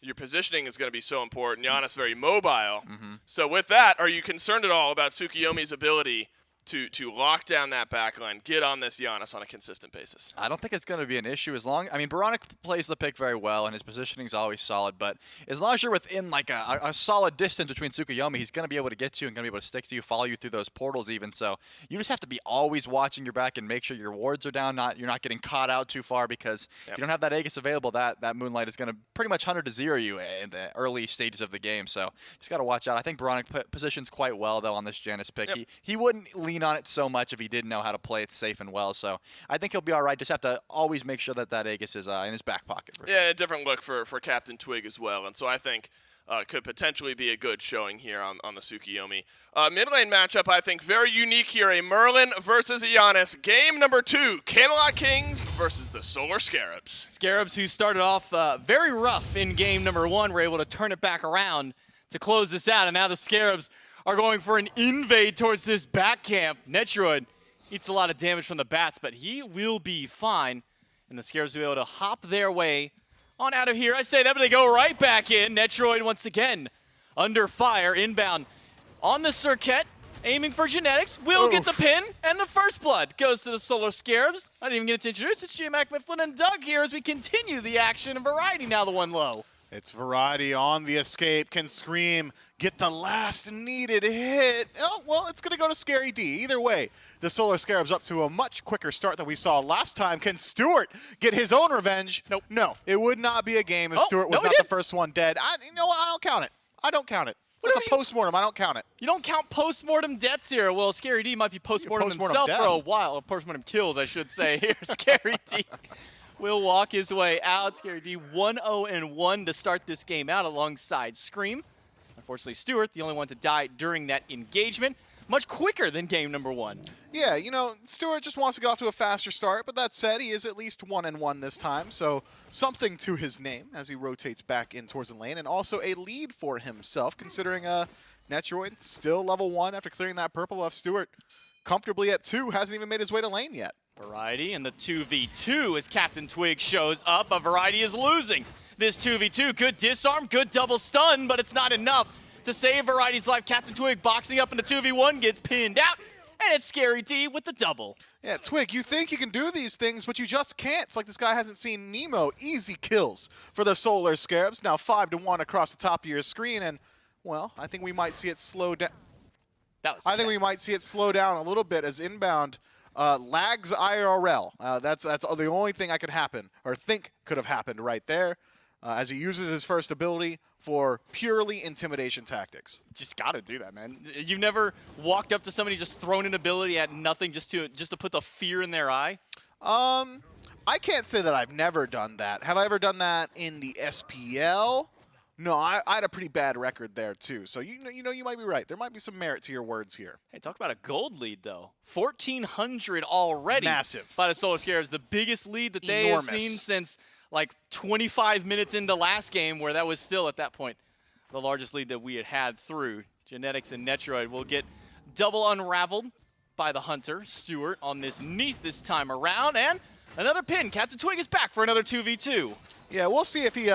Speaker 2: your positioning is going to be so important. Giannis very mobile. So with that, are you concerned at all about Tsukuyomi's ability to lock down that backline, get on this Giannis on a consistent basis.
Speaker 5: I don't think it's going to be an issue I mean, Baronic plays the pick very well, and his positioning is always solid, but as long as you're within like a solid distance between Tsukuyomi, he's going to be able to get to you and going to be able to stick to you, follow you through those portals even. So you just have to be always watching your back and make sure your wards are down, you're not getting caught out too far, because if you don't have that Aegis available, that Moonlight is going to pretty much 100-0 you in the early stages of the game. So just got to watch out. I think Baronic positions quite well, though, on this Janus pick.
Speaker 2: Yep.
Speaker 5: He wouldn't lean on it so much if he didn't know how to play it safe and well. So I think he'll be all right. Just have to always make sure that Aegis is in his back pocket.
Speaker 2: Yeah, a different look for Captain Twig as well. And so I think could potentially be a good showing here on the Tsukuyomi. Mid lane matchup, I think, very unique here. A Merlin versus a Giannis. Game number 2, Camelot Kings versus the Solar Scarabs.
Speaker 17: Scarabs, who started off very rough in game number 1, were able to turn it back around to close this out. And now the Scarabs are going for an invade towards this back camp. Netroid eats a lot of damage from the bats, but he will be fine. And the Scarabs will be able to hop their way on out of here. I say that, but they go right back in. Netroid once again under fire, inbound on the Circuit, aiming for Genetics. Will get the pin, and the first blood goes to the Solar Scarabs. I didn't even get to introduce it's G-Mac, Mifflin, and Doug here as we continue the action. And Variety now the one low.
Speaker 9: It's Variety on the escape, can Scream get the last needed hit? Oh, well, it's going to go to Scary D. Either way, the Solar Scarab's up to a much quicker start than we saw last time. Can Stewart get his own revenge?
Speaker 17: Nope.
Speaker 9: No, it would not be a game if Stewart was not the first one dead. You know what? I don't count it. I don't count it. It's a postmortem. I don't count it.
Speaker 17: You don't count postmortem deaths here. Well, Scary D might be postmortem himself for a while. Or postmortem kills, I should say here. Scary D will walk his way out. Scary D 1-0-1 to start this game out alongside Scream. Unfortunately, Stewart, the only one to die during that engagement. Much quicker than game number 1.
Speaker 9: Yeah, you know, Stewart just wants to go off to a faster start, but that said, he is at least 1-1 this time, so something to his name as he rotates back in towards the lane, and also a lead for himself, considering Netroid still level 1 after clearing that purple off Stewart. Comfortably at 2, hasn't even made his way to lane yet.
Speaker 17: Variety in the 2v2 as Captain Twig shows up. A Variety is losing this 2v2. Good disarm, good double stun, but it's not enough to save Variety's life. Captain Twig boxing up in the 2v1, gets pinned out, and it's Scary D with the double.
Speaker 9: Yeah, Twig, you think you can do these things, but you just can't. It's like this guy hasn't seen Nemo. Easy kills for the Solar Scarabs. Now 5-1 across the top of your screen, and, well, I think we might see it slow down. I think we might see it slow down a little bit as inbound lags IRL. That's the only thing that could happen, or think could have happened right there, as he uses his first ability for purely intimidation tactics.
Speaker 17: Just gotta do that, man. You've never walked up to somebody, just thrown an ability at nothing just to put the fear in their eye?
Speaker 9: I can't say that I've never done that. Have I ever done that in the SPL? No, I had a pretty bad record there too. So you might be right. There might be some merit to your words here.
Speaker 17: Hey, talk about a gold lead though. 1,400 already.
Speaker 9: Massive.
Speaker 17: By the Solar Scarabs, the biggest lead that they have seen since like 25 minutes into last game, where that was still at that point the largest lead that we had through. Genetics and Netroid will get double unraveled by the Hunter. Stewart on this Neath this time around, and another pin. Captain Twig is back for another 2v2.
Speaker 9: Yeah, we'll see if he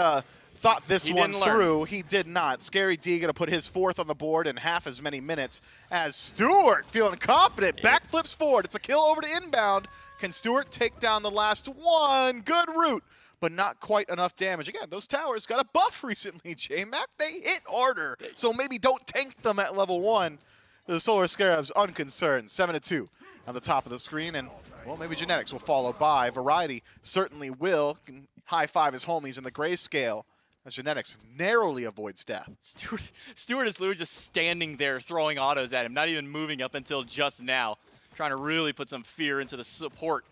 Speaker 9: thought this one through. He did not. Scary D going to put his 4th on the board in half as many minutes as Stewart, feeling confident, backflips forward. It's a kill over to inbound. Can Stewart take down the last one? Good route, but not quite enough damage. Again, those towers got a buff recently, J-Mac. They hit harder, so maybe don't tank them at level 1. The Solar Scarabs unconcerned, 7-2 on the top of the screen, and, well, maybe Genetics will follow by. Variety certainly will. Can high-five his homies in the grayscale as Genetics narrowly avoids death.
Speaker 17: Stewart is literally just standing there throwing autos at him, not even moving up until just now, trying to really put some fear into the support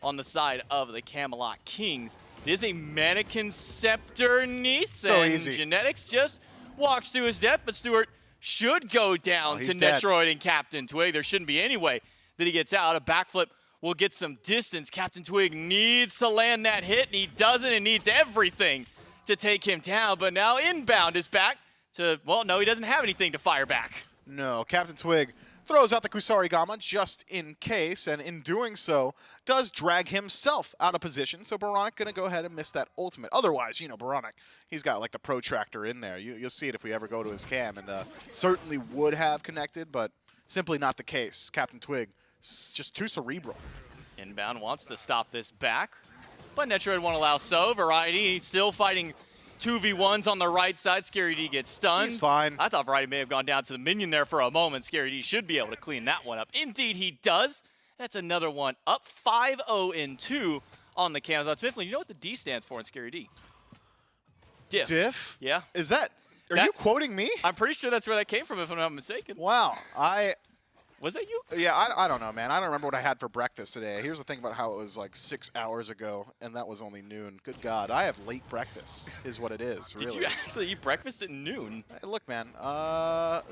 Speaker 17: on the side of the Camelot Kings. It is a Mannequin Scepter Neath,
Speaker 9: so
Speaker 17: and
Speaker 9: easy.
Speaker 17: Genetics just walks to his death, but Stewart should go down to Netroid and Captain Twig. There shouldn't be any way that he gets out. A backflip will get some distance. Captain Twig needs to land that hit, and he doesn't, and needs everything to take him down. But now inbound is back to, well, no, he doesn't have anything to fire back.
Speaker 9: No, Captain Twig throws out the Kusarigama just in case, and in doing so, does drag himself out of position. So Baronic going to go ahead and miss that ultimate. Otherwise, you know, Baronic, he's got like the protractor in there. You'll see it if we ever go to his cam, and certainly would have connected, but simply not the case. Captain Twig, just too cerebral.
Speaker 8: Inbound wants to stop this back, but Netroid won't allow so. Variety still fighting 2v1s on the right side. Scary D gets stunned.
Speaker 9: He's fine.
Speaker 8: I thought Variety may have gone down to the minion there for a moment. Scary D should be able to clean that one up. Indeed, he does. That's another one up 5-0 in 2 on the Cam's. Mifflin, you know what the D stands for in Scary D? Diff.
Speaker 9: Diff?
Speaker 8: Yeah.
Speaker 9: Is that, are you quoting me?
Speaker 8: I'm pretty sure that's where that came from, if I'm not mistaken.
Speaker 9: Wow.
Speaker 8: Was that you?
Speaker 9: Yeah, I don't know, man. I don't remember what I had for breakfast today. Here's the thing about how it was like 6 hours ago, and that was only noon. Good God, I have late breakfast, is what it is.
Speaker 8: Did
Speaker 9: really.
Speaker 8: you actually eat breakfast at noon?
Speaker 9: Hey, look, man.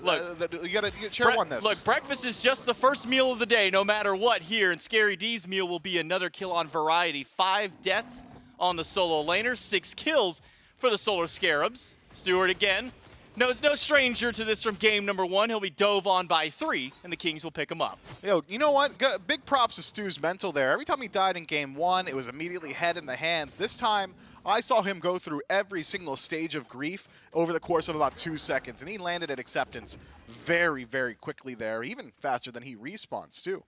Speaker 8: Look,
Speaker 9: you gotta share on this.
Speaker 8: Look, breakfast is just the first meal of the day, no matter what. Here, and Scary D's meal will be another kill on Variety. 5 deaths on the solo laner, 6 kills for the Solar Scarabs. Stewart again. No stranger to this from game number 1. He'll be dove on by 3, and the Kings will pick him up.
Speaker 9: Yo, you know what? Big props to Stu's mental there. Every time he died in game 1, it was immediately head in the hands. This time, I saw him go through every single stage of grief over the course of about 2 seconds, and he landed at acceptance very, very quickly there, even faster than he respawns, too.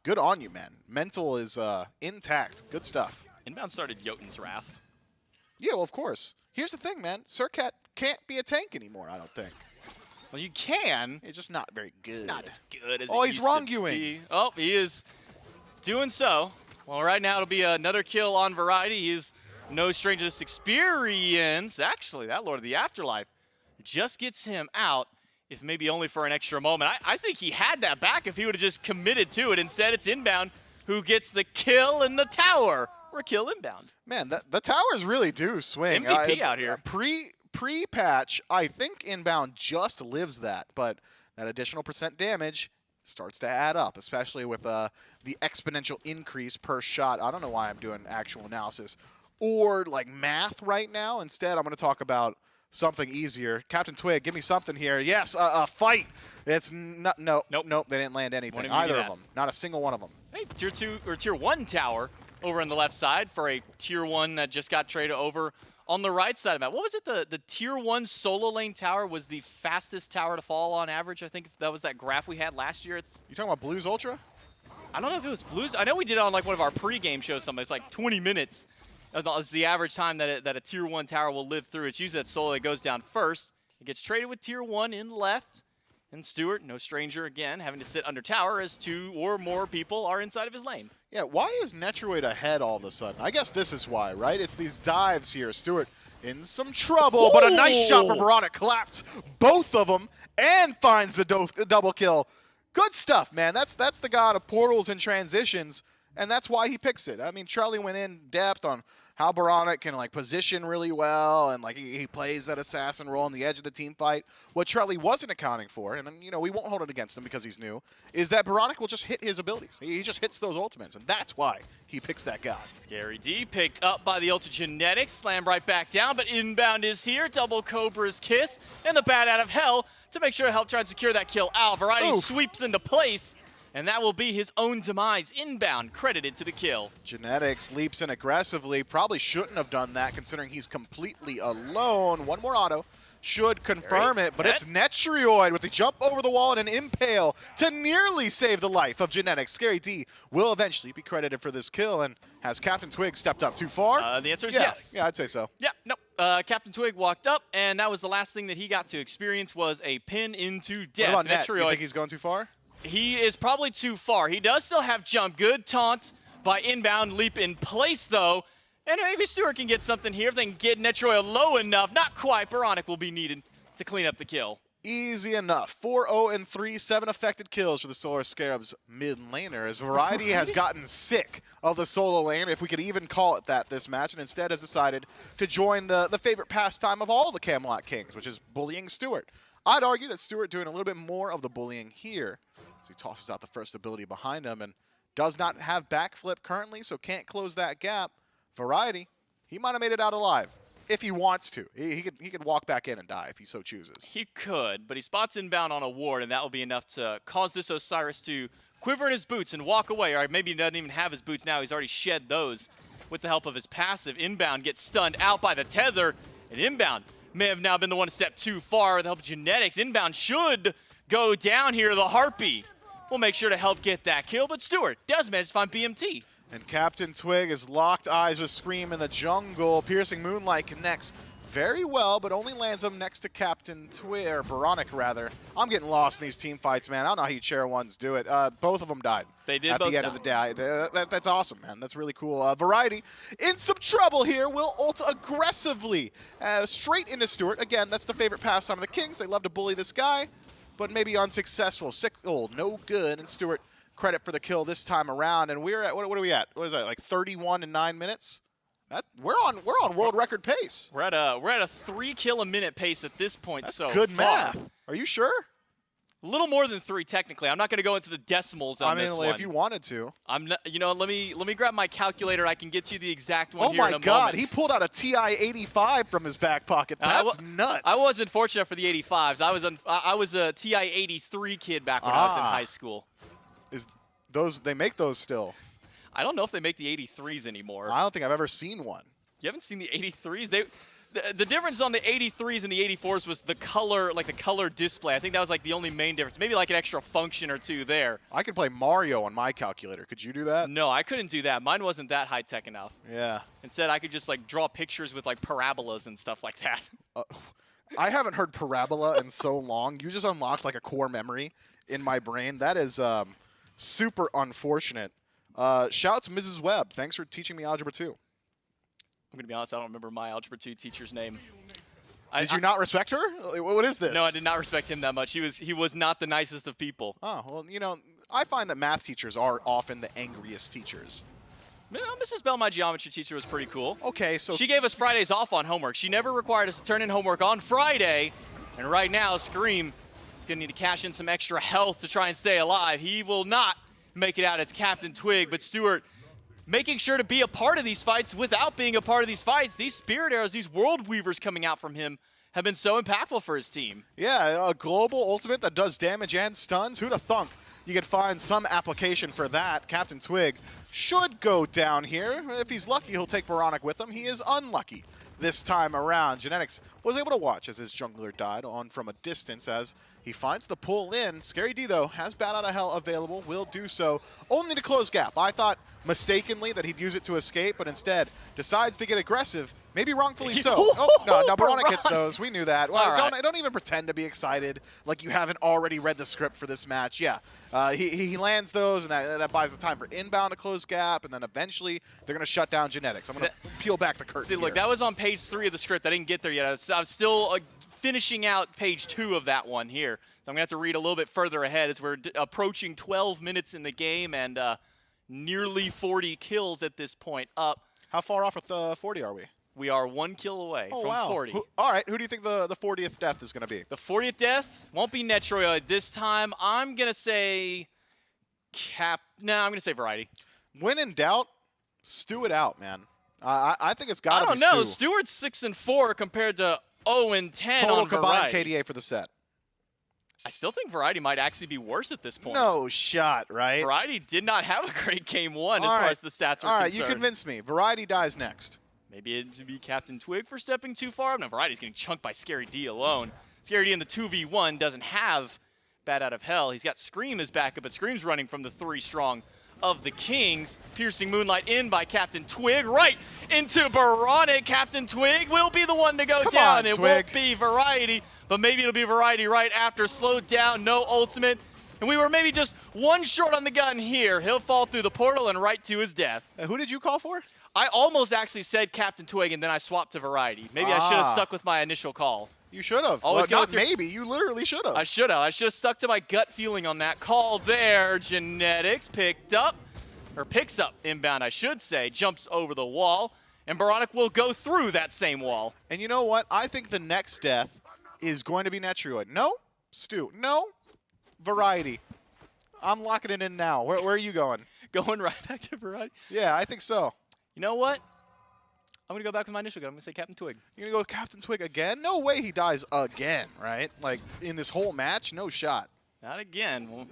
Speaker 9: Good on you, man. Mental is intact. Good stuff.
Speaker 8: Inbound started Jotun's Wrath.
Speaker 9: Yeah, well, of course. Here's the thing, man. Surcat can't be a tank anymore, I don't think.
Speaker 8: Well, you can.
Speaker 9: He's just not very good.
Speaker 8: It's not as good as
Speaker 9: Oh,
Speaker 8: it
Speaker 9: he's
Speaker 8: used to
Speaker 9: wrong-viewing.
Speaker 8: be. Oh, he is doing so. Well, right now it'll be another kill on Variety. He is no stranger to this experience. Actually, that Lord of the Afterlife just gets him out, if maybe only for an extra moment. I think he had that back if he would have just committed to it. Instead, it's Inbound who gets the kill in the tower. Or kill Inbound.
Speaker 9: Man, the towers really do swing.
Speaker 8: MVP out here.
Speaker 9: Pre-patch, I think Inbound just lives that, but that additional % damage starts to add up, especially with the exponential increase per shot. I don't know why I'm doing actual analysis or like math right now. Instead, I'm going to talk about something easier. Captain Twig, give me something here. Yes, a fight. It's not. Nope. They didn't land anything. Either of them. Not a single one of them.
Speaker 8: Hey, tier 2 or tier 1 tower over on the left side for a tier 1 that just got traded over on the right side of the map. What was it? The tier 1 solo lane tower was the fastest tower to fall on average. I think that was that graph we had last year.
Speaker 9: You talking about Blues Ultra?
Speaker 8: I don't know if it was Blues. I know we did it on like one of our pre-game shows. Something. It's like 20 minutes. It's the average time that a tier 1 tower will live through. It's usually that solo that goes down first. It gets traded with tier 1 in left. And Stewart, no stranger again, having to sit under tower as 2 or more people are inside of his lane.
Speaker 9: Yeah, why is Netroid ahead all of a sudden? I guess this is why, right? It's these dives here. Stewart in some trouble, but a nice shot for Barada. Collapsed both of them and finds the double kill. Good stuff, man. That's the god of portals and transitions, and that's why he picks it. I mean, Charlie went in depth on how Baronic can like position really well, and like he plays that assassin role on the edge of the team fight. What Charlie wasn't accounting for, and you know we won't hold it against him because he's new, is that Baronic will just hit his abilities. He just hits those ultimates, and that's why he picks that god.
Speaker 8: Scary D picked up by the Ultra Genetics, slammed right back down, but Inbound is here. Double Cobra's Kiss, and the Bat Out of Hell to make sure to help try and secure that kill out. Variety sweeps into place. And that will be his own demise. Inbound credited to the kill.
Speaker 9: Genetics leaps in aggressively. Probably shouldn't have done that considering he's completely alone. One more auto should confirm it, but it's Netrioid with the jump over the wall and an impale to nearly save the life of Genetics. Scary D will eventually be credited for this kill, and has Captain Twig stepped up too far?
Speaker 8: The answer is yes.
Speaker 9: Yeah, I'd say so.
Speaker 8: Yeah, no. Captain Twig walked up, and that was the last thing that he got to experience was a pin into death.
Speaker 9: What about Net? You think he's going too far?
Speaker 8: He is probably too far. He does still have jump. Good taunt by Inbound. Leap in place, though. And maybe Stewart can get something here if they can get Netroid low enough. Not quite. Baronic will be needed to clean up the kill.
Speaker 9: Easy enough. 4-0-3, 7 affected kills for the Solar Scarabs mid laner, as Variety has gotten sick of the solo lane, if we could even call it that this match, and instead has decided to join the favorite pastime of all the Camelot Kings, which is bullying Stewart. I'd argue that Stewart doing a little bit more of the bullying here, as he tosses out the first ability behind him and does not have backflip currently, so can't close that gap. Variety, he might have made it out alive. If he wants to. He could walk back in and die if he so chooses.
Speaker 8: He could, but he spots Inbound on a ward, and that will be enough to cause this Osiris to quiver in his boots and walk away. Or maybe he doesn't even have his boots now. He's already shed those with the help of his passive. Inbound gets stunned out by the tether, and Inbound may have now been the one to step too far with the help of Genetics. Inbound should
Speaker 17: go down here. The Harpy will make sure to help get that kill, but Stewart does manage to find BMT.
Speaker 9: And Captain Twig is locked eyes with Scream in the jungle. Piercing Moonlight connects very well, but only lands him next to Captain Twig, or Veronic rather. I'm getting lost in these team fights, man. I don't know how you chair ones do it. Both of them died.
Speaker 17: They did
Speaker 9: at
Speaker 17: both
Speaker 9: the end of the day. That's awesome, man. That's really cool. Variety in some trouble here. Will ult aggressively straight into Stewart. Again, that's the favorite pastime of the Kings. They love to bully this guy, but maybe unsuccessful. Sickle, no good, and Stewart credit for the kill this time around. And we're at what are we at? What is that? Like 31 in 9 minutes? We're on world record pace.
Speaker 17: We're at a 3 kill a minute pace at this point.
Speaker 9: That's
Speaker 17: so
Speaker 9: good
Speaker 17: far.
Speaker 9: math. Are you sure?
Speaker 17: A little more than 3 technically. I'm not going to go into the decimals on this one.
Speaker 9: If you wanted to.
Speaker 17: I'm not, let me grab my calculator. I can get you the exact one
Speaker 9: Oh
Speaker 17: here in
Speaker 9: my
Speaker 17: a
Speaker 9: God,
Speaker 17: moment.
Speaker 9: he pulled out a TI-85 from his back pocket. That's nuts.
Speaker 17: I wasn't fortunate for the 85s. I was a TI-83 kid back when I was in high school.
Speaker 9: They make those still?
Speaker 17: I don't know if they make the 83s anymore.
Speaker 9: I don't think I've ever seen one.
Speaker 17: You haven't seen the 83s? The difference on the 83s and the 84s was the color, like the color display. I think that was like the only main difference. Maybe like an extra function or two there.
Speaker 9: I could play Mario on my calculator. Could you do that?
Speaker 17: No, I couldn't do that. Mine wasn't that high tech enough.
Speaker 9: Yeah.
Speaker 17: Instead, I could just like draw pictures with like parabolas and stuff like that.
Speaker 9: I haven't heard parabola in so long. You just unlocked like a core memory in my brain. That is super unfortunate. Shouts Mrs. Webb. Thanks for teaching me Algebra 2.
Speaker 17: I'm going to be honest, I don't remember my Algebra 2 teacher's name.
Speaker 9: Did you not respect her? What is this?
Speaker 17: No, I did not respect him that much. He was not the nicest of people.
Speaker 9: Oh, well, I find that math teachers are often the angriest teachers.
Speaker 17: Mrs. Bell, my geometry teacher, was pretty cool.
Speaker 9: Okay, so
Speaker 17: she gave us Fridays off on homework. She never required us to turn in homework on Friday. And right now, Scream is going to need to cash in some extra health to try and stay alive. He will not make it out as Captain Twig, but Stewart making sure to be a part of these fights without being a part of these fights. These Spirit Arrows, these World Weavers coming out from him have been so impactful for his team.
Speaker 9: Yeah, a global ultimate that does damage and stuns. Who'd have thunk you could find some application for that? Captain Twig should go down here. If he's lucky, he'll take Veronic with him. He is unlucky this time around. Genetics was able to watch as his jungler died on from a distance as he finds the pull in. Scary D, though, has Bat Out of Hell available. Will do so only to close gap. I thought mistakenly that he'd use it to escape, but instead decides to get aggressive. Maybe wrongfully so. Oh, no, Veronic hits those. We knew that. Well, don't even pretend to be excited like you haven't already read the script for this match. Yeah, he lands those, and that buys the time for inbound to close gap, and then eventually they're going to shut down Genetics. I'm going to peel back the curtain.
Speaker 17: See, look, that was on page 3 of the script. I didn't get there yet. I was still finishing out page 2 of that one here. So I'm going to have to read a little bit further ahead as we're approaching 12 minutes in the game and nearly 40 kills at this point up.
Speaker 9: How far off with 40 are we?
Speaker 17: We are 1 kill away from 40.
Speaker 9: All right, who do you think the 40th death is going to be?
Speaker 17: The 40th death won't be Netroid this time. I'm going to say I'm going to say Variety.
Speaker 9: When in doubt, stew it out, man. I think it's got to be
Speaker 17: I don't know. Stewart's 6-4 compared to 0-10
Speaker 9: total
Speaker 17: on
Speaker 9: combined
Speaker 17: Variety.
Speaker 9: KDA for the set.
Speaker 17: I still think Variety might actually be worse at this point.
Speaker 9: No shot, right?
Speaker 17: Variety did not have a great game 1 as far as the stats are concerned.
Speaker 9: All right, you convinced me. Variety dies next.
Speaker 17: Maybe it would be Captain Twig for stepping too far. No, Variety's getting chunked by Scary D alone. Scary D in the 2v1 doesn't have Bat Out of Hell. He's got Scream as backup, but Scream's running from the 3 strong of the Kings. Piercing Moonlight in by Captain Twig, right into Veronic. Captain Twig will be the one to go down. It won't be Variety, but maybe it'll be Variety right after. Slowed down, no ultimate. And we were maybe just 1 short on the gun here. He'll fall through the portal and right to his death.
Speaker 9: Who did you call for?
Speaker 17: I almost actually said Captain Twig, and then I swapped to Variety. Maybe I should have stuck with my initial call.
Speaker 9: You should have.
Speaker 17: Always
Speaker 9: well, not maybe. You literally should have.
Speaker 17: I should have. I should have stuck to my gut feeling on that call there. Genetics picks up inbound, I should say, jumps over the wall, and Veronic will go through that same wall.
Speaker 9: And you know what? I think the next death is going to be Netroid. No, Stu. No, Variety. I'm locking it in now. Where are you going?
Speaker 17: Going right back to Variety?
Speaker 9: Yeah, I think so.
Speaker 17: You know what? I'm going to go back with my initial gun. I'm going to say Captain Twig.
Speaker 9: You're going to go with Captain Twig again? No way he dies again, right? Like, in this whole match, no shot.
Speaker 17: Not again. Well,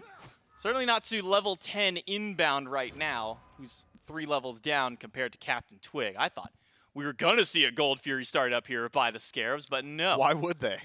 Speaker 17: certainly not to level 10 inbound right now, who's 3 levels down compared to Captain Twig. I thought we were going to see a Gold Fury start up here by the Scarabs, but no.
Speaker 9: Why would they?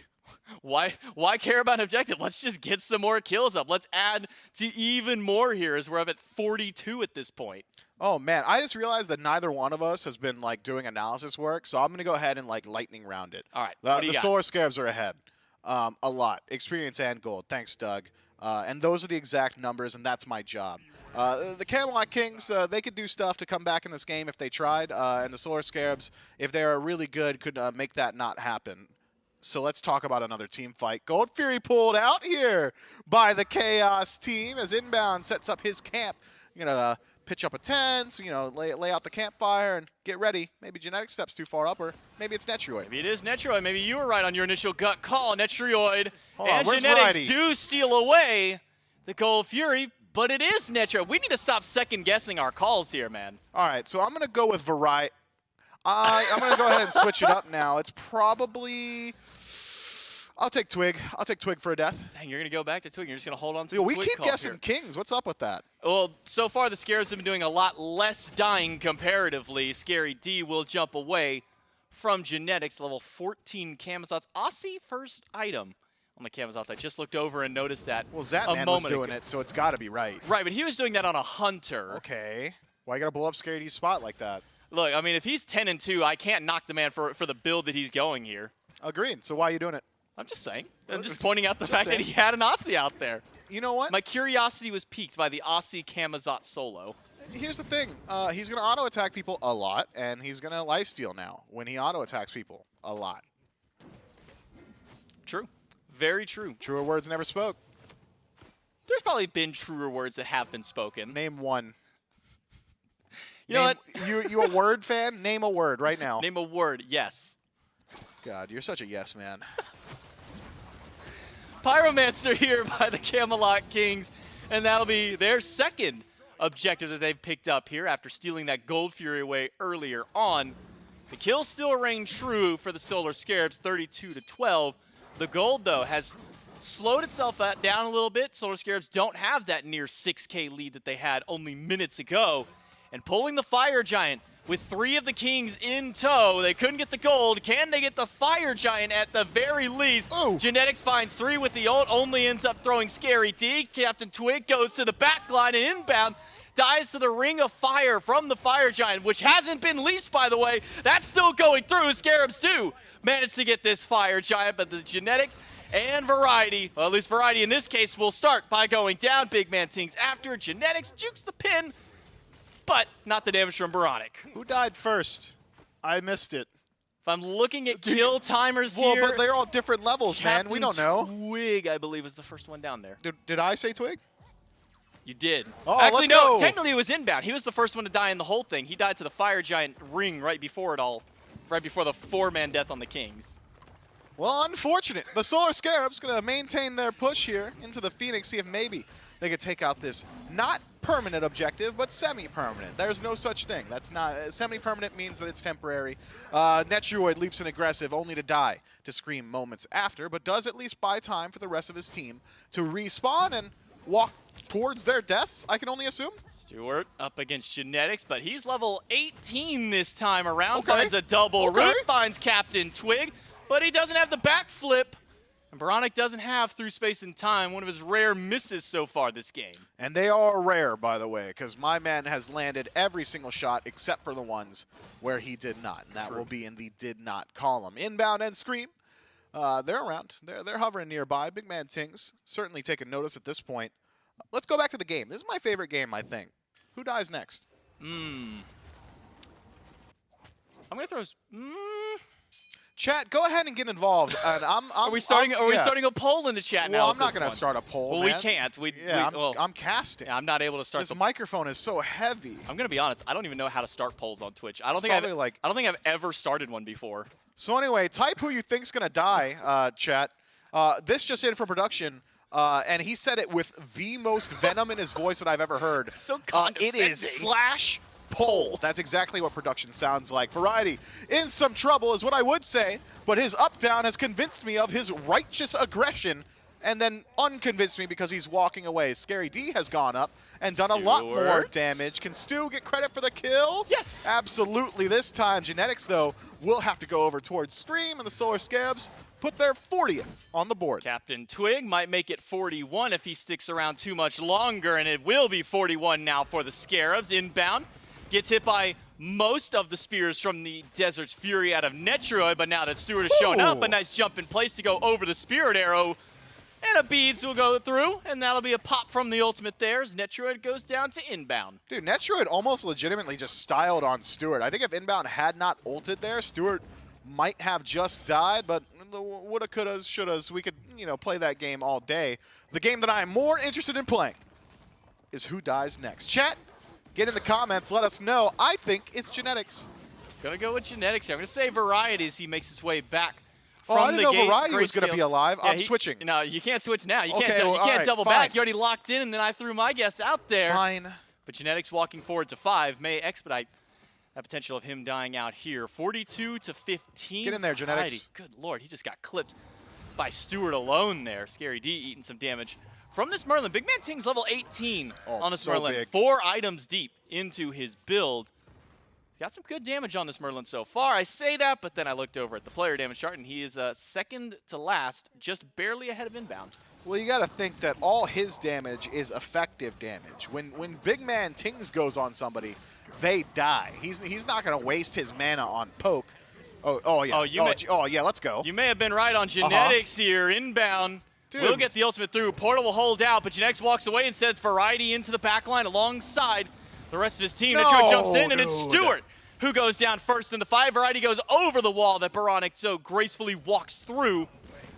Speaker 8: Why care about an objective? Let's just get some more kills up. Let's add to even more here as we're up at 42 at this point.
Speaker 9: Oh man, I just realized that neither one of us has been like doing analysis work, so I'm gonna go ahead and like lightning round it.
Speaker 8: All right.
Speaker 9: The Solar Scarabs are ahead, a lot, experience and gold. Thanks, Doug. And those are the exact numbers, and that's my job. The Camelot Kings, they could do stuff to come back in this game if they tried, and the Solar Scarabs, if they are really good, could make that not happen. So let's talk about another team fight. Gold Fury pulled out here by the Chaos team as Inbound sets up his camp. You know, pitch up a tent, you know, lay out the campfire and get ready. Maybe Genetic steps too far up, or maybe it's Netrioid.
Speaker 8: Maybe it is Netrioid. Maybe you were right on your initial gut call. Netrioid
Speaker 9: and
Speaker 8: Genetics
Speaker 9: Variety?
Speaker 8: do steal away the Gold Fury, but it is Netrioid. We need to stop second-guessing our calls here, man.
Speaker 9: All right, so I'm going to go with Variety. I'm going to go ahead and switch it up now. It's probably... I'll take Twig. I'll take Twig for a death.
Speaker 8: Dang, you're going to go back to Twig. You're just going to hold on to
Speaker 9: Yo,
Speaker 8: the
Speaker 9: we
Speaker 8: Twig
Speaker 9: keep
Speaker 8: call
Speaker 9: guessing
Speaker 8: here.
Speaker 9: Kings. What's up with that?
Speaker 8: Well, so far the Scarabs have been doing a lot less dying comparatively. Scary D will jump away from Genetics, level 14 Camazotz. Aussie first item on the Camazotz. I just looked over and noticed that
Speaker 9: Well,
Speaker 8: a
Speaker 9: Zatman
Speaker 8: moment
Speaker 9: was doing
Speaker 8: ago.
Speaker 9: it, so it's got to be right.
Speaker 8: Right, but he was doing that on a Hunter.
Speaker 9: Okay. Why you got to blow up Scary D's spot like that?
Speaker 8: Look, I mean, if he's 10-2, I can't knock the man for the build that he's going here.
Speaker 9: Agreed. So why are you doing it?
Speaker 8: I'm just saying. I'm just pointing out the
Speaker 9: Just
Speaker 8: fact that
Speaker 9: saying.
Speaker 8: he had an Aussie out there.
Speaker 9: You know what?
Speaker 8: My curiosity was piqued by the Aussie Camazotz solo.
Speaker 9: Here's the thing. He's going to auto-attack people a lot, and he's going to lifesteal now when he auto-attacks people a lot.
Speaker 8: True. Very true.
Speaker 9: Truer words never spoke.
Speaker 8: There's probably been truer words that have been spoken.
Speaker 9: Name one.
Speaker 8: You know what?
Speaker 9: You a word fan? Name a word right now.
Speaker 8: Name a word. Yes.
Speaker 9: God, you're such a yes man.
Speaker 8: Pyromancer here by the Camelot Kings, and that'll be their second objective that they've picked up here after stealing that Gold Fury away earlier on. The kill still reign true for the Solar Scarabs, 32-12. The gold, though, has slowed itself down a little bit. Solar Scarabs don't have that near 6K lead that they had only minutes ago. And pulling the Fire Giant with 3 of the Kings in tow. They couldn't get the gold. Can they get the Fire Giant at the very least?
Speaker 9: Oh.
Speaker 8: Genetics finds 3 with the ult, only ends up throwing Scary D. Captain Twig goes to the back line and inbound. Dies to the Ring of Fire from the Fire Giant, which hasn't been leashed, by the way. That's still going through. Scarabs do manage to get this Fire Giant, but the Genetics and Variety, well, at least Variety in this case, will start by going down. Big Man Tings after. Genetics jukes the pin, but not the damage from Baronic.
Speaker 9: Who died first? I missed it.
Speaker 8: If I'm looking at kill timers
Speaker 9: Well,
Speaker 8: here,
Speaker 9: but they're all different levels, man. We don't know.
Speaker 8: Twig, I believe, was the first one down there.
Speaker 9: Did I say Twig?
Speaker 8: You did.
Speaker 9: Oh,
Speaker 8: Actually,
Speaker 9: let's
Speaker 8: no.
Speaker 9: go.
Speaker 8: Technically, it was inbound. He was the first one to die in the whole thing. He died to the Fire Giant ring right before it all, right before the 4-man death on the Kings.
Speaker 9: Well, unfortunate. The Solar Scarabs going to maintain their push here into the Phoenix, see if maybe they could take out this not permanent objective, but semi-permanent. There's no such thing. That's not semi-permanent means that it's temporary. Netrioid leaps in aggressive, only to die to scream moments after, but does at least buy time for the rest of his team to respawn and walk towards their deaths, I can only assume.
Speaker 8: Stewart up against Genetics, but he's level 18 this time around.
Speaker 9: Okay.
Speaker 8: Finds a double
Speaker 9: Okay.
Speaker 8: root, finds Captain Twig, but he doesn't have the backflip. And Baronic doesn't have through space and time, one of his rare misses so far this game.
Speaker 9: And they are rare, by the way, because my man has landed every single shot except for the ones where he did not. And that will be in the did not column. Inbound and Scream. They're around. They're hovering nearby. Big Man Tings certainly taking notice at this point. Let's go back to the game. This is my favorite game, I think. Who dies next?
Speaker 8: I'm going to throw...
Speaker 9: Chat, go ahead and get involved. And
Speaker 8: Are we starting a poll in the chat now?
Speaker 9: Well,
Speaker 8: with
Speaker 9: I'm not
Speaker 8: this
Speaker 9: going
Speaker 8: one?
Speaker 9: to start a poll,
Speaker 8: Well,
Speaker 9: man.
Speaker 8: we can't.
Speaker 9: I'm casting.
Speaker 8: I'm not able to start.
Speaker 9: This microphone is so heavy.
Speaker 8: I'm going to be honest. I don't even know how to start polls on Twitch. I don't think I've ever started one before.
Speaker 9: So anyway, type who you think's going to die, chat. This just in for production. And he said it with the most venom in his voice that I've ever heard.
Speaker 8: So
Speaker 9: it is /poll. That's exactly what production sounds like. Variety in some trouble is what I would say, but his up-down has convinced me of his righteous aggression and then unconvinced me because he's walking away. Scary D has gone up and done a lot more damage. Can Stu get credit for the kill?
Speaker 8: Yes.
Speaker 9: Absolutely this time. Genetics, though, will have to go over towards Scream, and the Solar Scarabs put their 40th on the board.
Speaker 8: Captain Twig might make it 41 if he sticks around too much longer, and it will be 41 now for the Scarabs. Inbound, gets hit by most of the spears from the Desert's Fury out of Netroid, but now that Stewart has shown up, a nice jump in place to go over the Spirit Arrow, and a Beads will go through, and that'll be a pop from the ultimate there as Netroid goes down to Inbound.
Speaker 9: Dude, Netroid almost legitimately just styled on Stewart. I think if Inbound had not ulted there, Stewart might have just died, but the woulda, couldas, shouldas, we could, play that game all day. The game that I am more interested in playing is who dies next. Chat, get in the comments, let us know. I think it's Genetics.
Speaker 8: Gonna go with Genetics here. I'm gonna say Variety as he makes his way back
Speaker 9: Oh,
Speaker 8: from
Speaker 9: I didn't
Speaker 8: the
Speaker 9: know
Speaker 8: gate.
Speaker 9: Variety was going to be alive.
Speaker 8: Yeah,
Speaker 9: I'm switching.
Speaker 8: No, you can't switch now. You
Speaker 9: Okay,
Speaker 8: can't,
Speaker 9: well,
Speaker 8: you can't
Speaker 9: all right,
Speaker 8: double
Speaker 9: fine.
Speaker 8: back. You already locked in, and then I threw my guess out there.
Speaker 9: Fine.
Speaker 8: But Genetics walking forward to 5 may expedite that potential of him dying out here. 42 to 15.
Speaker 9: Get in there, Genetics.
Speaker 8: Variety. Good Lord, he just got clipped by Stewart alone there. Scary D eating some damage from this Merlin. Big Man Ting's level 18 on this
Speaker 9: so
Speaker 8: Merlin.
Speaker 9: big.
Speaker 8: 4 items deep into his build. Got some good damage on this Merlin so far. I say that, but then I looked over at the player damage chart, and he is second to last, just barely ahead of Inbound.
Speaker 9: Well, you got to think that all his damage is effective damage. When Big Man Tings goes on somebody, they die. He's not going to waste his mana on poke. Oh yeah. Yeah, let's go.
Speaker 8: You may have been right on Genetics here. Inbound.
Speaker 9: Dude.
Speaker 8: Will get the ultimate through. Portal will hold out, but Genetics walks away and sends Variety into the back line alongside the rest of his team. Netroid jumps in, and it's Stewart who goes down first in the fight. Variety goes over the wall that Baronic so gracefully walks through.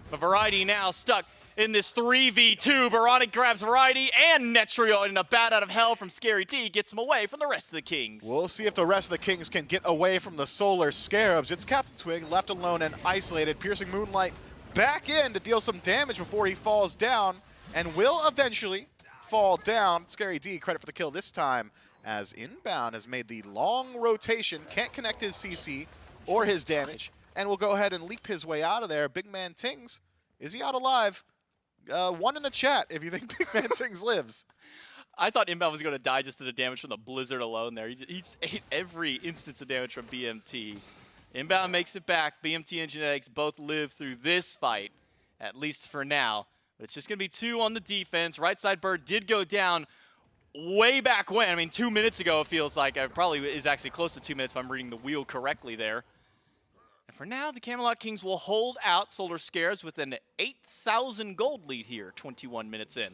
Speaker 8: But Variety now stuck in this 3v2. Baronic grabs Variety and Netroid in a bat out of hell from Scary D. Gets him away from the rest of the Kings.
Speaker 9: We'll see if the rest of the Kings can get away from the Solar Scarabs. It's Captain Twig left alone and isolated. Piercing Moonlight back in to deal some damage before he falls down and will eventually fall down. Scary D, credit for the kill this time, as Inbound has made the long rotation, can't connect his CC or his damage, and will go ahead and leap his way out of there. Big Man Tings, is he out alive? One in the chat if you think Big Man Tings lives.
Speaker 8: I thought Inbound was going to die just to the damage from the Blizzard alone there. He's ate every instance of damage from BMT. Inbound makes it back. BMT and Genetics both live through this fight, at least for now. But it's just going to be 2 on the defense. Right side Bird did go down way back when. I mean, 2 minutes ago, it feels like. It probably is actually close to 2 minutes if I'm reading the wheel correctly there. And for now, the Camelot Kings will hold out Solar Scarabs with an 8,000 gold lead here, 21 minutes in.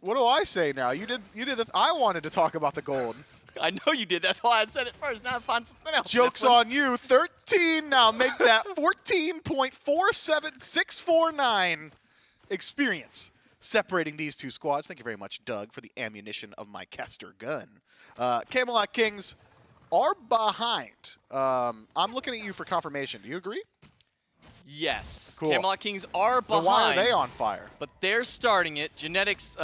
Speaker 9: What do I say now? You did the, I wanted to talk about the gold.
Speaker 8: I know you did. That's why I said it first. Now I find something else.
Speaker 9: Joke's on you. 13 now. Make that 14.47649 experience separating these two squads. Thank you very much, Doug, for the ammunition of my caster gun. Camelot Kings are behind. I'm looking at you for confirmation. Do you agree?
Speaker 8: Yes.
Speaker 9: Cool.
Speaker 8: Camelot Kings are behind.
Speaker 9: But why are they on fire?
Speaker 8: But they're starting it. Genetics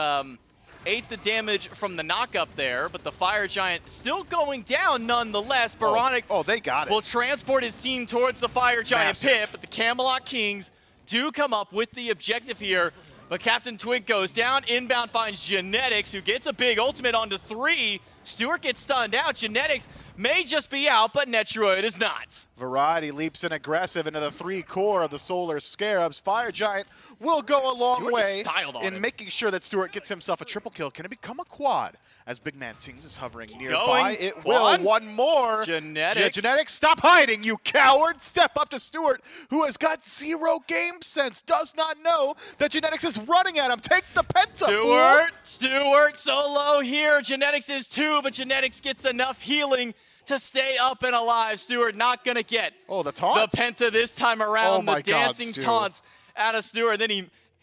Speaker 8: ate the damage from the knock-up there, but the Fire Giant still going down nonetheless. Baronic
Speaker 9: they got it.
Speaker 8: will transport his team towards the Fire Giant pit, but the Camelot Kings do come up with the objective here. But Captain Twig goes down. Inbound finds Genetics, who gets a big ultimate onto 3. Stewart gets stunned out. Genetics may just be out, but Netroid is not.
Speaker 9: Variety leaps in aggressive into the 3 core of the Solar Scarabs. Fire Giant will go a long
Speaker 8: Stewart
Speaker 9: way
Speaker 8: just styled on
Speaker 9: in
Speaker 8: him.
Speaker 9: making sure that Stewart gets himself a triple kill. Can it become a quad? As Big Man Tings is hovering nearby. It
Speaker 8: Quad.
Speaker 9: will. One more.
Speaker 8: Genetics.
Speaker 9: Genetics, stop hiding, you coward. Step up to Stewart, who has got 0 game sense. Does not know that Genetics is running at him. Take the penta, fool.
Speaker 8: Stewart solo here. Genetics is 2, but Genetics gets enough healing to stay up and alive. Stewart not going to get
Speaker 9: the taunts?
Speaker 8: the penta this time around.
Speaker 9: Oh my
Speaker 8: the dancing
Speaker 9: God, Stu.
Speaker 8: taunts out of Stewart. Then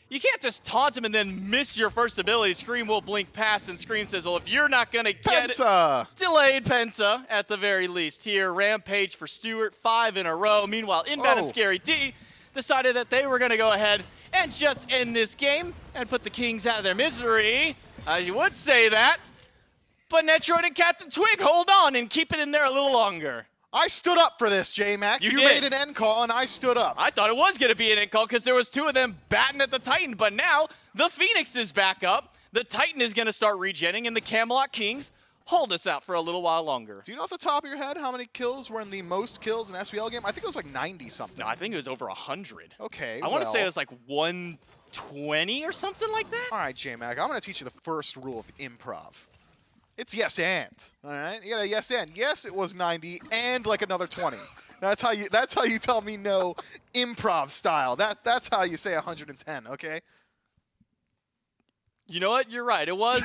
Speaker 8: you can't just taunt him and then miss your first ability. Scream will blink past, and Scream says, well, if you're not going to get it, delayed penta at the very least here. Rampage for Stewart, 5 in a row. Meanwhile, Inbound and Scary D decided that they were going to go ahead and just end this game and put the Kings out of their misery. You would say that. But Netroid and Captain Twig hold on and keep it in there a little longer.
Speaker 9: I stood up for this, J-Mac. You made an end call, and I stood up.
Speaker 8: I thought it was going to be an end call because there was 2 of them batting at the Titan. But now the Phoenix is back up. The Titan is going to start regenning, and the Camelot Kings hold us out for a little while longer.
Speaker 9: Do you know off the top of your head how many kills were in the most kills in SPL game? I think it was like 90 something.
Speaker 8: No, I think it was over 100.
Speaker 9: Okay,
Speaker 8: I want to say it was like 120 or something like that.
Speaker 9: All right, J-Mac, I'm going to teach you the first rule of improv. It's yes and, all right? You got a yes and. Yes, it was 90 and like another 20. That's how you tell me no improv style. That's how you say 110, okay?
Speaker 8: You know what? You're right. It was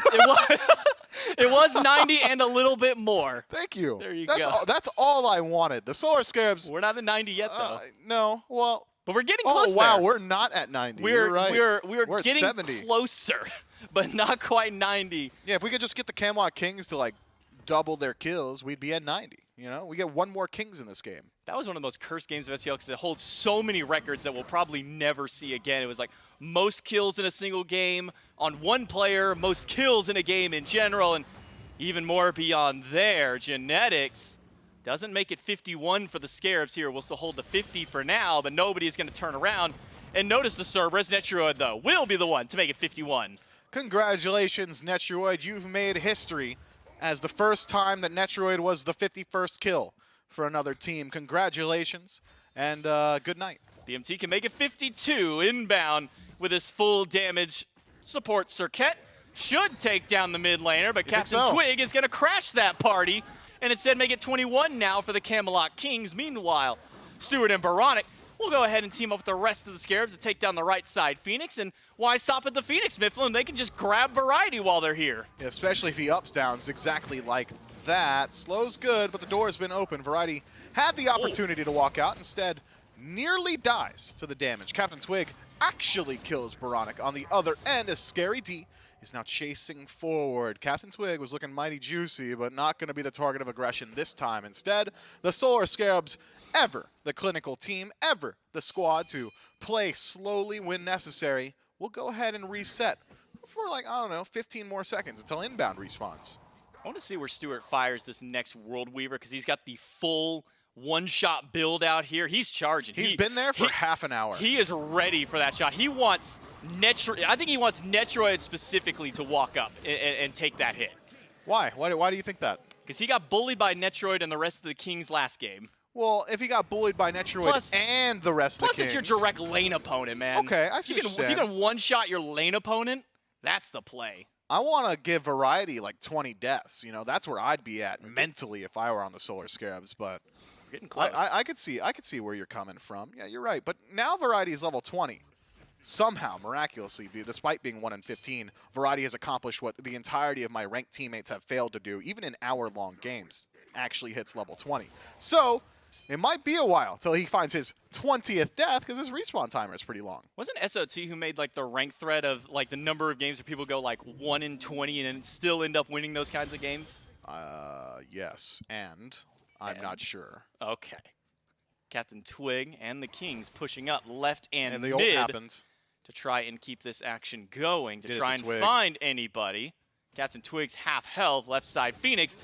Speaker 8: it was 90 and a little bit more.
Speaker 9: Thank you.
Speaker 8: There you
Speaker 9: go. That's all I wanted. The Solar Scarabs.
Speaker 8: We're not at 90 yet though.
Speaker 9: No. Well,
Speaker 8: but we're getting close.
Speaker 9: Oh wow,
Speaker 8: there.
Speaker 9: we're not at 90.
Speaker 8: We're
Speaker 9: You're right.
Speaker 8: we're
Speaker 9: at
Speaker 8: getting
Speaker 9: 70.
Speaker 8: closer, but not quite 90.
Speaker 9: Yeah, if we could just get the Camelot Kings to like double their kills, we'd be at 90. You know, we get one more Kings in this game.
Speaker 8: That was one of the most cursed games of SPL because it holds so many records that we'll probably never see again. It was like most kills in a single game on one player, most kills in a game in general, and even more beyond there. Genetics doesn't make it 51 for the Scarabs here. We'll still hold the 50 for now, but nobody is going to turn around. And notice the Cerberus. Netroid, though, will be the one to make it 51.
Speaker 9: Congratulations, Netroid. You've made history as the first time that Netroid was the 51st kill for another team. Congratulations, and good night.
Speaker 8: BMT can make it 52 inbound with his full damage support. Circuit should take down the mid laner, but Captain Twig is going to crash that party and instead make it 21 now for the Camelot Kings. Meanwhile, Stewart and Baronic will go ahead and team up with the rest of the Scarabs to take down the right side Phoenix. And why stop at the Phoenix, Mifflin? They can just grab Variety while they're here.
Speaker 9: Yeah, especially if he ups downs exactly like that. Slow's good, but the door has been open. Variety had the opportunity to walk out. Instead, nearly dies to the damage. Captain Twig actually kills Baronic on the other end as Scary D is now chasing forward. Captain Twig was looking mighty juicy, but not going to be the target of aggression this time. Instead, the Solar Scarabs, ever the clinical team, ever the squad to play slowly when necessary, will go ahead and reset for like, I don't know, 15 more seconds until inbound respawns.
Speaker 8: I want to see where Stewart fires this next World Weaver because he's got the full one-shot build out here. He's charging.
Speaker 9: He's been there for half an hour.
Speaker 8: He is ready for that shot. He wants Netroid. I think he wants Netroid specifically to walk up and take that hit.
Speaker 9: Why? Why do you think that?
Speaker 8: Because he got bullied by Netroid and the rest of the Kings last game.
Speaker 9: Well, if he got bullied by Netroid and the rest of the Kings.
Speaker 8: Plus, it's your direct lane opponent, man.
Speaker 9: Okay, I see what you're saying.
Speaker 8: If you can one-shot your lane opponent, that's the play.
Speaker 9: I want to give Variety like 20 deaths. You know, that's where I'd be at mentally if I were on the Solar Scarabs. But
Speaker 8: we're getting close.
Speaker 9: I could see where you're coming from. Yeah, you're right. But now Variety is level 20. Somehow, miraculously, despite being 1 in 15, Variety has accomplished what the entirety of my ranked teammates have failed to do, even in hour-long games. Actually hits level 20. So it might be a while till he finds his 20th death because his respawn timer is pretty long.
Speaker 8: Wasn't SOT who made like the rank thread of like the number of games where people go like 1 in 20 and still end up winning those kinds of games?
Speaker 9: Yes, and I'm not sure.
Speaker 8: Okay. Captain Twig and the Kings pushing up left and
Speaker 9: the
Speaker 8: mid
Speaker 9: ult happens
Speaker 8: to try and keep this action going, to
Speaker 9: Get it
Speaker 8: try
Speaker 9: to
Speaker 8: and
Speaker 9: Twig.
Speaker 8: find anybody. Captain Twig's half health, left side Phoenix,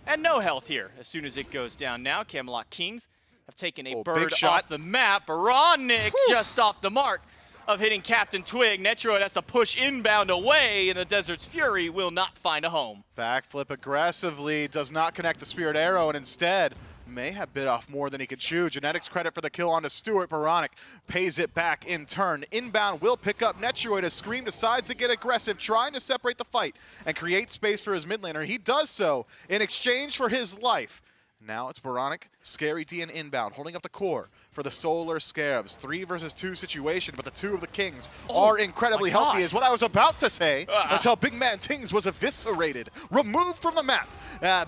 Speaker 8: and no health here as soon as it goes down now. Camelot Kings have taken a bird off the map. Baronic just off the mark of hitting Captain Twig. Netroid has to push inbound away, and the Desert's Fury will not find a home.
Speaker 9: Backflip aggressively, does not connect the Spirit Arrow, and instead may have bit off more than he could chew. Genetics credit for the kill onto Stewart. Baronic pays it back in turn. Inbound will pick up Netroid as Scream decides to get aggressive, trying to separate the fight and create space for his mid laner. He does so in exchange for his life. Now it's Baronic, Scary D, and inbound, holding up the core for the Solar Scarabs. 3 versus 2 situation, but the 2 of the Kings are incredibly healthy, is what I was about to say, until Big Man Tings was eviscerated, removed from the map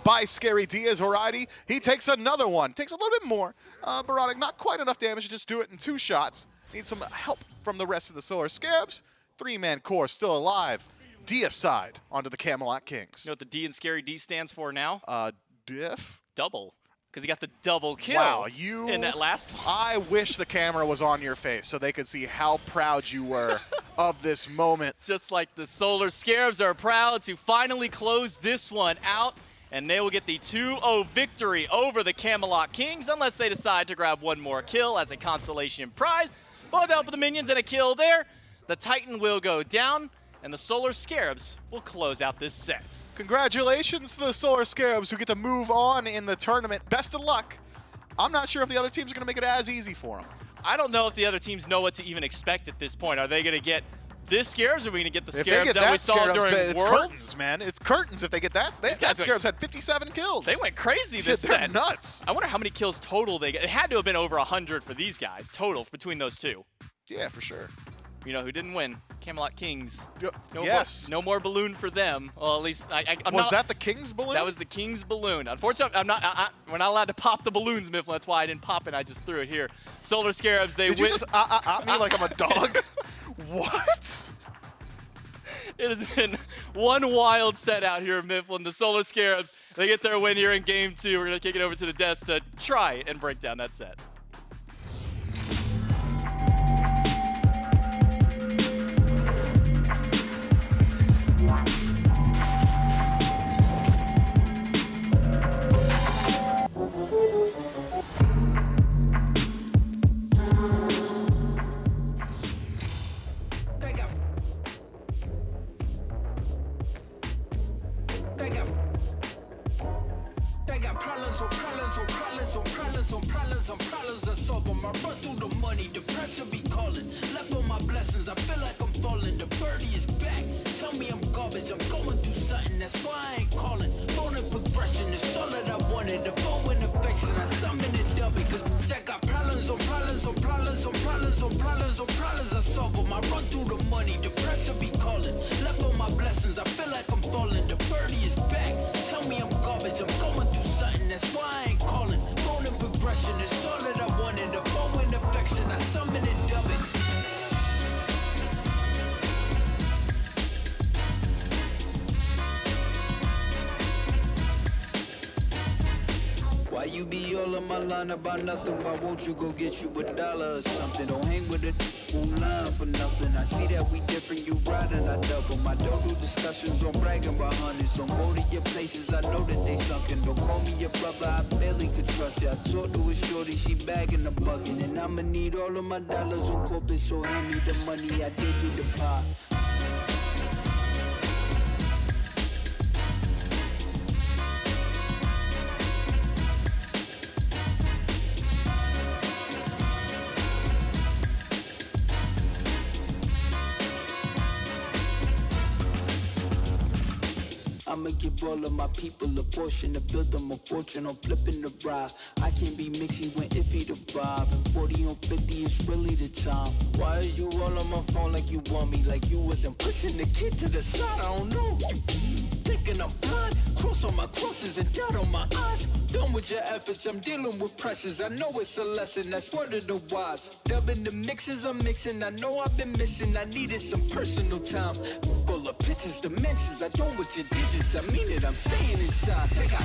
Speaker 9: by Scary D as Variety. He takes another one, takes a little bit more. Baronic, not quite enough damage to just do it in 2 shots. Needs some help from the rest of the Solar Scarabs. 3-man core still alive. D aside onto the Camelot Kings.
Speaker 8: You know what the D in Scary D stands for now?
Speaker 9: Diff?
Speaker 8: Double. Because he got the double kill in that last one.
Speaker 9: I wish the camera was on your face so they could see how proud you were of this moment.
Speaker 8: Just like the Solar Scarabs are proud to finally close this one out, and they will get the 2-0 victory over the Camelot Kings unless they decide to grab one more kill as a consolation prize. But with the help of the minions and a kill there, the Titan will go down, and the Solar Scarabs will close out this set.
Speaker 9: Congratulations to the Solar Scarabs who get to move on in the tournament. Best of luck. I'm not sure if the other teams are going to make it as easy for them.
Speaker 8: I don't know if the other teams know what to even expect at this point. Are they going to get this Scarabs, or are we going to get the Scarabs that we saw during
Speaker 9: it's
Speaker 8: Worlds?
Speaker 9: curtains, man. It's curtains if they get that. That Scarabs had 57 kills.
Speaker 8: They went crazy this
Speaker 9: They're
Speaker 8: set.
Speaker 9: nuts.
Speaker 8: I wonder how many kills total they got. It had to have been over 100 for these guys total between those two.
Speaker 9: Yeah, for sure.
Speaker 8: You know who didn't win? Camelot Kings.
Speaker 9: Yes.
Speaker 8: No more balloon for them. Well, at least I'm
Speaker 9: Was
Speaker 8: not,
Speaker 9: that the King's balloon?
Speaker 8: That was the King's balloon. Unfortunately, we're not allowed to pop the balloons, Mifflin. That's why I didn't pop it. I just threw it here. Solar Scarabs, they
Speaker 9: Did
Speaker 8: win.
Speaker 9: you just me like I'm a dog? What?
Speaker 8: It has been one wild set out here in Mifflin. The Solar Scarabs, they get their win here in Game 2. We're going to kick it over to the desk to try and break down that set.
Speaker 19: Problems I solve them. I run through the money, the pressure be calling. Left on my blessings, I feel like I'm falling. The birdie is back. Tell me I'm garbage, I'm going through something. That's why I ain't calling. Phone and progression is all that I wanted. The phone and affection, I summon it double. Cause I got problems on problems on problems on problems on problems on problems I solve them. I run through the money, the pressure be calling. Left on my blessings, I feel like I'm falling. The birdie is back. Tell me I'm garbage, I'm going through something. That's why I ain't calling. Phone and progression is all that I wanted. The phone and affection, I summon it double. Why you be all on my line about nothing? Why won't you go get you $1 or something? Don't hang with a who line for nothing. I see that we different, you riding, I double. My don't do discussions on bragging about hundreds. Don't go to your places, I know that they sunken. Don't call me your brother, I barely could trust you. I talked to a shorty, she bagging the bucket. And I'ma need all of my dollars on corporate, so hand me the money, I give you the pie. I'ma give all of my people a portion to build them a fortune on flipping the ride. I can't be mixy when iffy the vibe. And 40 on 50 is really the time. Why are you all on my phone like you want me? Like you wasn't pushing the kid to the side. I don't know. Thinking I'm blind. Cross on my crosses and doubt on my eyes. Done with your efforts, I'm dealing with pressures. I know it's a lesson, that's word of the wise. Dubbing the mixes I'm mixing. I know I've been missing. I needed some personal time. All the pictures, dimensions. I don't with your digits. I mean it, I'm staying inside. Take out.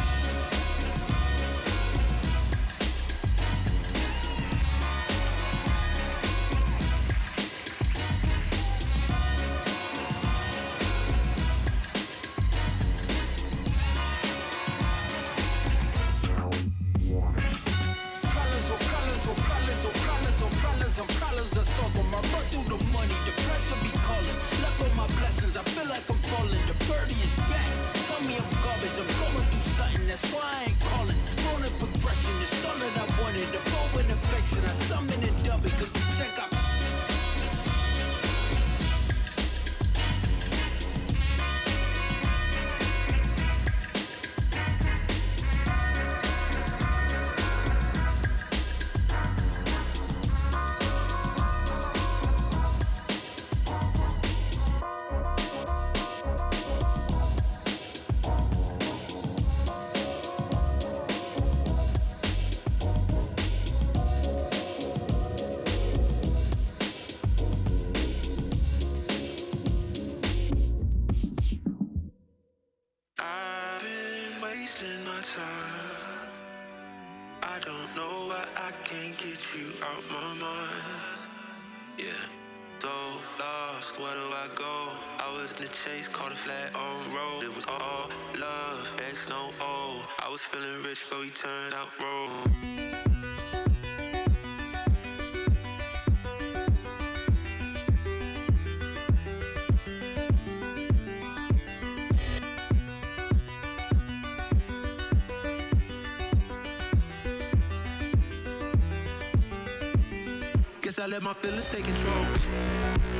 Speaker 19: I let my feelings take control.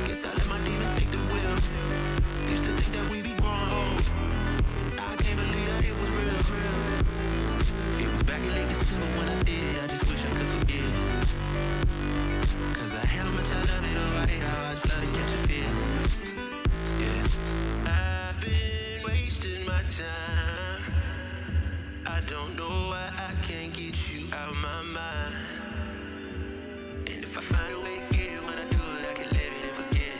Speaker 19: Guess I let my demon take the wheel. Used to think that we be growing old. I can't believe that it was real. It was back in late December when I did it. I just wish I could forget. Cause I hate how much I love it, oh I hate how I just love to catch a feel. Yeah. I've been wasting my time. I don't know why I can't get you out of my mind. And if I find a way to get it, when I do it, I can live it and forget.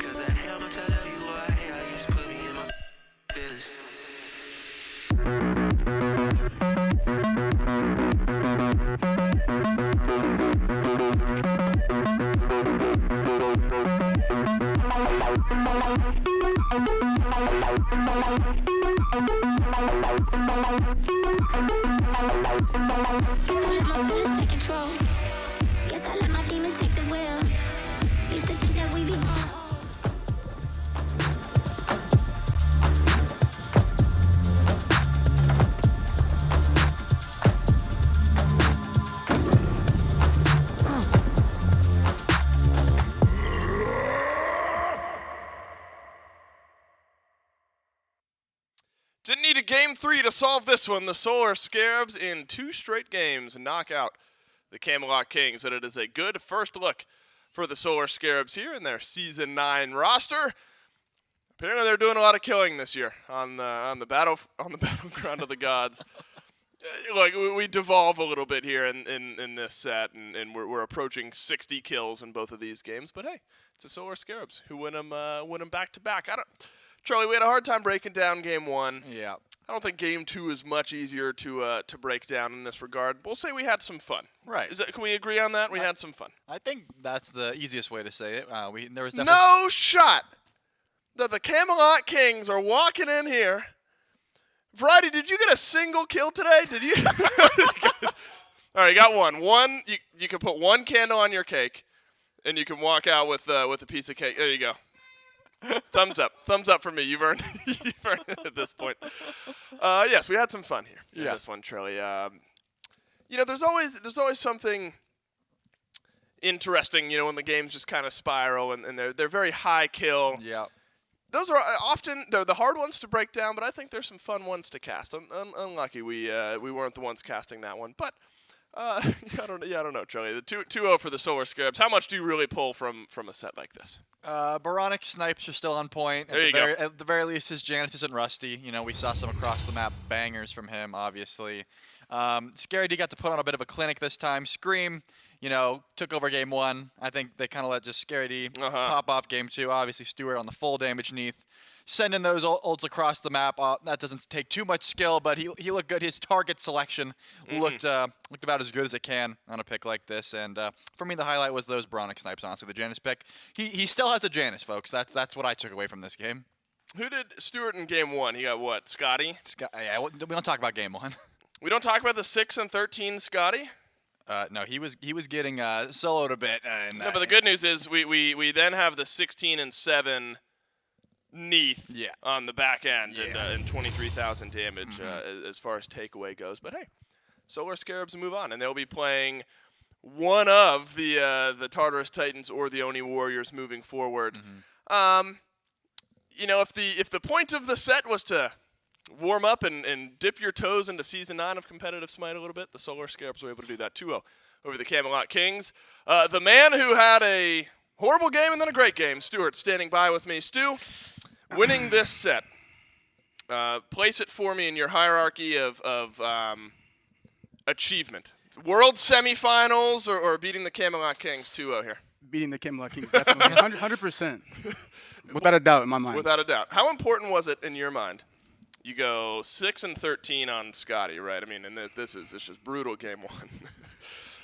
Speaker 19: Cause I hate how much I love you, oh I hate how you just put me in my feelings.
Speaker 10: Guess I let my feelings take control. Guess I let my demon take the wheel. Used to think that we be wrong.
Speaker 2: Didn't need a game 3 to solve this one. The Solar Scarabs in 2 straight games knock out the Camelot Kings, and it is a good first look for the Solar Scarabs here in their Season 9 roster. Apparently, they're doing a lot of killing this year on the battleground of the gods. Like we devolve a little bit here in this set, and we're approaching 60 kills in both of these games. But hey, it's the Solar Scarabs who win them back to back. Charlie, we had a hard time breaking down Game 1.
Speaker 5: Yeah.
Speaker 2: I don't think Game 2 is much easier to break down in this regard. We'll say we had some fun.
Speaker 5: Right.
Speaker 2: Can we agree on that? We had some fun.
Speaker 5: I think that's the easiest way to say it. There was
Speaker 2: No shot that the Camelot Kings are walking in here. Variety, did you get a single kill today? Did you? All right, you got one. You can put one candle on your cake, and you can walk out with a piece of cake. There you go. Thumbs up for me. You've earned it at this point. Yes, we had some fun here in this one, Charlie. There's always something interesting, when the games just kind of spiral and they're very high kill.
Speaker 5: Yeah.
Speaker 2: Those are often they're the hard ones to break down, but I think there's some fun ones to cast. Unlucky we weren't the ones casting that one, but I don't know, Charlie. The 2-0 for the Solar Scarabs. How much do you really pull from a set like this?
Speaker 5: Baronic snipes are still on point.
Speaker 2: There you go.
Speaker 5: At the very least, his Janus isn't rusty. We saw some across the map bangers from him, obviously. Scary D got to put on a bit of a clinic this time. Scream, took over Game 1. I think they kind of let just Scary D pop off Game 2. Obviously, Stewart on the full damage Neath. Sending those ults across the map. That doesn't take too much skill, but he looked good. His target selection looked about as good as it can on a pick like this. And for me, the highlight was those Baronic snipes, honestly, the Janus pick. He still has a Janus, folks. That's what I took away from this game.
Speaker 2: Who did Stewart in Game 1? He got what? Scotty?
Speaker 5: Yeah, we don't talk about Game 1.
Speaker 2: We don't talk about the 6 and 13 Scotty?
Speaker 5: No, he was getting soloed a bit.
Speaker 2: No, but the good news is we then have the 16 and 7 Neath on the back end and 23,000 damage as far as takeaway goes. But hey, Solar Scarabs move on, and they'll be playing one of the Tartarus Titans or the Oni Warriors moving forward. If the point of the set was to warm up and dip your toes into Season 9 of competitive Smite a little bit, the Solar Scarabs were able to do that 2-0 over the Camelot Kings. The man who had a horrible game and then a great game, Stewart, standing by with me. Stu, winning this set. Place it for me in your hierarchy of achievement. World semifinals or beating the Camelot Kings 2-0 here?
Speaker 20: Beating the Camelot Kings, definitely. 100%. Without a doubt in my mind.
Speaker 2: Without a doubt. How important was it in your mind? You go 6 and 13 on Scotty, right? I mean, and this is just brutal Game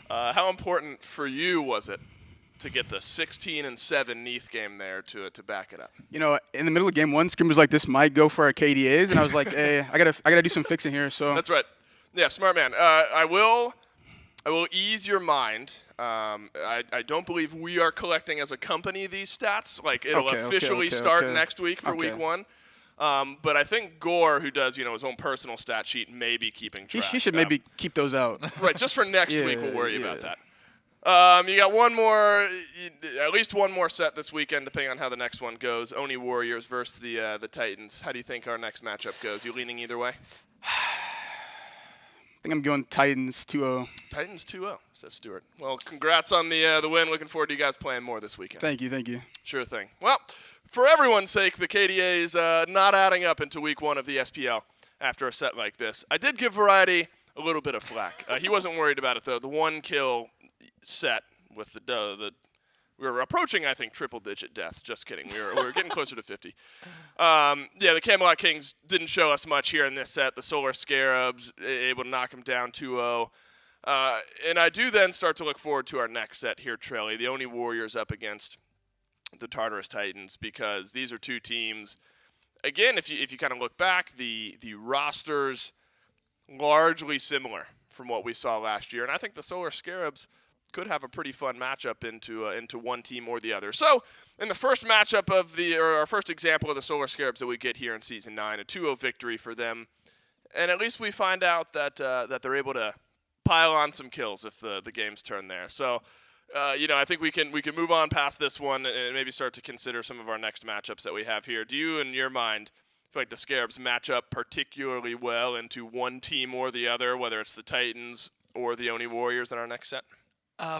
Speaker 2: 1. How important for you was it to get the 16 and 7 Neath game there to back it up?
Speaker 20: In the middle of Game 1, Scream was like, "This might go for our KDAs," and I was like, "Hey, I gotta do some fixing here." So
Speaker 2: that's right. Yeah, smart man. I will ease your mind. I don't believe we are collecting as a company these stats. Like it'll officially start next week for Week 1. But I think Gore, who does his own personal stat sheet, may be keeping track.
Speaker 20: He should maybe keep those out.
Speaker 2: Right, just for next week, we'll worry about that. You got one more, at least one more set this weekend, depending on how the next one goes. Oni Warriors versus the Titans. How do you think our next matchup goes? You leaning either way?
Speaker 20: I think I'm going Titans 2-0.
Speaker 2: Titans 2-0, says Stuart. Well, congrats on the win. Looking forward to you guys playing more this weekend.
Speaker 20: Thank you.
Speaker 2: Sure thing. Well, for everyone's sake, the KDA's not adding up into week 1 of the SPL after a set like this. I did give Variety a little bit of flack. He wasn't worried about it, though. The 1-kill set with we were approaching, I think, triple-digit deaths. Just kidding. We were getting closer to 50. The Camelot Kings didn't show us much here in this set. The Solar Scarabs able to knock them down 2-0. And I do then start to look forward to our next set here, Trelly. The Oni Warriors up against the Tartarus Titans, because these are two teams. Again, if you kind of look back, the rosters largely similar from what we saw last year, and I think the Solar Scarabs could have a pretty fun matchup into one team or the other. So, in the first matchup our first example of the Solar Scarabs that we get here in Season 9, a 2-0 victory for them, and at least we find out that they're able to pile on some kills if the game's turn there. So, I think we can move on past this one and maybe start to consider some of our next matchups that we have here. Do you, in your mind, feel like the Scarabs match up particularly well into one team or the other, whether it's the Titans or the Oni Warriors in our next set?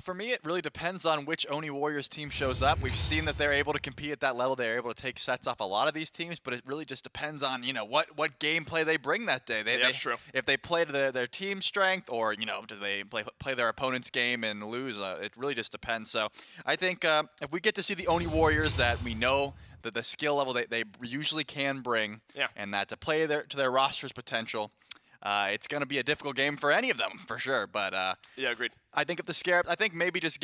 Speaker 5: For me, it really depends on which Oni Warriors team shows up. We've seen that they're able to compete at that level. They're able to take sets off a lot of these teams, but it really just depends on, what gameplay they bring that day.
Speaker 2: That's true.
Speaker 5: If they play to their team strength, or, do they play their opponent's game and lose? It really just depends. So I think if we get to see the Oni Warriors that we know that the skill level they usually can bring, and that to play to their roster's potential, it's going to be a difficult game for any of them, for sure. But
Speaker 2: agreed.
Speaker 5: I think if the Scarab, I think maybe just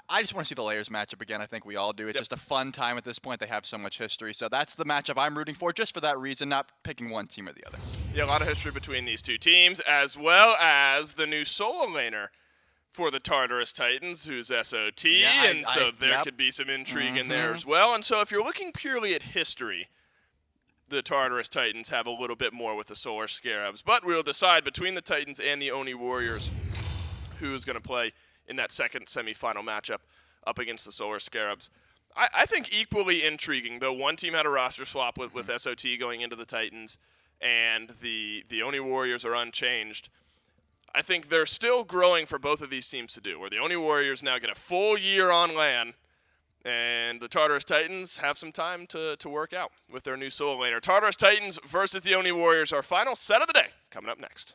Speaker 5: I just want to see the Layers matchup again. I think we all do. It's just a fun time at this point. They have so much history. So that's the matchup I'm rooting for, just for that reason, not picking one team or the other.
Speaker 2: Yeah, a lot of history between these two teams, as well as the new solo laner for the Tartarus Titans, who's SOT, there could be some intrigue in there as well. And so if you're looking purely at history, the Tartarus Titans have a little bit more with the Solar Scarabs. But we'll decide between the Titans and the Oni Warriors who's going to play in that second semifinal matchup up against the Solar Scarabs. I think equally intriguing, though one team had a roster swap with SOT going into the Titans, and the Oni Warriors are unchanged. I think they're still growing for both of these teams to do, where the Oni Warriors now get a full year on LAN, and the Tartarus Titans have some time to work out with their new solo laner. Tartarus Titans versus the Oni Warriors, our final set of the day, coming up next.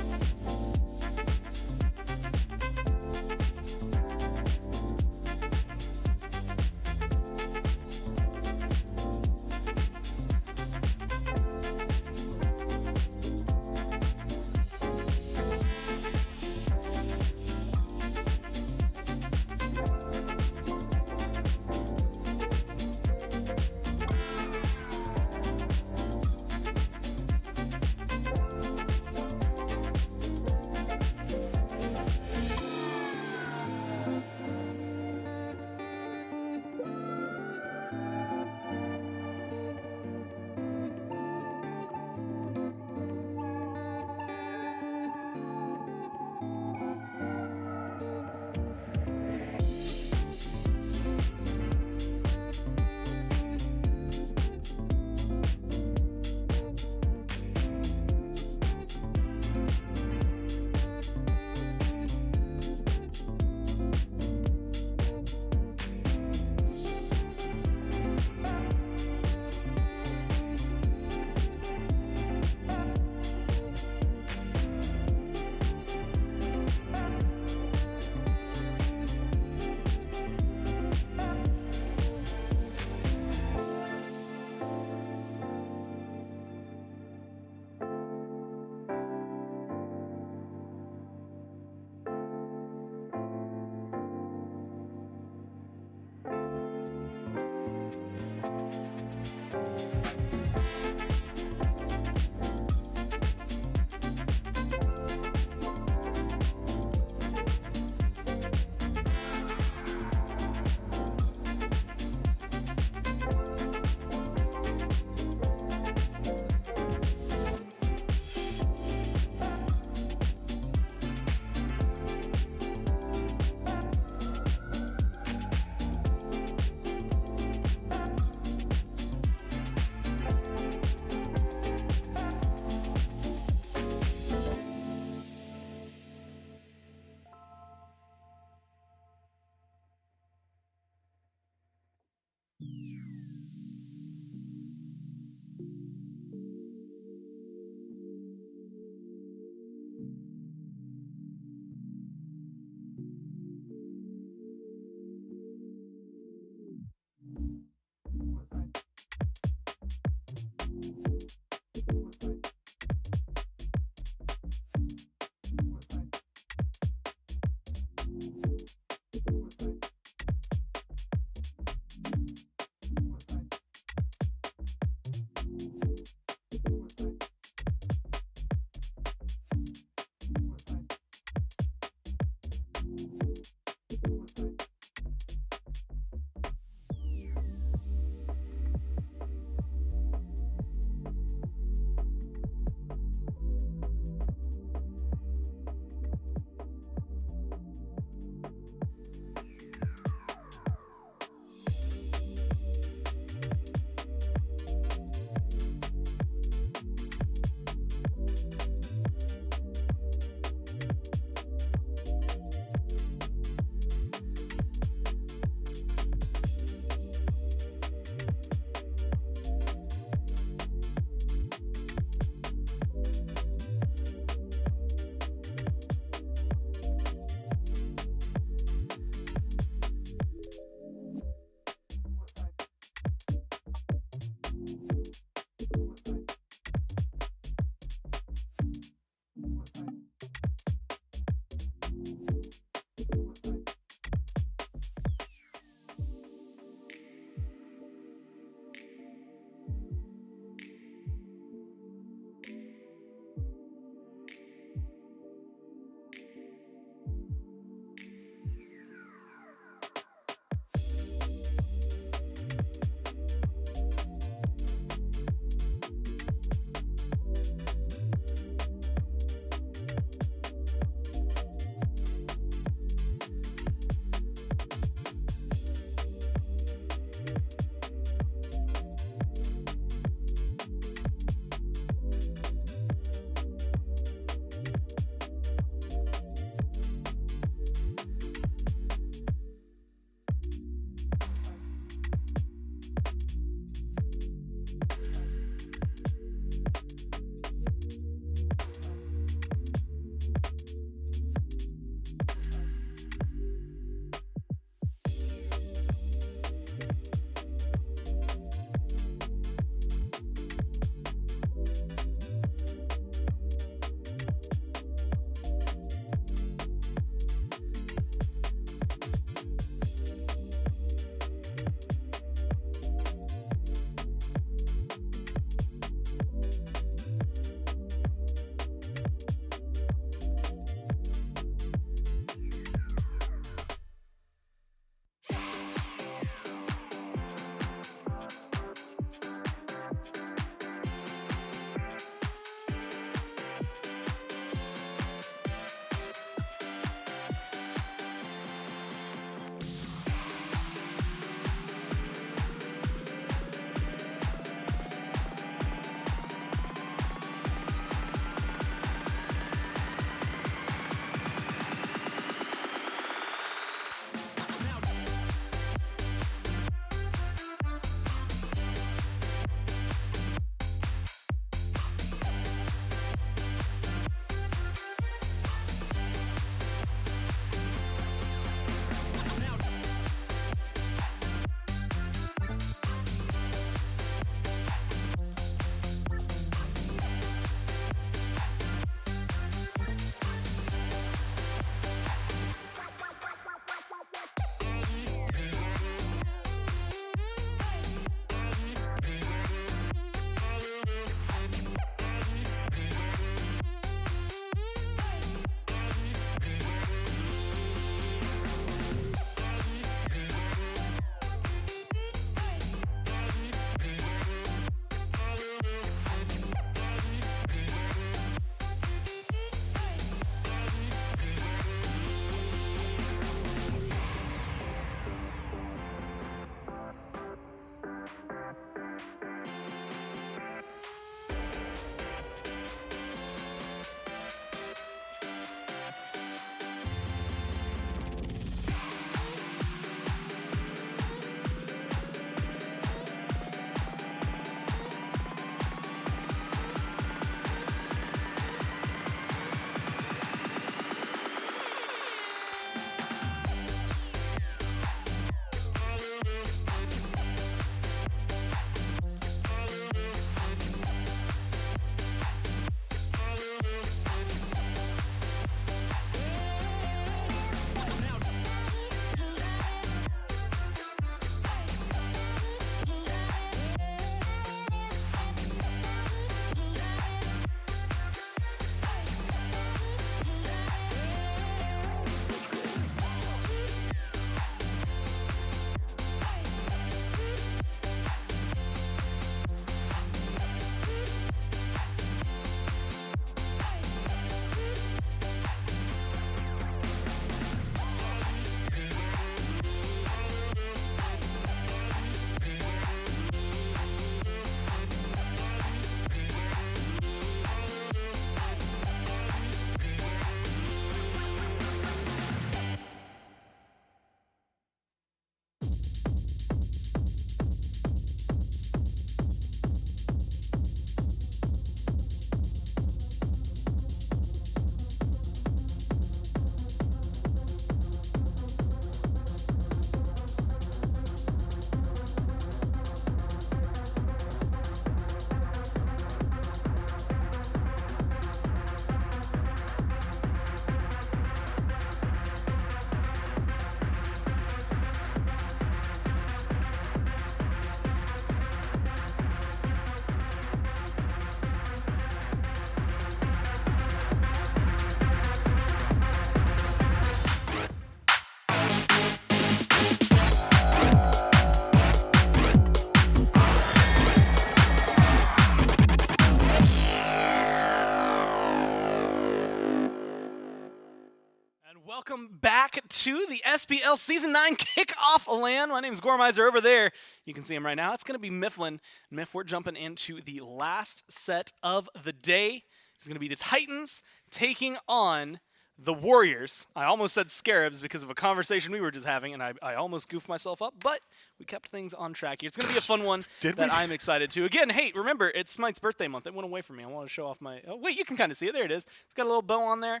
Speaker 4: Welcome back to the SPL Season 9 Kickoff LAN. My name is Gormizer over there. You can see him right now. It's going to be Mifflin. Miff, we're jumping into the last set of the day. It's going to be the Titans taking on the Warriors. I almost said Scarabs because of a conversation we were just having, and I almost goofed myself up, but we kept things on track here. It's going to be a fun one that I'm excited to. Again, hey, remember, it's Smite's birthday month. It went away from me. I want to show off my... Oh, wait, you can kind of see it. There it is. It's got a little bow on there.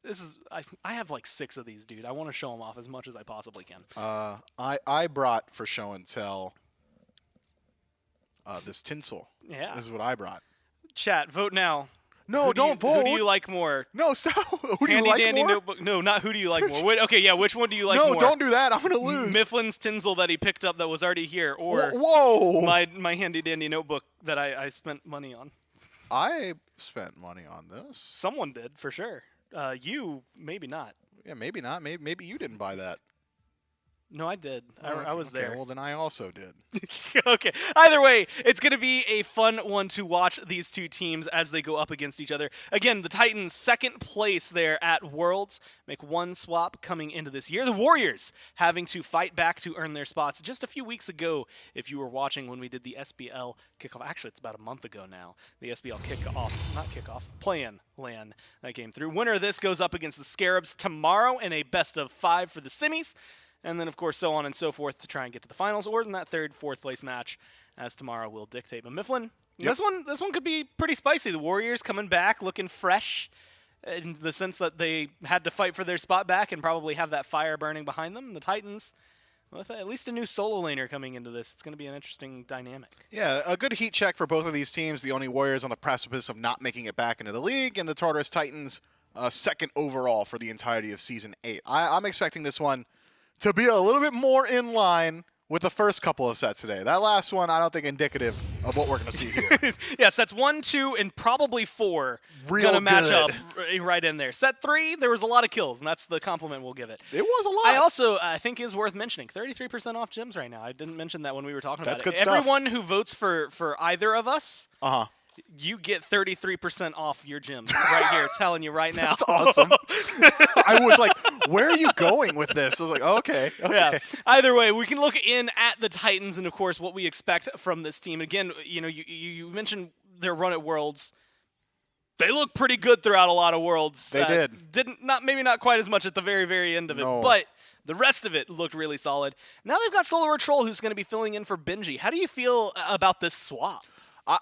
Speaker 4: This is I have like 6 of these, dude. I want to show them off as much as I possibly can.
Speaker 9: I brought for show and tell this tinsel.
Speaker 4: Yeah.
Speaker 9: This is what I brought.
Speaker 4: Chat, vote now.
Speaker 9: No, don't vote.
Speaker 4: Who do you like more?
Speaker 9: No, stop. Who do you
Speaker 4: Handy
Speaker 9: like
Speaker 4: dandy
Speaker 9: more?
Speaker 4: notebook. No, not who do you like more. Wait, okay, yeah, which one do you like more?
Speaker 9: No, don't do that. I'm going to lose.
Speaker 4: Mifflin's tinsel that he picked up that was already here, or
Speaker 9: Whoa.
Speaker 4: my handy dandy notebook that I spent money on.
Speaker 9: I spent money on this.
Speaker 4: Someone did, for sure. You, maybe not.
Speaker 9: Yeah, maybe not. Maybe you didn't buy that.
Speaker 4: No, I did. I was there.
Speaker 9: Well, then I also did.
Speaker 4: Okay. Either way, it's going to be a fun one to watch these two teams as they go up against each other. Again, the Titans, second place there at Worlds, make one swap coming into this year. The Warriors having to fight back to earn their spots. Just a few weeks ago, if you were watching when we did the SBL kickoff, actually, it's about a month ago now, the SBL play-in LAN that came through. Winner of this goes up against the Scarabs tomorrow in a best-of-5 for the semis. And then, of course, so on and so forth to try and get to the finals, or in that third, fourth place match, as tomorrow will dictate. But Mifflin, this one could be pretty spicy. The Warriors coming back, looking fresh, in the sense that they had to fight for their spot back and probably have that fire burning behind them. And the Titans, with at least a new solo laner coming into this, it's going to be an interesting dynamic.
Speaker 9: Yeah, a good heat check for both of these teams. The only Warriors on the precipice of not making it back into the league, and the Tartarus Titans second overall for the entirety of Season 8. I'm expecting this one to be a little bit more in line with the first couple of sets today. That last one, I don't think indicative of what we're going to see here.
Speaker 4: Yeah, sets 1, 2, and probably 4
Speaker 9: Real
Speaker 4: gonna match
Speaker 9: good.
Speaker 4: up right in there. Set 3, there was a lot of kills, and that's the compliment we'll give it.
Speaker 9: It was a lot.
Speaker 4: I also think is worth mentioning, 33% off gyms right now. I didn't mention that when we were talking
Speaker 9: That's
Speaker 4: about
Speaker 9: good
Speaker 4: it.
Speaker 9: stuff.
Speaker 4: Everyone who votes for either of us, you get 33% off your gyms right here, telling you right now.
Speaker 9: That's awesome. I was like, where are you going with this? I was like, okay.
Speaker 4: Yeah. Either way, we can look in at the Titans and, of course, what we expect from this team. Again, you know, you mentioned their run at Worlds. They look pretty good throughout a lot of Worlds.
Speaker 9: They did.
Speaker 4: Maybe not quite as much at the very, very end of it, but the rest of it looked really solid. Now they've got Solar Troll, who's going to be filling in for Benji. How do you feel about this swap?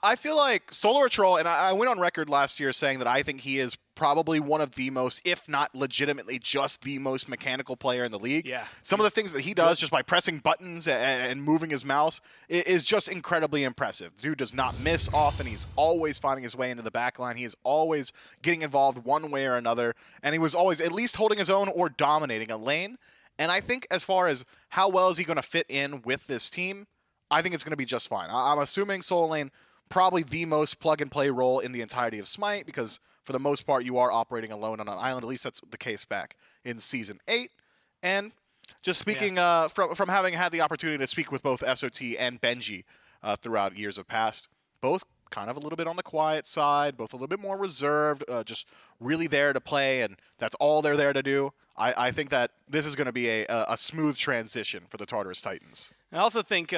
Speaker 9: I feel like Solar Troll, and I went on record last year saying that I think he is probably one of the most, if not legitimately just the most mechanical player in the league.
Speaker 4: Yeah.
Speaker 9: Some of the things that he does just by pressing buttons and moving his mouse is just incredibly impressive. Dude does not miss often. He's always finding his way into the back line. He is always getting involved one way or another, and he was always at least holding his own or dominating a lane. And I think as far as how well is he going to fit in with this team, I think it's going to be just fine. I'm assuming solo lane probably the most plug-and-play role in the entirety of Smite, because for the most part you are operating alone on an island. At least that's the case back in Season 8. And just speaking from having had the opportunity to speak with both SOT and Benji throughout years of past, both kind of a little bit on the quiet side, both a little bit more reserved, just really there to play, and that's all they're there to do. I think that this is going to be a smooth transition for the Tartarus Titans.
Speaker 4: I also think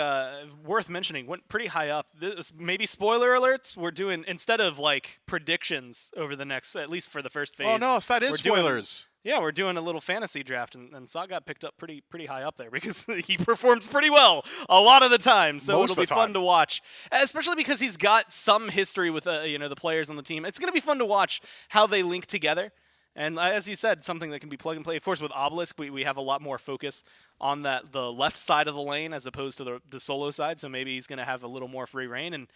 Speaker 4: worth mentioning, went pretty high up. This, maybe spoiler alerts. We're doing, instead of like predictions over the next, at least for the first phase.
Speaker 9: Oh no, so that is spoilers.
Speaker 4: We're doing a little fantasy draft, and Saw got picked up pretty high up there because he performs pretty well a lot of the time. So it'll be fun to watch, especially because he's got some history with the players on the team. It's going to be fun to watch how they link together. And as you said, something that can be plug and play. Of course, with Obelisk, we have a lot more focus on the left side of the lane as opposed to the solo side. So maybe he's going to have a little more free reign. And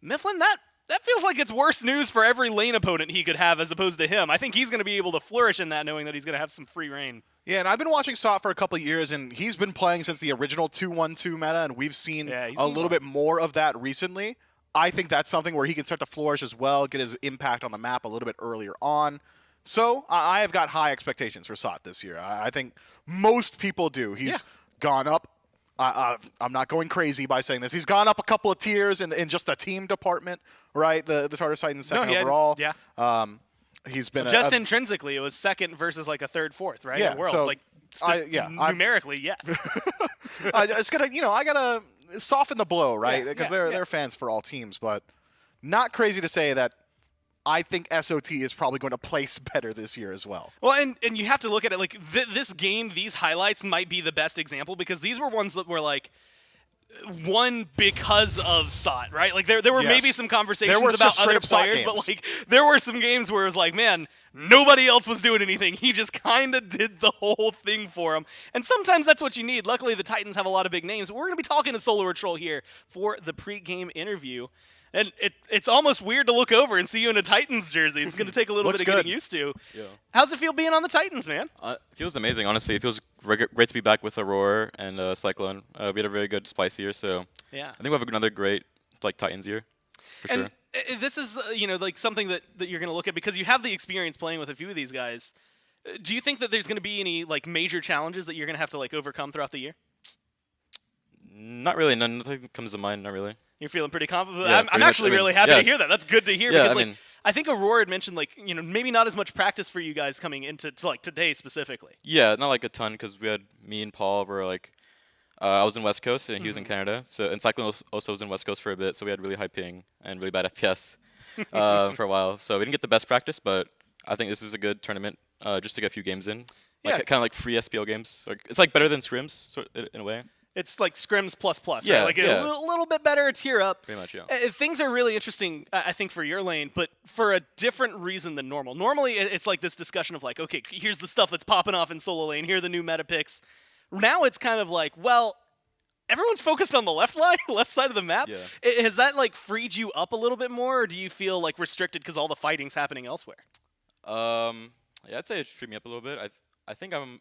Speaker 4: Mifflin, that feels like it's worse news for every lane opponent he could have as opposed to him. I think he's going to be able to flourish in that, knowing that he's going to have some free reign.
Speaker 9: Yeah, and I've been watching Sot for a couple of years, and he's been playing since the original 2-1-2 meta, and we've seen a little bit more of that recently. I think that's something where he can start to flourish as well, get his impact on the map a little bit earlier on. So I have got high expectations for Sot this year. I think most people do. He's gone up. I'm not going crazy by saying this. He's gone up a couple of tiers in just the team department, right? The Tartarus Titans second overall. He's been
Speaker 4: just intrinsically, it was second versus like a third, fourth, right?
Speaker 9: Yeah,
Speaker 4: in Worlds,
Speaker 9: so
Speaker 4: like numerically, yes.
Speaker 9: It's gonna, I gotta soften the blow, right? Because they're fans for all teams, but not crazy to say that I think SOT is probably going to place better this year as well.
Speaker 4: Well, and you have to look at it like this game, these highlights might be the best example because these were ones that were like won because of SOT, right? Like there were maybe some conversations about other players, but like there were some games where it was like, man, nobody else was doing anything. He just kind of did the whole thing for him. And sometimes that's what you need. Luckily, the Titans have a lot of big names. We're going to be talking to Solo Patrol here for the pregame interview. And it's almost weird to look over and see you in a Titans jersey. It's going to take a little bit of getting used to.
Speaker 21: Yeah.
Speaker 4: How's it feel being on the Titans, man?
Speaker 21: It feels amazing, honestly. It feels great to be back with Aurora and Cyclone. We had a very good Splice year, so
Speaker 4: yeah.
Speaker 21: I think we have another great Titans year, for sure.
Speaker 4: This is like something that you're going to look at because you have the experience playing with a few of these guys. Do you think that there's going to be any like major challenges that you're going to have to like overcome throughout the year?
Speaker 21: Not really. Nothing comes to mind. Not really.
Speaker 4: You're feeling pretty confident.
Speaker 21: Yeah,
Speaker 4: I'm actually really happy to hear that. That's good to hear because I think Aurora had mentioned like maybe not as much practice for you guys coming into like today specifically.
Speaker 21: Yeah, not like a ton because we had me and Paul were like I was in West Coast and he was in Canada. So and Cyclone also was in West Coast for a bit. So we had really high ping and really bad FPS for a while. So we didn't get the best practice, but I think this is a good tournament just to get a few games in. Like, kind of like free SPL games. It's like better than scrims in a way.
Speaker 4: It's like scrims plus,
Speaker 21: yeah,
Speaker 4: right? Like a little bit better, a tier up.
Speaker 21: Pretty much, yeah.
Speaker 4: Things are really interesting, I think, for your lane, but for a different reason than normal. Normally, it's like this discussion of like, okay, here's the stuff that's popping off in solo lane. Here are the new meta picks. Now it's kind of like, well, everyone's focused on the left side of the map.
Speaker 21: Yeah.
Speaker 4: Has that like freed you up a little bit more, or do you feel like restricted because all the fighting's happening elsewhere?
Speaker 21: Yeah, I'd say it freed me up a little bit. I think I'm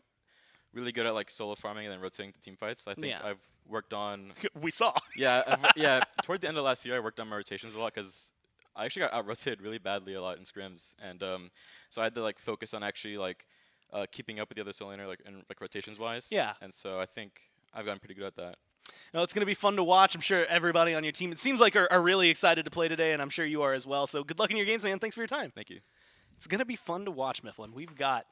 Speaker 21: really good at like solo farming and then rotating to team fights. I think I've worked on.
Speaker 4: We saw.
Speaker 21: Yeah, toward the end of last year, I worked on my rotations a lot because I actually got out-rotated really badly a lot in scrims, and so I had to like focus on actually like keeping up with the other solo laner like rotations wise.
Speaker 4: Yeah.
Speaker 21: And so I think I've gotten pretty good at that.
Speaker 4: No, it's going to be fun to watch. I'm sure everybody on your team, it seems like, are really excited to play today, and I'm sure you are as well. So good luck in your games, man. Thanks for your time.
Speaker 21: Thank you.
Speaker 4: It's going to be fun to watch, Mifflin. We've got,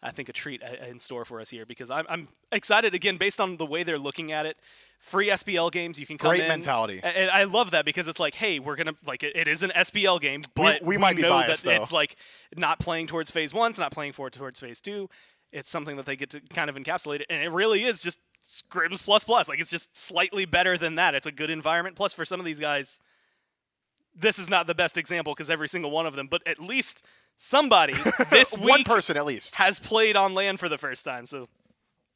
Speaker 4: I think, a treat in store for us here because I'm excited, again, based on the way they're looking at it. Free SPL games, you can come in.
Speaker 9: Great mentality.
Speaker 4: And I love that because it's like, hey, we're going to, like, it is an SPL game, but
Speaker 9: we might be
Speaker 4: know
Speaker 9: biased,
Speaker 4: that
Speaker 9: though.
Speaker 4: it's like not playing towards phase 1, it's not playing towards phase 2. It's something that they get to kind of encapsulate it, and it really is just scrims plus. Like, it's just slightly better than that. It's a good environment. Plus, for some of these guys, this is not the best example because every single one of them, but at least somebody this week,
Speaker 9: one person at least,
Speaker 4: has played on LAN for the first time. So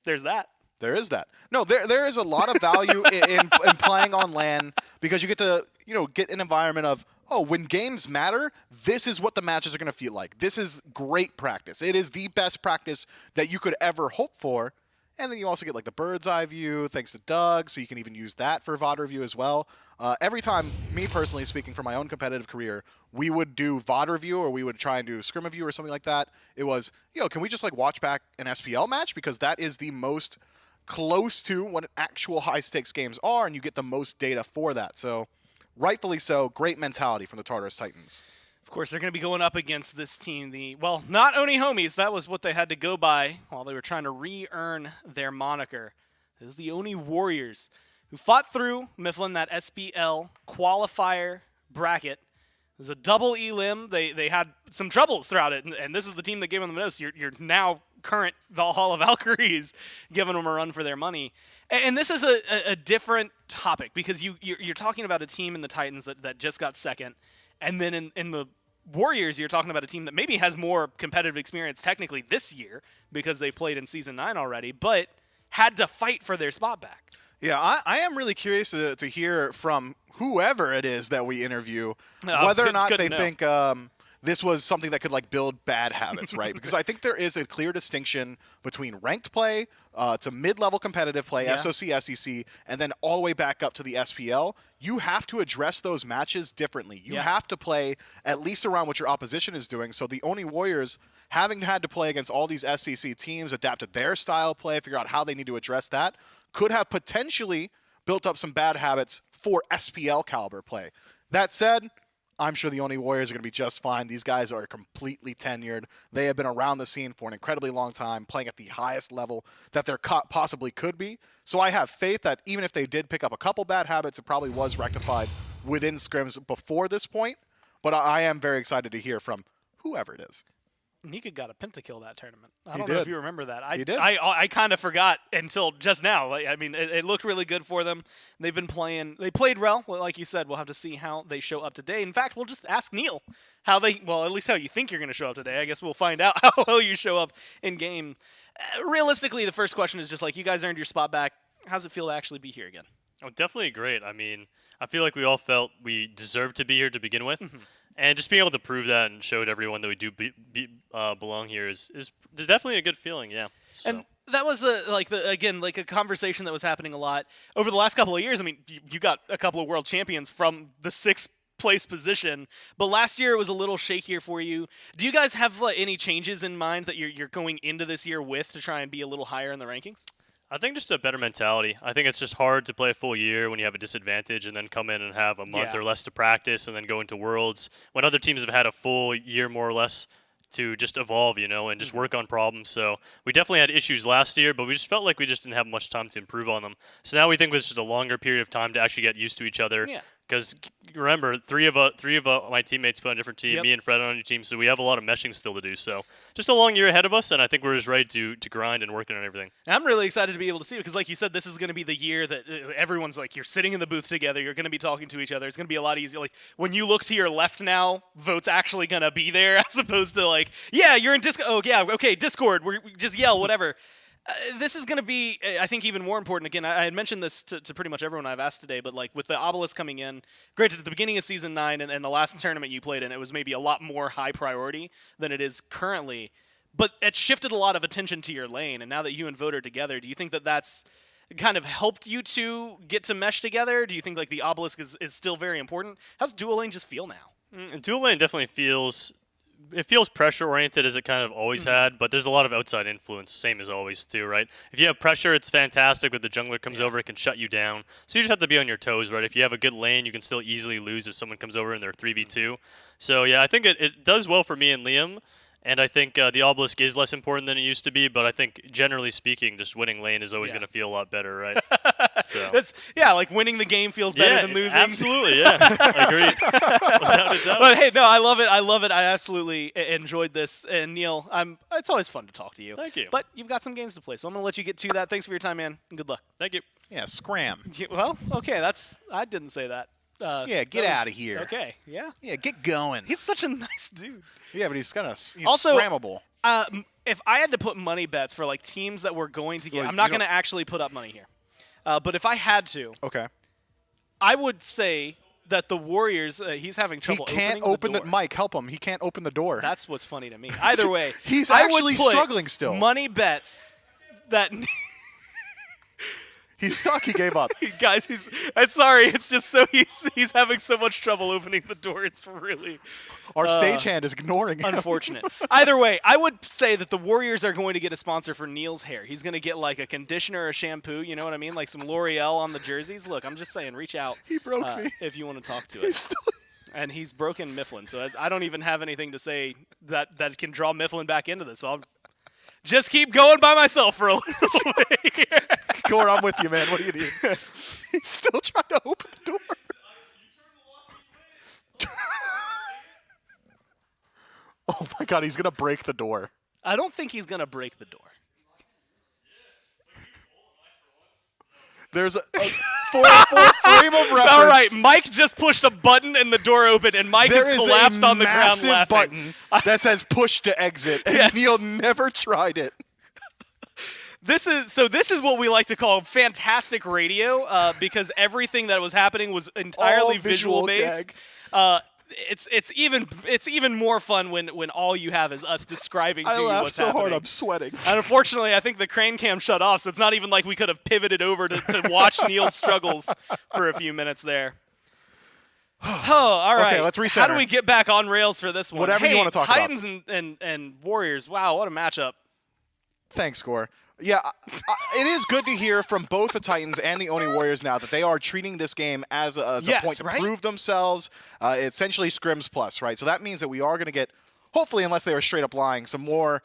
Speaker 4: there's that.
Speaker 9: There is that. No, there is a lot of value in playing on LAN because you get to get an environment of, oh, when games matter, this is what the matches are going to feel like. This is great practice. It is the best practice that you could ever hope for. And then you also get like the bird's eye view, thanks to Doug, so you can even use that for VOD review as well. Every time, me personally speaking from my own competitive career, we would do VOD review or we would try and do scrim review or something like that. It was, can we just like watch back an SPL match? Because that is the most close to what actual high stakes games are, and you get the most data for that. So rightfully so, great mentality from the Tartarus Titans.
Speaker 4: Of course, they're going to be going up against this team, not Oni Homies. That was what they had to go by while they were trying to re-earn their moniker. This is the Oni Warriors, who fought through Mifflin, that SPL qualifier bracket. It was a double elim. They had some troubles throughout it, and this is the team that gave them the most. Your now current Valhalla Valkyries giving them a run for their money. And this is a different topic because you're talking about a team in the Titans that just got second. And then in the Warriors, you're talking about a team that maybe has more competitive experience technically this year because they played in Season 9 already, but had to fight for their spot back.
Speaker 9: Yeah, I am really curious to hear from whoever it is that we interview whether or not they think this was something that could like build bad habits, right? Because I think there is a clear distinction between ranked play to mid-level competitive play, SOC, SEC, and then all the way back up to the SPL. You have to address those matches differently. You have to play at least around what your opposition is doing. So the Oni Warriors, having had to play against all these SEC teams, adapted their style of play, figure out how they need to address that, could have potentially built up some bad habits for SPL caliber play. That said, I'm sure the Oni Warriors are going to be just fine. These guys are completely tenured. They have been around the scene for an incredibly long time, playing at the highest level that there possibly could be. So I have faith that even if they did pick up a couple bad habits, it probably was rectified within scrims before this point. But I am very excited to hear from whoever it is.
Speaker 4: Nika got a pentakill that tournament. I
Speaker 9: He
Speaker 4: don't know if
Speaker 9: did.
Speaker 4: you remember that.
Speaker 9: He did.
Speaker 4: I kind of forgot until just now. Like, I mean, it looked really good for them. They've been playing. They played well. Well, like you said, we'll have to see how they show up today. In fact, we'll just ask Neil how they. Well, at least how you think you're going to show up today. I guess we'll find out how well you show up in game. Realistically, the first question is just like, you guys earned your spot back. How's it feel to actually be here again?
Speaker 6: Oh, definitely great. I mean, I feel like we all felt we deserved to be here to begin with. And just being able to prove that and showed everyone that we do belong here is definitely a good feeling, yeah. So.
Speaker 4: And that was a conversation that was happening a lot over the last couple of years. I mean, you got a couple of world champions from the 6th place position, but last year it was a little shakier for you. Do you guys have any changes in mind that you're going into this year with to try and be a little higher in the rankings?
Speaker 6: I think just a better mentality. I think it's just hard to play a full year when you have a disadvantage and then come in and have a month or less to practice and then go into Worlds when other teams have had a full year more or less to just evolve, and just work on problems. So we definitely had issues last year, but we just felt like we just didn't have much time to improve on them. So now we think it was just a longer period of time to actually get used to each other.
Speaker 4: Yeah.
Speaker 6: Because remember, three of my teammates play on a different team.
Speaker 4: Yep.
Speaker 6: Me and Fred are on your team, so we have a lot of meshing still to do. So just a long year ahead of us, and I think we're just ready to grind and working on everything.
Speaker 4: And I'm really excited to be able to see it because, like you said, this is going to be the year that everyone's like, you're sitting in the booth together, you're going to be talking to each other. It's going to be a lot easier. Like when you look to your left now, vote's actually going to be there as opposed to like, yeah, you're in Discord. Oh yeah, okay, Discord. We just yell whatever. This is going to be, I think, even more important. Again, I had mentioned this to pretty much everyone I've asked today, but like with the Obelisk coming in, granted, at the beginning of Season 9 and the last tournament you played in, it was maybe a lot more high priority than it is currently. But it shifted a lot of attention to your lane, and now that you and Vote are together, do you think that that's kind of helped you two get to mesh together? Do you think like the Obelisk is still very important? How's dual lane just feel now?
Speaker 6: Dual lane definitely feels pressure-oriented as it kind of always had, but there's a lot of outside influence, same as always, too, right? If you have pressure, it's fantastic, but the jungler comes over, it can shut you down. So you just have to be on your toes, right? If you have a good lane, you can still easily lose if someone comes over and they're 3v2. So, yeah, I think it does well for me and Liam, and I think the Obelisk is less important than it used to be, but I think, generally speaking, just winning lane is always going to feel a lot better, right? So.
Speaker 4: Like winning the game feels better than losing.
Speaker 6: Absolutely, yeah. Agreed. Without a doubt.
Speaker 4: But hey, no, I love it. I absolutely enjoyed this. And Neil, it's always fun to talk to you.
Speaker 6: Thank you.
Speaker 4: But you've got some games to play, so I'm going to let you get to that. Thanks for your time, man, and good luck.
Speaker 6: Thank you.
Speaker 9: Yeah, scram.
Speaker 4: Well, okay, I didn't say that.
Speaker 9: Yeah, get out of here.
Speaker 4: Okay, yeah.
Speaker 9: Yeah, get going.
Speaker 4: He's such a nice dude.
Speaker 9: Yeah, but he's
Speaker 4: also
Speaker 9: scrammable.
Speaker 4: If I had to put money bets for like teams that we're going to get,
Speaker 9: Well,
Speaker 4: I'm not
Speaker 9: you
Speaker 4: going to actually put up money here. But if I had to, I would say that the Warriors, he's having trouble
Speaker 9: He can't
Speaker 4: opening
Speaker 9: open the Mike, help him. He can't open the door.
Speaker 4: That's what's funny to me. Either way,
Speaker 9: He's
Speaker 4: I would
Speaker 9: actually
Speaker 4: put
Speaker 9: struggling still.
Speaker 4: Money bets that
Speaker 9: He's stuck. He gave up.
Speaker 4: Guys, I'm sorry. It's just so he's having so much trouble opening the door. It's really
Speaker 9: Our stagehand is ignoring him.
Speaker 4: Unfortunate. Either way, I would say that the Warriors are going to get a sponsor for Neil's hair. He's going to get like a conditioner or a shampoo. You know what I mean? Like some L'Oreal on the jerseys. Look, I'm just saying, reach out.
Speaker 9: He broke me.
Speaker 4: If you want to talk to it. And he's broken Mifflin, so I don't even have anything to say that can draw Mifflin back into this. So I'll just keep going by myself for a little bit.
Speaker 9: Gord, I'm with you, man. What do you need? He's still trying to open the door. Oh my God, he's gonna break the door.
Speaker 4: I don't think he's gonna break the door.
Speaker 9: There's a for frame of reference.
Speaker 4: All right, Mike just pushed a button and the door opened, and Mike has collapsed on the ground laughing.
Speaker 9: There is a massive button that says push to exit, and Neil never tried it.
Speaker 4: This is what we like to call fantastic radio, because everything that was happening was entirely visual based. It's even more fun when all you have is us describing to you what's happening.
Speaker 9: I laughed so hard I'm sweating.
Speaker 4: And unfortunately, I think the crane cam shut off, so it's not even like we could have pivoted over to watch Neil's struggles for a few minutes there. Oh, all right.
Speaker 9: Okay, let's recenter.
Speaker 4: How do we get back on rails for this one?
Speaker 9: Whatever you want to talk
Speaker 4: Titans about. and Warriors. Wow, what a matchup.
Speaker 9: Thanks, Score. Yeah, it is good to hear from both the Titans and the Oni Warriors now that they are treating this game as a point to prove themselves. Essentially scrims plus, right? So that means that we are going to get, hopefully, unless they are straight up lying, some more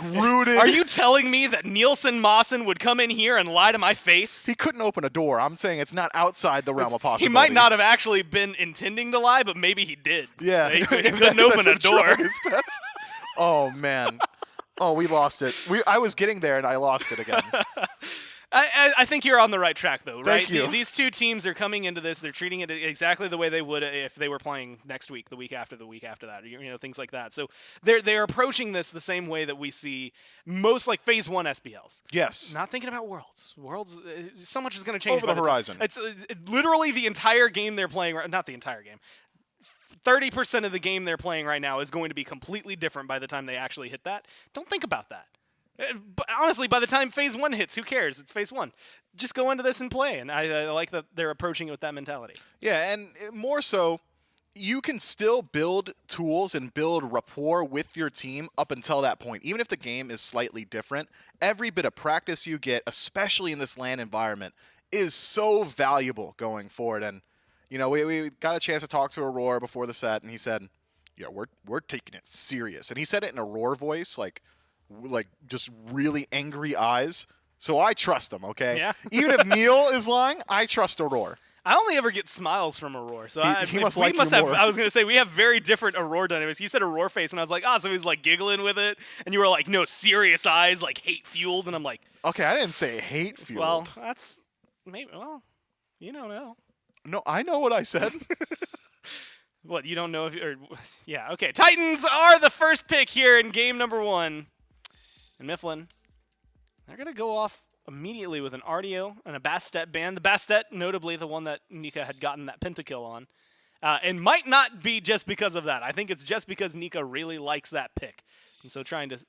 Speaker 9: rooted.
Speaker 4: Are you telling me that Nielsen Mawson would come in here and lie to my face?
Speaker 9: He couldn't open a door. I'm saying it's not outside the realm of possibility.
Speaker 4: He might not have actually been intending to lie, but maybe he did.
Speaker 9: Yeah.
Speaker 4: He couldn't open a door.
Speaker 9: Oh, man. Oh, we lost it. I was getting there, and I lost it again.
Speaker 4: I think you're on the right track, though, right?
Speaker 9: Thank you.
Speaker 4: These two teams are coming into this. They're treating it exactly the way they would if they were playing next week, the week after that, things like that. So they're approaching this the same way that we see most like Phase 1 SPLs.
Speaker 9: Yes.
Speaker 4: Not thinking about Worlds. Worlds, so much is going to change.
Speaker 9: Over the horizon.
Speaker 4: It's literally the entire game they're playing, not the entire game. 30% of the game they're playing right now is going to be completely different by the time they actually hit that. Don't think about that. But honestly, by the time Phase 1 hits, who cares? It's Phase 1. Just go into this and play, and I like that they're approaching it with that mentality.
Speaker 9: Yeah, and more so, you can still build tools and build rapport with your team up until that point. Even if the game is slightly different, every bit of practice you get, especially in this LAN environment, is so valuable going forward. And we got a chance to talk to Aurora before the set, and he said, "Yeah, we're taking it serious." And he said it in a Aurora voice, like just really angry eyes. So I trust him, okay?
Speaker 4: Yeah.
Speaker 9: Even if Neil is lying, I trust Aurora.
Speaker 4: I only ever get smiles from Aurora, so
Speaker 9: He must like you
Speaker 4: have.
Speaker 9: more.
Speaker 4: I was gonna say we have very different Aurora dynamics. You said Aurora face, and I was like, so he's like giggling with it, and you were like, no, serious eyes, like hate fueled, and I'm like,
Speaker 9: okay, I didn't say hate fueled.
Speaker 4: Well, that's maybe. Well, you don't know.
Speaker 9: No, I know what I said.
Speaker 4: What, you don't know if yeah, okay. Titans are the first pick here in game number 1. And Mifflin, they're going to go off immediately with an RDO and a Bastet ban. The Bastet, notably the one that Nika had gotten that pentakill on. And might not be just because of that. I think it's just because Nika really likes that pick. And so trying to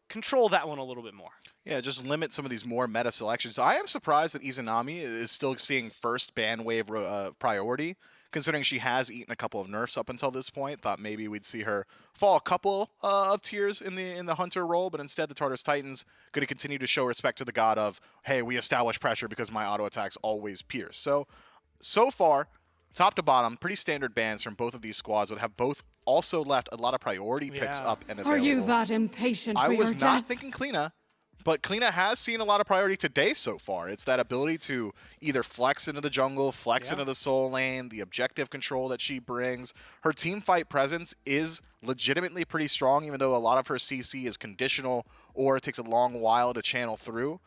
Speaker 4: control that one a little bit more.
Speaker 9: Yeah, just limit some of these more meta selections. So I am surprised that Izanami is still seeing first ban wave priority, considering she has eaten a couple of nerfs up until this point. Thought maybe we'd see her fall a couple of tiers in the Hunter role, but instead the Tartarus Titans going to continue to show respect to the god of, hey, we establish pressure because my auto attacks always pierce. So far, top to bottom, pretty standard bans from both of these squads, but have both also left a lot of priority picks up and available.
Speaker 7: Are you that impatient for
Speaker 9: I was
Speaker 7: your
Speaker 9: not
Speaker 7: death?
Speaker 9: thinking Kleena, but Kleena has seen a lot of priority today so far. It's that ability to either flex into the jungle, flex into the soul lane, the objective control that she brings. Her team fight presence is legitimately pretty strong, even though a lot of her CC is conditional or it takes a long while to channel through.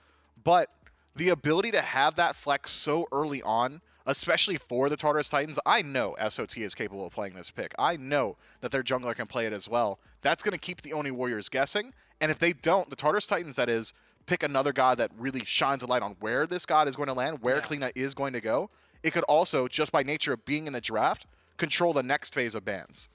Speaker 9: But the ability to have that flex so early on, especially for the Tartarus Titans, I know SOT is capable of playing this pick. I know that their jungler can play it as well. That's going to keep the Oni Warriors guessing. And if they don't, the Tartarus Titans, that is, pick another god that really shines a light on where this god is going to land, where Kleena is going to go, it could also, just by nature of being in the draft, control the next phase of bans.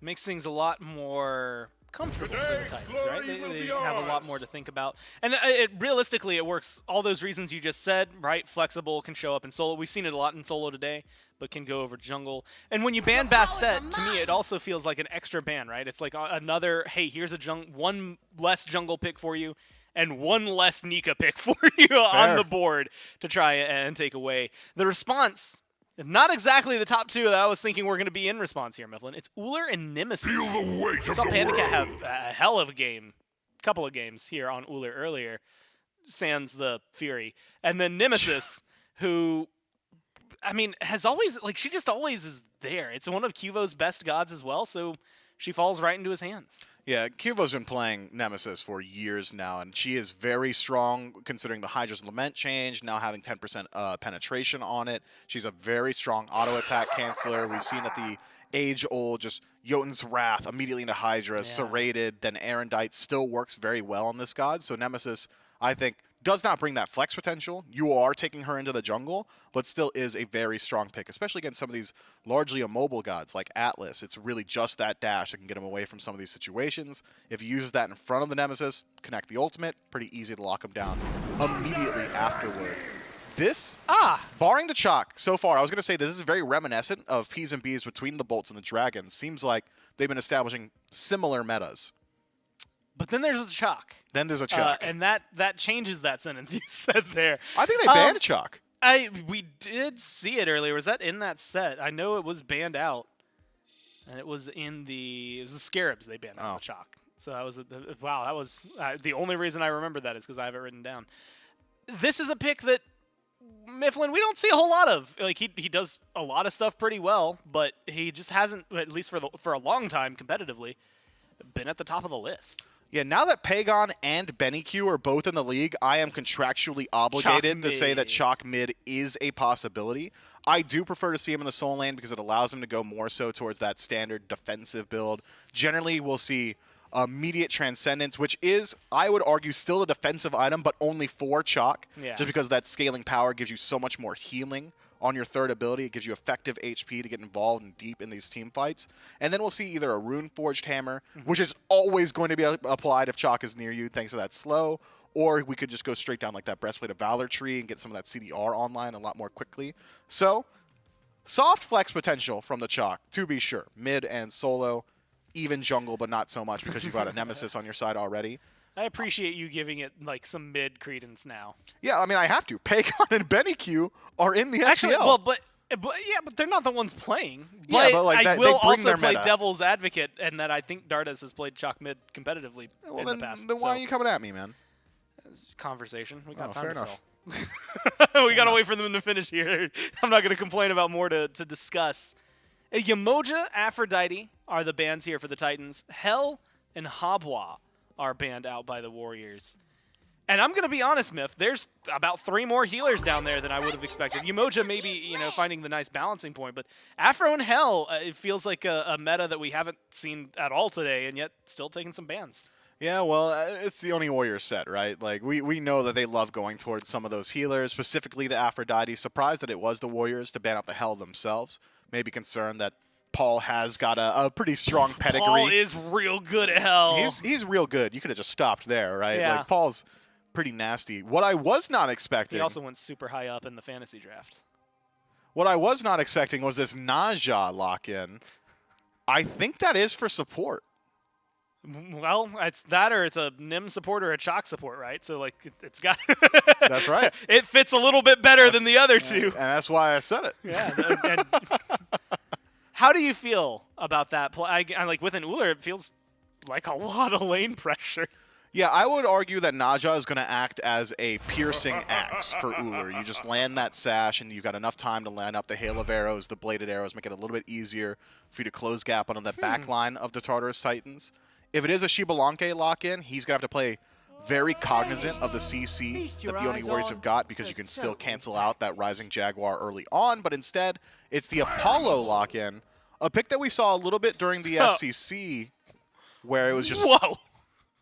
Speaker 4: Makes things a lot more comfortable for the Titans, right? They have a lot more to think about. And realistically, it works all those reasons you just said, right? Flexible, can show up in solo. We've seen it a lot in solo today, but can go over jungle. And when you ban Bastet, to me, it also feels like an extra ban, right? It's like another, hey, here's one less jungle pick for you, and one less Nika pick for you on the board to try and take away. The response, not exactly the top two that I was thinking were going to be in response here, Mifflin. It's Uller and Nemesis.
Speaker 1: Feel the weight
Speaker 4: Saw
Speaker 1: of the
Speaker 4: Panda Cat
Speaker 1: world.
Speaker 4: have a hell of a couple of games here on Uller earlier, sans the Fury. And then Nemesis, who, I mean, has always, she just always is there. It's one of Cuvo's best gods as well, so she falls right into his hands.
Speaker 9: Yeah, Cuvo's been playing Nemesis for years now, and she is very strong considering the Hydra's Lament change, now having 10% penetration on it. She's a very strong auto attack canceller. We've seen that the age-old just Jotun's Wrath immediately into Hydra, serrated, then Erendite still works very well on this god. So Nemesis, I think, does not bring that flex potential. You are taking her into the jungle, but still is a very strong pick, especially against some of these largely immobile gods like Atlas. It's really just that dash that can get him away from some of these situations. If he uses that in front of the Nemesis, connect the ultimate, pretty easy to lock him down immediately afterward. This, barring the chalk, so far, I was going to say this is very reminiscent of P's and B's between the Bolts and the Dragons. Seems like they've been establishing similar metas.
Speaker 4: But then there's Chalk.
Speaker 9: Then there's a Chalk.
Speaker 4: And that changes that sentence you said there.
Speaker 9: I think they banned Chalk.
Speaker 4: We did see it earlier. Was that in that set? I know it was banned out. And it was the Scarabs they banned out the Chalk. So that was wow. That was the only reason I remember that is because I have it written down. This is a pick that Mifflin we don't see a whole lot of. Like he does a lot of stuff pretty well, but he just hasn't, at least for a long time competitively, been at the top of the list.
Speaker 9: Yeah, now that Pagon and BennyQ are both in the league, I am contractually obligated to say that Chalk mid is a possibility. I do prefer to see him in the Soul Lane because it allows him to go more so towards that standard defensive build. Generally, we'll see immediate Transcendence, which is, I would argue, still a defensive item, but only for Chalk, just because that scaling power gives you so much more healing on your third ability. It gives you effective HP to get involved and deep in these team fights. And then we'll see either a Rune Forged Hammer, which is always going to be applied if Chalk is near you thanks to that slow, or we could just go straight down like that Breastplate of Valor tree and get some of that CDR online a lot more quickly. So, soft flex potential from the Chalk, to be sure. Mid and solo, even jungle, but not so much because you've got a Nemesis on your side already.
Speaker 4: I appreciate you giving it like some mid credence now.
Speaker 9: Yeah, I mean, I have to. Pagon and BennyQ are in the SPL.
Speaker 4: Actually, well, but they're not the ones playing.
Speaker 9: Yeah, but like
Speaker 4: I
Speaker 9: that,
Speaker 4: will
Speaker 9: they bring
Speaker 4: also
Speaker 9: their
Speaker 4: play
Speaker 9: meta.
Speaker 4: devil's advocate, and that I think Dardas has played Chalk mid competitively in
Speaker 9: then,
Speaker 4: the past.
Speaker 9: Then why are you coming at me, man?
Speaker 4: Conversation. We got
Speaker 9: Oh,
Speaker 4: time
Speaker 9: fair
Speaker 4: to
Speaker 9: enough.
Speaker 4: fill. We gotta wait for them to finish here. I'm not gonna complain about more to discuss. Yamoja, Aphrodite are the bans here for the Titans. Hell and Habwa are banned out by the Warriors. And I'm going to be honest, Miff, there's about 3 more healers down there than I would have expected. Yamoja maybe, finding the nice balancing point, but Afro and Hell, it feels like a meta that we haven't seen at all today, and yet still taking some bans.
Speaker 9: Yeah, well, it's the only Warriors set, right? Like, we know that they love going towards some of those healers, specifically the Aphrodite. Surprised that it was the Warriors to ban out the Hell themselves. Maybe concerned that Paul has got a pretty strong pedigree.
Speaker 4: Paul is real good at Hell.
Speaker 9: He's real good. You could have just stopped there, right?
Speaker 4: Yeah.
Speaker 9: Like, Paul's pretty nasty. What I was not expecting...
Speaker 4: He also went super high up in the fantasy draft.
Speaker 9: What I was not expecting was this Naja lock-in. I think that is for support.
Speaker 4: Well, it's that or it's a Nim support or a Chalk support, right? So, like, it's got...
Speaker 9: That's right.
Speaker 4: It fits a little bit better than the other two.
Speaker 9: And that's why I said it.
Speaker 4: Yeah. How do you feel about that play? I like with an Uller, it feels like a lot of lane pressure.
Speaker 9: Yeah, I would argue that Naja is going to act as a piercing axe for Uller. You just land that sash, and you've got enough time to land up the hail of arrows, the bladed arrows, make it a little bit easier for you to close gap on the back line of the Tartarus Titans. If it is a Shibalanke lock-in, he's going to have to play very cognizant of the CC that the Oni Warriors have got because you can still cancel out that Rising Jaguar early on, but instead, it's the Apollo lock-in, a pick that we saw a little bit during the SCC, where it was just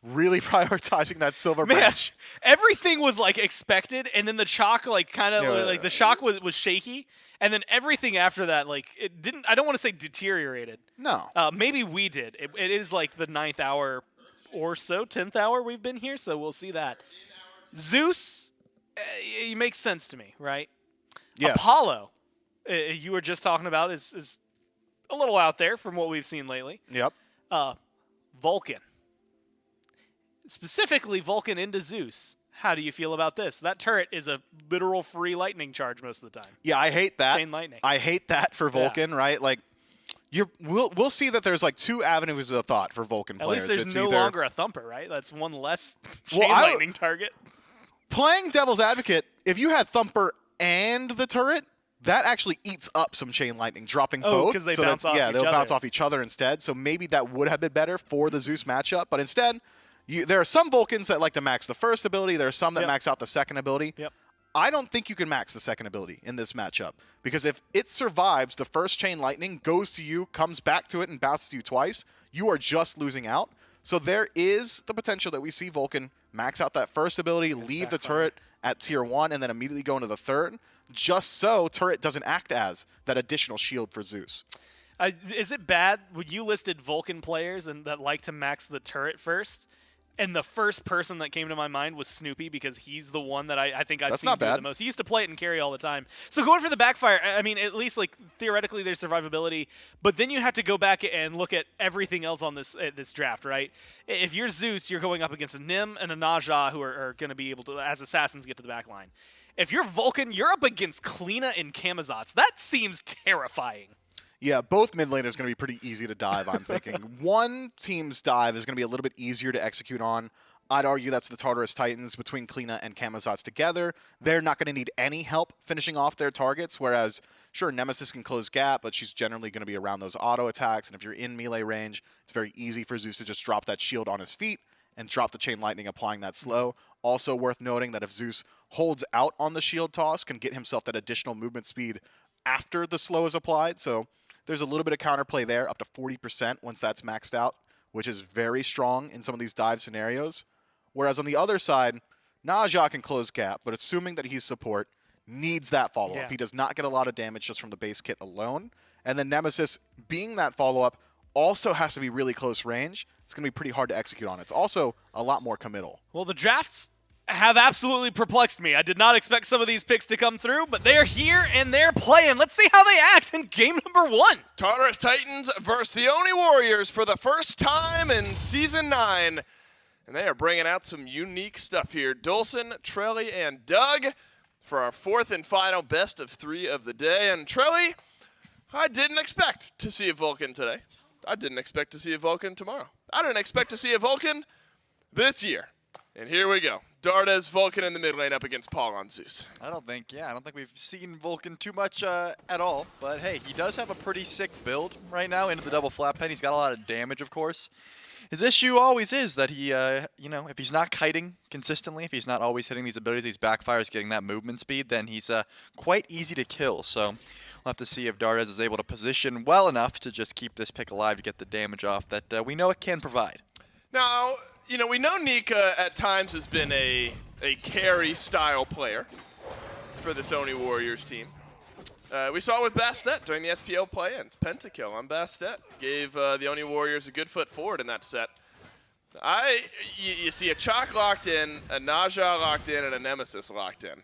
Speaker 9: really prioritizing that silver branch.
Speaker 4: Everything was like expected, and then the Chalk like kind of like the shock was shaky, and then everything after that like it didn't. I don't want to say deteriorated.
Speaker 9: No.
Speaker 4: Maybe we did. It is like the 9th hour or so, 10th hour we've been here, so we'll see that. Zeus, it makes sense to me, right?
Speaker 9: Yes.
Speaker 4: Apollo, you were just talking about is a little out there from what we've seen lately.
Speaker 9: Yep.
Speaker 4: Vulcan. Specifically, Vulcan into Zeus. How do you feel about this? That turret is a literal free lightning charge most of the time.
Speaker 9: Yeah, I hate that.
Speaker 4: Chain lightning.
Speaker 9: I hate that for Vulcan, right? Like, we'll see that there's like 2 avenues of thought for Vulcan
Speaker 4: At
Speaker 9: players.
Speaker 4: least there's
Speaker 9: it's
Speaker 4: no
Speaker 9: either
Speaker 4: longer a thumper, right? That's one less chain lightning target.
Speaker 9: Playing Devil's Advocate, if you had thumper and the turret, that actually eats up some chain lightning, dropping both.
Speaker 4: because they bounce off
Speaker 9: yeah,
Speaker 4: each
Speaker 9: they'll bounce
Speaker 4: other.
Speaker 9: off each other instead. So maybe that would have been better for the Zeus matchup. But instead, there are some Vulcans that like to max the first ability. There are some that max out the second ability.
Speaker 4: Yep.
Speaker 9: I don't think you can max the second ability in this matchup because if it survives, the first chain lightning goes to you, comes back to it, and bounces to you twice, you are just losing out. So there is the potential that we see Vulcan max out that first ability, leave the turret at tier 1, and then immediately go into the third, just so turret doesn't act as that additional shield for Zeus.
Speaker 4: Is it bad when you listed Vulcan players and that like to max the turret first? And the first person that came to my mind was Snoopy because he's the one that I think I've
Speaker 9: That's
Speaker 4: seen
Speaker 9: not
Speaker 4: do it
Speaker 9: bad.
Speaker 4: the most. He used to play it and carry all the time. So going for the backfire, I mean, at least like theoretically there's survivability, but then you have to go back and look at everything else on this draft, right? If you're Zeus, you're going up against a Nim and a Naja who are going to be able to, as assassins, get to the back line. If you're Vulcan, you're up against Kleena and Camazotz. That seems terrifying.
Speaker 9: Yeah, both mid laners are going to be pretty easy to dive, I'm thinking. One team's dive is going to be a little bit easier to execute on. I'd argue that's the Tartarus Titans between Kleena and Camazotz together. They're not going to need any help finishing off their targets, whereas, sure, Nemesis can close gap, but she's generally going to be around those auto attacks, and if you're in melee range, it's very easy for Zeus to just drop that shield on his feet and drop the Chain Lightning, applying that slow. Also worth noting that if Zeus holds out on the shield toss, can get himself that additional movement speed after the slow is applied, so there's a little bit of counterplay there, up to 40% once that's maxed out, which is very strong in some of these dive scenarios. Whereas on the other side, Naja can close gap, but assuming that he's support, needs that follow-up.
Speaker 4: Yeah.
Speaker 9: He does not get a lot of damage just from the base kit alone. And then Nemesis, being that follow-up, also has to be really close range. It's going to be pretty hard to execute on. It's also a lot more committal.
Speaker 4: Well, the drafts have absolutely perplexed me. I did not expect some of these picks to come through, but they're here and they're playing. Let's see how they act in game number 1.
Speaker 2: Tartarus Titans versus the Oni Warriors for the first time in Season 9. And they are bringing out some unique stuff here. Dulcin, Trelly, and Doug for our 4th and final best of 3 of the day. And Trelly, I didn't expect to see a Vulcan today. I didn't expect to see a Vulcan tomorrow. I didn't expect to see a Vulcan this year. And here we go. Darda's Vulcan in the mid lane up against Paul on Zeus.
Speaker 5: I don't think we've seen Vulcan too much at all. But hey, he does have a pretty sick build right now into the double flat pen. He's got a lot of damage, of course. His issue always is that he, if he's not kiting consistently, if he's not always hitting these abilities, these backfires, getting that movement speed, then he's quite easy to kill. So we'll have to see if Dardes is able to position well enough to just keep this pick alive to get the damage off that we know it can provide.
Speaker 2: Now, we know Nika at times has been a carry-style player for the Oni Warriors team. We saw it with Bastet during the SPL play-in. Pentakill on Bastet. Gave the Oni Warriors a good foot forward in that set. You see a Chalk locked in, a Naja locked in, and a Nemesis locked in.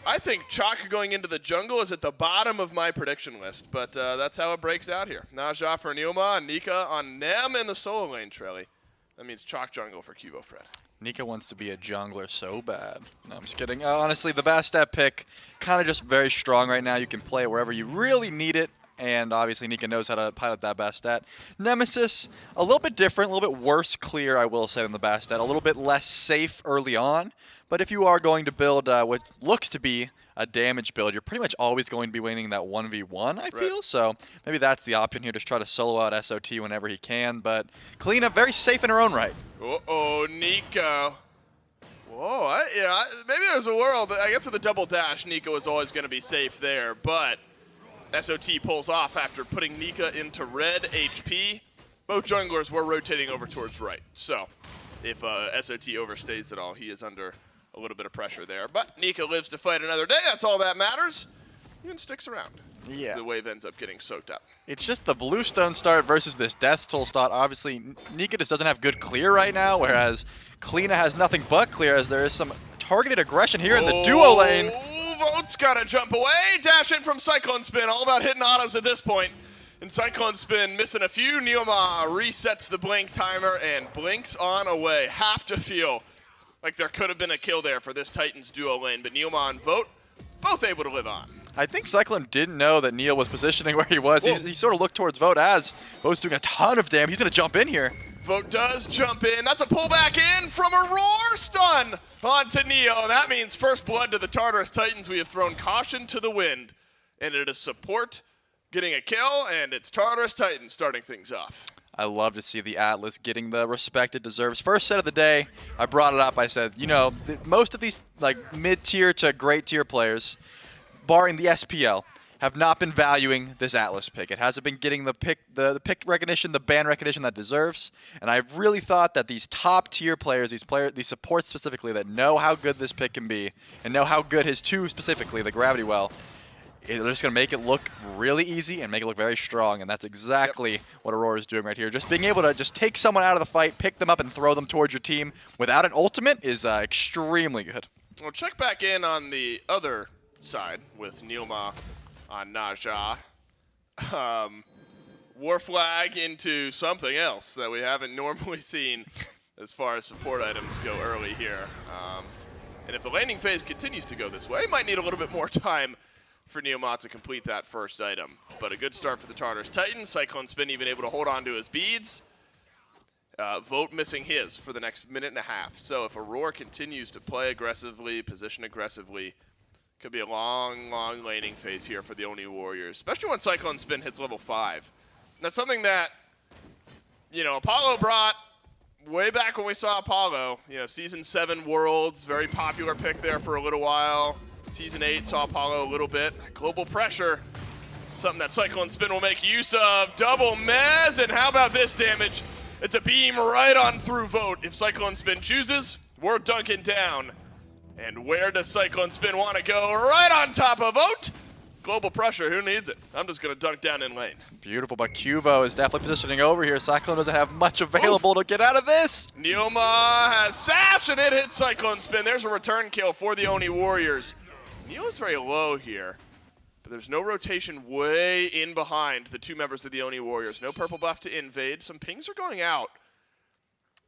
Speaker 2: I think Chalk going into the jungle is at the bottom of my prediction list, but that's how it breaks out here. Naja for Neoma, and Nika on Nem in the solo lane, Trelly. That means Chalk jungle for Cubo Fred.
Speaker 5: Nika wants to be a jungler so bad. No, I'm just kidding. Honestly, the Bastet pick, kind of just very strong right now. You can play it wherever you really need it, and obviously Nika knows how to pilot that Bastet. Nemesis, a little bit different, a little bit worse clear, I will say, than the Bastet. A little bit less safe early on, but if you are going to build what looks to be a damage build, you're pretty much always going to be winning that 1v1, I feel. So maybe that's the option here, just try to solo out SOT whenever he can. But Kleena, very safe in her own right.
Speaker 2: Uh-oh, Nico. Whoa, maybe there's a world. I guess with a double dash, Nico is always going to be safe there. But SOT pulls off after putting Nika into red HP. Both junglers were rotating over towards right. So if SOT overstays at all, he is under a little bit of pressure there. But Nika lives to fight another day. That's all that matters. Even sticks around.
Speaker 5: Yeah.
Speaker 2: The wave ends up getting soaked up.
Speaker 5: It's just the Bluestone start versus this Death Toll start. Obviously, Nika just doesn't have good clear right now, whereas Kleena has nothing but clear, as there is some targeted aggression here in the duo lane.
Speaker 2: Vote's got to jump away. Dash in from Cyclone Spin. All about hitting autos at this point. And Cyclone Spin missing a few. Neoma resets the blink timer and blinks on away. Have to feel like there could have been a kill there for this Titans duo lane, but Neoma and Vote both able to live on.
Speaker 5: I think Cyclone didn't know that Neil was positioning where he was. He sort of looked towards Vote as Vote's doing a ton of damage. He's going to jump in here.
Speaker 2: Vote does jump in. That's a pullback in from a roar stun onto Neo. That means first blood to the Tartarus Titans. We have thrown caution to the wind, and it is support getting a kill, and it's Tartarus Titans starting things off.
Speaker 5: I love to see the Atlas getting the respect it deserves. First set of the day, I brought it up. I said, most of these mid-tier to great-tier players, barring the SPL, have not been valuing this Atlas pick. It hasn't been getting the pick recognition, the ban recognition that it deserves. And I really thought that these top-tier players, these supports specifically, that know how good this pick can be, and know how good his two specifically, the Gravity Well, they're just going to make it look really easy and make it look very strong, and that's exactly what Aurora is doing right here. Just being able to just take someone out of the fight, pick them up, and throw them towards your team without an ultimate is extremely good.
Speaker 2: We'll check back in on the other side with Neilma on Naja. War flag into something else that we haven't normally seen as far as support items go early here. And if the landing phase continues to go this way, might need a little bit more time for Neilma to complete that first item. But a good start for the Tartars Titans. Cyclone Spin even able to hold on to his beads. Vote missing his for the next minute and a half. So if Aurora continues to play aggressively, position aggressively, could be a long, long laning phase here for the Oni Warriors, especially when Cyclone Spin hits level 5. That's something that, you know, Apollo brought way back when we saw Apollo. You know, Season 7 Worlds, very popular pick there for a little while. Season 8 saw Apollo a little bit. Global pressure, something that Cyclone Spin will make use of. Double mez, and how about this damage? It's a beam right on through Vote. If Cyclone Spin chooses, we're dunking down. And where does Cyclone Spin want to go? Right on top of Vote. Global pressure, who needs it? I'm just going to dunk down in lane.
Speaker 5: Beautiful, but Cuvo is definitely positioning over here. Cyclone doesn't have much available to get out of this.
Speaker 2: Neilma has Sash, and it hits Cyclone Spin. There's a return kill for the Oni Warriors. Neil's very low here, but there's no rotation way in behind the two members of the Oni Warriors. No purple buff to invade. Some pings are going out.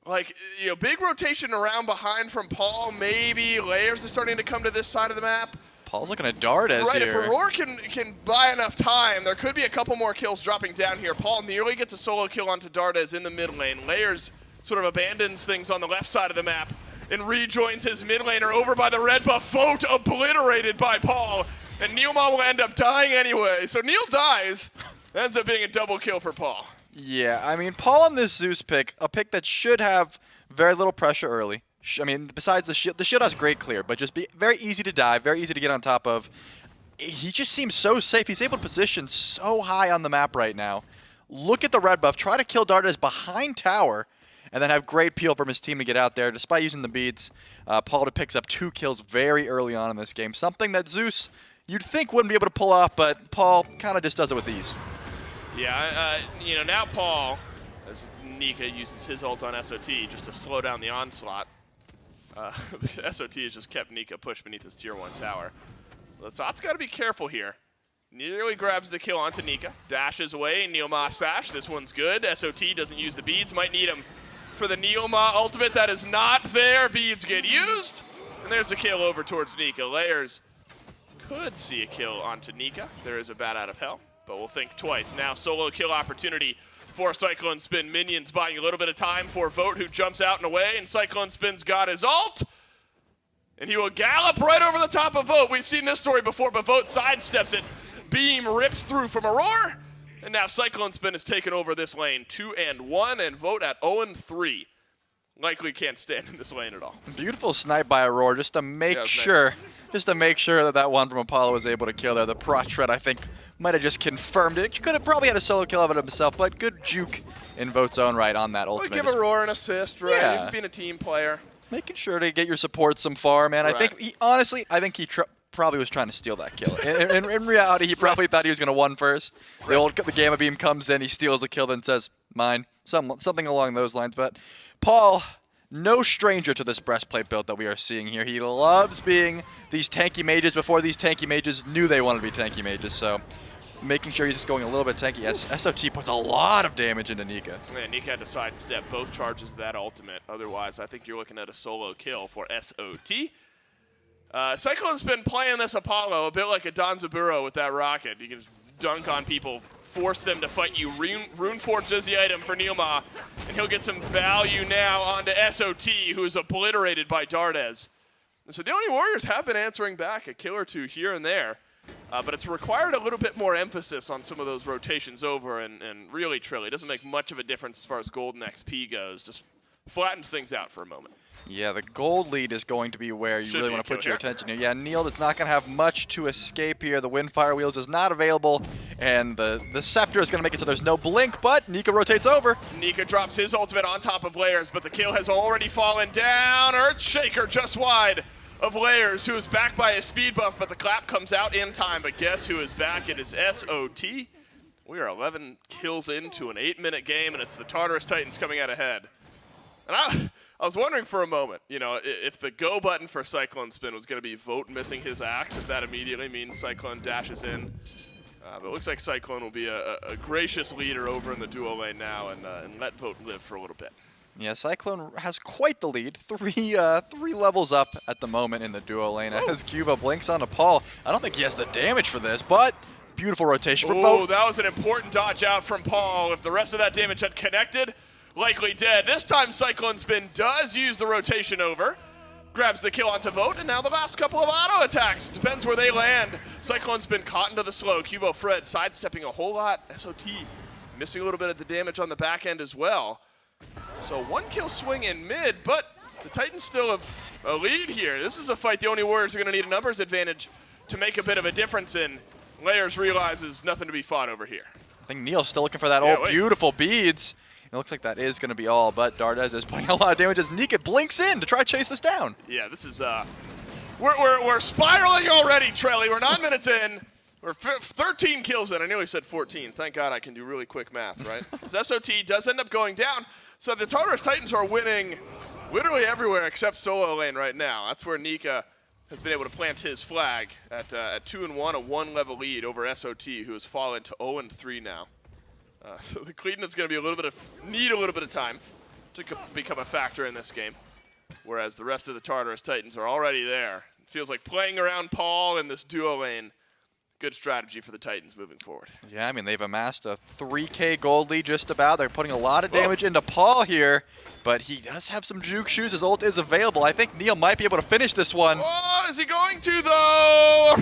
Speaker 2: Like, you know, big rotation around behind from Paul, maybe. Layers are starting to come to this side of the map.
Speaker 5: Paul's looking at Dardes
Speaker 2: right,
Speaker 5: here.
Speaker 2: If Aurora can buy enough time, there could be a couple more kills dropping down here. Paul nearly gets a solo kill onto Dardes in the mid lane. Layers sort of abandons things on the left side of the map and rejoins his mid laner over by the red buff. Vote obliterated by Paul, and Neilma will end up dying anyway. So Neil dies, ends up being a double kill for Paul.
Speaker 5: Yeah, I mean, Paul on this Zeus pick, a pick that should have very little pressure early. I mean, besides the shield has great clear, but just be very easy to dive, very easy to get on top of. He just seems so safe. He's able to position so high on the map right now. Look at the red buff. Try to kill Dardes behind tower, and then have great peel from his team to get out there. Despite using the beads, Paul picks up 2 kills very early on in this game. Something that Zeus, you'd think wouldn't be able to pull off, but Paul kind of just does it with ease.
Speaker 2: Yeah, you know, now Paul, as Nika uses his ult on SOT just to slow down the onslaught. SOT has just kept Nika pushed beneath his tier 1 tower. Zot's got to be careful here. Nearly grabs the kill onto Nika. Dashes away, Neilma Sash. This one's good. SOT doesn't use the beads. Might need him for the Neilma ultimate. That is not there. Beads get used. And there's a kill over towards Nika. Layers could see a kill onto Nika. There is a bat out of hell, but we'll think twice. Now solo kill opportunity for Cyclone Spin. Minions buying a little bit of time for Vote, who jumps out and away, and Cyclone Spin's got his ult. And he will gallop right over the top of Vote. We've seen this story before, but Vote sidesteps it. Beam rips through from Aurora, and now Cyclone Spin has taken over this lane. 2-1, and Vote at 0-3. Likely can't stand in this lane at all.
Speaker 5: Beautiful snipe by Aurora, just to make sure, that one from Apollo was able to kill there. The Prot Shred, I think, might have just confirmed it. Could have probably had a solo kill of it himself, but good juke in Vote's own right on that ultimate.
Speaker 2: Give Aurora an assist, right?
Speaker 5: Yeah.
Speaker 2: He's just being a team player.
Speaker 5: Making sure to get your support some farm, man.
Speaker 2: Right.
Speaker 5: I think he probably was trying to steal that kill. In reality, he probably thought he was going to win first. The Gamma Beam comes in, he steals the kill, then says, mine. Something along those lines. But Paul, no stranger to this breastplate build that we are seeing here. He loves being these tanky mages before these tanky mages knew they wanted to be tanky mages. So making sure he's just going a little bit tanky. SOT puts a lot of damage into Nika.
Speaker 2: Yeah, Nika had to sidestep both charges of that ultimate. Otherwise, I think you're looking at a solo kill for SOT. Cyclone's been playing this Apollo a bit like a Danzaburo with that rocket. You can just dunk on people, force them to fight you. Runeforge is the item for Neilma, and he'll get some value now onto SOT, who is obliterated by Dardes. And so the Oni Warriors have been answering back a kill or two here and there, but it's required a little bit more emphasis on some of those rotations over, and really, Trilly, doesn't make much of a difference as far as gold and XP goes. Just flattens things out for a moment.
Speaker 5: Yeah, the gold lead is going to be where you really want to put your attention here. Yeah, Neil is not going to have much to escape here. The Windfire Wheels is not available, and the Scepter is going to make it so there's no blink, but Nika rotates over.
Speaker 2: Nika drops his ultimate on top of Layers, but the kill has already fallen down. Earthshaker just wide of Layers, who is back by a speed buff, but the clap comes out in time. But guess who is back? It is SOT. We are 11 kills into an 8-minute game, and it's the Tartarus Titans coming out ahead. And I was wondering for a moment, you know, if the go button for Cyclone Spin was going to be Vote missing his axe, if that immediately means Cyclone dashes in. But it looks like Cyclone will be a gracious leader over in the duo lane now and let Vote live for a little bit.
Speaker 5: Yeah, Cyclone has quite the lead. Three levels up at the moment in the duo lane as Cuba blinks onto Paul. I don't think he has the damage for this, but beautiful rotation from Vote.
Speaker 2: Oh, that was an important dodge out from Paul. If the rest of that damage had connected, likely dead. This time Cyclone Spin does use the rotation over. Grabs the kill onto Vote, and now the last couple of auto attacks. Depends where they land. Cyclone's been caught into the slow. Cubo Fred sidestepping a whole lot. SOT missing a little bit of the damage on the back end as well. So 1 kill swing in mid, but the Titans still have a lead here. This is a fight the Oni Warriors are going to need a numbers advantage to make a bit of a difference in. Layers realizes nothing to be fought over here.
Speaker 5: I think Neil's still looking for that beautiful beads. It looks like that is going to be all, but Dardez is putting a lot of damage as Nika blinks in to try to chase this down.
Speaker 2: Yeah, this is, we're spiraling already, Trelly. We're 9 minutes in. We're 13 kills in. I nearly said 14. Thank God I can do really quick math, right? As SOT does end up going down. So the Tartarus Titans are winning literally everywhere except solo lane right now. That's where Nika has been able to plant his flag at 2-1, a 1-level lead over SOT, who has fallen to 0-3 now. So the Cleveland's going to be need a little bit of time to become a factor in this game, whereas the rest of the Tartarus Titans are already there. It feels like playing around Paul in this duo lane. Good strategy for the Titans moving forward.
Speaker 5: Yeah, I mean, they've amassed a 3K gold lead just about. They're putting a lot of damage into Paul here, but he does have some juke shoes. His ult is available. I think Neil might be able to finish this one.
Speaker 2: Oh, is he going to, though?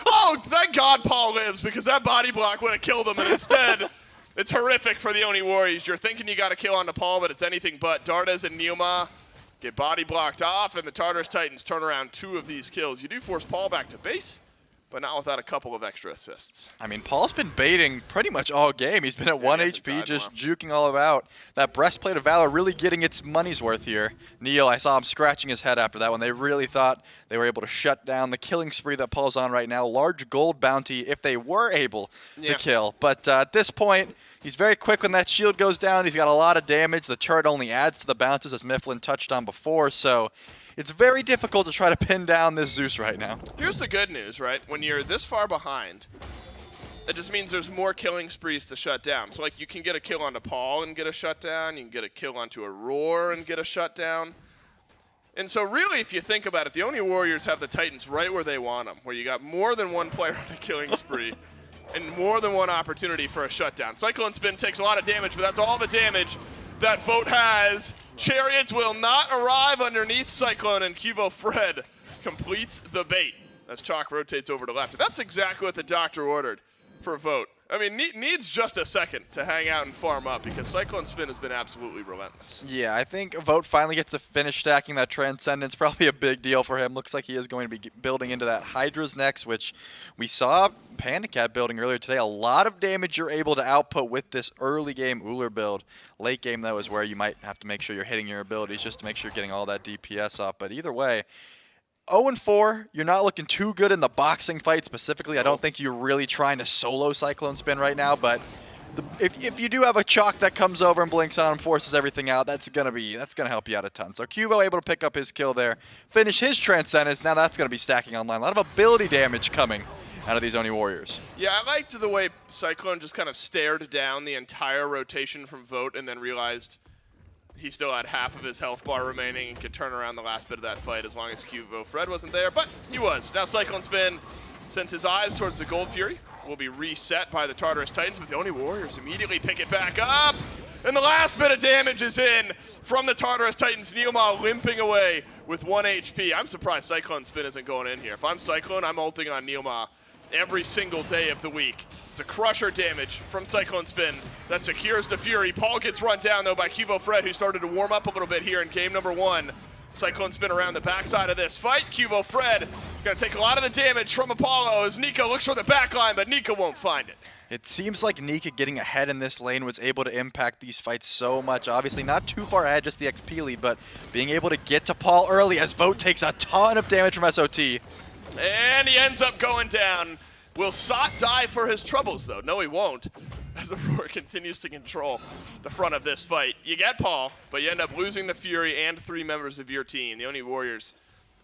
Speaker 2: Oh, thank God Paul lives, because that body block would have killed him, and instead, it's horrific for the Oni Warriors. You're thinking you got a kill onto Paul, but it's anything but. Dardez and Neilma get body blocked off, and the Tartarus Titans turn around 2 of these kills. You do force Paul back to base, but not without a couple of extra assists.
Speaker 5: I mean, Paul's been baiting pretty much all game. He's been at 1 HP, just juking all about. That Breastplate of Valor really getting its money's worth here. Neil, I saw him scratching his head after that one. They really thought they were able to shut down the killing spree that Paul's on right now. Large gold bounty if they were able to kill. But at this point, he's very quick when that shield goes down. He's got a lot of damage. The turret only adds to the bounces, as Mifflin touched on before. So it's very difficult to try to pin down this Zeus right now.
Speaker 2: Here's the good news, right? When you're this far behind, it just means there's more killing sprees to shut down. So, like, you can get a kill onto Paul and get a shutdown. You can get a kill onto a Roar and get a shutdown. And so, really, if you think about it, the Oni Warriors have the Titans right where they want them, where you got more than one player on a killing spree and more than one opportunity for a shutdown. Cyclone Spin takes a lot of damage, but that's all the damage that Vote has. Chariots will not arrive underneath Cyclone, and Cubo Fred completes the bait as Chalk rotates over to left. That's exactly what the doctor ordered for Vote. I mean, needs just a second to hang out and farm up because Cyclone Spin has been absolutely relentless.
Speaker 5: Yeah, I think Vote finally gets to finish stacking that Transcendence. Probably a big deal for him. Looks like he is going to be building into that Hydra's next, which we saw Panda Cat building earlier today. A lot of damage you're able to output with this early game Uller build. Late game, though, is where you might have to make sure you're hitting your abilities just to make sure you're getting all that DPS off. But either way, 0-4, you're not looking too good in the boxing fight specifically. I don't think you're really trying to solo Cyclone Spin right now, but if you do have a Chalk that comes over and blinks on and forces everything out, that's gonna help you out a ton. So Cubo able to pick up his kill there, finish his Transcendence. Now that's gonna be stacking online. A lot of ability damage coming out of these Oni Warriors.
Speaker 2: Yeah, I liked the way Cyclone just kind of stared down the entire rotation from Vote and then realized he still had half of his health bar remaining and could turn around the last bit of that fight as long as Cubo Fred wasn't there, but he was. Now Cyclone Spin sends his eyes towards the Gold Fury. Will be reset by the Tartarus Titans, but the Oni Warriors immediately pick it back up. And the last bit of damage is in from the Tartarus Titans. Neilma limping away with 1 HP. I'm surprised Cyclone Spin isn't going in here. If I'm Cyclone, I'm ulting on Neilma every single day of the week. It's a crusher damage from Cyclone Spin that secures the Fury. Paul gets run down, though, by Cubo Fred, who started to warm up a little bit here in game number 1. Cyclone Spin around the backside of this fight. Cubo Fred gonna take a lot of the damage from Apollo as Nika looks for the backline, but Nika won't find it.
Speaker 5: It seems like Nika getting ahead in this lane was able to impact these fights so much. Obviously not too far ahead, just the XP lead, but being able to get to Paul early as Vote takes a ton of damage from SOT.
Speaker 2: And he ends up going down. Will Sot die for his troubles, though? No, he won't, as Aurora continues to control the front of this fight. You get Paul, but you end up losing the Fury and 3 members of your team. The Oni Warriors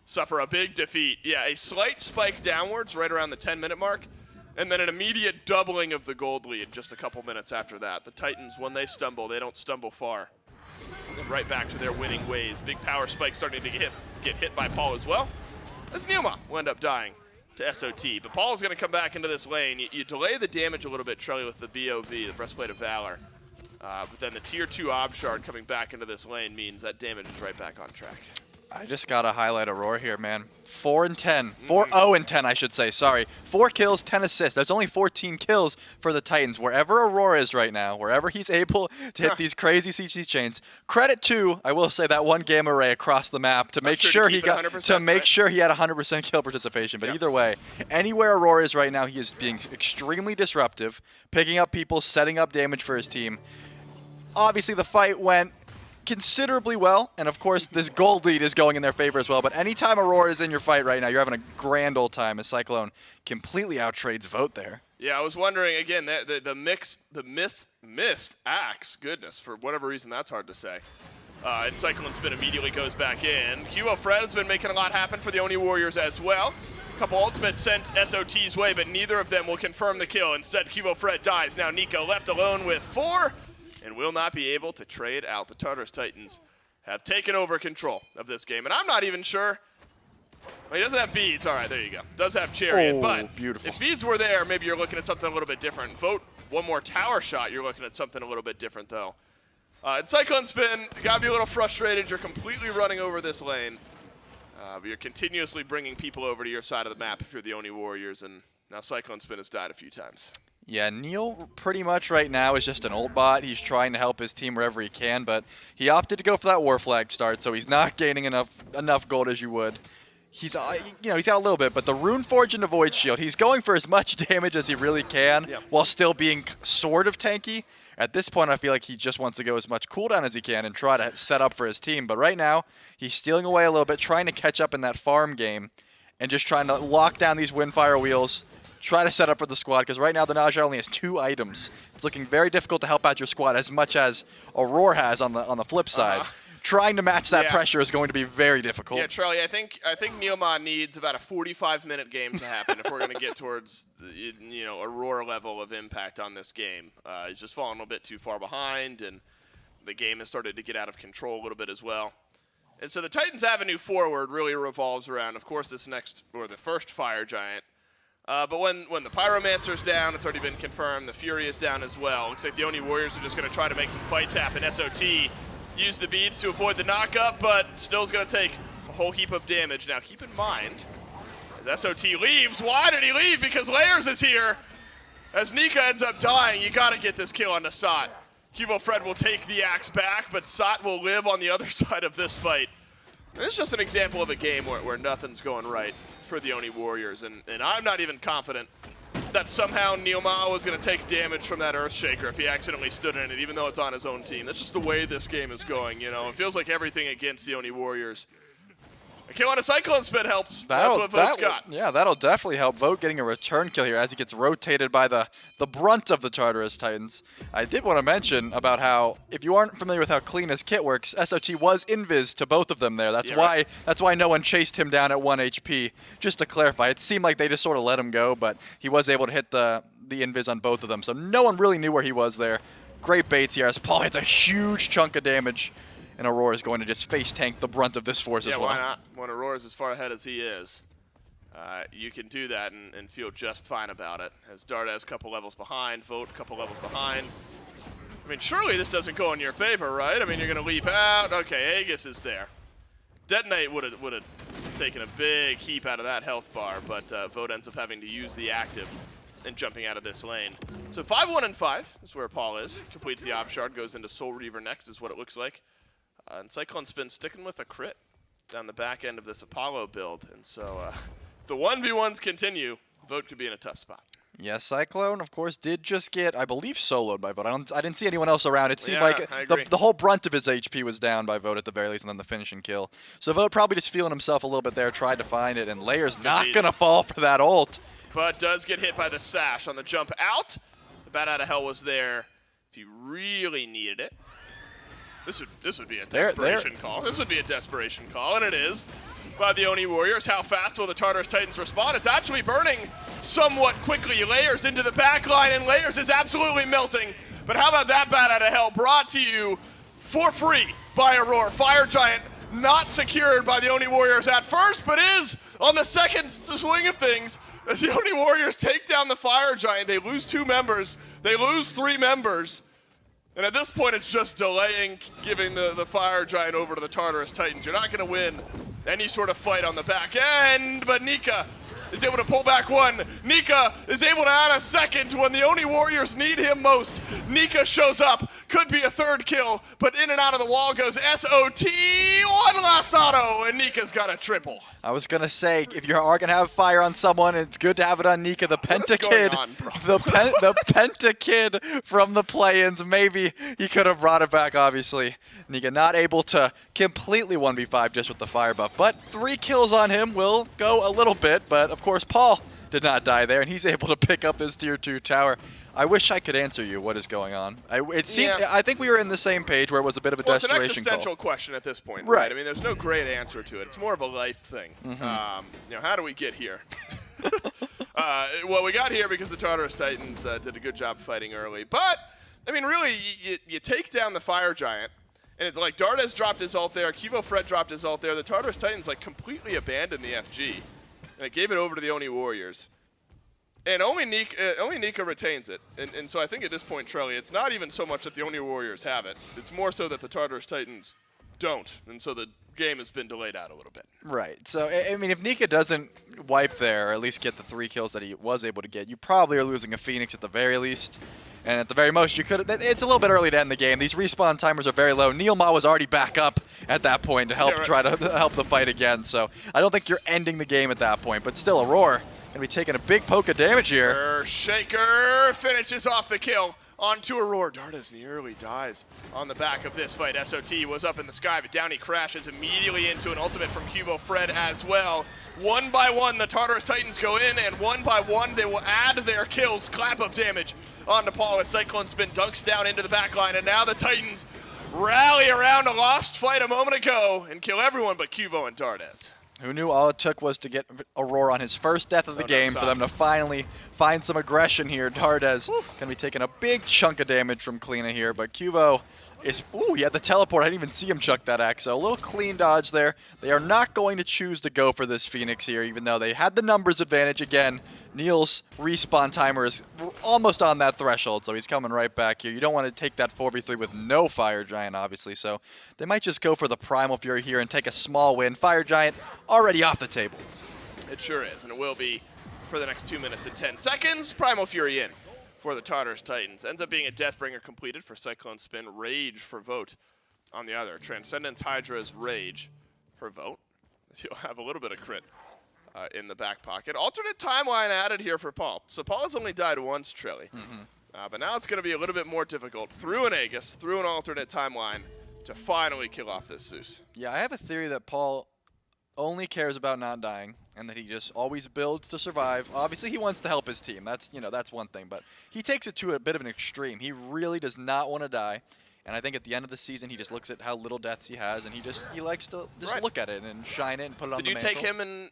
Speaker 2: suffer a big defeat. Yeah, a slight spike downwards right around the 10-minute mark, and then an immediate doubling of the gold lead just a couple minutes after that. The Titans, when they stumble, they don't stumble far. And right back to their winning ways. Big power spike starting to get hit by Paul as well, as Neoma will end up dying to SOT. But Paul's going to come back into this lane. You delay the damage a little bit, Trelly, with the BOV, the Breastplate of Valor. But then the Tier 2 Ob Shard coming back into this lane means that damage is right back on track.
Speaker 5: I just got to highlight Aurora here, man. 4 and 10. 4-0 and 10, I should say. Sorry. 4 kills, 10 assists. That's only 14 kills for the Titans. Wherever Aurora is right now, wherever he's able to hit these crazy CC chains. Credit to, I will say, that one gamma ray across the map to make sure he got sure he had 100% kill participation. But either way, anywhere Aurora is right now, he is being extremely disruptive, picking up people, setting up damage for his team. Obviously, the fight went considerably well, and of course this gold lead is going in their favor as well, but anytime Aurora is in your fight right now, you're having a grand old time as Cyclone completely outtrades Vote there.
Speaker 2: Yeah, I was wondering, again, the missed axe, goodness, for whatever reason that's hard to say. And Cyclone Spin immediately goes back in. Cubo Fred has been making a lot happen for the Oni Warriors as well. A couple ultimates sent SOT's way, but neither of them will confirm the kill. Instead, Cubo Fred dies. Now Nico left alone with 4. And will not be able to trade out. The Tartarus Titans have taken over control of this game. And I'm not even sure. Well, he doesn't have beads. All right, there you go. Does have Chariot. But
Speaker 5: beautiful.
Speaker 2: If beads were there, maybe you're looking at something a little bit different. Vote one more tower shot, you're looking at something a little bit different, though. And Cyclone Spin, you got to be a little frustrated. You're completely running over this lane. But you're continuously bringing people over to your side of the map if you're the Oni Warriors. And now Cyclone Spin has died a few times.
Speaker 5: Yeah, Neil pretty much right now is just an old bot. He's trying to help his team wherever he can, but he opted to go for that War Flag start, so he's not gaining enough gold as you would. He's he's got a little bit, but the Rune Forge and the Void Shield, he's going for as much damage as he really can while still being sort of tanky. At this point, I feel like he just wants to go as much cooldown as he can and try to set up for his team. But right now, he's stealing away a little bit, trying to catch up in that farm game and just trying to lock down these Windfire wheels. Try to set up for the squad, because right now the Naja only has 2 items. It's looking very difficult to help out your squad as much as Aurora has on the flip side. Trying to match that pressure is going to be very difficult.
Speaker 2: Yeah, Charlie, I think Neomon needs about a 45-minute game to happen if we're going to get towards Aurora level of impact on this game. He's just falling a bit too far behind, and the game has started to get out of control a little bit as well. And so the Titans' avenue forward really revolves around, of course, the first Fire Giant. But when the Pyromancer's down, it's already been confirmed, the Fury is down as well. Looks like the Oni Warriors are just going to try to make some fights happen. SOT use the beads to avoid the knockup, but still is going to take a whole heap of damage. Now keep in mind, as SOT leaves, why did he leave? Because Layers is here. As Nika ends up dying, you got to get this kill onto Sot. Cubo Fred will take the axe back, but Sot will live on the other side of this fight. This is just an example of a game where nothing's going right for the Oni Warriors, and I'm not even confident that somehow Neoma was going to take damage from that Earthshaker if he accidentally stood in it, even though it's on his own team. That's just the way this game is going, you know. It feels like everything against the Oni Warriors. A kill on a Cyclone Spin helps. That's what Vote's got.
Speaker 5: Yeah, that'll definitely help Vote getting a return kill here as he gets rotated by the brunt of the Tartarus Titans. I did want to mention about how, if you aren't familiar with how clean his kit works, SOT was invis to both of them there. That's why no one chased him down at 1 HP. Just to clarify, it seemed like they just sort of let him go, but he was able to hit the invis on both of them, so no one really knew where he was there. Great baits here as Paul hits a huge chunk of damage. And Aurora is going to just face tank the brunt of this force as well.
Speaker 2: Yeah, why not? When Aurora's as far ahead as he is, you can do that and feel just fine about it. As Darda's a couple levels behind, Vote a couple levels behind. I mean, surely this doesn't go in your favor, right? I mean, you're going to leap out. Okay, Aegis is there. Detonate would have taken a big heap out of that health bar, but Vote ends up having to use the active and jumping out of this lane. So 5-1 and 5 is where Paul is. Completes the Ob Shard, goes into Soul Reaver next is what it looks like. And Cyclone Spin sticking with a crit down the back end of this Apollo build. And so if the 1v1s continue, Vote could be in a tough spot.
Speaker 5: Yes, Cyclone, of course, did just get, I believe, soloed by Vote. I didn't see anyone else around. It seemed
Speaker 2: Yeah,
Speaker 5: like
Speaker 2: I agree.
Speaker 5: the whole brunt of his HP was down by Vote at the very least, and then the finishing kill. So Vote probably just feeling himself a little bit there, tried to find it, and Layer's not
Speaker 2: Indeed.
Speaker 5: going to fall for that ult.
Speaker 2: But does get hit by the sash on the jump out. The bat out of hell was there if he really needed it. This would be a desperation call. This would be a desperation call, and it is by the Oni Warriors. How fast will the Tartarus Titans respond? It's actually burning somewhat quickly. Layers into the back line, and Layers is absolutely melting. But how about that bat out of hell brought to you for free by Aurora. Fire Giant not secured by the Oni Warriors at first, but is on the second swing of things. As the Oni Warriors take down the Fire Giant, they lose 2 members. They lose 3 members. And at this point, it's just delaying giving the Fire Giant over to the Tartarus Titans. You're not going to win any sort of fight on the back end, but Nika is able to pull back 1. Nika is able to add a second when the Oni Warriors need him most. Nika shows up, could be a 3rd kill, but in and out of the wall goes SOT, 1 last auto, and Nika's got a triple.
Speaker 5: I was going to say, if you are going to have fire on someone, it's good to have it on Nika, the Penta Kid. The Penta Kid from the play-ins. Maybe he could have brought it back, obviously. Nika not able to completely 1v5 just with the fire buff, but 3 kills on him will go a little bit, but of course Paul did not die there, and he's able to pick up this tier 2 tower. I wish I could answer you what is going on. I think we were in the same page where it was a bit of a desperation call.
Speaker 2: It's an existential question at this point,
Speaker 5: Right.
Speaker 2: I mean, there's no great answer to it. It's more of a life thing. How do we get here? Well, we got here because the Tartarus Titans did a good job fighting early. But, I mean, really, you take down the Fire Giant, and it's like Dardes dropped his ult there, Kivo Fred dropped his ult there. The Tartarus Titans, like, completely abandoned the FG, and it gave it over to the Oni Warriors. And only Nika retains it. And so I think at this point, Trelly, it's not even so much that the Oni Warriors have it. It's more so that the Tartarus Titans don't. And so the game has been delayed out a little bit.
Speaker 5: Right. So, I mean, if Nika doesn't wipe there, or at least get the 3 kills that he was able to get, you probably are losing a Phoenix at the very least. And at the very most, you could. It's a little bit early to end the game. These respawn timers are very low. Neilma was already back up at that point to help try to help the fight again. So I don't think you're ending the game at that point. But still, Aurora going to be taking a big poke of damage here.
Speaker 2: Shaker finishes off the kill onto Aurora. Dardes nearly dies on the back of this fight. SOT was up in the sky, but down he crashes immediately into an ultimate from Cubo Fred as well. 1 by 1, the Tartarus Titans go in, and 1 by 1, they will add their kills. Clap of damage onto Paul as Cyclone Spin dunks down into the back line, and now the Titans rally around a lost fight a moment ago and kill everyone but Cubo and Dardes.
Speaker 5: Who knew all it took was to get Aurora on his first death of the game for them to finally find some aggression here. Dardes going to be taking a big chunk of damage from Kleena here, but Cubo is, ooh, he had the teleport. I didn't even see him chuck that axe, so a little clean dodge there. They are not going to choose to go for this Phoenix here, even though they had the numbers advantage. Again, Neil's respawn timer is almost on that threshold, so he's coming right back here. You don't want to take that 4v3 with no Fire Giant, obviously, so they might just go for the Primal Fury here and take a small win. Fire Giant already off the table.
Speaker 2: It sure is, and it will be for the next 2 minutes and 10 seconds. Primal Fury in for the Tartarus Titans. Ends up being a Deathbringer completed for Cyclone Spin. Rage for Vote on the other. Transcendence Hydra's Rage for Vote. You'll have a little bit of crit in the back pocket. Alternate timeline added here for Paul. So Paul has only died once, Trilly. But now it's going to be a little bit more difficult through an Aegis, through an alternate timeline to finally kill off this Zeus.
Speaker 5: Yeah, I have a theory that Paul only cares about not dying and that he just always builds to survive. Obviously, he wants to help his team. That's, that's one thing, but he takes it to a bit of an extreme. He really does not want to die. And I think at the end of the season, he just looks at how little deaths he has, and he likes to just look at it and shine it and put it on the mantle.
Speaker 2: Did you take him in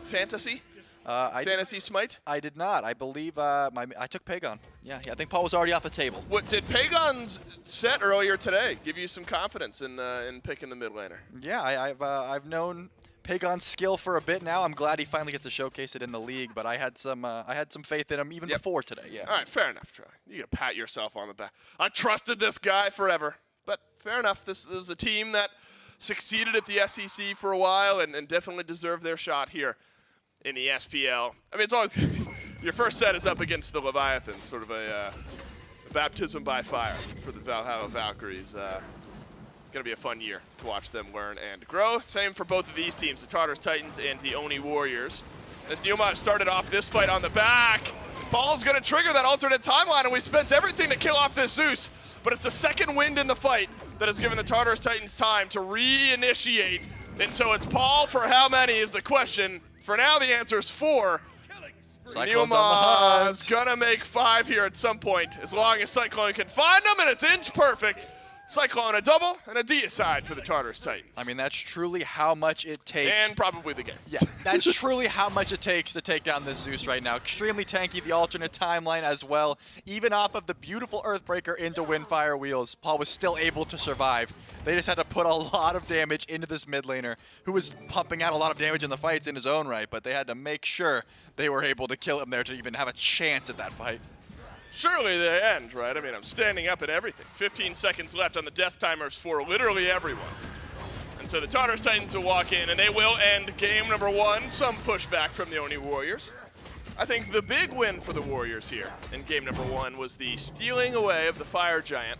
Speaker 2: fantasy?
Speaker 5: Fantasy
Speaker 2: Smite?
Speaker 5: I did not. I believe I took Pagon. Yeah, I think Paul was already off the table.
Speaker 2: What did Pagon's set earlier today give you some confidence in picking the mid laner?
Speaker 5: Yeah, I've known Pagon's skill for a bit now. I'm glad he finally gets to showcase it in the league, but I had some faith in him even before today. Yeah.
Speaker 2: All right, fair enough, Troy. You gotta pat yourself on the back. I trusted this guy forever, but fair enough. This was a team that succeeded at the SEC for a while and definitely deserved their shot here in the SPL. I mean, it's always your first set is up against the Leviathan, sort of a baptism by fire for the Valhalla Valkyries. going to be a fun year to watch them learn and grow. Same for both of these teams, the Tartarus Titans and the Oni Warriors. As Neomot started off this fight on the back, Paul's going to trigger that alternate timeline, and we spent everything to kill off this Zeus. But it's the second wind in the fight that has given the Tartarus Titans time to reinitiate. And so it's Paul for how many is the question. For now, the answer is 4. Neomot is going to make 5 here at some point, as long as Cyclone can find them, and it's inch perfect. Cyclone a double and a deicide for the Tartarus Titans.
Speaker 5: I mean, that's truly how much it takes.
Speaker 2: And probably the game.
Speaker 5: Yeah, that's truly how much it takes to take down this Zeus right now. Extremely tanky, the alternate timeline as well. Even off of the beautiful Earthbreaker into Windfire Wheels, Paul was still able to survive. They just had to put a lot of damage into this mid laner, who was pumping out a lot of damage in the fights in his own right, but they had to make sure they were able to kill him there to even have a chance at that fight.
Speaker 2: Surely they end, right? I mean, I'm standing up and everything. 15 seconds left on the death timers for literally everyone. And so the Tartarus Titans will walk in, and they will end game number 1. Some pushback from the Oni Warriors. I think the big win for the Warriors here in game number 1 was the stealing away of the Fire Giant.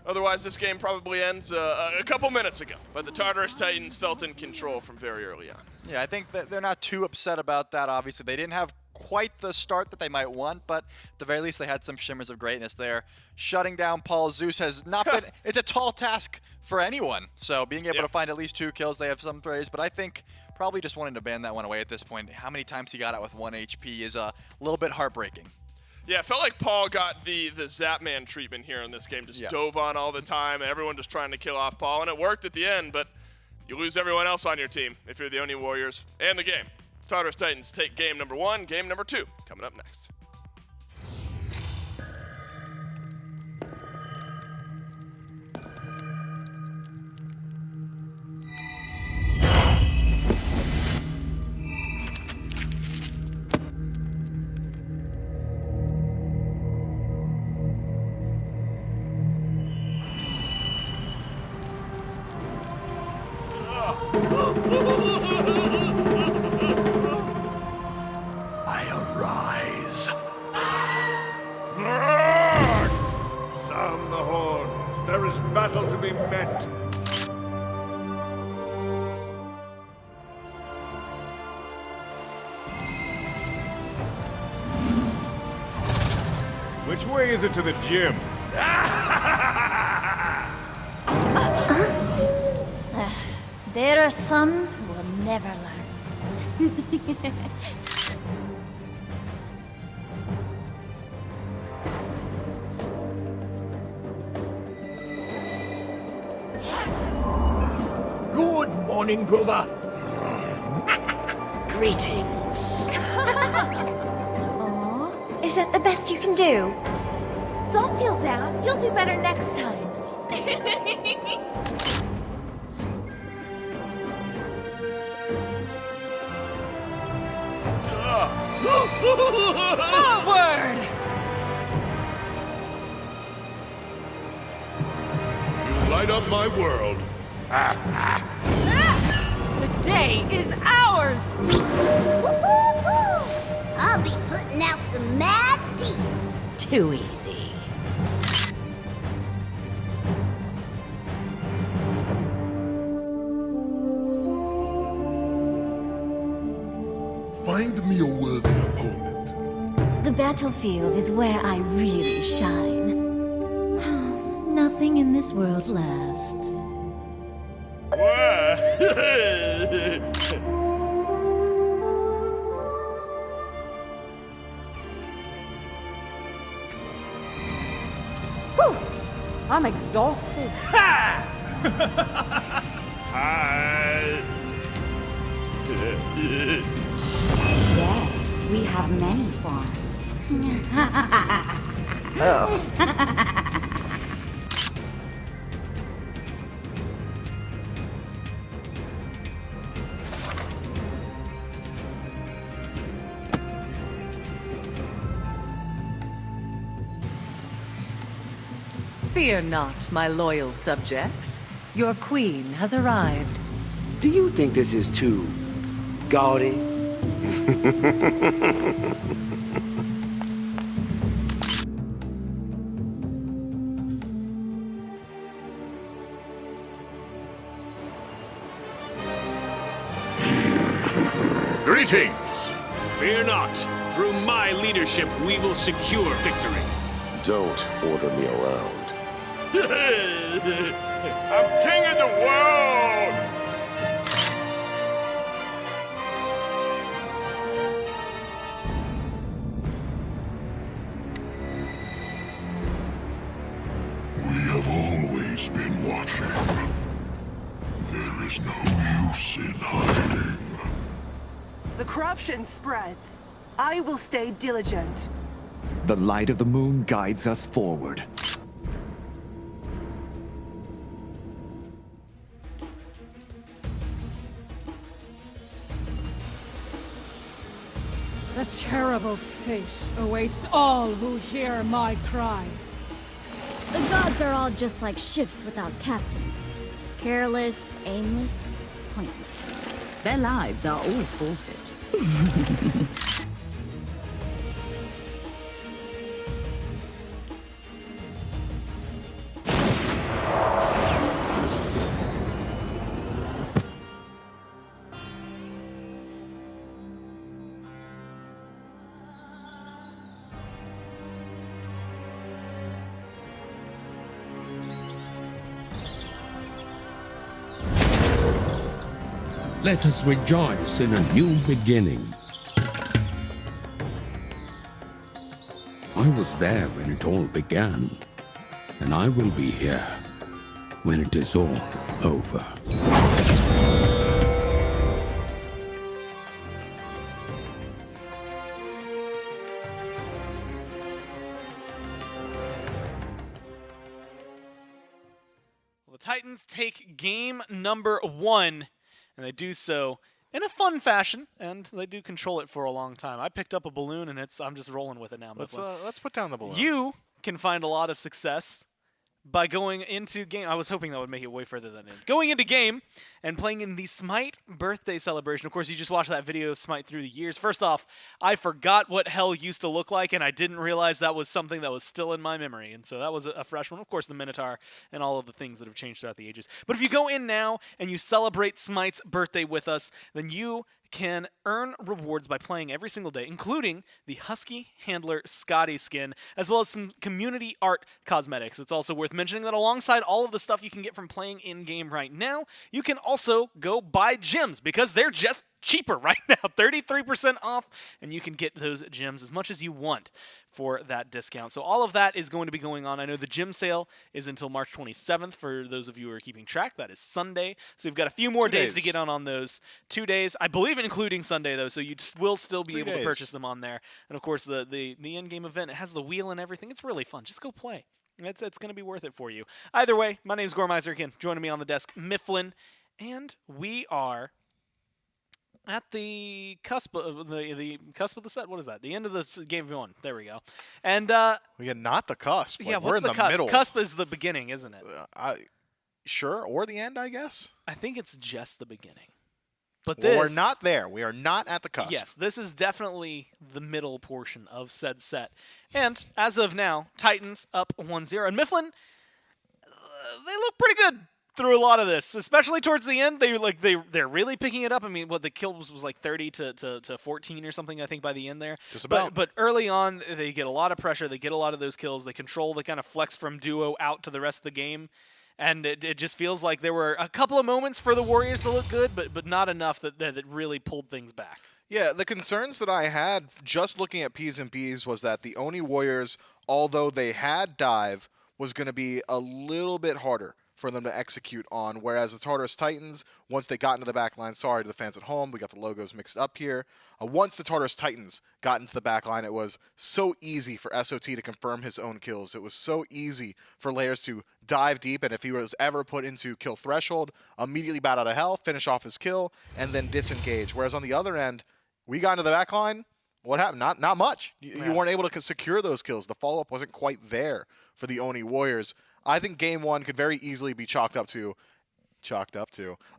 Speaker 2: Otherwise, this game probably ends a couple minutes ago. But the Tartarus Titans felt in control from very early on.
Speaker 5: Yeah, I think that they're not too upset about that, obviously. They didn't have quite the start that they might want, but at the very least, they had some shimmers of greatness there. Shutting down Paul Zeus has not been, it's a tall task for anyone. So being able to find at least 2 kills, they have some praise, but I think probably just wanting to ban that one away at this point. How many times he got out with 1 HP is a little bit heartbreaking.
Speaker 2: Yeah, it felt like Paul got the Zapman treatment here in this game. Just dove on all the time, and everyone just trying to kill off Paul, and it worked at the end, but you lose everyone else on your team if you're the Oni Warriors and the game. Tartarus Titans take game number 1, game number 2 coming up next.
Speaker 3: I arise.
Speaker 7: Sound the horns. There is battle to be met. Which way is it to the gym?
Speaker 10: There are some who will never learn.
Speaker 3: Good morning, brother. Greetings.
Speaker 10: Aw, is that the best you can do?
Speaker 22: Don't feel down. You'll do better next time.
Speaker 3: Forward! You light up my world.
Speaker 22: The day is ours!
Speaker 23: I'll be putting out some mad deets.
Speaker 22: Too easy.
Speaker 3: Find me a worthy opponent.
Speaker 10: The battlefield is where I really shine. Nothing in this world lasts.
Speaker 22: Whew. I'm exhausted.
Speaker 7: Hi.
Speaker 23: Yes, we have many forms.
Speaker 24: Fear not, my loyal subjects. Your queen has arrived.
Speaker 25: Do you think this is too gaudy?
Speaker 11: Greetings! Fear not. Through my leadership, we will secure victory.
Speaker 12: Don't order me around.
Speaker 3: I'm king of the world!
Speaker 13: We have always been watching. There is no use in hiding.
Speaker 14: The corruption spreads. I will stay diligent.
Speaker 15: The light of the moon guides us forward.
Speaker 26: A terrible fate awaits all who hear my cries.
Speaker 23: The gods are all just like ships without captains. Careless, aimless, pointless.
Speaker 24: Their lives are all forfeit.
Speaker 11: Let us rejoice in a new beginning. I was there when it all began, and I will be here when it is all over.
Speaker 4: The Titans take game number 1, and they do so in a fun fashion, and they do control it for a long time. I picked up a balloon, and I'm just rolling with it now.
Speaker 9: Let's put down the balloon.
Speaker 4: You can find a lot of success by going into game. I was hoping that would make it way further than it. Going into game and playing in the SMITE birthday celebration. Of course, you just watched that video of SMITE through the years. First off, I forgot what hell used to look like, and I didn't realize that was something that was still in my memory. And so that was a fresh one. Of course, the Minotaur and all of the things that have changed throughout the ages. But if you go in now and you celebrate SMITE's birthday with us, then you can earn rewards by playing every single day, including the Husky Handler Scotty skin, as well as some community art cosmetics. It's also worth mentioning that alongside all of the stuff you can get from playing in-game right now, you can also go buy gems because they're just cheaper right now, 33% off, and you can get those gems as much as you want for that discount. So all of that is going to be going on. I know the gem sale is until March 27th for those of you who are keeping track. That is Sunday. So we've got a few more days to get on those 2 days. I believe including Sunday, though, so you will still be able to purchase them on there. And, of course, the in-game event, it has the wheel and everything. It's really fun. Just go play. It's going to be worth it for you. Either way, my name is Gormizer. Again, joining me on the desk, Mifflin. And we are at the cusp of the cusp of the set. What is that? The end of the game 1. There we go. And
Speaker 9: we are not the cusp.
Speaker 4: Yeah,
Speaker 9: we're in the
Speaker 4: cusp?
Speaker 9: middle.
Speaker 4: Cusp is the beginning, isn't it?
Speaker 9: Sure, or the end, I guess.
Speaker 4: I think it's just the beginning. But
Speaker 9: well, we're not there. We are not at the cusp.
Speaker 4: Yes, this is definitely the middle portion of said set. And as of now, Titans up 1-0. And Mifflin, they look pretty good through a lot of this, especially towards the end. They're really picking it up. I mean, what the kills was like 30 to 14 or something, I think, by the end there.
Speaker 9: Just about.
Speaker 4: But early on, they get a lot of pressure. They get a lot of those kills. They control the kind of flex from duo out to the rest of the game. And it just feels like there were a couple of moments for the Warriors to look good, but not enough that really pulled things back.
Speaker 9: Yeah, the concerns that I had just looking at P's and B's was that the Oni Warriors, although they had dive, was going to be a little bit harder for them to execute on, whereas the Tartarus Titans, once they got into the back line, sorry to the fans at home, we got the logos mixed up here. Once the Tartarus Titans got into the back line, it was so easy for SOT to confirm his own kills. It was so easy for Layers to dive deep, and if he was ever put into kill threshold, immediately bat out of hell, finish off his kill, and then disengage. Whereas on the other end, we got into the back line, what happened? Not much. You weren't able to secure those kills. The follow-up wasn't quite there for the Oni Warriors. I think game 1 could very easily be chalked up to a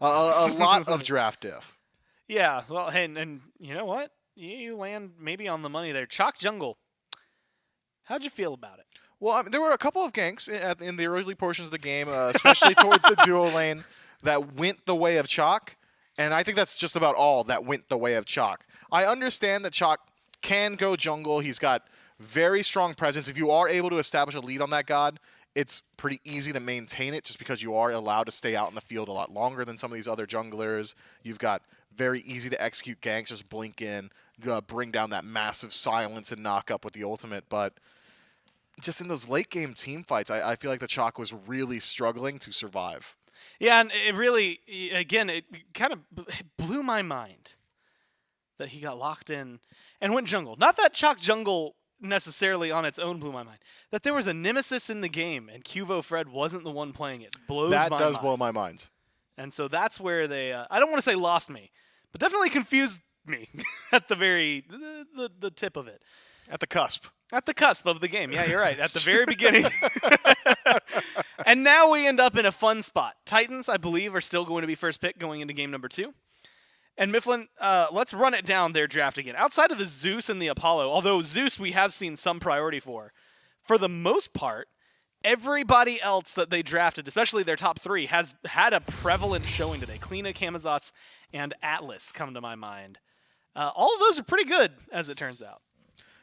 Speaker 9: lot of draft diff.
Speaker 4: Yeah, well, and you know what? You land maybe on the money there. Chalk Jungle. How'd you feel about it?
Speaker 9: Well, I mean, there were a couple of ganks in the early portions of the game, especially towards the duo lane, that went the way of Chalk. And I think that's just about all that went the way of Chalk. I understand that Chalk can go jungle. He's got very strong presence. If you are able to establish a lead on that god, it's pretty easy to maintain it just because you are allowed to stay out in the field a lot longer than some of these other junglers. You've got very easy to execute ganks, just blink in, bring down that massive silence and knock up with the ultimate. But just in those late game team fights, I feel like the Chalk was really struggling to survive.
Speaker 4: Yeah, and it really, again, it kind of blew my mind that he got locked in and went jungle. Not that Chalk jungle necessarily on its own blew my mind. That there was a nemesis in the game and Cuvo Fred wasn't the one playing it blows my mind.
Speaker 9: That does blow my mind.
Speaker 4: And so that's where they, I don't want to say lost me, but definitely confused me at the tip of it.
Speaker 9: At the cusp.
Speaker 4: At the cusp of the game. Yeah, you're right. At the very beginning. And now we end up in a fun spot. Titans, I believe, are still going to be first pick going into game number 2. And Mifflin, let's run it down their draft again. Outside of the Zeus and the Apollo, although Zeus we have seen some priority for the most part, everybody else that they drafted, especially their top 3, has had a prevalent showing today. Kleena, Kamazotz, and Atlas come to my mind. All of those are pretty good, as it turns out.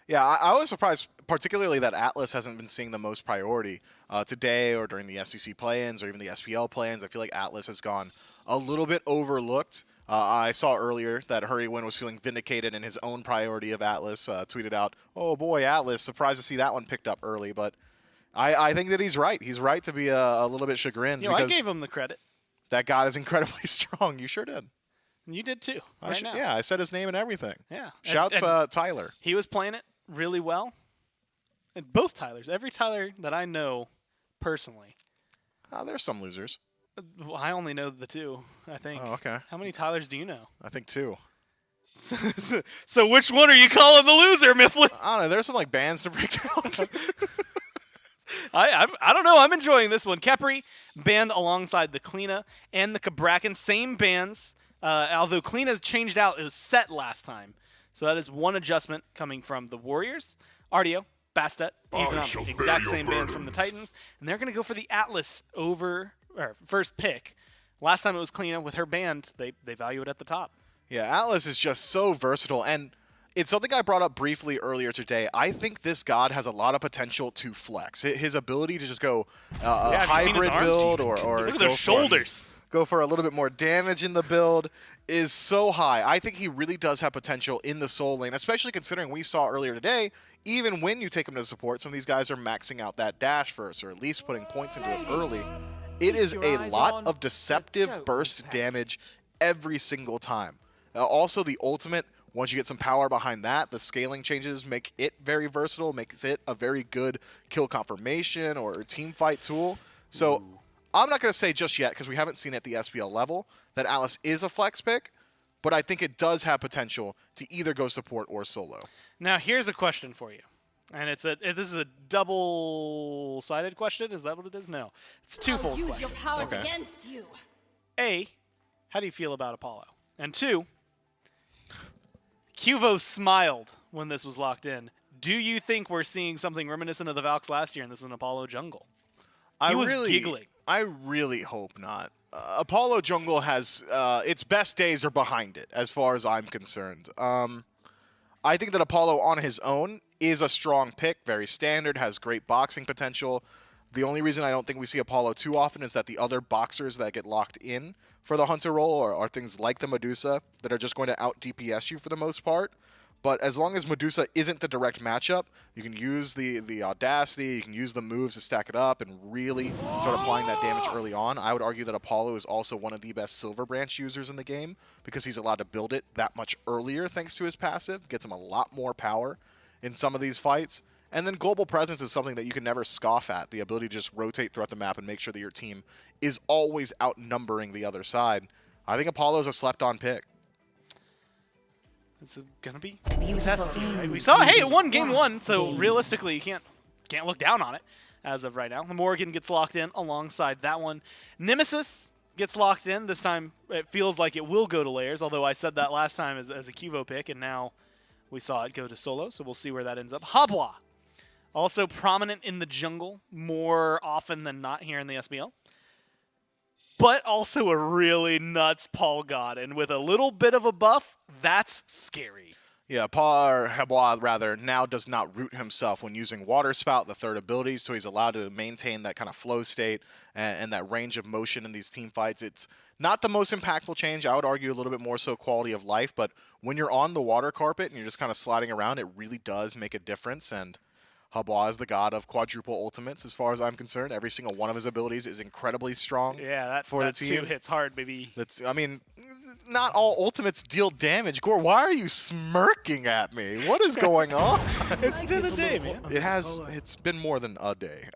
Speaker 9: Yeah, I was surprised, particularly that Atlas hasn't been seeing the most priority today or during the SEC play-ins or even the SPL play-ins. I feel like Atlas has gone a little bit overlooked. I saw earlier that Hurrywin was feeling vindicated in his own priority of Atlas, tweeted out, "Oh boy, Atlas, surprised to see that one picked up early." But I think that he's right. He's right to be a little bit chagrined.
Speaker 4: I gave him the credit.
Speaker 9: That god is incredibly strong. You sure did.
Speaker 4: You did too, now.
Speaker 9: Yeah, I said his name and everything.
Speaker 4: Yeah.
Speaker 9: Shouts Tyler.
Speaker 4: He was playing it really well. And both Tylers. Every Tyler that I know personally.
Speaker 9: There's some losers.
Speaker 4: I only know the 2, I think.
Speaker 9: Oh, okay.
Speaker 4: How many Tylers do you know?
Speaker 9: I think 2.
Speaker 4: So which one are you calling the loser, Mifflin?
Speaker 9: I don't know. There's some like bands to break down.
Speaker 4: I don't know. I'm enjoying this one. Kepri banned alongside the Kleena and the Cabrakan. Same bands. Although Kleena's changed out. It was set last time. So that is one adjustment coming from the Warriors. Artio, Bastet, Ezonomic. Exact same bands from the Titans. And they're going to go for the Atlas first pick. Last time it was Kleena with her band. They value it at the top.
Speaker 9: Yeah, Atlas is just so versatile. And it's something I brought up briefly earlier today. I think this god has a lot of potential to flex. His ability to just go hybrid build or
Speaker 4: look at those shoulders.
Speaker 9: Go for a little bit more damage in the build is so high. I think he really does have potential in the soul lane, especially considering we saw earlier today, even when you take him to support, some of these guys are maxing out that dash first or at least putting points into it early. It is a lot of deceptive burst damage every single time. Also, the ultimate, once you get some power behind that, the scaling changes make it very versatile, makes it a very good kill confirmation or team fight tool. So I'm not going to say just yet, because we haven't seen at the SPL level, that Atlas is a flex pick, but I think it does have potential to either go support or solo.
Speaker 4: Now, here's a question for you. And this is a double-sided question. Is that what it is? No. It's a twofold question.
Speaker 23: Use your powers against you.
Speaker 4: A, how do you feel about Apollo? And 2, Cuvo smiled when this was locked in. Do you think we're seeing something reminiscent of the Valks last year and this is an Apollo jungle? He was giggling.
Speaker 9: I really hope not. Apollo jungle has its best days are behind it, as far as I'm concerned. I think that Apollo on his own is a strong pick, very standard, has great boxing potential. The only reason I don't think we see Apollo too often is that the other boxers that get locked in for the hunter role are things like the Medusa that are just going to out DPS you for the most part. But as long as Medusa isn't the direct matchup, you can use the audacity, you can use the moves to stack it up and really start applying that damage early on. I would argue that Apollo is also one of the best Silver Branch users in the game because he's allowed to build it that much earlier thanks to his passive. Gets him a lot more power in some of these fights. And then global presence is something that you can never scoff at, the ability to just rotate throughout the map and make sure that your team is always outnumbering the other side. I think Apollo's a slept-on pick.
Speaker 4: It's going to be tested. Right? We saw, hey, it won game 1, so realistically, you can't look down on it as of right now. Morgan gets locked in alongside that one. Nemesis gets locked in. This time, it feels like it will go to layers, although I said that last time as a Cuvo pick, and now we saw it go to solo, so we'll see where that ends up. Habwa, also prominent in the jungle more often than not here in the SBL. but also a really nuts Paul God. And with a little bit of a buff, that's scary.
Speaker 9: Yeah, Paul Hebois, rather, now does not root himself when using Water Spout, the third ability, so he's allowed to maintain that kind of flow state and that range of motion in these team fights. It's not the most impactful change. I would argue a little bit more so quality of life, but when you're on the water carpet and you're just kind of sliding around, it really does make a difference, and Hebois is the god of quadruple ultimates as far as I'm concerned. Every single one of his abilities is incredibly strong for the team.
Speaker 4: That 2 hits hard, baby.
Speaker 9: I mean, not all ultimates deal damage. Gore, why are you smirking at me? What is going on?
Speaker 4: It's been a day, man.
Speaker 9: It has. It's been more than a day.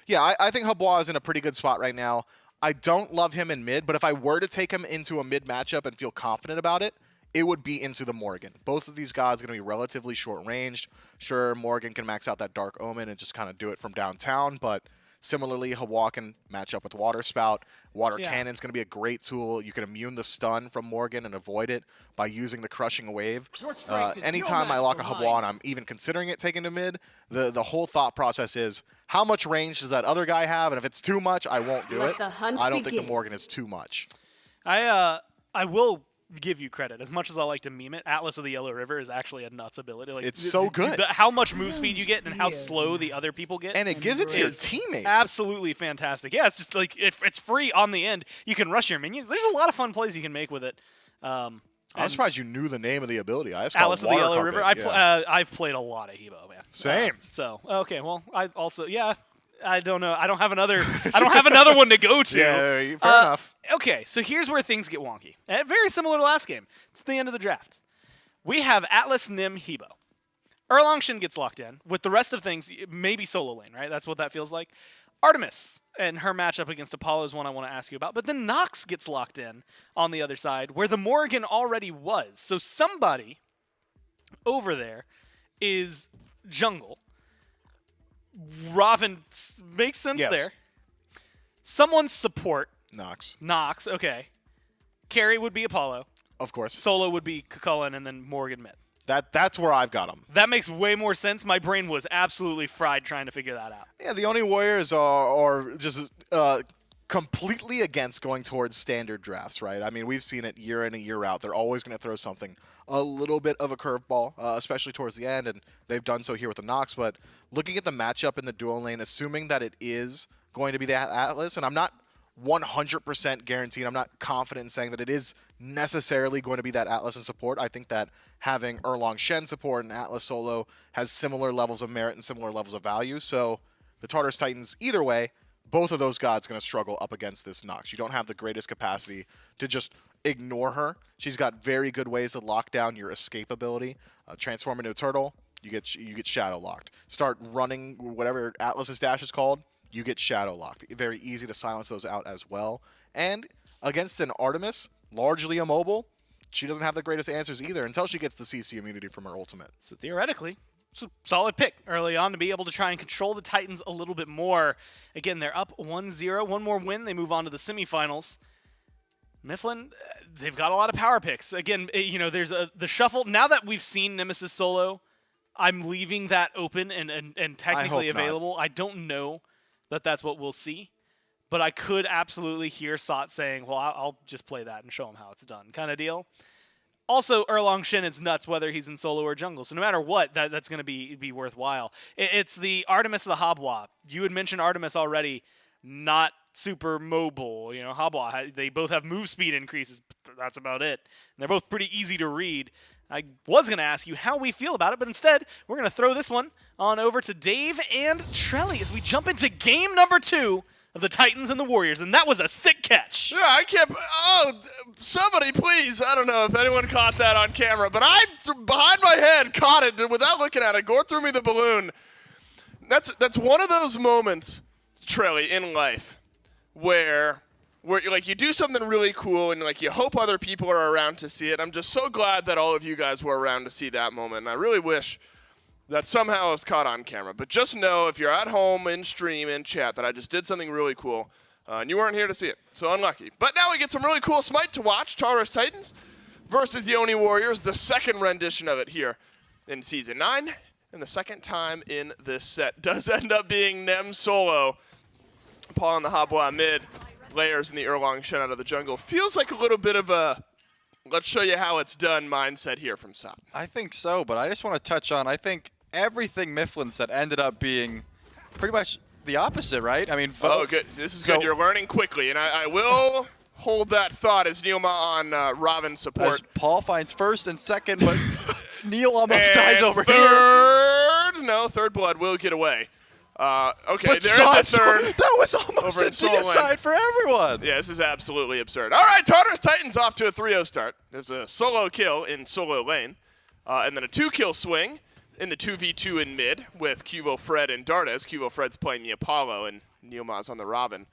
Speaker 9: Yeah, I think Hebois is in a pretty good spot right now. I don't love him in mid, but if I were to take him into a mid matchup and feel confident about it, it would be into the Morgan. Both of these gods are going to be relatively short-ranged. Sure, Morgan can max out that Dark Omen and just kind of do it from downtown, but similarly, Hebois can match up with Water Spout. Water Cannon's going to be a great tool. You can immune the stun from Morgan and avoid it by using the Crushing Wave. Anytime I lock a Hebois and I'm even considering it taken to mid, the whole thought process is, how much range does that other guy have? And if it's too much, I won't do it. I don't think the Morgan is too much.
Speaker 4: I will give you credit. As much as I like to meme it, Atlas of the Yellow River is actually a nuts ability. Like,
Speaker 9: it's so good.
Speaker 4: How much move speed you get and how slow the other people get.
Speaker 9: And it gives it to your teammates.
Speaker 4: Absolutely fantastic. Yeah, it's just like, if it's free on the end, you can rush your minions. There's a lot of fun plays you can make with it.
Speaker 9: I'm surprised you knew the name of the ability. I just
Speaker 4: Atlas of the Yellow
Speaker 9: Carpet.
Speaker 4: River. I've played a lot of Hebo, man.
Speaker 9: Same.
Speaker 4: Okay, well, I also, I don't know. I don't have another. I don't have another one to go to.
Speaker 9: Yeah, fair enough.
Speaker 4: Okay, so here's where things get wonky. Very similar to last game. It's the end of the draft. We have Atlas, Nim, Hebo. Erlang Shin gets locked in. With the rest of things, maybe solo lane, right? That's what that feels like. Artemis and her matchup against Apollo is one I want to ask you about. But then Nox gets locked in on the other side, where the Morgan already was. So somebody over there is jungle. Robin makes sense there. Someone's support.
Speaker 9: Nox,
Speaker 4: okay. Carry would be Apollo.
Speaker 9: Of course.
Speaker 4: Solo would be Cullen, and then Morgan mid.
Speaker 9: That's where I've got him.
Speaker 4: That makes way more sense. My brain was absolutely fried trying to figure that out.
Speaker 9: Yeah, the only Warriors are just completely against going towards standard drafts, right? I mean, we've seen it year in and year out. They're always going to throw something a little bit of a curveball, especially towards the end, and they've done so here with the Nox. But looking at the matchup in the dual lane, assuming that it is going to be the Atlas, and I'm not 100% guaranteed, I'm not confident in saying that it is necessarily going to be that Atlas in support. I think that having Erlang Shen support and Atlas solo has similar levels of merit and similar levels of value. So the Tartarus Titans, either way, both of those gods going to struggle up against this Nox. You don't have the greatest capacity to just ignore her. She's got very good ways to lock down your escape ability. Transform into a turtle, you get shadow locked. Start running whatever Atlas's dash is called, you get shadow locked. Very easy to silence those out as well. And against an Artemis, largely immobile, she doesn't have the greatest answers either until she gets the CC immunity from her ultimate.
Speaker 4: So theoretically, it's a solid pick early on to be able to try and control the Titans a little bit more. Again, they're up 1-0. One more win, they move on to the semifinals. Mifflin, they've got a lot of power picks. Again, there's the shuffle. Now that we've seen Nemesis solo, I'm leaving that open and technically available. I don't know that that's what we'll see, but I could absolutely hear Sot saying, well, I'll just play that and show him how it's done kind of deal. Also, Erlang Shin, it's nuts whether he's in solo or jungle. So no matter what, that's going to be worthwhile. It's the Artemis of the Hobwa. You had mentioned Artemis already, not super mobile. Hobwa, they both have move speed increases, but that's about it. And they're both pretty easy to read. I was going to ask you how we feel about it, but instead, we're going to throw this one on over to Dave and Trelly as we jump into game number 2 of the Titans and the Warriors, and that was a sick catch.
Speaker 2: Yeah, I can't. Oh, somebody please. I don't know if anyone caught that on camera, but I, behind my head, caught it without looking at it. Gore threw me the balloon. That's one of those moments, Trelly, in life where like you do something really cool and like you hope other people are around to see it. I'm just so glad that all of you guys were around to see that moment, and I really wish that somehow it was caught on camera. But just know if you're at home in stream, in chat, that I just did something really cool, and you weren't here to see it. So unlucky. But now we get some really cool Smite to watch. Tartarus Titans versus the Oni Warriors, the second rendition of it here in Season 9, and the second time in this set. Does end up being Nem solo. Paul on the Hobwa mid. Layers in the Erlong Shen out of the jungle. Feels like a little bit of a let's show you how it's done mindset here from Sop.
Speaker 5: I think so, but I just want to touch on, I think everything Mifflin said ended up being pretty much the opposite, right? I mean,
Speaker 2: oh, good. This is good. You're learning quickly, and I will hold that thought as Neilma on Robin support.
Speaker 5: As Paul finds first and second, but Neil almost
Speaker 2: and
Speaker 5: dies over
Speaker 2: third.
Speaker 5: here.
Speaker 2: No, third blood will get away. Okay,
Speaker 5: But
Speaker 2: there's a third.
Speaker 5: That was almost
Speaker 2: over
Speaker 5: a
Speaker 2: in Soul Lane.
Speaker 5: genocide for everyone.
Speaker 2: Yeah, this is absolutely absurd. All right, Tartarus Titans off to a 3-0 start. There's a solo kill in Solo Lane, and then a 2-kill swing in the 2v2 in mid with Cubo, Fred, and Dartes. Cubo Fred's playing the Apollo, and Neilma's on the Robin.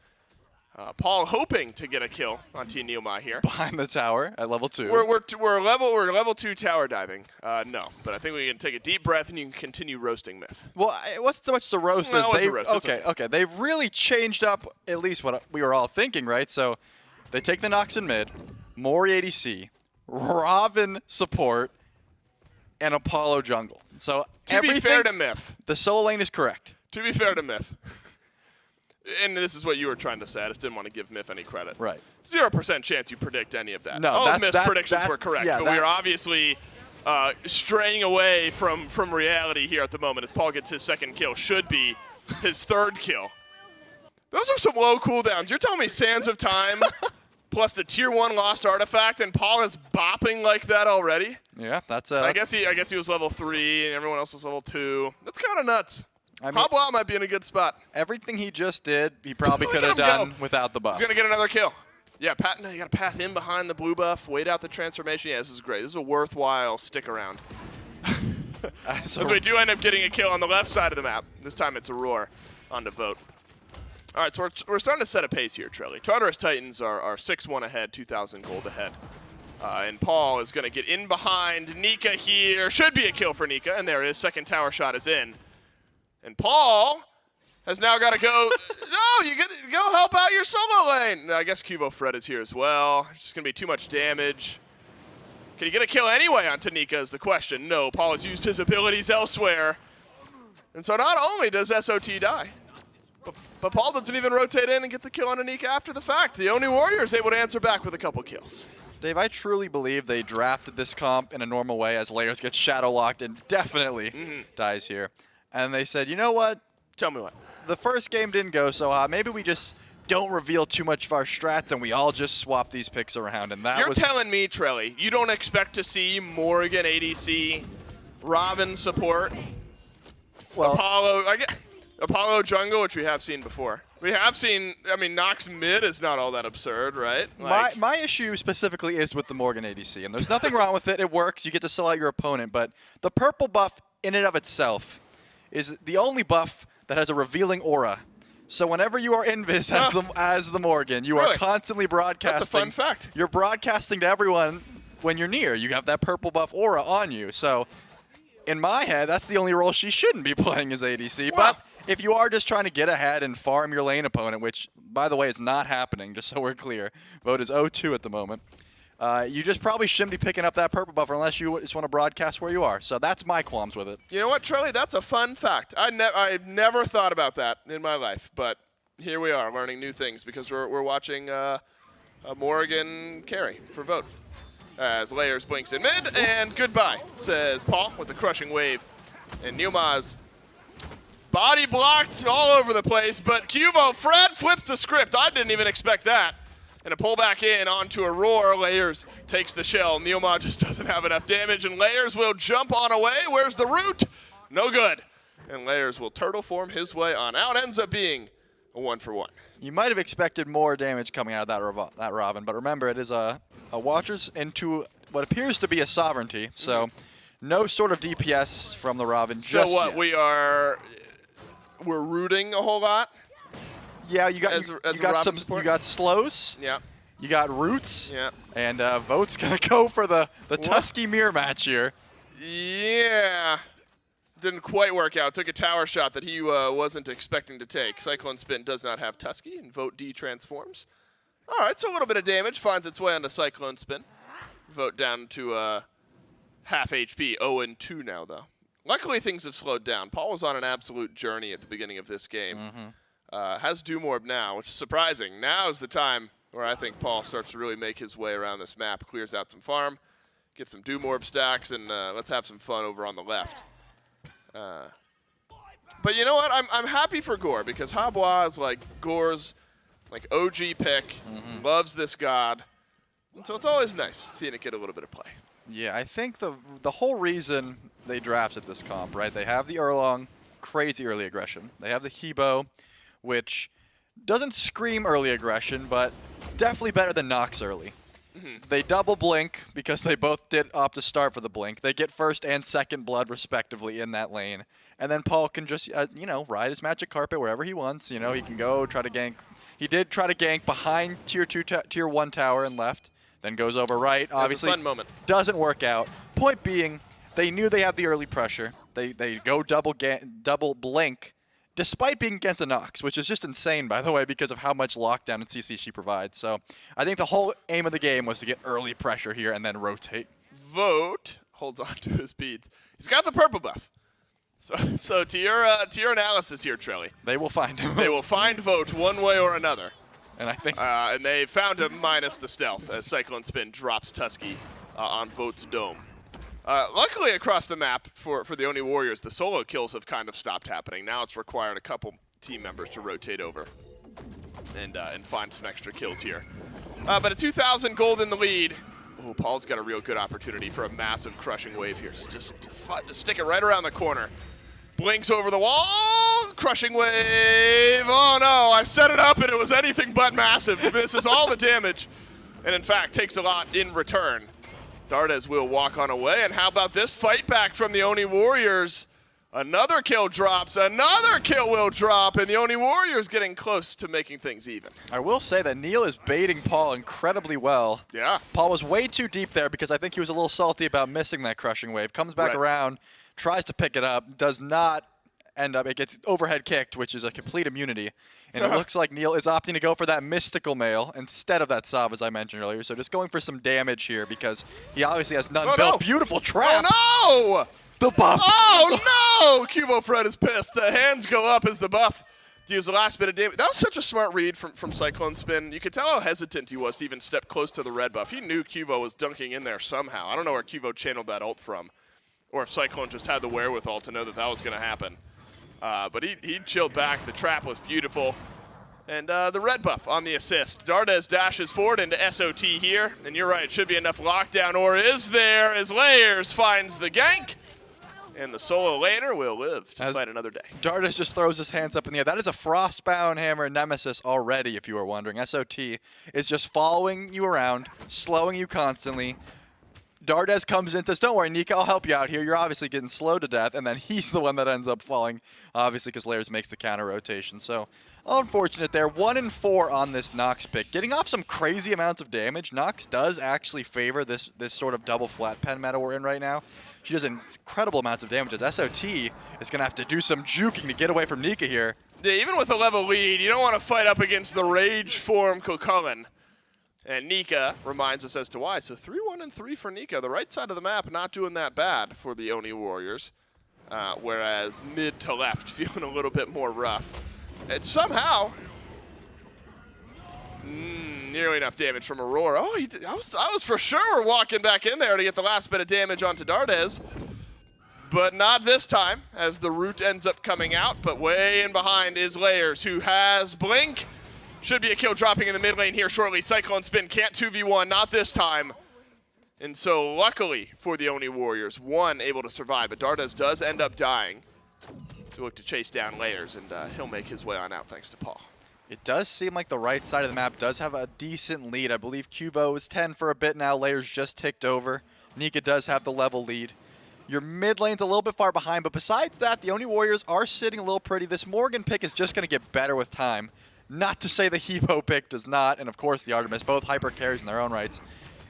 Speaker 2: Paul hoping to get a kill on Team Neilma here.
Speaker 5: Behind the tower at level 2.
Speaker 2: We're level 2 tower diving. No, but I think we can take a deep breath and you can continue roasting Myth.
Speaker 5: Well, what's so much to roast
Speaker 2: No,
Speaker 5: is
Speaker 2: it wasn't
Speaker 5: they
Speaker 2: roast, it's
Speaker 5: okay. They've really changed up at least what we were all thinking, right? So they take the Nox in mid, Mori ADC, Robin support, and Apollo jungle. So
Speaker 2: To be fair to Myth.
Speaker 5: The solo lane is correct.
Speaker 2: To be fair to Myth. And this is what you were trying to say. I just didn't want to give Myth any credit.
Speaker 5: Right.
Speaker 2: 0% chance you predict any of that.
Speaker 5: No,
Speaker 2: all of Myth's predictions were correct,
Speaker 5: yeah,
Speaker 2: but we are obviously straying away from reality here at the moment as Paul gets his second kill. Should be his third kill. Those are some low cooldowns. You're telling me Sands of Time plus the Tier 1 lost artifact and Paul is bopping like that already?
Speaker 5: Yeah, that's
Speaker 2: I guess he was level 3 and everyone else was level 2. That's kind of nuts.
Speaker 5: I mean,
Speaker 2: Hobwa might be in a good spot.
Speaker 5: Everything he just did, he probably
Speaker 2: Look
Speaker 5: could
Speaker 2: at
Speaker 5: have
Speaker 2: him
Speaker 5: done
Speaker 2: go.
Speaker 5: without the buff.
Speaker 2: He's going to get another kill. Yeah, no, you got to path in behind the blue buff, wait out the transformation. Yeah, this is great. This is a worthwhile stick around. As we do end up getting a kill on the left side of the map. This time it's a roar onto Vote. All right, so we're starting to set a pace here, Trelly. Tartarus Titans are 6-1 ahead, 2,000 gold ahead. And Paul is going to get in behind Nika here. Should be a kill for Nika, and there it is. Second tower shot is in. And Paul has now got to go. No, you go help out your solo lane. No, I guess Cubo Fred is here as well. It's just going to be too much damage. Can he get a kill anyway on Tanika is the question. No, Paul has used his abilities elsewhere. And so not only does SOT die, but Paul doesn't even rotate in and get the kill on Anika after the fact. The Oni Warrior is able to answer back with a couple kills.
Speaker 5: Dave, I truly believe they drafted this comp in a normal way as Layers gets shadow locked and definitely dies here. And they said, you know what?
Speaker 2: Tell me what.
Speaker 5: The first game didn't go so hot. Maybe we just don't reveal too much of our strats and we all just swap these picks around. And that
Speaker 2: You're
Speaker 5: was
Speaker 2: telling me, Trelly, you don't expect to see Morrigan ADC, Robin support,
Speaker 5: well,
Speaker 2: Apollo jungle, which we have seen before. We have seen, I mean, Nox mid is not all that absurd, right? Like,
Speaker 5: my issue specifically is with the Morgan ADC, and there's nothing wrong with it. It works. You get to sell out your opponent, but the purple buff in and of itself is the only buff that has a revealing aura. So whenever you are invis as the Morgan, you are constantly broadcasting.
Speaker 2: That's a fun fact.
Speaker 5: You're broadcasting to everyone when you're near. You have that purple buff aura on you. So in my head, that's the only role she shouldn't be playing as ADC.
Speaker 2: Wow.
Speaker 5: But if you are just trying to get ahead and farm your lane opponent, which, by the way, is not happening, just so we're clear. Vote is 0-2 at the moment. You just probably shouldn't be picking up that purple buffer unless you just want to broadcast where you are. So that's my qualms with it.
Speaker 2: You know what, Trelly? That's a fun fact. I never thought about that in my life, but here we are learning new things because we're watching a Morrigan carry for Vote. As Layers blinks in mid, and goodbye, says Paul with the crushing wave. And Newma's body blocked all over the place, but Cubo Fred flips the script. I didn't even expect that. And a pull back in onto a roar. Layers takes the shell. Neilma just doesn't have enough damage, and Layers will jump on away. Where's the root? No good. And Layers will turtle form his way on out. Ends up being a 1-for-1.
Speaker 5: You might have expected more damage coming out of that Robin, but remember, it is a Watchers into what appears to be a Sovereignty, so no sort of DPS from the Robin just
Speaker 2: So what,
Speaker 5: yet.
Speaker 2: we're rooting a whole lot?
Speaker 5: Yeah, you
Speaker 2: Robin support?
Speaker 5: you got slows.
Speaker 2: Yeah.
Speaker 5: You got roots.
Speaker 2: Yeah.
Speaker 5: And Vote's gonna go for the Tusky mirror match here.
Speaker 2: Yeah. Didn't quite work out. Took a tower shot that he wasn't expecting to take. Cyclone Spin does not have Tusky, and Vote D transforms. All right, so a little bit of damage finds its way onto Cyclone Spin. Vote down to half HP. 0-2 now, though. Luckily, things have slowed down. Paul was on an absolute journey at the beginning of this game. Has Doom Orb now, which is surprising. Now is the time where I think Paul starts to really make his way around this map, clears out some farm, gets some Doom Orb stacks, and let's have some fun over on the left. But you know what? I'm happy for Gore, because Habois is like Gore's OG pick, loves this god. And so it's always nice seeing it get a little bit of play.
Speaker 5: Yeah, I think the whole reason they drafted this comp, right? They have the Erlong, crazy early aggression. They have the Hebo, which doesn't scream early aggression, but definitely better than Nox early. They double blink because they both did opt to start for the blink. They get first and second blood respectively in that lane. And then Paul can just, you know, ride his magic carpet wherever he wants. You know, he can go try to gank. He did try to gank behind tier 1 tower and left. Then goes over right. Obviously,
Speaker 2: a fun moment.
Speaker 5: Doesn't work out. Point being, they knew they had the early pressure. They go double blink, despite being against a Nox, which is just insane, by the way, because of how much lockdown and CC she provides. So I think the whole aim of the game was to get early pressure here and then rotate.
Speaker 2: Vote holds on to his beads. He's got the purple buff. So to your analysis here, Trelly.
Speaker 5: They will find him.
Speaker 2: They will find Vote one way or another.
Speaker 5: And I think
Speaker 2: and they found him minus the stealth as Cyclone Spin drops Tusky on Vote's dome. Luckily across the map for the Oni Warriors, the solo kills have kind of stopped happening. Now it's required a couple team members to rotate over and find some extra kills here. But a 2,000 gold in the lead. Oh, Paul's got a real good opportunity for a massive crushing wave here. Just stick it right around the corner. Blinks over the wall, crushing wave. Oh no, I set it up and it was anything but massive. Misses all the damage, and in fact takes a lot in return. Dardes will walk on away, and how about this fight back from the Oni Warriors? Another kill drops, another kill will drop, and the Oni Warriors getting close to making things even.
Speaker 5: I will say that Neil is baiting Paul incredibly well.
Speaker 2: Yeah.
Speaker 5: Paul was way too deep there because I think he was a little salty about missing that crushing wave. Comes back around, tries to pick it up, does not end up, it gets overhead kicked, which is a complete immunity. And it looks like Neil is opting to go for that mystical mail instead of that Sav, as I mentioned earlier. So just going for some damage here because he obviously has none built.
Speaker 2: No.
Speaker 5: Beautiful trap.
Speaker 2: Oh no!
Speaker 5: The buff.
Speaker 2: Oh no! Cubo Fred is pissed. The hands go up as the buff to use the last bit of damage. That was such a smart read from Cyclone Spin. You could tell how hesitant he was to even step close to the red buff. He knew Cubo was dunking in there somehow. I don't know where Cubo channeled that ult from, or if Cyclone just had the wherewithal to know that that was going to happen. But he chilled back. The trap was beautiful. And the red buff on the assist. Dardes dashes forward into SOT here. And you're right, it should be enough lockdown. Or is there as Layers finds the gank. And the solo later will live to fight another day.
Speaker 5: Dardes just throws his hands up in the air. That is a Frostbound Hammer Nemesis already, if you were wondering. SOT is just following you around, slowing you constantly. Dardes comes in, says, don't worry, Nika, I'll help you out here. You're obviously getting slowed to death, and then he's the one that ends up falling, obviously, because Layers makes the counter rotation. So, unfortunate there. 1 and 4 on this Nox pick. Getting off some crazy amounts of damage. Nox does actually favor this sort of double flat pen meta we're in right now. She does incredible amounts of damage, as SOT is going to have to do some juking to get away from Nika here.
Speaker 2: Yeah, even with a level lead, you don't want to fight up against the Rage form Kokullen. And Nika reminds us as to why. So 3-1 and 3 for Nika. The right side of the map not doing that bad for the Oni Warriors. Whereas mid to left feeling a little bit more rough. And somehow, nearly enough damage from Aurora. Oh, I was for sure walking back in there to get the last bit of damage onto Dardes. But not this time, as the root ends up coming out. But way in behind is Layers, who has Blink. Should be a kill dropping in the mid lane here shortly. Cyclone Spin can't 2v1, not this time. And so luckily for the Oni Warriors, one able to survive, but Dardes does end up dying. So look to chase down Layers, and he'll make his way on out thanks to Paul.
Speaker 5: It does seem like the right side of the map does have a decent lead. I believe Cubo is 10 for a bit now. Layers just ticked over. Nika does have the level lead. Your mid lane's a little bit far behind, but besides that, the Oni Warriors are sitting a little pretty. This Morgan pick is just going to get better with time. Not to say the Hebo pick does not, and of course the Artemis, both hyper carries in their own rights.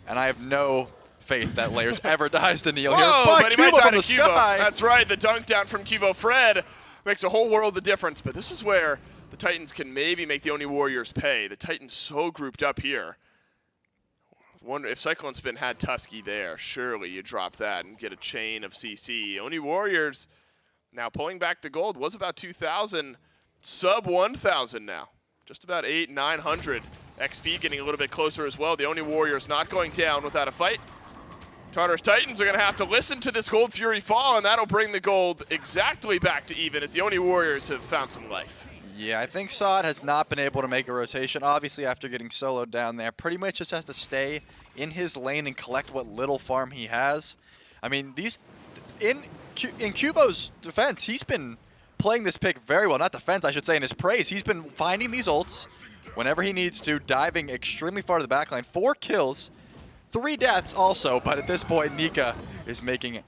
Speaker 5: And I have no faith that Layers ever dies to Neil here.
Speaker 2: But
Speaker 5: Cubo from the
Speaker 2: Cubo.
Speaker 5: sky.
Speaker 2: That's right, the dunk down from Cubo Fred makes a whole world of difference. But this is where the Titans can maybe make the Oni Warriors pay. The Titans so grouped up here. Wonder if Cyclone Spin had Tusky there, surely you drop that and get a chain of CC. Oni Warriors now pulling back the gold was about 2,000. sub 1,000 now. Just about 900. XP getting a little bit closer as well. The Oni Warriors not going down without a fight. Tartarus Titans are going to have to listen to this Gold Fury fall, and that'll bring the gold exactly back to even as the Oni Warriors have found some life.
Speaker 5: Yeah, I think Sod has not been able to make a rotation. Obviously, after getting soloed down there, pretty much just has to stay in his lane and collect what little farm he has. I mean, in Cubo's defense, he's been playing this pick very well. Not defense, I should say, in his praise. He's been finding these ults whenever he needs to, diving extremely far to the backline. 4 kills, 3 deaths also, but at this point, Nika is making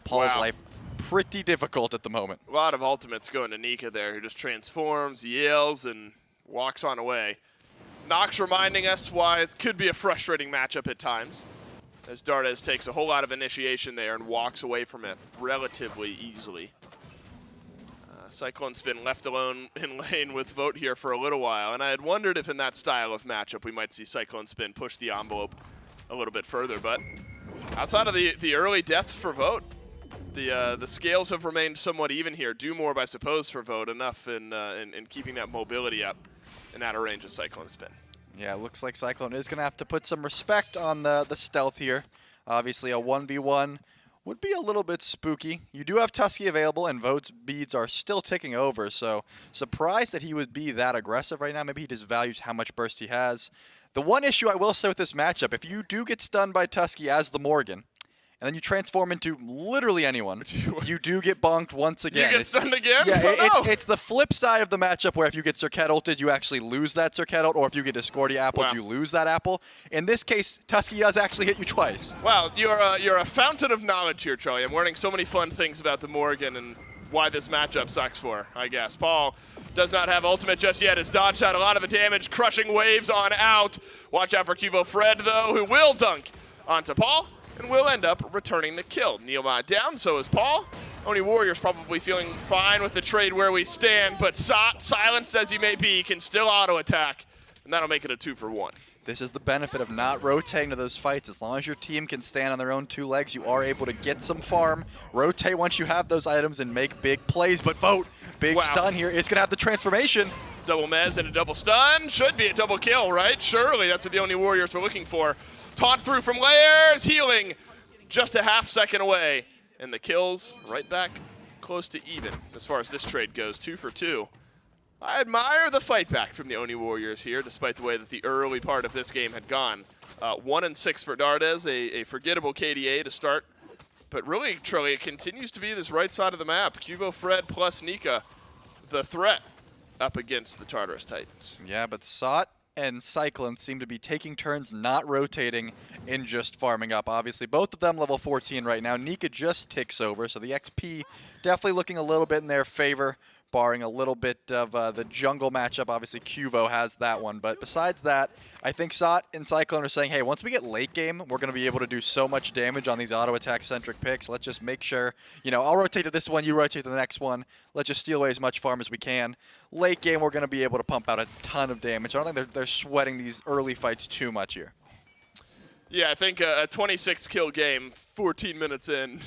Speaker 5: Paul's life pretty difficult at the moment.
Speaker 2: A lot of ultimates going to Nika there, who just transforms, yells, and walks on away. Nox reminding us why it could be a frustrating matchup at times, as Dardes takes a whole lot of initiation there and walks away from it relatively easily. Cyclone Spin left alone in lane with Vote here for a little while, and I had wondered if in that style of matchup we might see Cyclone Spin push the envelope a little bit further, but outside of the early deaths for Vote, the scales have remained somewhat even here. Do more, I suppose, for Vote, enough in keeping that mobility up and out of range of Cyclone Spin.
Speaker 5: Yeah, it looks like Cyclone is going to have to put some respect on the stealth here. Obviously, a 1v1 would be a little bit spooky. You do have Tusky available, and Vote's beads are still ticking over, so surprised that he would be that aggressive right now. Maybe he just values how much burst he has. The one issue I will say with this matchup, if you do get stunned by Tusky as the Morgan, and then you transform into literally anyone, you do get bonked once again.
Speaker 2: You get stunned again?
Speaker 5: Yeah,
Speaker 2: Oh, no.
Speaker 5: it's the flip side of the matchup where if you get Circuit ulted, you actually lose that Circuit ult, or if you get Discordia appled, you lose that apple. In this case, Tusky does actually hit you twice.
Speaker 2: Wow, you're a fountain of knowledge here, Charlie. I'm learning so many fun things about the Morgan and why this matchup sucks for, I guess. Paul does not have ultimate just yet. Has dodged out a lot of the damage, crushing waves on out. Watch out for Cubo Fred, though, who will dunk onto Paul and will end up returning the kill. Neomod down, so is Paul. Oni Warriors probably feeling fine with the trade where we stand, but silenced as he may be, can still auto-attack, and that'll make it a 2-for-1.
Speaker 5: This is the benefit of not rotating to those fights. As long as your team can stand on their own 2 legs, you are able to get some farm, rotate once you have those items, and make big plays. But Vote, big stun here. It's going to have the transformation.
Speaker 2: Double mez and a double stun. Should be a double kill, right? Surely that's what the Oni Warriors are looking for. Taunt through from layers, healing just a half second away. And the kills right back close to even as far as this trade goes, 2 for 2. I admire the fight back from the Oni Warriors here, despite the way that the early part of this game had gone. 1-6 for Dardes, a forgettable KDA to start. But really, Charlie, it continues to be this right side of the map. Cubo Fred plus Nika, the threat up against the Tartarus Titans.
Speaker 5: Yeah, but Sot and Cyclone seem to be taking turns not rotating and just farming up. Obviously, both of them level 14 right now. Nika just ticks over, so the XP definitely looking a little bit in their favor, barring a little bit of the jungle matchup. Obviously, Cuvo has that one. But besides that, I think Sot and Cyclone are saying, hey, once we get late game, we're going to be able to do so much damage on these auto-attack-centric picks. Let's just make sure, you know, I'll rotate to this one, you rotate to the next one. Let's just steal away as much farm as we can. Late game, we're going to be able to pump out a ton of damage. I don't think they're sweating these early fights too much here.
Speaker 2: Yeah, I think a 26-kill game, 14 minutes in.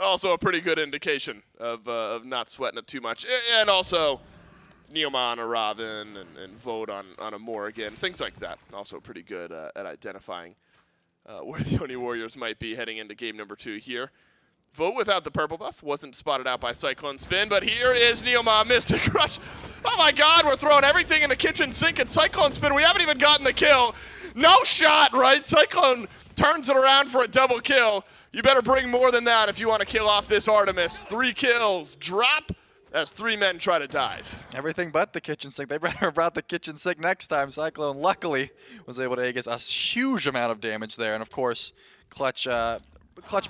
Speaker 2: Also a pretty good indication of not sweating it too much. And also Neomon or Robin and Vote on a Morrigan, things like that. Also pretty good at identifying where the Oni Warriors might be heading into game number 2 here. Vote without the purple buff wasn't spotted out by Cyclone Spin, but here is Neomon Mystic Crush. Oh my god, we're throwing everything in the kitchen sink at Cyclone Spin. We haven't even gotten the kill. No shot, right? Cyclone turns it around for a double kill. You better bring more than that if you want to kill off this Artemis. 3 kills, drop, as 3 men try to dive.
Speaker 5: Everything but the kitchen sink. They better have brought the kitchen sink next time. Cyclone luckily was able to get a huge amount of damage there. And of course, clutch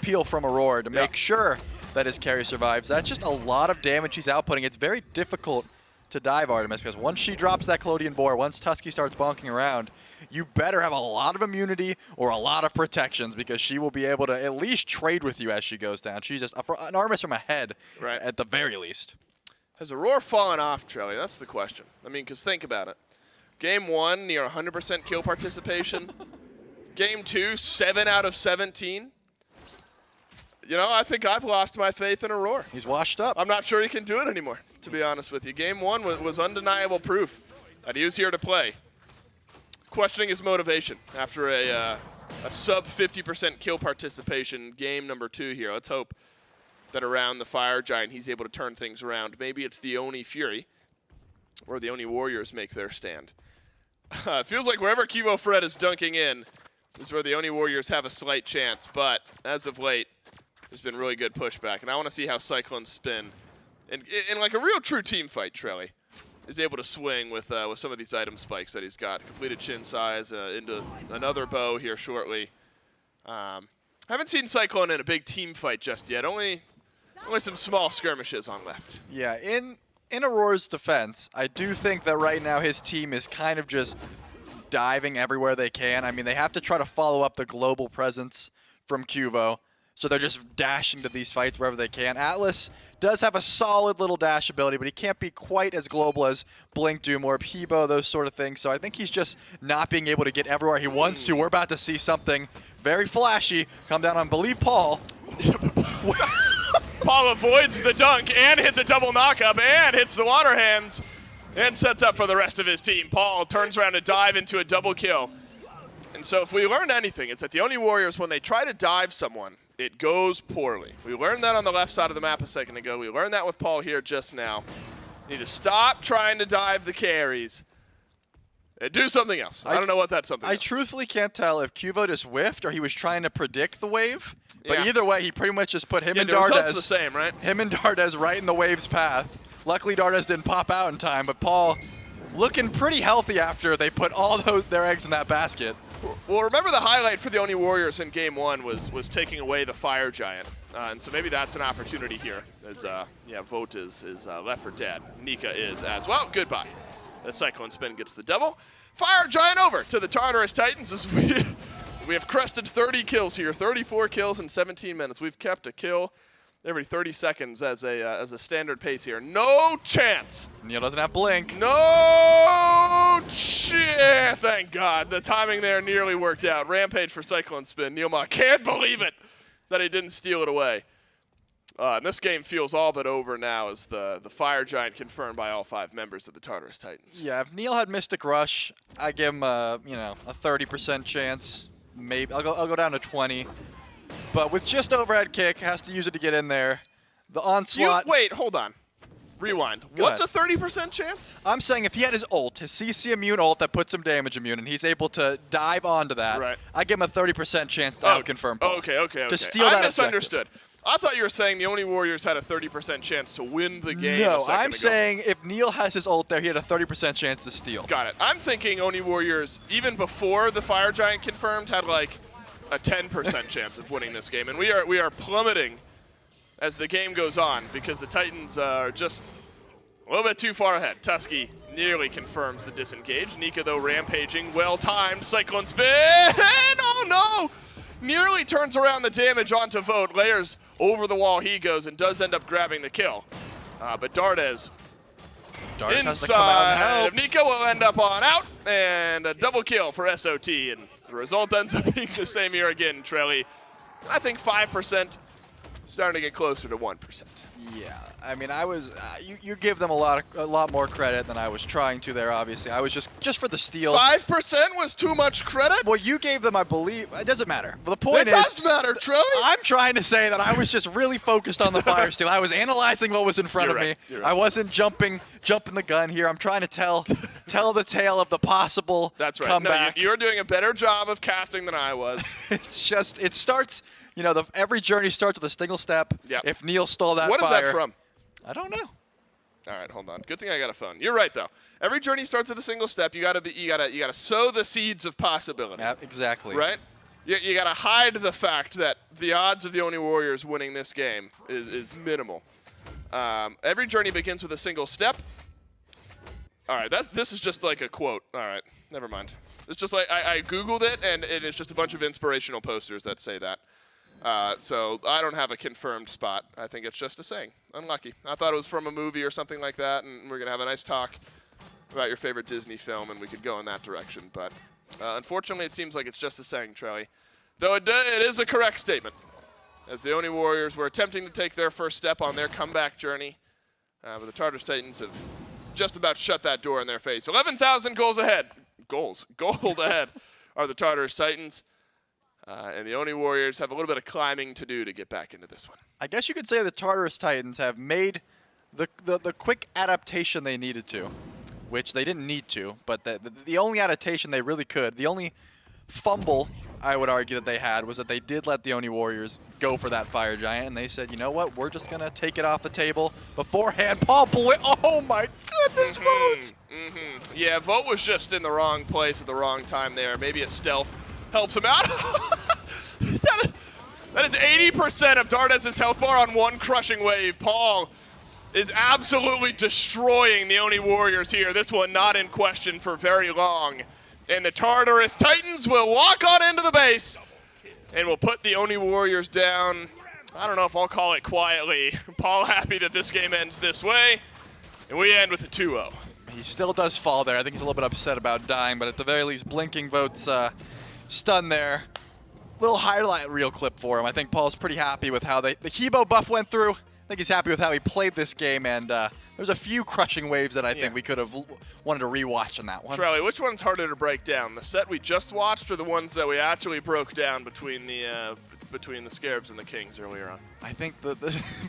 Speaker 5: peel from Aurora to make sure that his carry survives. That's just a lot of damage he's outputting. It's very difficult to dive Artemis because once she drops that Clodian Boar, once Tusky starts bonking around, you better have a lot of immunity or a lot of protections because she will be able to at least trade with you as she goes down. She's just an Artemis from ahead at the very least.
Speaker 2: Has Aurora fallen off, Trelly? That's the question. I mean, because think about it. Game 1, near 100% kill participation. Game 2, 7 out of 17. You know, I think I've lost my faith in Aurora.
Speaker 5: He's washed up.
Speaker 2: I'm not sure he can do it anymore. to be honest with you. Game 1 was undeniable proof that he was here to play. Questioning his motivation after a sub 50% kill participation game number 2 here. Let's hope that around the Fire Giant he's able to turn things around. Maybe it's the Oni Fury or the Oni Warriors make their stand. It feels like wherever Kivo Fred is dunking in is where the Oni Warriors have a slight chance, but as of late, there's been really good pushback, and I want to see how Cyclone Spin, in like a real true team fight, Trelly, is able to swing with some of these item spikes that he's got. Completed chin size into another bow here shortly. Haven't seen Cyclone in a big team fight just yet. Only some small skirmishes on left.
Speaker 5: Yeah, in Aurora's defense, I do think that right now his team is kind of just diving everywhere they can. I mean, they have to try to follow up the global presence from Cuvo, so they're just dashing to these fights wherever they can. Atlas does have a solid little dash ability, but he can't be quite as global as Blink, Doom, Orb, Hebo, those sort of things. So I think he's just not being able to get everywhere he wants to. We're about to see something very flashy come down on, believe, Paul.
Speaker 2: Paul avoids the dunk and hits a double knockup and hits the water hands and sets up for the rest of his team. Paul turns around to dive into a double kill. And so if we learned anything, it's that the Oni Warriors, when they try to dive someone, it goes poorly. We learned that on the left side of the map a second ago. We learned that with Paul here just now. You need to stop trying to dive the carries and do something else. I don't know what that something is.
Speaker 5: I truthfully can't tell if Cuvo just whiffed or he was trying to predict the wave. But
Speaker 2: Yeah.
Speaker 5: either way, he pretty much just put him and
Speaker 2: the result's
Speaker 5: Dardez.
Speaker 2: the same, right?
Speaker 5: Him and Dardez right in the wave's path. Luckily, Dardez didn't pop out in time, but Paul looking pretty healthy after they put all their eggs in that basket.
Speaker 2: Well, remember the highlight for the Oni Warriors in Game 1 was taking away the Fire Giant. And so maybe that's an opportunity here as, Vote is left for dead. Nika is as well. Goodbye. The Cyclone Spin gets the double. Fire Giant over to the Tartarus Titans as we have crested 30 kills here. 34 kills in 17 minutes. We've kept a kill every 30 seconds as a standard pace here. No chance.
Speaker 5: Neil doesn't have Blink.
Speaker 2: No chance. Thank God. The timing there nearly worked out. Rampage for Cyclone Spin. Neil Ma can't believe it that he didn't steal it away. And this game feels all but over now as the Fire Giant confirmed by all 5 members of the Tartarus Titans.
Speaker 5: Yeah, if Neil had Mystic Rush, I give him a 30% chance. Maybe I'll go down to 20. But with just overhead kick, has to use it to get in there. The onslaught.
Speaker 2: Wait, hold on. Rewind. What's a 30% chance?
Speaker 5: I'm saying if he had his ult, his CC immune ult that puts him damage immune, and he's able to dive onto that,
Speaker 2: right.
Speaker 5: I give him a 30% chance to out-confirm Paul.
Speaker 2: Okay.
Speaker 5: To steal that
Speaker 2: I misunderstood.
Speaker 5: objective.
Speaker 2: I thought you were saying the Oni Warriors had a 30% chance to win the game.
Speaker 5: No,
Speaker 2: a second
Speaker 5: I'm
Speaker 2: ago.
Speaker 5: saying if Neil has his ult there, he had a 30% chance to steal.
Speaker 2: Got it. I'm thinking Oni Warriors, even before the Fire Giant confirmed, had like a 10% chance of winning this game. And we are plummeting as the game goes on because the Titans are just a little bit too far ahead. Tusky nearly confirms the disengage. Nika, though, rampaging. Well-timed. Cyclone Spin! Oh, no! Nearly turns around the damage onto Vote. Layers over the wall he goes and does end up grabbing the kill. But Dardez
Speaker 5: has to come out and help.
Speaker 2: Nika will end up on out, and a double kill for SOT. And the result ends up being the same here again, Trelly. I think 5%, starting to get closer to 1%.
Speaker 5: Yeah, I mean, I was you give them a lot more credit than I was trying to there. Obviously, I was just for the steal.
Speaker 2: 5% was too much credit.
Speaker 5: Well, you gave them, I believe. It doesn't matter. But the point
Speaker 2: it does matter, Trelly.
Speaker 5: I'm trying to say that I was just really focused on the fire steal. I was analyzing what was in front of me.
Speaker 2: You're
Speaker 5: I wasn't jumping the gun here. I'm trying to tell the tale of the possible comeback.
Speaker 2: No, you're doing a better job of casting than I was.
Speaker 5: It's just it starts. Every journey starts with a single step.
Speaker 2: Yep.
Speaker 5: If Neil stole that
Speaker 2: What
Speaker 5: fire.
Speaker 2: is that from?
Speaker 5: I don't know.
Speaker 2: All right, hold on. Good thing I got a phone. You're right though. Every journey starts with a single step. You gotta sow the seeds of possibility.
Speaker 5: Yeah, exactly.
Speaker 2: Right? You gotta hide the fact that the odds of the Oni Warriors winning this game is minimal. Every journey begins with a single step. All right, this is just like a quote. All right, never mind. It's just like I Googled it, and it's just a bunch of inspirational posters that say that. So I don't have a confirmed spot. I think it's just a saying. Unlucky. I thought it was from a movie or something like that, and we're going to have a nice talk about your favorite Disney film, and we could go in that direction. But unfortunately, it seems like it's just a saying, Trelly. Though it is a correct statement. As the Oni Warriors were attempting to take their first step on their comeback journey, But the Tartarus Titans have just about shut that door in their face. 11,000 gold ahead are the Tartarus Titans. And the Oni Warriors have a little bit of climbing to do to get back into this one.
Speaker 5: I guess you could say the Tartarus Titans have made the quick adaptation they needed to, which they didn't need to, but the only adaptation they really could, the only fumble I would argue that they had was that they did let the Oni Warriors go for that Fire Giant, and they said, you know what, we're just going to take it off the table beforehand. Paul Boy, oh my goodness, Vote!
Speaker 2: Yeah, Vote was just in the wrong place at the wrong time there. Maybe a stealth helps him out. That is 80% of Dardez's health bar on one crushing wave. Paul is absolutely destroying the Oni Warriors here. This one not in question for very long. And the Tartarus Titans will walk on into the base and will put the Oni Warriors down. I don't know if I'll call it quietly. Paul happy that this game ends this way. And we end with a 2-0.
Speaker 5: He still does fall there. I think he's a little bit upset about dying, but at the very least, Blinking Vote's stunned there. Little highlight reel clip for him. I think Paul's pretty happy with how the Hebo buff went through. I think he's happy with how he played this game, and there's a few crushing waves that I think we could have wanted to rewatch on that one.
Speaker 2: Charlie, which one's harder to break down? The set we just watched or the ones that we actually broke down between the Scarabs and the Kings earlier on?
Speaker 5: I think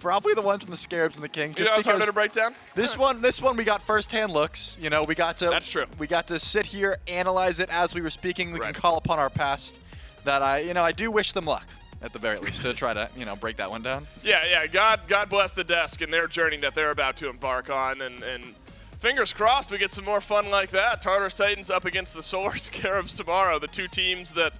Speaker 5: probably the ones from the Scarabs and the Kings.
Speaker 2: You know it's harder to break down?
Speaker 5: This one we got first-hand looks. You know, we got to
Speaker 2: That's true.
Speaker 5: We got to sit here, analyze it as we were speaking. We can call upon our past. That I do wish them luck at the very least to try to break that one down.
Speaker 2: Yeah. God bless the desk and their journey that they're about to embark on, and fingers crossed we get some more fun like that. Tartarus Titans up against the Solar Scarabs tomorrow, the two teams that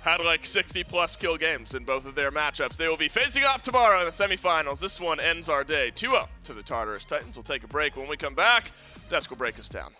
Speaker 2: had like 60-plus kill games in both of their matchups. They will be facing off tomorrow in the semifinals. This one ends our day 2-0 to the Tartarus Titans. We'll take a break. When we come back, Desk will break us down.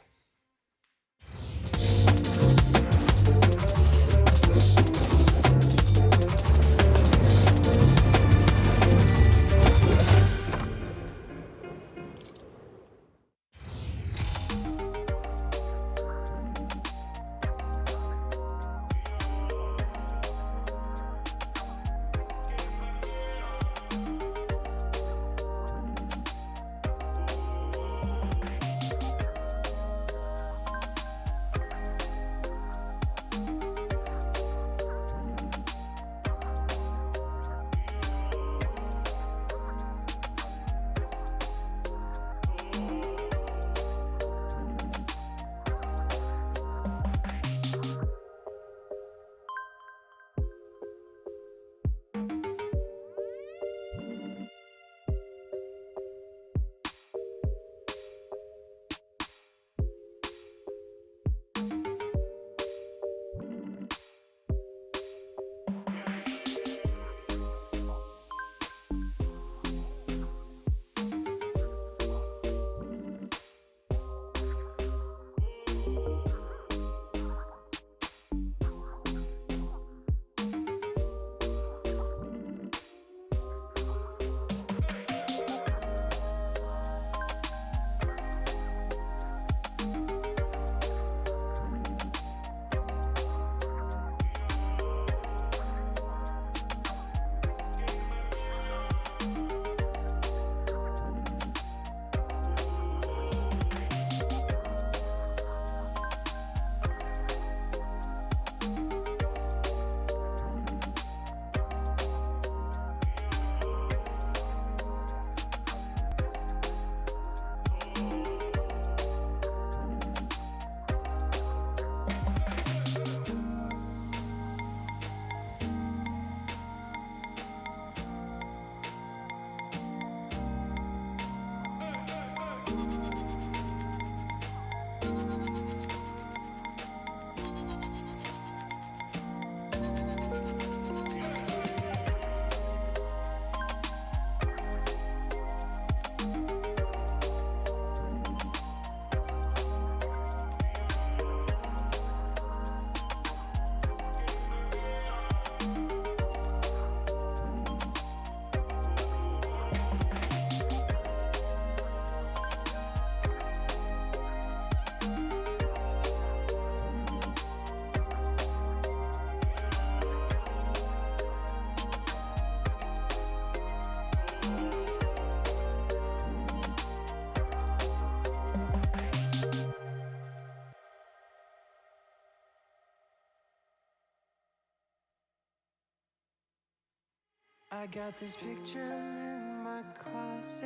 Speaker 10: I got this picture in my closet.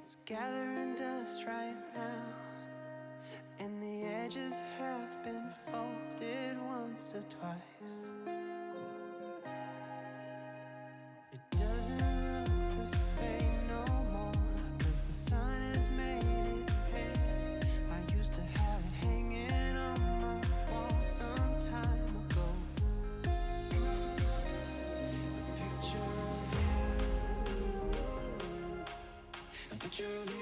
Speaker 10: It's gathering dust right now, and the edges have been folded once or twice. It doesn't look the same no more, 'cause the sun has made it pale. I used to have it hanging on my wall some time ago. A picture of you, a picture of you.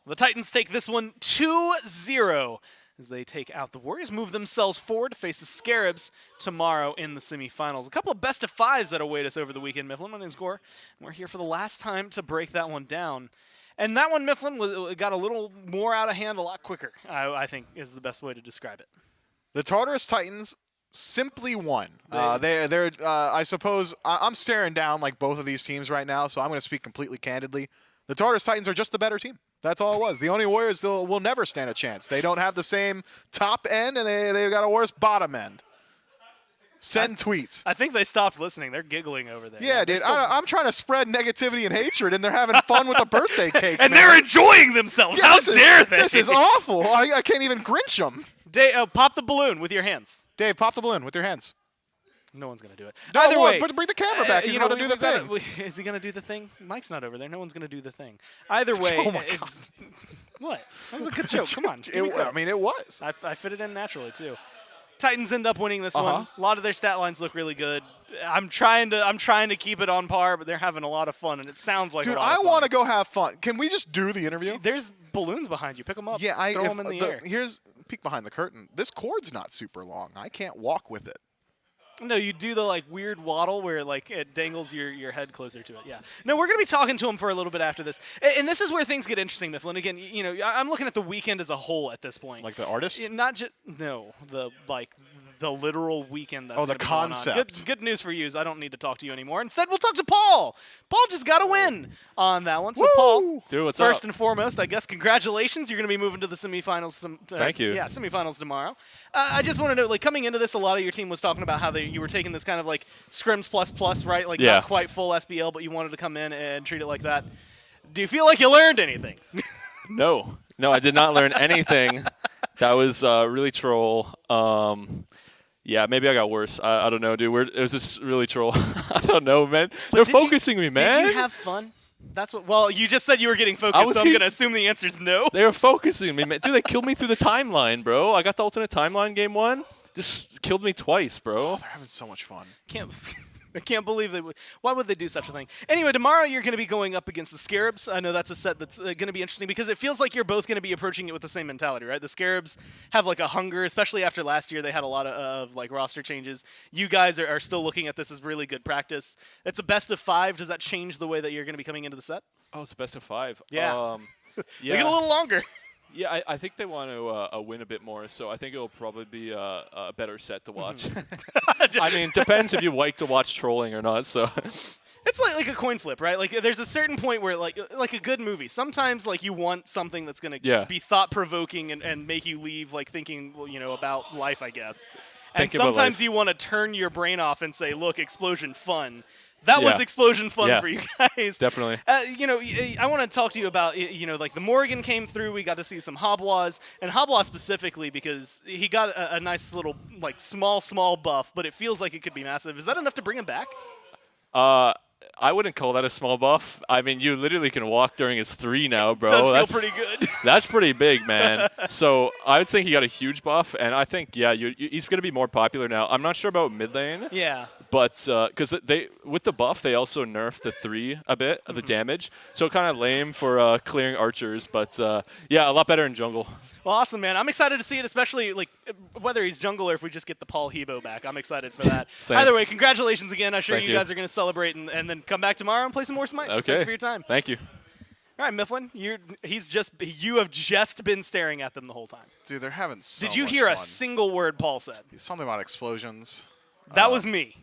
Speaker 4: The Titans take this one 2-0 as they take out the Warriors, move themselves forward to face the Scarabs tomorrow in the semifinals. A couple of best of fives that await us over the weekend, Mifflin. My name's Gore, and we're here for the last time to break that one down. And that one, Mifflin, got a little more out of hand a lot quicker, I think is the best way to describe it.
Speaker 9: The Tartarus Titans simply won. They're I suppose, I'm staring down like both of these teams right now, so I'm going to speak completely candidly. The Tartarus Titans are just the better team. That's all it was. The only Warriors will never stand a chance. They don't have the same top end, and they've got a worse bottom end. Send tweets.
Speaker 4: I think they stopped listening. They're giggling over there.
Speaker 9: Yeah, dude. I'm trying to spread negativity and hatred, and they're having fun with a birthday cake.
Speaker 4: And
Speaker 9: man.
Speaker 4: they're enjoying themselves.
Speaker 9: Yeah,
Speaker 4: How dare they?
Speaker 9: This is awful. I can't even Grinch them.
Speaker 4: Dave, pop the balloon with your hands.
Speaker 9: Dave, pop the balloon with your hands.
Speaker 4: No one's going to do it.
Speaker 9: No,
Speaker 4: Either way,
Speaker 9: but bring the camera back. He's about to do the thing.
Speaker 4: Is he going to do the thing? Mike's not over there. No one's going to do the thing. Either way.
Speaker 9: Oh, my God.
Speaker 4: What? That was a good joke. Come on.
Speaker 9: It was.
Speaker 4: I fit it in naturally, too. Titans end up winning this one. A lot of their stat lines look really good. I'm trying to keep it on par, but they're having a lot of fun, and it sounds like
Speaker 9: Dude,
Speaker 4: a lot of fun.
Speaker 9: I want to go have fun. Can we just do the interview?
Speaker 4: There's balloons behind you. Pick them up.
Speaker 9: Yeah,
Speaker 4: throw them in the air.
Speaker 9: Here's peek behind the curtain. This cord's not super long. I can't walk with it.
Speaker 4: No, you do the weird waddle where it dangles your head closer to it. Yeah. No, we're gonna be talking to him for a little bit after this, and this is where things get interesting, Mifflin. Again, I'm looking at the weekend as a whole at this point.
Speaker 9: Like the artist?
Speaker 4: Not just the literal weekend. That's
Speaker 9: the concept.
Speaker 4: Good news for you is I don't need to talk to you anymore. Instead, we'll talk to Paul. Paul just got a win on that one. So Paul,
Speaker 21: dude, what's
Speaker 4: first
Speaker 21: up?
Speaker 4: and foremost, I guess congratulations. You're gonna be moving to the semifinals.
Speaker 21: Thank you.
Speaker 4: Yeah, semifinals tomorrow. I just want to know, coming into this, a lot of your team was talking about how you were taking this kind of scrims plus, right? Not quite full SBL, but you wanted to come in and treat it like that. Do you feel like you learned anything?
Speaker 21: No, I did not learn anything. That was really troll. Yeah, maybe I got worse. I don't know, dude. It was just really troll. I don't know, man. They're focusing me, man.
Speaker 4: Did you have fun? That's what. Well, you just said you were getting focused, so I'm gonna assume the answer is no.
Speaker 21: They were focusing me, man. Dude, they killed me through the timeline, bro. I got the alternate timeline game 1. Just killed me twice, bro.
Speaker 9: Oh, they're having so much fun.
Speaker 4: I can't believe they would. Why would they do such a thing? Anyway, tomorrow you're going to be going up against the Scarabs. I know that's a set that's going to be interesting because it feels like you're both going to be approaching it with the same mentality, right? The Scarabs have a hunger, especially after last year. They had a lot of roster changes. You guys are still looking at this as really good practice. It's a best of 5. Does that change the way that you're going to be coming into the set?
Speaker 21: Oh, it's a best of 5.
Speaker 4: Yeah.
Speaker 21: Yeah.
Speaker 4: They get a little longer.
Speaker 21: Yeah, I think they want to win a bit more, so I think it'll probably be a better set to watch. I mean, depends if you like to watch trolling or not. So
Speaker 4: it's like a coin flip, right? There's a certain point where like a good movie. Sometimes you want something that's gonna be thought provoking and make you leave thinking about life, I guess. And sometimes you want to turn your brain off and say, look, explosion fun. That was explosion fun for you guys.
Speaker 21: Definitely.
Speaker 4: I want to talk to you about, the Morgan came through. We got to see some Habwas, and Habwa specifically because he got a nice little, small buff, but it feels like it could be massive. Is that enough to bring him back?
Speaker 21: I wouldn't call that a small buff. I mean, you literally can walk during his 3 now, bro.
Speaker 4: Does feel pretty good.
Speaker 21: That's pretty big, man. So I would think he got a huge buff, and I think, he's going to be more popular now. I'm not sure about mid lane.
Speaker 4: Yeah.
Speaker 21: But because with the buff, they also nerfed the 3 a bit of the damage. So kind of lame for clearing archers. But a lot better in jungle.
Speaker 4: Well, awesome, man. I'm excited to see it, especially whether he's jungle or if we just get the Paul Hebo back. I'm excited for that.
Speaker 21: Same.
Speaker 4: Either way, congratulations again. I'm sure
Speaker 21: Thank
Speaker 4: you guys are going to celebrate and then come back tomorrow and play some more SMITE.
Speaker 21: Okay.
Speaker 4: Thanks for your time.
Speaker 21: Thank you.
Speaker 4: All right, Mifflin, you have just been staring at them the whole time.
Speaker 9: Dude, they're having so
Speaker 4: Did you
Speaker 9: much
Speaker 4: hear a
Speaker 9: fun.
Speaker 4: single word Paul said?
Speaker 9: Something about explosions.
Speaker 4: That was me.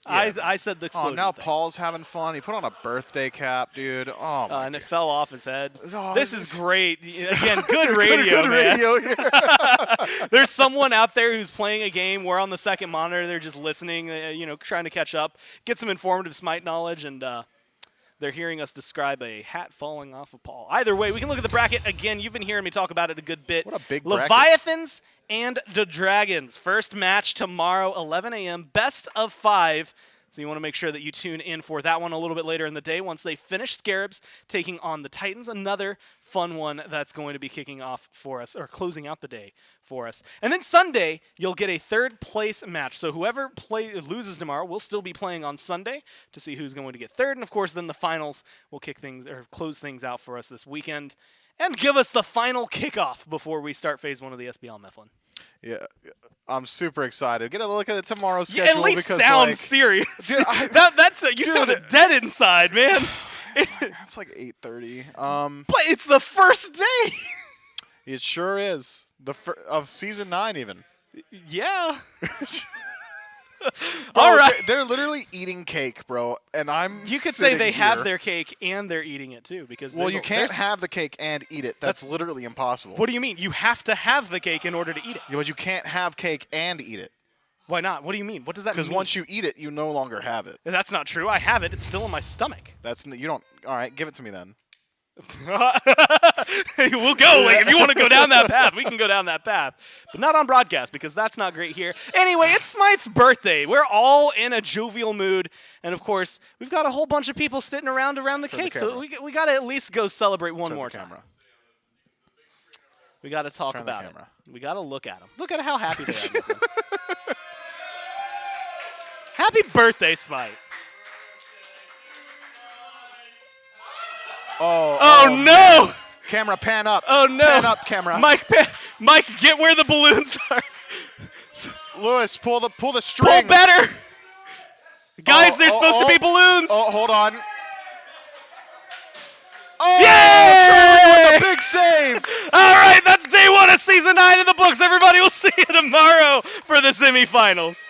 Speaker 9: Yeah.
Speaker 4: I said the explosion.
Speaker 9: Oh, now
Speaker 4: thing.
Speaker 9: Paul's having fun. He put on a birthday cap, dude. Oh, my
Speaker 4: And it fell off his head.
Speaker 9: Oh,
Speaker 4: this is great. Again, good
Speaker 9: Dude,
Speaker 4: radio,
Speaker 9: good
Speaker 4: man.
Speaker 9: radio here.
Speaker 4: There's someone out there who's playing a game. We're on the second monitor. They're just listening, trying to catch up, get some informative Smite knowledge, and they're hearing us describe a hat falling off of Paul. Either way, we can look at the bracket. Again, you've been hearing me talk about it a good bit.
Speaker 9: What a big bracket.
Speaker 4: Leviathans and the Dragons. First match tomorrow, 11 a.m., best of 5. So you want to make sure that you tune in for that one a little bit later in the day once they finish Scarabs taking on the Titans. Another fun one that's going to be kicking off for us, or closing out the day for us. And then Sunday, you'll get a third place match. So whoever loses tomorrow will still be playing on Sunday to see who's going to get third. And of course, then the finals will close things out for us this weekend and give us the final kickoff before we start phase 1 of the SBL, Mifflin.
Speaker 9: Yeah, I'm super excited. Get a look at tomorrow's
Speaker 4: Yeah,
Speaker 9: schedule
Speaker 4: at least
Speaker 9: because
Speaker 4: sound
Speaker 9: like,
Speaker 4: serious.
Speaker 9: Dude,
Speaker 4: you sounded dead inside, man.
Speaker 9: It's like 8:30.
Speaker 4: But it's the first day.
Speaker 9: It sure is. Of season 9 even.
Speaker 4: Yeah.
Speaker 9: Bro,
Speaker 4: all right.
Speaker 9: They're literally eating cake, bro, and I'm
Speaker 4: You could say they
Speaker 9: here.
Speaker 4: have their cake and they're eating it too, because
Speaker 9: Well, you can't have the cake and eat it. That's literally impossible.
Speaker 4: What do you mean? You have to have the cake in order to eat it.
Speaker 9: Yeah, but you can't have cake and eat it.
Speaker 4: Why not? What do you mean? What does that mean?
Speaker 9: Because once you eat it, you no longer have it.
Speaker 4: That's not true. I have it. It's still in my stomach.
Speaker 9: You don't. All right, give it to me then.
Speaker 4: We'll go. Like, if you want to go down that path, we can go down that path. But not on broadcast, because that's not great here. Anyway, it's Smite's birthday. We're all in a jovial mood. And, of course, we've got a whole bunch of people sitting around the cake. So we got to at least go celebrate one more time. We got to talk about it. We got to look at them. Look at how happy they are. Happy birthday, Smite. Oh, no!
Speaker 9: Camera, pan up.
Speaker 4: Oh, no.
Speaker 9: Pan up, camera.
Speaker 4: Mike, get where the balloons are.
Speaker 9: Lewis, pull the string.
Speaker 4: Pull better. Guys, they're supposed to be balloons.
Speaker 9: Oh, hold on. Oh,
Speaker 4: Yay!
Speaker 9: Charlie with a big save.
Speaker 4: All right, that's day 1 of Season 9 in the books. Everybody will see you tomorrow for the semifinals.